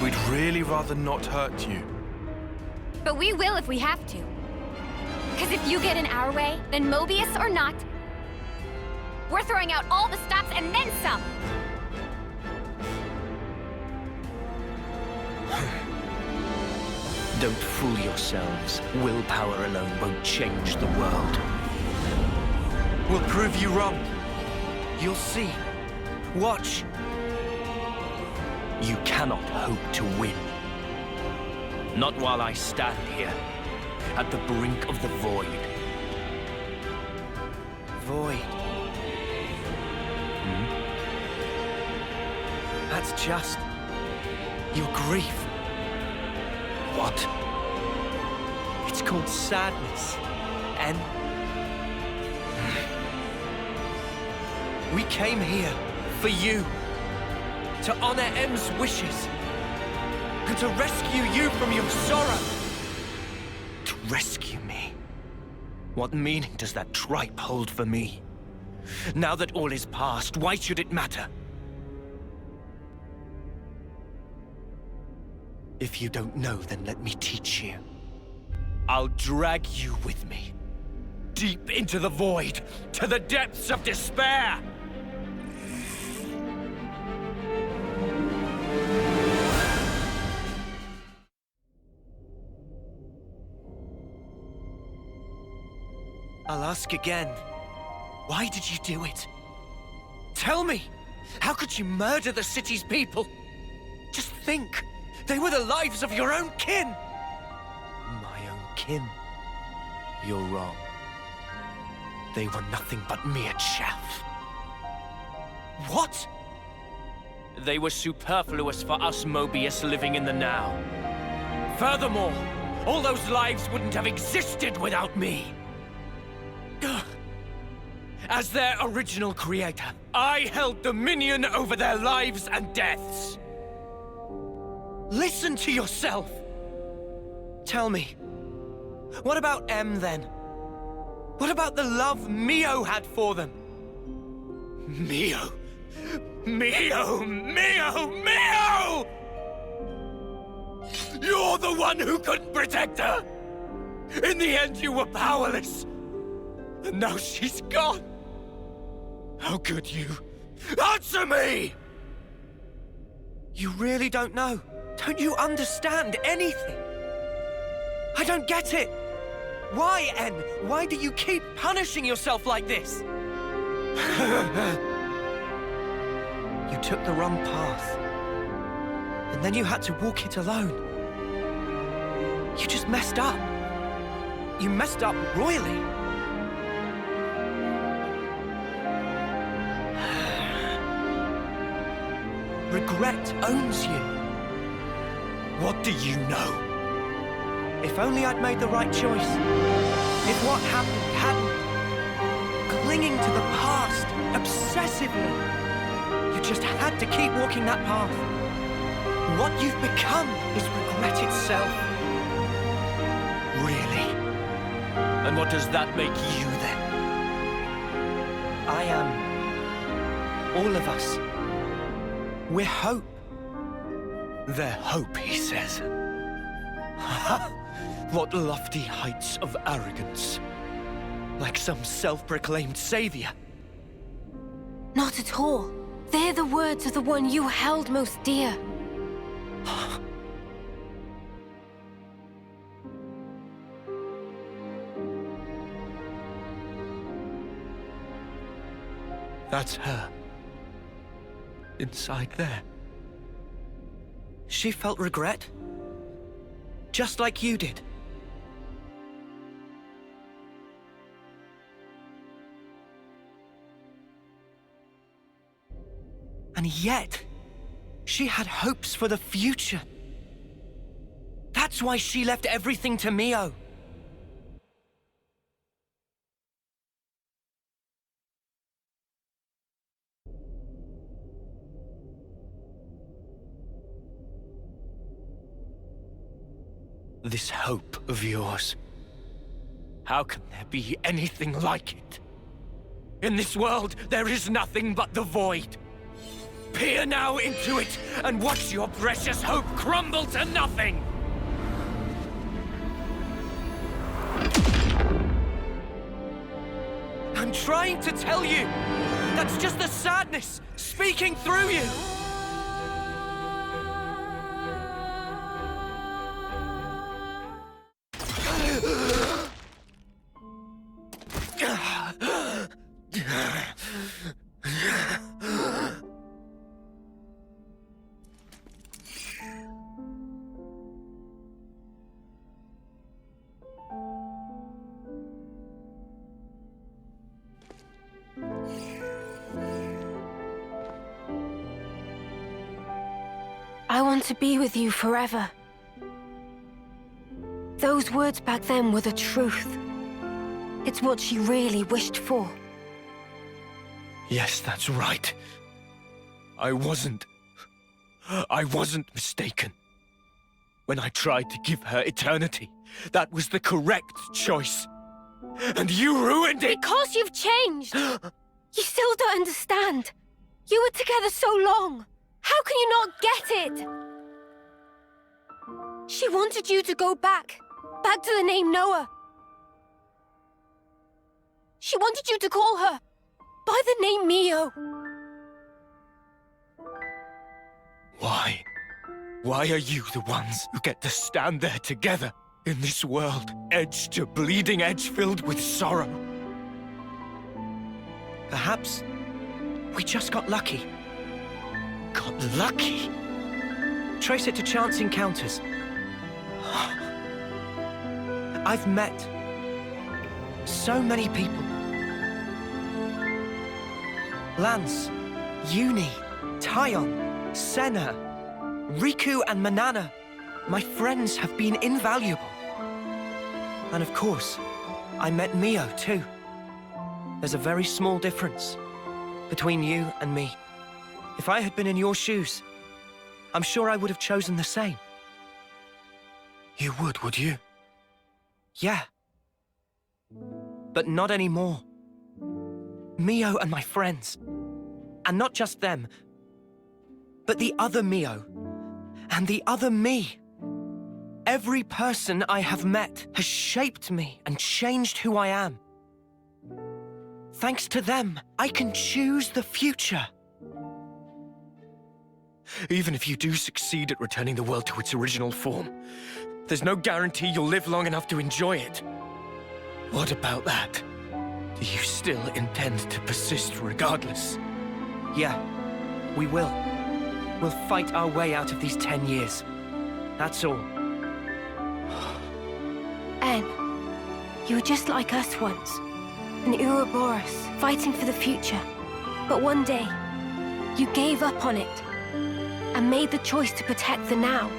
We'd really rather not hurt you. But we will if we have to. Because if you get in our way, then Mobius or not, we're throwing out all the stops and then some. Don't fool yourselves. Willpower alone won't change the world. We'll prove you wrong. You'll see. Watch. You cannot hope to win. Not while I stand here, at the brink of the void. Void. That's just your grief. What? It's called sadness. And we came here for you. To honor M's wishes. And to rescue you from your sorrow. To rescue me. What meaning does that tripe hold for me? Now that all is past, why should it matter? If you don't know, then let me teach you. I'll drag you with me. Deep into the void, to the depths of despair! I'll ask again. Why did you do it? Tell me! How could you murder the city's people? Just think! They were the lives of your own kin! My own kin? You're wrong. They were nothing but mere chaff. What? They were superfluous for us Mobius living in the now. Furthermore, all those lives wouldn't have existed without me. As their original creator, I held dominion over their lives and deaths. Listen to yourself! Tell me, what about M then? What about the love Mio had for them? Mio! Mio! Mio! Mio! You're the one who couldn't protect her! In the end, you were powerless! And now she's gone! How could you? Answer me! You really don't know? Don't you understand anything? I don't get it! Why, N? Why do you keep punishing yourself like this? You took the wrong path. And then you had to walk it alone. You just messed up. You messed up royally. Regret owns you. What do you know? If only I'd made the right choice. If what happened hadn't. Clinging to the past, obsessively. You just had to keep walking that path. What you've become is regret itself. Really? And what does that make you then? I am. All of us. We're hope. They're hope, he says. What lofty heights of arrogance. Like some self-proclaimed savior. Not at all. They're the words of the one you held most dear. That's her. Inside there. She felt regret. Just like you did. And yet, she had hopes for the future. That's why she left everything to Mio. This hope of yours. How can there be anything like it? In this world, there is nothing but the void. Peer now into it and watch your precious hope crumble to nothing! I'm trying to tell you! That's just the sadness speaking through you! I want to be with you forever. Those words back then were the truth. It's what she really wished for. Yes, that's right. I wasn't mistaken. When I tried to give her eternity, that was the correct choice. And you ruined it! Because you've changed! You still don't understand. You were together so long. How can you not get it? She wanted you to go back to the name Noah. She wanted you to call her by the name Mio. Why? Why are you the ones who get to stand there together in this world, edge to bleeding edge filled with sorrow? Perhaps we just got lucky. Got lucky? Trace it to chance encounters. I've met so many people. Lance, Uni, Tyon, Senna, Riku and Manana. My friends have been invaluable. And of course, I met Mio too. There's a very small difference between you and me. If I had been in your shoes, I'm sure I would have chosen the same. You would you? Yeah. But not anymore. Mio and my friends. And not just them, but the other Mio. And the other me. Every person I have met has shaped me and changed who I am. Thanks to them, I can choose the future. Even if you do succeed at returning the world to its original form, there's no guarantee you'll live long enough to enjoy it. What about that? Do you still intend to persist regardless? Yeah, we will. We'll fight our way out of these 10 years. That's all. En, you were just like us once. An Ouroboros, fighting for the future. But one day, you gave up on it and made the choice to protect the now.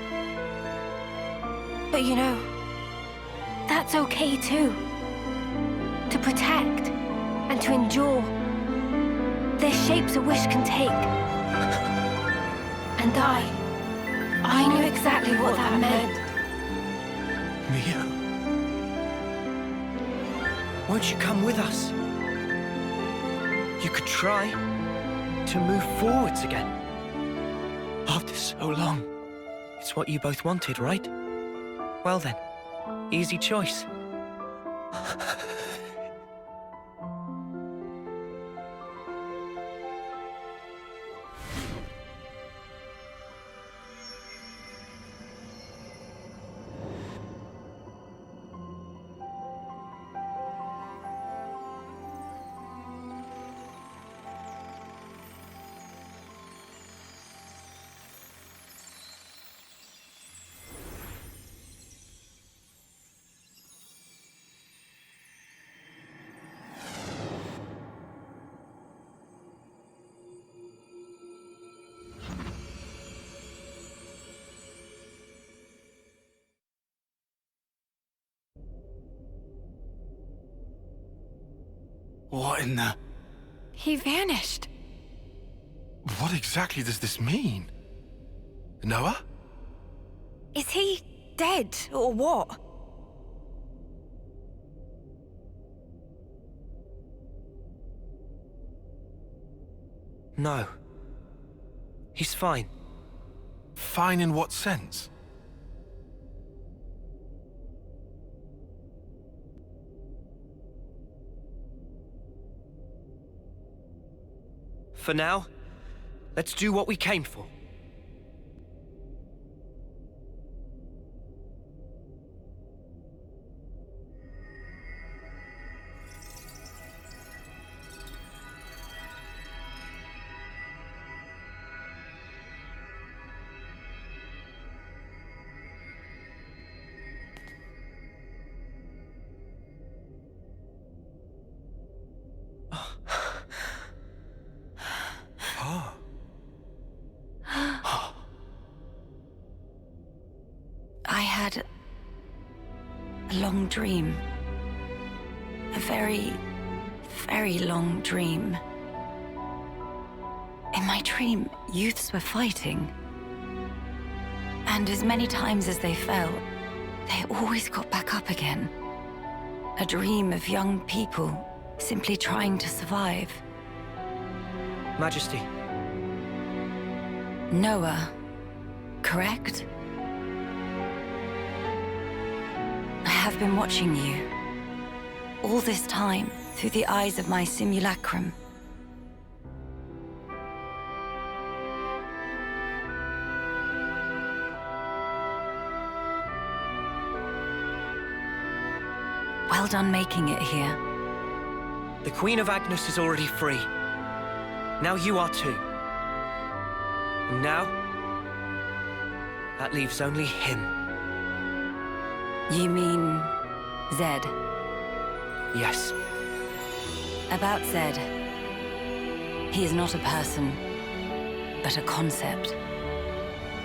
But you know, that's okay too. To protect and to endure. They're shapes a wish can take. And I knew exactly what that meant. Mio, won't you come with us? You could try to move forwards again. After so long. It's what you both wanted, right? Well then, easy choice. What in the... He vanished. What exactly does this mean? Noah? Is he dead, or what? No. He's fine. Fine in what sense? For now, let's do what we came for. I had a long dream. A very, very long dream. In my dream, youths were fighting. And as many times as they fell, they always got back up again. A dream of young people simply trying to survive. Majesty. Noah, correct? I have been watching you. All this time, through the eyes of my simulacrum. Well done making it here. The Queen of Agnes is already free. Now you are too. And now, that leaves only him. You mean Zed? Yes. About Zed. He is not a person, but a concept.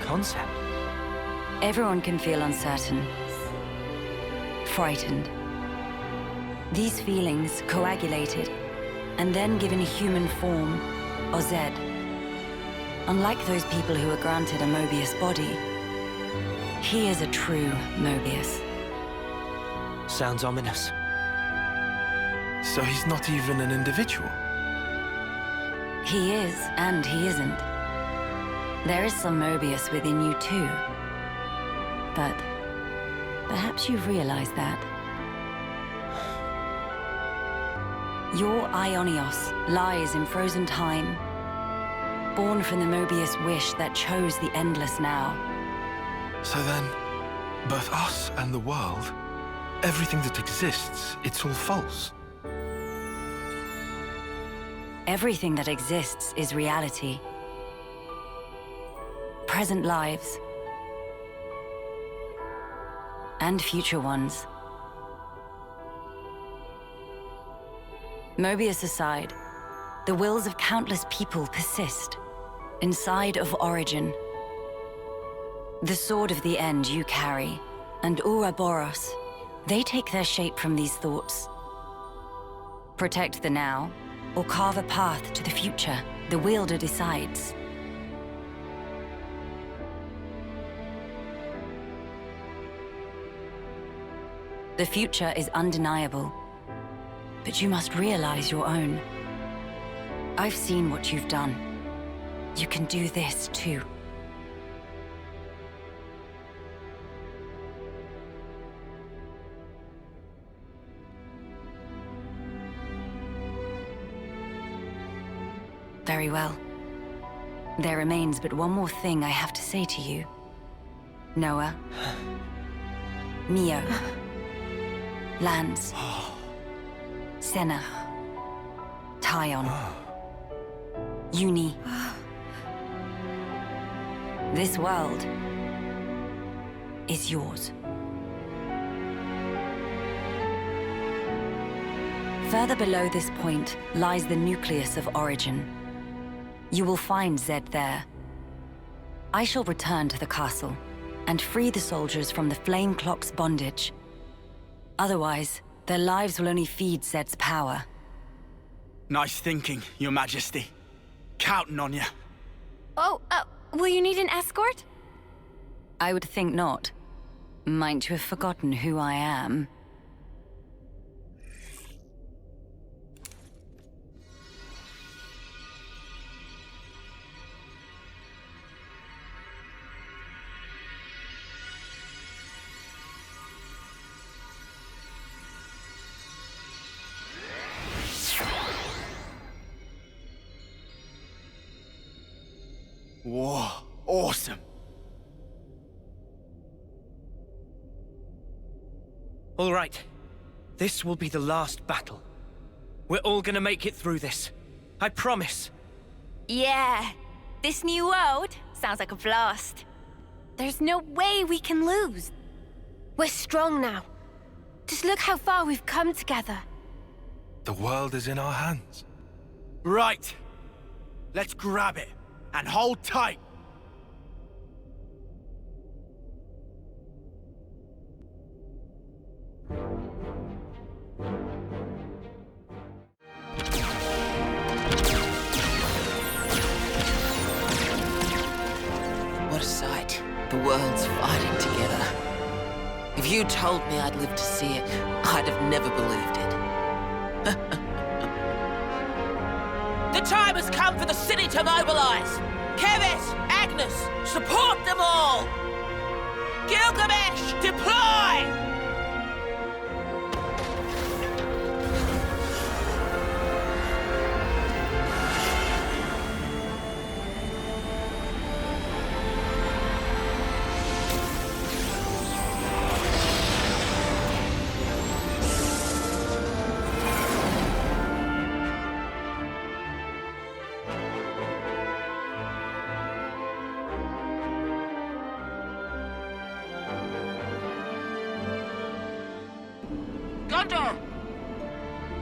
Concept? Everyone can feel uncertain, frightened. These feelings coagulated and then given human form, or Zed. Unlike those people who are granted a Mobius body, he is a true Mobius. Sounds ominous. So he's not even an individual? He is, and he isn't. There is some Mobius within you too. But perhaps you've realized that. Your Ionios lies in frozen time, born from the Mobius wish that chose the endless now. So then, both us and the world, everything that exists, it's all false. Everything that exists is reality. Present lives. And future ones. Mobius aside, the wills of countless people persist, inside of Origin. The sword of the end you carry, and Ouroboros, they take their shape from these thoughts. Protect the now, or carve a path to the future, the wielder decides. The future is undeniable, but you must realize your own. I've seen what you've done. You can do this too. Very well. There remains but one more thing I have to say to you. Noah. Mio. Lance. Senna. Tyon. Uni. This world is yours. Further below this point lies the nucleus of Origin. You will find Zed there. I shall return to the castle and free the soldiers from the Flame Clock's bondage. Otherwise, their lives will only feed Zed's power. Nice thinking, Your Majesty. Counting on you. Oh, will you need an escort? I would think not. Might you have forgotten who I am? Whoa, awesome. All right. This will be the last battle. We're all gonna make it through this. I promise. Yeah. This new world sounds like a blast. There's no way we can lose. We're strong now. Just look how far we've come together. The world is in our hands. Right. Let's grab it. And hold tight. What a sight. The world's fighting together. If you told me I'd live to see it, I'd have never believed it. The time has come for the city to mobilize! Keves, Agnes, support them all! Gilgamesh, deploy!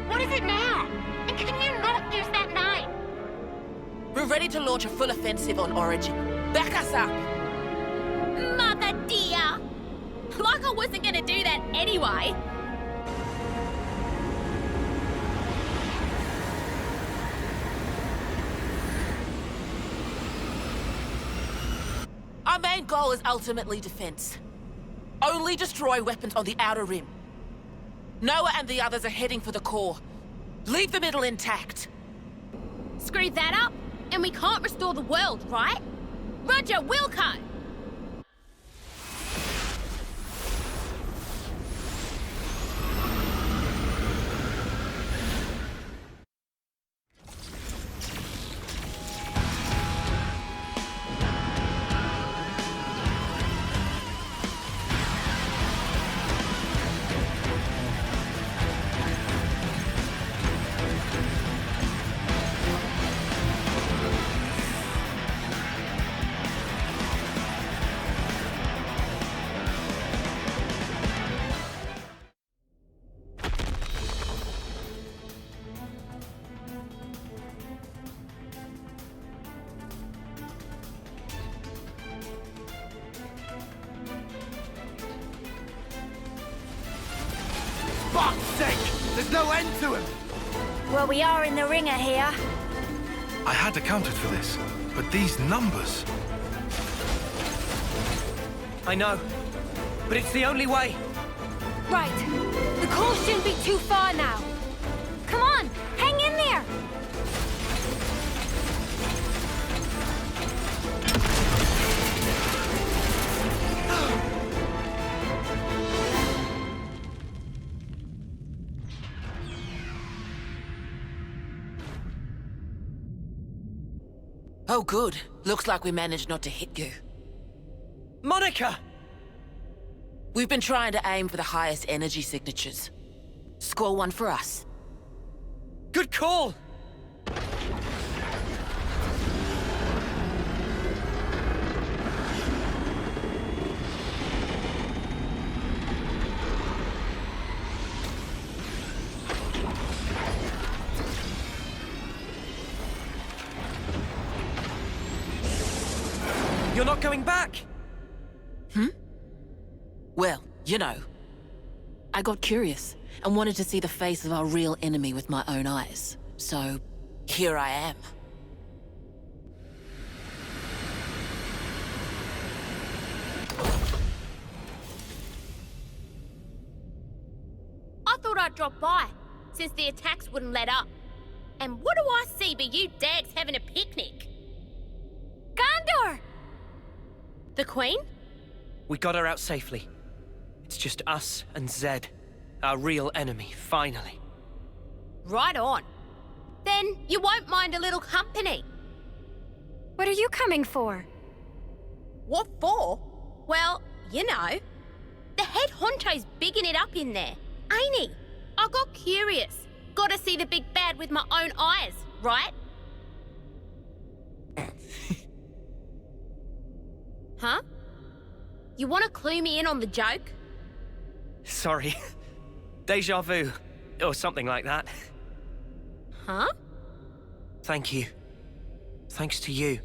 What is it now? And can you not use that knife? We're ready to launch a full offensive on Origin. Back us up! Mother dear! Like I wasn't gonna do that anyway. Our main goal is ultimately defense. Only destroy weapons on the outer rim. Noah and the others are heading for the core. Leave the middle intact. Screw that up, and we can't restore the world, right? Roger, Wilco! Fuck's sake! There's no end to him! Well, we are in the ringer here. I had accounted for this, but these numbers... I know, but it's the only way. Right. The call shouldn't be too far now. Come on, hang in there! Oh, good. Looks like we managed not to hit you. Monica! We've been trying to aim for the highest energy signatures. Score one for us. Good call! You're not going back? Well, you know, I got curious and wanted to see the face of our real enemy with my own eyes. So, here I am. I thought I'd drop by, since the attacks wouldn't let up. And what do I see but you dags having a picnic? Gondor! The Queen? We got her out safely. It's just us and Zed, our real enemy, finally. Right on. Then you won't mind a little company. What are you coming for? What for? Well, you know. The head honcho's bigging it up in there, ain't he? I got curious. Gotta see the big bad with my own eyes, right? Huh? You wanna clue me in on the joke? Sorry. Deja vu. Or something like that. Huh? Thank you. Thanks to you.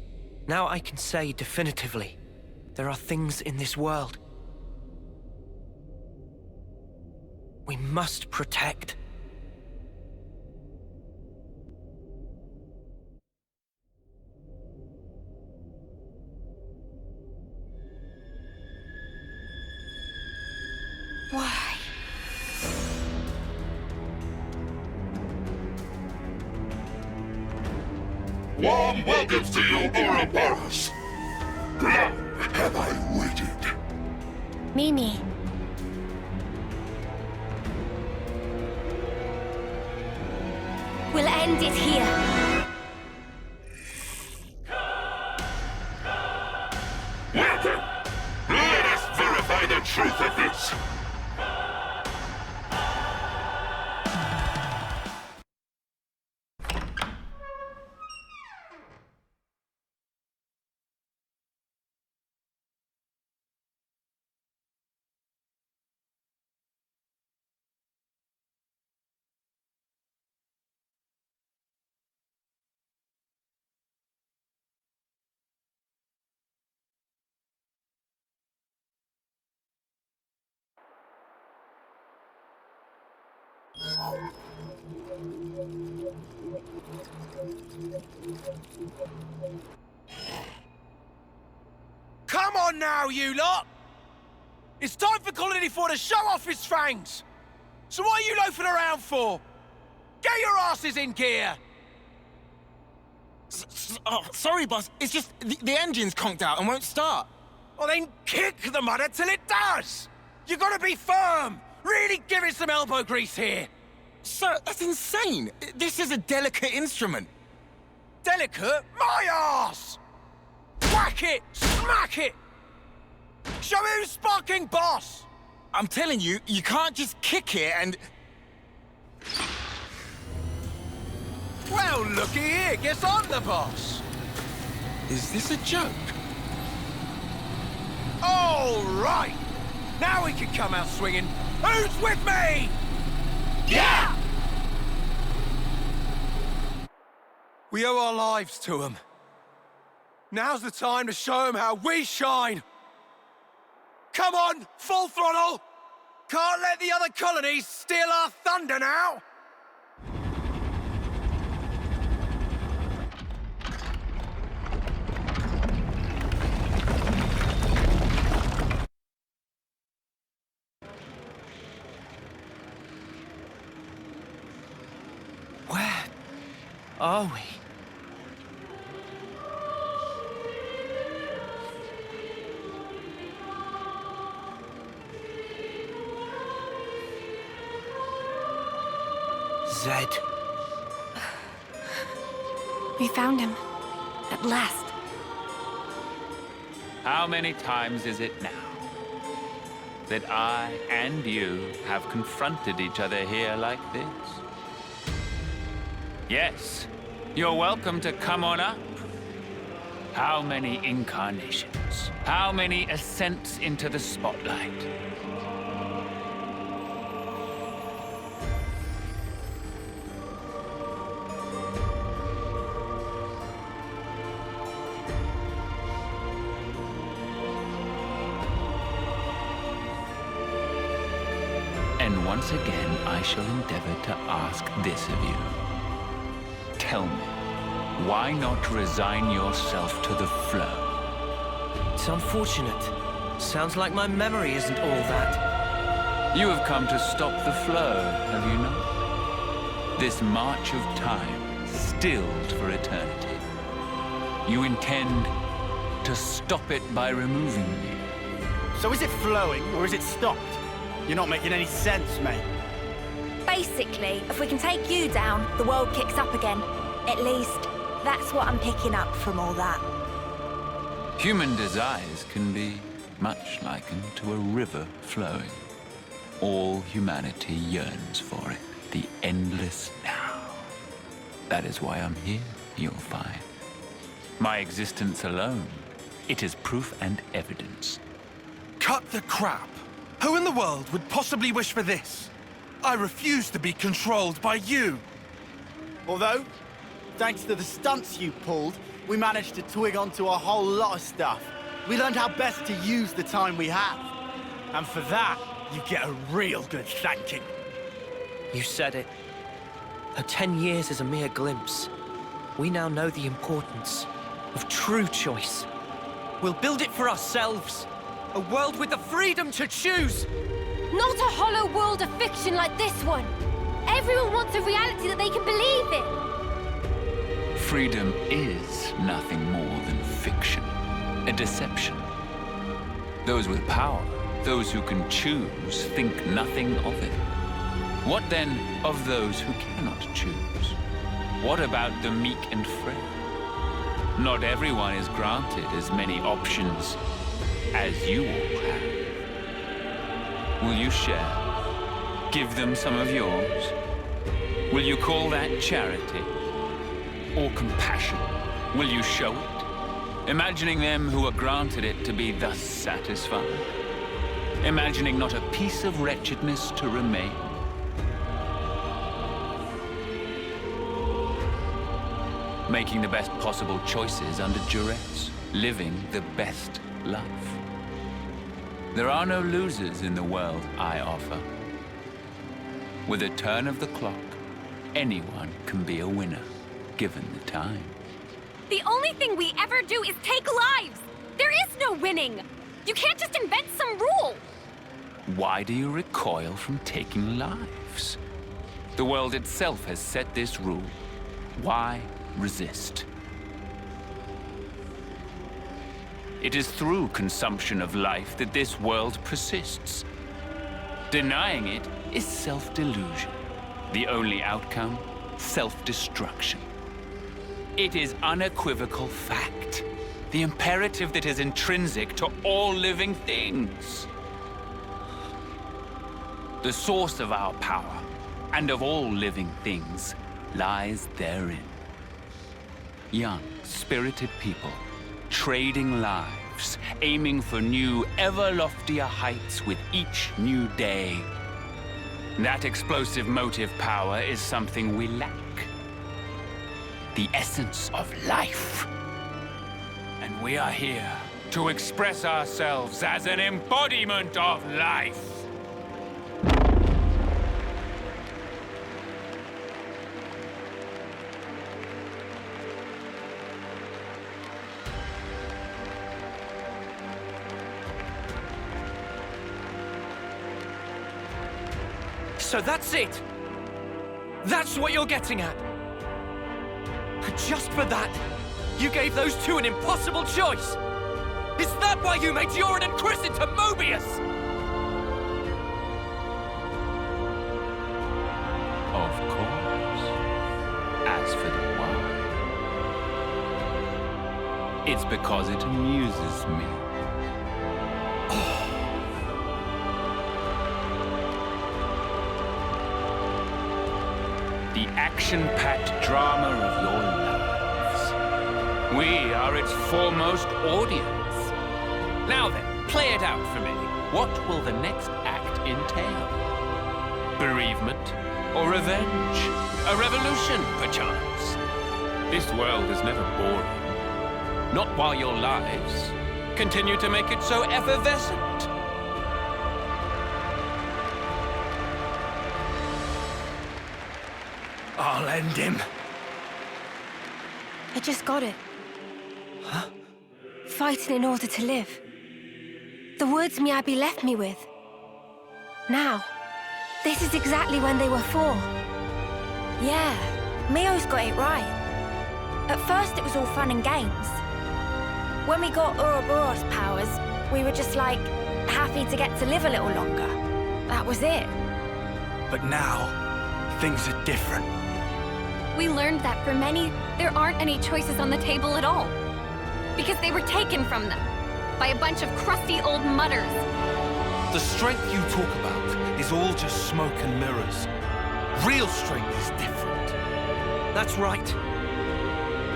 Now I can say definitively, there are things in this world we must protect. Why? Warm welcomes to you, Ouroboros. Long have I waited. Mimi. We'll end it here. Welcome. Let us verify the truth of this. Come on now, you lot! It's time for Colony 4 to show off his fangs! So what are you loafing around for? Get your asses in gear! Sorry, boss. It's just the engine's conked out and won't start. Well, then kick the mudder till it does! You gotta be firm! Really give it some elbow grease here! Sir, that's insane! This is a delicate instrument. Delicate? My arse! Whack it! Smack it! Show me who's sparking boss! I'm telling you, you can't just kick it and... Well, looky here, guess I'm the boss! Is this a joke? All right! Now we can come out swinging. Who's with me? Yeah! We owe our lives to them. Now's the time to show them how we shine. Come on, full throttle! Can't let the other colonies steal our thunder now! Where are we? Zed. We found him. At last. How many times is it now that I and you have confronted each other here like this? Yes, you're welcome to come on up. How many incarnations? How many ascents into the spotlight? And once again, I shall endeavor to ask this of you. Tell me, why not resign yourself to the flow? It's unfortunate. Sounds like my memory isn't all that. You have come to stop the flow, have you not? This march of time, stilled for eternity. You intend to stop it by removing me. So is it flowing, or is it stopped? You're not making any sense, mate. Basically, if we can take you down, the world kicks up again. At least, that's what I'm picking up from all that. Human desires can be much likened to a river flowing. All humanity yearns for it, the endless now. That is why I'm here, you'll find. My existence alone, it is proof and evidence. Cut the crap! Who in the world would possibly wish for this? I refuse to be controlled by you! Although, thanks to the stunts you pulled, we managed to twig onto a whole lot of stuff. We learned how best to use the time we have. And for that, you get a real good thanking. You said it. Her 10 years is a mere glimpse. We now know the importance of true choice. We'll build it for ourselves. A world with the freedom to choose. Not a hollow world of fiction like this one. Everyone wants a reality that they can believe in. Freedom is nothing more than fiction, a deception. Those with power, those who can choose, think nothing of it. What then of those who cannot choose? What about the meek and frail? Not everyone is granted as many options as you all have. Will you share? Give them some of yours? Will you call that charity? Or compassion? Will you show it? Imagining them who are granted it to be thus satisfied? Imagining not a piece of wretchedness to remain? Making the best possible choices under duress, living the best life. There are no losers in the world I offer. With a turn of the clock, anyone can be a winner, given the time. The only thing we ever do is take lives! There is no winning! You can't just invent some rule! Why do you recoil from taking lives? The world itself has set this rule. Why resist? It is through consumption of life that this world persists. Denying it is self-delusion. The only outcome, self-destruction. It is unequivocal fact, the imperative that is intrinsic to all living things. The source of our power, and of all living things, lies therein. Young, spirited people, trading lives, aiming for new, ever loftier heights with each new day. That explosive motive power is something we lack. The essence of life. And we are here to express ourselves as an embodiment of life. So that's it! That's what you're getting at! Just for that, you gave those two an impossible choice! Is that why you made Joran and Chris into Mobius? Of course. As for the why, it's because it amuses me. The action-packed drama of your lives. We are its foremost audience. Now then, play it out for me. What will the next act entail? Bereavement? Or revenge? A revolution, perchance? This world is never boring. Not while your lives continue to make it so effervescent. I'll end him. I just got it. Huh? Fighting in order to live. The words Moebius left me with. Now, this is exactly when they were for. Yeah, Mio's got it right. At first it was all fun and games. When we got Ouroboros powers, we were just like, happy to get to live a little longer. That was it. But now, things are different. We learned that for many, there aren't any choices on the table at all. Because they were taken from them by a bunch of crusty old mutters. The strength you talk about is all just smoke and mirrors. Real strength is different. That's right.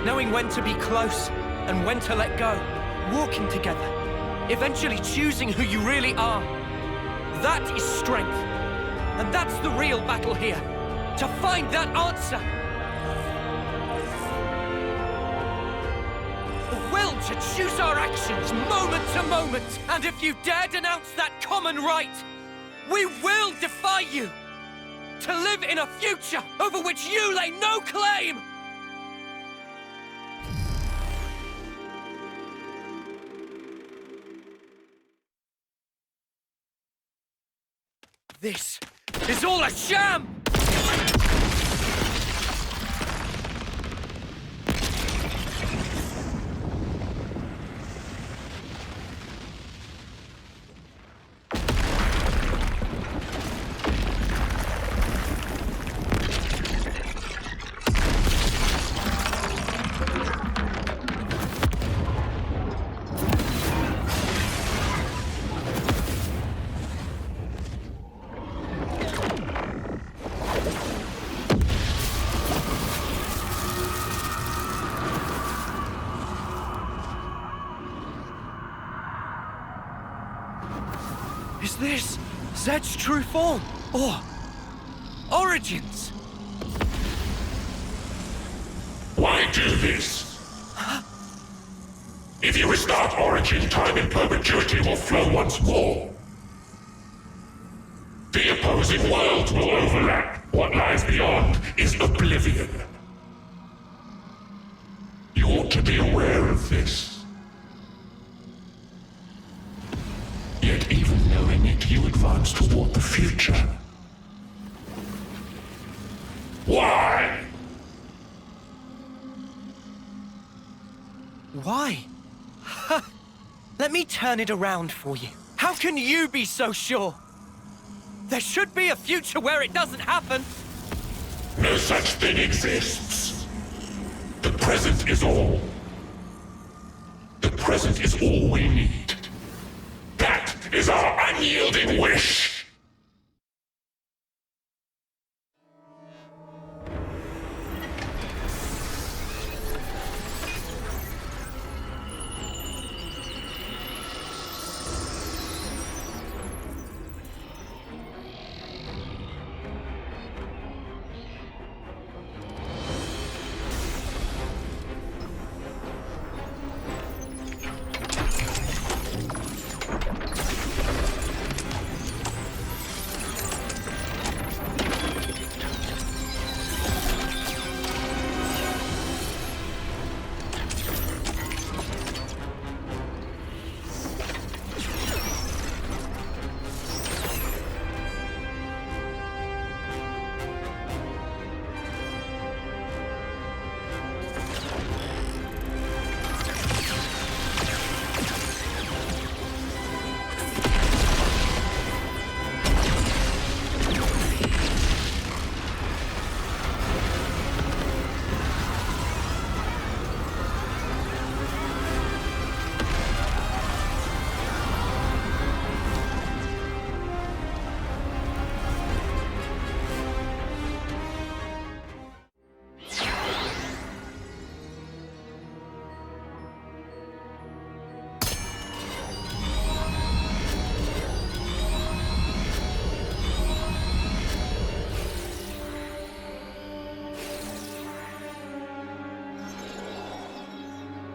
Knowing when to be close and when to let go. Walking together. Eventually choosing who you really are. That is strength. And that's the real battle here. To find that answer. The will to choose our actions moment to moment. And if you dare denounce that common right, we will defy you. To live in a future over which you lay no claim. This is all a sham! Is this Zed's true form? Or Origins? Why do this? If you restart Origin, time in perpetuity will flow once more. The opposing worlds will overlap. What lies beyond is oblivion. You ought to be aware of this. Yet even knowing it, you advance toward the future. Why? Why? Let me turn it around for you. How can you be so sure? There should be a future where it doesn't happen. No such thing exists. The present is all. The present is all we need. That is our unyielding wish.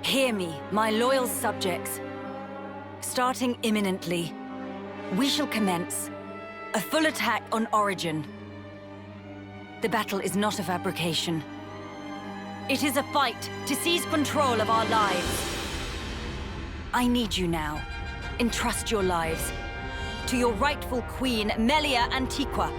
Hear me, my loyal subjects. Starting imminently, we shall commence a full attack on Origin. The battle is not a fabrication. It is a fight to seize control of our lives. I need you now. Entrust your lives to your rightful queen, Melia Antiqua.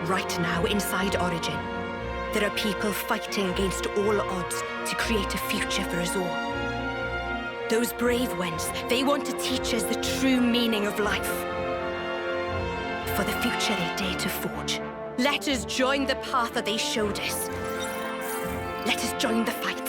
Right now, inside Origin, there are people fighting against all odds to create a future for us all. Those brave ones, they want to teach us the true meaning of life. For the future they dare to forge. Let us join the path that they showed us. Let us join the fight.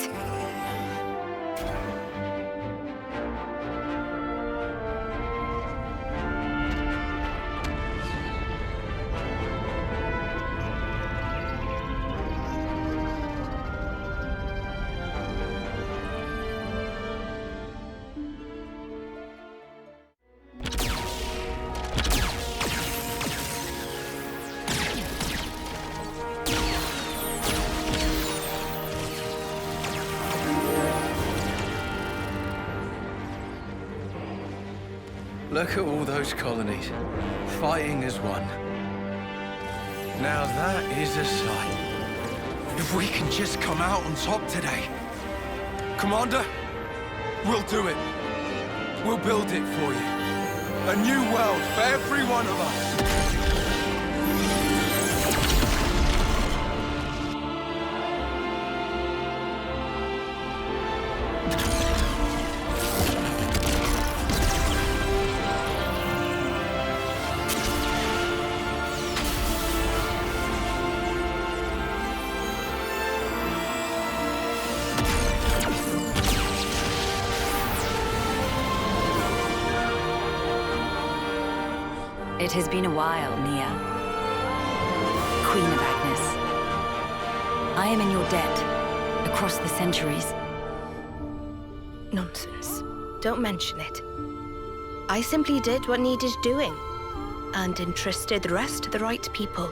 Look at all those colonies, fighting as one. Now that is a sight. If we can just come out on top today. Commander, we'll do it. We'll build it for you. A new world for every one of us. It has been a while, Nia. Queen of Agnes. I am in your debt, across the centuries. Nonsense. Don't mention it. I simply did what needed doing, and entrusted the rest to the right people.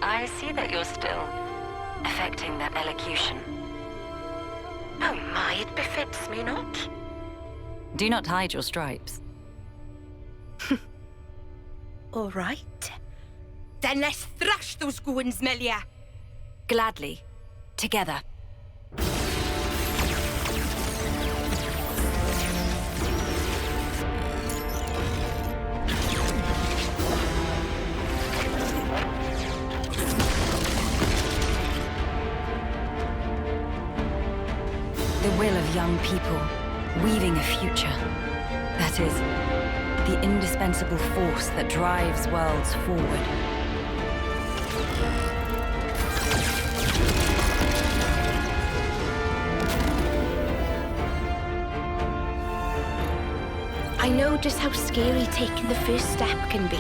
I see that you're still affecting that elocution. Oh my, it befits me not. Do not hide your stripes. All right. Then let's thrash those goons, Melia. Gladly. Together. The will of young people, weaving a future. That is, the indispensable force that drives worlds forward. I know just how scary taking the first step can be.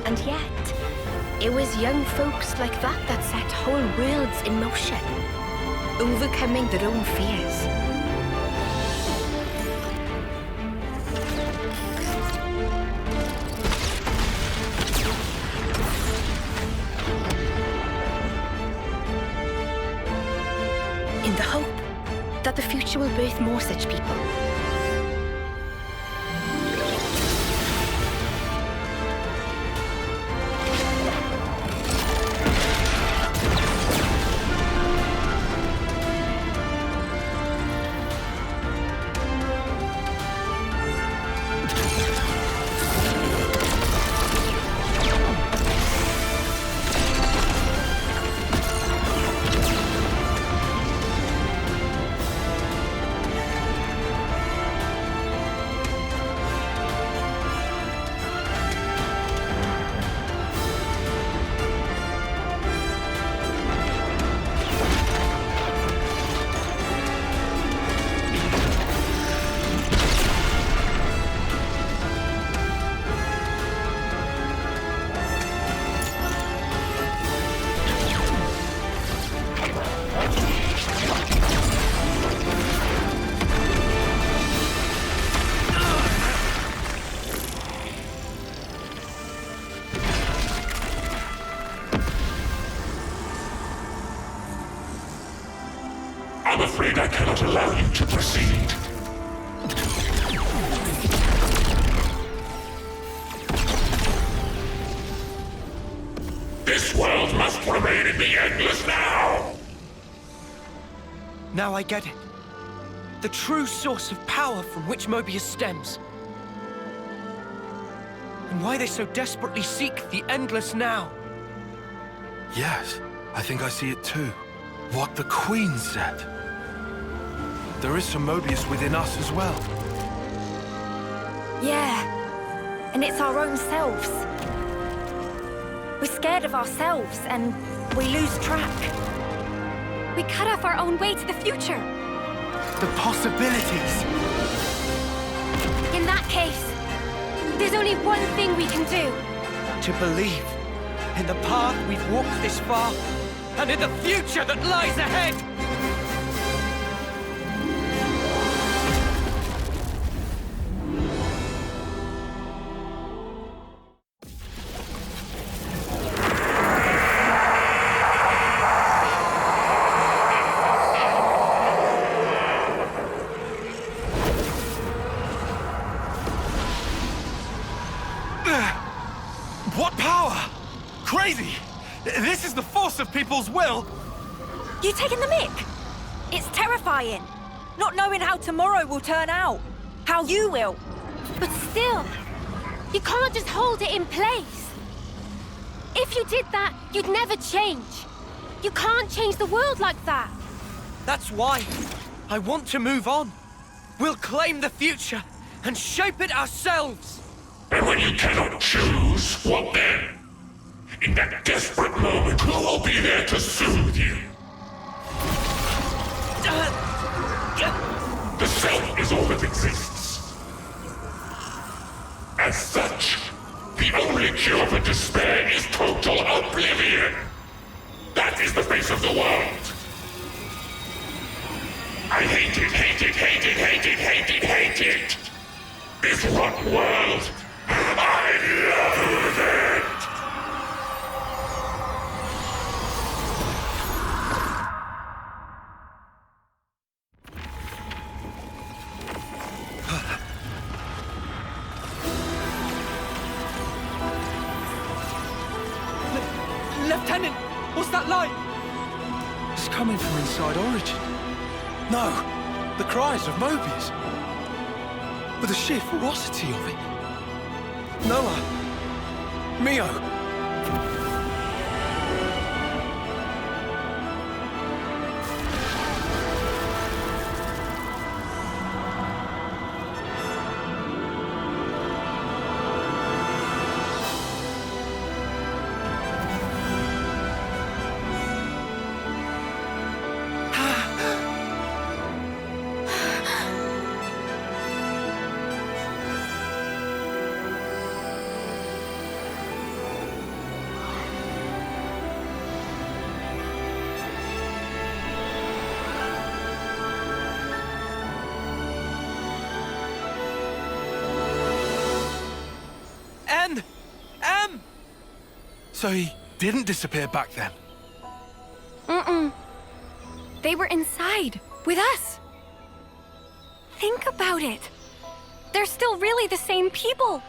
And yet, it was young folks like that that set whole worlds in motion, overcoming their own fears. In the hope that the future will birth more such people. I'm afraid I cannot allow you to proceed. This world must remain in the Endless now! Now I get it. The true source of power from which Mobius stems. And why they so desperately seek the Endless now. Yes, I think I see it too. What the Queen said. There is some Mobius within us as well. Yeah, and it's our own selves. We're scared of ourselves, and we lose track. We cut off our own way to the future. The possibilities! In that case, there's only one thing we can do. To believe in the path we've walked this far, and in the future that lies ahead! What power? Crazy! This is the force of people's will! You taking the mick? It's terrifying. Not knowing how tomorrow will turn out. How you will. But still, you can't just hold it in place. If you did that, you'd never change. You can't change the world like that. That's why I want to move on. We'll claim the future and shape it ourselves. And when you cannot choose, what then? In that desperate moment, who will be there to soothe you? The self is all that exists. As such, the only cure for despair is total oblivion. That is the face of the world. I hate it, hate it, hate it, hate it, hate it, hate it. This rotten world. I loathe it! Lieutenant, what's that light? It's coming from inside Origin. No, the cries of Mobius. But the sheer ferocity of it. Noah. Mio. So he didn't disappear back then? Mm-mm. They were inside, with us. Think about it. They're still really the same people.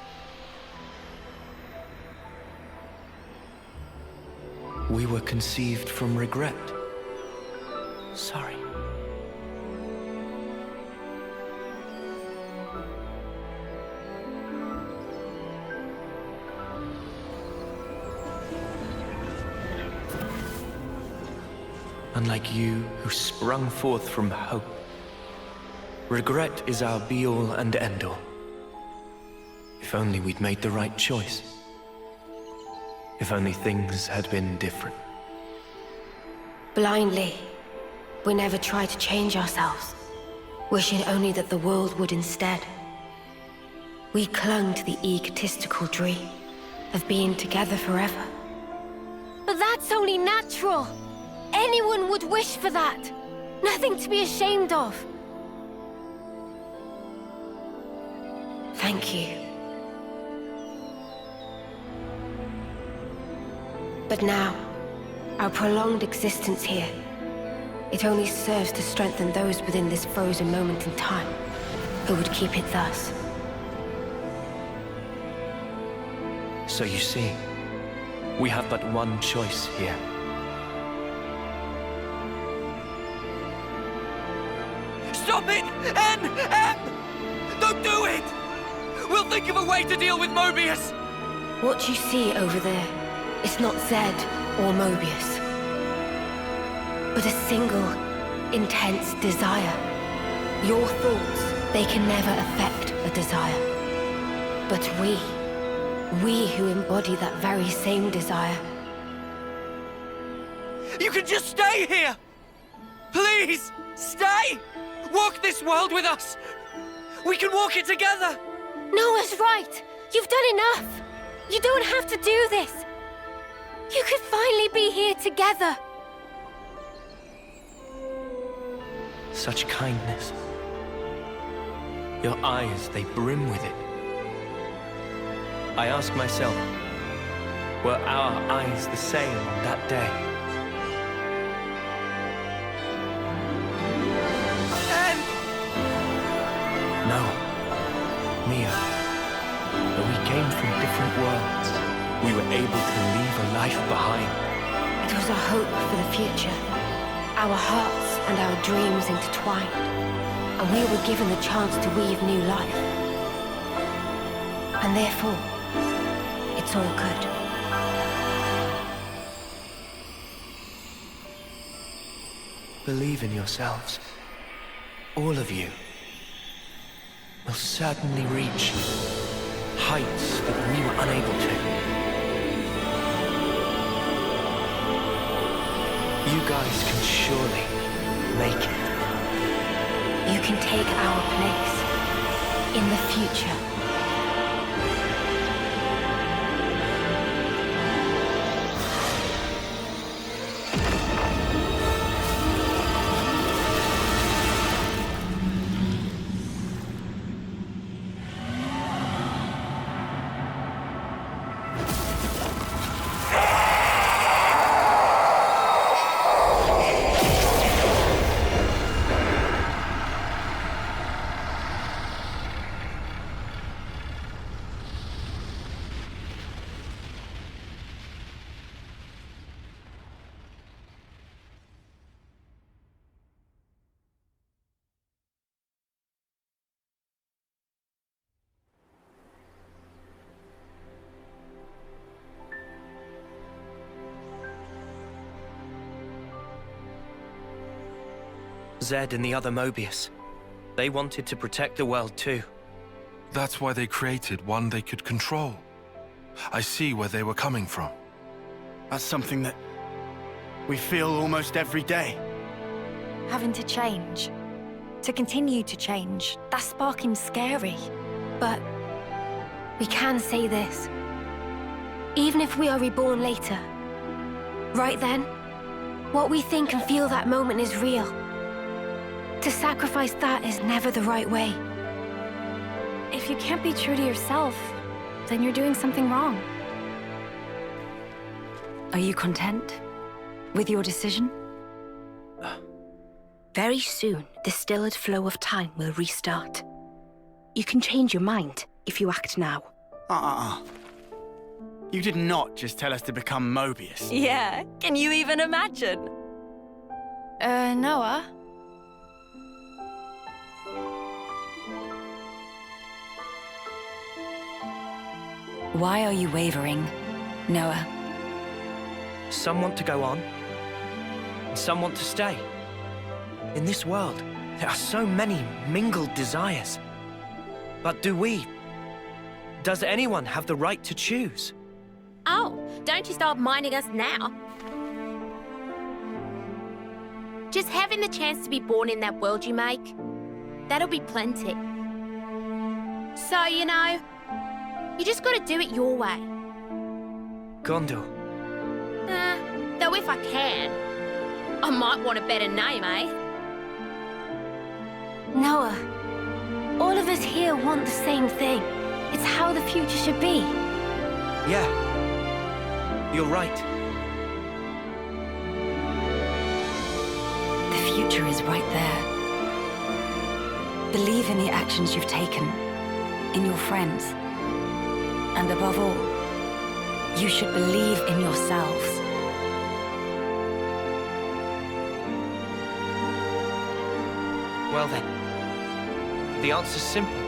We were conceived from regret. Sorry. Unlike you, who sprung forth from hope, regret is our be-all and end-all. If only we'd made the right choice. If only things had been different. Blindly, we never tried to change ourselves, wishing only that the world would instead. We clung to the egotistical dream of being together forever. But that's only natural. Anyone would wish for that. Nothing to be ashamed of. Thank you. But now, our prolonged existence here, it only serves to strengthen those within this frozen moment in time, who would keep it thus. So you see, we have but one choice here. Stop it! M! Don't do it! We'll think of a way to deal with Mobius! What you see over there is not Zed or Mobius, but a single, intense desire. Your thoughts, they can never affect a desire. But we who embody that very same desire. You can just stay here! Please, stay! Walk this world with us! We can walk it together! Noah's right! You've done enough! You don't have to do this! You could finally be here together! Such kindness. Your eyes, they brim with it. I ask myself, were our eyes the same on that day? No, Mia. Though we came from different worlds, we were able to leave a life behind. It was a hope for the future. Our hearts and our dreams intertwined, and we were given the chance to weave new life. And therefore, it's all good. Believe in yourselves. All of you will certainly reach heights that we were unable to. You guys can surely make it. You can take our place in the future. Zed and the other Mobius. They wanted to protect the world too. That's why they created one they could control. I see where they were coming from. That's something that we feel almost every day. Having to change. To continue to change. That's sparking scary. But we can say this. Even if we are reborn later, right then, what we think and feel that moment is real. To sacrifice that is never the right way. If you can't be true to yourself, then you're doing something wrong. Are you content with your decision? Very soon, the stilled flow of time will restart. You can change your mind if you act now. You did not just tell us to become Mobius. Yeah, can you even imagine? Noah? Why are you wavering, Noah? Some want to go on, and some want to stay. In this world, there are so many mingled desires. But does anyone have the right to choose? Oh, don't you start minding us now. Just having the chance to be born in that world you make, that'll be plenty. So, you know, you just gotta do it your way. Gondor. Though if I can, I might want a better name, eh? Noah, all of us here want the same thing. It's how the future should be. Yeah, you're right. The future is right there. Believe in the actions you've taken, in your friends, and above all, you should believe in yourselves. Well then, the answer's simple.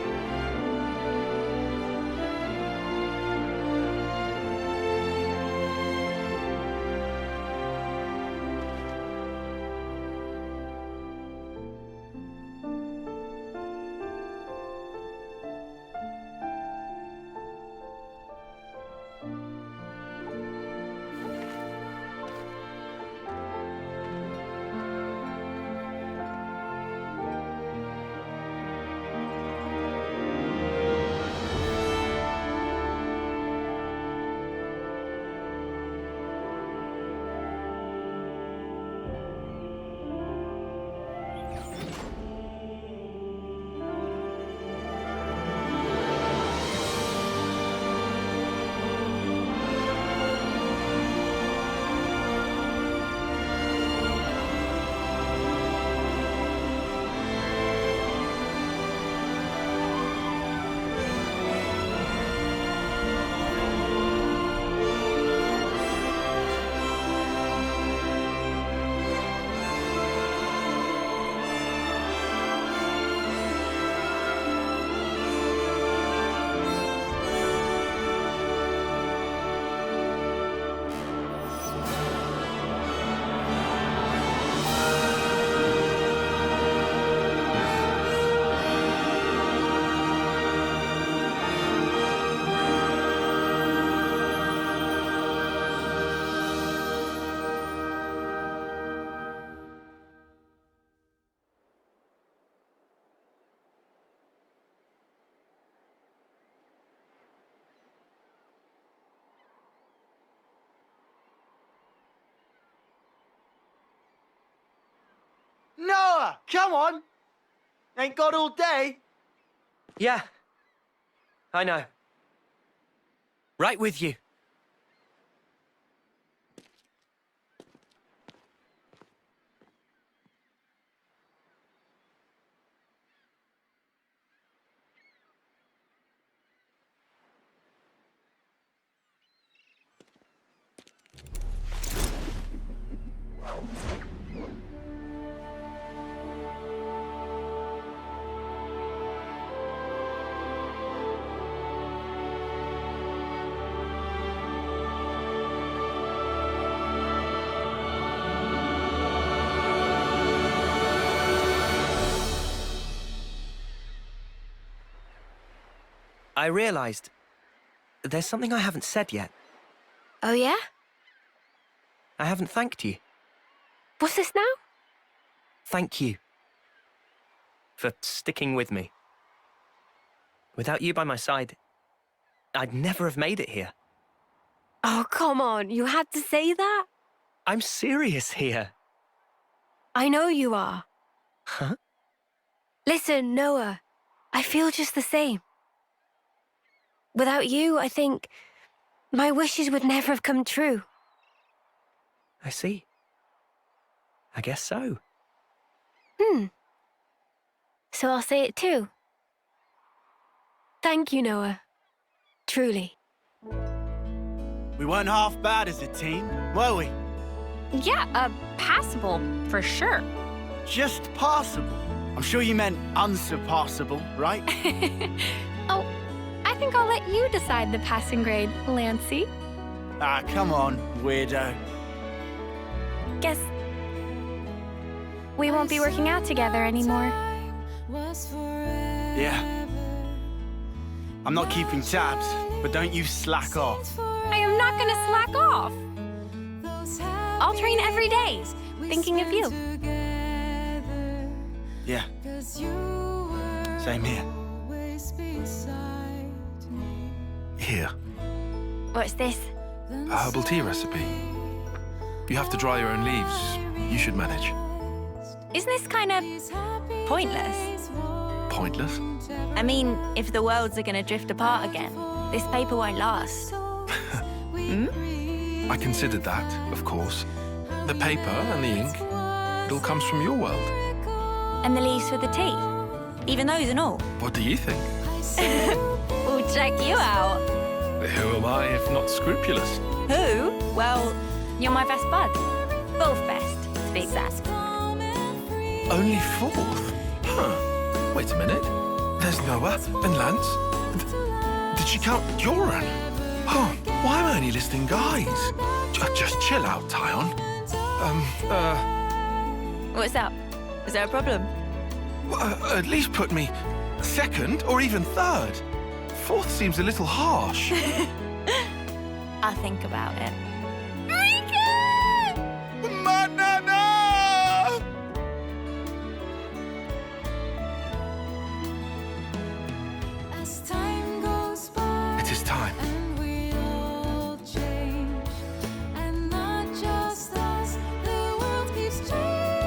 Noah, come on! Ain't got all day. Yeah, I know. Right with you. I realized there's something I haven't said yet. Oh, yeah? I haven't thanked you. What's this now? Thank you for sticking with me. Without you by my side, I'd never have made it here. Oh, come on. You had to say that? I'm serious here. I know you are. Huh? Listen, Noah, I feel just the same. Without you, I think my wishes would never have come true. I see. I guess so. So I'll say it too. Thank you, Noah. Truly. We weren't half bad as a team, were we? Yeah, passable, for sure. Just passable. I'm sure you meant unsurpassable, right? Oh, I think I'll let you decide the passing grade, Lancy. Ah, come on, weirdo. Guess we won't be working out together anymore. Yeah. I'm not keeping tabs, but don't you slack off. I am not gonna slack off. I'll train every day, thinking of you. Yeah. Same here. Here, What's this? a herbal tea recipe. You have to dry your own leaves. You should manage. Isn't this kind of pointless? Pointless? I mean, if the worlds are gonna drift apart again, this paper won't last. I considered that, of course. The paper and the ink, it all comes from your world. And the leaves for the tea? Even those and all? What do you think? We'll check you out. Who am I if not scrupulous? Who? Well, you're my best bud. Both best, to be exact. Only fourth? Huh. Wait a minute. There's Noah and Lance. Did she count Joran? Oh, why am I only listing guys? Just chill out, Tyon. What's up? Is there a problem? At least put me second or even third. Fourth seems a little harsh. I'll think about it. Banana! It is time.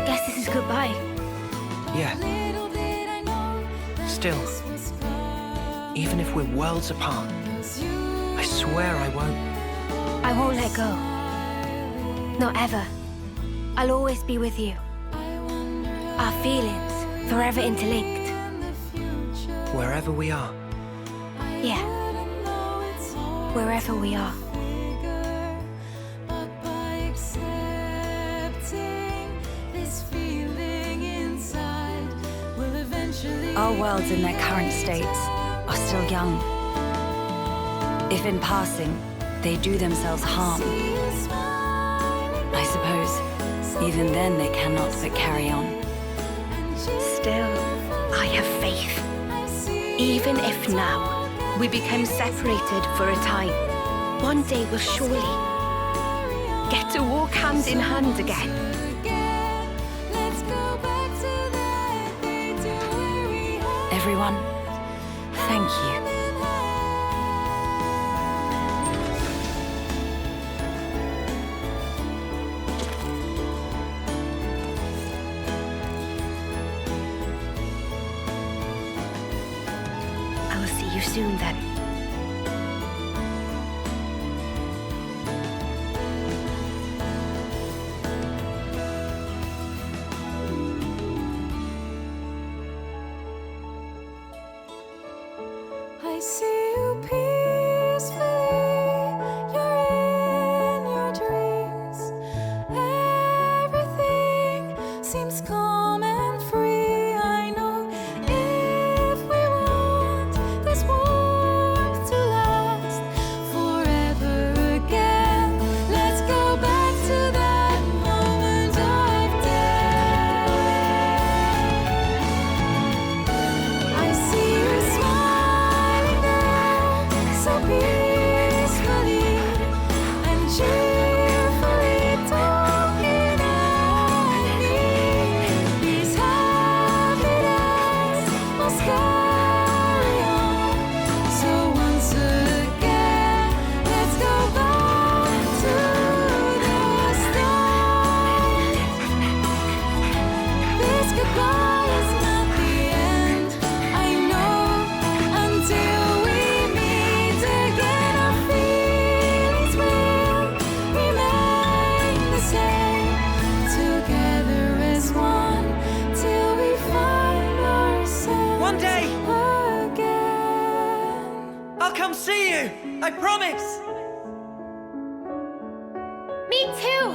Guess this is goodbye. Yeah. Still, even if we're worlds apart, I swear I won't. I won't let go. Not ever. I'll always be with you. Our feelings, forever interlinked. Wherever we are. Yeah. Wherever we are. Our worlds in their current states are still young. If in passing, they do themselves harm, I suppose even then they cannot but carry on. Still, I have faith. Even if now we become separated for a time, one day we'll surely get to walk hand in hand again. Everyone, thank you. I will see you soon then. I see you peacefully. You're in your dreams. Everything seems calm and free. I know if we want this warmth to last forever again, let's go back to that moment of death. I see you smiling now. I promise! Me too!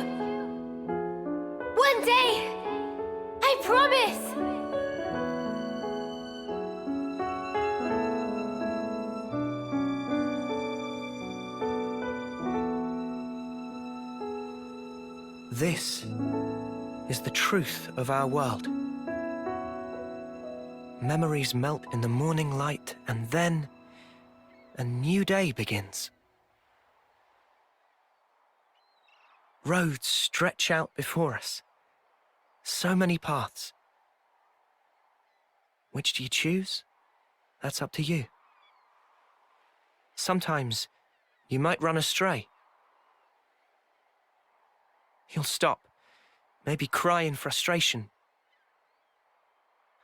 One day! I promise! This is the truth of our world. Memories melt in the morning light, and then a new day begins. Roads stretch out before us. So many paths. Which do you choose? That's up to you. Sometimes you might run astray. You'll stop, maybe cry in frustration.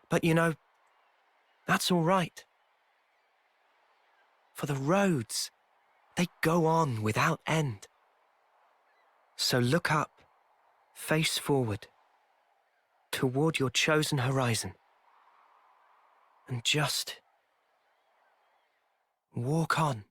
But you know, that's all right. For the roads, they go on without end. So look up, face forward, toward your chosen horizon, and just walk on.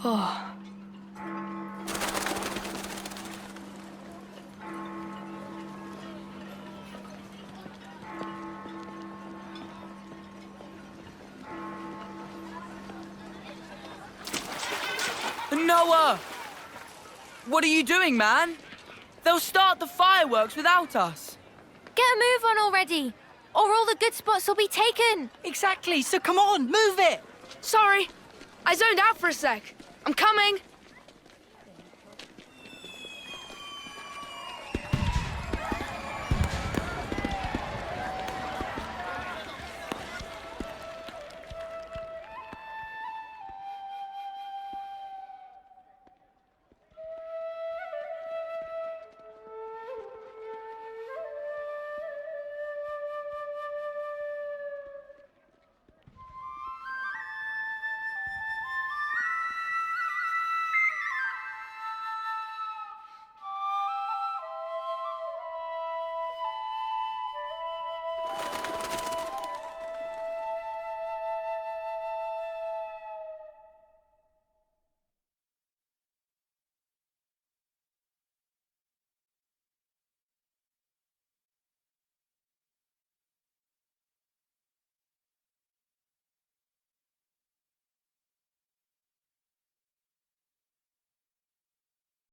Oh. Noah! What are you doing, man? They'll start the fireworks without us. Get a move on already, or all the good spots will be taken. Exactly, so come on, move it! Sorry, I zoned out for a sec. I'm coming.